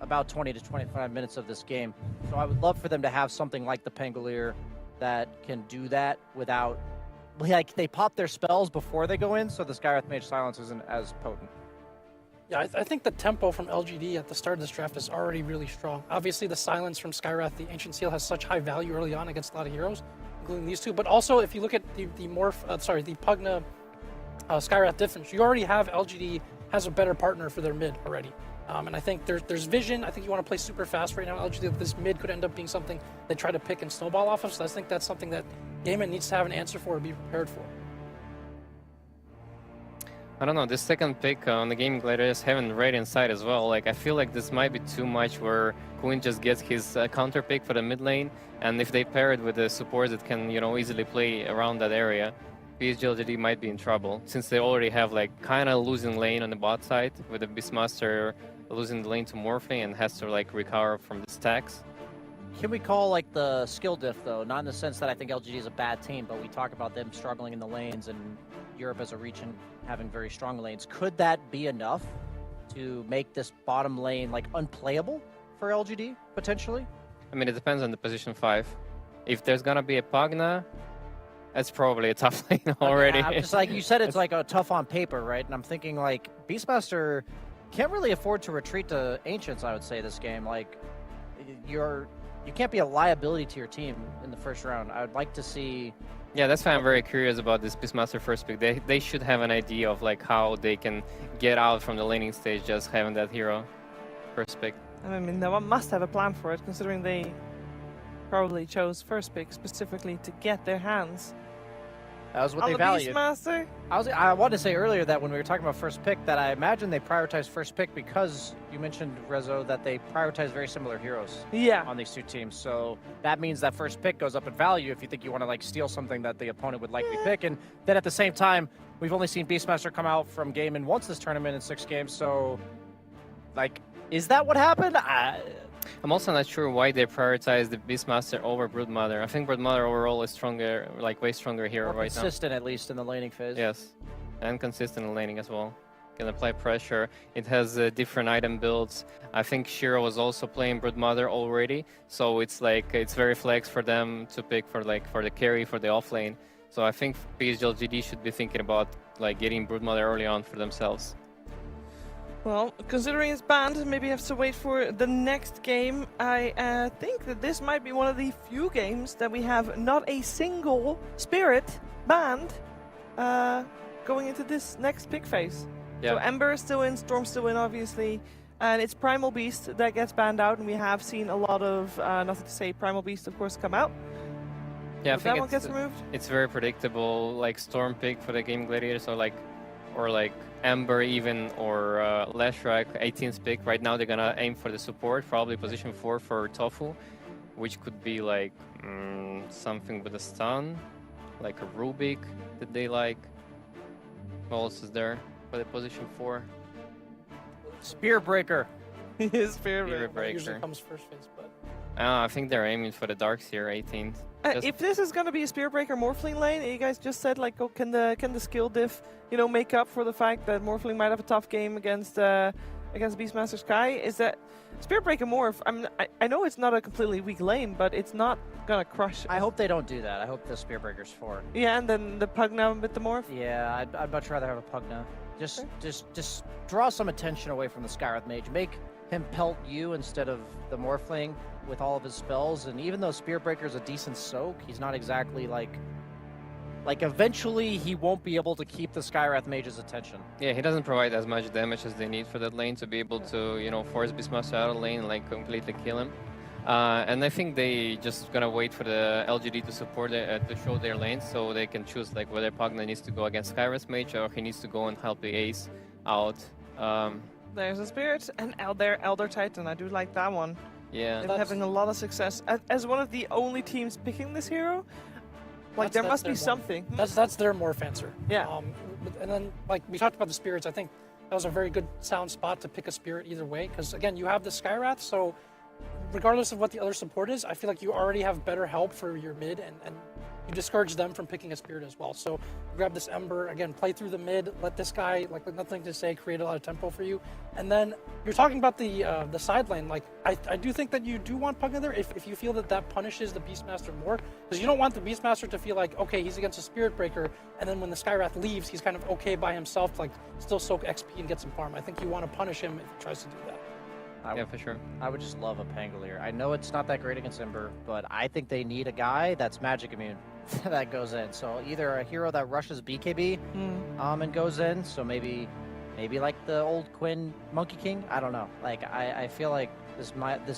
about 20 to 25 minutes of this game. So I would love for them to have something like the Pangolier that can do that without, like, they pop their spells before they go in, so the Skywrath Mage Silence isn't as potent. Yeah, I think the tempo from LGD at the start of this draft is already really strong. Obviously, the silence from Skywrath, the Ancient Seal, has such high value early on against a lot of heroes, including these two. But also, if you look at the Pugna Skywrath difference, you already have LGD has a better partner for their mid already. And I think there's vision. I think you want to play super fast right now. LGD, this mid could end up being something they try to pick and snowball off of. So I think that's something that Gaimin needs to have an answer for, be prepared for. I don't know, this second pick on the Gaming Gladiators having Radiant side as well. Like, I feel like this might be too much where Quinn just gets his counter pick for the mid lane, and if they pair it with the supports that can, you know, easily play around that area, PSG.LGD might be in trouble, since they already have, like, kind of losing lane on the bot side, with the Beastmaster losing the lane to Morphling and has to, like, recover from the stacks. Can we call, like, the skill diff, though? Not in the sense that I think LGD is a bad team, but we talk about them struggling in the lanes and Europe as a region having very strong lanes. Could that be enough to make this bottom lane, like, unplayable for LGD, potentially? I mean, it depends on the position 5. If there's gonna be a Pugna, that's probably a tough lane already. I'm just like, you said it's like a tough on paper, right? And I'm thinking, like, Beastmaster can't really afford to retreat to Ancients, I would say, this game. Like, you can't be a liability to your team in the first round. I would like to see... Yeah, that's why I'm very curious about this Beastmaster first pick. They should have an idea of, like, how they can get out from the laning stage just having that hero first pick. I mean, they must have a plan for it, considering they probably chose first pick specifically to get their hands That was what on they the valued. Beastmaster. I wanted to say earlier that when we were talking about first pick, that I imagine they prioritized first pick because you mentioned, Rezo, that they prioritize very similar heroes on these two teams. So that means that first pick goes up in value if you think you want to, like, steal something that the opponent would likely pick. And then at the same time, we've only seen Beastmaster come out from Gaimin once this tournament in 6 games. So, like, is that what happened? I'm also not sure why they prioritize the Beastmaster over Broodmother. I think Broodmother overall is stronger, like, way stronger hero right now. Consistent, at least, in the laning phase. Yes, and consistent in laning as well. Can apply pressure. It has different item builds. I think Shiro was also playing Broodmother already, so it's like it's very flex for them to pick for, like, for the carry for the off lane. So I think PSG.LGD should be thinking about, like, getting Broodmother early on for themselves. Well, considering it's banned, maybe have to wait for the next game. I think that this might be one of the few games that we have not a single Spirit banned going into this next pick phase. Yeah. So Ember is still in, Storm's still in, obviously. And it's Primal Beast that gets banned out, and we have seen a lot of, nothing to say, Primal Beast, of course, come out. Yeah, I But think that one gets removed? it's very predictable, like Storm pick for the Game Gladiators, or like Ember even, or Leshrac, 18th pick. Right now they're gonna aim for the support, probably position 4 for Tofu, which could be like something with a stun, like a Rubik that they like. What else is there for the position 4? Spear Breaker. Spear Breaker. Usually comes first phase, but... I think they're aiming for the Darkseer 18th. If this is going to be a Spearbreaker Morphling lane, you guys just said, like, oh, can the skill diff, you know, make up for the fact that Morphling might have a tough game against Beastmaster Sky? Is that Spearbreaker Morph? I know it's not a completely weak lane, but it's not gonna crush. I hope they don't do that. I hope the Spearbreaker's 4. Yeah, and then the Pugna with the Morph. Yeah, I'd much rather have a Pugna. Just draw some attention away from the Skywrath Mage. Make him pelt you instead of the Morphling with all of his spells. And even though Spearbreaker's a decent soak, he's not exactly like eventually he won't be able to keep the Skywrath Mage's attention. Yeah, he doesn't provide as much damage as they need for that lane to be able to, you know, force Beastmaster out of lane and, like, completely kill him. And I think they just gonna wait for the LGD to support to show their lanes, so they can choose, like, whether Pugna needs to go against Skywrath Mage or he needs to go and help the Ace out. There's a Spirit and Elder Titan. I do like that one. Yeah, they're having a lot of success as one of the only teams picking this hero. Like, there must be something. That's their morph answer. Yeah. And then, like, we talked about the spirits. I think that was a very good sound spot to pick a spirit either way, because again, you have the Skywrath, so regardless of what the other support is, I feel like you already have better help for your mid and you discourage them from picking a Spirit as well. So grab this Ember, again, play through the mid, let this guy, like nothing to say, create a lot of tempo for you. And then you're talking about the side lane. Like, I do think that you do want Pug in there if you feel that that punishes the Beastmaster more. Because you don't want the Beastmaster to feel like, okay, he's against a Spirit Breaker, and then when the Skywrath leaves, he's kind of okay by himself to like still soak XP and get some farm. I think you want to punish him if he tries to do that. Yeah, for sure. I would just love a Pangolier. I know it's not that great against Ember, but I think they need a guy that's magic immune that goes in. So either a hero that rushes BKB and goes in, so maybe like the old Quinn Monkey King. I don't know. Like I feel like this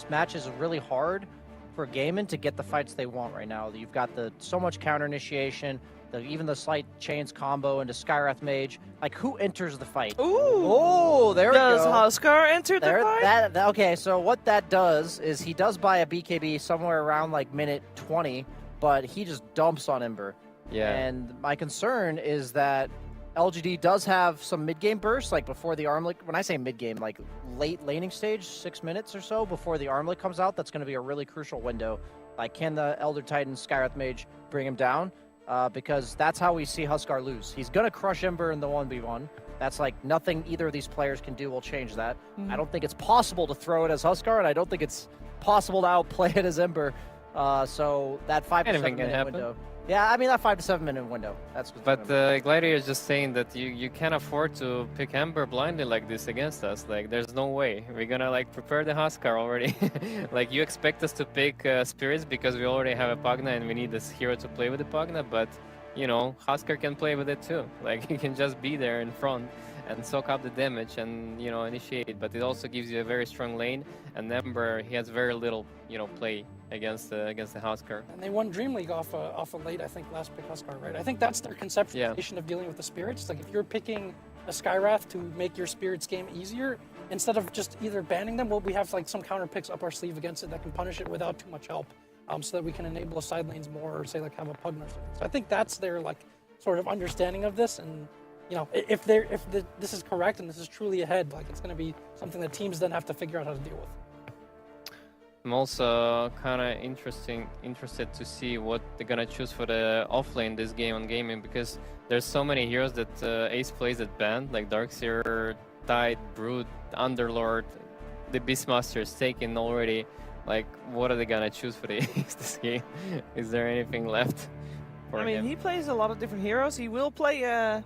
match is really hard for Gaimin to get the fights they want right now. You've got so much counter initiation. Even the slight chains combo into Skywrath Mage. Like, who enters the fight? Ooh! Oh, there we go. Does Huskar enter the fight? Okay, so what that does is he does buy a BKB somewhere around like minute 20, but he just dumps on Ember. Yeah. And my concern is that LGD does have some mid-game bursts, like before the Armlet. When I say mid-game, like late laning stage, 6 minutes or so before the Armlet comes out, that's going to be a really crucial window. Like, can the Elder Titan Skywrath Mage bring him down? Because that's how we see Huskar lose. He's going to crush Ember in the 1v1. That's like nothing either of these players can do will change that. I don't think it's possible to throw it as Huskar, and I don't think it's possible to outplay it as Ember. So that 5 to 7 minute window. Yeah, I mean that 5 to 7 minute window. That's what's But Gladiator is just saying that you can't afford to pick Ember blindly like this against us. Like, there's no way. We're gonna like prepare the Huskar already. Like, you expect us to pick Spirits because we already have a Pugna and we need this hero to play with the Pugna, but you know, Huskar can play with it too. Like, he can just be there in front and soak up the damage and, you know, initiate. But it also gives you a very strong lane, and Ember, he has very little, you know, play against the Huskar. And they won Dream League off a late, I think, last pick Huskar, right? I think that's their conceptualization of dealing with the Spirits. Like, if you're picking a Skywrath to make your Spirits game easier, instead of just either banning them, well, we have like some counter picks up our sleeve against it that can punish it without too much help, so that we can enable side lanes more, or say like have a Pugna or something. So I think that's their like sort of understanding of this, and you know, if this is correct and this is truly ahead, like, it's going to be something that teams then have to figure out how to deal with. I'm also kind of interested to see what they're gonna choose for the offlane this game on Gaimin, because there's so many heroes that Ace plays that banned, like Darkseer, Tide, Brood, Underlord, the Beastmaster is taken already. Like, what are they gonna choose for the Ace this game? Is there anything left for him? He plays a lot of different heroes. He will play a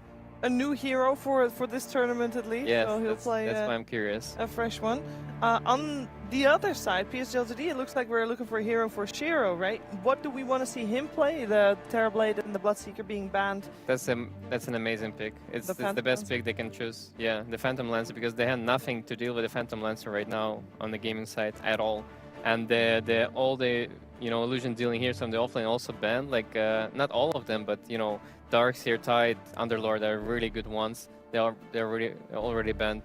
new hero for this tournament at least. Yes, so he'll play that's why I'm curious. A fresh one. On the other side, PSG.LGD, it looks like we're looking for a hero for Shiro, right? What do we want to see him play? The Terrorblade and the Bloodseeker being banned. That's an amazing pick. It's the best pick they can choose. Yeah, the Phantom Lancer, because they had nothing to deal with the Phantom Lancer right now on the gaming side at all. And all the illusion dealing heroes on the offlane also banned. Like, not all of them, but you know, Darkseer, Tide, Underlord are really good ones. They're already banned.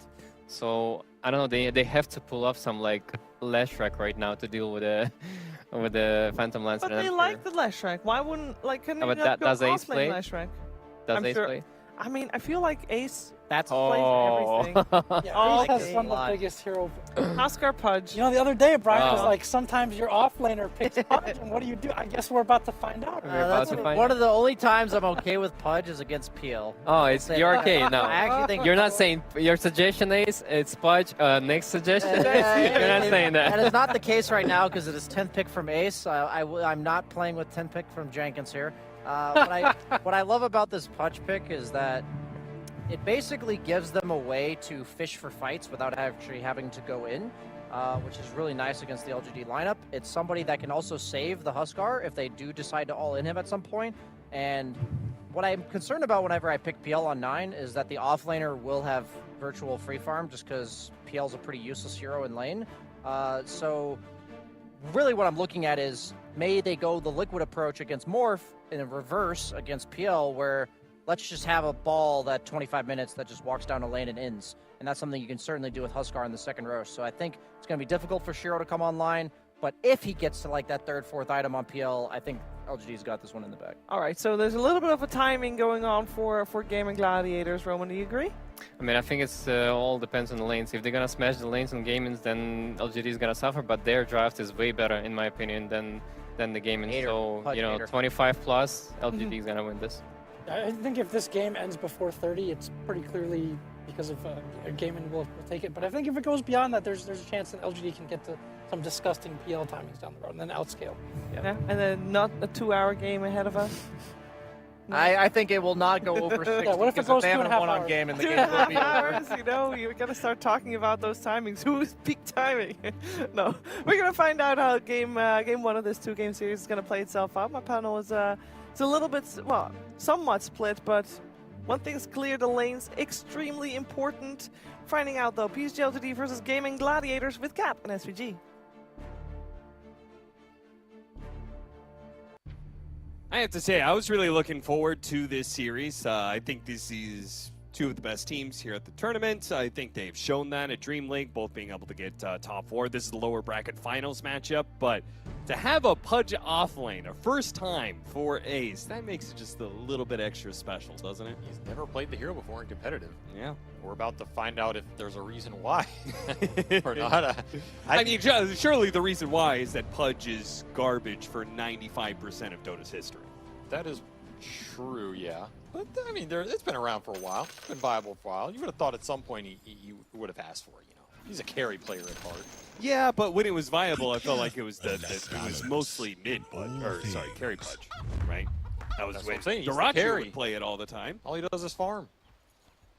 So I don't know. They have to pull off some like Leshrac right now to deal with the Phantom Lancer. But they like the Leshrac. Why wouldn't can they not go does Ace offlane play? Leshrac? Does Ace play? I mean, I feel like Ace plays everything. Yeah, Ace has one of the biggest hero. Huskar Pudge. You know, the other day, Brian was like, sometimes your offlaner picks Pudge, and what do you do? I guess we're about to find out. One of the only times I'm okay with Pudge is against PL. Oh, you're okay now. I actually think you're not saying your suggestion is it's Pudge. Next suggestion, you're not saying that. That is not the case right now because it is 10th pick from Ace. I'm not playing with 10th pick from Jenkins here. What I love about this Pudge pick is that it basically gives them a way to fish for fights without actually having to go in, which is really nice against the LGD lineup. It's somebody that can also save the Huskar if they do decide to all-in him at some point. And what I'm concerned about whenever I pick PL on 9 is that the offlaner will have virtual free farm just because PL's a pretty useless hero in lane. So really what I'm looking at is, may they go the liquid approach against Morph in a reverse against PL, where let's just have a ball that 25 minutes that just walks down a lane and ends. And that's something you can certainly do with Huskar in the second row. So I think it's going to be difficult for Shiro to come online. But if he gets to like that third, fourth item on PL, I think LGD's got this one in the bag. All right, so there's a little bit of a timing going on for Gaimin Gladiators. Roman, do you agree? I mean, I think it's all depends on the lanes. If they're gonna smash the lanes on Gaimin's, then LGD is gonna suffer. But their draft is way better, in my opinion, than than the Gaimin. Hater. So, Pudge you know, hater. 25 plus, LGD is going to win this. I think if this game ends before 30, it's pretty clearly because of Gaimin will take it. But I think if it goes beyond that, there's a chance that LGD can get to some disgusting PL timings down the road and then outscale. Yeah, and then not a 2-hour game ahead of us. I think it will not go over 60. Yeah, what if it because goes they 2.5 haven't won on hours? game and the 2.5 game will be over. hours, you know, you're gonna start talking about those timings. Who is peak timing? No, we're gonna find out how game one of this 2-game series is gonna play itself out. My panel is it's a little bit, well, somewhat split, but one thing's clear: the lane's extremely important. Finding out though, PSG.LGD versus Gaimin Gladiators with Cap and SVG. I have to say, I was really looking forward to this series. I think this is two of the best teams here at the tournament. I think they've shown that at Dream League, both being able to get top 4. This is the lower bracket finals matchup, but to have a Pudge off lane, a first time for Ace, that makes it just a little bit extra special, doesn't it? He's never played the hero before in competitive. Yeah. We're about to find out if there's a reason why or not. I mean, surely the reason why is that Pudge is garbage for 95% of Dota's history. That is true, yeah. But, I mean, it's been around for a while. It's been viable for a while. You would have thought at some point he would have asked for it, you know. He's a carry player at heart. Yeah, but when it was viable, I felt like it was it was mostly mid Pudge, or sorry, carry Pudge, right? That was That's when what I'm saying. He's the Doraccio carry. would play it all the time. All he does is farm.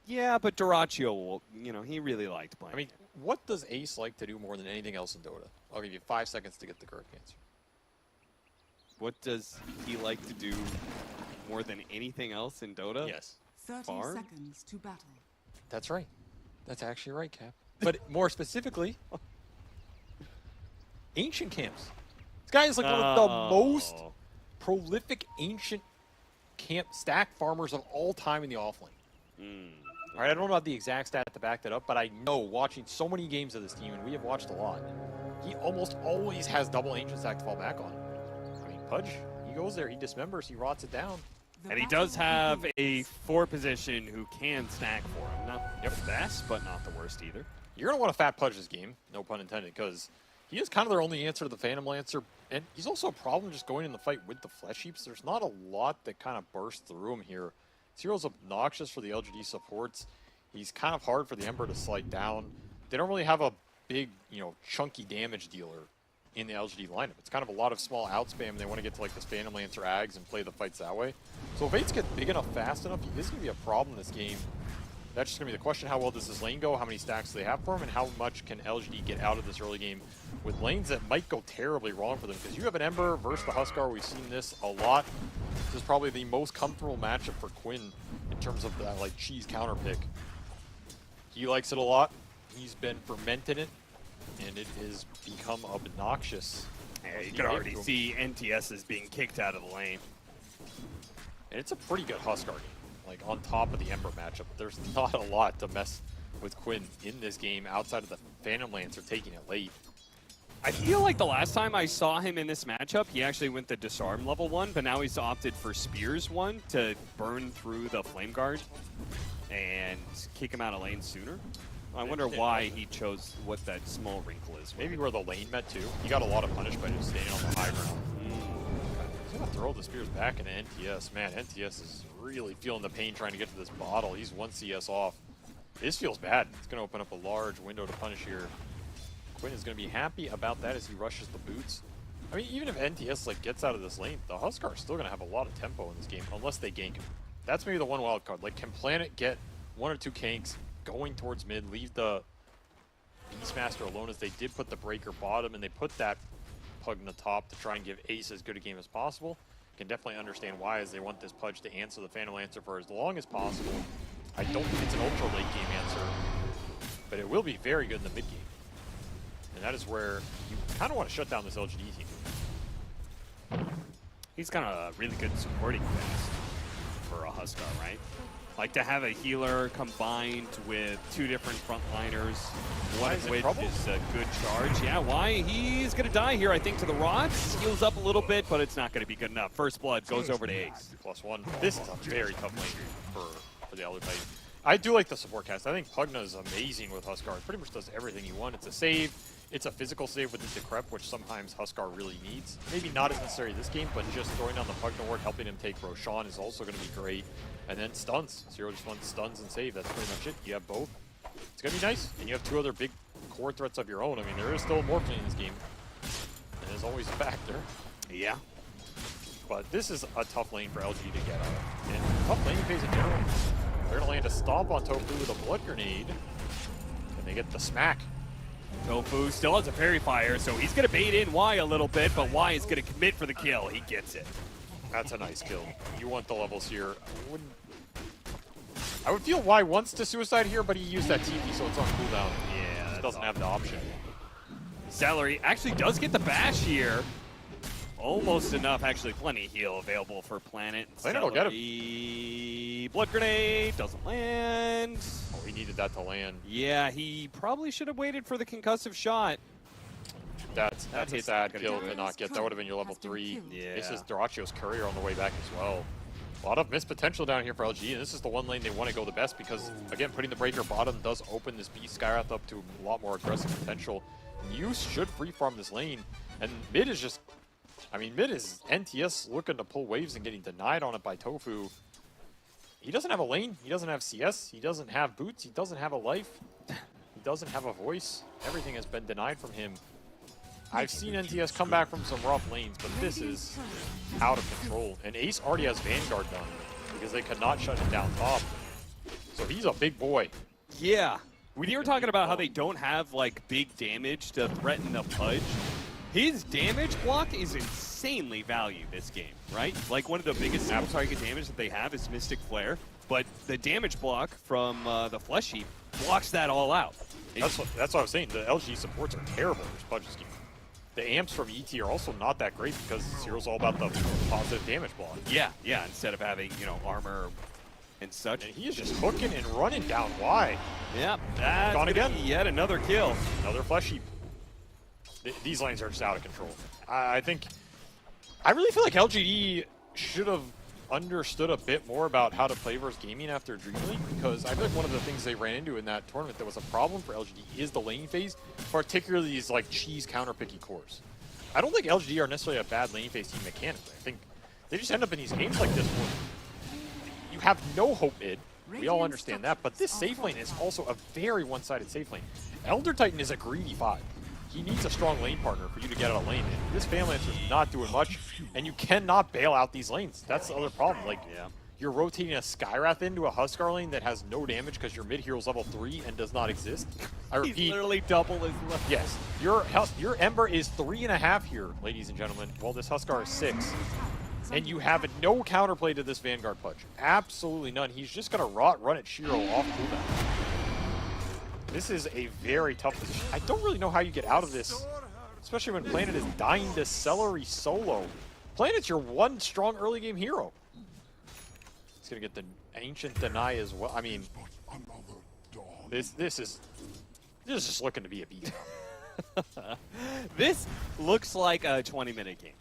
Yeah, but Doraccio, you know, he really liked playing. I mean, what does Ace like to do more than anything else in Dota? I'll give you 5 seconds to get the correct answer. What does he like to do more than anything else in Dota? Yes. 30 Farm? seconds to battle. That's right. That's actually right, Cap. But more specifically, ancient camps. This guy is like one of the most prolific ancient camp stack farmers of all time in the offlane. All right, I don't know about the exact stat to back that up, but I know watching so many games of this team, and we have watched a lot, he almost always has double ancient stack to fall back on. I mean, Pudge, he goes there, he dismembers, he rots it down. And he does have a 4 position who can stack for him. Not the best, but not the worst either. You're going to want to fat Pudge this game, no pun intended, because he is kind of their only answer to the Phantom Lancer, and he's also a problem just going in the fight with the Flesh Heaps. There's not a lot that kind of bursts through him here. This hero's obnoxious for the LGD supports. He's kind of hard for the Ember to slide down. They don't really have a big, you know, chunky damage dealer in the LGD lineup. It's kind of a lot of small outspam. They want to get to like this Phantom Lancer Ags and play the fights that way. So if Ace gets big enough fast enough, he is going to be a problem this game. That's just going to be the question. How well does this lane go? How many stacks do they have for him? And how much can LGD get out of this early game with lanes that might go terribly wrong for them? Because you have an Ember versus the Huskar. We've seen this a lot. This is probably the most comfortable matchup for Quinn in terms of that like cheese counter pick. He likes it a lot. He's been fermenting it, and it has become obnoxious. Yeah, you can already see NTS is being kicked out of the lane. And it's a pretty good Huskar game. Like, on top of the Ember matchup, there's not a lot to mess with Quinn in this game outside of the Phantom Lancer taking it late. I feel like the last time I saw him in this matchup, he actually went the Disarm level 1, but now he's opted for Spears 1 to burn through the Flame Guard and kick him out of lane sooner. I wonder why he chose what that small wrinkle is. Maybe where the lane met too. He got a lot of punish by just staying on the high ground. He's gonna throw the Spears back into NTS. Man, NTS is really feeling the pain trying to get to this bottle. He's 1 CS off. This feels bad. It's gonna open up a large window to punish here. Quinn is going to be happy about that as he rushes the boots. I mean, even if NTS like gets out of this lane, the Huskar is still going to have a lot of tempo in this game, unless they gank him. That's maybe the one wild card. Like, can Planet get 1 or 2 ganks going towards mid, leave the Beastmaster alone, as they did put the Breaker bottom, and they put that Pug in the top to try and give Ace as good a game as possible. Can definitely understand why, as they want this Pudge to answer the Phantom Lancer for as long as possible. I don't think it's an ultra late game answer, but it will be very good in the mid game. And that is where you kind of want to shut down this LGD team. He's got a really good supporting fast for a Huskar, right? Like, to have a healer combined with 2 different frontliners, one of which is a good charge. Yeah, why? He's going to die here, I think, to the rods. Heals up a little bit, but it's not going to be good enough. First blood goes over to Ace. +1. This is a very tough lane for the Elder Titan. I do like the support cast. I think Pugna is amazing with Huskar. It pretty much does everything you want. It's a save. It's a physical save with the Decrep, which sometimes Huskar really needs. Maybe not as necessary this game, but just throwing down the Pugna ward, helping him take Roshan is also going to be great. And then stuns. Zero just wants stuns and save. That's pretty much it. You have both. It's going to be nice. And you have two other big core threats of your own. I mean, there is still Morphling in this game. And there's always a factor. Yeah. But this is a tough lane for LG to get out of. And tough lane phase in general. They're going to land a stomp on Tofu with a blood grenade. And they get the smack. Tofu still has a Fairy Fire, so he's going to bait in Y a little bit, but Y is going to commit for the kill. He gets it. That's a nice kill. You want the levels here. I would feel Y wants to suicide here, but he used that TP, so it's on cooldown. Yeah, he doesn't have the option. Celery actually does get the bash here. Almost enough, actually plenty of heal available for Planet. Planet will get him. Blood grenade doesn't land. Oh, he needed that to land. Yeah, he probably should have waited for the concussive shot. That's a sad kill to not get. That would have been your level 3. Yeah. This is Duracio's courier on the way back as well. A lot of missed potential down here for LG, and this is the one lane they want to go the best because, again, putting the breaker bottom does open this Beast Skywrath up to a lot more aggressive potential. You should free farm this lane, and mid is just, I mean, mid is NTS looking to pull waves and getting denied on it by Tofu. He doesn't have a lane, he doesn't have CS, he doesn't have boots, he doesn't have a life, he doesn't have a voice. Everything has been denied from him. I've seen NTS come back from some rough lanes, but this is out of control. And Ace already has Vanguard done because they could not shut him down top. So he's a big boy. Yeah. When you were talking about how they don't have like big damage to threaten the Pudge, his damage block is insanely valued this game, right? Like one of the biggest single target damage that they have is Mystic Flare, but the damage block from the Flesh Heap blocks that all out. That's what I was saying. The LG supports are terrible in this Pudge's game. The amps from ET are also not that great because Zero's all about the positive damage block. Yeah, yeah, instead of having, you know, armor and such. And he is just hooking and running down Y. Yep, that's gone again. Yet another kill. Another Flesh Heap. These lanes are just out of control. I really feel like LGD should have understood a bit more about how to play versus Gaimin after Dream League, because I feel like one of the things they ran into in that tournament that was a problem for LGD is the lane phase, particularly these like cheese counter-picky cores. I don't think LGD are necessarily a bad lane phase team mechanically. I think they just end up in these games like this where you have no hope mid. We all understand that, but this safe lane is also a very one-sided safe lane. Elder Titan is a greedy 5. He needs a strong lane partner for you to get out of lane. And this Phalanx is not doing much, and you cannot bail out these lanes. That's the other problem. Like, you're rotating a Skywrath into a Huskar lane that has no damage because your mid hero's level 3 and does not exist. I repeat, He's literally double his level. Yes, your Ember is 3.5 here, ladies and gentlemen, while this Huskar is 6. And you have no counterplay to this Vanguard Pudge. Absolutely none. He's just going to run at Shiro off cooldown. This is a very tough position. I don't really know how you get out of this, especially when Planet is dying to Celery solo. Planet's your one strong early game hero. He's going to get the Ancient Deny as well. I mean, this is just looking to be a beat. This looks like a 20-minute game.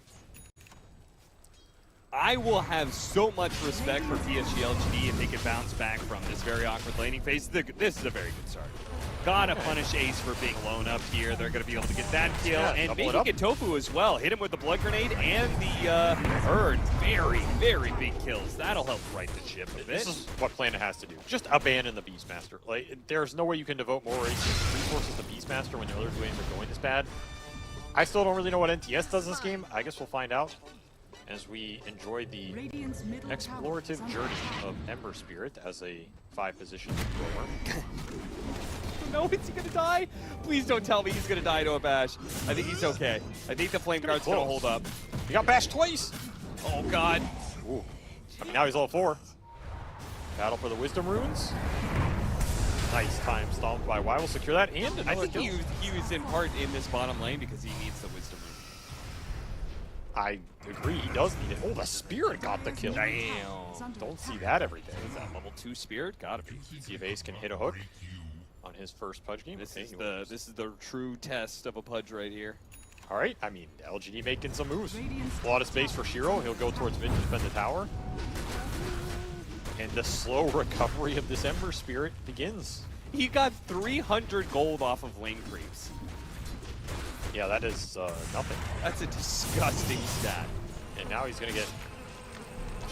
I will have so much respect for PSG.LGD if they can bounce back from this very awkward laning phase. This is a very good start. Gotta punish Ace for being alone up here. They're gonna be able to get that kill, and maybe get Tofu as well. Hit him with the blood grenade and the Urn. Very, very big kills. That'll help right the ship a bit. This is what Planet has to do. Just abandon the Beastmaster. Like, there's no way you can devote more resources to Beastmaster when your other lanes are going this bad. I still don't really know what NTS does this game. I guess we'll find out as we enjoy the explorative journey of Ember Spirit as a 5-position thrower. No, is he gonna die? Please don't tell me he's gonna die to a bash. I think he's okay. I think the Flame Guard's gonna hold up. He got bashed twice! Oh god. Ooh. I mean, now he's level 4. Battle for the Wisdom Runes. Nice time stomp by Y will secure that, and I think he was in part in this bottom lane because he needs the Wisdom Rune. I agree, he does need it. Oh, the Spirit got the kill. Damn. Don't see that every day. Is that level 2 Spirit? Gotta be. See if Ace can hit a hook on his first Pudge game. This is the true test of a Pudge right here. All right, I mean, LGD making some moves. A lot of space for Shiro. He'll go towards mid to defend the tower. And the slow recovery of this Ember Spirit begins. He got 300 gold off of lane creeps. Yeah, that is nothing. That's a disgusting stat. And now he's going to get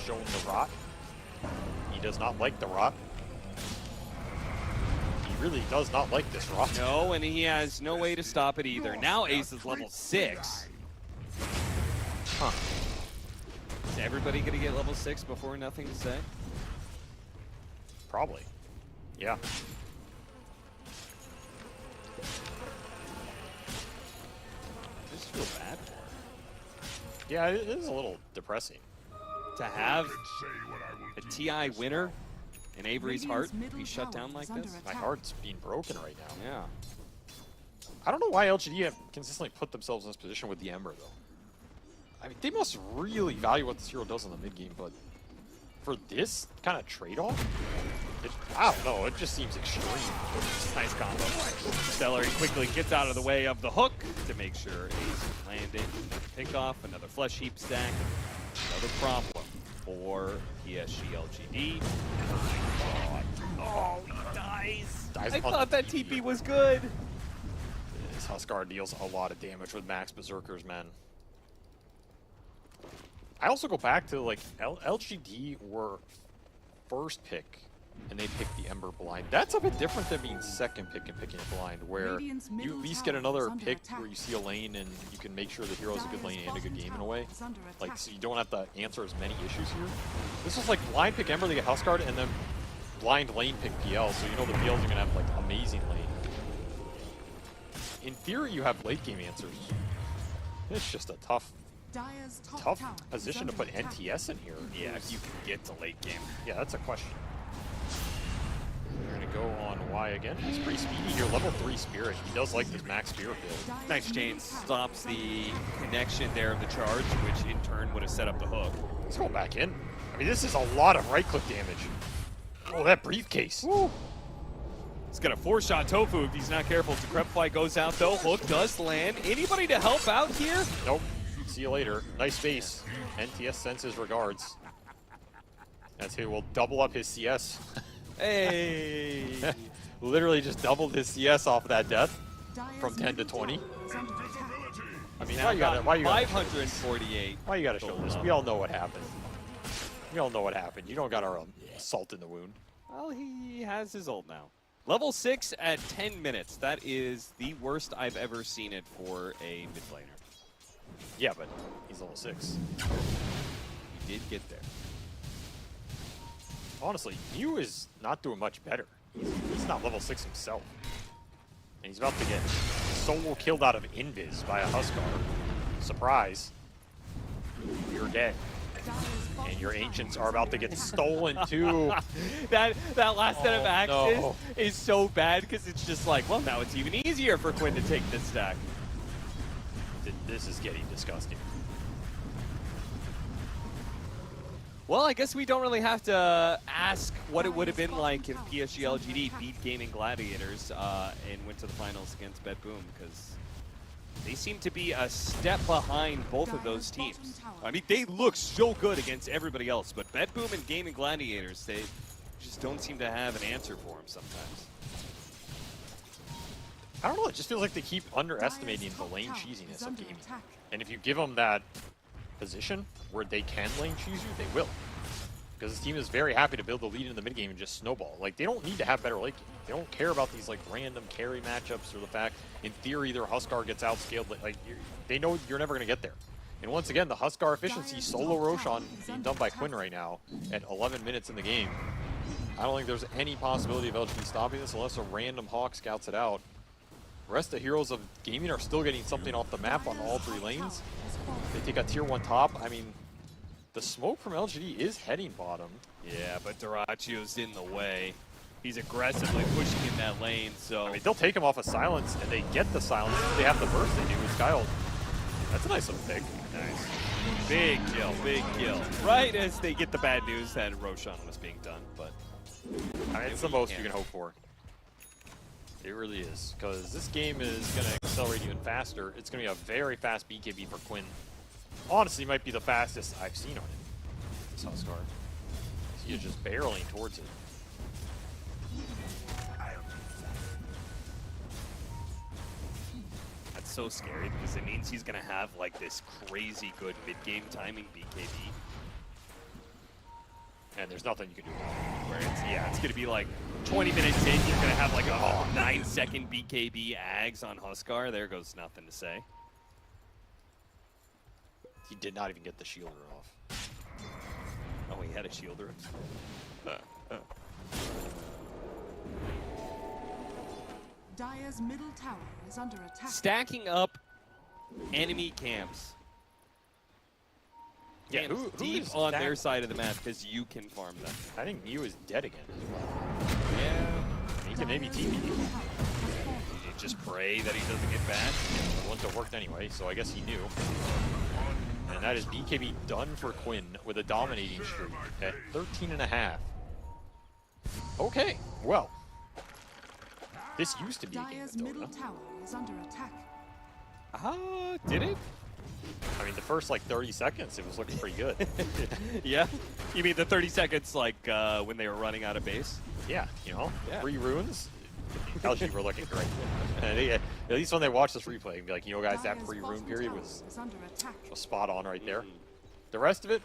shown the rot. He does not like the rot. He really does not like this rot. No, and he has no way to stop it either. Now Ace is level 6. Huh. Is everybody going to get level 6 before nothing to say? Probably. Yeah. I just feel bad for him. Yeah, it is a little depressing. To have a TI winner in Avery's heart be shut down like this? My heart's being broken right now. Yeah. I don't know why LGD have consistently put themselves in this position with the Ember, though. I mean, they must really value what this hero does in the mid game, but for this kind of trade-off, I don't know, it just seems extreme. Nice combo. Stellar quickly gets out of the way of the hook to make sure Ace is landing. Another pick off, another flesh heap stack. Another problem for PSG.LGD. Oh, he dies. I thought that TP was good. This Huskar deals a lot of damage with max Berserkers, man. I also go back to, like, LGD were first pick, and they picked the Ember blind. That's a bit different than being second pick and picking a blind, where you at least get another pick where you see a lane and you can make sure the hero has a good lane and a good game in a way. Like, so you don't have to answer as many issues here. This was like blind pick Ember, they get Houseguard, and then blind lane pick PL, so you know the PLs are gonna have, like, amazing lane. In theory, you have late game answers. It's just a tough position to put NTS in here. Yeah, if you can get to late game. Yeah, that's a question. We're going to go on Y again. He's pretty speedy here. Level 3 Spirit. He does like this max Spirit build. Nice chain stops the connection there of the charge, which in turn would have set up the hook. Let's go back in. I mean, this is a lot of right-click damage. Oh, that briefcase. Woo. It's going to 4-shot Tofu if he's not careful. Decrepify goes out, though. Hook does land. Anybody to help out here? Nope. See you later. Nice face. NTS sends his regards. That's who will double up his CS. Hey! Literally just doubled his CS off of that death from 10 to 20. I mean, why you gotta 548. Why you gotta show this? We all know what happened. We all know what happened. You don't got our salt in the wound. Well, he has his ult now. Level 6 at 10 minutes. That is the worst I've ever seen it for a mid laner. Yeah, but he's level 6. He did get there. Honestly, Mew is not doing much better. He's not level 6 himself. And he's about to get solo killed out of Invis by a Huskar. Surprise. You're dead. And your Ancients are about to get stolen too. that last set of axes is so bad because it's just like, well, now it's even easier for Quinn to take this stack. This is getting disgusting. Well, I guess we don't really have to ask what it would have been like if PSG.LGD beat Gaimin Gladiators and went to the finals against Betboom, because they seem to be a step behind both of those teams. I mean, they look so good against everybody else, but Betboom and Gaimin Gladiators, they just don't seem to have an answer for them sometimes. I don't know, it just feels like they keep underestimating the lane cheesiness of Gaimin. And if you give them that position where they can lane cheese you, they will. Because this team is very happy to build the lead in the mid game and just snowball. Like, they don't need to have better late game. They don't care about these, like, random carry matchups or the fact, in theory, their Huskar gets outscaled. Like, they know you're never going to get there. And once again, the Huskar efficiency, solo Roshan, being done by Quinn right now at 11 minutes in the game. I don't think there's any possibility of LGD stopping this unless a random Hawk scouts it out. The rest of the heroes of Gaimin are still getting something off the map on all 3 lanes. They take a tier 1 top. I mean, the smoke from LGD is heading bottom. Yeah, but Durachio's in the way. He's aggressively pushing in that lane, so... I mean, they'll take him off of silence, and they get the silence. They have the burst they do with Skyld. That's a nice little pick. Nice. Big kill, big kill. Right as they get the bad news that Roshan was being done, but... I mean, it's the most you can hope for. It really is, because this game is going to accelerate even faster. It's going to be a very fast BKB for Quinn. Honestly, might be the fastest I've seen on it. This Huskar. He is just barreling towards it. That's so scary because it means he's going to have like this crazy good mid-game timing BKB. And there's nothing you can do about it. Where it's going to be like 20 minutes in, you're going to have like a 9-second BKB Ags on Huskar. There goes nothing to say. He did not even get the shielder off. Oh, he had a shielder. Dire's middle tower is under attack. Stacking up enemy camps. Yeah, Camps who deep is on that? their side of the map because you can farm them. I think Mew is dead again as well. Yeah. He can maybe TP. You just pray that he doesn't get bashed. It wouldn't have worked anyway, so I guess he knew. And that is BKB done for Quinn with a dominating streak at 13.5. Okay, well. This used to be a game Dire's of middle Dota. tower is under attack. Did it? I mean, the first like 30 seconds, it was looking pretty good. Yeah? You mean the 30 seconds like when they were running out of base? Yeah, you know, Yeah. 3 runes. LG were looking great. And at least when they watch this replay, and be like, you know, guys, that Dire's pre-rune bottom period tower was is under attack. spot on right there. The rest of it,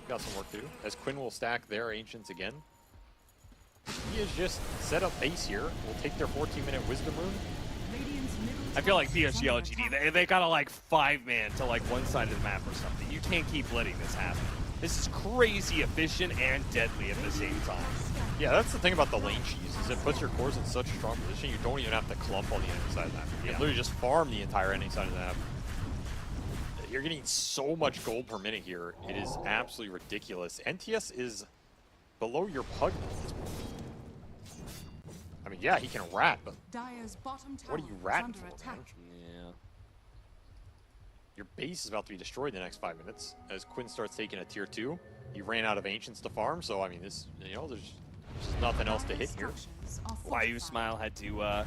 got some work to do. As Quinn will stack their Ancients again. He has just set up base here. We'll take their 14-minute Wisdom Rune. Radiant's middle I feel like tower is under PSG.LGD, attack. they got to like 5-man to like one side of the map or something. You can't keep letting this happen. This is crazy efficient and deadly at the same time. Yeah, that's the thing about the lane cheese, is it puts your cores in such a strong position you don't even have to clump on the enemy side of the map. You can literally just farm the entire enemy side of the map. You're getting so much gold per minute here. It is absolutely ridiculous. NTS is below your pug at this point. I mean, yeah, he can rat, but Dire's bottom tower what are you is ratting under for, attack. man? Yeah. Your base is about to be destroyed in the next 5 minutes as Quinn starts taking a tier 2. He ran out of Ancients to farm, so I mean, this, you know, there's just nothing else to hit here. Structures are Why you fortified. Smile had to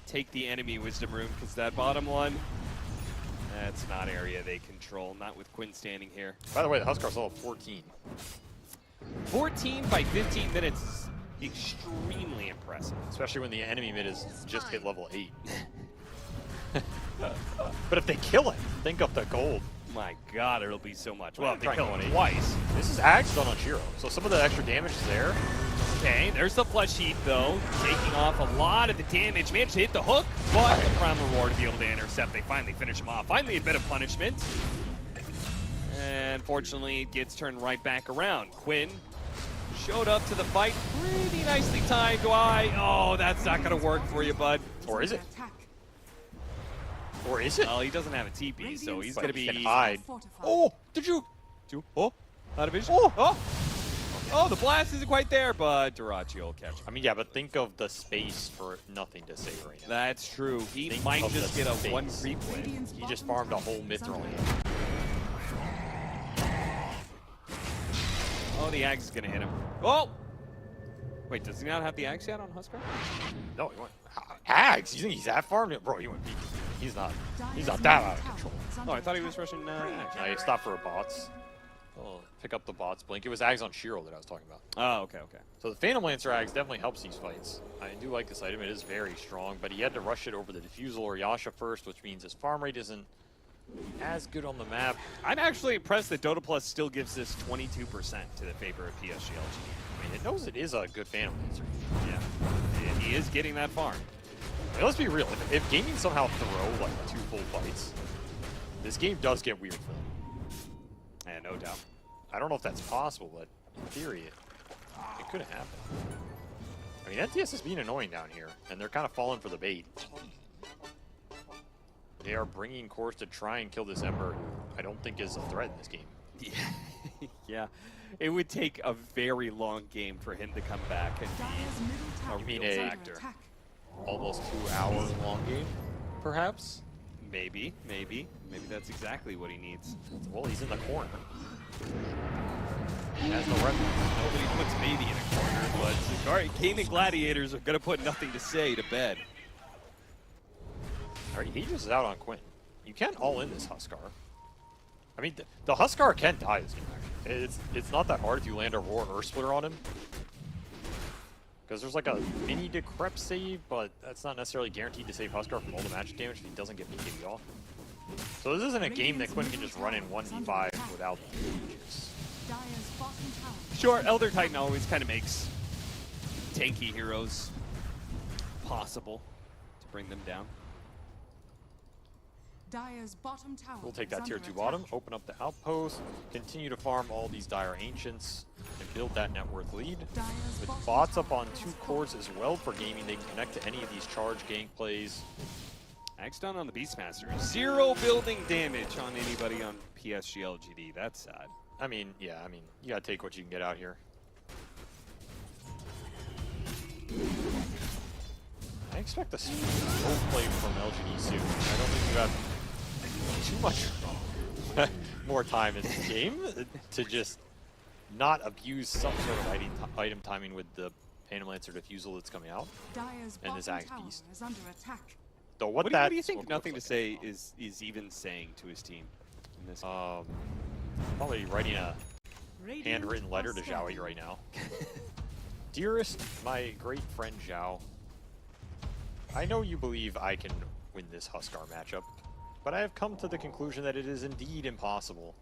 take the enemy Wisdom Rune because that bottom one, that's not area they control. Not with Quinn standing here. By the way, the Huskar's level 14. 14 by 15 minutes is extremely impressive. Especially when the enemy mid is just hit level 8. But if they kill him, think of the gold. My God, it'll be so much. Well, if they Try kill going him 8. twice. This is Ags done on Shiro, so some of the extra damage is there. Okay, there's the flesh heat though, taking off a lot of the damage. Managed to hit the hook, but the prime reward to be able to intercept. They finally finish him off. Finally a bit of punishment. And fortunately, it gets turned right back around. Quinn showed up to the fight, pretty nicely timed. Oh, that's not gonna work for you, bud. Or is it? Attack. Or is it? Well, he doesn't have a TP, so he's gonna He can be. hide. Fortified. Oh, did you? Oh, out of vision. Oh, the blast isn't quite there, but Durachi will catch him. I mean, yeah, but think of the space for nothing to say right now. That's true. He Think might of just the get a space. one creep wave. Radiant's He just bottom farmed a tower whole mid is under throwing. attack. Oh, the axe is gonna hit him. Oh! Wait, does he not have the axe yet on Huskar? No, he went Ags. You think he's that farmed? Bro, he went beacon. He's not that out of control. Oh, I thought he was rushing axe. No, he stopped for a bots. Oh, pick up the bots blink. It was Ags on Shiro that I was talking about. Oh, okay. So the Phantom Lancer Ags definitely helps these fights. I do like this item. It is very strong, but he had to rush it over the Diffusal or Yasha first, which means his farm rate isn't as good on the map. I'm actually impressed that Dota Plus still gives this 22% to the favor of PSG.LGD. I mean, it knows it is a good Phantom Lancer. Yeah, and he is getting that farm. I mean, let's be real. If Gaimin somehow throw like 2 full fights, this game does get weird for them. Yeah, no doubt. I don't know if that's possible, but in theory, it could happen. I mean, NTS is being annoying down here, and they're kind of falling for the bait. They are bringing cores to try and kill this Ember, who I don't think is a threat in this game. Yeah. Yeah. It would take a very long game for him to come back and be a real factor. Almost 2 hours long game, perhaps? Maybe that's exactly what he needs. Well, he's in the corner. He has no weapons. Nobody puts maybe in a corner, but all right, Gaimin Gladiators are gonna put nothing to say to bed. All right, he just is out on Quinn. You can't all in this Huskar. I mean, the Huskar can die this game, actually. It's not that hard if you land a Roar Earth Splitter on him. Because there's like a mini Decrep save, but that's not necessarily guaranteed to save Huskar from all the magic damage if he doesn't get BKB off. So this isn't a game that Quinn can just run in 1v5 without the mages. Sure, Elder Titan always kind of makes tanky heroes possible to bring them down. Dire's bottom tower We'll take is that tier under 2 attack. bottom, open up the outpost, continue to farm all these Dire Ancients, and build that net worth lead. With bots up on 2 cores as well for gaming, they can connect to any of these charge gank plays. Axe down on the Beastmaster. 0 building damage on anybody on PSG.LGD. That's sad. I mean, yeah, you gotta take what you can get out here. I expect a slow play from LGD soon. I don't think you have too much more time in this game to just not abuse some sort of item timing with the Phantom Lancer Diffusal that's coming out Dire's and this bottom Axe tower Beast. is under attack. So What do you think Nothing to Say is even saying to his team in this game? Probably writing a handwritten letter to Zhaoyi right now. Dearest, my great friend Zhao, I know you believe I can win this Huskar matchup, but I have come to the conclusion that it is indeed impossible,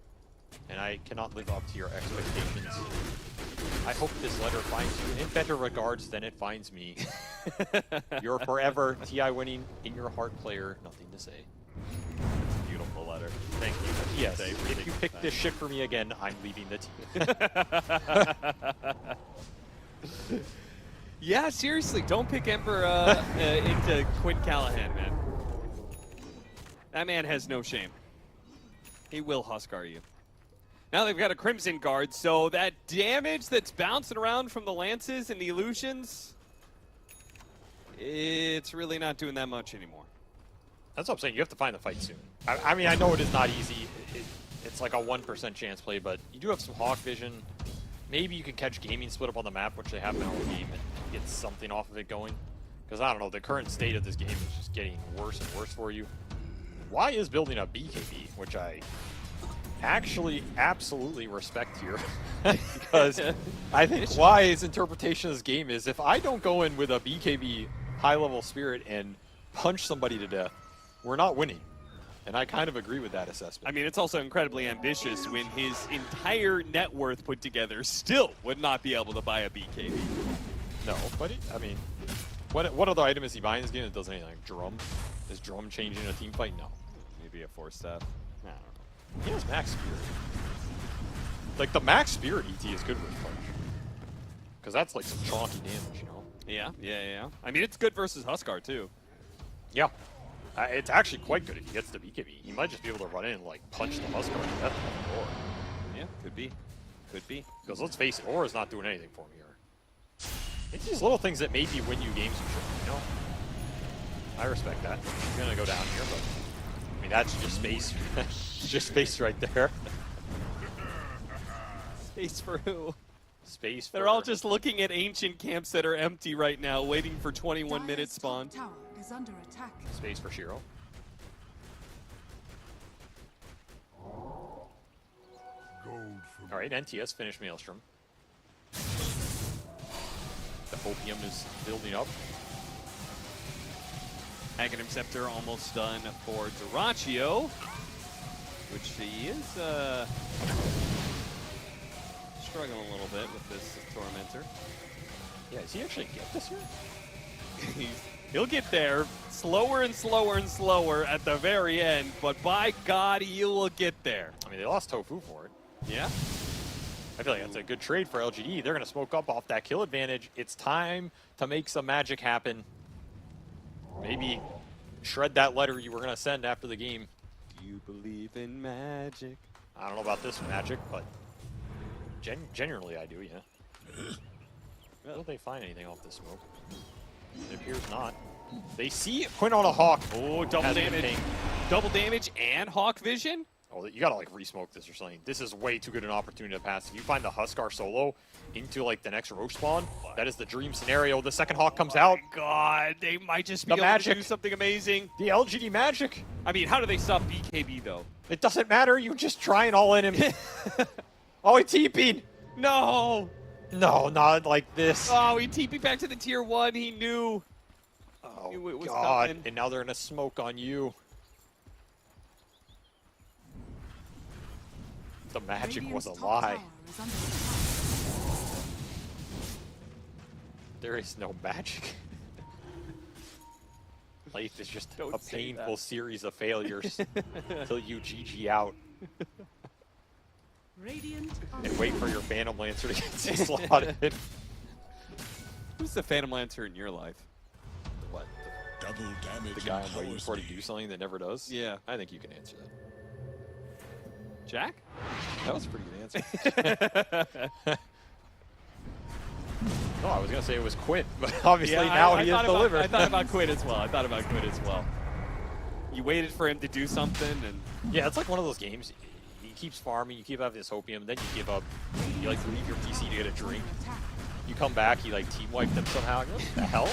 and I cannot live up to your expectations. I hope this letter finds you in better regards than it finds me. You're forever TI winning in your heart player, Nothing to Say. Beautiful letter. Thank you. Yes, if you pick this shit for me again, I'm leaving the team. Yeah, seriously, don't pick Ember into Quinn Callahan, man. That man has no shame. He will Huskar you. Now they've got a Crimson Guard, so that damage that's bouncing around from the Lances and the Illusions, it's really not doing that much anymore. That's what I'm saying. You have to find the fight soon. I mean, I know it is not easy. It's like a 1% chance play, but you do have some Hawk Vision. Maybe you can catch Gaimin split up on the map, which they have in our game, and get something off of it going. Because I don't know, the current state of this game is just getting worse and worse for you. Y is building a BKB, which I actually absolutely respect here. Because I think Y's interpretation of this game is if I don't go in with a BKB high-level spirit and punch somebody to death, we're not winning. And I kind of agree with that assessment. I mean, it's also incredibly ambitious when his entire net worth put together still would not be able to buy a BKB. No, but I mean, what other item is he buying in this game that does anything? Like Drum? Is Drum changing a team fight? No. Maybe a 4-staff. I don't know. He has Max Spirit. Like, the Max Spirit ET is good for his punch. Because that's like some chonky damage, you know? Yeah. I mean, it's good versus Huskar, too. Yeah. It's actually quite good if he gets the BKB. He might just be able to run in and, like, punch the Huskar to death on the floor. Yeah, could be. Could be. Because let's face it, Aura's not doing anything for me here. It's these little things that maybe win you games and shit, you know? I respect that. He's gonna go down here, but I mean that's just space. Just space right there. Space for who? Space for... They're all just looking at ancient camps that are empty right now, waiting for 21-minute spawn. Tower is under attack. Space for Shiro. Alright, NTS finished Maelstrom. The Opium is building up. Aghanim Scepter almost done for Duraccio, which he is struggling a little bit with this Tormentor. Yeah, does he actually get this here? He'll get there slower and slower and slower at the very end, but by God, he will get there. I mean, they lost Tofu for it. Yeah. I feel like that's a good trade for LGD. They're going to smoke up off that kill advantage. It's time to make some magic happen. Maybe shred that letter you were going to send after the game. Do you believe in magic? I don't know about this magic, but genuinely I do, yeah. Will they find anything off this smoke? It appears not. They see Quinn on a Hawk. Oh, double damage. Double damage and Hawk Vision? Oh, you gotta like re-smoke this or something. This is way too good an opportunity to pass. If you find the Huskar solo into like the next Roche spawn, that is the dream scenario. The second Hawk comes out. God, they might just be able to do something amazing. The LGD magic. I mean, how do they stop BKB though? It doesn't matter. You just try and all in him. Oh, he TP'd! No! No, not like this. Oh, he TP'd back to the tier 1. He knew. Oh, Knew it was God. coming. And now they're going to smoke on you. The magic was a lie. There is no magic. Life is just a painful series of failures until you GG out. And wait for your Phantom Lancer to get slotted. Who's the Phantom Lancer in your life? What? Double damage. The guy I'm waiting for to do something that never does? Yeah. I think you can answer that. Jack? That was a pretty good answer. No, I was going to say it was Quinn, but obviously now he has delivered. I thought about Quinn as well. You waited for him to do something, and yeah, it's like one of those games. He keeps farming, you keep having this hopium, then you give up. You like leave your PC to get a drink. You come back, you like team wipe them somehow. You're like, what the hell?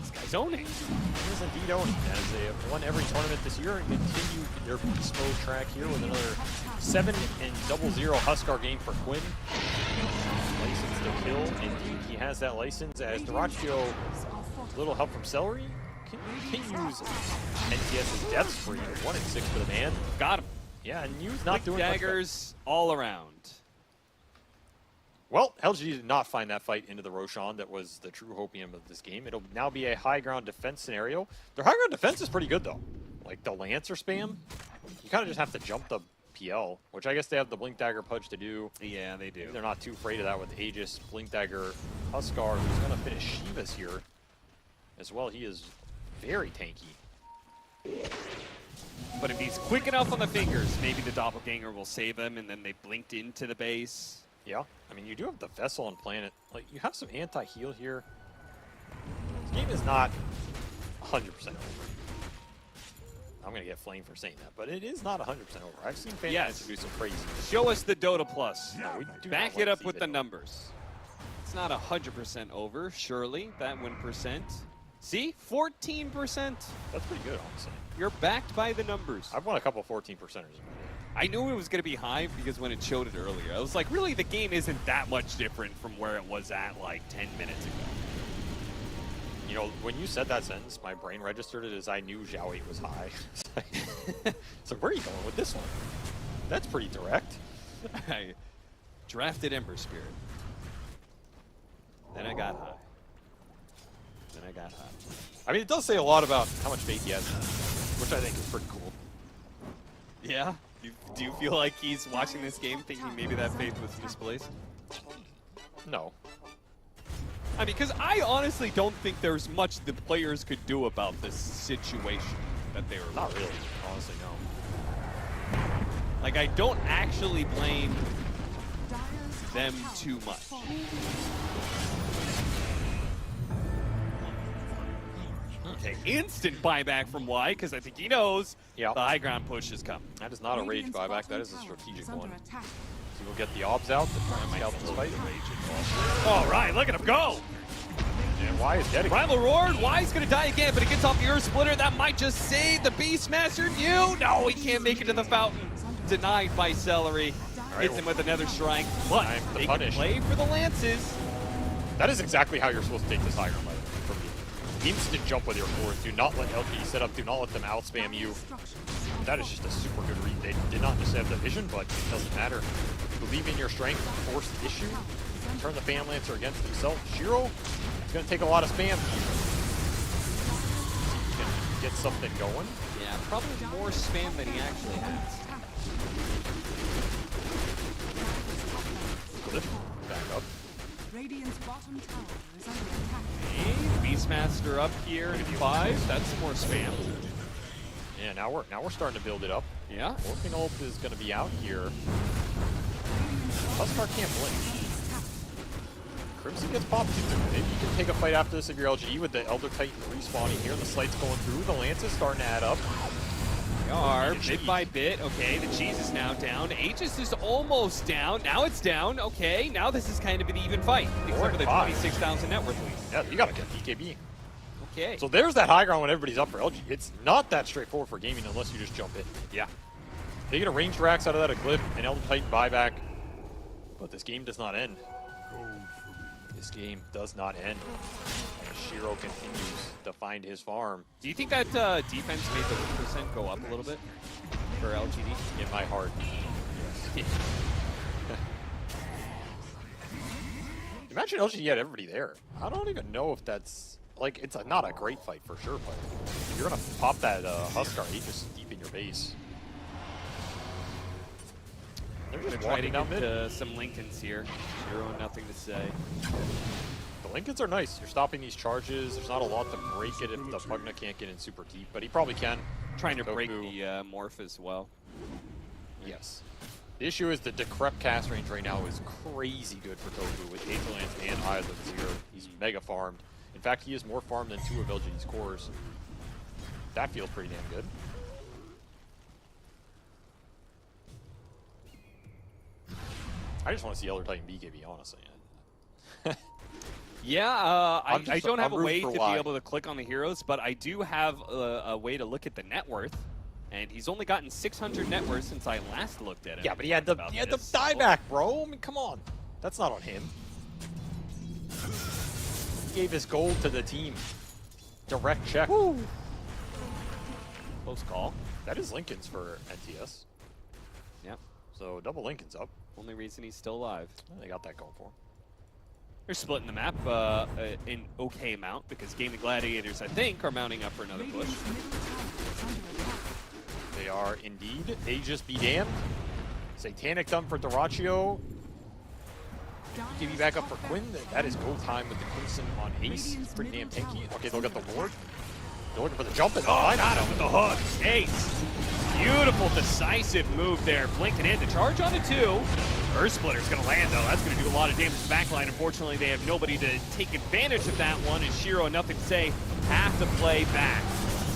this guy's owning. He is indeed owning. As they have won every tournament this year and continue their beast mode track here with another 7-0 Huskar game for Quinn. License to kill. Indeed, he has that license as Duraccio, little help from Celery, continues NTS's death spree. 1-6 for the man. Got him. Yeah, and New's not doing daggers all around. Well, LGD did not find that fight into the Roshan that was the true hopium of this game. It'll now be a high ground defense scenario. Their high ground defense is pretty good, though. Like the Lancer spam, you kind of just have to jump the PL, which I guess they have the Blink Dagger Pudge to do. Yeah, they do. They're not too afraid of that with Aegis, Blink Dagger, Huskar, who's going to finish Shivas here as well. He is very tanky. But if he's quick enough on the fingers, maybe the Doppelganger will save him, and then they blinked into the base. Yeah, I mean, you do have the Vessel on Planet. Like, you have some anti-heal here. This game is not 100% over. I'm going to get flamed for saying that, but it is not 100% over. I've seen fans do some crazy. Show us the Dota Plus. No, we do Back not it like up with the numbers. It's not 100% over, surely. That win percent. See? 14%. That's pretty good, honestly. You're backed by the numbers. I've won a couple 14%ers. I knew it was going to be high because when it showed it earlier, I was like, really, the game isn't that much different from where it was at like 10 minutes ago. You know, when you said that sentence, my brain registered it as I knew Zhao 8 was high. So where are you going with this one? That's pretty direct. I drafted Ember Spirit. Then I got high. Then I got high. I mean, it does say a lot about how much faith he has in that, which I think is pretty cool. Yeah? Do you feel like he's watching this game thinking maybe that faith was misplaced? No. I mean, because I honestly don't think there's much the players could do about this situation that they were in. Not really. Honestly, no. Like, I don't actually blame them too much. Okay, instant buyback from Y, because I think he knows the high ground push is coming. That is not a rage buyback, that is a strategic one. So we'll get the obs out to try and scalp this fight. All right, look at him go! And Y is dead again. Rival Roared, Y's gonna die again, but he gets off the Earth Splitter. That might just save the Beastmaster View. No, he can't make it to the fountain. Denied by Celery. Hits him with another strike, but they can play for the Lances. That is exactly how you're supposed to take this high ground, by the way, from me. Instant jump with your cores. Do not let LGD set up. Do not let them out-spam you. That is just a super good read. They did not just have the vision, but it doesn't matter. Believe in your strength. Force the issue. Turn the Fan Lancer against himself. Shiro is going to take a lot of spam. He can get something going. Yeah, probably more spam than he actually has. Good. Back up. Radiant's bottom tower is under attack. Hey, Beastmaster up here at 5. That's more spam. Yeah, now we're starting to build it up. Yeah. Orphan ult is going to be out here. Huskar can't blink. Crimson gets popped too. Maybe you can take a fight after this if you're LGD with the Elder Titan respawning here. The slight's going through. The Lance is starting to add up. They are, bit by bit. Okay, the cheese is now down. Aegis is almost down. Now it's down. Okay, now this is kind of an even fight. Except for the 26,000 net worth lead. Yeah, you got to get BKB. Okay. So there's that high ground when everybody's up for LG. It's not that straightforward for gaming unless you just jump in. Yeah. They get a ranged racks out of that Eclipse, and Elder Titan buyback. But this game does not end. This game does not end. And Shiro continues to find his farm. Do you think that defense made the % go up a little bit for LGD? In my heart. Yes. Imagine LGD had everybody there. I don't even know if that's... Like, it's not a great fight for sure, but if you're going to pop that Huskar Aegis deep in your base. They're just trying to walking down get mid. some Lincolns here. Shiro, nothing to say. The Lincolns are nice. You're stopping these charges. There's not a lot to break it if the Pugna can't get in super deep, but he probably can. Trying to break the Morph as well. Yes. The issue is the Decrep cast range right now is crazy good for Tofu with Angel Lance and Eyes of Zero. He's mega farmed. In fact, he is more farmed than 2 of LGD's cores. That feels pretty damn good. I just want to see Elder Titan BKB, honestly. Yeah, I don't have a way to be why. able to click on the heroes, but I do have a way to look at the net worth. And he's only gotten 600 net worth since I last looked at it. Yeah, but he had the dieback, bro. I mean, come on. That's not on him. He gave his gold to the team. Direct check. Woo. Close call. That is Lincoln's for NTS. Yep. So double Lincoln's up. Only reason he's still alive. They got that going for him. They're splitting the map in okay amount because Gaimin Gladiators, I think, are mounting up for another push. They are indeed. Aegis be damned. Satanic Dump for Doraccio. Give you back up for Quinn. That is go time with the Crimson on Ace. It's pretty damn tanky. Okay, they'll get the ward. They're looking for the jump. And Oh, got him with the hook. Ace. Beautiful, decisive move there. Blinking in. The charge on it, too. Earth Splitter's going to land, though. That's going to do a lot of damage to the backline. Unfortunately, they have nobody to take advantage of that one. And Shiro, nothing to say, have to play back.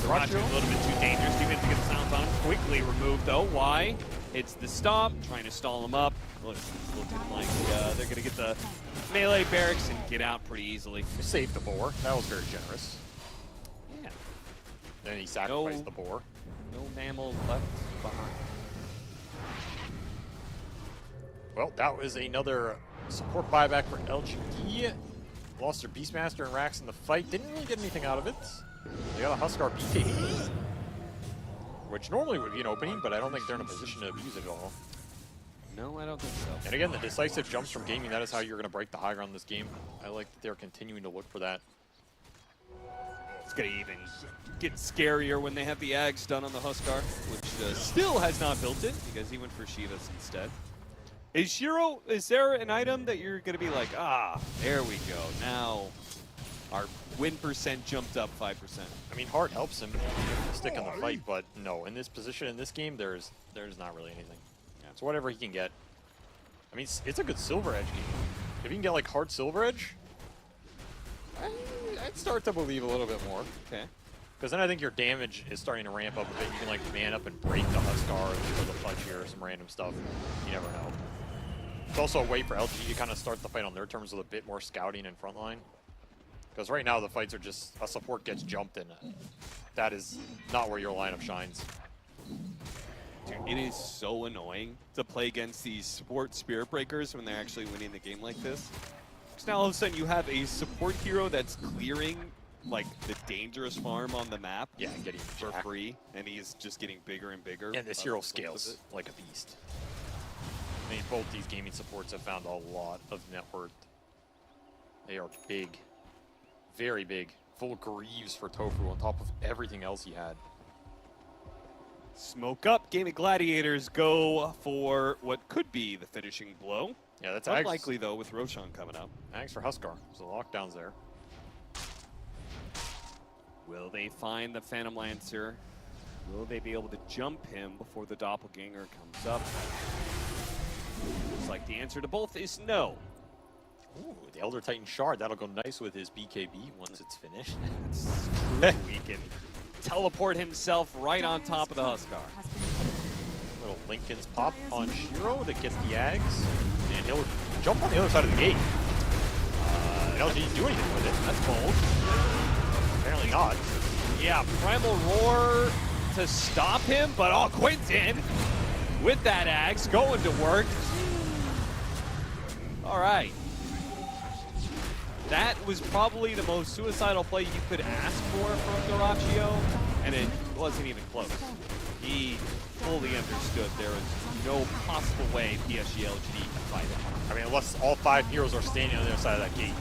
Doraccio a little bit too dangerous. Even to get the sounds on him. Quickly removed, though. Why? It's the stop. Trying to stall him up. Look, it's looking like they're going to get the melee barracks and get out pretty easily. Save the boar. That was very generous. Yeah. Then he sacrificed the boar. No mammal left behind. Well, that was another support buyback for LGD. Lost their Beastmaster and Rax in the fight. Didn't really get anything out of it. They got a Huskar BKB, which normally would be an opening, but I don't think they're in a position to abuse it at all. No, I don't think so. And again, the decisive jumps from Gaimin, that is how you're going to break the high ground in this game. I like that they're continuing to look for that. It's going to even get scarier when they have the Ags done on the Huskar, which still has not built it because he went for Shivas instead. Is Shiro, is there an item that you're going to be like, ah, there we go. Now our win percent jumped up 5%. I mean, Heart helps him stick in the fight, but no, in this position, in this game, there's not really anything. Yeah. So whatever he can get. I mean, it's a good Silver Edge game. If you can get like Heart Silver Edge, I'd start to believe a little bit more. Okay. Because then I think your damage is starting to ramp up a bit. You can like man up and break the Huskar or the Fudge here or some random stuff. You never know. It's also a way for LG to kind of start the fight on their terms with a bit more scouting and frontline. Because right now the fights are just a support gets jumped and that is not where your lineup shines. Dude, it is so annoying to play against these support Spirit Breakers when they're actually winning the game like this. Because now all of a sudden you have a support hero that's clearing like the dangerous farm on the map, yeah, and getting for free, and he's just getting bigger and bigger. And this hero scales like a beast. I mean, both these gaming supports have found a lot of net worth. They are big, very big. Full Greaves for Tofu on top of everything else he had. Smoke up. Gaimin Gladiators go for what could be the finishing blow. Yeah, that's unlikely though with Roshan coming up. Thanks for Huskar. So the lockdown's there. Will they find the Phantom Lancer? Will they be able to jump him before the Doppelganger comes up? Looks like the answer to both is no. Ooh, the Elder Titan Shard. That'll go nice with his BKB once it's finished. It's true. He can teleport himself right on top of the Huskar. Little Lincoln's pop on Shiro that gets the Ags. And he'll jump on the other side of the gate. LG didn't do anything with it. That's bold. Apparently not. Yeah, Primal Roar to stop him, but Quinn's in. with that axe, going to work. All right. That was probably the most suicidal play you could ask for from Doraccio, and it wasn't even close. He fully understood there is no possible way PSG.LGD can fight it. I mean, unless all 5 heroes are standing on the other side of that gate,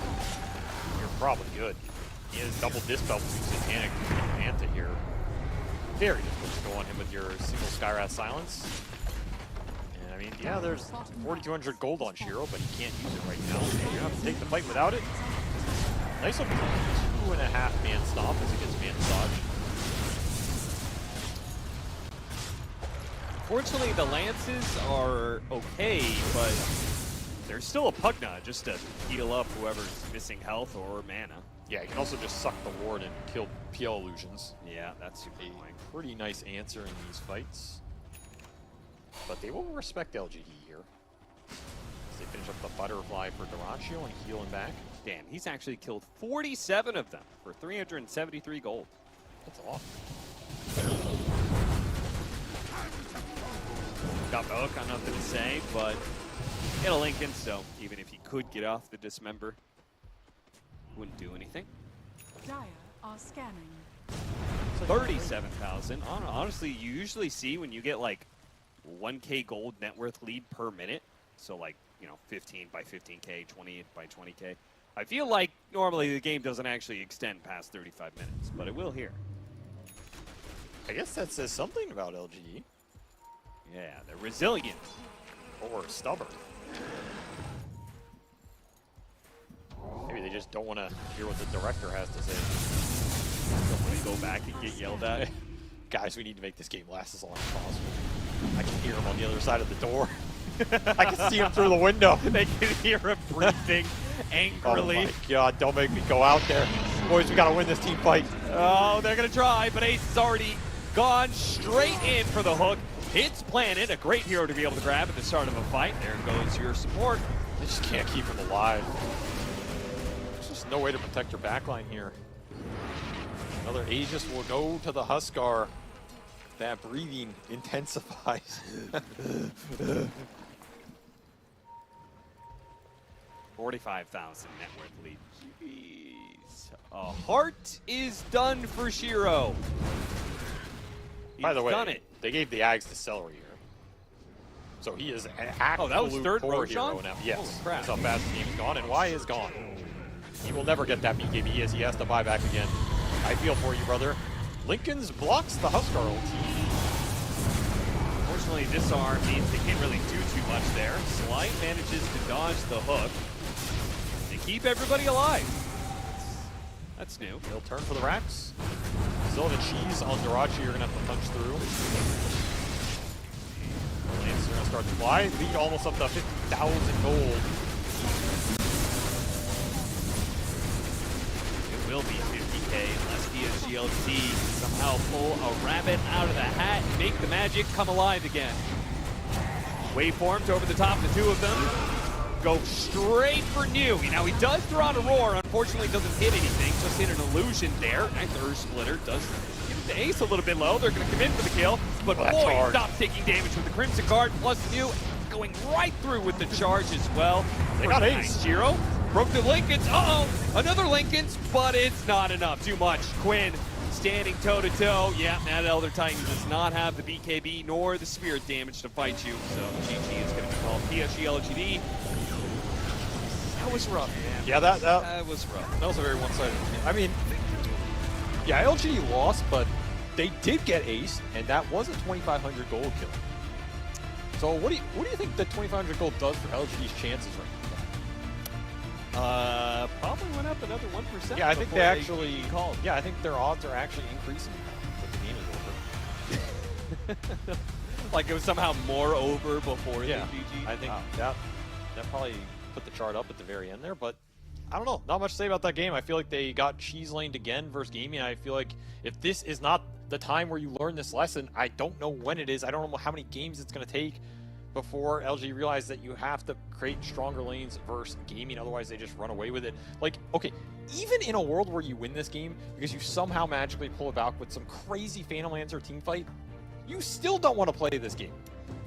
you're probably good. He has double dispel with Satanic Manta here. Very difficult to go on him with your single Skywrath Silence. And I mean, yeah, there's 4,200 gold on Shiro, but he can't use it right now. So you have to take the fight without it. Nice little 2.5-man stop as he gets Man Massage. Fortunately, the Lances are okay, but there's still a Pugna just to heal up whoever's missing health or mana. Yeah, he can also just suck the ward and kill PL illusions. Yeah, that's super annoying. Pretty nice answer in these fights. But they will respect LGD here. As they finish up the butterfly for Doraccio and heal him back. Damn, he's actually killed 47 of them for 373 gold. That's a lot. Got the hook, got nothing to say, but hit a Lincoln, so even if he could get off the Dismember, wouldn't do anything. Dire are scanning. 37,000. Honestly, you usually see when you get like 1K gold net worth lead per minute, so like, you know, 15 by 15K, 20 by 20K. I feel like normally the game doesn't actually extend past 35 minutes, but it will here. I guess that says something about LGD. Yeah, they're resilient. Or stubborn. Maybe they just don't want to hear what the director has to say. Don't want to go back and get yelled at. Guys, we need to make this game last as long as possible. I can hear him on the other side of the door. I can see him through the window. They can hear him breathing angrily. Oh my god, don't make me go out there. Boys, we gotta win this team fight. Oh, they're gonna try, but Ace has already gone straight in for the hook. Hits planted, a great hero to be able to grab at the start of a fight. There goes your support. They just can't keep him alive. There's just no way to protect your backline here. Another Aegis will go to the Huskar. That breathing intensifies. 45,000 net worth lead. Jeez. A heart is done for Shiro. By the way, done it. They gave the Ags to Celery here. So he is an absolute that was third core hero Roshan? now. Yes. Holy crap. That's how fast the game is gone, and Y is gone. He will never get that BKB as he has to buy back again. I feel for you, brother. Lincoln's blocks the Huskar ulti. Unfortunately, disarm means they can't really do too much there. Slight manages to dodge the hook to keep everybody alive. That's new. He'll turn for the racks. Still the cheese on Doraccio, you're gonna have to punch through. Lances are gonna start to fly. Lead almost up to 50,000 gold. It will be 50K unless PSG.LGD somehow pull a rabbit out of the hat and make the magic come alive again. Waveforms over the top, the two of them go straight for New. Now he does throw out a roar, unfortunately doesn't hit anything, just hit an illusion there. And Earth Splitter does give the Ace a little bit low. They're gonna come in for the kill, but boy, stops taking damage with the Crimson Guard, plus New going right through with the charge as well. They got Ace. Nice Shiro. Broke the Lincolns, another Lincolns, but it's not enough, too much. Quinn standing toe-to-toe. Yeah, that Elder Titan does not have the BKB nor the spirit damage to fight you, so GG is going to be called PSG.LGD. That was rough, man. Yeah, that was rough. That was a very one-sided game. I mean, yeah, LGD lost, but they did get Ace, and that was a 2,500 gold kill. So what do you think the 2,500 gold does for LGD's chances right now? Probably went up another 1%. Yeah, I think they actually called. Yeah, I think their odds are actually increasing now that the game is over. Like it was somehow more over before the GG. I think that probably put the chart up at the very end there, but I don't know. Not much to say about that game. I feel like they got cheese laned again versus Gaimin. I feel like if this is not the time where you learn this lesson, I don't know when it is. I don't know how many games it's going to take before LG realized that you have to create stronger lanes versus Gaimin, otherwise they just run away with it. Like, okay, even in a world where you win this game because you somehow magically pull it back with some crazy Phantom Lancer team fight, you still don't want to play this game.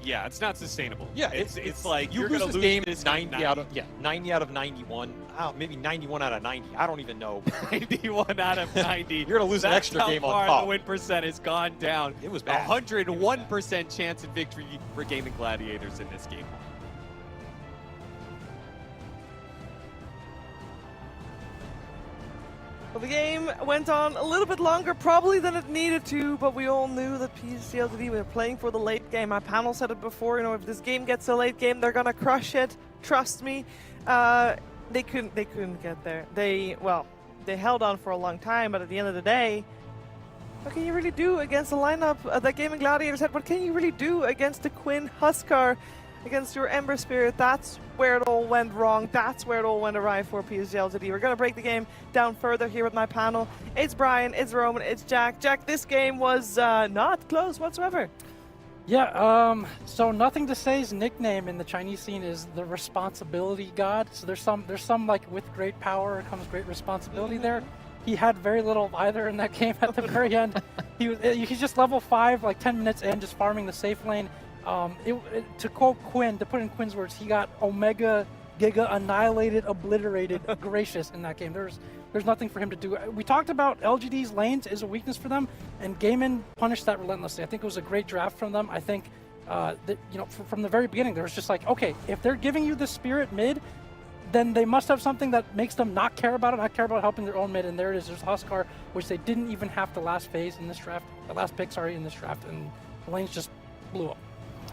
Yeah, it's not sustainable. Yeah, it's like you you're lose gonna this lose game this 90 out of 90 out of 91. Maybe 91 out of 90. I don't even know. 91 out of 90. You're gonna lose an extra game on That's how far top. the win percent has gone down. It was bad. 101% chance of victory for Gaimin Gladiators in this game. Well, the game went on a little bit longer probably than it needed to, but we all knew that PSG.LGD were playing for the late game. My panel said it before, you know, if this game gets a late game, they're gonna crush it. Trust me. They couldn't get there. They held on for a long time, but at the end of the day, what can you really do against a lineup that Gaimin Gladiators had? What can you really do against the Quinn Huskar, against your Ember Spirit? That's where it all went wrong. That's where it all went awry for PSG.LGD. We're going to break the game down further here with my panel. It's Brian, it's Roman, it's Jack. Jack, this game was not close whatsoever. Yeah, so Nothing to Say's nickname in the Chinese scene is the responsibility god. So there's some like with great power comes great responsibility there. He had very little of either in that game at the very end. He's just level 5, like 10 minutes in, just farming the safe lane. To quote Quinn, to put in Quinn's words, he got Omega Giga annihilated, obliterated, gracious in that game. There's nothing for him to do. We talked about LGD's lanes is a weakness for them, and Gaimin punished that relentlessly. I think it was a great draft from them. I think that, you know, from the very beginning, there was just like, okay, if they're giving you the spirit mid, then they must have something that makes them not care about it, not care about helping their own mid, and there it is. There's Huskar, which they didn't even have the last phase in this draft, the last pick, sorry, in this draft, and the lanes just blew up.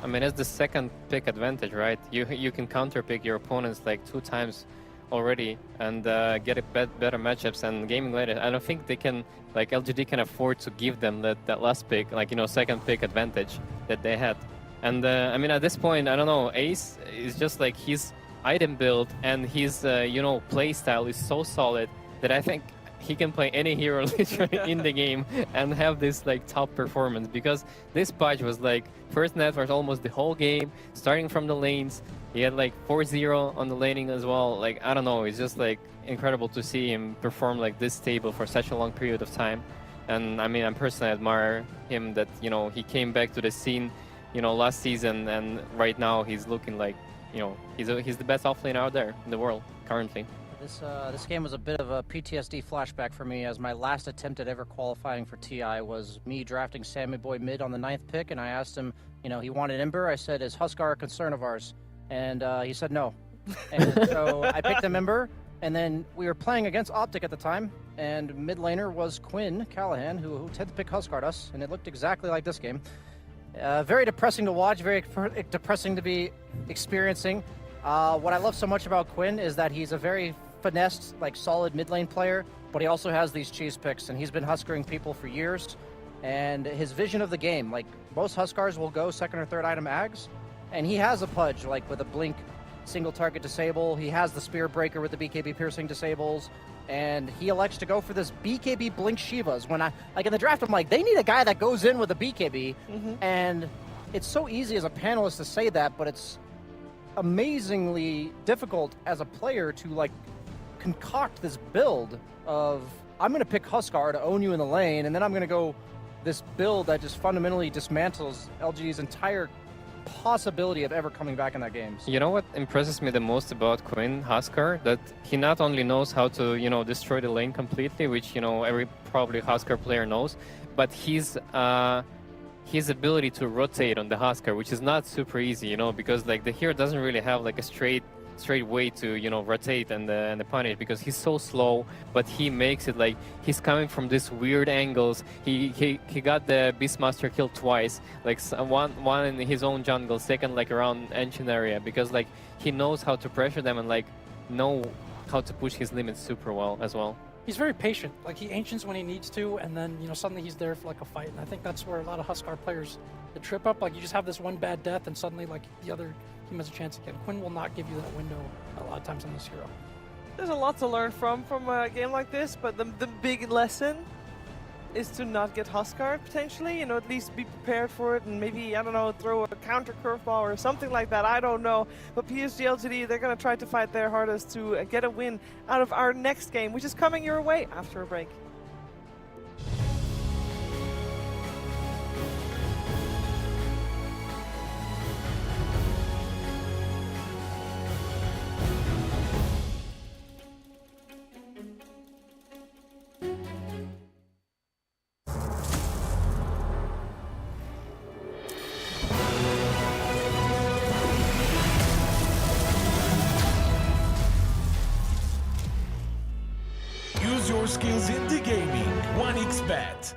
I mean, it's the second pick advantage, right? You can counter pick your opponents like 2 times already and get a better matchups. And Gaimin Gladiators, I don't think they can, like LGD can afford to give them that last pick, like, you know, second pick advantage that they had. And I mean, at this point, I don't know, Ace is just like his item build and his, you know, play style is so solid that I think he can play any hero literally in the game and have this like top performance, because this patch was like first net for almost the whole game, starting from the lanes. He had like 4-0 on the laning as well. Like, I don't know, it's just like incredible to see him perform like this stable for such a long period of time. And I mean, I personally admire him that, you know, he came back to the scene, you know, last season, and right now he's looking like, you know, he's the best offlaner out there in the world currently. This game was a bit of a PTSD flashback for me, as my last attempt at ever qualifying for TI was me drafting Sammy Boy mid on the 9th pick, and I asked him, you know, he wanted Ember. I said, is Huskar a concern of ours? And he said no. And so I picked him Ember, and then we were playing against Optic at the time, and mid laner was Quinn Callahan, who had to pick Huskar us, and it looked exactly like this game. Very depressing to watch, very depressing to be experiencing. What I love so much about Quinn is that he's a very finessed, like solid mid lane player, but he also has these cheese picks, and he's been huskering people for years. And his vision of the game, like most Huskars will go second or third item ags, and he has a pudge like with a blink single target disable. He has the spear breaker with the BKB piercing disables, and he elects to go for this BKB blink Shivas. When I like in the draft, I'm like, they need a guy that goes in with a BKB, and it's so easy as a panelist to say that, but it's amazingly difficult as a player to like concoct this build of, I'm going to pick Huskar to own you in the lane, and then I'm going to go this build that just fundamentally dismantles LGD's entire possibility of ever coming back in that game. You know what impresses me the most about Quinn Huskar? That he not only knows how to, you know, destroy the lane completely, which, you know, every probably Huskar player knows, but his ability to rotate on the Huskar, which is not super easy, you know, because like the hero doesn't really have like a straight way to, you know, rotate and punish, because he's so slow, but he makes it like he's coming from these weird angles. He got the Beastmaster kill twice, like one in his own jungle, second like around engine area, because like he knows how to pressure them and like know how to push his limits super well as well. He's very patient. Like, he ancients when he needs to, and then, you know, suddenly he's there for like a fight. And I think that's where a lot of Huskar players trip up. Like, you just have this one bad death, and suddenly like the other team has a chance again. Quinn will not give you that window a lot of times on this hero. There's a lot to learn from a game like this, but the big lesson is to not get Huskar potentially, you know, at least be prepared for it, and maybe, I don't know, throw a counter curveball or something like that, I don't know. But PSG.LGD, they're going to try to fight their hardest to get a win out of our next game, which is coming your way after a break. skills into gaming. 1xBet.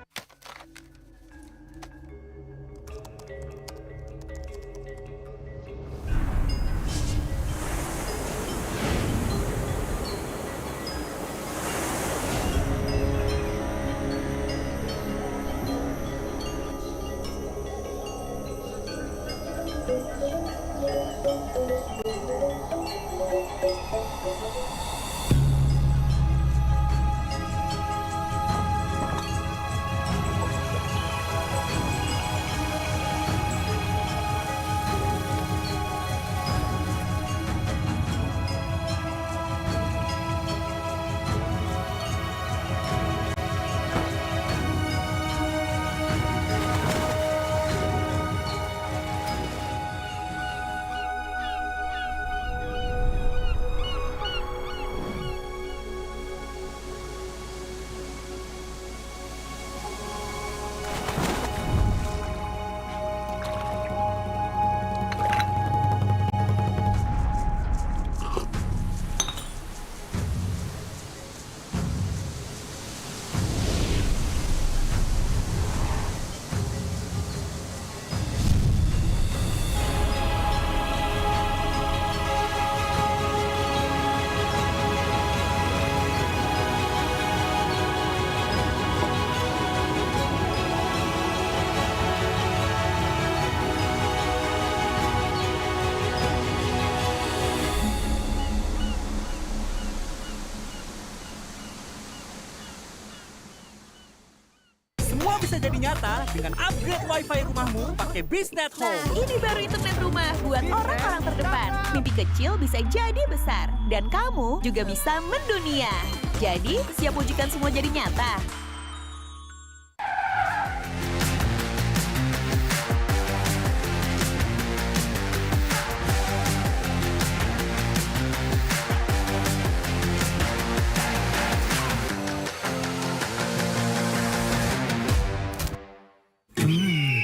Semua bisa jadi nyata dengan upgrade wifi rumahmu pakai BeastNet Home. Nah, ini baru internet rumah buat orang-orang terdepan. Mimpi kecil bisa jadi besar. Dan kamu juga bisa mendunia. Jadi, siap wujudkan semua jadi nyata?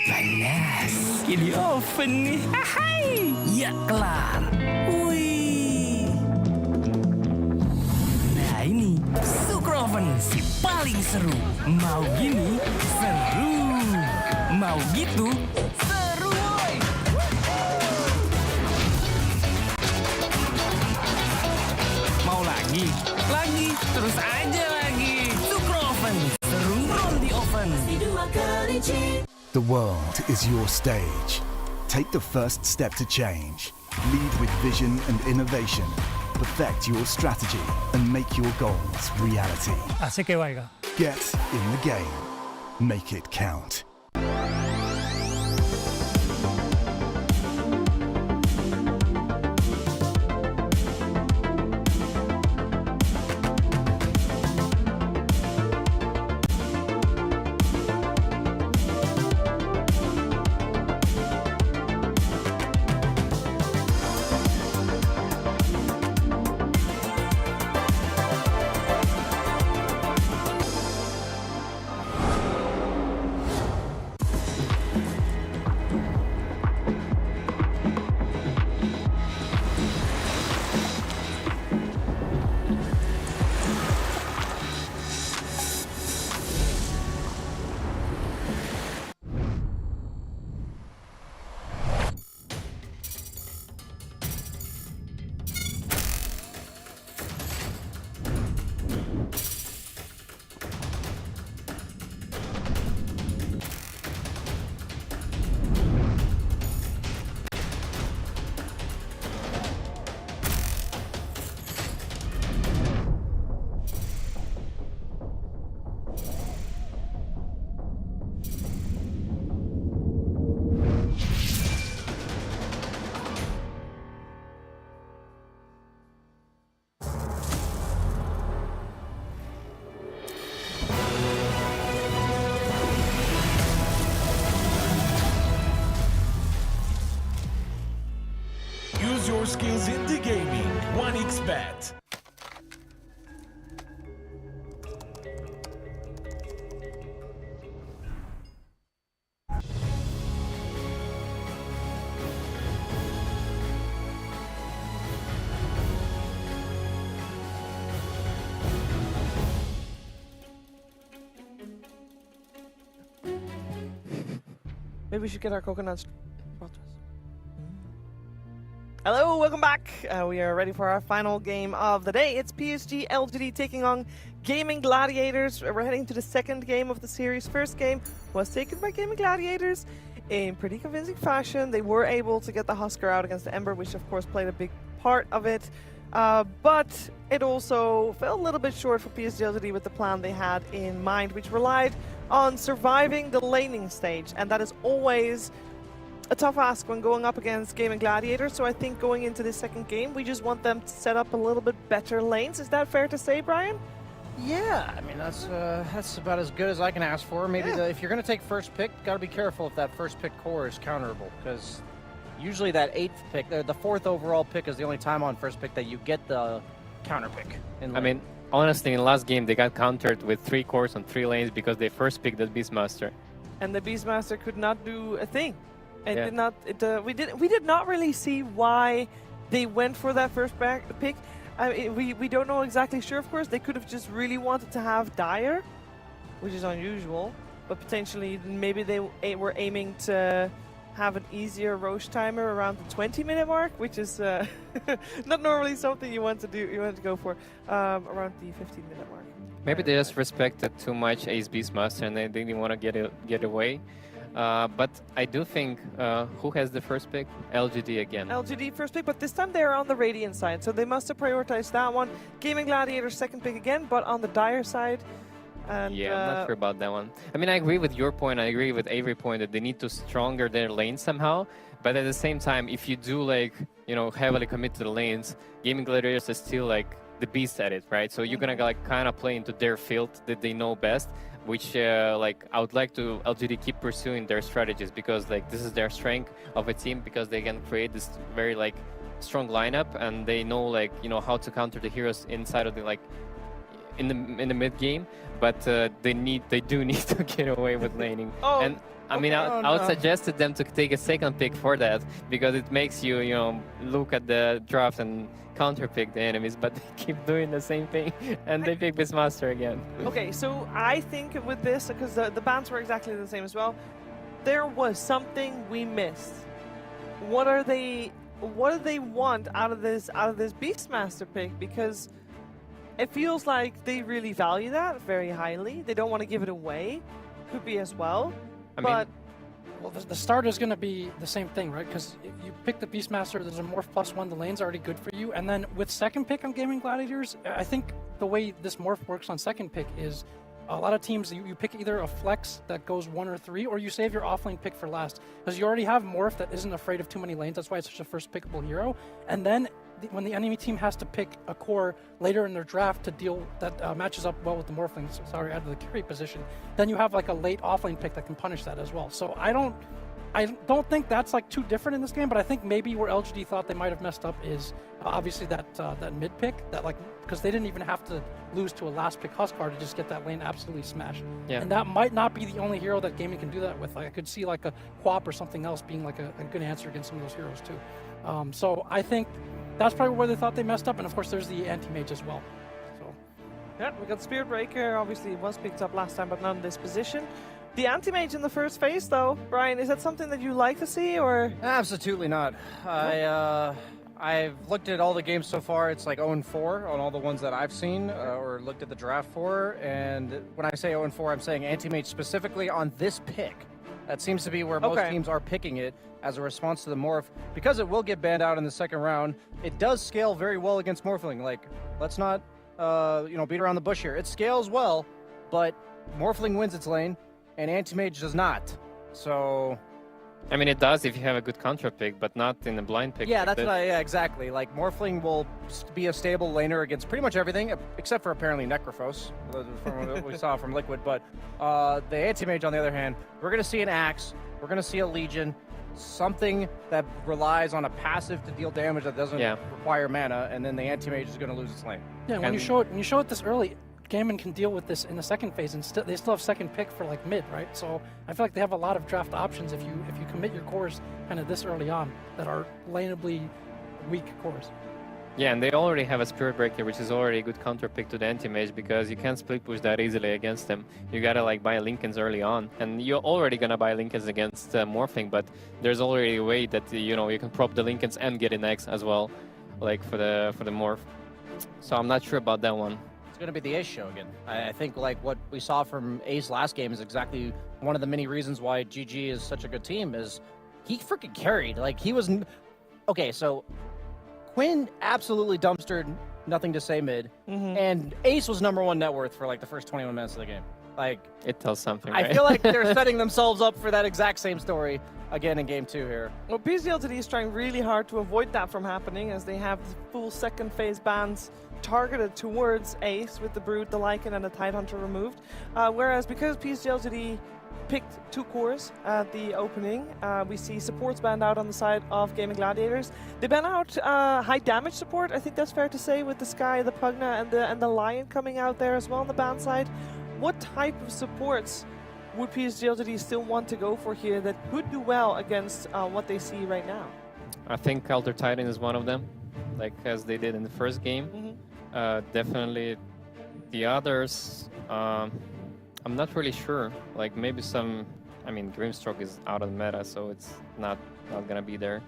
Panas. Di oven nih. Hai. Ya kelar. Wih. Nah ini Super Oven si paling seru. Mau gini seru. Mau gitu seru woy. Mau lagi? Lagi. Terus aja lagi. Super Oven. Seru roll di oven. The world is your stage. Take the first step to change. Lead with vision and innovation. Perfect your strategy and make your goals reality. Así que vaya. Get in the game. Make it count. Use your skills into gaming. 1xBet. Maybe we should get our coconuts. Hello, welcome back. We are ready for our final game of the day. It's PSG.LGD taking on Gaimin Gladiators. We're heading to the second game of the series. First game was taken by Gaimin Gladiators in pretty convincing fashion. They were able to get the Husker out against the Ember, which of course played a big part of it. But it also fell a little bit short for PSG.LGD with the plan they had in mind, which relied on surviving the laning stage. And that is always a tough ask when going up against Gaimin Gladiators. So I think going into this second game, we just want them to set up a little bit better lanes. Is that fair to say, Brian? Yeah, I mean, that's about as good as I can ask for. Maybe if you're going to take first pick, got to be careful if that first pick core is counterable, because usually that 8th pick, the 4th overall pick is the only time on first pick that you get the counter pick. I mean, honestly, in the last game, they got countered with 3 cores on 3 lanes because they first picked the Beastmaster. And the Beastmaster could not do a thing. It Yeah. did not. We did not really see why they went for that first pick. We don't know exactly sure. Of course, they could have just really wanted to have Dire, which is unusual. But potentially, maybe they were aiming to have an easier Roche timer around the 20-minute mark, which is not normally something you want to do. You want to go for around the 15-minute mark. Maybe they just respected too much Ace Beastmaster and they didn't want to get away. But I do think, who has the first pick? LGD again. LGD first pick, but this time they're on the Radiant side, so they must have prioritized that one. Gaimin Gladiators second pick again, but on the Dire side. And, yeah, I'm not sure about that one. I mean, I agree with your point. I agree with Avery's point that they need to stronger their lanes somehow. But at the same time, if you do heavily commit to the lanes, Gaimin Gladiators is still the beast at it, right? So you're gonna kind of play into their field that they know best. Which I would like to LGD keep pursuing their strategies, because this is their strength of a team, because they can create this very strong lineup and they know how to counter the heroes inside of the in the mid game, but they do need to get away with laning. And I mean, I would suggest to them to take a second pick for that, because it makes you look at the draft and counter pick the enemies, but they keep doing the same thing and they pick Beastmaster again. Okay, so I think with this, because the bans were exactly the same as well, there was something we missed. What do they want out of this Beastmaster pick? Because it feels like they really value that very highly. They don't want to give it away. Could be as well. Well, the start is going to be the same thing, right? Because if you pick the Beastmaster, there's a Morph +1, the lane's already good for you. And then with second pick on Gaimin Gladiators, I think the way this Morph works on second pick is a lot of teams, you pick either a flex that goes 1 or 3, or you save your offlane pick for last. Because you already have Morph that isn't afraid of too many lanes. That's why it's such a first pickable hero. And then when the enemy team has to pick a core later in their draft to deal that matches up well with the Morphling, out of the carry position, then you have a late offlane pick that can punish that as well. So I don't think that's too different in this game, but I think maybe where LGD thought they might have messed up is obviously that mid pick, because they didn't even have to lose to a last pick Huskar to just get that lane absolutely smashed. Yeah. And that might not be the only hero that Gaimin can do that with. I could see a Quap or something else being a good answer against some of those heroes too. So I think that's probably where they thought they messed up, and of course there's the anti-mage as well. So yeah, we got Spirit Breaker. Obviously, it was picked up last time, but not in this position. The anti-mage in the first phase, though, Brian, is that something that you like to see, or? Absolutely not. I've looked at all the games so far. It's 0-4 on all the ones that I've seen or looked at the draft for. And when I say 0-4, I'm saying anti-mage specifically on this pick. That seems to be where most teams are picking it as a response to the Morph. Because it will get banned out in the second round, it does scale very well against Morphling. Let's not beat around the bush here. It scales well, but Morphling wins its lane, and anti-mage does not. So I mean, it does if you have a good counter pick, but not in a blind pick. Yeah, exactly. Morphling will be a stable laner against pretty much everything, except for apparently Necrophos, from what we saw from Liquid. But the anti-mage, on the other hand, we're going to see an Axe, we're going to see a Legion, something that relies on a passive to deal damage that doesn't require mana, and then the anti-mage is going to lose its lane. Yeah, when you show it this early, Gaimin can deal with this in the second phase, and they still have second pick for mid, right? So I feel like they have a lot of draft options if you commit your cores kind of this early on that are laneably weak cores. Yeah, and they already have a Spirit Breaker, which is already a good counter pick to the anti-mage because you can't split push that easily against them. You gotta like buy Lincolns early on, and you're already gonna buy Lincolns against Morphing, but there's already a way that you can prop the Lincolns and get an X as well, like for the Morph. So I'm not sure about that one. It's going to be the Ace show again. I think like what we saw from Ace last game is exactly one of the many reasons why GG is such a good team. Is he freaking carried? Like he was. Okay, so Quinn absolutely dumpstered nothing to say mid, and Ace was #1 net worth for like the first 21 minutes of the game. Like it tells something. I right? feel like they're setting themselves up for that exact same story again in game 2 here. Well, PSG.LGD is trying really hard to avoid that from happening as they have the full second phase bans targeted towards Ace with the Brood, the Lycan, and the Tidehunter removed. Whereas because PSG.LGD picked 2 cores at the opening, we see supports banned out on the side of Gaming Gladiators. They ban out high damage support, I think that's fair to say, with the Sky, the Pugna, and the Lion coming out there as well on the ban side. What type of supports would PSG.LGD still want to go for here that could do well against what they see right now? I think Elder Titan is one of them, like as they did in the first game. Definitely the others, I'm not really sure. Like maybe some, I mean, Grimstroke is out of the meta, so it's not gonna be there.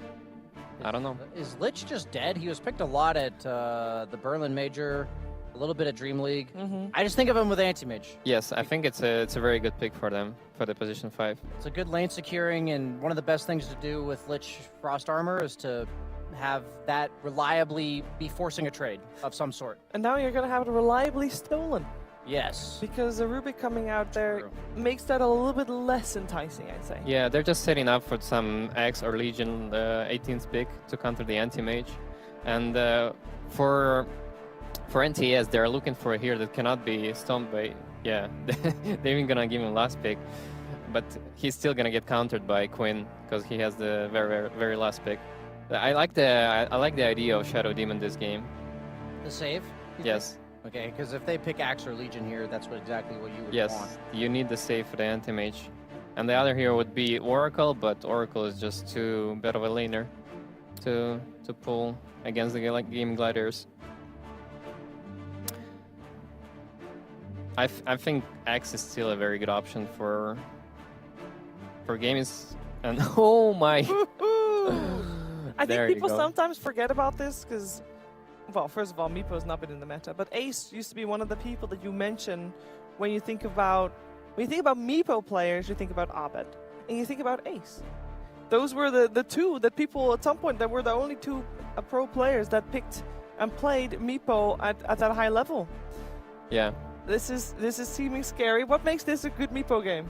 I don't know. Is Lich just dead? He was picked a lot at the Berlin Major, a little bit at Dream League. I just think of him with Anti-Mage. Yes, I think it's a very good pick for them, for the position 5. It's a good lane securing, and one of the best things to do with Lich Frost Armor is to have that reliably be forcing a trade of some sort. And now you're going to have it reliably stolen. Yes. Because the Rubik coming out there makes that a little bit less enticing, I'd say. Yeah, they're just setting up for some X or Legion 18th pick to counter the anti-mage. And for NTS, they're looking for a hero that cannot be stunned by... Yeah, they're even gonna give him last pick. But he's still gonna get countered by Quinn because he has the very, very last pick. I like the idea of Shadow Demon this game. The save? Yes. Okay, because if they pick Axe or Legion here, that's exactly what you would Yes, want. you need the save for the anti-mage. And the other hero would be Oracle, but Oracle is just too bad of a laner to pull against the Gaming Gladiators. I think Axe is still a very good option for games. And oh my! I think people sometimes forget about this because, well, first of all, Meepo's not been in the meta, but Ace used to be one of the people that you mention when you think about Meepo players. You think about Abed, and you think about Ace. Those were the two that people at some point that were the only 2 pro players that picked and played Meepo at that high level. Yeah. This is seeming scary. What makes this a good Meepo game?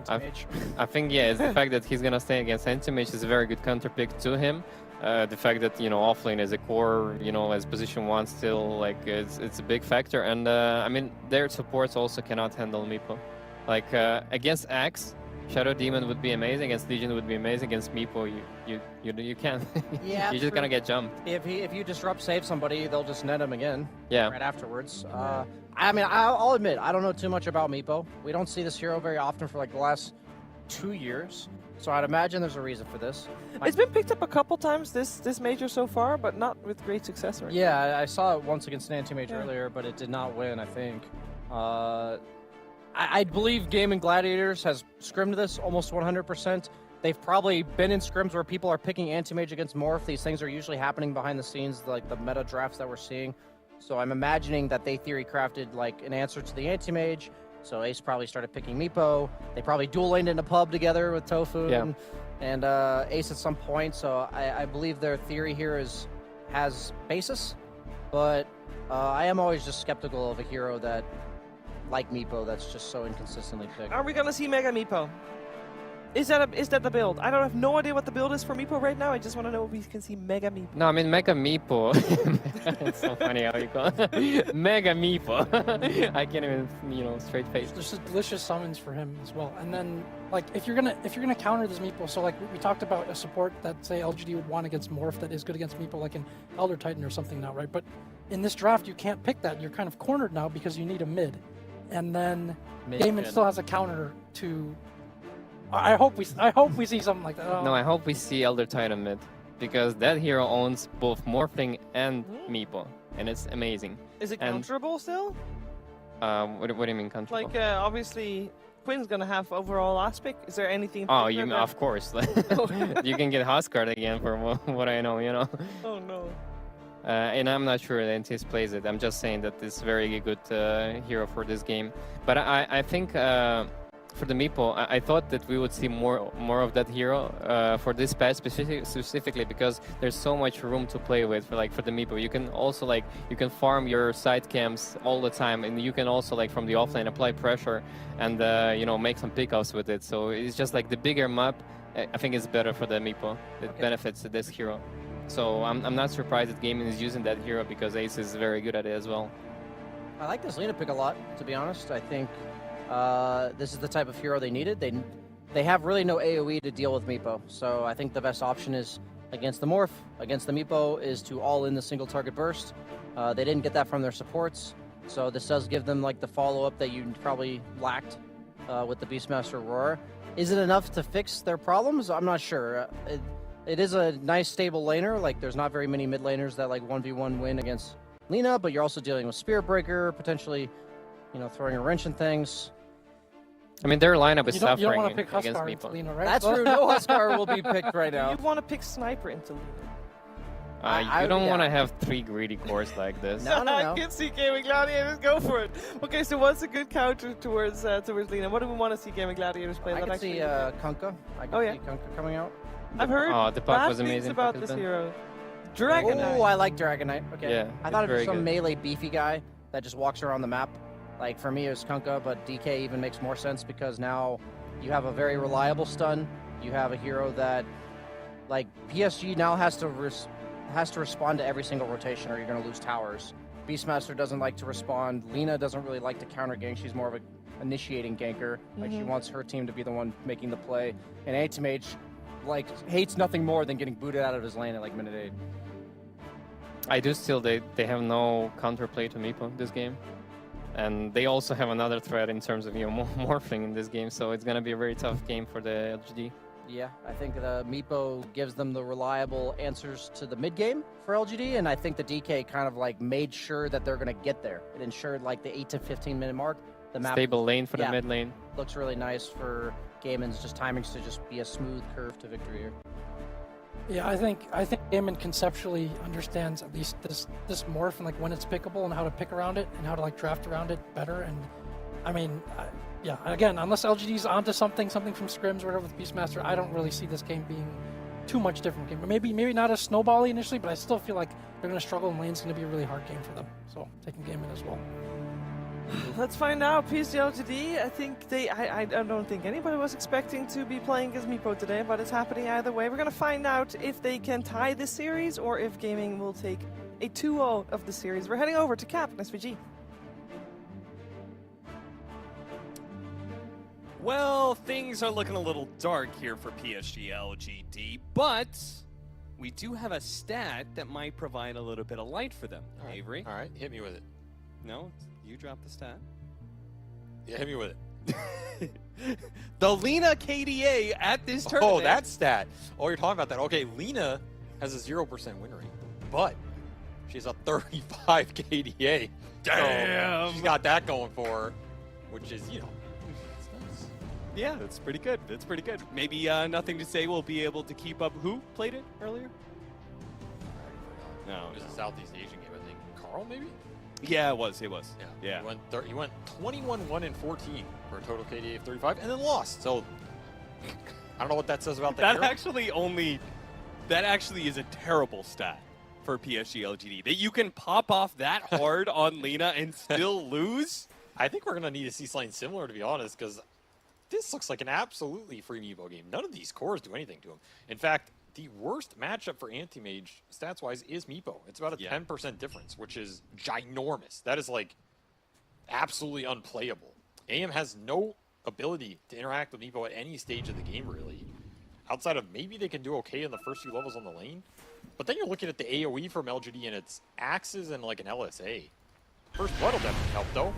I think, yeah, it's the fact that he's gonna stay against Anti-Mage is a very good counter pick to him. The fact that, offlane as a core, as position 1 still, like, it's a big factor. And, I mean, their supports also cannot handle Meepo. Like, against Axe, Shadow Demon would be amazing, against Legion would be amazing, against Meepo, you can't. Yeah, You're just gonna get jumped. If you disrupt save somebody, they'll just net him again. Yeah. Right afterwards. I mean, I'll admit, I don't know too much about Meepo. We don't see this hero very often for like the last 2 years. So I'd imagine there's a reason for this. It's been picked up a couple times this major so far, but not with great success. Right? Yeah, I saw it once against an anti-mage earlier, but it did not win, I think. I believe Gaming Gladiators has scrimmed this almost 100%. They've probably been in scrims where people are picking anti-mage against Morph. These things are usually happening behind the scenes, like the meta drafts that we're seeing. So I'm imagining that they theory crafted like an answer to the anti-mage. So Ace probably started picking Meepo. They probably dual laned in a pub together with Tofu and Ace at some point. So I believe their theory here has basis. But I am always just skeptical of a hero that, like Meepo, that's just so inconsistently picked. Are we gonna see Mega Meepo? Is that the build? I don't have no idea what the build is for Meepo right now. I just want to know if we can see Mega Meepo. No, I mean Mega Meepo. It's so funny how you call it. Mega Meepo. I can't even, straight face. There's just delicious summons for him as well. And then, like, if you're gonna counter this Meepo, so like we talked about a support that say LGD would want against Morph that is good against Meepo, like an Elder Titan or something now, right? But in this draft, you can't pick that. You're kind of cornered now because you need a mid, and then Gaimin still has a counter to. I hope we see something like that. No, I hope we see Elder Titan mid. because that hero owns both Morphling and Meepo, and it's amazing. Is it And, counterable still? what do you mean counterable? Like, obviously, Quinn's gonna have overall aspect. Is there anything? in Oh, particular you mean, that- of course. You can get Huskard again for what I know, you know. Oh no. And I'm not sure that Antis plays it. I'm just saying that it's very good hero for this game. But I think for the Meepo, I thought that we would see more of that hero for this patch specifically because there's so much room to play with for the Meepo. You can also you can farm your side camps all the time, and you can also from the offlane apply pressure and you know, make some pickups with it. So it's just the bigger map. I think it's better for the Meepo. It benefits this hero. So I'm not surprised that Gaimin is using that hero because Ace is very good at it as well. I like this Lina pick a lot, to be honest. I think this is the type of hero they needed. They have really no AoE to deal with Meepo, so I think the best option is against the Morph, against the Meepo, is to all in the single target burst. They didn't get that from their supports, so this does give them the follow-up that you probably lacked with the Beastmaster Aurora. Is it enough to fix their problems? I'm not sure. It is a nice stable laner. There's not very many mid laners that 1v1 win against Lina, but you're also dealing with Spirit Breaker, potentially, you know, throwing a wrench in things. I mean, their lineup is You don't suffering want to pick against Huskar into Meepo. Lina, right? That's true. No Huskar will be picked right now. You want to pick Sniper into Lina. You don't want to have 3 greedy cores like this. No. I can see Gaming Gladiators go for it. Okay, so what's a good counter towards Lina? What do we want to see Gaming Gladiators play? I that can see Kunkka. I can see Kunkka coming out. I've heard the puck bad was things amazing. about this hero. Dragonite. Oh, I like Dragonite. Okay. Yeah, I thought it's it was very some good. melee beefy guy that just walks around the map. For me, it was Kunkka, but DK even makes more sense because now you have a very reliable stun. You have a hero that, PSG now has to respond to every single rotation or you're going to lose towers. Beastmaster doesn't like to respond. Lina doesn't really like to counter gank. She's more of an initiating ganker. She wants her team to be the one making the play. And Anti-Mage, hates nothing more than getting booted out of his lane at minute 8. I do still, they have no counterplay to Meepo this game. And they also have another threat in terms of morphing in this game, so it's going to be a very tough game for the LGD. Yeah, I think the Meepo gives them the reliable answers to the mid game for LGD, and I think the DK kind of made sure that they're going to get there. It ensured the 8 to 15 minute mark. The map Stable lane for the mid lane. Looks really nice for Gaimin's just timings to just be a smooth curve to victory here. Yeah, I think Gaimin conceptually understands at least this morph and when it's pickable and how to pick around it and how to draft around it better. And I mean, yeah, again, unless LGD's onto something from scrims or whatever with Beastmaster, I don't really see this game being too much different game. Maybe not as snowbally initially, but I still feel like they're going to struggle and lane's going to be a really hard game for them. So taking Gaimin as well. Let's find out. PSG.LGD, I think I don't think anybody was expecting to be playing as Meepo today, but it's happening either way. We're going to find out if they can tie this series or if Gaming will take a 2-0 of the series. We're heading over to Cap and SVG. Well, things are looking a little dark here for PSG.LGD, but we do have a stat that might provide a little bit of light for them. Avery? All right, hit me with it. No, you dropped the stat. Yeah, hit me with it. The Lina KDA at this tournament. Oh, that stat. Oh, you're talking about that. Okay, Lina has a 0% win rate, but she has a 35 KDA. Damn. So she's got that going for her, which is, it's nice. Yeah, that's pretty good. That's pretty good. Maybe nothing to say we'll be able to keep up. Who played it earlier? No, It was a Southeast Asian game, I think. Carl, maybe? Yeah, it was. Yeah. He went 21-1-14 for a total KDA of 35, and then lost. So I don't know what that says about that. That actually is a terrible stat for PSG.LGD. That you can pop off that hard on Lina and still lose. I think we're gonna need to see something similar, to be honest, because this looks like an absolutely free Meepo game. None of these cores do anything to him. In fact, the worst matchup for Anti-Mage, stats-wise, is Meepo. It's about a 10% difference, which is ginormous. That is, absolutely unplayable. AM has no ability to interact with Meepo at any stage of the game, really. Outside of maybe they can do okay in the first few levels on the lane. But then you're looking at the AoE from LGD, and it's axes and, an LSA. First Blood will definitely help, though.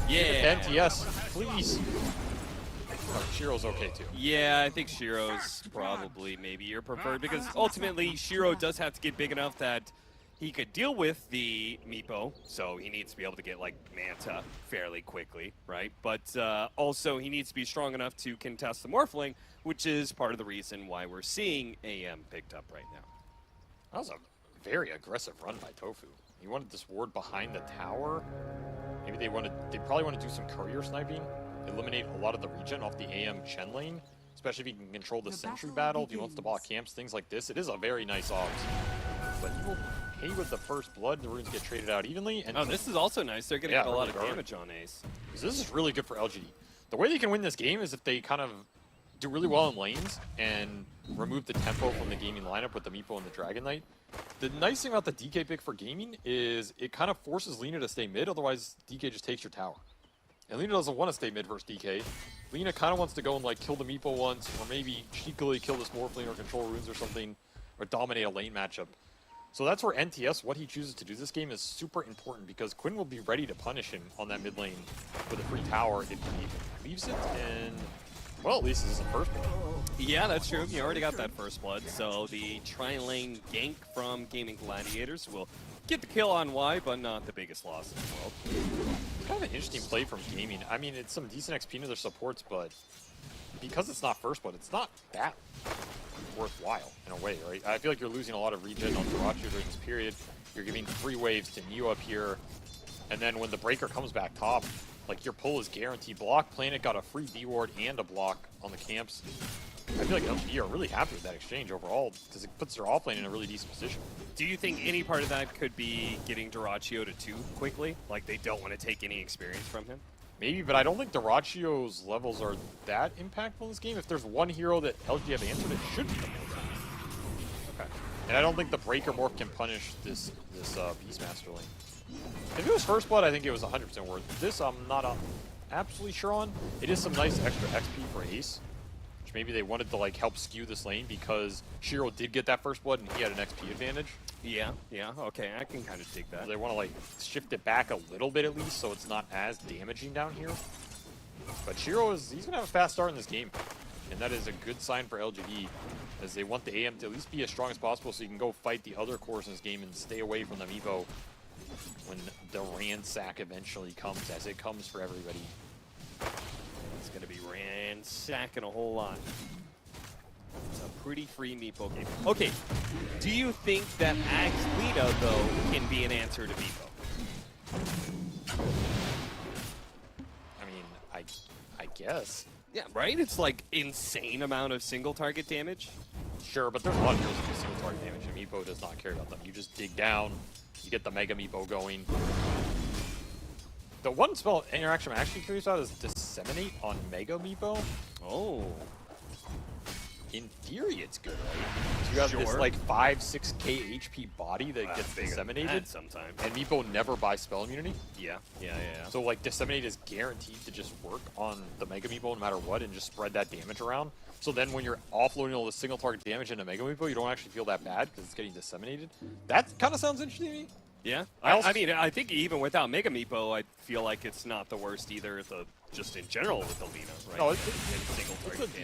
Yeah. MTS, please. Shiro's okay too. Yeah, I think Shiro's probably maybe your preferred because ultimately Shiro does have to get big enough that he could deal with the Meepo, so he needs to be able to get like Manta fairly quickly, right? But also he needs to be strong enough to contest the Morphling, which is part of the reason why we're seeing AM picked up right now. That was a very aggressive run by Tofu. He wanted this ward behind the tower. Maybe they probably want to do some courier sniping, eliminate a lot of the regen off the AM Chen lane, especially if he can control the sentry battle, if he wants to block camps, things like this. It is a very nice ops. But he will pay with the first blood. The runes get traded out evenly. And this is also nice. They're going to get a lot of damage on Ace. So this is really good for LGD. The way they can win this game is if they kind of do really well in lanes and remove the tempo from the Gaimin lineup with the Meepo and the Dragon Knight. The nice thing about the DK pick for Gaimin is it kind of forces Lina to stay mid, otherwise DK just takes your tower. And Lina doesn't want to stay mid versus DK. Lina kind of wants to go and like kill the Meepo once, or maybe cheekily kill this Morphling or control runes or something, or dominate a lane matchup. So that's where NTS, what he chooses to do this game is super important because Quinn will be ready to punish him on that mid lane with a free tower if he leaves it, and well, at least this is the first blood. Yeah, that's true. You already got that first blood, so the tri-lane gank from Gaming Gladiators will get the kill on Y, but not the biggest loss in the world. It's kind of an interesting play from Gaimin. I mean, it's some decent XP into their supports, but because it's not first blood, it's not that worthwhile in a way, right? I feel like you're losing a lot of regen on Dyrachyo during this period. You're giving 3 waves to Neo up here, and then when the breaker comes back top, like your pull is guaranteed. Block Planet got a free D ward and a block on the camps. I feel like LGD are really happy with that exchange overall because it puts their offlane in a really decent position. Do you think any part of that could be getting Dyrachyo to 2 quickly? Like they don't want to take any experience from him? Maybe, but I don't think Dyrachyo's levels are that impactful in this game. If there's one hero that LGD have answered, it should be the Morph. Okay. And I don't think the Breaker Morph can punish this Beastmaster lane. If it was first blood, I think it was 100% worth it. This, I'm not absolutely sure on. It is some nice extra XP for Ace, which maybe they wanted to like help skew this lane because Shiro did get that first blood and he had an XP advantage. Yeah, okay, I can kind of dig that. So they want to like shift it back a little bit at least so it's not as damaging down here. But Shiro he's going to have a fast start in this game. And that is a good sign for LGD as they want the AM to at least be as strong as possible so you can go fight the other cores in this game and stay away from the Meepo when the ransack eventually comes, as it comes for everybody. It's going to be ransacking a whole lot. It's a pretty free Meepo game. Okay, do you think that Axe Lita, though, can be an answer to Meepo? I mean, I guess. Yeah, right? It's like insane amount of single target damage. Sure, but there's a lot of heroes that do single target damage, and Meepo does not care about them. You just dig down, you get the Mega Meepo going. The one spell interaction I'm actually curious about is Disseminate on Mega Meepo. Oh. In theory, it's good, right? You have this like 5-6k HP body that gets disseminated sometimes. And Meepo never buys spell immunity. Yeah. So like Disseminate is guaranteed to just work on the Mega Meepo no matter what and just spread that damage around. So then when you're offloading all the single target damage into Mega Meepo, you don't actually feel that bad because it's getting disseminated. That kind of sounds interesting to me. Yeah, I mean, I think even without Mega Meepo, I feel like it's not the worst either. Just in general with the Lina, right? No, it's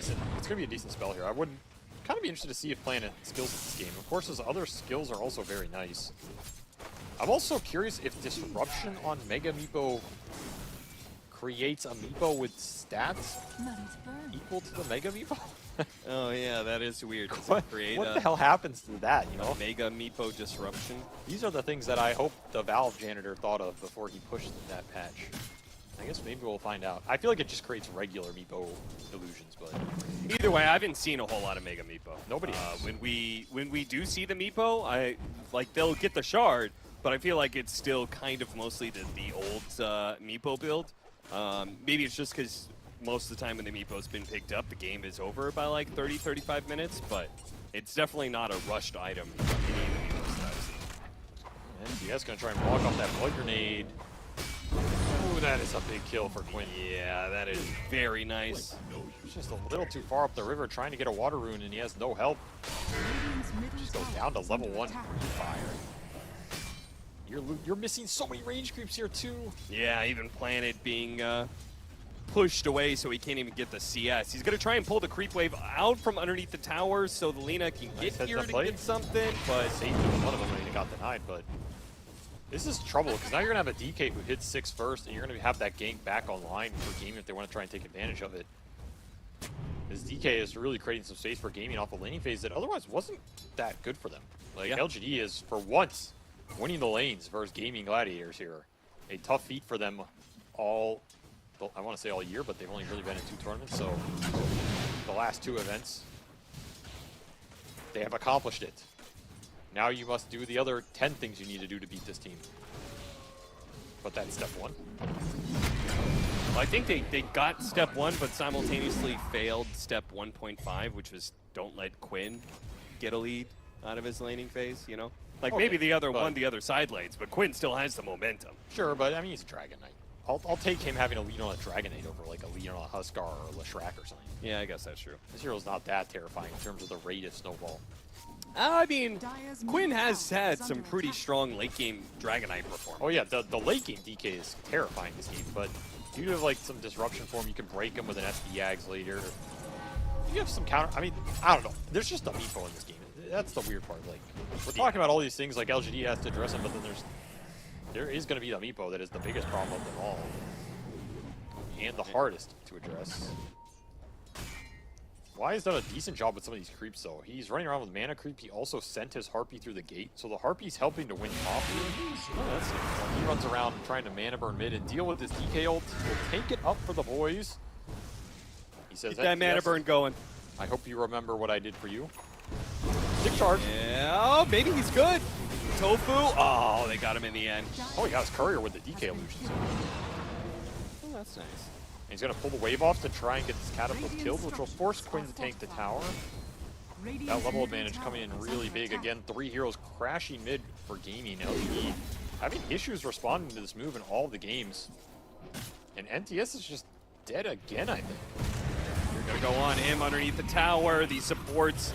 going to be a decent spell here. I would kind of be interested to see if Planet skills in this game. Of course, his other skills are also very nice. I'm also curious if Disruption on Mega Meepo creates a Meepo with stats equal to the Mega Meepo. Oh yeah, that is weird. Does What, it create what the hell happens to that, you know? Mega Meepo disruption? These are the things that I hope the Valve janitor thought of before he pushed that patch. I guess maybe we'll find out. I feel like it just creates regular Meepo illusions, but either way, I haven't seen a whole lot of Mega Meepo. Nobody when we do see the Meepo, they'll get the shard, but I feel like it's still kind of mostly the old Meepo build. Maybe it's just because most of the time when the Meepo's been picked up, the game is over by like 30-35 minutes, but it's definitely not a rushed item in any of the Meepos that I've seen. NTS gonna try and block off that blood grenade. Ooh, that is a big kill for Quinn. Yeah, that is very nice. He's just a little too far up the river trying to get a water rune, and he has no help. Just goes down to level 1 fire. You're missing so many range creeps here too. Yeah, even Planet being pushed away so he can't even get the CS. He's going to try and pull the creep wave out from underneath the tower so the Lina can get here to get something, but... Safety was one of them when he got denied, but... This is trouble, because now you're going to have a DK who hits 6 first, and you're going to have that gank back online for Gaimin if they want to try and take advantage of it. This DK is really creating some space for Gaimin off the laning phase that otherwise wasn't that good for them. Like, LGD is, for once, winning the lanes versus Gaimin Gladiators here. A tough feat for them all, I want to say all year, but they've only really been in 2 tournaments, so the last 2 events, they have accomplished it. Now you must do the other 10 things you need to do to beat this team. But that's step 1. Well, I think they got step 1, but simultaneously failed step 1.5, which was don't let Quinn get a lead out of his laning phase, you know? Like, maybe the other one, the other side lanes, but Quinn still has the momentum. Sure, but I mean, he's a Dragon Knight. I'll take him having a lead on a Dragon Knight over like a lead on a Huskar or a Leshrac or something. Yeah, I guess that's true. This hero's not that terrifying in terms of the rate of Snowball. I mean, Quinn has had some pretty strong late game Dragon Knight performance. Oh yeah, the late game DK is terrifying this game, but you have like some disruption for him. You can break him with an SB Yags later. You have some counter. I mean, I don't know. There's just a meatball in this game. That's the weird part. Like, we're talking about all these things like LGD has to address them, but then there is going to be the meatball that is the biggest problem of them all, and the hardest to address. Why has done a decent job with some of these creeps, though. He's running around with mana creep. He also sent his Harpy through the gate, so the Harpy's helping to win top here. Oh, he runs around trying to mana burn mid and deal with this DK ult. He'll take it up for the boys. He says, get that mana burn going. I hope you remember what I did for you. Stick charge. Yeah, maybe he's good. Tofu. Oh, they got him in the end. Oh, he got his courier with the DK illusions. Oh, that's nice. He's going to pull the wave off to try and get this catapult killed, which will force Quinn to tank the tower. That level advantage coming in really big. Again, 3 heroes crashing mid for Gaimin. LGD having issues responding to this move in all the games. And NTS is just dead again, I think. They're going to go on him underneath the tower. These supports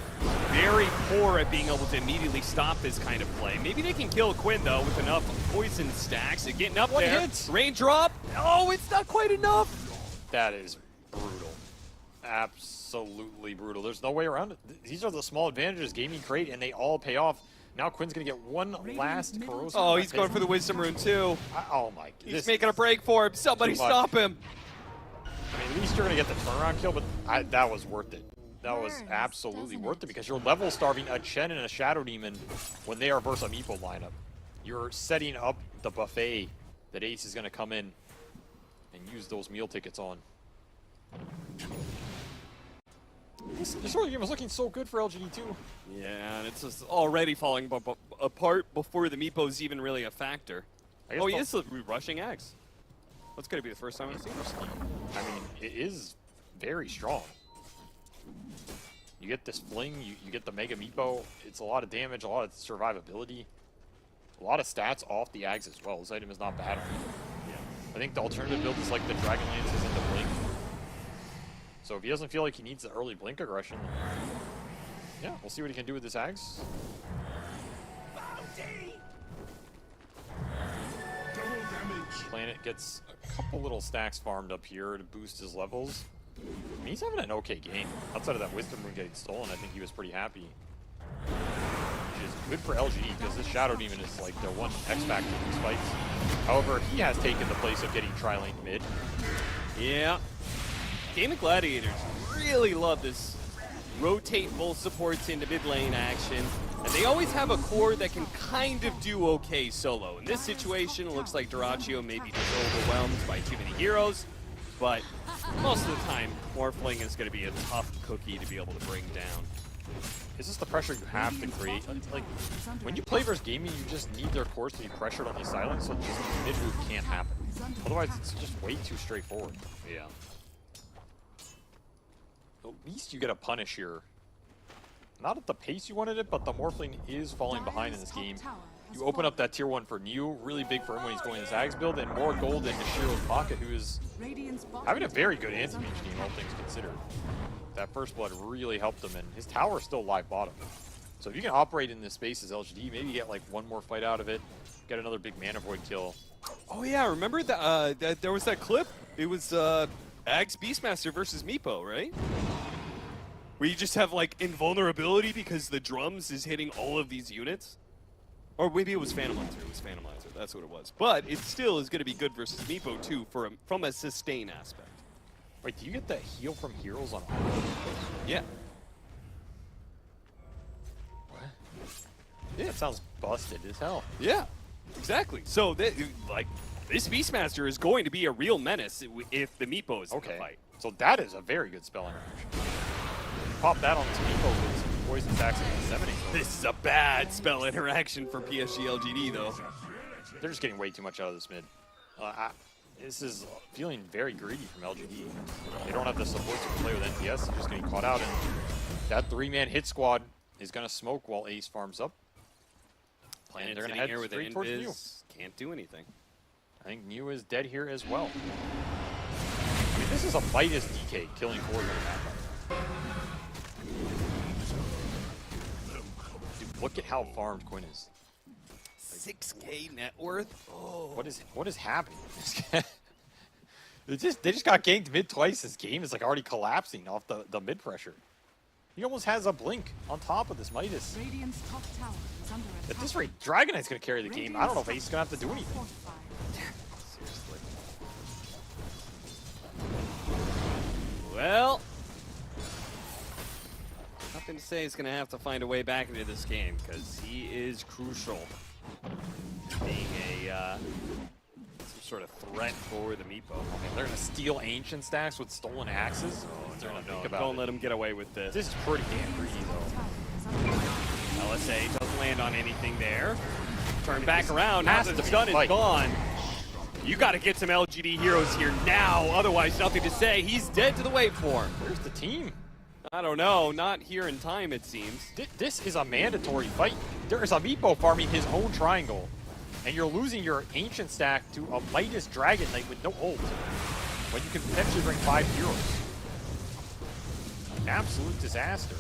very poor at being able to immediately stop this kind of play. Maybe they can kill Quinn, though, with enough poison stacks. They're getting up there. Raindrop. Oh, it's not quite enough. That is brutal. Absolutely brutal. There's no way around it. These are the small advantages Gaimin create, and they all pay off. Now Quinn's going to get one last corrosive. Oh, he's going for the Wisdom Rune, too. Oh, my God. He's making a break for him. Somebody stop him. I mean, at least you're going to get the turnaround kill, but that was worth it. That was absolutely worth it because you're level starving a Chen and a Shadow Demon when they are versus a Meepo lineup. You're setting up the buffet that Ace is going to come in and use those meal tickets on. This early game was looking so good for LGD too. Yeah, and it's just already falling apart before the Meepo's even really a factor. Oh, he is rushing X. That's going to be the first time I've seen this. I mean, it is very strong. You get this fling, you get the Mega Meepo. It's a lot of damage, a lot of survivability. A lot of stats off the Ags as well. This item is not bad. Yeah. I think the alternative build is like the Dragonlances and the Blink. So if he doesn't feel like he needs the early Blink aggression, yeah, we'll see what he can do with this Ags. Planet gets a couple little stacks farmed up here to boost his levels. I mean, he's having an okay game. Outside of that Wisdom Rune getting stolen, I think he was pretty happy. Which is good for LGD, because this Shadow Demon is like their one X-Factor in these fights. However, he has taken the place of getting tri-lane mid. Yeah. Gaimin Gladiators really love this rotate both supports into mid lane action. And they always have a core that can kind of do okay solo. In this situation, it looks like Duraccio may be just overwhelmed by too many heroes. But most of the time, Morphling is going to be a tough cookie to be able to bring down. Is this the pressure you have to create? Like, when you play versus Gaimin, you just need their cores to be pressured on these sidelines, so just mid-move can't happen. Otherwise, it's just way too straightforward. Yeah. At least you get a punish here. Not at the pace you wanted it, but the Morphling is falling behind in this game. You open up that tier 1 for New, really big for him when he's going his Ags build, and more gold into Shiro's pocket, who is having a very good anti-mage game, all things considered. That first blood really helped him, and his tower is still live bottom. So if you can operate in this space as LGD, maybe get like one more fight out of it, get another big mana void kill. Oh yeah, remember that there was that clip? It was Axe Beastmaster versus Meepo, right? Where you just have like invulnerability because the drums is hitting all of these units. Or maybe it was Phantomizer. It was Phantomizer. That's what it was. But it still is going to be good versus Meepo too from a sustain aspect. Wait, do you get the heal from heroes on all? Yeah. What? Yeah. That sounds busted as hell. Yeah, exactly. So like this Beastmaster is going to be a real menace if the Meepo is in the fight. So that is a very good spell interaction. Pop that on this Meepo with some poison stacks and disseminate. This is a bad spell interaction for PSG.LGD though. They're just getting way too much out of this mid. This is feeling very greedy from LGD. They don't have the support to play with NPS. They're just getting caught out, and that 3-man hit squad is going to smoke while Ace farms up. And they're going to head here with straight towards New. Can't do anything. I think New is dead here as well. I mean, this is a Midas DK killing cores on the map. Dude, look at how farmed Quinn is. 6K net worth. Oh. What is happening? they just got ganked mid twice. This game is like already collapsing off the mid pressure. He almost has a blink on top of this Midas. Radiant's top tower is under attack. At this rate, Dragon Knight's gonna carry the game. I don't know if Ace is gonna have to do anything. Seriously. Well, nothing to say. He's gonna have to find a way back into this game because he is crucial. Being a some sort of threat for the Meepo. Okay, they're gonna steal ancient stacks with stolen axes. Don't let him get away with this. This is pretty damn greedy though. LSA doesn't land on anything there. Turn back around. Now the stun is gone. You got to get some LGD heroes here now. Otherwise, nothing to say. He's dead to the waveform. Where's the team? I don't know. Not here in time, it seems. This is a mandatory fight. There is a Meepo farming his own triangle, and you're losing your ancient stack to a Midas Dragon Knight with no ult, when you can potentially bring 5 heroes. An absolute disaster.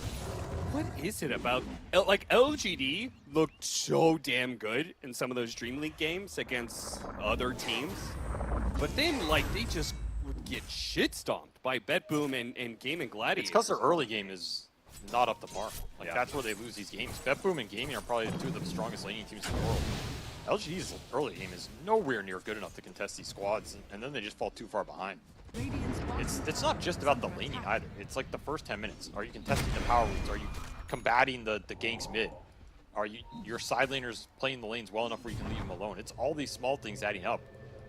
What is it about? Like, LGD looked so damn good in some of those Dream League games against other teams, but then, like, they just would get shit stomped by Betboom and Gaimin Gladiators. It's because their early game is not up to par. Like, that's where they lose these games. Betboom and Gaimin are probably 2 of the strongest laning teams in the world. LGD's early game is nowhere near good enough to contest these squads, and then they just fall too far behind. It's not just about the laning either. It's like the first 10 minutes. Are you contesting the power lanes? Are you combating the ganks mid? Are your side laners playing the lanes well enough where you can leave them alone? It's all these small things adding up.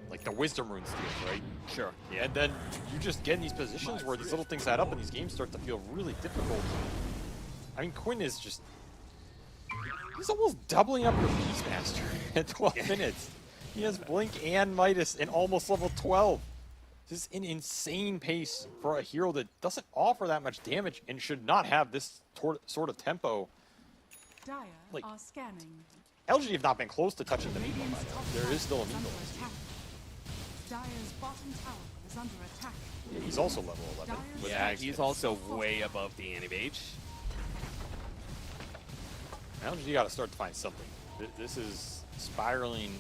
Like the Wisdom Rune steals, right? Sure. Yeah. And then you just get in these positions where these little things add up and these games start to feel really difficult. I mean, Quinn is just... He's almost doubling up your Beastmaster at 12 minutes. He has Blink and Midas and almost level 12. This is an insane pace for a hero that doesn't offer that much damage and should not have this sort of tempo. Dire like, are scanning. LGD have not been close to touching the Meepo. There is still a Meepo. Dire's bottom tower is under attack. Yeah, he's also level 11. Yeah, he's also way above the Anti-Mage. LGD got to start to find something. This is spiraling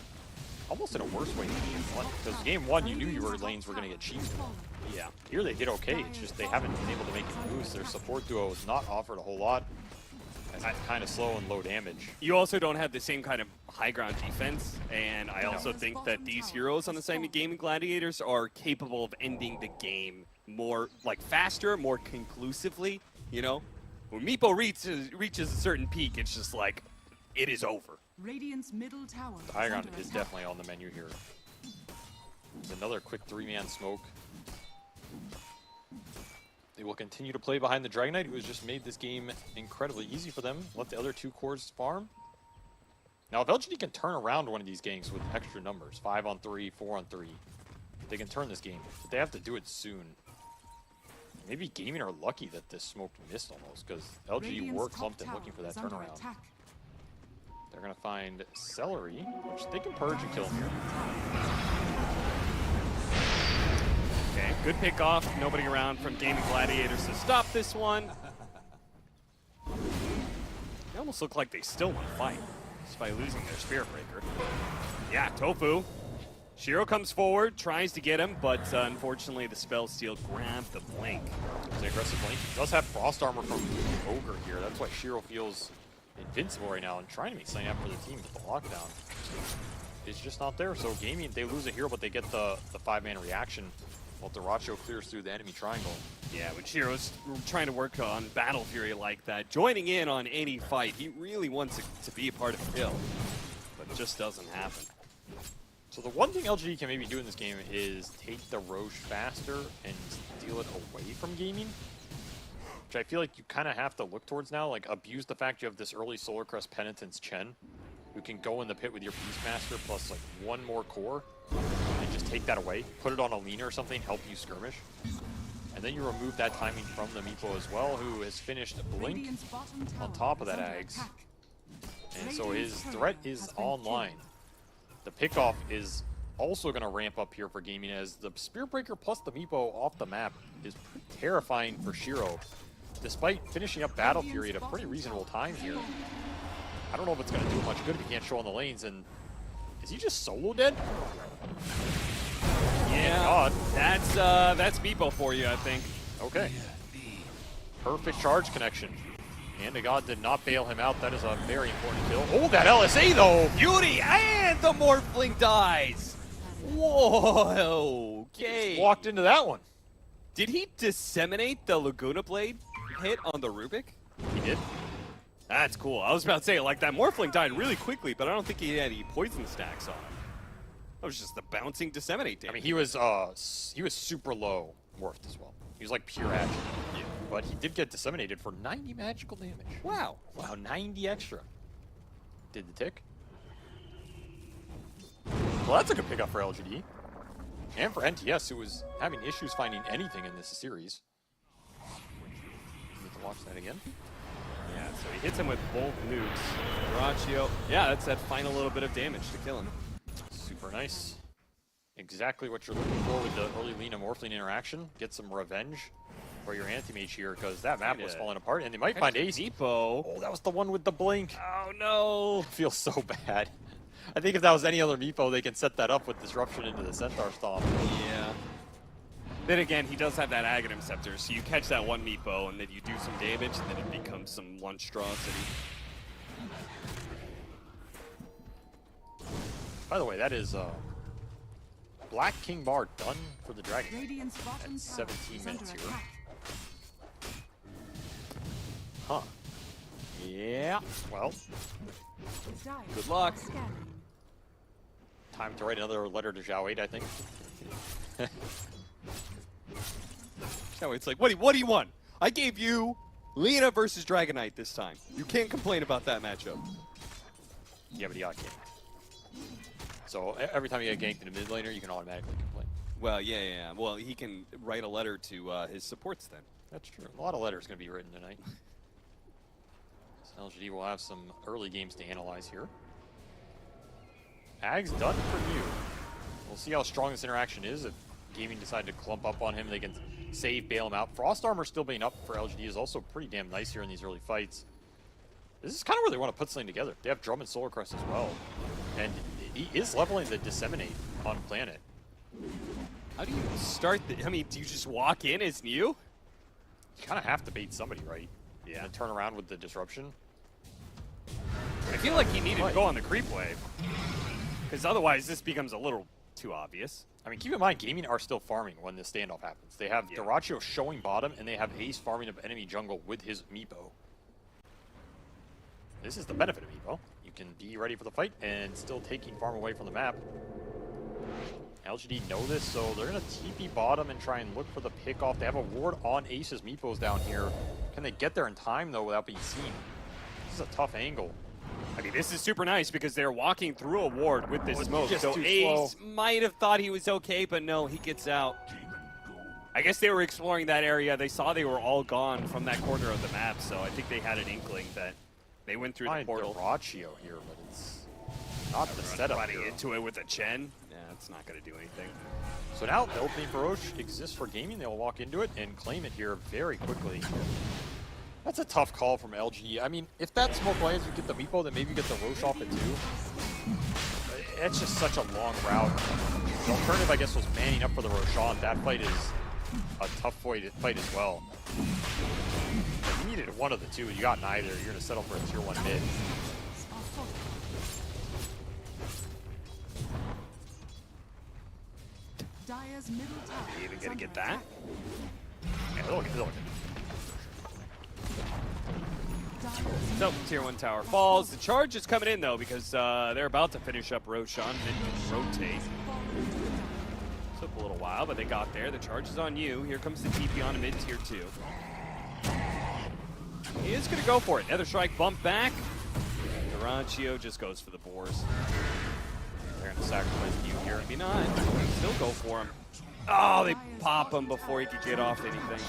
almost in a worse way than game 1. Because game 1, you knew your lanes were going to get cheesed. Yeah. Here they did okay. It's just they haven't been able to make it moves. Their support duo has not offered a whole lot. It's kind of slow and low damage. You also don't have the same kind of high ground defense, and I also think that these heroes on the side of Gaimin Gladiators are capable of ending the game more, like, faster, more conclusively, you know? When Meepo reaches a certain peak, it's just like, it is over. Radiant's middle tower. The high ground is definitely on the menu here. There's another quick 3-man smoke. They will continue to play behind the Dragon Knight, who has just made this game incredibly easy for them. Let the other 2 cores farm. Now, if LGD can turn around one of these games with extra numbers, 5-on-3, 4-on-3, they can turn this game, but they have to do it soon. Maybe Gaimin are lucky that this smoke missed almost, because LGD were clumped and looking for that turnaround. They're going to find Celery, which they can purge and kill him here. Okay, good pick off. Nobody around from Gaimin Gladiators to stop this one. They almost look like they still want to fight, despite losing their Spirit Breaker. Yeah, Tofu Shiro comes forward, tries to get him, but unfortunately the spell steal grabbed the blink. It's an aggressive blink. He does have frost armor from Ogre here. That's why Shiro feels invincible right now and trying to make something happen for the team, but the lockdown is just not there. So Gaimin, they lose a hero, but they get the 5-man reaction while Dyrachyo clears through the enemy triangle. Yeah, when Shiro's trying to work on Battle Fury like that, joining in on any fight, he really wants it to be a part of the kill, but it just doesn't happen. So the one thing LGD can maybe do in this game is take the Roche faster and steal it away from Gaimin, which I feel like you kind of have to look towards now, like abuse the fact you have this early Solar Crest Penitence Chen, who can go in the pit with your Beastmaster plus like one more core, and just take that away, put it on a leaner or something, help you skirmish. And then you remove that timing from the Meepo as well, who has finished Blink on top of that Ags. And so his threat is online. The pickoff is also going to ramp up here for Gaimin, as the Spirit Breaker plus the Meepo off the map is pretty terrifying for Shiro, despite finishing up Battle Fury at a pretty reasonable time here. I don't know if it's going to do much good if he can't show on the lanes, and is he just solo dead? Yeah, God. that's Meepo for you, I think. Okay. Perfect charge connection. And the God did not bail him out. That is a very important kill. Oh, that LSA though! Beauty, and the Morphling dies! Whoa, okay. He walked into that one. Did he disseminate the Laguna Blade hit on the Rubik? He did. That's cool. I was about to say, like, that Morphling died really quickly, but I don't think he had any poison stacks on him. That was just the bouncing disseminate damage. I mean, he was super low morphed as well. He was like pure action. Yeah. But he did get disseminated for 90 magical damage. Wow. Wow, 90 extra. Did the tick. Well, that's a good pickup for LGD. And for NTS, who was having issues finding anything in this series. Need to watch that again. Yeah, so he hits him with both nukes. Dyrachyo, yeah, that's that final little bit of damage to kill him. Super nice. Exactly what you're looking for with the early Lina Morphling interaction. Get some revenge for your anti-mage here, because that map was falling apart, and they might find Ace. Depot. Oh, that was the one with the blink. Oh no! Feels so bad. I think if that was any other Meepo, they can set that up with disruption into the Centaur Stomp. Yeah. Then again, he does have that Aghanim Scepter, so you catch that one Meepo, and then you do some damage, and then it becomes some monstrosity. By the way, that is Black King Bar done for the Dragon at 17 minutes here. Huh. Yeah. Well, good luck. Time to write another letter to Zhao 8, I think. Zhao 8's like, what do you want? I gave you Lina versus Dragonite this time. You can't complain about that matchup. Yeah, but he got ganked. So every time you get ganked in a mid laner, you can automatically complain. Well, yeah. Well, he can write a letter to his supports then. That's true. A lot of letters going to be written tonight. So LGD will have some early games to analyze here. Ag's done for you. We'll see how strong this interaction is. If Gaimin decide to clump up on him, they can save, bail him out. Frost Armor still being up for LGD is also pretty damn nice here in these early fights. This is kind of where they want to put something together. They have Drum and Solar Crest as well. And he is leveling the Disseminate on Planet. How do you start the... I mean, do you just walk in as Mew? You kind of have to bait somebody, right? Yeah. And turn around with the Disruption. I feel like he needed to go on the creep wave. Because otherwise, this becomes a little too obvious. I mean, keep in mind, Gaimin are still farming when this standoff happens. They have Dyrachyo showing bottom, and they have Ace farming up enemy jungle with his Meepo. This is the benefit of Meepo. You can be ready for the fight and still taking farm away from the map. LGD know this, so they're going to TP bottom and try and look for the pick off. They have a ward on Ace's Meepos down here. Can they get there in time, though, without being seen? This is a tough angle. I mean, this is super nice because they're walking through a ward with this smoke. Just so too Ace slow. might have thought he was okay, but no, he gets out. I guess they were exploring that area. They saw they were all gone from that corner of the map, so I think they had an inkling that they went through the portal. Dyrachyo here, but it's not the setup running here. into it with a Chen. Yeah, it's not going to do anything. So now the opening for Roche exists for Gaimin. They'll walk into it and claim it here very quickly. That's a tough call from LG. I mean, if that smoke lands, you get the Meepo, then maybe you get the Roche off it too. It's just such a long route. The alternative, I guess, was manning up for the Roshan. That fight is a tough fight as well. But you needed one of the two. You got neither. You're going to settle for a tier 1 mid. Dire's middle tower. Are you even going to get that? Yeah, they'll look. So, tier 1 tower falls. The charge is coming in, though, because they're about to finish up Roshan. Then rotate. Took a little while, but they got there. The charge is on you. Here comes the TP on a mid tier 2. He is going to go for it. Nether Strike bump back. Durantio just goes for the boars. They're going to sacrifice you here. Maybe not. Still go for him. Oh, they pop him before he could get off anything.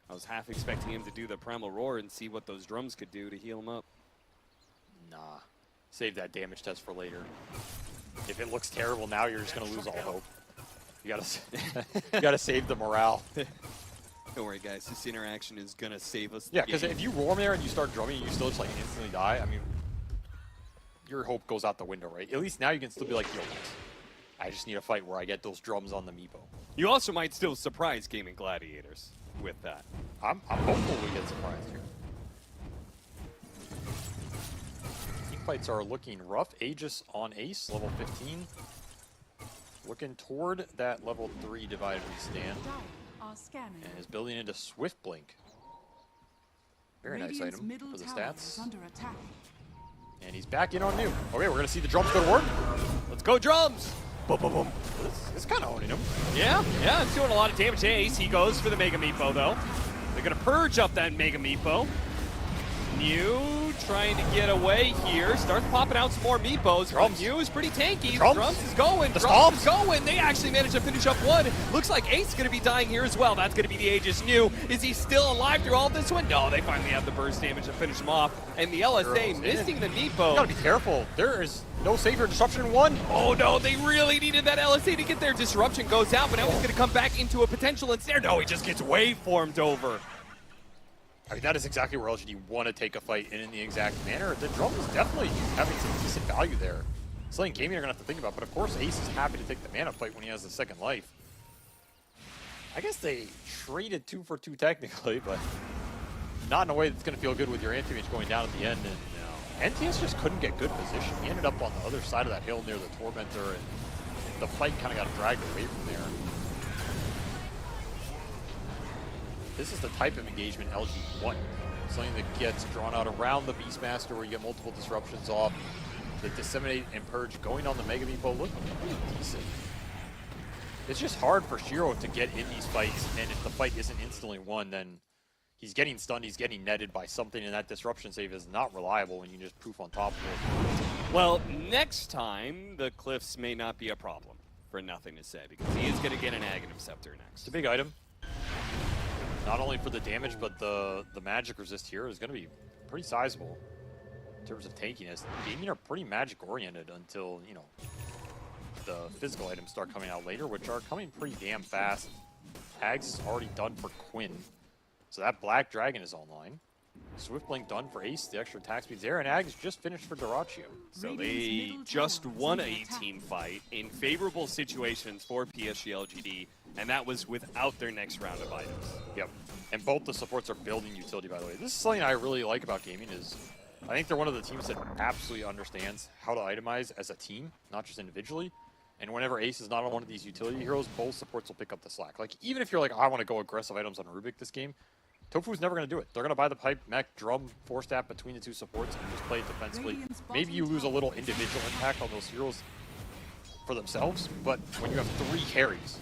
I was half expecting him to do the Primal Roar and see what those drums could do to heal him up. Nah. Save that damage test for later. If it looks terrible now, you're just going to lose all hope. You gotta save the morale. Don't worry, guys. This interaction is going to save us. Yeah, because if you roam there and you start drumming and you still just like instantly die, I mean, your hope goes out the window, right? At least now you can still be like, yo, I just need a fight where I get those drums on the Meepo. You also might still surprise Gaimin Gladiators with that. I'm hopeful we get surprised here. Team fights are looking rough. Aegis on Ace, level 15. Looking toward that level 3 divided stand. And is building into Swift Blink. Very nice item for the stats. And he's back in on new. Okay, we're going to see the drums go to work. Let's go, drums! Boom, boom, boom. It's kind of owning him. Yeah, it's doing a lot of damage to Ace. He goes for the Mega Meepo, though. They're going to purge up that Mega Meepo. New trying to get away here. Starts popping out some more Meepos. New is pretty tanky. Drums is going. Drums is going. They actually managed to finish up one. Looks like Ace is going to be dying here as well. That's going to be the Aegis New. Is he still alive through all this one? No, they finally have the burst damage to finish him off. And the LSA missing the Meepo. You gotta be careful. There is no savior disruption in 1. Oh no, they really needed that LSA to get their disruption goes out, but now he's going to come back into a potential ensnare. No, he just gets waveformed over. I mean, that is exactly where LGD want to take a fight in the exact manner. The drum is definitely having some decent value there. Something Gaimin are going to have to think about, but of course Ace is happy to take the mana fight when he has the second life. I guess they traded 2 for 2 technically, but not in a way that's going to feel good with your anti-mage going down at the end. And NTS just couldn't get good position. He ended up on the other side of that hill near the Tormentor, and the fight kind of got dragged away from there. This is the type of engagement LG want. Something that gets drawn out around the Beastmaster where you get multiple disruptions off. The Disseminate and Purge going on the Mega Meepo look pretty decent. It's just hard for Shiro to get in these fights, and if the fight isn't instantly won, then he's getting stunned, he's getting netted by something, and that disruption save is not reliable when you just poof on top of it. Well, next time, the Cliffs may not be a problem, for nothing to say, because he is going to get an Aghanim Scepter next. It's a big item. Not only for the damage, but the magic resist here is going to be pretty sizable in terms of tankiness. Gaimin are pretty magic-oriented until, you know, the physical items start coming out later, which are coming pretty damn fast. Ags is already done for Quinn, so that Black Dragon is online. Swift Blink done for Ace, the extra attack speed's there, and Ags just finished for Durantio. So they just won a team fight in favorable situations for PSG.LGD, and that was without their next round of items. Yep, and both the supports are building utility, by the way. This is something I really like about Gaimin is I think they're one of the teams that absolutely understands how to itemize as a team, not just individually. And whenever Ace is not on one of these utility heroes, both supports will pick up the slack. Like, even if you're like, I want to go aggressive items on Rubik this game, Tofu's never going to do it. They're going to buy the pipe, mech, drum, 4-stat between the two supports and just play it defensively. Maybe you lose a little individual impact on those heroes for themselves, but when you have 3 carries,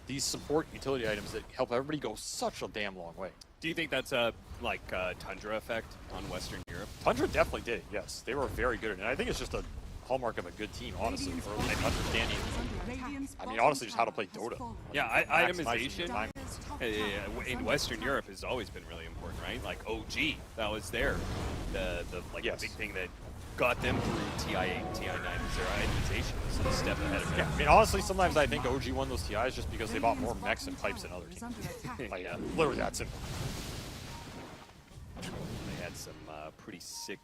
these support utility items that help everybody go such a damn long way. Do you think that's a, like, Tundra effect on Western Europe? Tundra definitely did, yes. They were very good at it. And I think it's just a hallmark of a good team, honestly, for like understanding, I mean, honestly, just how to play Dota. Yeah, itemization in Western Europe has always been really important, right? Like OG, that was there. The big thing that got them through TI8 and TI9 was their itemization was a step ahead of them. Yeah, I mean, honestly, sometimes I think OG won those TIs just because they bought more mechs and pipes than other teams. Like, literally that simple. had some pretty sick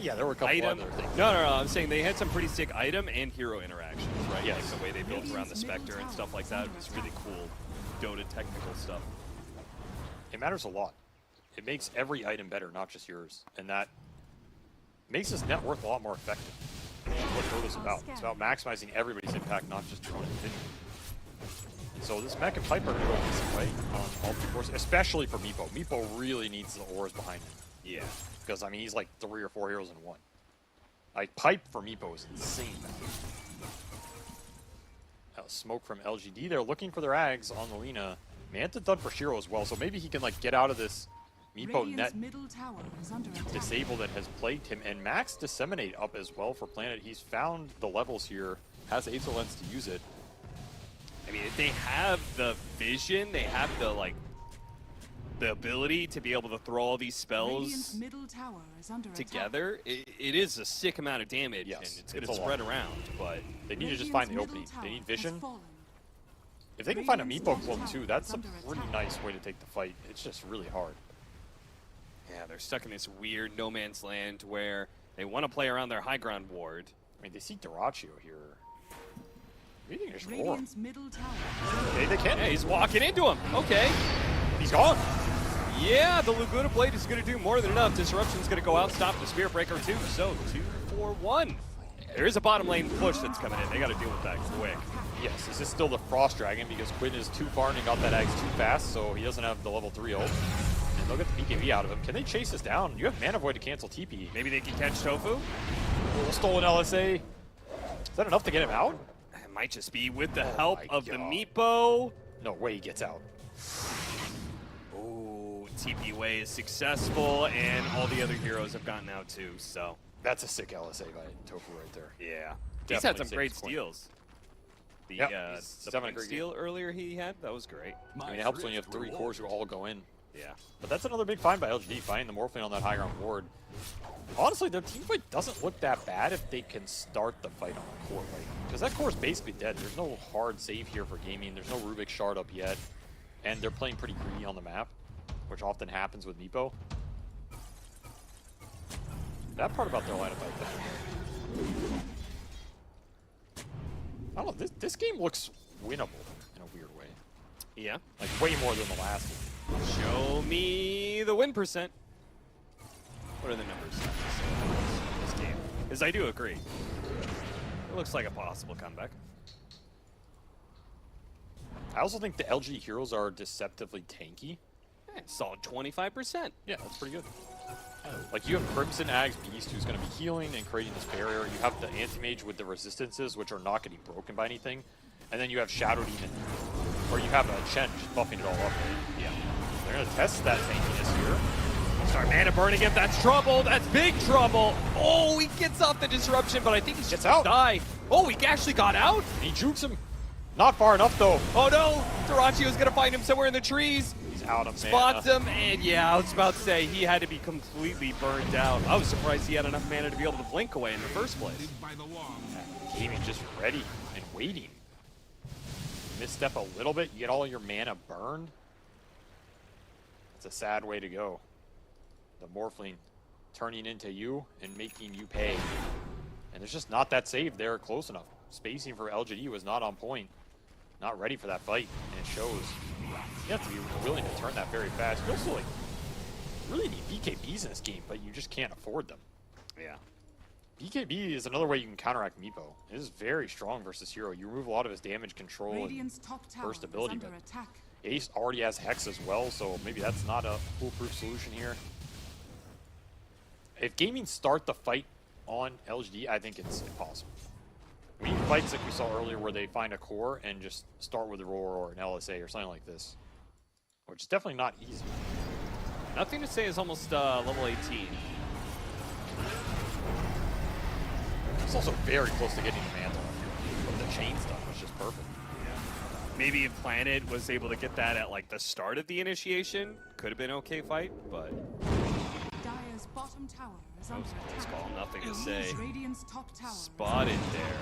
yeah, there were a couple item. other things. No, I'm saying they had some pretty sick item and hero interactions, right? Yes. Like the way they built around the Spectre and stuff like that was really cool. Dota technical stuff. It matters a lot. It makes every item better, not just yours. And that makes this net worth a lot more effective. Which is what Dota's about. It's about maximizing everybody's impact, not just your own individual. So this mech and Pipe are going to go a decent way on all three cores, especially for Meepo. Meepo really needs the ores behind him. Yeah. Because, I mean, he's like 3 or 4 heroes in one. Like, Pipe for Meepo is insane. Smoke from LGD. They're looking for their Ags on the Lina. Manta done for Shiro as well, so maybe he can, like, get out of this Meepo net disabled that has plagued him. And Max Disseminate up as well for Planet. He's found the levels here, has Aether Lens to use it. I mean, if they have the vision, they have the, like, the ability to be able to throw all these spells together, it is a sick amount of damage, and it's going to spread around, but... They need to just find the opening. They need vision. If they can find a Meepo clone too, that's a pretty nice way to take the fight. It's just really hard. Yeah, they're stuck in this weird no man's land where they want to play around their high ground ward. I mean, they see Duraccio here. Maybe they can just roar. Okay, they can. Yeah, he's walking into him. Okay. He's gone. Yeah, the Laguna Blade is going to do more than enough. Disruption's going to go out, stop the Spirit Breaker too. So 2-4-1. There is a bottom lane push that's coming in. They got to deal with that quick. Yes, is this still the Frost Dragon? Because Quinn is too far and he got that Axe too fast, so he doesn't have the level 3 ult. And they'll get the BKB out of him. Can they chase this down? You have Mana Void to cancel TP. Maybe they can catch Tofu? Stolen LSA. Is that enough to get him out? It might just be with the help of the Meepo. No way he gets out. Ooh, TP Way is successful, and all the other heroes have gotten out too, so. That's a sick LSA by Tofu right there. Yeah. He's had some great steals. The, the point steal earlier he had, that was great. I mean, it helps when you have 3 cores who all go in. Yeah. But that's another big find by LGD, finding the Morphling on that high ground ward. Honestly, their team fight doesn't look that bad if they can start the fight on the core, right? Because that core is basically dead. There's no hard save here for Gaimin. There's no Rubik shard up yet. And they're playing pretty greedy on the map, which often happens with Meepo. That part about their lineup, I think. I don't know, this game looks winnable in a weird way. Yeah. Like, way more than the last game. Show me the win percent. What are the numbers in this game? Because I do agree. It looks like a possible comeback. I also think the LG heroes are deceptively tanky. Solid 25%. Yeah, that's pretty good. Like, you have Crimson Ags Beast, who's going to be healing and creating this barrier. You have the Anti-Mage with the resistances, which are not getting broken by anything. And then you have Shadow Demon, or you have a Chen just buffing it all up, right? Yeah. They're going to test that tankiness here. Start mana burning him. That's trouble. That's big trouble. Oh, he gets off the disruption, but I think he's just out. Die. Oh, he actually got out. He jukes him. Not far enough, though. Oh, no. Duracio's going to find him somewhere in the trees. He's out of Spots him, and yeah, I was about to say, he had to be completely burned out. I was surprised he had enough mana to be able to blink away in the first place. Gaming just ready and waiting. Misstep a little bit, you get all your mana burned. It's a sad way to go. The Morphling turning into you and making you pay. And there's just not that save there close enough. Spacing for LGD was not on point. Not ready for that fight, and it shows. You have to be willing to turn that very fast. You also, like, really need BKBs in this game, but you just can't afford them. Yeah. BKB is another way you can counteract Meepo. It is very strong versus Hero. You remove a lot of his damage control and burst ability, but Ace already has Hex as well, so maybe that's not a foolproof solution here. If Gaming start the fight on LGD, I think it's impossible. We need fights like we saw earlier where they find a core and just start with a roar or an LSA or something like this. Which is definitely not easy. Nothing to say is almost level 18. It's also very close to getting the mantle. But the chain stuff was just perfect. Yeah. Maybe if Planet was able to get that at like the start of the initiation, could have been an okay fight, but Dire's bottom tower is under let's call nothing to attack. say. Radiant's top tower Spotted there.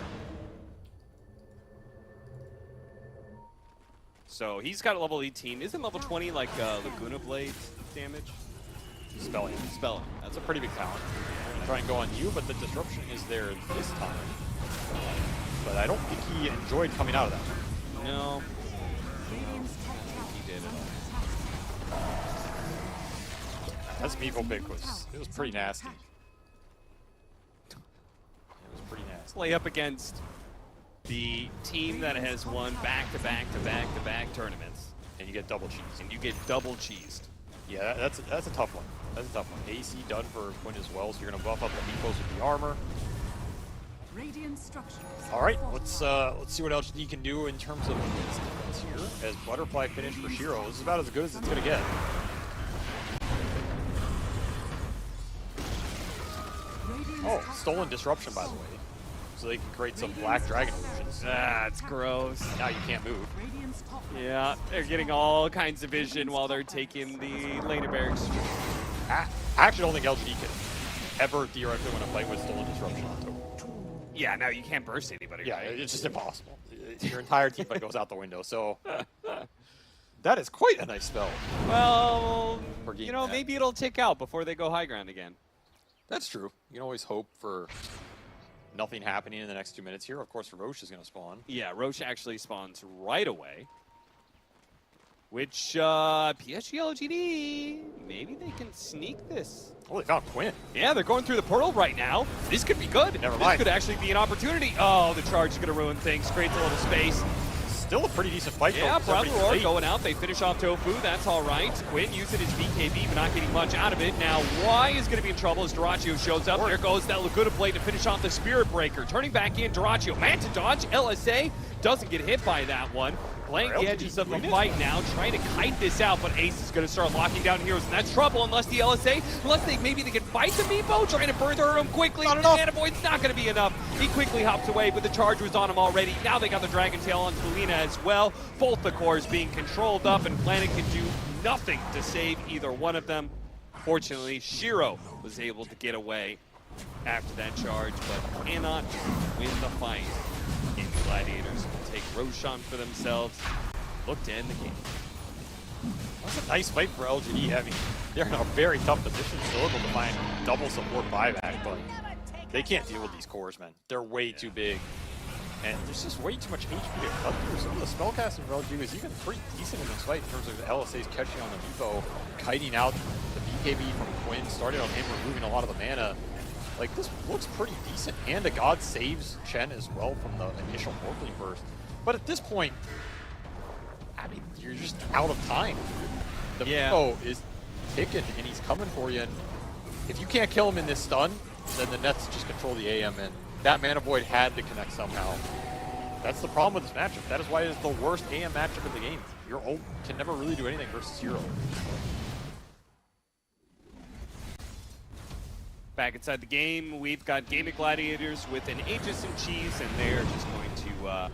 So he's got a level 18. Isn't level 20 like Laguna Blade damage? Spelling. Spelling. That's a pretty big talent. I'm gonna try and go on you, but the disruption is there this time. But I don't think he enjoyed coming out of that. No. He did it. That's Meepo pick was pretty nasty. It was pretty nasty. Play up against the team that has won back-to-back-to-back-to-back tournaments. And you get double cheesed. And you get double cheesed. Yeah, that's a tough one. That's a tough one. AC done for Quinn as well, so you're gonna buff up the Meepos with the armor. All right, let's see what LGD can do in terms of defense here. As butterfly finish for Shiro, this is about as good as it's gonna get. Oh, stolen disruption, by the way. So they can create some black dragon illusions. That's gross. Now you can't move. Yeah, they're getting all kinds of vision while they're taking the laner barracks. I actually don't think LGD can ever theoretically win a fight with stolen disruption on top. Yeah, no, you can't burst anybody. Yeah, right? it's just impossible. Your entire team fight goes out the window. So that is quite a nice spell. Well, you know, maybe it'll tick out before they go high ground again. That's true. You can always hope for nothing happening in the next 2 minutes here. Of course, Roche is going to spawn. Yeah, Roche actually spawns right away. Which, PSG.LGD, maybe they can sneak this. Oh, they found Quinn. Yeah, they're going through the portal right now. This could be good. Never mind. This could actually be an opportunity. Oh, the charge is going to ruin things. Creates a little space. Still a pretty decent fight. Yeah, Proud Roar going out. They finish off Tofu. That's all right. Quinn using his BKB, but not getting much out of it. Now, Y is going to be in trouble as Duraccio shows up. There goes that Laguna Blade to finish off the Spirit Breaker. Turning back in, Duraccio. Man to dodge. LSA doesn't get hit by that one. Playing the edges of the fight now, trying to kite this out, but Ace is going to start locking down heroes, and that's trouble unless the LSA, maybe they can fight the Meepo, trying to burn through him quickly. Not enough. It's not going to be enough. He quickly hops away, but the charge was on him already. Now they got the Dragon Tail on Selena as well. Both the cores being controlled up, and Planet can do nothing to save either one of them. Fortunately, Shiro was able to get away after that charge, but cannot win the fight. And Gladiators will take Roshan for themselves. Look to end the game. That's a nice fight for LGD. I mean, they're in a very tough position, still able to find double support buyback, but they can't deal with these cores, man. They're way too big. And there's just way too much HP to cut through. Some of the spellcasting for LGD was even pretty decent in this fight in terms of the LSA's catching on the Meepo, kiting out the BKB from Quinn, starting on him, removing a lot of the mana. Like, this looks pretty decent, and a God saves Chen as well from the initial Morphling burst. But at this point, I mean, you're just out of time. The Meepo is ticking, and he's coming for you, and if you can't kill him in this stun, then the Nets just control the AM, and that Mana Void had to connect somehow. That's the problem with this matchup. That is why it is the worst AM matchup in the game. Your ult can never really do anything versus Hero. Back inside the game, we've got Gaimin Gladiators with an Aegis and Cheese, and they're just going to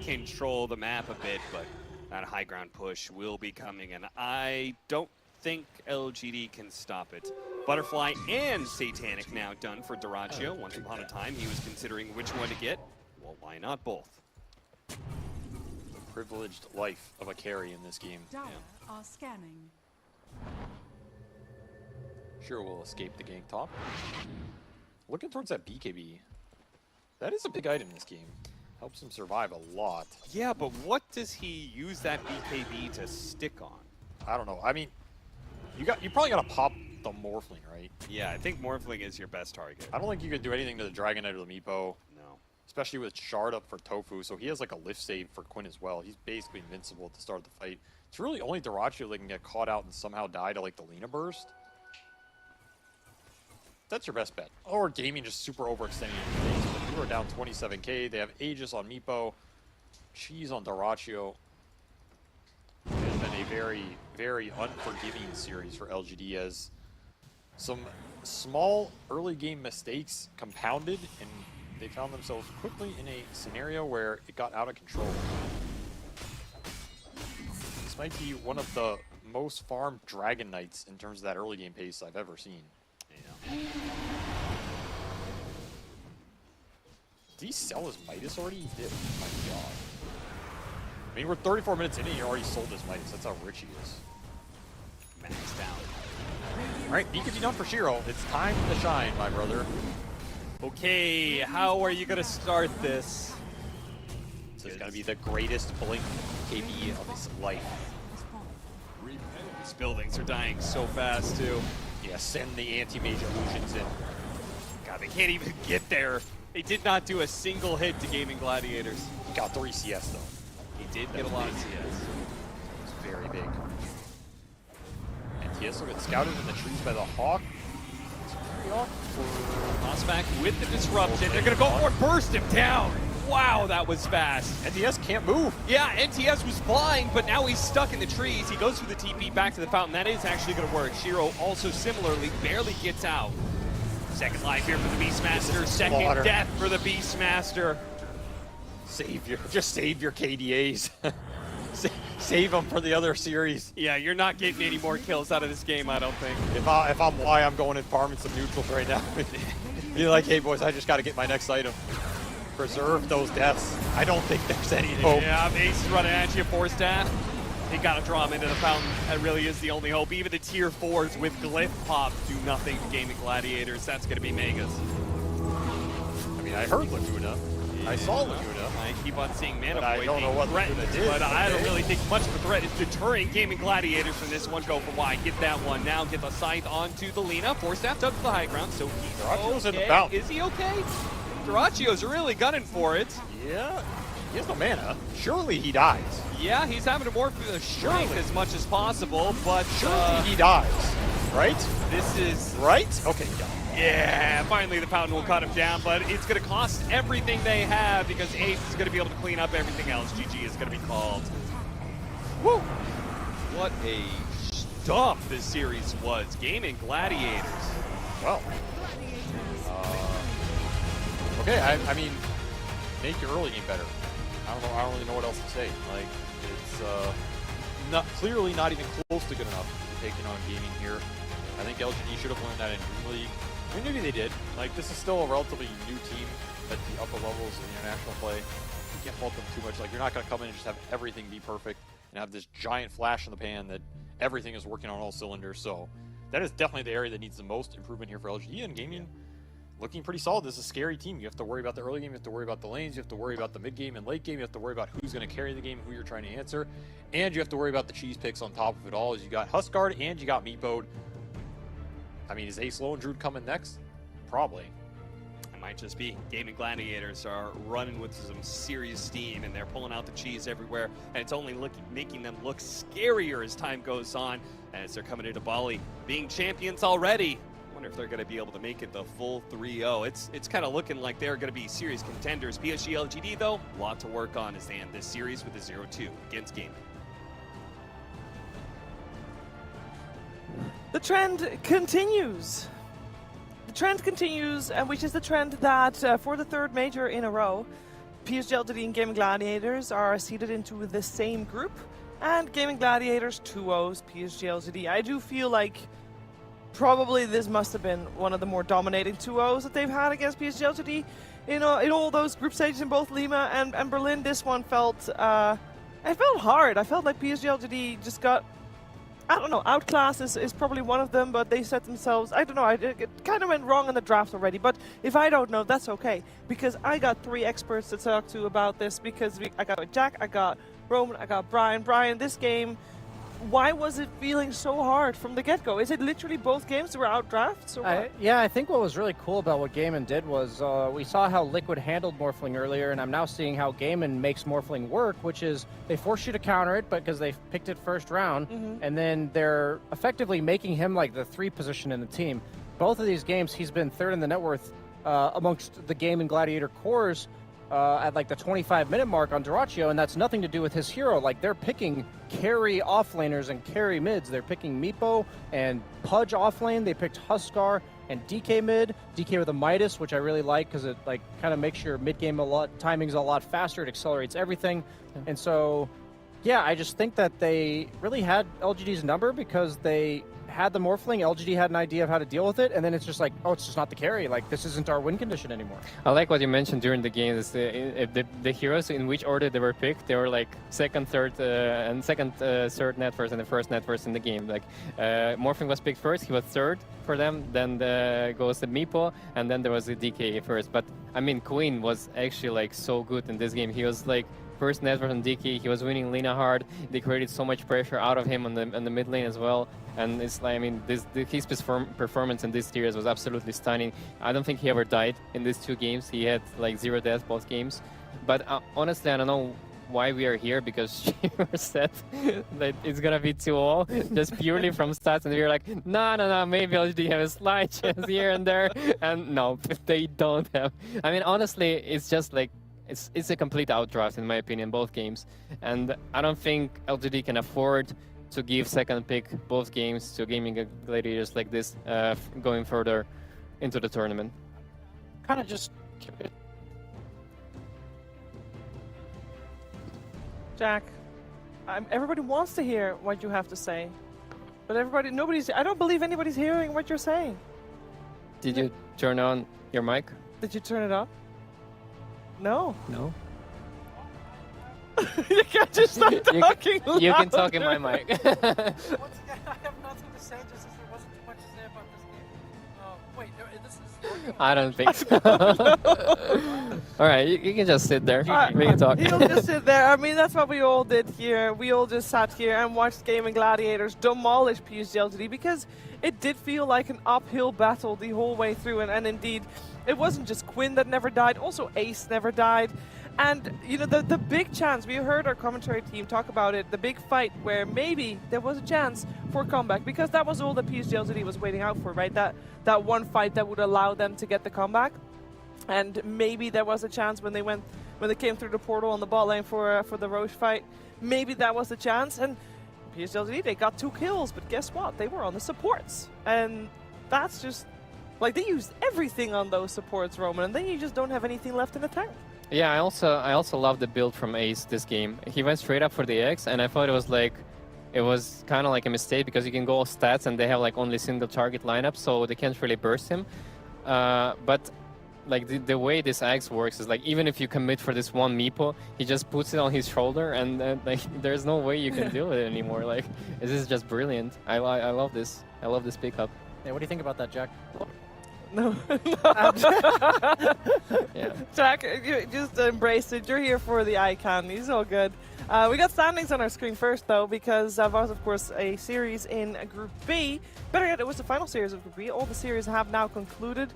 control the map a bit, but that high ground push will be coming, and I don't think LGD can stop it. Butterfly and Satanic now done for Duraccio. Once upon a time, he was considering which one to get. Well, why not both? The privileged life of a carry in this game. Dire are scanning. Sure, we'll escape the gank top. Looking towards that BKB. That is a big item in this game. Helps him survive a lot. Yeah, but what does he use that BKB to stick on? I don't know. I mean, you probably got to pop the Morphling, right? Yeah, I think Morphling is your best target. I don't think you could do anything to the Dragon Knight or the Meepo. No. Especially with Shard up for Tofu, so he has like a lift save for Quinn as well. He's basically invincible at the start of the fight. It's really only Duraccio that can get caught out and somehow die to like the Lina burst. That's your best bet. Or Gaimin just super overextending your things. But you are down 27k. They have Aegis on Meepo. Cheese on Duraccio. It has been a very, very unforgiving series for LGD as some small early game mistakes compounded, and they found themselves quickly in a scenario where it got out of control. This might be one of the most farmed Dragon Knights in terms of that early game pace I've ever seen. Yeah. Did he sell his Midas already? He did. Oh my god. I mean, we're 34 minutes in and he already sold his Midas. That's how rich he is. Maxed out. All right, B could be done for Shiro. It's time to shine, my brother. Okay, how are you going to start this? This is going to be the greatest Blink KBE of his life. These buildings are dying so fast, too. Yeah, send the anti-mage illusions in. God, they can't even get there. They did not do a single hit to Gaming Gladiators. Got 3 CS, though. He did get a lot of CS. It's very big. And TS will get scouted in the trees by the Hawk. It's very awkward. Osback with the disruption. They're going to go for it, burst him down. Wow, that was fast. NTS can't move. Yeah, NTS was flying, but now he's stuck in the trees. He goes through the TP back to the fountain. That is actually going to work. Shiro also similarly barely gets out. Second life here for the Beastmaster. Second death for the Beastmaster. Just save your KDAs. Save them for the other series. Yeah, you're not getting any more kills out of this game, I don't think. If I'm Y, I'm going and farming some neutrals right now. Be like, hey boys, I just got to get my next item. Preserve those deaths. I don't think there's any hope. Yeah, Ace is running at you, force staff. You gotta draw him into the fountain. That really is the only hope. Even the tier 4s with Glyph Pop do nothing to Gaming Gladiators. That's gonna be Megas. I mean, I heard Laguna. Yeah. I saw Laguna. I keep on seeing Mana Boy I don't know what Laguna did. But I don't really think much of a threat is deterring Gaming Gladiators from this one. Go for Y. Get that one now. Get the scythe onto the Lina. Force staff up to the high ground. So he's Duracio's okay. in the fountain. Is he okay? Duracio's really gunning for it. Yeah. He has no mana. Surely he dies. Yeah, he's having to morph the strength as much as possible, but surely he dies, right? This is right. Okay, yeah. Finally, the fountain will cut him down, but it's going to cost everything they have because Ace is going to be able to clean up everything else. GG is going to be called. Woo! What a stomp this series was. Gaming Gladiators. Well. Okay, I mean, make your early game better. I don't really know what else to say. Like, it's clearly not even close to good enough to be taking on Gaming here. I think LGD should have learned that in Dream League. I mean, maybe they did. Like, this is still a relatively new team at the upper levels of international play. You can't fault them too much. Like, you're not going to come in and just have everything be perfect and have this giant flash in the pan that everything is working on all cylinders. So that is definitely the area that needs the most improvement here for LGD, and Gaming looking pretty solid. This is a scary team. You have to worry about the early game, you have to worry about the lanes, you have to worry about the mid game and late game, you have to worry about who's going to carry the game, who you're trying to answer, and you have to worry about the cheese picks on top of it all, as you got Huskard and you got Meepode. I mean, is Ace Low and Druid coming next? Probably. It might just be. Gaming Gladiators are running with some serious steam, and they're pulling out the cheese everywhere, and it's only making them look scarier as time goes on, as they're coming into Bali, being champions already. Wonder if they're going to be able to make it the full 3-0. It's kind of looking like they're going to be serious contenders. PSG.LGD, though, a lot to work on as they end this series with a 0-2 against Gaimin. The trend continues. The trend continues, and which is the trend that for the third major in a row, PSG.LGD and Gaming Gladiators are seated into the same group, and Gaming Gladiators 2-0s PSG.LGD. I do feel like probably this must have been one of the more dominating 2-0s that they've had against PSG.LGD. In all those group stages in both Lima and Berlin, this one felt, it felt hard. I felt like PSG.LGD just got, I don't know, outclassed is probably one of them, but they set themselves, I don't know, it kind of went wrong in the draft already, but if I don't know, that's okay, because I got 3 experts to talk to about this, because I got Jack, I got Roman, I got Brian. Brian, this game, why was it feeling so hard from the get-go? Is it literally both games were out drafts? Yeah, I think what was really cool about what Gaimin did was we saw how Liquid handled Morphling earlier, and I'm now seeing how Gaimin makes Morphling work, which is they force you to counter it, because they picked it first round, and then they're effectively making him like the 3 position in the team. Both of these games, he's been third in the net worth amongst the Gaming Gladiator cores at like the 25-minute mark on Duraccio, and that's nothing to do with his hero. Like, they're picking carry offlaners and carry mids. They're picking Meepo and Pudge offlane. They picked Huskar and DK mid. DK with a Midas, which I really like because it like kind of makes your mid game timing's a lot faster. It accelerates everything. And so Yeah, I just think that they really had LGD's number because they had the Morphling. LGD had an idea of how to deal with it, and then it's just like, oh, it's just not the carry. Like, this isn't our win condition anymore. I like what you mentioned during the game. Is the heroes in which order they were picked. They were like second, third net first, and the first net first in the game. Like Morphling was picked first. He was third for them. Then goes the Meepo, and then there was the DK first. But I mean, Queen was actually like so good in this game. He was like first net first on DK. He was winning Lina hard. They created so much pressure out of him on the mid lane as well. And it's like, I mean, his performance in this series was absolutely stunning. I don't think he ever died in these 2 games. He had like 0 deaths both games. But honestly, I don't know why we are here, because Shiver said that it's gonna be 2-0 just purely from stats, and we were like, no, maybe LGD have a slight chance here and there, and no, they don't have. I mean, honestly, it's just like it's a complete outdraft in my opinion, both games, and I don't think LGD can afford to give second pick both games to Gaming Gladiators like this, going further into the tournament. Kind of just. Jack, everybody wants to hear what you have to say, but I don't believe anybody's hearing what you're saying. Did you turn on your mic? Did you turn it up? No. No. You can't just start talking loud. You can talk in my mic. Once again, I have nothing to say, just as there wasn't too much to say about this game. Wait, this is... I don't think so. All right, you can just sit there. We can talk. He'll just sit there. I mean, that's what we all did here. We all just sat here and watched Gaimin Gladiators demolish PSG.LGD, because it did feel like an uphill battle the whole way through. And indeed, it wasn't just Quinn that never died. Also, Ace never died. And, you know, the big chance, we heard our commentary team talk about it, the big fight where maybe there was a chance for a comeback, because that was all that PSG.LGD was waiting out for, right? That one fight that would allow them to get the comeback. And maybe there was a chance when they came through the portal on the bot lane for the Roche fight. Maybe that was the chance. And PSG.LGD, they got 2 kills, but guess what? They were on the supports. And that's just, like, they used everything on those supports, Roman, and then you just don't have anything left in the tank. Yeah, I also love the build from Ace this game. He went straight up for the X, and I thought it was kind of like a mistake, because you can go stats and they have like only single target lineup, so they can't really burst him. But like the way this Axe works is like, even if you commit for this one Meepo, he just puts it on his shoulder, and like there's no way you can deal with it anymore. Like, this is just brilliant. I love this. I love this pickup. Yeah, what do you think about that, Jack? No. Yeah. Jack, you just embrace it. You're here for the icon. He's all good. We got standings on our screen first, though, because there was, of course, a series in Group B. Better yet, it was the final series of Group B. All the series have now concluded.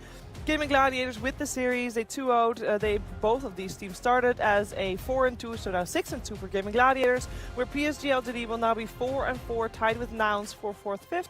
Gaimin Gladiators with the series, they 2-0'd. Both of these teams started as a 4-2, so now 6-2 for Gaimin Gladiators, where PSG.LGD will now be 4-4, tied with Nouns for 4th, 5th.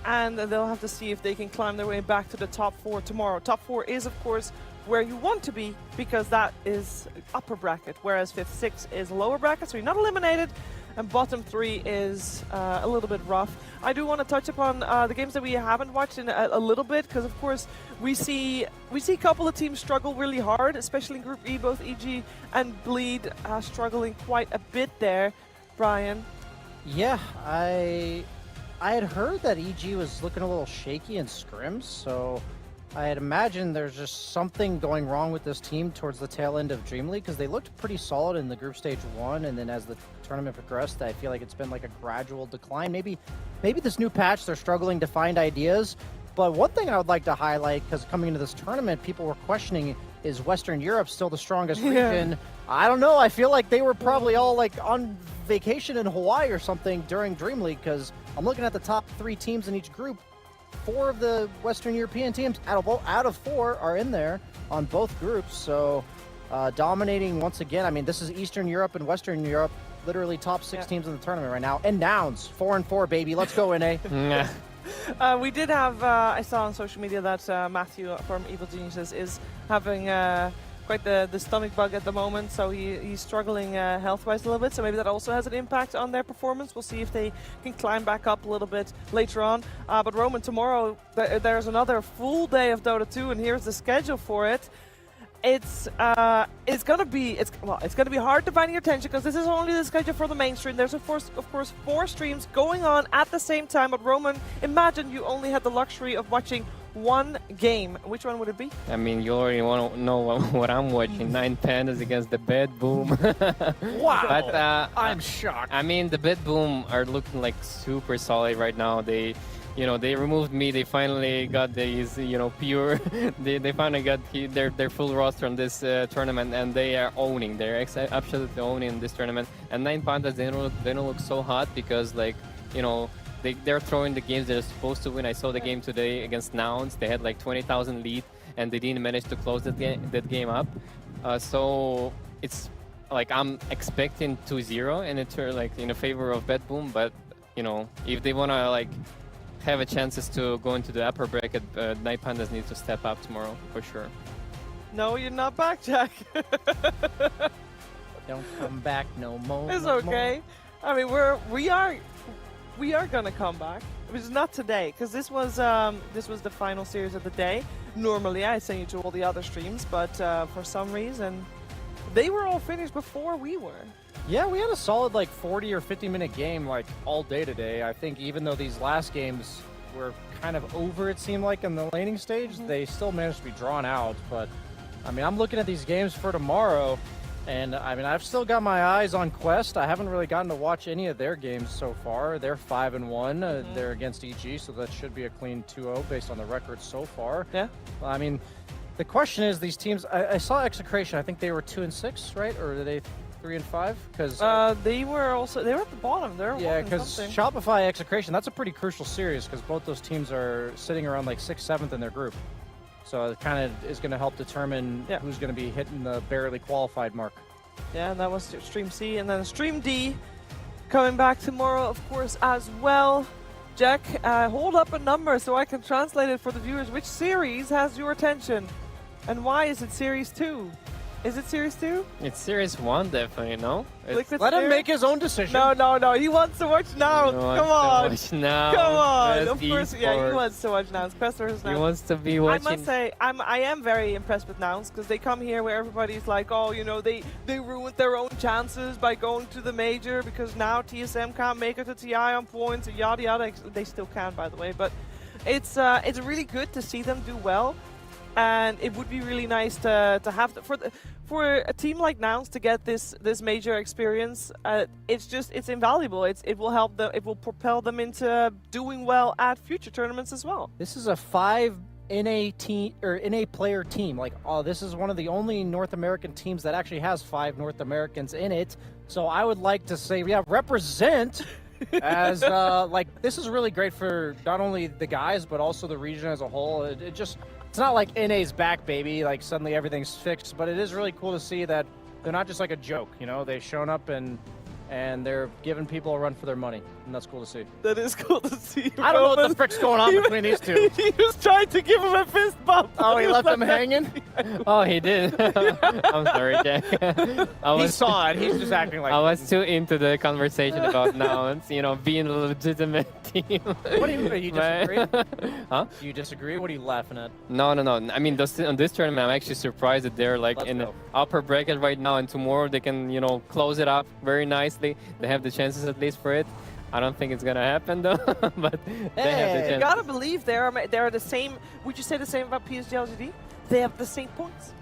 And they'll have to see if they can climb their way back to the top 4 tomorrow. Top 4 is, of course, where you want to be, because that is upper bracket, whereas 5th, 6th is lower bracket, so you're not eliminated, and bottom 3 is a little bit rough. I do want to touch upon the games that we haven't watched in a little bit, because of course we see a couple of teams struggle really hard, especially in Group E. Both EG and Bleed struggling quite a bit there. Brian? Yeah, I had heard that EG was looking a little shaky in scrims, so I had imagined there's just something going wrong with this team towards the tail end of Dream League, because they looked pretty solid in the group stage 1, and then as the tournament progressed, I feel like it's been like a gradual decline. Maybe this new patch, they're struggling to find ideas, but one thing I would like to highlight, because coming into this tournament, people were questioning, is Western Europe still the strongest region? I don't know, I feel like they were probably all like on vacation in Hawaii or something during Dream League, because I'm looking at the top 3 teams in each group. 4 of the Western European teams out of 4 are in there on both groups, so dominating once again. I mean, this is Eastern Europe and Western Europe, literally top 6 teams in the tournament right now. And Nouns, 4-4, baby. Let's go, NA. We did have, I saw on social media that Matthew from Evil Geniuses is having quite the stomach bug at the moment, so he's struggling health-wise a little bit, so maybe that also has an impact on their performance. We'll see if they can climb back up a little bit later on. But Roman, tomorrow there's another full day of Dota 2, and here's the schedule for it. it's gonna be hard to find your attention because this is only the schedule for the mainstream. There's of course 4 streams going on at the same time. But Roman, imagine you only had the luxury of watching one game. Which one would it be? I mean, you already want to know what I'm watching. 9 Pandas against the Betboom. Wow! But I'm shocked. I mean, the Betboom are looking like super solid right now. They removed me. They finally got these, pure. they finally got their full roster on this tournament, and they are owning. They're absolutely owning this tournament. And 9 Pandas, they don't look so hot because, they're throwing the games they're supposed to win. I saw the game today against Nouns. They had like 20,000 lead, and they didn't manage to close that game up. So it's like I'm expecting 2-0 and it's in favor of Betboom. But if they wanna have a chances to go into the upper bracket, 9 Pandas need to step up tomorrow for sure. No, you're not back, Jack. Don't come back no more. It's okay. I mean, we are gonna come back. Which is not today, because this was the final series of the day. Normally, I send you to all the other streams, but for some reason, they were all finished before we were. Yeah, we had a solid 40 or 50-minute game all day today. I think even though these last games were kind of over, it seemed like in the laning stage, they still managed to be drawn out. But I mean, I'm looking at these games for tomorrow. And I mean, I've still got my eyes on Quest. I haven't really gotten to watch any of their games so far. They're 5-1. They're against EG, so that should be a clean 2-0 based on the record so far. Yeah. I mean, the question is, these teams. I saw Execration. I think they were 2-6, right? Or are they 3-5? Because they were at the bottom. Yeah, because Shopify Execration. That's a pretty crucial series because both those teams are sitting around 6th, 7th in their group. So it kind of is going to help determine who's going to be hitting the barely qualified mark. Yeah, and that was Stream C. And then Stream D coming back tomorrow, of course, as well. Jack, hold up a number so I can translate it for the viewers. Which series has your attention? And why is it Series 2? Is it Series 2? It's Series 1, definitely, no? Let him make his own decision. No. He wants to watch Nouns. Come on. Come on. Of course, he wants to watch Nouns. Quest versus Nouns. He wants to be watching. I must say, I am very impressed with Nouns because they come here where everybody's like, oh, they ruined their own chances by going to the major because now TSM can't make it to TI on points and yada yada. They still can, by the way. But it's really good to see them do well. And it would be really nice to have for a team like Nouns to get this major experience. It's invaluable. It will help them. It will propel them into doing well at future tournaments as well. This is a 5 NA team or NA player team. This is one of the only North American teams that actually has 5 North Americans in it. So I would like to say, represent. As this is really great for not only the guys but also the region as a whole. It's not like NA's back, baby. Suddenly everything's fixed, but it is really cool to see that they're not just a joke. They've shown up and they're giving people a run for their money, and that's cool to see. That is cool to see. I don't know what the frick's going on between these two. He was trying to give him a fist bump. Oh, he left him hanging? Oh, he did. I'm sorry, Jack. He saw it. He's just acting like. I was too into the conversation about Nouns, being a legitimate team. What do you disagree? Huh? Do you disagree? What are you laughing at? No. I mean, on this tournament, I'm actually surprised that they're in the upper bracket right now, and tomorrow they can, close it up very nicely. They have the chances at least for it. I don't think it's gonna happen though, but they have the chance. You gotta believe they're the same. Would you say the same about PSG.LGD? They have the same points.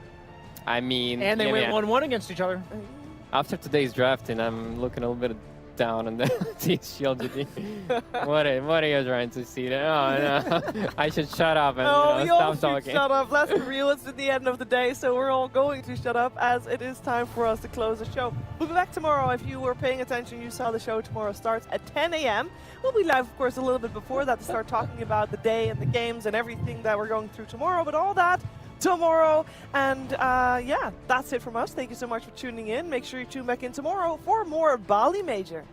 I mean, and they went 1-1 against each other. After today's drafting, I'm looking a little bit down on the PSG.LGD. What are you trying to see there? Oh, no. I should shut up and stop talking. Shut up. Let's be real. It's the end of the day, so we're all going to shut up as it is time for us to close the show. We'll be back tomorrow. If you were paying attention, you saw the show tomorrow starts at 10 a.m. We'll be live, of course, a little bit before that to start talking about the day and the games and everything that we're going through tomorrow, but all that tomorrow. And that's it from us. Thank you so much for tuning in. Make sure you tune back in tomorrow for more Bali Major.